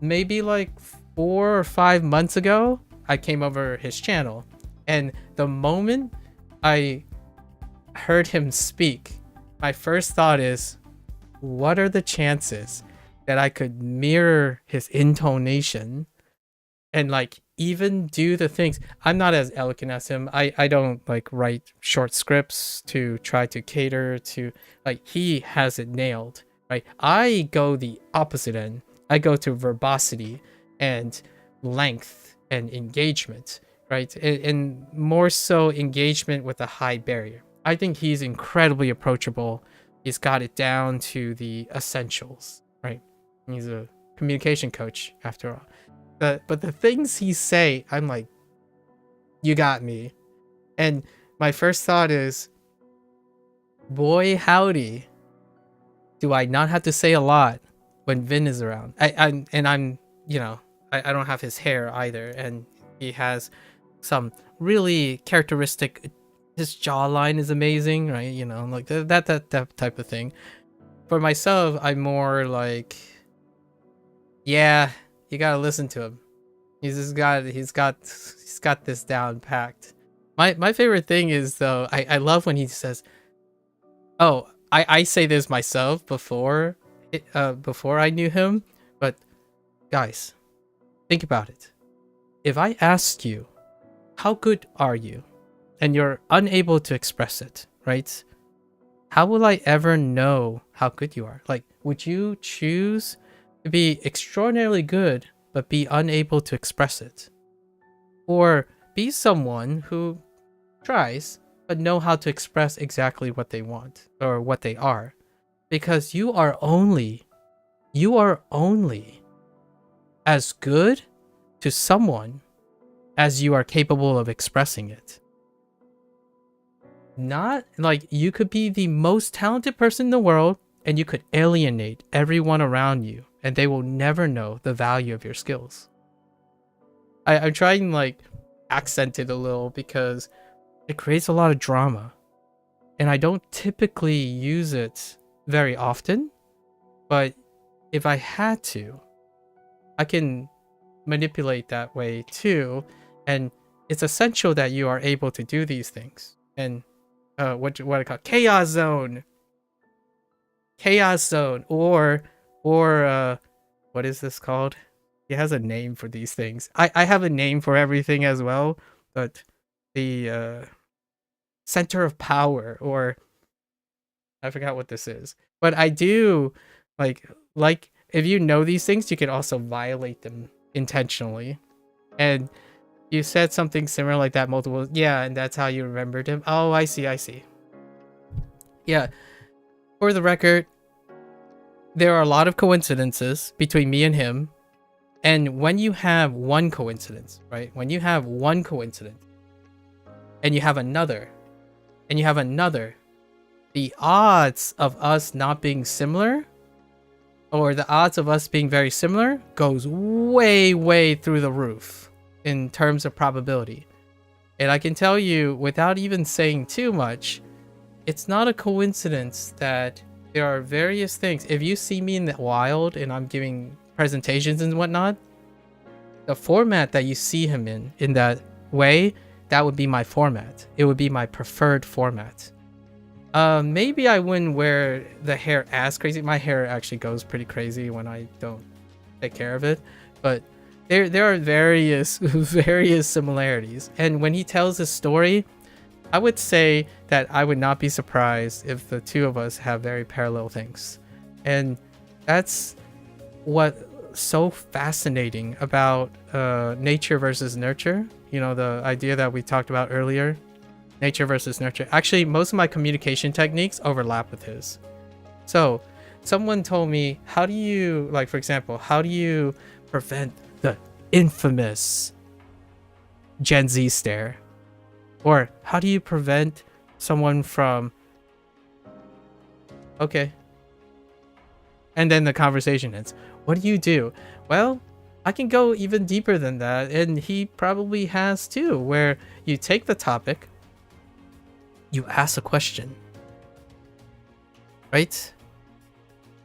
maybe like 4 or 5 months ago, I came over his channel, and the moment I heard him speak, my first thought is, what are the chances that I could mirror his intonation and like even do the things? I'm not as eloquent as him. I don't like write short scripts to try to cater to, like, he has it nailed, right? I go the opposite end. I go to verbosity and length and engagement, right? And more so engagement with a high barrier. I think he's incredibly approachable. He's got it down to the essentials, right? He's a communication coach after all. But the things he say, I'm like, you got me. And my first thought is, boy howdy, do I not have to say a lot when Vin is around. I'm you know, I don't have his hair either, and he has some really characteristic. His jawline is amazing, right? You know, like that type of thing. For myself, I'm more like, yeah, you gotta listen to him. He's got this down packed. My favorite thing is, though, I love when he says, oh, I say this myself before I knew him, but guys, think about it. If I asked you, how good are you? And you're unable to express it, right? How will I ever know how good you are? Like, would you choose to be extraordinarily good but be unable to express it? Or be someone who tries but know how to express exactly what they want or what they are? Because you are only as good to someone as you are capable of expressing it. Not like you could be the most talented person in the world and you could alienate everyone around you and they will never know the value of your skills. I'm trying like accent it a little because it creates a lot of drama and I don't typically use it very often, but if I had to, I can manipulate that way too. And it's essential that you are able to do these things. And what I call chaos zone, or what is this called? It has a name for these things. I have a name for everything as well, but the center of power, or I forgot what this is. But I do like if you know these things, you can also violate them intentionally. And you said something similar like that multiple. Yeah, and that's how you remembered him. Oh, I see. Yeah. For the record, there are a lot of coincidences between me and him. And when you have one coincidence, right? When you have one coincidence, and you have another, and you have another, the odds of us not being similar, or the odds of us being very similar, goes way, way through the roof in terms of probability. And I can tell you, without even saying too much, it's not a coincidence that there are various things. If you see me in the wild and I'm giving presentations and whatnot, the format that you see him in that way, that would be my format. It would be my preferred format. Maybe I wouldn't wear the hair as crazy. My hair actually goes pretty crazy when I don't take care of it, but there are various similarities. And when he tells his story, I would say that I would not be surprised if the two of us have very parallel things. And that's what so fascinating about nature versus nurture. You know, the idea that we talked about earlier, nature versus nurture. Actually, most of my communication techniques overlap with his. So someone told me, how do you, like, for example, how do you prevent the infamous Gen Z stare? Or how do you prevent someone from, okay, and then the conversation ends. What do you do? Well, I can go even deeper than that, and he probably has too, where you take the topic, you ask a question, right?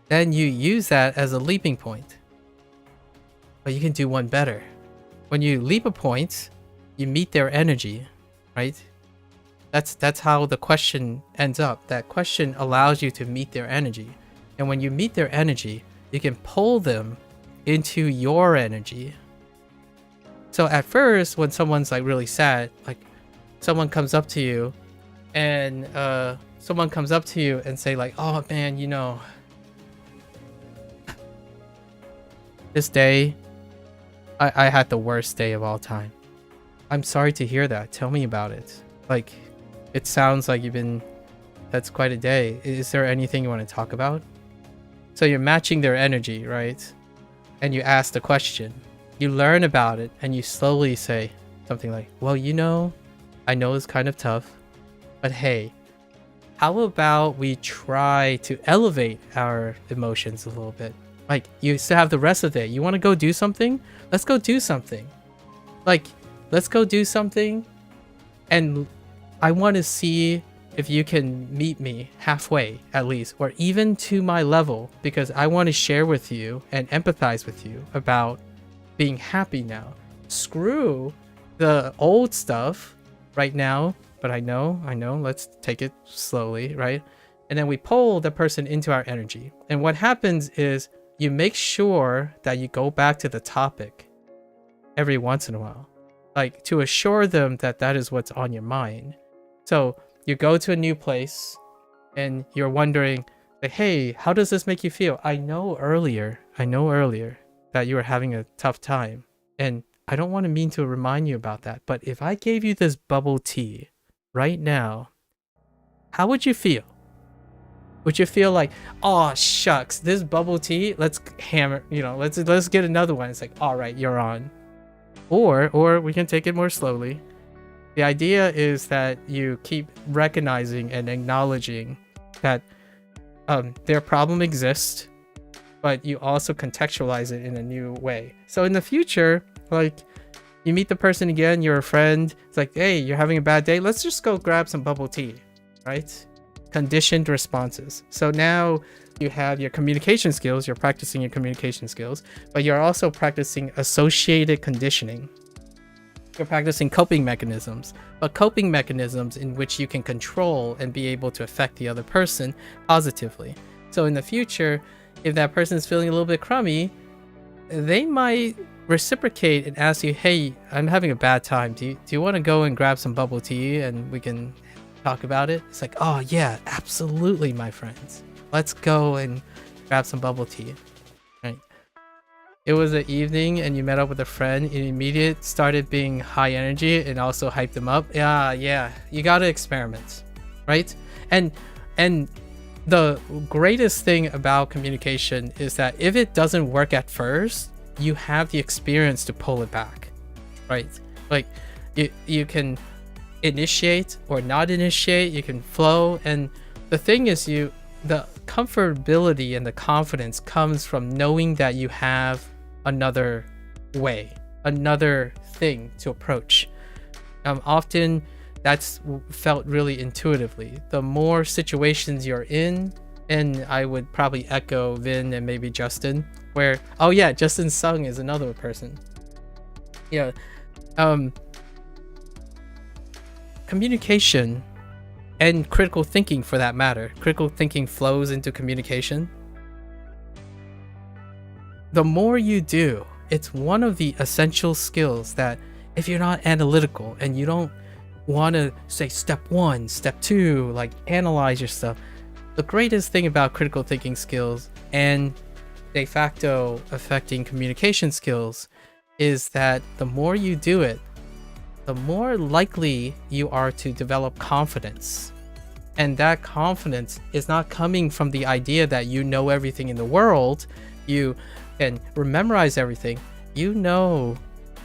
Then you use that as a leaping point. But you can do one better. When you leap a point, you meet their energy, right? That's how the question ends up. That question allows you to meet their energy. And when you meet their energy, you can pull them into your energy. So at first, when someone's like really sad, like someone comes up to you and say like, oh man, you know, this day, I had the worst day of all time. I'm sorry to hear that. Tell me about it. Like, it sounds like that's quite a day. Is there anything you want to talk about? So you're matching their energy, right? And you ask the question. You learn about it and you slowly say something like, well, you know, I know it's kind of tough, but hey, how about we try to elevate our emotions a little bit? Like, you still have the rest of the day. You want to go do something? Let's go do something. Like, let's go do something. And I want to see if you can meet me halfway, at least, or even to my level, because I want to share with you and empathize with you about being happy now. Screw the old stuff right now, but I know, let's take it slowly, right? And then we pull the person into our energy. And what happens is you make sure that you go back to the topic every once in a while, like to assure them that that is what's on your mind. So you go to a new place and you're wondering, like, hey, how does this make you feel? I know earlier that you were having a tough time, and I don't want to mean to remind you about that, but if I gave you this bubble tea right now, how would you feel? Would you feel like, oh shucks, this bubble tea, let's hammer, you know, let's get another one. It's like, all right, you're on. Or we can take it more slowly. The idea is that you keep recognizing and acknowledging that their problem exists, but you also contextualize it in a new way. So in the future, like, you meet the person again, you're a friend, it's like, hey, you're having a bad day, let's just go grab some bubble tea, right? Conditioned responses. So now you have your communication skills, you're practicing your communication skills, but you're also practicing associated conditioning. You're practicing coping mechanisms, but coping mechanisms in which you can control and be able to affect the other person positively. So in the future, if that person is feeling a little bit crummy, they might reciprocate and ask you, hey, I'm having a bad time. Do you want to go and grab some bubble tea and we can talk about it? It's like, oh yeah, absolutely, my friends. Let's go and grab some bubble tea. Right? It was an evening and you met up with a friend and immediately started being high energy and also hyped them up. Yeah, you gotta experiment, right? And the greatest thing about communication is that if it doesn't work at first, you have the experience to pull it back, right? Like, you can initiate or not initiate, you can flow, and the thing is, the comfortability and the confidence comes from knowing that you have another way, another thing to approach. Often that's felt really intuitively. The more situations you're in, and I would probably echo Vin and maybe Justin, where, oh yeah, Justin Sung is another person. Yeah. Communication and critical thinking, for that matter, critical thinking flows into communication. The more you do, it's one of the essential skills that if you're not analytical and you don't want to say step 1, step 2, like analyze your stuff, the greatest thing about critical thinking skills and de facto affecting communication skills is that the more you do it, the more likely you are to develop confidence. And that confidence is not coming from the idea that you know everything in the world, you can memorize everything. You know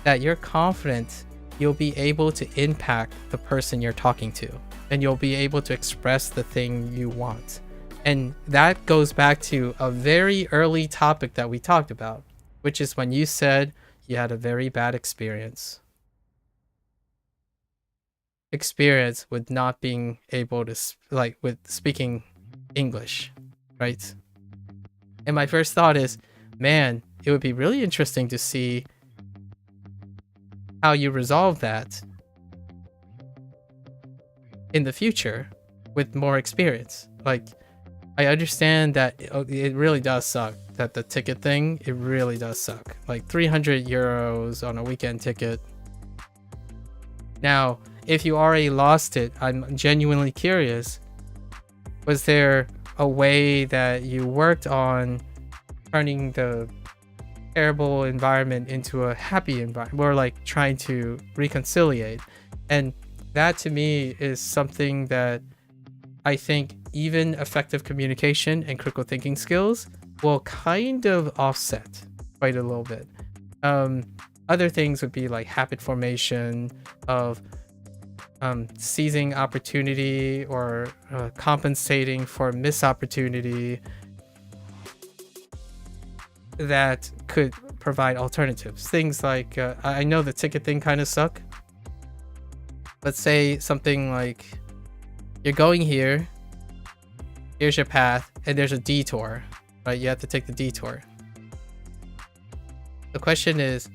that you're confident you'll be able to impact the person you're talking to, and you'll be able to express the thing you want. And that goes back to a very early topic that we talked about, which is when you said you had a very bad experience with not being able to with speaking English, right? And my first thought is, man, it would be really interesting to see how you resolve that in the future with more experience. Like, I understand that it really does suck that the ticket thing, it really does suck. Like 300 euros on a weekend ticket. Now, if you already lost it, I'm genuinely curious. Was there a way that you worked on turning the terrible environment into a happy environment, or like trying to reconciliate? And that to me is something that I think even effective communication and critical thinking skills will kind of offset quite a little bit. Other things would be like habit formation of seizing opportunity or compensating for missed opportunity that could provide alternatives. Things like, I know the ticket thing kind of suck. Let's say something like, you're going here, here's your path, and there's a detour, right? You have to take the detour. The question is,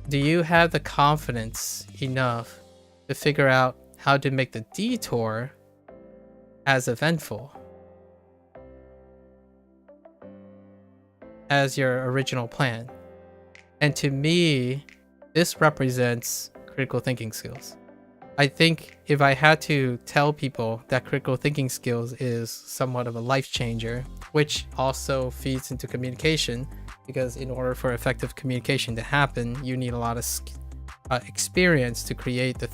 do you have the confidence enough to figure out how to make the detour as eventful as your original plan? And to me, this represents critical thinking skills. I think if I had to tell people that critical thinking skills is somewhat of a life changer, which also feeds into communication, because in order for effective communication to happen, you need a lot of experience to create the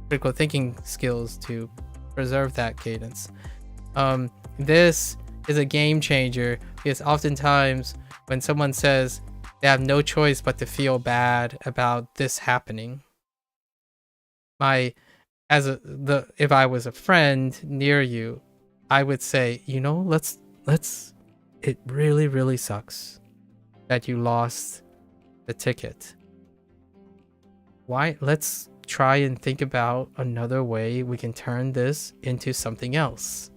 critical thinking skills to preserve that cadence. This is a game changer because oftentimes when someone says they have no choice but to feel bad about this happening, if I was a friend near you, I would say, it really, really sucks that you lost the ticket. Let's try and think about another way we can turn this into something else.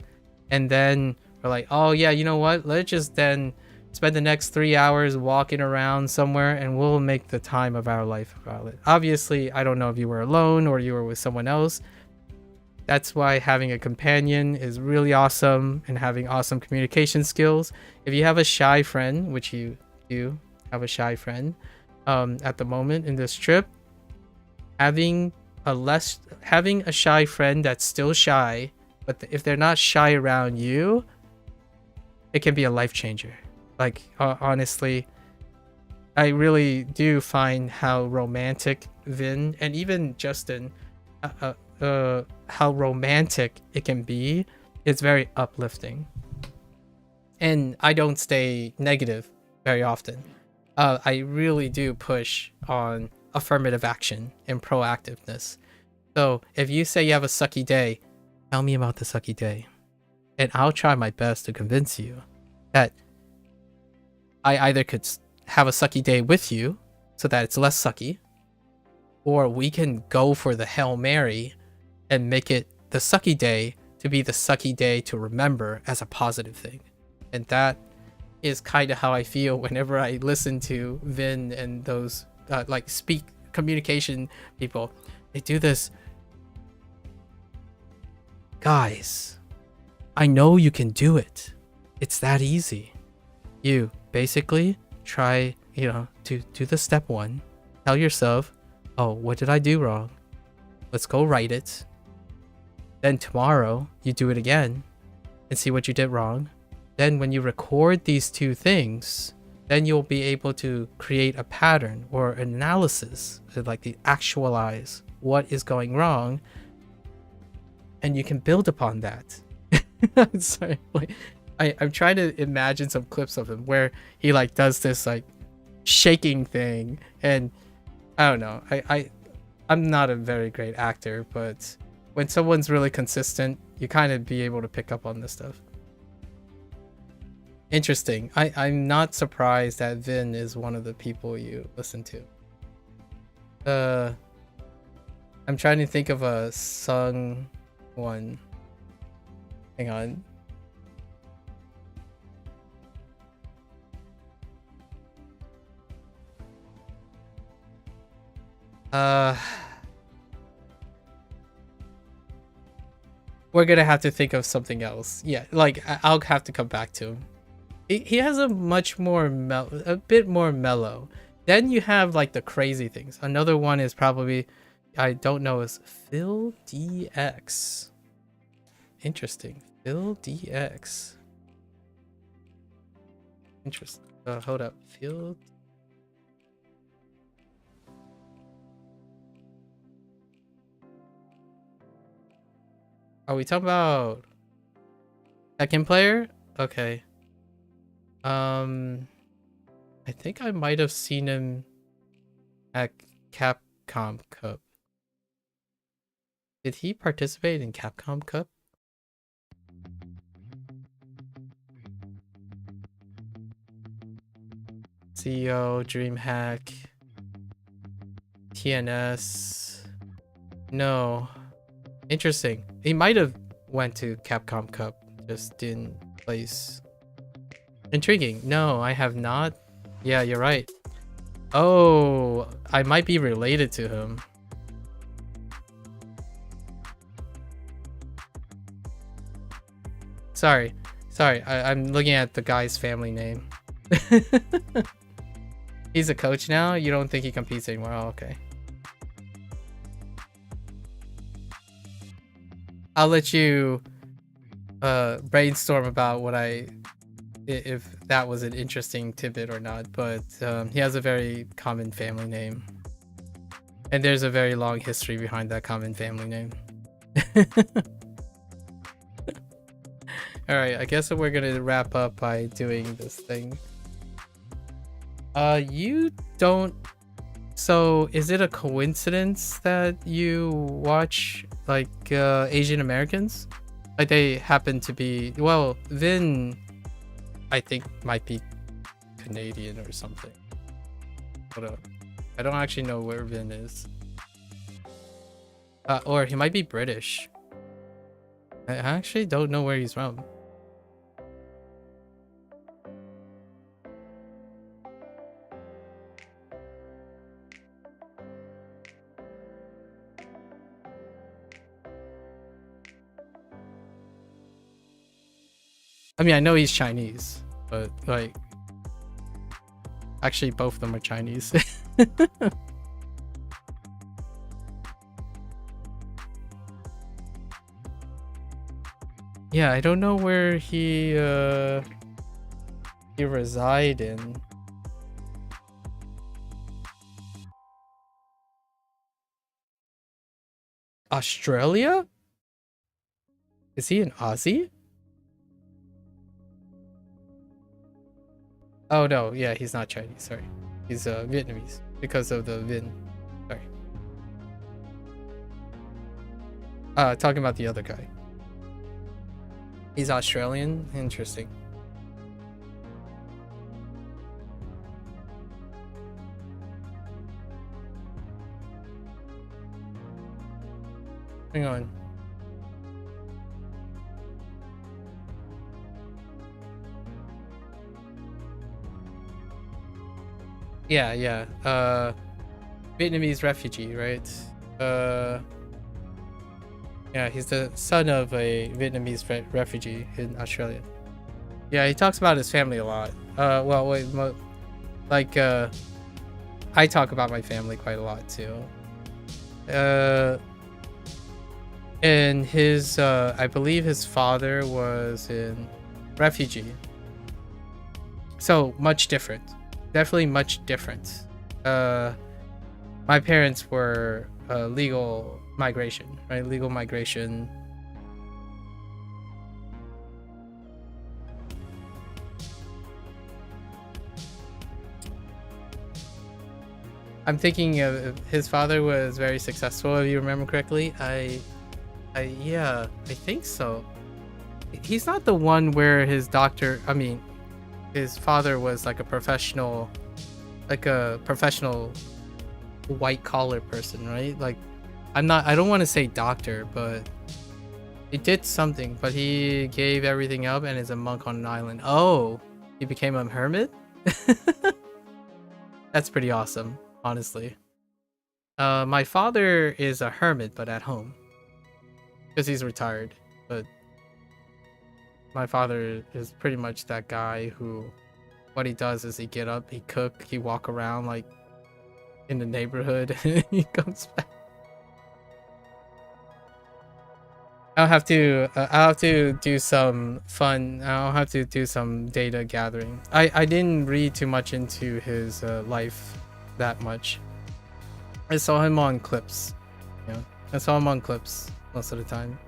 And then we're like, oh yeah, you know what? Let's just then spend the next 3 hours walking around somewhere and we'll make the time of our life about it. Obviously, I don't know if you were alone or you were with someone else. That's why having a companion is really awesome, and having awesome communication skills. If you have a shy friend, which you do have a shy friend at the moment in this trip, having a shy friend that's still shy, but if they're not shy around you, it can be a life changer. Like, honestly, I really do find how romantic Vin and even Justin, how romantic it can be. It's very uplifting. And I don't stay negative very often. I really do push on affirmative action and proactiveness. So if you say you have a sucky day, tell me about the sucky day. And I'll try my best to convince you that I either could have a sucky day with you so that it's less sucky, or we can go for the Hail Mary and make it the sucky day to be the sucky day to remember as a positive thing. And that is kind of how I feel whenever I listen to Vin and those communication people. They do this. Guys, I know you can do it. It's that easy. You basically try, to do the step one. Tell yourself, oh, what did I do wrong? Let's go write it. Then tomorrow you do it again and see what you did wrong. Then when you record these two things, then you'll be able to create a pattern or analysis, like actualize what is going wrong, and you can build upon that. Sorry, I'm trying to imagine some clips of him where he does this shaking thing, and I don't know. I'm not a very great actor, but when someone's really consistent, you kind of be able to pick up on this stuff. Interesting. I'm not surprised that Vin is one of the people you listen to. I'm trying to think of a sung one. Hang on. We're gonna have to think of something else. Yeah, like I'll have to come back to him. He has a much more a bit more mellow. Then you have like the crazy things. Another one is probably, I don't know, is Phil DX. Interesting. Phil DX. Interesting. Hold up. Phil. Are we talking about second player? Okay. I think I might have seen him at Capcom Cup. Did he participate in Capcom Cup? CEO, DreamHack, TNS. No. Interesting. He might have went to Capcom Cup, just didn't place. Intriguing. No, I have not. Yeah, you're right. Oh, I might be related to him. Sorry. I'm looking at the guy's family name. He's a coach now? You don't think he competes anymore? Oh, okay. I'll let you brainstorm about what if that was an interesting tidbit or not, but he has a very common family name. And there's a very long history behind that common family name. Alright, I guess we're gonna wrap up by doing this thing. You don't... So, is it a coincidence that you watch, like, Asian Americans? Like, they happen to be... Well, Vin, I think, might be Canadian or something. Hold up. I don't actually know where Vin is. Or he might be British. I actually don't know where he's from. I mean, I know he's Chinese, but like, actually both of them are Chinese. Yeah, I don't know where he reside in. Australia? Is he an Aussie? Oh no, yeah, he's not Chinese, sorry. He's Vietnamese because of the Vin. Sorry. Talking about the other guy. He's Australian? Interesting. Hang on. Yeah. Vietnamese refugee, right? Yeah, he's the son of a Vietnamese refugee in Australia. Yeah, he talks about his family a lot. Well, wait, like, I talk about my family quite a lot too. And his, I believe his father was in refugee. So, much different. Definitely much different. My parents were legal migration, right? Legal migration. I'm thinking of his father was very successful, if you remember correctly. Yeah, I think so. He's not the one where his his father was like a professional white collar person, right? Like, I don't want to say doctor, but he did something, but he gave everything up and is a monk on an island. Oh, he became a hermit? That's pretty awesome, honestly. My father is a hermit, but at home. Because he's retired. But my father is pretty much that guy who, what he does is he get up, he cook, he walk around like in the neighborhood, and he comes back. I'll have to do some fun. I'll have to do some data gathering. I didn't read too much into his life that much. I saw him on clips. Yeah, I saw him on clips most of the time.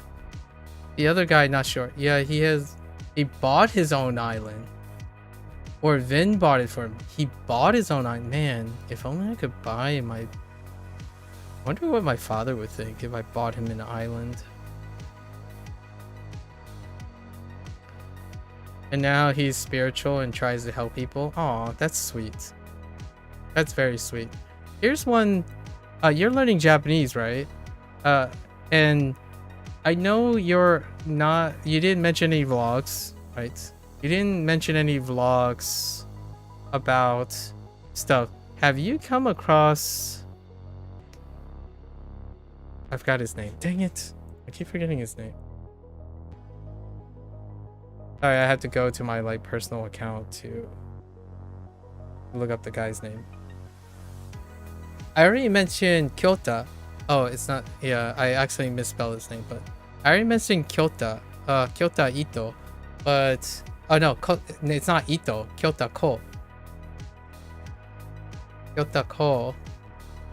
The other guy, not sure. Yeah, he bought his own island. Or Vin bought it for him. He bought his own island. Man, if only I could buy my... I wonder what my father would think if I bought him an island. And now he's spiritual and tries to help people. Aw, that's sweet. That's very sweet. Here's one. You're learning Japanese, right? And I know you're not... You didn't mention any vlogs, right? You didn't mention any vlogs about stuff. Have you come across... I forgot his name. Dang it. I keep forgetting his name. Sorry, I have to go to my like personal account to look up the guy's name. I already mentioned Kyota. Oh, it's not. Yeah, I actually misspelled his name, but I already mentioned Kyota. Kyota Ito. But oh no, it's not Ito. Kyota Ko. Kyota Ko.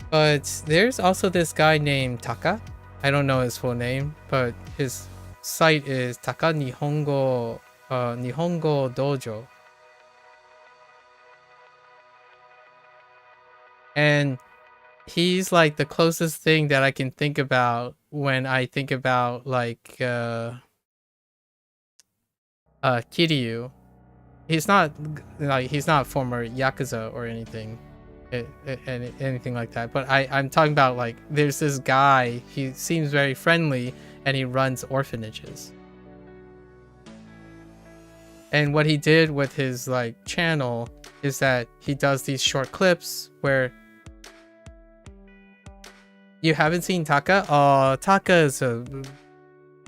But there's also this guy named Taka. I don't know his full name, but his site is Taka Nihongo Dojo. And he's like the closest thing that I can think about when I think about like Kiryu. He's not former Yakuza or anything. Anything like that, but I'm talking about like there's this guy, he seems very friendly and he runs orphanages. And what he did with his like channel is that he does these short clips where you haven't seen Taka. Oh, Taka is a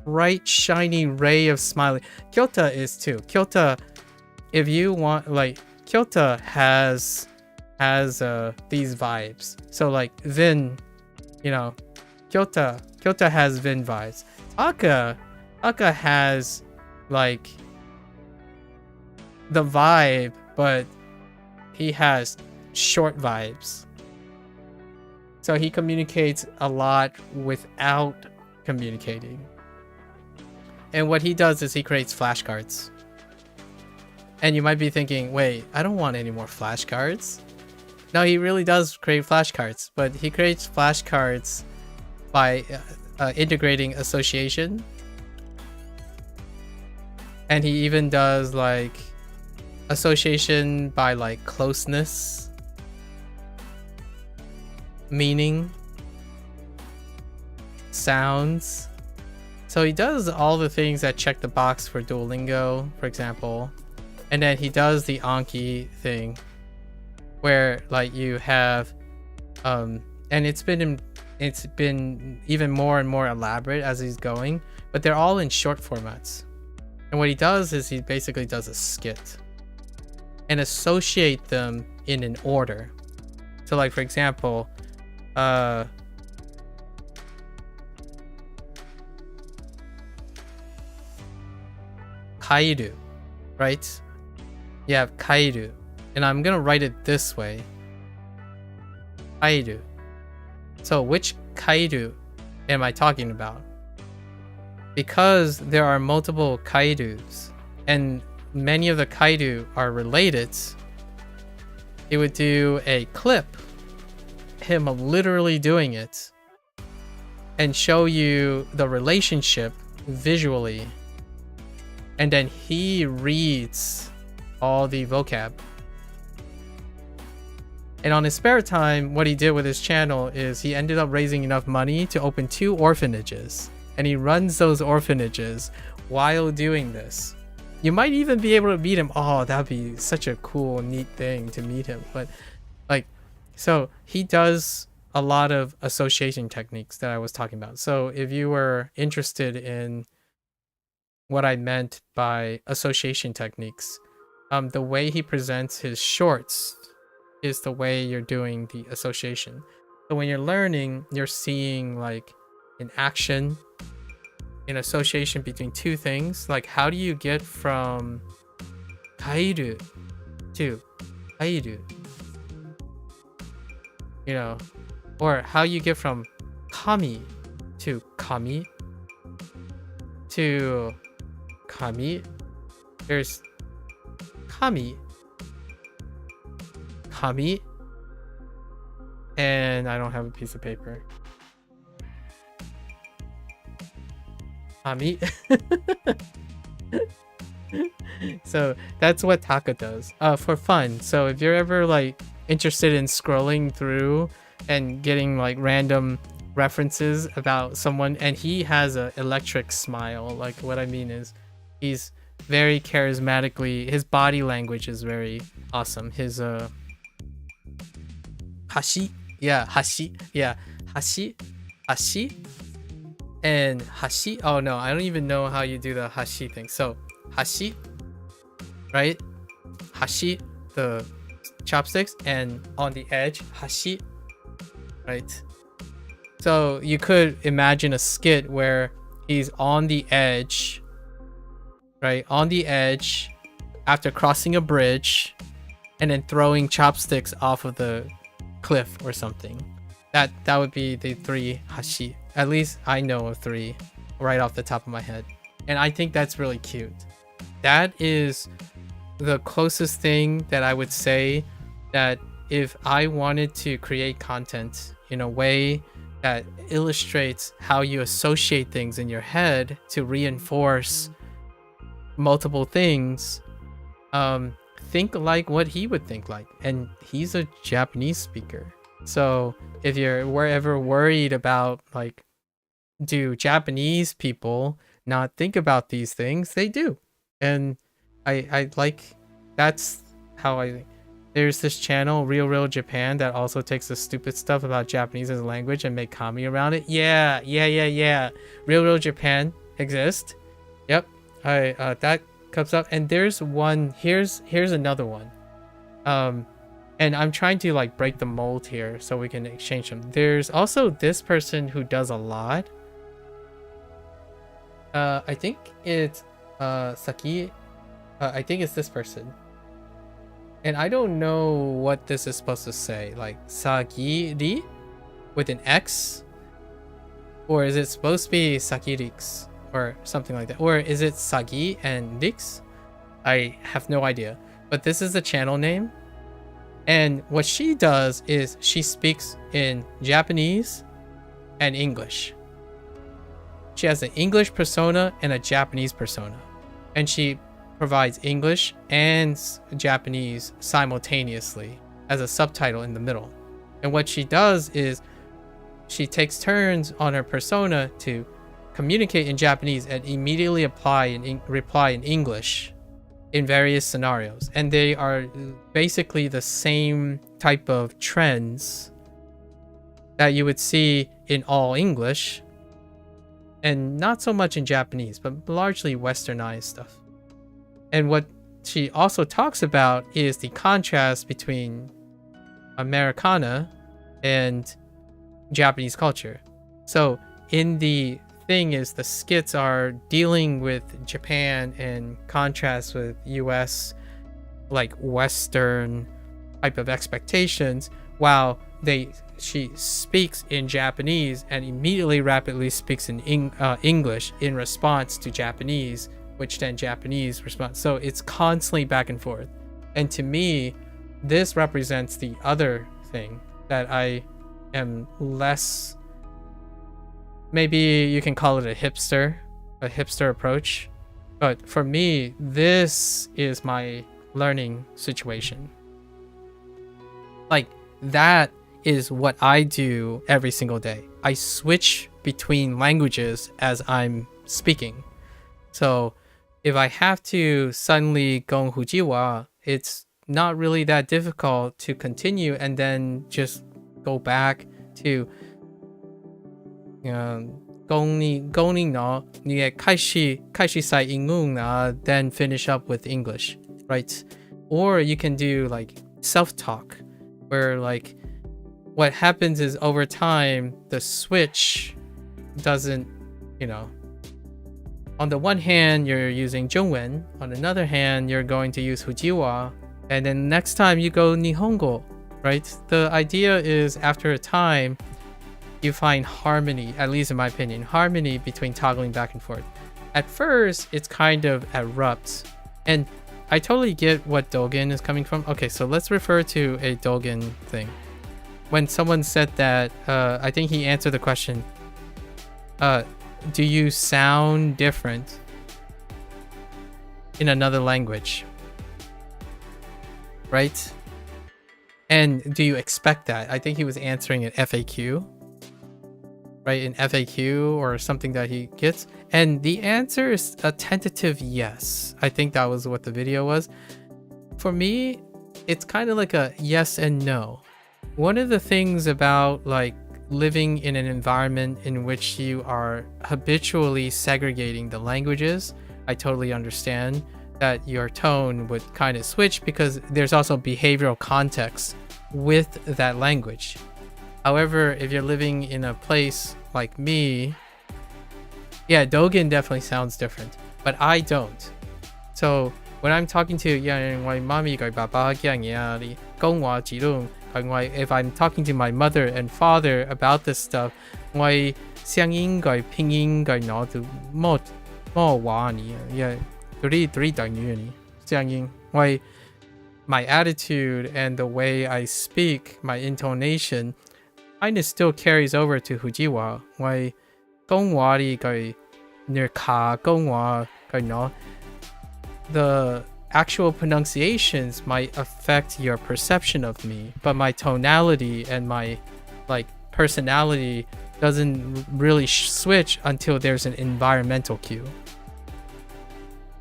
bright shiny ray of smiling. Kyota is too. Kyota, if you want, like Kyota has these vibes. So like Vin, you know, Kyota has Vin vibes. Taka has like the vibe, but he has short vibes. So he communicates a lot without communicating. And what he does is he creates flashcards. And you might be thinking, wait, I don't want any more flashcards. No, he really does create flashcards, but he creates flashcards by integrating association. And he even does like association by like closeness, meaning, sounds. So he does all the things that check the box for Duolingo, for example. And then he does the Anki thing, where like you have and it's been even more and more elaborate as he's going, but they're all in short formats. And what he does is he basically does a skit and associate them in an order. So like for example, Kairu, right? You have Kairu. And I'm gonna write it this way. Kairu. So which Kairu am I talking about? Because there are multiple Kairus and many of the Kairu are related, it would do a clip, him literally doing it, and show you the relationship visually. And then he reads all the vocab. And on his spare time, what he did with his channel is he ended up raising enough money to open 2 orphanages. And he runs those orphanages while doing this. You might even be able to meet him. Oh, that'd be such a cool, neat thing to meet him. But like, so he does a lot of association techniques that I was talking about. So if you were interested in what I meant by association techniques, the way he presents his shorts is the way you're doing the association. So when you're learning, you're seeing like an action, an association between two things. Like how do you get from kairu to kairu? You know, or how you get from kami to kami to kami. There's kami, kami, and I don't have a piece of paper. Kami. So that's what Taka does for fun. So if you're ever like interested in scrolling through and getting like random references about someone, and he has a electric smile, like what I mean is he's very charismatically, his body language is very awesome. His hashi, hashi and hashi. Oh no, I don't even know how you do the hashi thing. So hashi, right? Hashi, the chopsticks, and on the edge, hashi, right? So you could imagine a skit where he's on the edge, right? On the edge after crossing a bridge and then throwing chopsticks off of the cliff or something. That would be the 3 hashi. At least I know of 3 right off the top of my head. And I think that's really cute. That is the closest thing that I would say that if I wanted to create content in a way that illustrates how you associate things in your head to reinforce multiple things, think like what he would think like. And he's a Japanese speaker. So if you're ever worried about like, do Japanese people not think about these things? They do. And I like, that's how there's this channel, Real Japan, that also takes the stupid stuff about Japanese as a language and make comedy around it. Yeah. Real Japan exists. Yep. That comes up. And there's one, here's another one. And I'm trying to like break the mold here so we can exchange them. There's also this person who does a lot. I think it's Saki. I think it's this person. And I don't know what this is supposed to say. Like Sagiri with an X? Or is it supposed to be Sakirix? Or something like that. Or is it Sagi and Rix? I have no idea. But this is the channel name. And what she does is she speaks in Japanese and English. She has an English persona and a Japanese persona. And she provides English and Japanese simultaneously as a subtitle in the middle. And what she does is she takes turns on her persona to communicate in Japanese and immediately reply in English in various scenarios. And they are basically the same type of trends that you would see in all English and not so much in Japanese, but largely westernized stuff. And what she also talks about is the contrast between Americana and Japanese culture. So in the thing is the skits are dealing with Japan in contrast with US like Western type of expectations, while she speaks in Japanese and immediately rapidly speaks in English in response to Japanese, which then Japanese response. So it's constantly back and forth. And to me, this represents the other thing that I am less, maybe you can call it a hipster approach. But for me, this is my learning situation. Like that is what I do every single day. I switch between languages as I'm speaking. So if I have to suddenly go Hujiwa, it's not really that difficult to continue and then just go back to 公你呢你也开始使英文 then finish up with English, right? Or you can do like self-talk, where like what happens is over time the switch doesn't, on the one hand you're using 中文, on another hand you're going to use 福话, and then next time you go 日本語, right? The idea is after a time you find harmony, at least in my opinion, harmony between toggling back and forth. At first it's kind of abrupt, and I totally get what Dogen is coming from. Okay, so let's refer to a Dogen thing. When someone said that, I think he answered the question, do you sound different in another language? Right? And do you expect that? I think he was answering an FAQ, right? An FAQ or something that he gets. And the answer is a tentative yes. I think that was what the video was. For me, it's kind of like a yes and no. One of the things about like living in an environment in which you are habitually segregating the languages, I totally understand that your tone would kind of switch because there's also behavioral context with that language. However, if you're living in a place like me, yeah, Dogen definitely sounds different, but I don't. So when I'm talking to if I'm talking to my mother and father about this stuff, my attitude and the way I speak, my intonation kind of still carries over to 福話。我講話啲佢你卡講話佢the actual pronunciations might affect your perception of me, but my tonality and my like personality doesn't really switch until there's an environmental cue.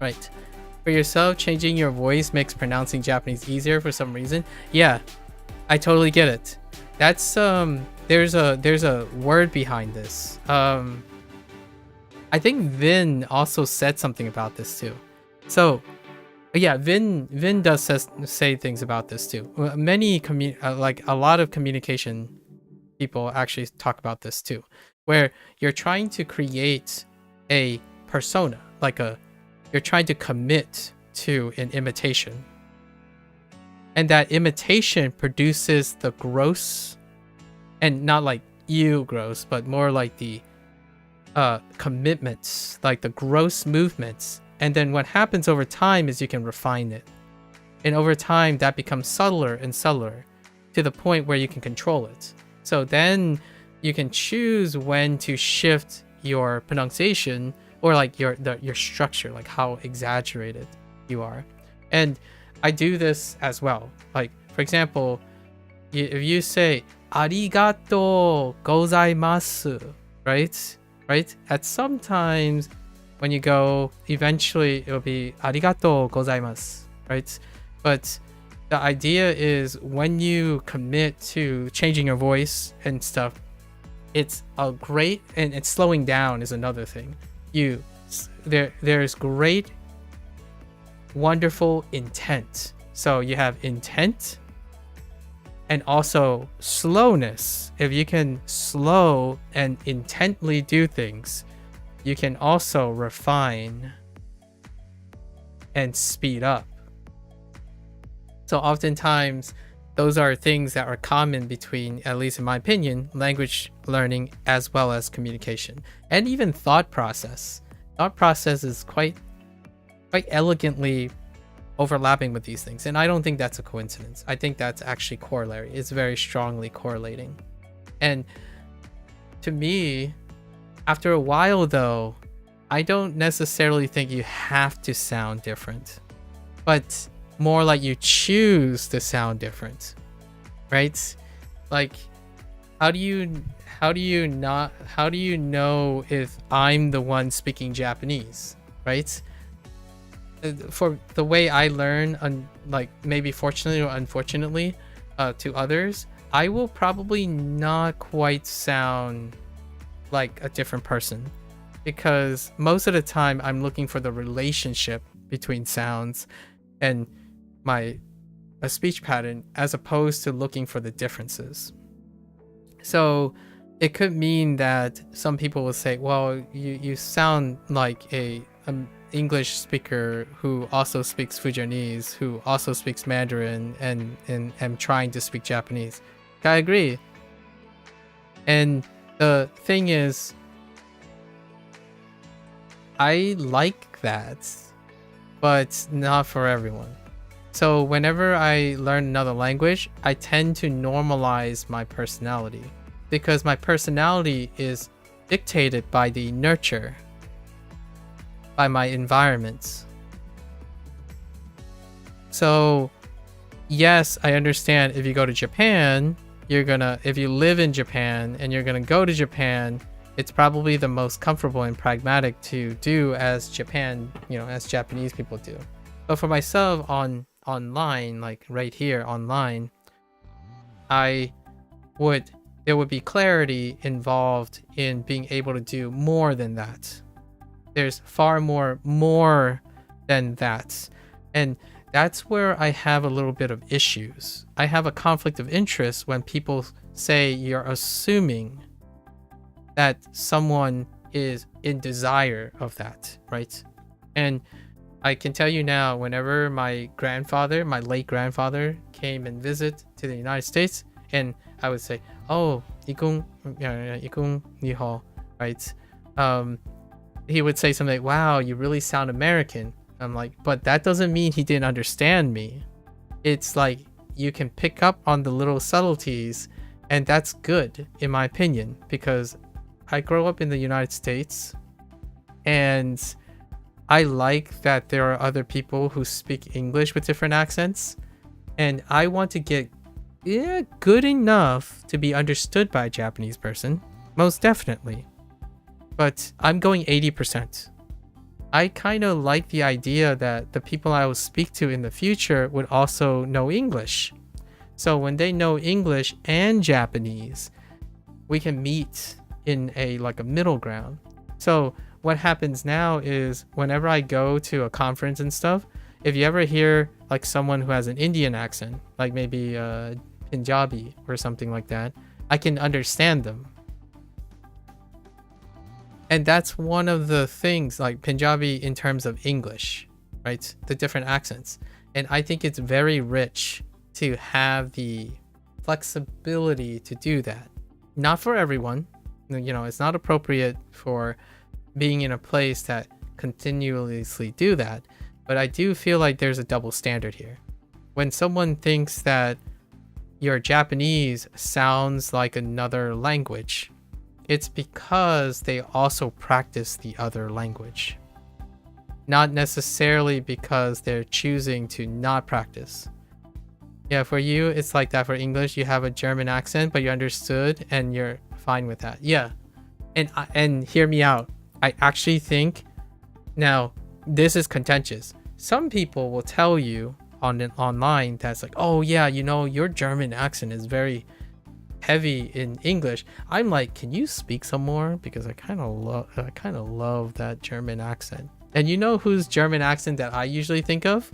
Right. For yourself, changing your voice makes pronouncing Japanese easier for some reason. Yeah, I totally get it. That's there's a word behind this. I think Vin also said something about this too. So yeah, Vin does say things about this too. Many like a lot of communication people actually talk about this too, where you're trying to create a persona, like you're trying to commit to an imitation, and that imitation produces the gross, and not like you gross, but more like the commitments, like the gross movements. And then what happens over time is you can refine it. And over time, that becomes subtler and subtler to the point where you can control it. So then you can choose when to shift your pronunciation or like your structure, like how exaggerated you are. And I do this as well. Like, for example, if you say, arigato gozaimasu, right? At sometimes when you go, eventually it'll be arigato gozaimasu, right? But the idea is when you commit to changing your voice and stuff, it's a great, and it's slowing down is another thing. There's great, wonderful intent. So you have intent and also slowness. If you can slow and intently do things, you can also refine and speed up. So oftentimes, those are things that are common between, at least in my opinion, language learning as well as communication. And even thought process. Thought process is quite elegantly overlapping with these things. And I don't think that's a coincidence. I think that's actually corollary. It's very strongly correlating. And to me, after a while though, I don't necessarily think you have to sound different, but more like you choose to sound different, right? Like, how do you know if I'm the one speaking Japanese, right? For the way I learn, like maybe fortunately or unfortunately to others, I will probably not quite sound like a different person, because most of the time I'm looking for the relationship between sounds and my a speech pattern, as opposed to looking for the differences. So it could mean that some people will say, well, you sound like a English speaker who also speaks Fujianese, who also speaks Mandarin, and am trying to speak Japanese. I agree. And the thing is, I like that, but not for everyone. So whenever I learn another language, I tend to normalize my personality, because my personality is dictated by the nurture, by my environment. So yes, I understand if you go to Japan, if you live in Japan and you're gonna go to Japan, it's probably the most comfortable and pragmatic to do as as Japanese people do. But for myself online, like right here online, there would be clarity involved in being able to do more than that. There's far more than that. And that's where I have a little bit of issues. I have a conflict of interest when people say you're assuming that someone is in desire of that, right? And I can tell you now, whenever my late grandfather came and visit to the United States, and I would say, oh, ikung niho, right? He would say something like, wow, you really sound American. I'm like, but that doesn't mean he didn't understand me. It's like, you can pick up on the little subtleties, and that's good, in my opinion, because I grew up in the United States, and I like that there are other people who speak English with different accents, and I want to get good enough to be understood by a Japanese person, most definitely. But I'm going 80%. I kind of like the idea that the people I will speak to in the future would also know English. So when they know English and Japanese, we can meet in a middle ground. So what happens now is, whenever I go to a conference and stuff, if you ever hear like someone who has an Indian accent, like maybe Punjabi or something like that, I can understand them. And that's one of the things, like Punjabi in terms of English, right? The different accents. And I think it's very rich to have the flexibility to do that. Not for everyone. It's not appropriate for being in a place that continuously do that. But I do feel like there's a double standard here. When someone thinks that your Japanese sounds like another language, it's because they also practice the other language. Not necessarily because they're choosing to not practice. Yeah, for you, it's like that. For English, you have a German accent, but you understood and you're fine with that. Yeah. And hear me out. I actually think, now, this is contentious. Some people will tell you online that's like, oh yeah, your German accent is very heavy in English. I'm like, can you speak some more? Because I kind of love that German accent. And you know whose German accent that I usually think of?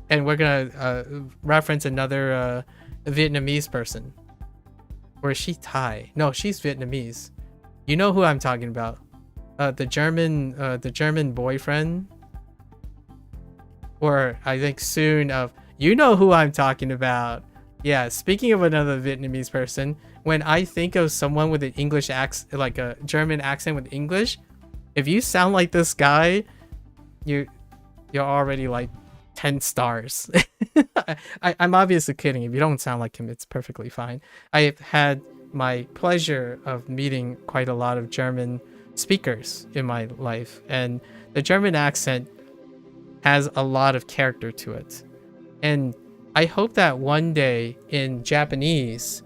And we're gonna reference another Vietnamese person. Or is she Thai? No, she's Vietnamese. You know who I'm talking about? The German boyfriend. Or I think soon of, you know who I'm talking about. Yeah, speaking of another Vietnamese person, when I think of someone with an English accent, like a German accent with English, if you sound like this guy, you're already like 10 stars. I'm obviously kidding. If you don't sound like him, it's perfectly fine. I've had my pleasure of meeting quite a lot of German speakers in my life, and the German accent has a lot of character to it. And I hope that one day in Japanese,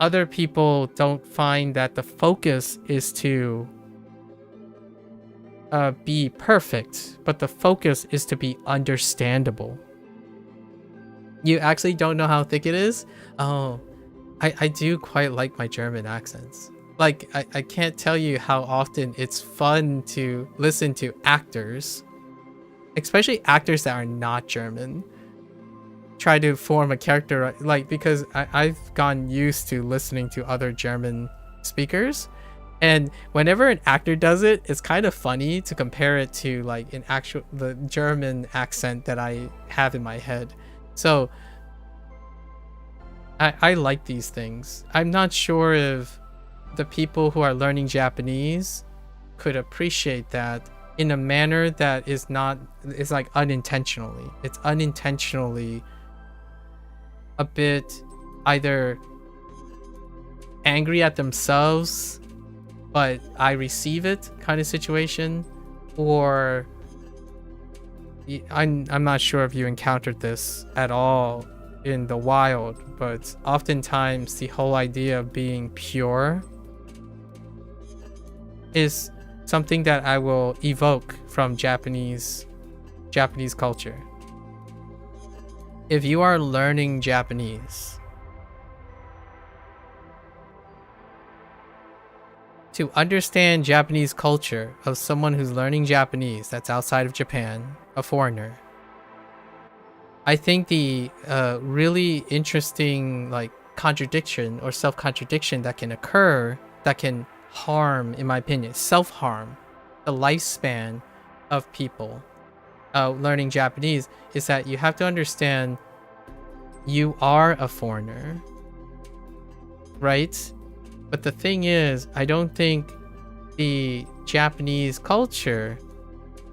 other people don't find that the focus is to be perfect, but the focus is to be understandable. You actually don't know how thick it is? Oh, I do quite like my German accents. Like, I can't tell you how often it's fun to listen to actors, especially actors that are not German, try to form a character, like, because I've gotten used to listening to other German speakers, and whenever an actor does it, it's kind of funny to compare it to like the German accent that I have in my head. So I like these things. I'm not sure if the people who are learning Japanese could appreciate that in a manner that is like unintentionally. It's unintentionally a bit either angry at themselves, but I receive it kind of situation, or I'm not sure if you encountered this at all in the wild, but oftentimes the whole idea of being pure is something that I will evoke from Japanese culture. If you are learning Japanese, to understand Japanese culture of someone who's learning Japanese that's outside of Japan, a foreigner, I think the really interesting like contradiction or self-contradiction that can occur, that can harm, in my opinion, self-harm the lifespan of people learning Japanese, is that you have to understand you are a foreigner, right? But the thing is, I don't think the Japanese culture,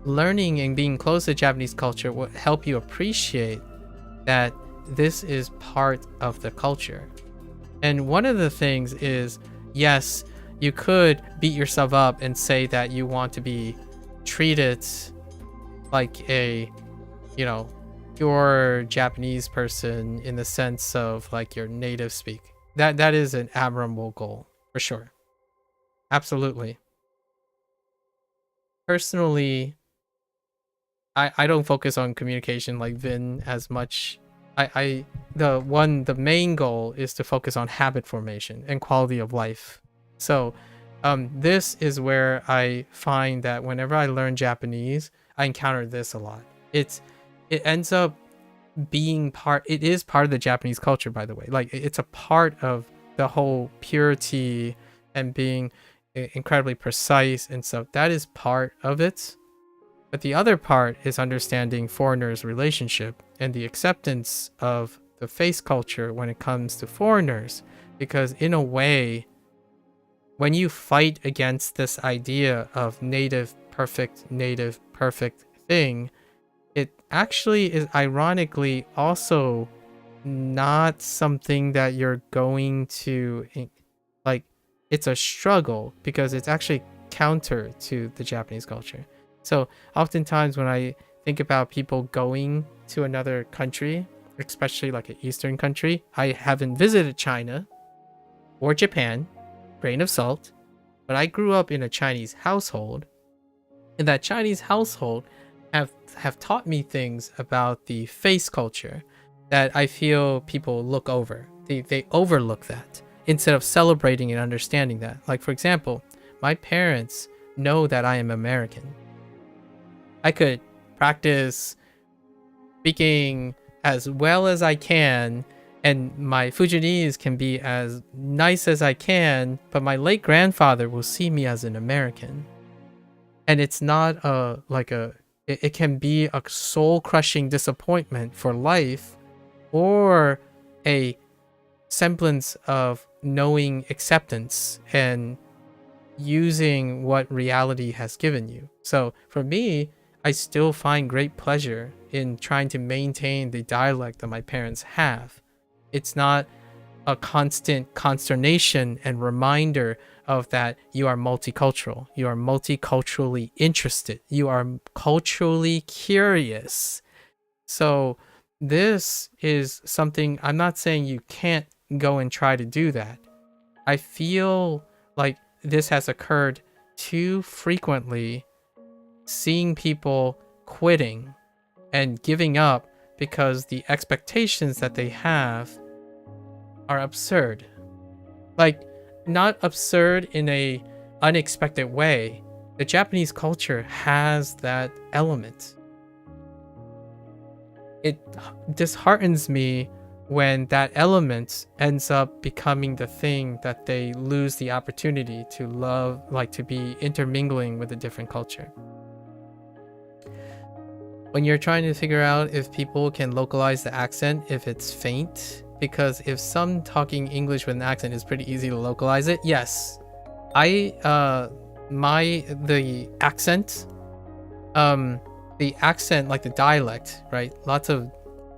learning and being close to Japanese culture, will help you appreciate that this is part of the culture. And one of the things is, yes, you could beat yourself up and say that you want to be treated like a, pure Japanese person in the sense of like your native speak. That is an admirable goal, for sure. Absolutely. Personally, I don't focus on communication like Vin as much. The main goal is to focus on habit formation and quality of life. So this is where I find that whenever I learn Japanese, I encounter this a lot. It ends up being it is part of the Japanese culture, by the way. Like, it's a part of the whole purity and being incredibly precise, and so that is part of it. But the other part is understanding foreigners' relationship and the acceptance of the face culture when it comes to foreigners. Because in a way, when you fight against this idea of native perfect thing, it actually is ironically also not something that you're going to, like, it's a struggle because it's actually counter to the Japanese culture. So oftentimes when I think about people going to another country, especially like an Eastern country, I haven't visited China or Japan, grain of salt, but I grew up in a Chinese household, and that Chinese household have taught me things about the face culture that I feel people look over. They overlook that instead of celebrating and understanding that. Like, for example, my parents know that I am American. I could practice speaking as well as I can, and my Fujianese can be as nice as I can, but my late grandfather will see me as an American. And it's not it can be a soul-crushing disappointment for life, or a semblance of knowing acceptance and using what reality has given you. So for me, I still find great pleasure in trying to maintain the dialect that my parents have. It's not a constant consternation and reminder of that you are multicultural. You are multiculturally interested. You are culturally curious. So this is something, I'm not saying you can't go and try to do that. I feel like this has occurred too frequently, seeing people quitting and giving up because the expectations that they have are absurd. Like, not absurd in a unexpected way. The Japanese culture has that element. It disheartens me when that element ends up becoming the thing that they lose the opportunity to love, like to be intermingling with a different culture. When you're trying to figure out if people can localize the accent, if it's faint, because if some talking English with an accent is pretty easy to localize it, yes. The accent, like the dialect, right? Lots of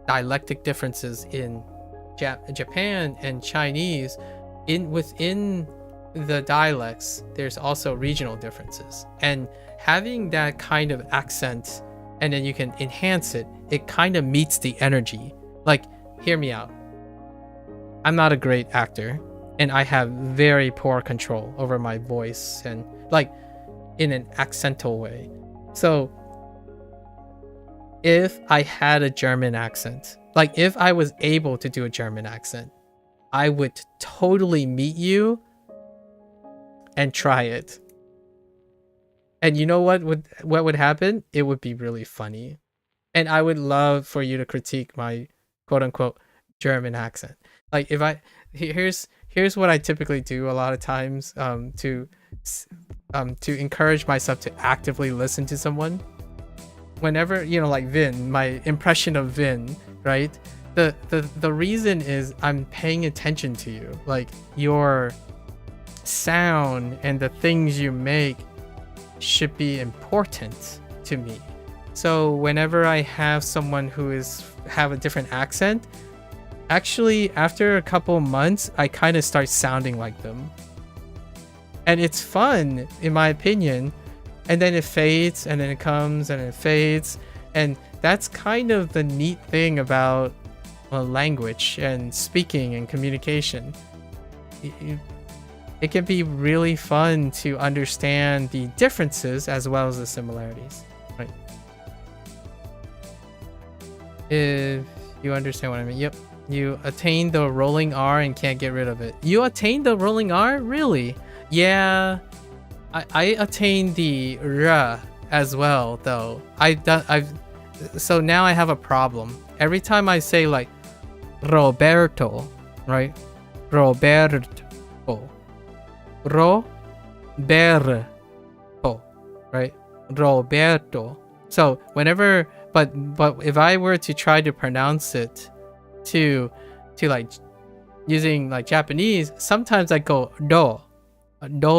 dialectic differences in Japan and Chinese. Within the dialects, there's also regional differences. And having that kind of accent, and then you can enhance it, it kind of meets the energy. Like, hear me out. I'm not a great actor, and I have very poor control over my voice, and like in an accental way. So if I had a German accent, like if I was able to do a German accent, I would totally meet you and try it. And you know what would happen? It would be really funny. And I would love for you to critique my quote unquote German accent. Like here's what I typically do a lot of times to encourage myself to actively listen to someone. Whenever, like Vin, my impression of Vin, right? The reason is I'm paying attention to you. Like your sound and the things you make should be important to me. So whenever I have someone who have a different accent, actually after a couple months, I kind of start sounding like them. And it's fun, in my opinion. And then it fades, and then it comes, and it fades. And that's kind of the neat thing about language and speaking and communication. It can be really fun to understand the differences as well as the similarities, right? If you understand what I mean. Yep. You attain the rolling R and can't get rid of it. You attain the rolling R? Really? Yeah. I attained the R as well, though. So now I have a problem. Every time I say like Roberto, right? Roberto, right? Roberto. So whenever, but if I were to try to pronounce it to like using like Japanese, sometimes I go do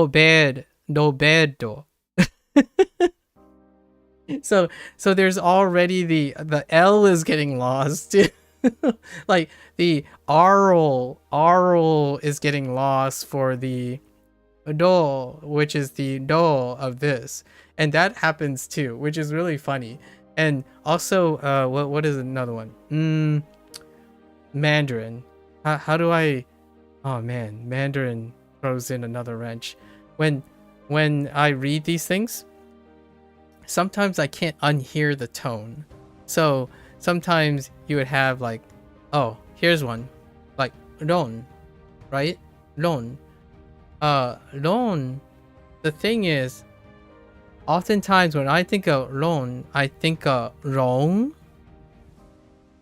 bed. No bed door. So there's already the L is getting lost. Like the oral is getting lost for the do, which is the do of this, and that happens too, which is really funny. And also what is another one? Mandarin. How do I? Oh man, Mandarin throws in another wrench. When I read these things, sometimes I can't unhear the tone. So sometimes you would have like, oh, here's one, like ron, right? Ron. Ron. The thing is, oftentimes when I think of ron, I think of wrong.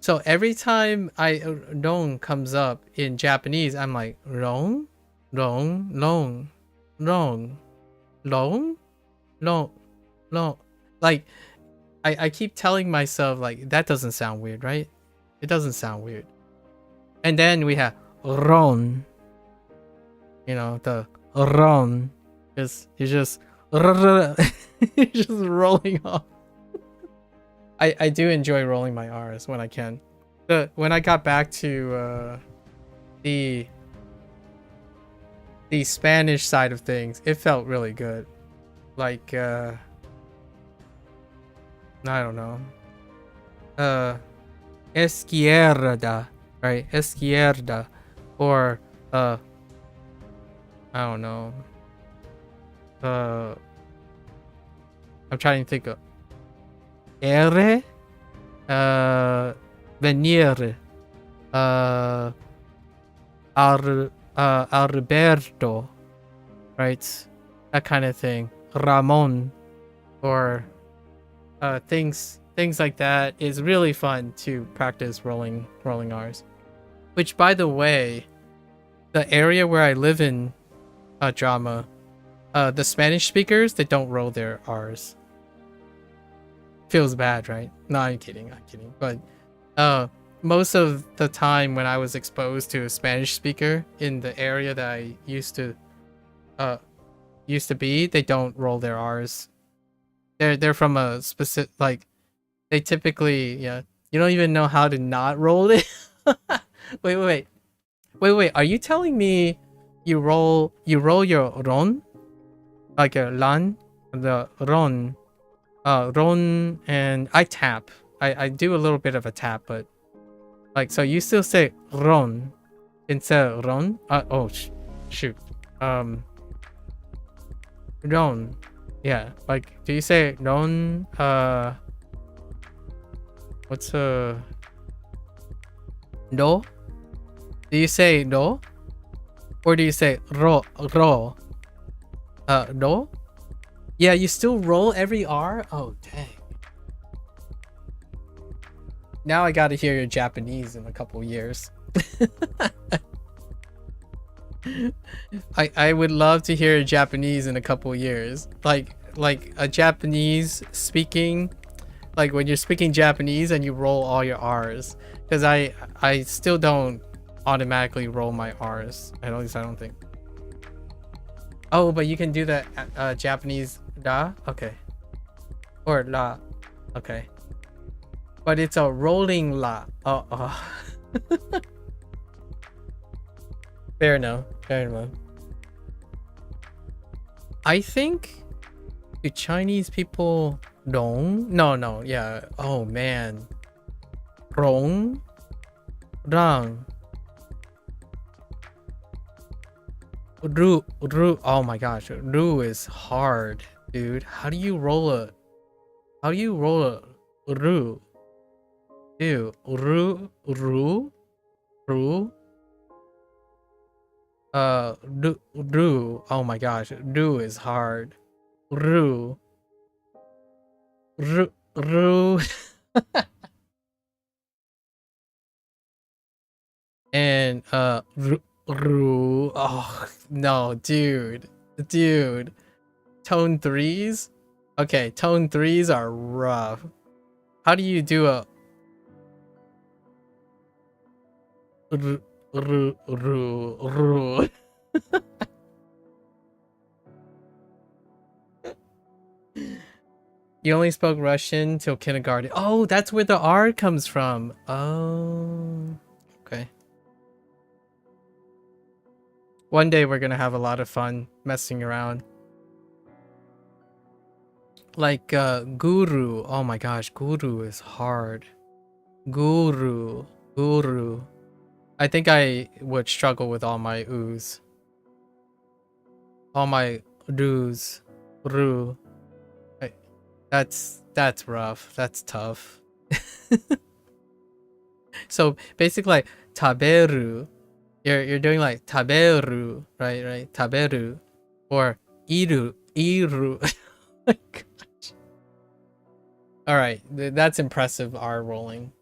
So every time ron comes up in Japanese, I'm like wrong, wrong, wrong, wrong. Long. Like I keep telling myself like that doesn't sound weird, right? It doesn't sound weird. And then we have ron. The ron is just it's just rolling off. I do enjoy rolling my R's when I can. When I got back to the Spanish side of things, it felt really good. Like I don't know, izquierda, right? Izquierda, or I don't know, I'm trying to think of R, venir, Alberto, right? That kind of thing. Ramon, or things like that is really fun to practice rolling R's. Which, by the way, the area where I live in, drama, the Spanish speakers, they don't roll their R's. Feels bad, right? No, I'm kidding. But most of the time when I was exposed to a Spanish speaker in the area that I used to be, they don't roll their R's. They're from a specific, like, they typically, yeah. You don't even know how to not roll it. Wait. Are you telling me you roll your ron, like a lan, the ron, ron, and I tap. I do a little bit of a tap, but like, so you still say ron instead of ron? Shoot. Ron. Yeah. Like, do you say ron? What's no? Do you say no? Or do you say ro? No? Yeah, you still roll every R? Oh, dang. Now I gotta hear your Japanese in a couple years. I would love to hear Japanese in a couple years. Like a Japanese speaking, like when you're speaking Japanese and you roll all your R's. Because I still don't automatically roll my R's. At least I don't think. Oh, but you can do the Japanese da? Okay. Or la. Okay. But it's a rolling la. Fair enough. I think do Chinese people rong? No, yeah. Oh man. Rong? Rang. Ru. Oh my gosh. Ru is hard, dude. How do you roll a ru? Ew. Ru. Ru. Oh my gosh. Ru is hard. Ru. And ru. Oh no, dude. Tone 3s? Okay, tone 3s are rough. How do you do a ru? You only spoke Russian till kindergarten. Oh, that's where the R comes from. Oh, okay. One day we're gonna have a lot of fun messing around. Like guru. Oh my gosh, guru is hard. Guru. I think I would struggle with all my oohs. All my doos. Ru. That's rough. That's tough. So basically, like taberu. You're doing like taberu, right? Taberu, or iru. Oh my gosh. All right, that's impressive R rolling.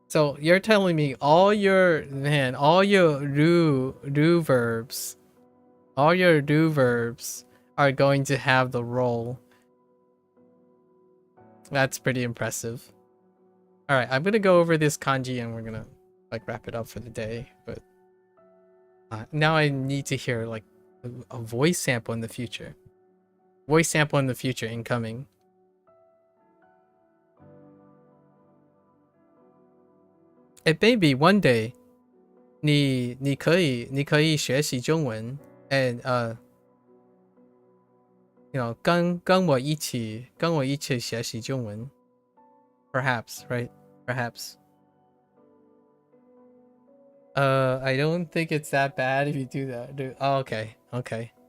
So you're telling me all your do verbs, are going to have the roll. That's pretty impressive. All right, I'm gonna go over this kanji and we're gonna like wrap it up for the day. But now I need to hear like a voice sample in the future. Voice sample in the future incoming. It may be one day 你可以学习中文 and you know 跟我一起学习中文 perhaps, right? Perhaps. I don't think it's that bad if you do that. Oh, okay.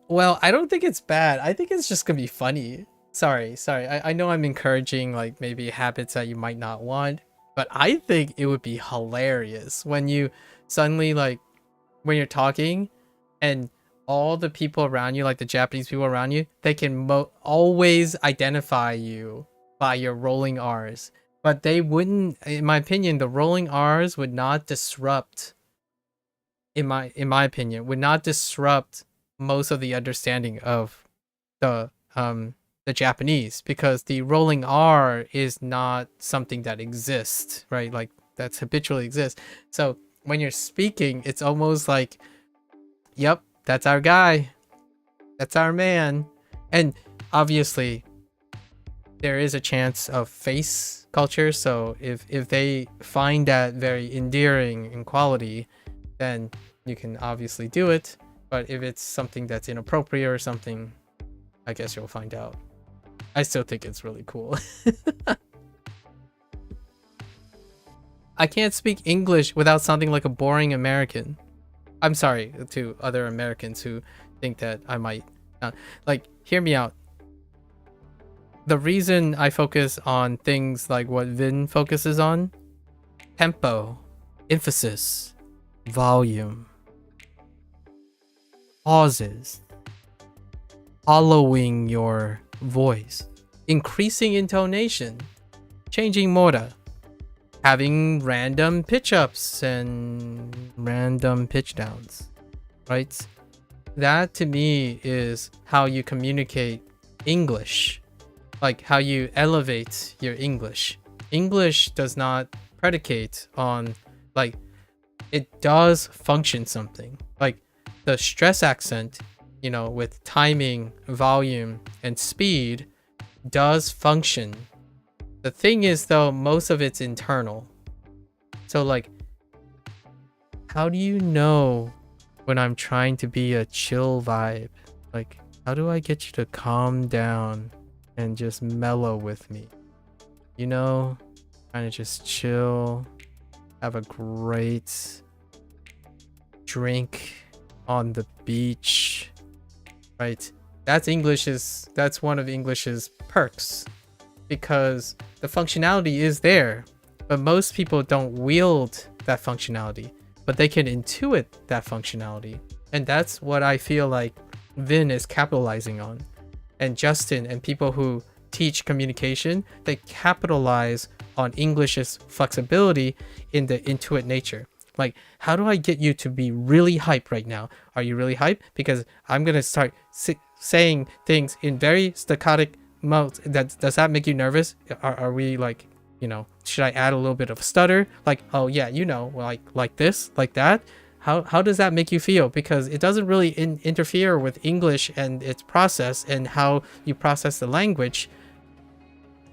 Well, I don't think it's bad. I think it's just gonna be funny. Sorry. I know I'm encouraging like maybe habits that you might not want, But I think it would be hilarious when you suddenly like when you're talking and all the people around you, like the Japanese people around you, they can always identify you by your rolling R's. But they wouldn't, in my opinion, the rolling R's would not disrupt, in my opinion, would not disrupt most of the understanding of the Japanese, because the rolling R is not something that exists, right? Like that's habitually exists. So when you're speaking, it's almost like, yep, that's our guy. That's our man. And obviously there is a chance of face culture. So if they find that very endearing in quality, then you can obviously do it. But if it's something that's inappropriate or something, I guess you'll find out. I still think it's really cool. I can't speak English without sounding like a boring American. I'm sorry to other Americans who think that I might not. Like, hear me out. The reason I focus on things like what Vin focuses on, tempo, emphasis, volume, pauses, following your voice, increasing intonation, changing moda, having random pitch ups and random pitch downs, right? That to me is how you communicate English, like how you elevate your English. English does not predicate on, like, it does function something. Like the stress accent, you know, with timing, volume, and speed does function. The thing is, though, most of it's internal. So, like, how do you know when I'm trying to be a chill vibe? Like, how do I get you to calm down and just mellow with me? You know, kind of just chill, have a great drink on the beach, right? That's one of English's perks, because the functionality is there, but most people don't wield that functionality, but they can intuit that functionality. And that's what I feel like Vin is capitalizing on. And Justin and people who teach communication, they capitalize on English's flexibility in the intuit nature. Like, how do I get you to be really hype right now? Are you really hype? Because I'm going to start saying things in very staccato modes. Does that make you nervous? Are we like, you know, should I add a little bit of stutter? Like, oh yeah, you know, like this, like that. How does that make you feel? Because it doesn't really interfere with English and its process and how you process the language.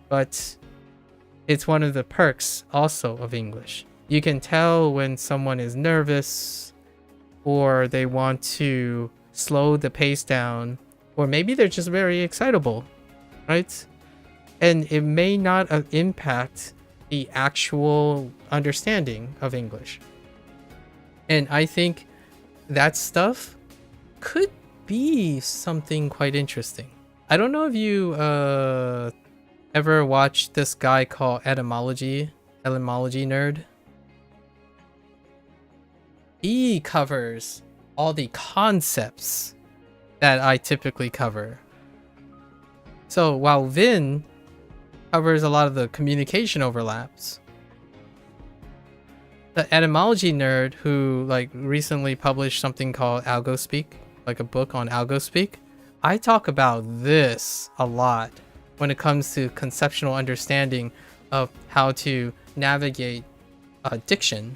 But it's one of the perks also of English. You can tell when someone is nervous, or they want to slow the pace down, or maybe they're just very excitable, right? And it may not impact the actual understanding of English. And I think that stuff could be something quite interesting. I don't know if you ever watched this guy called Etymology Nerd. He covers all the concepts that I typically cover. So while Vin covers a lot of the communication overlaps, the etymology nerd who like recently published something called AlgoSpeak, like a book on AlgoSpeak, I talk about this a lot when it comes to conceptual understanding of how to navigate diction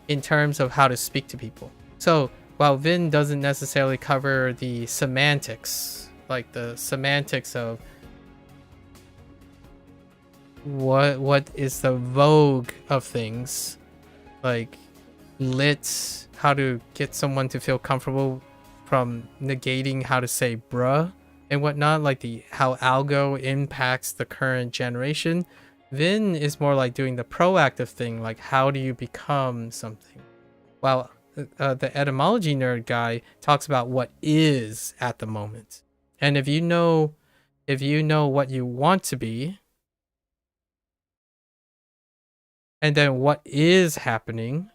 in terms of how to speak to people. So while Vin doesn't necessarily cover the semantics, like the semantics of what is the vogue of things, like lit, how to get someone to feel comfortable from negating how to say bruh and whatnot, like how algo impacts the current generation. Vin is more like doing the proactive thing, like how do you become something, while the etymology nerd guy talks about what is at the moment. And if you know what you want to be, and then what is happening,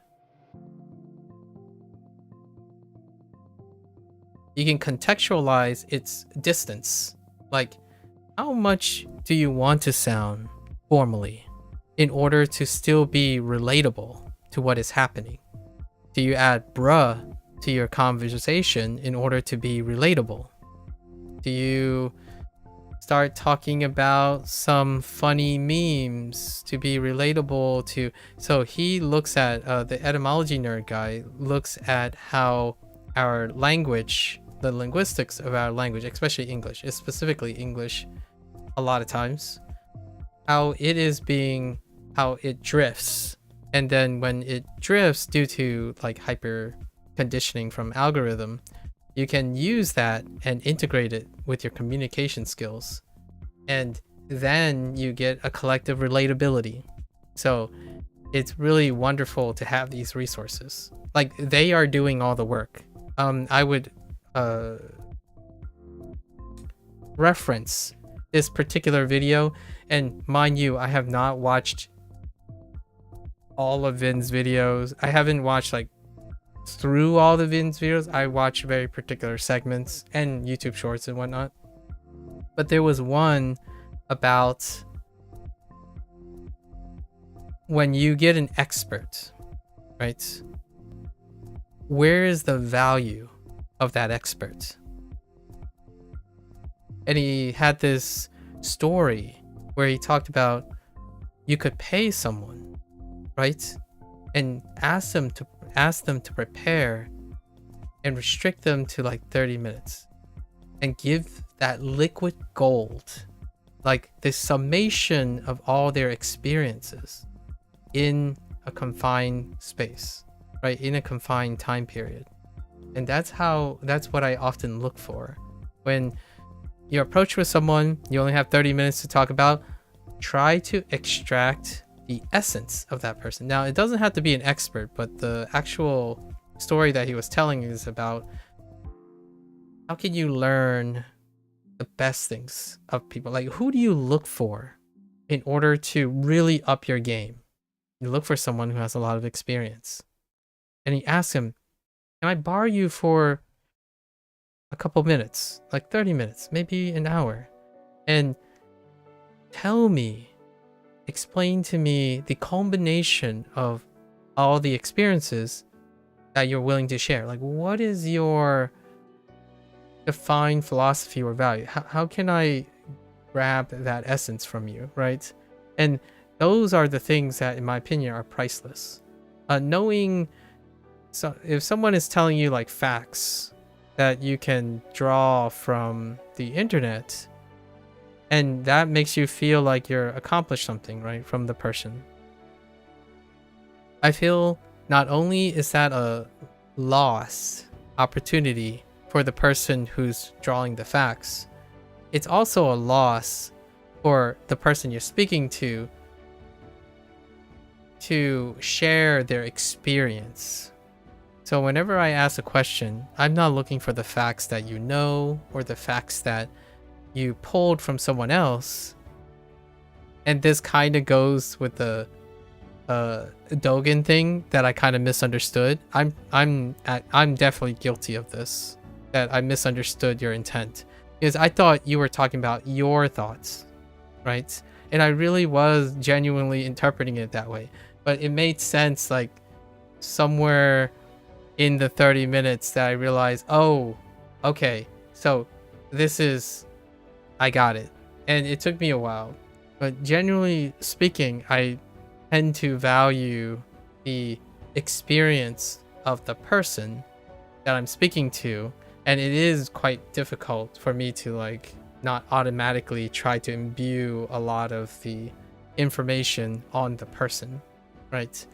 you can contextualize its distance. Like, how much do you want to sound formally in order to still be relatable to what is happening? Do you add bruh to your conversation in order to be relatable? Do you start talking about some funny memes to be relatable to? So he looks at, the etymology nerd guy looks at how our language, the linguistics of our language, especially English, specifically English, a lot of times, how it drifts. And then when it drifts due to like hyper conditioning from algorithm, you can use that and integrate it with your communication skills. And then you get a collective relatability. So it's really wonderful to have these resources. Like, they are doing all the work. I would reference this particular video, and mind you, I have not watched all of Vin's videos. I haven't watched like through all the Vin's videos. I watch very particular segments and YouTube shorts and whatnot. But there was one about when you get an expert, right? Where is the value of that expert? And he had this story where he talked about you could pay someone, right? And ask them to prepare and restrict them to like 30 minutes and give that liquid gold, like the summation of all their experiences in a confined space, right? In a confined time period. And that's what I often look for. When you approach with someone, you only have 30 minutes to talk about, try to extract the essence of that person. Now, it doesn't have to be an expert, but the actual story that he was telling is about how can you learn the best things of people? Like, who do you look for in order to really up your game? You look for someone who has a lot of experience. And he asks him, can I borrow you for a couple minutes, like 30 minutes, maybe an hour, and explain to me the combination of all the experiences that you're willing to share. Like, what is your defined philosophy or value? How can I grab that essence from you, right? And those are the things that, in my opinion, are priceless. So if someone is telling you like facts that you can draw from the internet, and that makes you feel like you're accomplished something, right, from the person, I feel not only is that a lost opportunity for the person who's drawing the facts, it's also a loss for the person you're speaking to share their experience. So whenever I ask a question, I'm not looking for the facts that you know or the facts that you pulled from someone else. And this kind of goes with the Dogen thing that I kind of misunderstood. I'm definitely guilty of this, that I misunderstood your intent, because I thought you were talking about your thoughts, right? And I really was genuinely interpreting it that way. But it made sense like somewhere in the 30 minutes that I realized, oh, okay, so I got it. And it took me a while. But generally speaking, I tend to value the experience of the person that I'm speaking to. And it is quite difficult for me to like not automatically try to imbue a lot of the information on the person, right?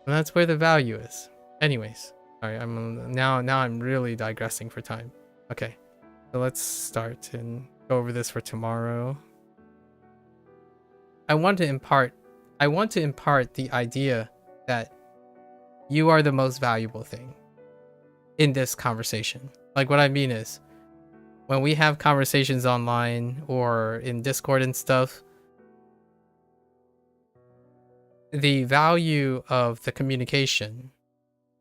And that's where the value is. Anyways, sorry, I'm really digressing for time. Okay, so let's start and go over this for tomorrow. I want to impart the idea that you are the most valuable thing in this conversation. Like, what I mean is, when we have conversations online or in Discord and stuff, the value of the communication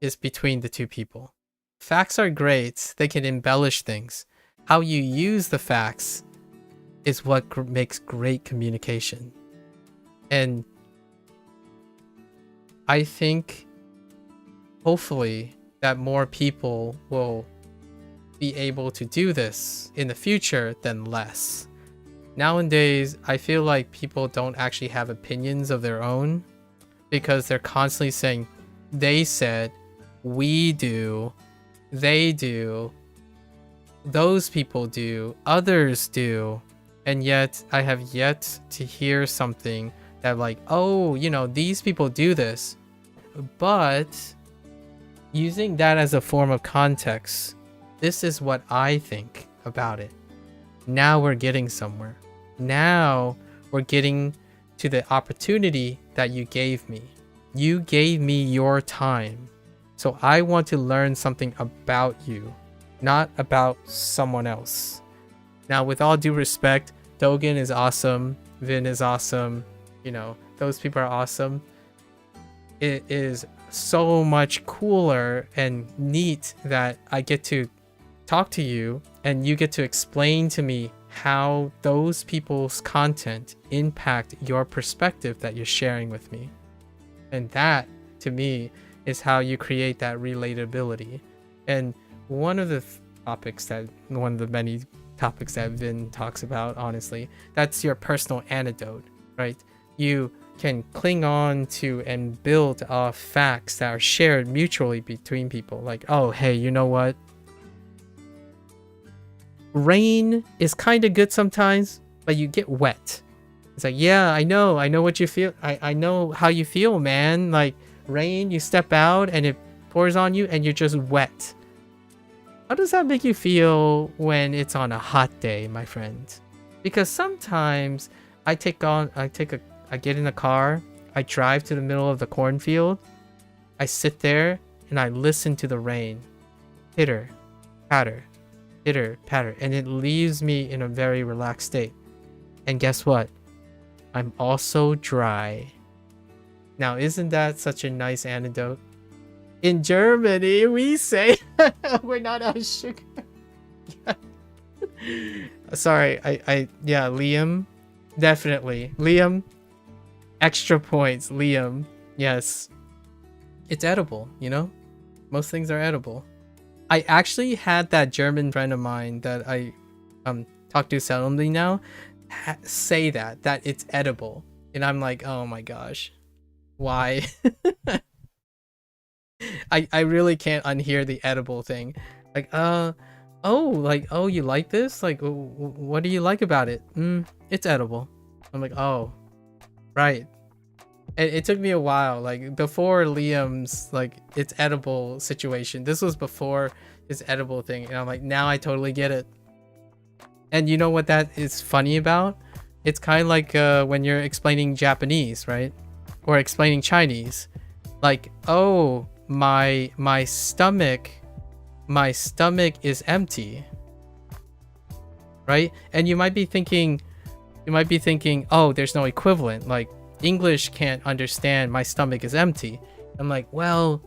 is between the two people. Facts are great, they can embellish things. How you use the facts is what makes great communication. And I think hopefully that more people will be able to do this in the future than less. Nowadays, I feel like people don't actually have opinions of their own because they're constantly saying, they said, we do, they do, those people do, others do. And yet, I have yet to hear something that like, oh, you know, these people do this. But using that as a form of context, this is what I think about it. Now we're getting somewhere. Now we're getting to the opportunity that you gave me. You gave me your time. So I want to learn something about you, not about someone else. Now, with all due respect, Dogen is awesome. Vin is awesome. You know, those people are awesome. It is so much cooler and neat that I get to talk to you and you get to explain to me how those people's content impact your perspective that you're sharing with me. And that, to me, is how you create that relatability. And one of the many topics that Vin talks about, honestly, that's your personal antidote, right? You can cling on to and build off facts that are shared mutually between people. Like, oh, hey, you know what? Rain is kind of good sometimes, but you get wet. It's like, yeah, I know what you feel. I know how you feel, man. Like rain, you step out and it pours on you and you're just wet. How does that make you feel when it's on a hot day, my friend? Because sometimes I get in a car, I drive to the middle of the cornfield, I sit there and I listen to the rain. Pitter, patter, pitter, patter, and it leaves me in a very relaxed state. And guess what? I'm also dry. Now, isn't that such a nice antidote? In Germany, we say we're not out of sugar. Sorry, yeah, Liam, definitely. Liam, extra points, Liam. Yes, it's edible, you know? Most things are edible. I actually had that German friend of mine that I talk to seldomly now say that it's edible. And I'm like, oh my gosh, why? I really can't unhear the edible thing. Like, oh, you like this? Like, what do you like about it? It's edible. I'm like, oh, right. It took me a while, like before Liam's like it's edible situation. This was before his edible thing, and I'm like, now I totally get it. And you know what that is funny about? It's kind of like when you're explaining Japanese, right? Or explaining Chinese. Like, oh, my stomach is empty, right? And you might be thinking, oh, there's no equivalent. Like English can't understand my stomach is empty. I'm like, well,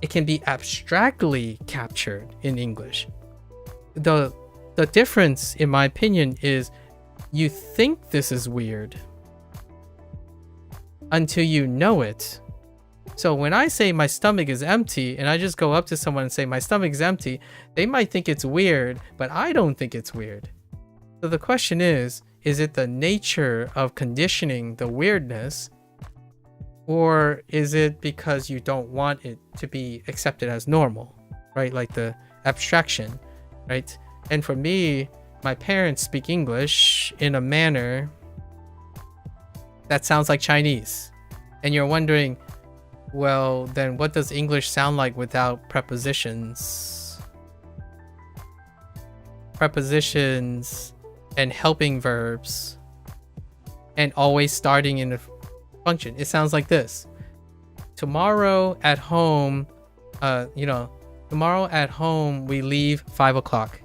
it can be abstractly captured in English. The difference, in my opinion, is you think this is weird until you know it. So when I say my stomach is empty and I just go up to someone and say my stomach is empty, they might think it's weird, but I don't think it's weird. So the question is it the nature of conditioning the weirdness, or is it because you don't want it to be accepted as normal, right? Like the abstraction, right? And for me, my parents speak English in a manner that sounds like Chinese. And you're wondering, well, then what does English sound like without prepositions? Prepositions and helping verbs and always starting in a function. It sounds like this. Tomorrow at home, tomorrow at home we leave 5 o'clock.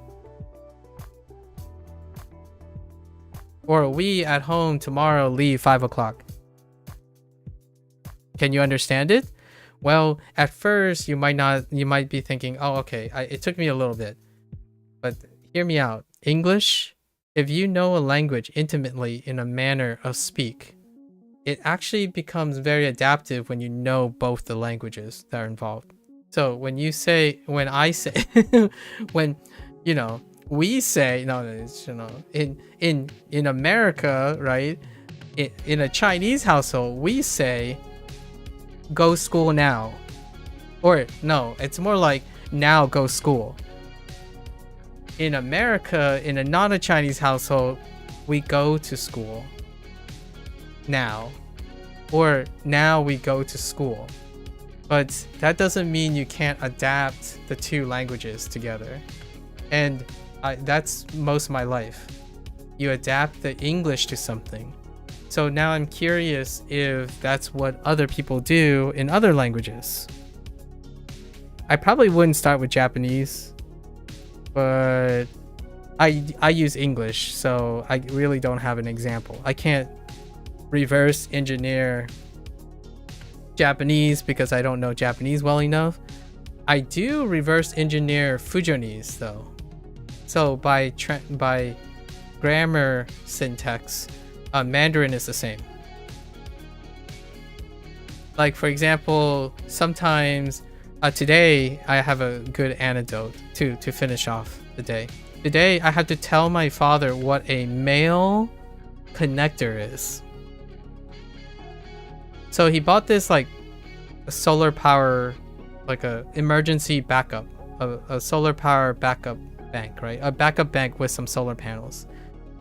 Or we at home tomorrow leave 5 o'clock. Can you understand it? Well, at first you might be thinking, oh, okay, it took me a little bit. But hear me out. English, if you know a language intimately in a manner of speak, it actually becomes very adaptive when you know both the languages that are involved. So when I say, when, we say, in America, right? In a Chinese household, we say, go school now. Or no, it's more like now go school. In America, in a not a Chinese household, we go to school now. Or now we go to school. But that doesn't mean you can't adapt the two languages together. And that's most of my life. You adapt the English to something. So now I'm curious if that's what other people do in other languages. I probably wouldn't start with Japanese, but I use English, so I really don't have an example. I can't reverse engineer Japanese because I don't know Japanese well enough. I do reverse engineer Fujonese though. So by grammar syntax, Mandarin is the same. Like for example, sometimes today I have a good anecdote to finish off the day. Today I had to tell my father what a male connector is. So he bought this like a solar power, like a emergency backup, a solar power backup bank, right? A backup bank with some solar panels.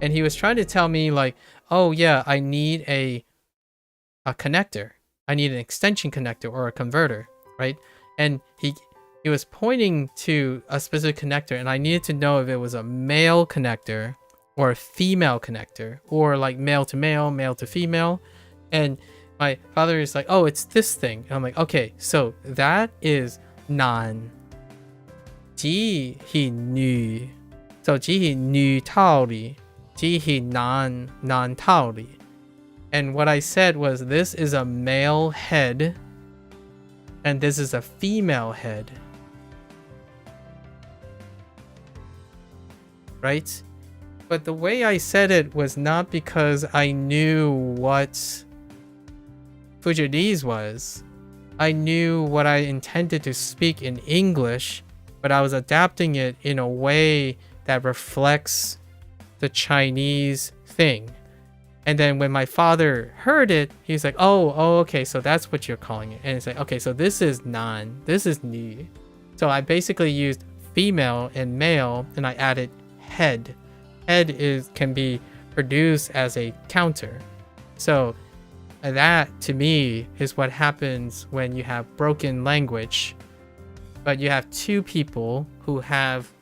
And he was trying to tell me like, oh yeah, I need a connector. I need an extension connector or a converter, right? And he was pointing to a specific connector, and I needed to know if it was a male connector or a female connector, or like male to male, male to female. And my father is like, oh, it's this thing. And I'm like, okay, so that is nan. Ji he nu. So ji he nu tao li. Ji he nan tao li. And what I said was, this is a male head and this is a female head. Right? But the way I said it was not because I knew what Fujonese was. I knew what I intended to speak in English, but I was adapting it in a way that reflects the Chinese thing. And then when my father heard it, he's like, oh, okay, so that's what you're calling it. And it's like, okay, so this is nan, this is ni. So I basically used female and male, and I added head. Head can be produced as a counter. So that, to me, is what happens when you have broken language, but you have two people who have,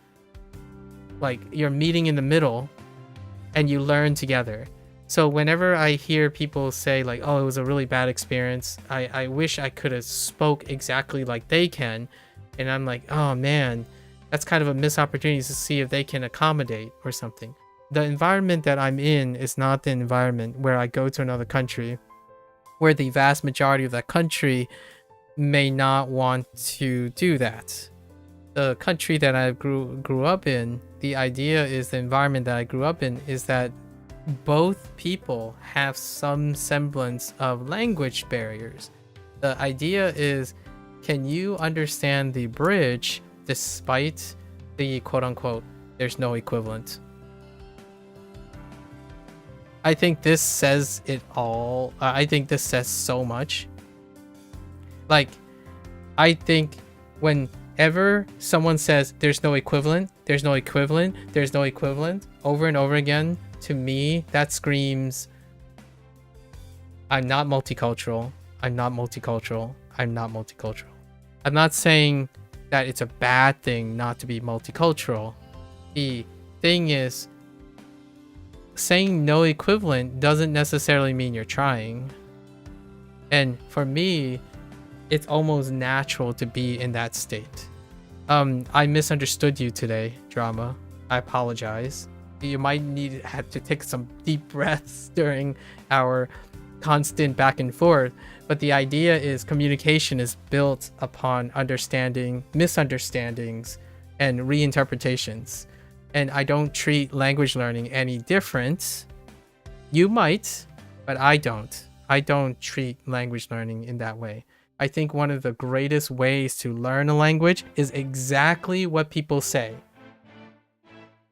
like, you're meeting in the middle, and you learn together. So whenever I hear people say like, oh, it was a really bad experience, I wish I could have spoke exactly like they can. And I'm like, oh man, that's kind of a missed opportunity to see if they can accommodate or something. The environment that I'm in is not the environment where I go to another country, where the vast majority of that country may not want to do that. The country that I grew up in, the idea is, the environment that I grew up in is that both people have some semblance of language barriers. The idea is, can you understand the bridge despite the quote-unquote there's no equivalent? I think this says it all. I think this says so much. Like, I think whenever someone says there's no equivalent, there's no equivalent, there's no equivalent over and over again, to me, that screams, I'm not multicultural. I'm not multicultural. I'm not multicultural. I'm not saying that it's a bad thing not to be multicultural. The thing is, saying no equivalent doesn't necessarily mean you're trying. And for me, it's almost natural to be in that state. I misunderstood you today, Drama. I apologize. You might have to take some deep breaths during our constant back and forth. But the idea is communication is built upon understanding, misunderstandings, and reinterpretations. And I don't treat language learning any different. You might, but I don't. I don't treat language learning in that way. I think one of the greatest ways to learn a language is exactly what people say.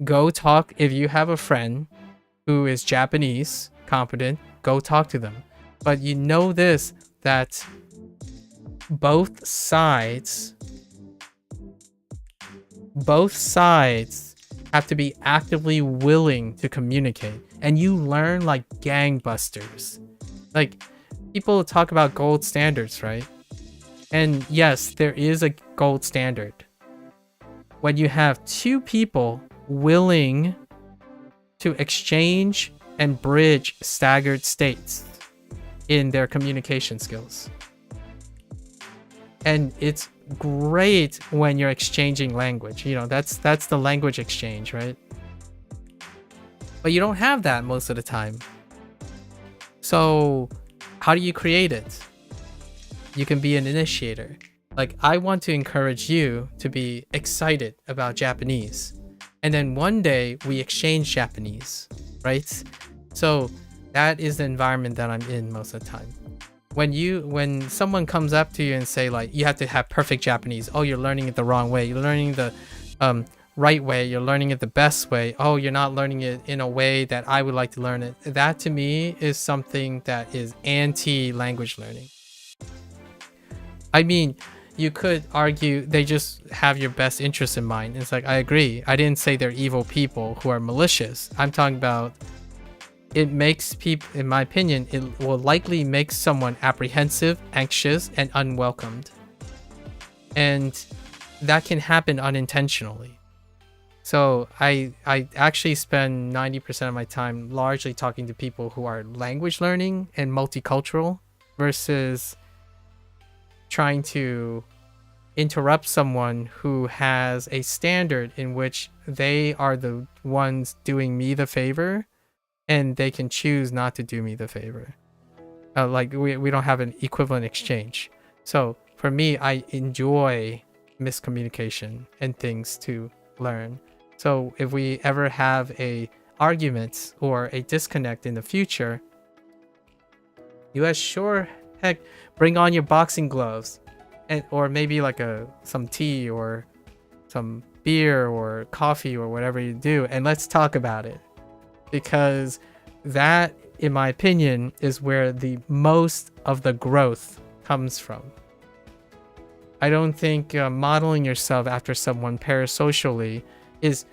Go talk, if you have a friend who is Japanese, competent, go talk to them. But you know this, that both sides have to be actively willing to communicate. And you learn like gangbusters. Like, people talk about gold standards, right? And yes, there is a gold standard. When you have two people willing to exchange and bridge staggered states in their communication skills. And it's great when you're exchanging language. You know, that's the language exchange, right? But you don't have that most of the time. So how do you create it? You can be an initiator. Like, I want to encourage you to be excited about Japanese. And then one day we exchange Japanese, right? So that is the environment that I'm in most of the time. When someone comes up to you and say, like, you have to have perfect Japanese. Oh, you're learning it the wrong way. You're learning the right way. You're learning it the best way. Oh, you're not learning it in a way that I would like to learn it. That to me is something that is anti-language learning. I mean, you could argue they just have your best interest in mind. It's like, I agree. I didn't say they're evil people who are malicious. I'm talking about, it makes people, in my opinion, it will likely make someone apprehensive, anxious, and unwelcomed. And that can happen unintentionally. So I actually spend 90% of my time largely talking to people who are language learning and multicultural versus trying to interrupt someone who has a standard in which they are the ones doing me the favor and they can choose not to do me the favor. Like we don't have an equivalent exchange. So for me, I enjoy miscommunication and things to learn. So if we ever have a argument or a disconnect in the future, you guys sure heck bring on your boxing gloves, and or maybe like some tea or some beer or coffee or whatever you do, and let's talk about it. Because that, in my opinion, is where the most of the growth comes from. I don't think modeling yourself after someone parasocially is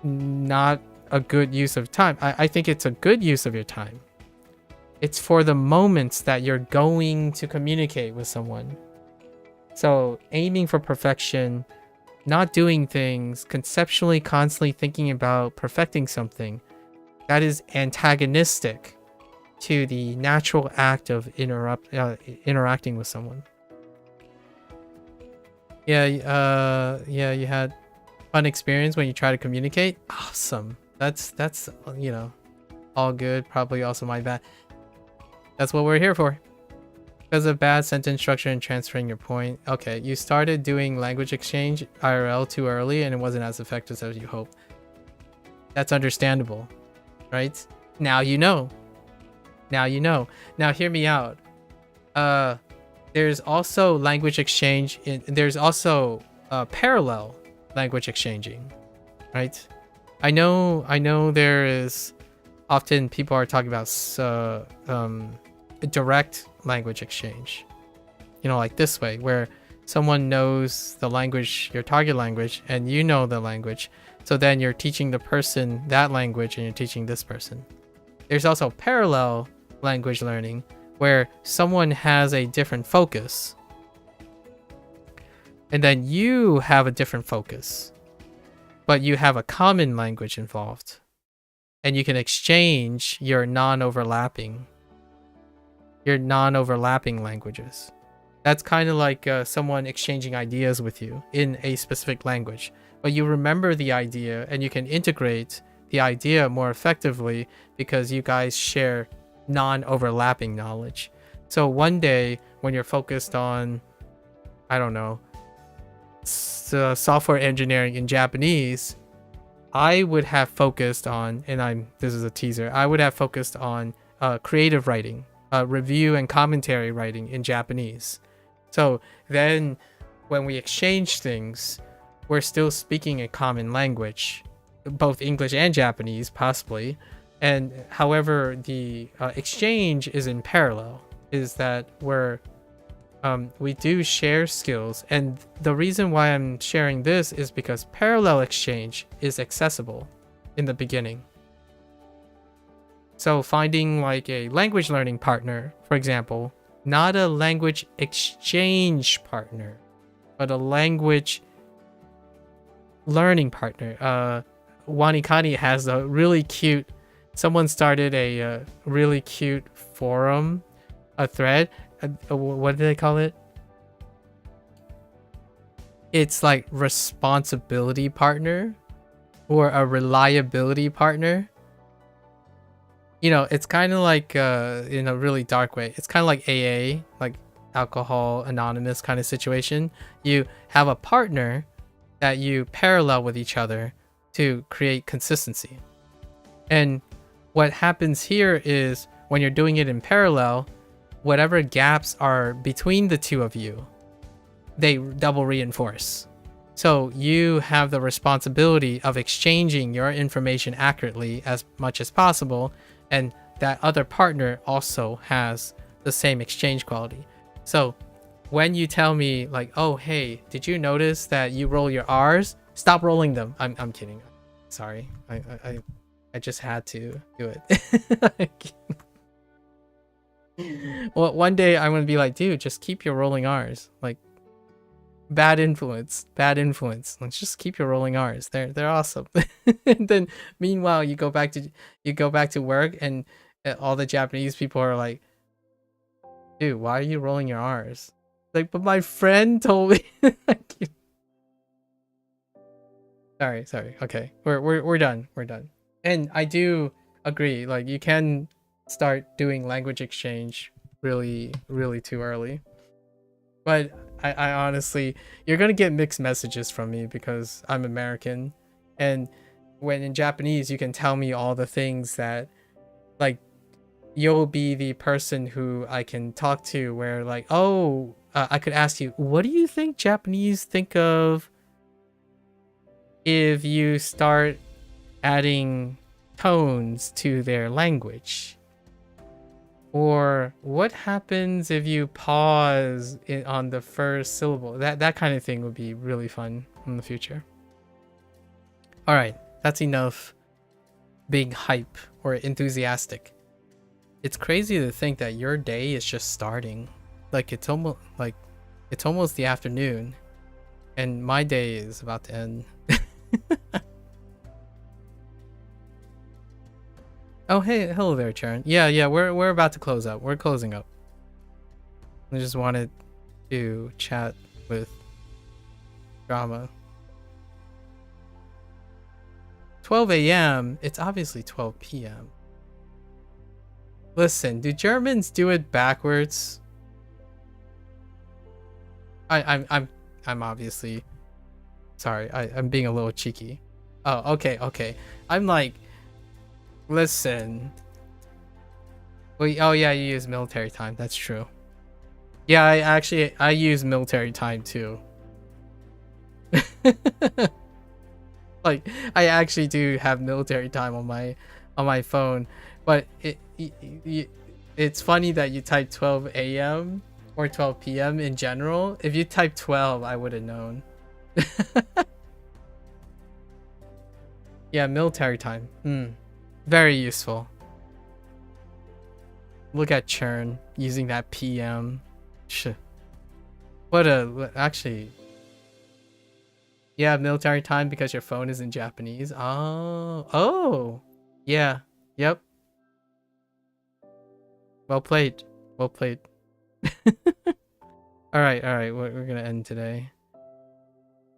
not a good use of time. I think it's a good use of your time. It's for the moments that you're going to communicate with someone. So aiming for perfection, not doing things, conceptually constantly thinking about perfecting something, that is antagonistic to the natural act of interacting with someone. Yeah, you had fun experience when you try to communicate. Awesome. That's you know, all good. Probably also my bad. That's what we're here for. Because of bad sentence structure and transferring your point. Okay, you started doing language exchange IRL too early and it wasn't as effective as you hoped. That's understandable, right? Now you know. Now you know. Now hear me out. There's also language exchange. There's also parallel language exchanging, right? I know there is often people are talking about direct language exchange, you know, like this way, where someone knows the language, your target language, and you know the language, so then you're teaching the person that language and you're teaching this person. There's also parallel language learning where someone has a different focus and then you have a different focus, but you have a common language involved and you can exchange your non-overlapping languages. That's kind of like someone exchanging ideas with you in a specific language, but you remember the idea and you can integrate the idea more effectively because you guys share non-overlapping knowledge. So one day when you're focused on, I don't know, software engineering in Japanese, I would have focused on, and this is a teaser, I would have focused on creative writing, review and commentary writing in Japanese. So then when we exchange things, we're still speaking a common language, both English and Japanese possibly. And however, the exchange is in parallel, is that we do share skills. And the reason why I'm sharing this is because parallel exchange is accessible in the beginning. So finding like a language learning partner, for example, not a language exchange partner, but a language learning partner. WaniKani has a really cute, someone started a really cute forum, a thread. What do they call it? It's like responsibility partner or a reliability partner. You know, it's kind of like in a really dark way. It's kind of like AA, like Alcohol Anonymous kind of situation. You have a partner that you parallel with each other to create consistency. And what happens here is when you're doing it in parallel, whatever gaps are between the two of you, they double reinforce. So you have the responsibility of exchanging your information accurately as much as possible, and that other partner also has the same exchange quality. So when you tell me like, oh hey, did you notice that you roll your R's? Stop rolling them. I'm kidding. Sorry. I just had to do it. Well, one day I'm gonna be like, dude, just keep your rolling R's. Like, bad influence. Let's just keep your rolling R's. They're awesome. And then meanwhile, you go back to work, and all the Japanese people are like, dude, why are you rolling your R's? Like, but my friend told me. Sorry. Okay, we're done. And I do agree. Like, you can start doing language exchange really too early. But I honestly, you're gonna get mixed messages from me because I'm American, and when in Japanese you can tell me all the things that, like, you'll be the person who I can talk to where like, oh, I could ask you, what do you think Japanese think of if you start adding tones to their language? Or what happens if you pause on the first syllable? That kind of thing would be really fun in the future. All right, that's enough being hype or enthusiastic. It's crazy to think that your day is just starting. Like it's almost the afternoon, and my day is about to end. Oh, hey, hello there, Charon. Yeah, we're about to close up. We're closing up. I just wanted to chat with Drama. 12 a.m. It's obviously 12 p.m. Listen, do Germans do it backwards? I'm obviously sorry. I'm being a little cheeky. Oh, okay. I'm like, listen. Wait, oh yeah, you use military time. That's true. Yeah, I use military time too. Like, I actually do have military time on my phone, but it's funny that you type 12 a.m. or 12 p.m. in general. If you type 12, I would have known. Yeah, military time. Very useful. Look at Churn using that PM. Actually, yeah, military time because your phone is in Japanese. Oh, yeah, yep. Well played. All right. We're gonna end today.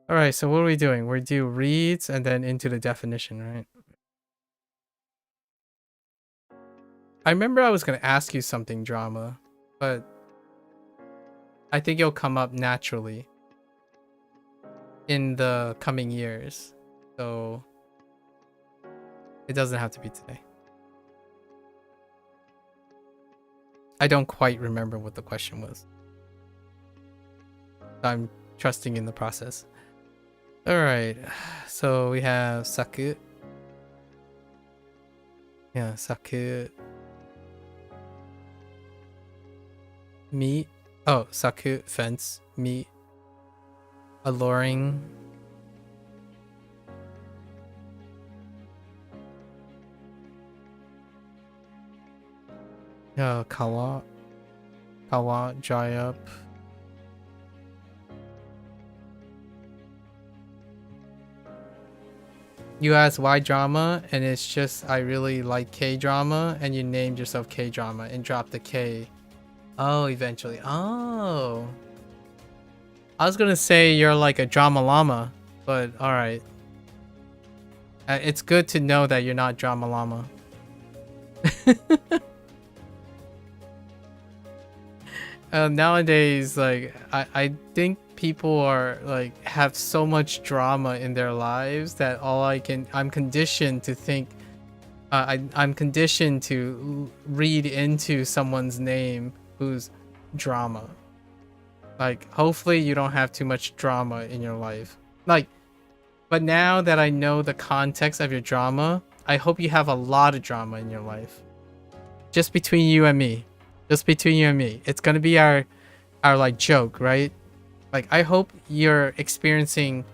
All right. So what are we doing? We do reads and then into the definition, right? I remember I was gonna ask you something drama, but I think it'll come up naturally in the coming years. So it doesn't have to be today. I don't quite remember what the question was. I'm trusting in the process. Alright, so we have Saku. Yeah, Saku. Meat. Oh, Saku, fence. Meat. Alluring. Kawa. Kawa, dry up. You asked why drama, and it's just I really like K-drama, and you named yourself K-drama and dropped the K. Oh, eventually. Oh. I was gonna say you're like a drama llama, but alright. It's good to know that you're not drama llama. Nowadays, like, I think people are like have so much drama in their lives that I'm conditioned to think I'm conditioned to read into someone's name who's drama. Like, hopefully you don't have too much drama in your life. Like, but now that I know the context of your drama, I hope you have a lot of drama in your life. Just between you and me. Just between you and me. It's gonna be our like joke, right? Like, I hope you're experiencing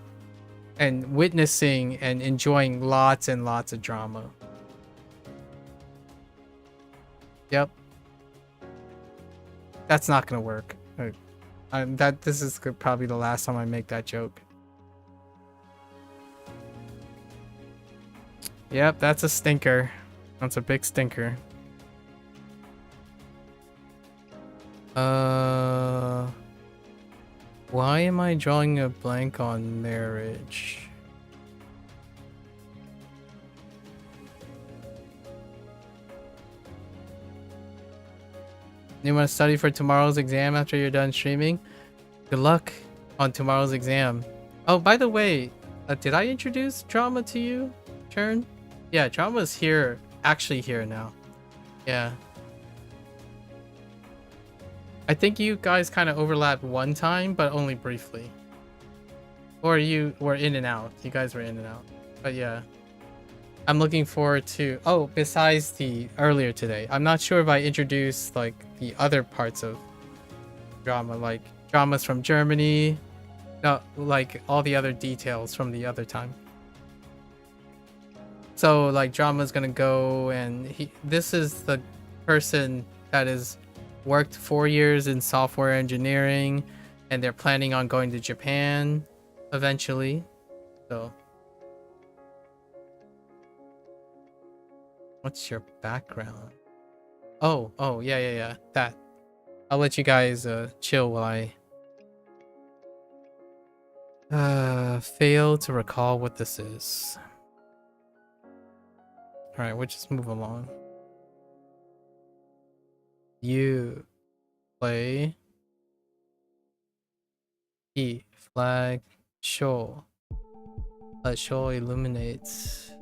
and witnessing and enjoying lots and lots of drama. Yep. That's not gonna work. This is probably the last time I make that joke. Yep, that's a stinker. That's a big stinker. Why am I drawing a blank on marriage? You want to study for tomorrow's exam after you're done streaming? Good luck on tomorrow's exam. Oh, by the way, did I introduce Drama to you, Churn? Yeah, Drama's here, actually here now. Yeah. I think you guys kind of overlapped one time, but only briefly. Or you were in and out. You guys were in and out. But yeah. I'm looking forward to... Oh, besides the earlier today. I'm not sure if I introduced like the other parts of drama. Like dramas from Germany. No, like all the other details from the other time. So like Drama's gonna go and this is the person that is... worked 4 years in software engineering, and they're planning on going to Japan eventually. So, what's your background? Oh, yeah. That. I'll let you guys chill while I fail to recall what this is. All right, we'll just move along. You play E flag show. Show illuminates.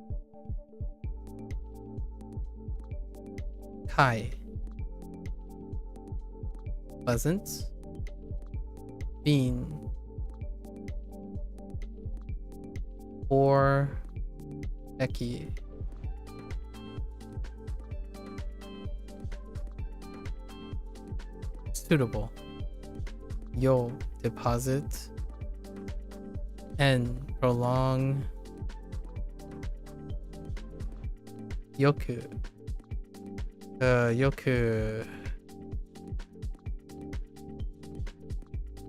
Kai. Pleasant. Bean. Or Eki. Suitable. Yo, deposit. And prolong. Yoku. Yoku.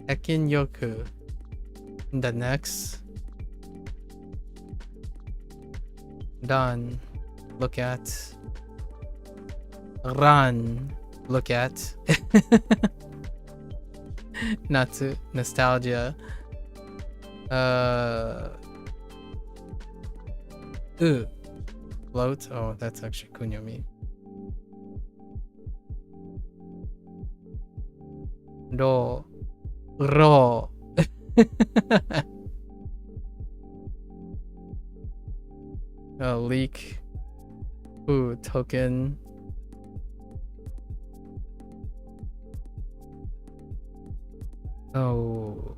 Ekin yoku. The next. Done. Look at. Run. Look at. Natsu. Nostalgia. Float. Oh, that's actually kunyomi. ro, ro. Leak. Ooh, token. Oh.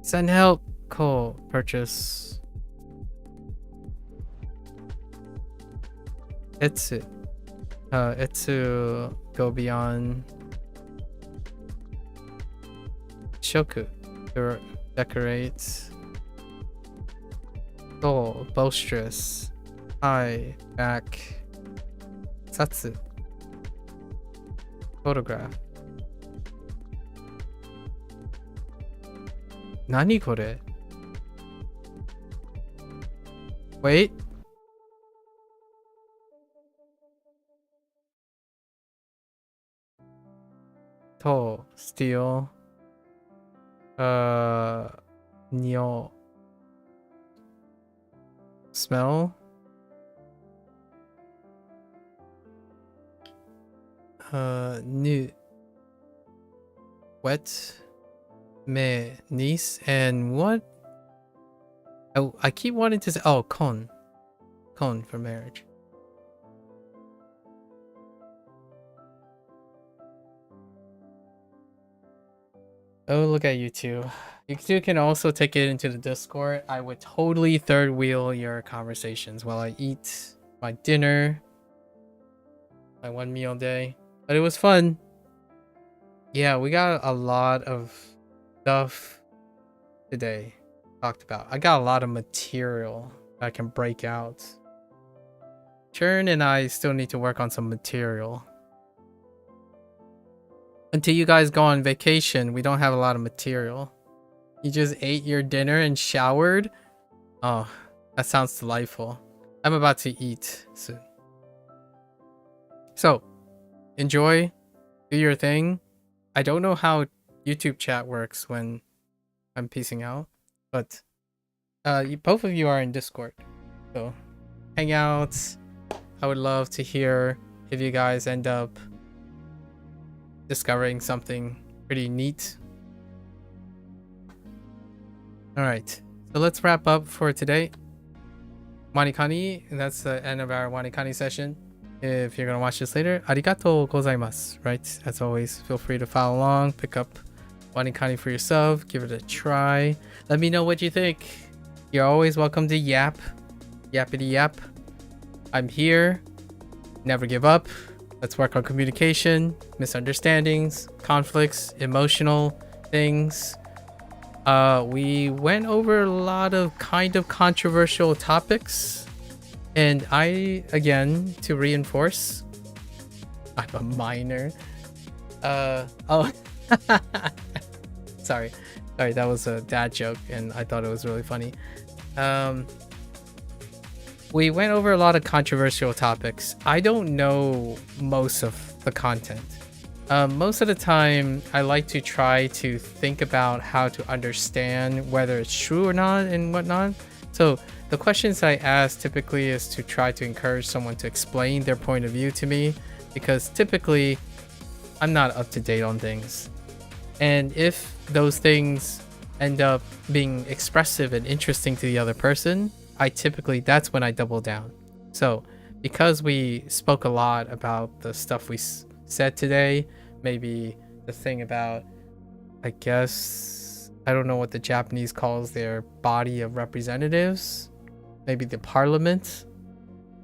Send help. Cool. Purchase. Etsu. Etsu. Go beyond. Shoku. Decorate. Soul. Boisterous. High. Back. Satsu. Photograph. Nani kore? Wait. To. Steal. Nyo. Smell. New. Wet. Me. Niece. And what? Oh, I keep wanting to say. Oh, kon. Kon for marriage. Oh, look at you two. You two can also take it into the Discord. I would totally third wheel your conversations while I eat my dinner. My one meal day. But it was fun. Yeah, we got a lot of stuff today talked about. I got a lot of material that I can break out. Churn and I still need to work on some material. Until you guys go on vacation, we don't have a lot of material. You just ate your dinner and showered? Oh, that sounds delightful. I'm about to eat soon. So, enjoy. Do your thing. I don't know how YouTube chat works when I'm peacing out, but both of you are in Discord. So, hang out. I would love to hear if you guys end up discovering something pretty neat. Alright, so let's wrap up for today. WaniKani, that's the end of our WaniKani session. If you're gonna watch this later, arigatou gozaimasu, right? As always, feel free to follow along, pick up WaniKani for yourself, give it a try. Let me know what you think. You're always welcome to yap. Yappity yap. I'm here. Never give up. Let's work on communication, misunderstandings, conflicts, emotional things. We went over a lot of kind of controversial topics. And I, again, to reinforce, I'm a minor. Oh, sorry, that was a dad joke and I thought it was really funny. We went over a lot of controversial topics. I don't know most of the content. Most of the time, I like to try to think about how to understand whether it's true or not and whatnot. So the questions I ask typically is to try to encourage someone to explain their point of view to me, because typically I'm not up to date on things. And if those things end up being expressive and interesting to the other person, that's when I double down. So because we spoke a lot about the stuff we said today, maybe the thing about, I guess, I don't know what the Japanese calls their body of representatives, maybe the parliament,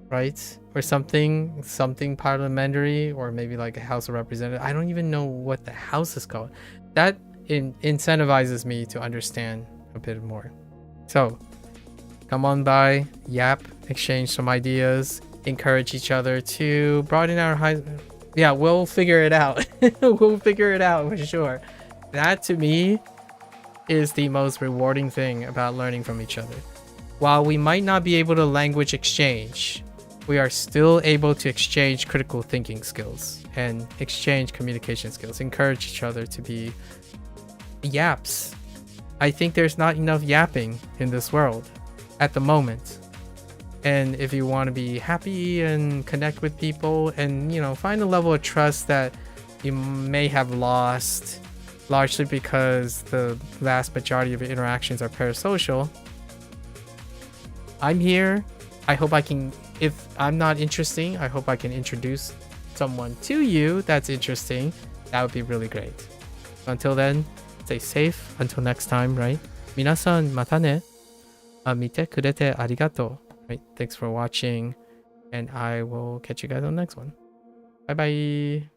right? Or something parliamentary, or maybe like a House of Representatives. I don't even know what the house is called. That incentivizes me to understand a bit more. So come on by, yap, exchange some ideas, encourage each other to broaden our yeah, we'll figure it out. We'll figure it out for sure. That to me is the most rewarding thing about learning from each other. While we might not be able to language exchange, we are still able to exchange critical thinking skills and exchange communication skills, encourage each other to be yaps. I think there's not enough yapping in this world at the moment. And if you want to be happy and connect with people and, find a level of trust that, you may have lost, largely because the vast majority of your interactions are parasocial. I'm here. I hope I can, if I'm not interesting, I hope I can introduce someone to you that's interesting. That would be really great. Until then, stay safe. Until next time, right? Minasan mata ne. Mite kurete arigato. Right? Thanks for watching. And I will catch you guys on the next one. Bye bye.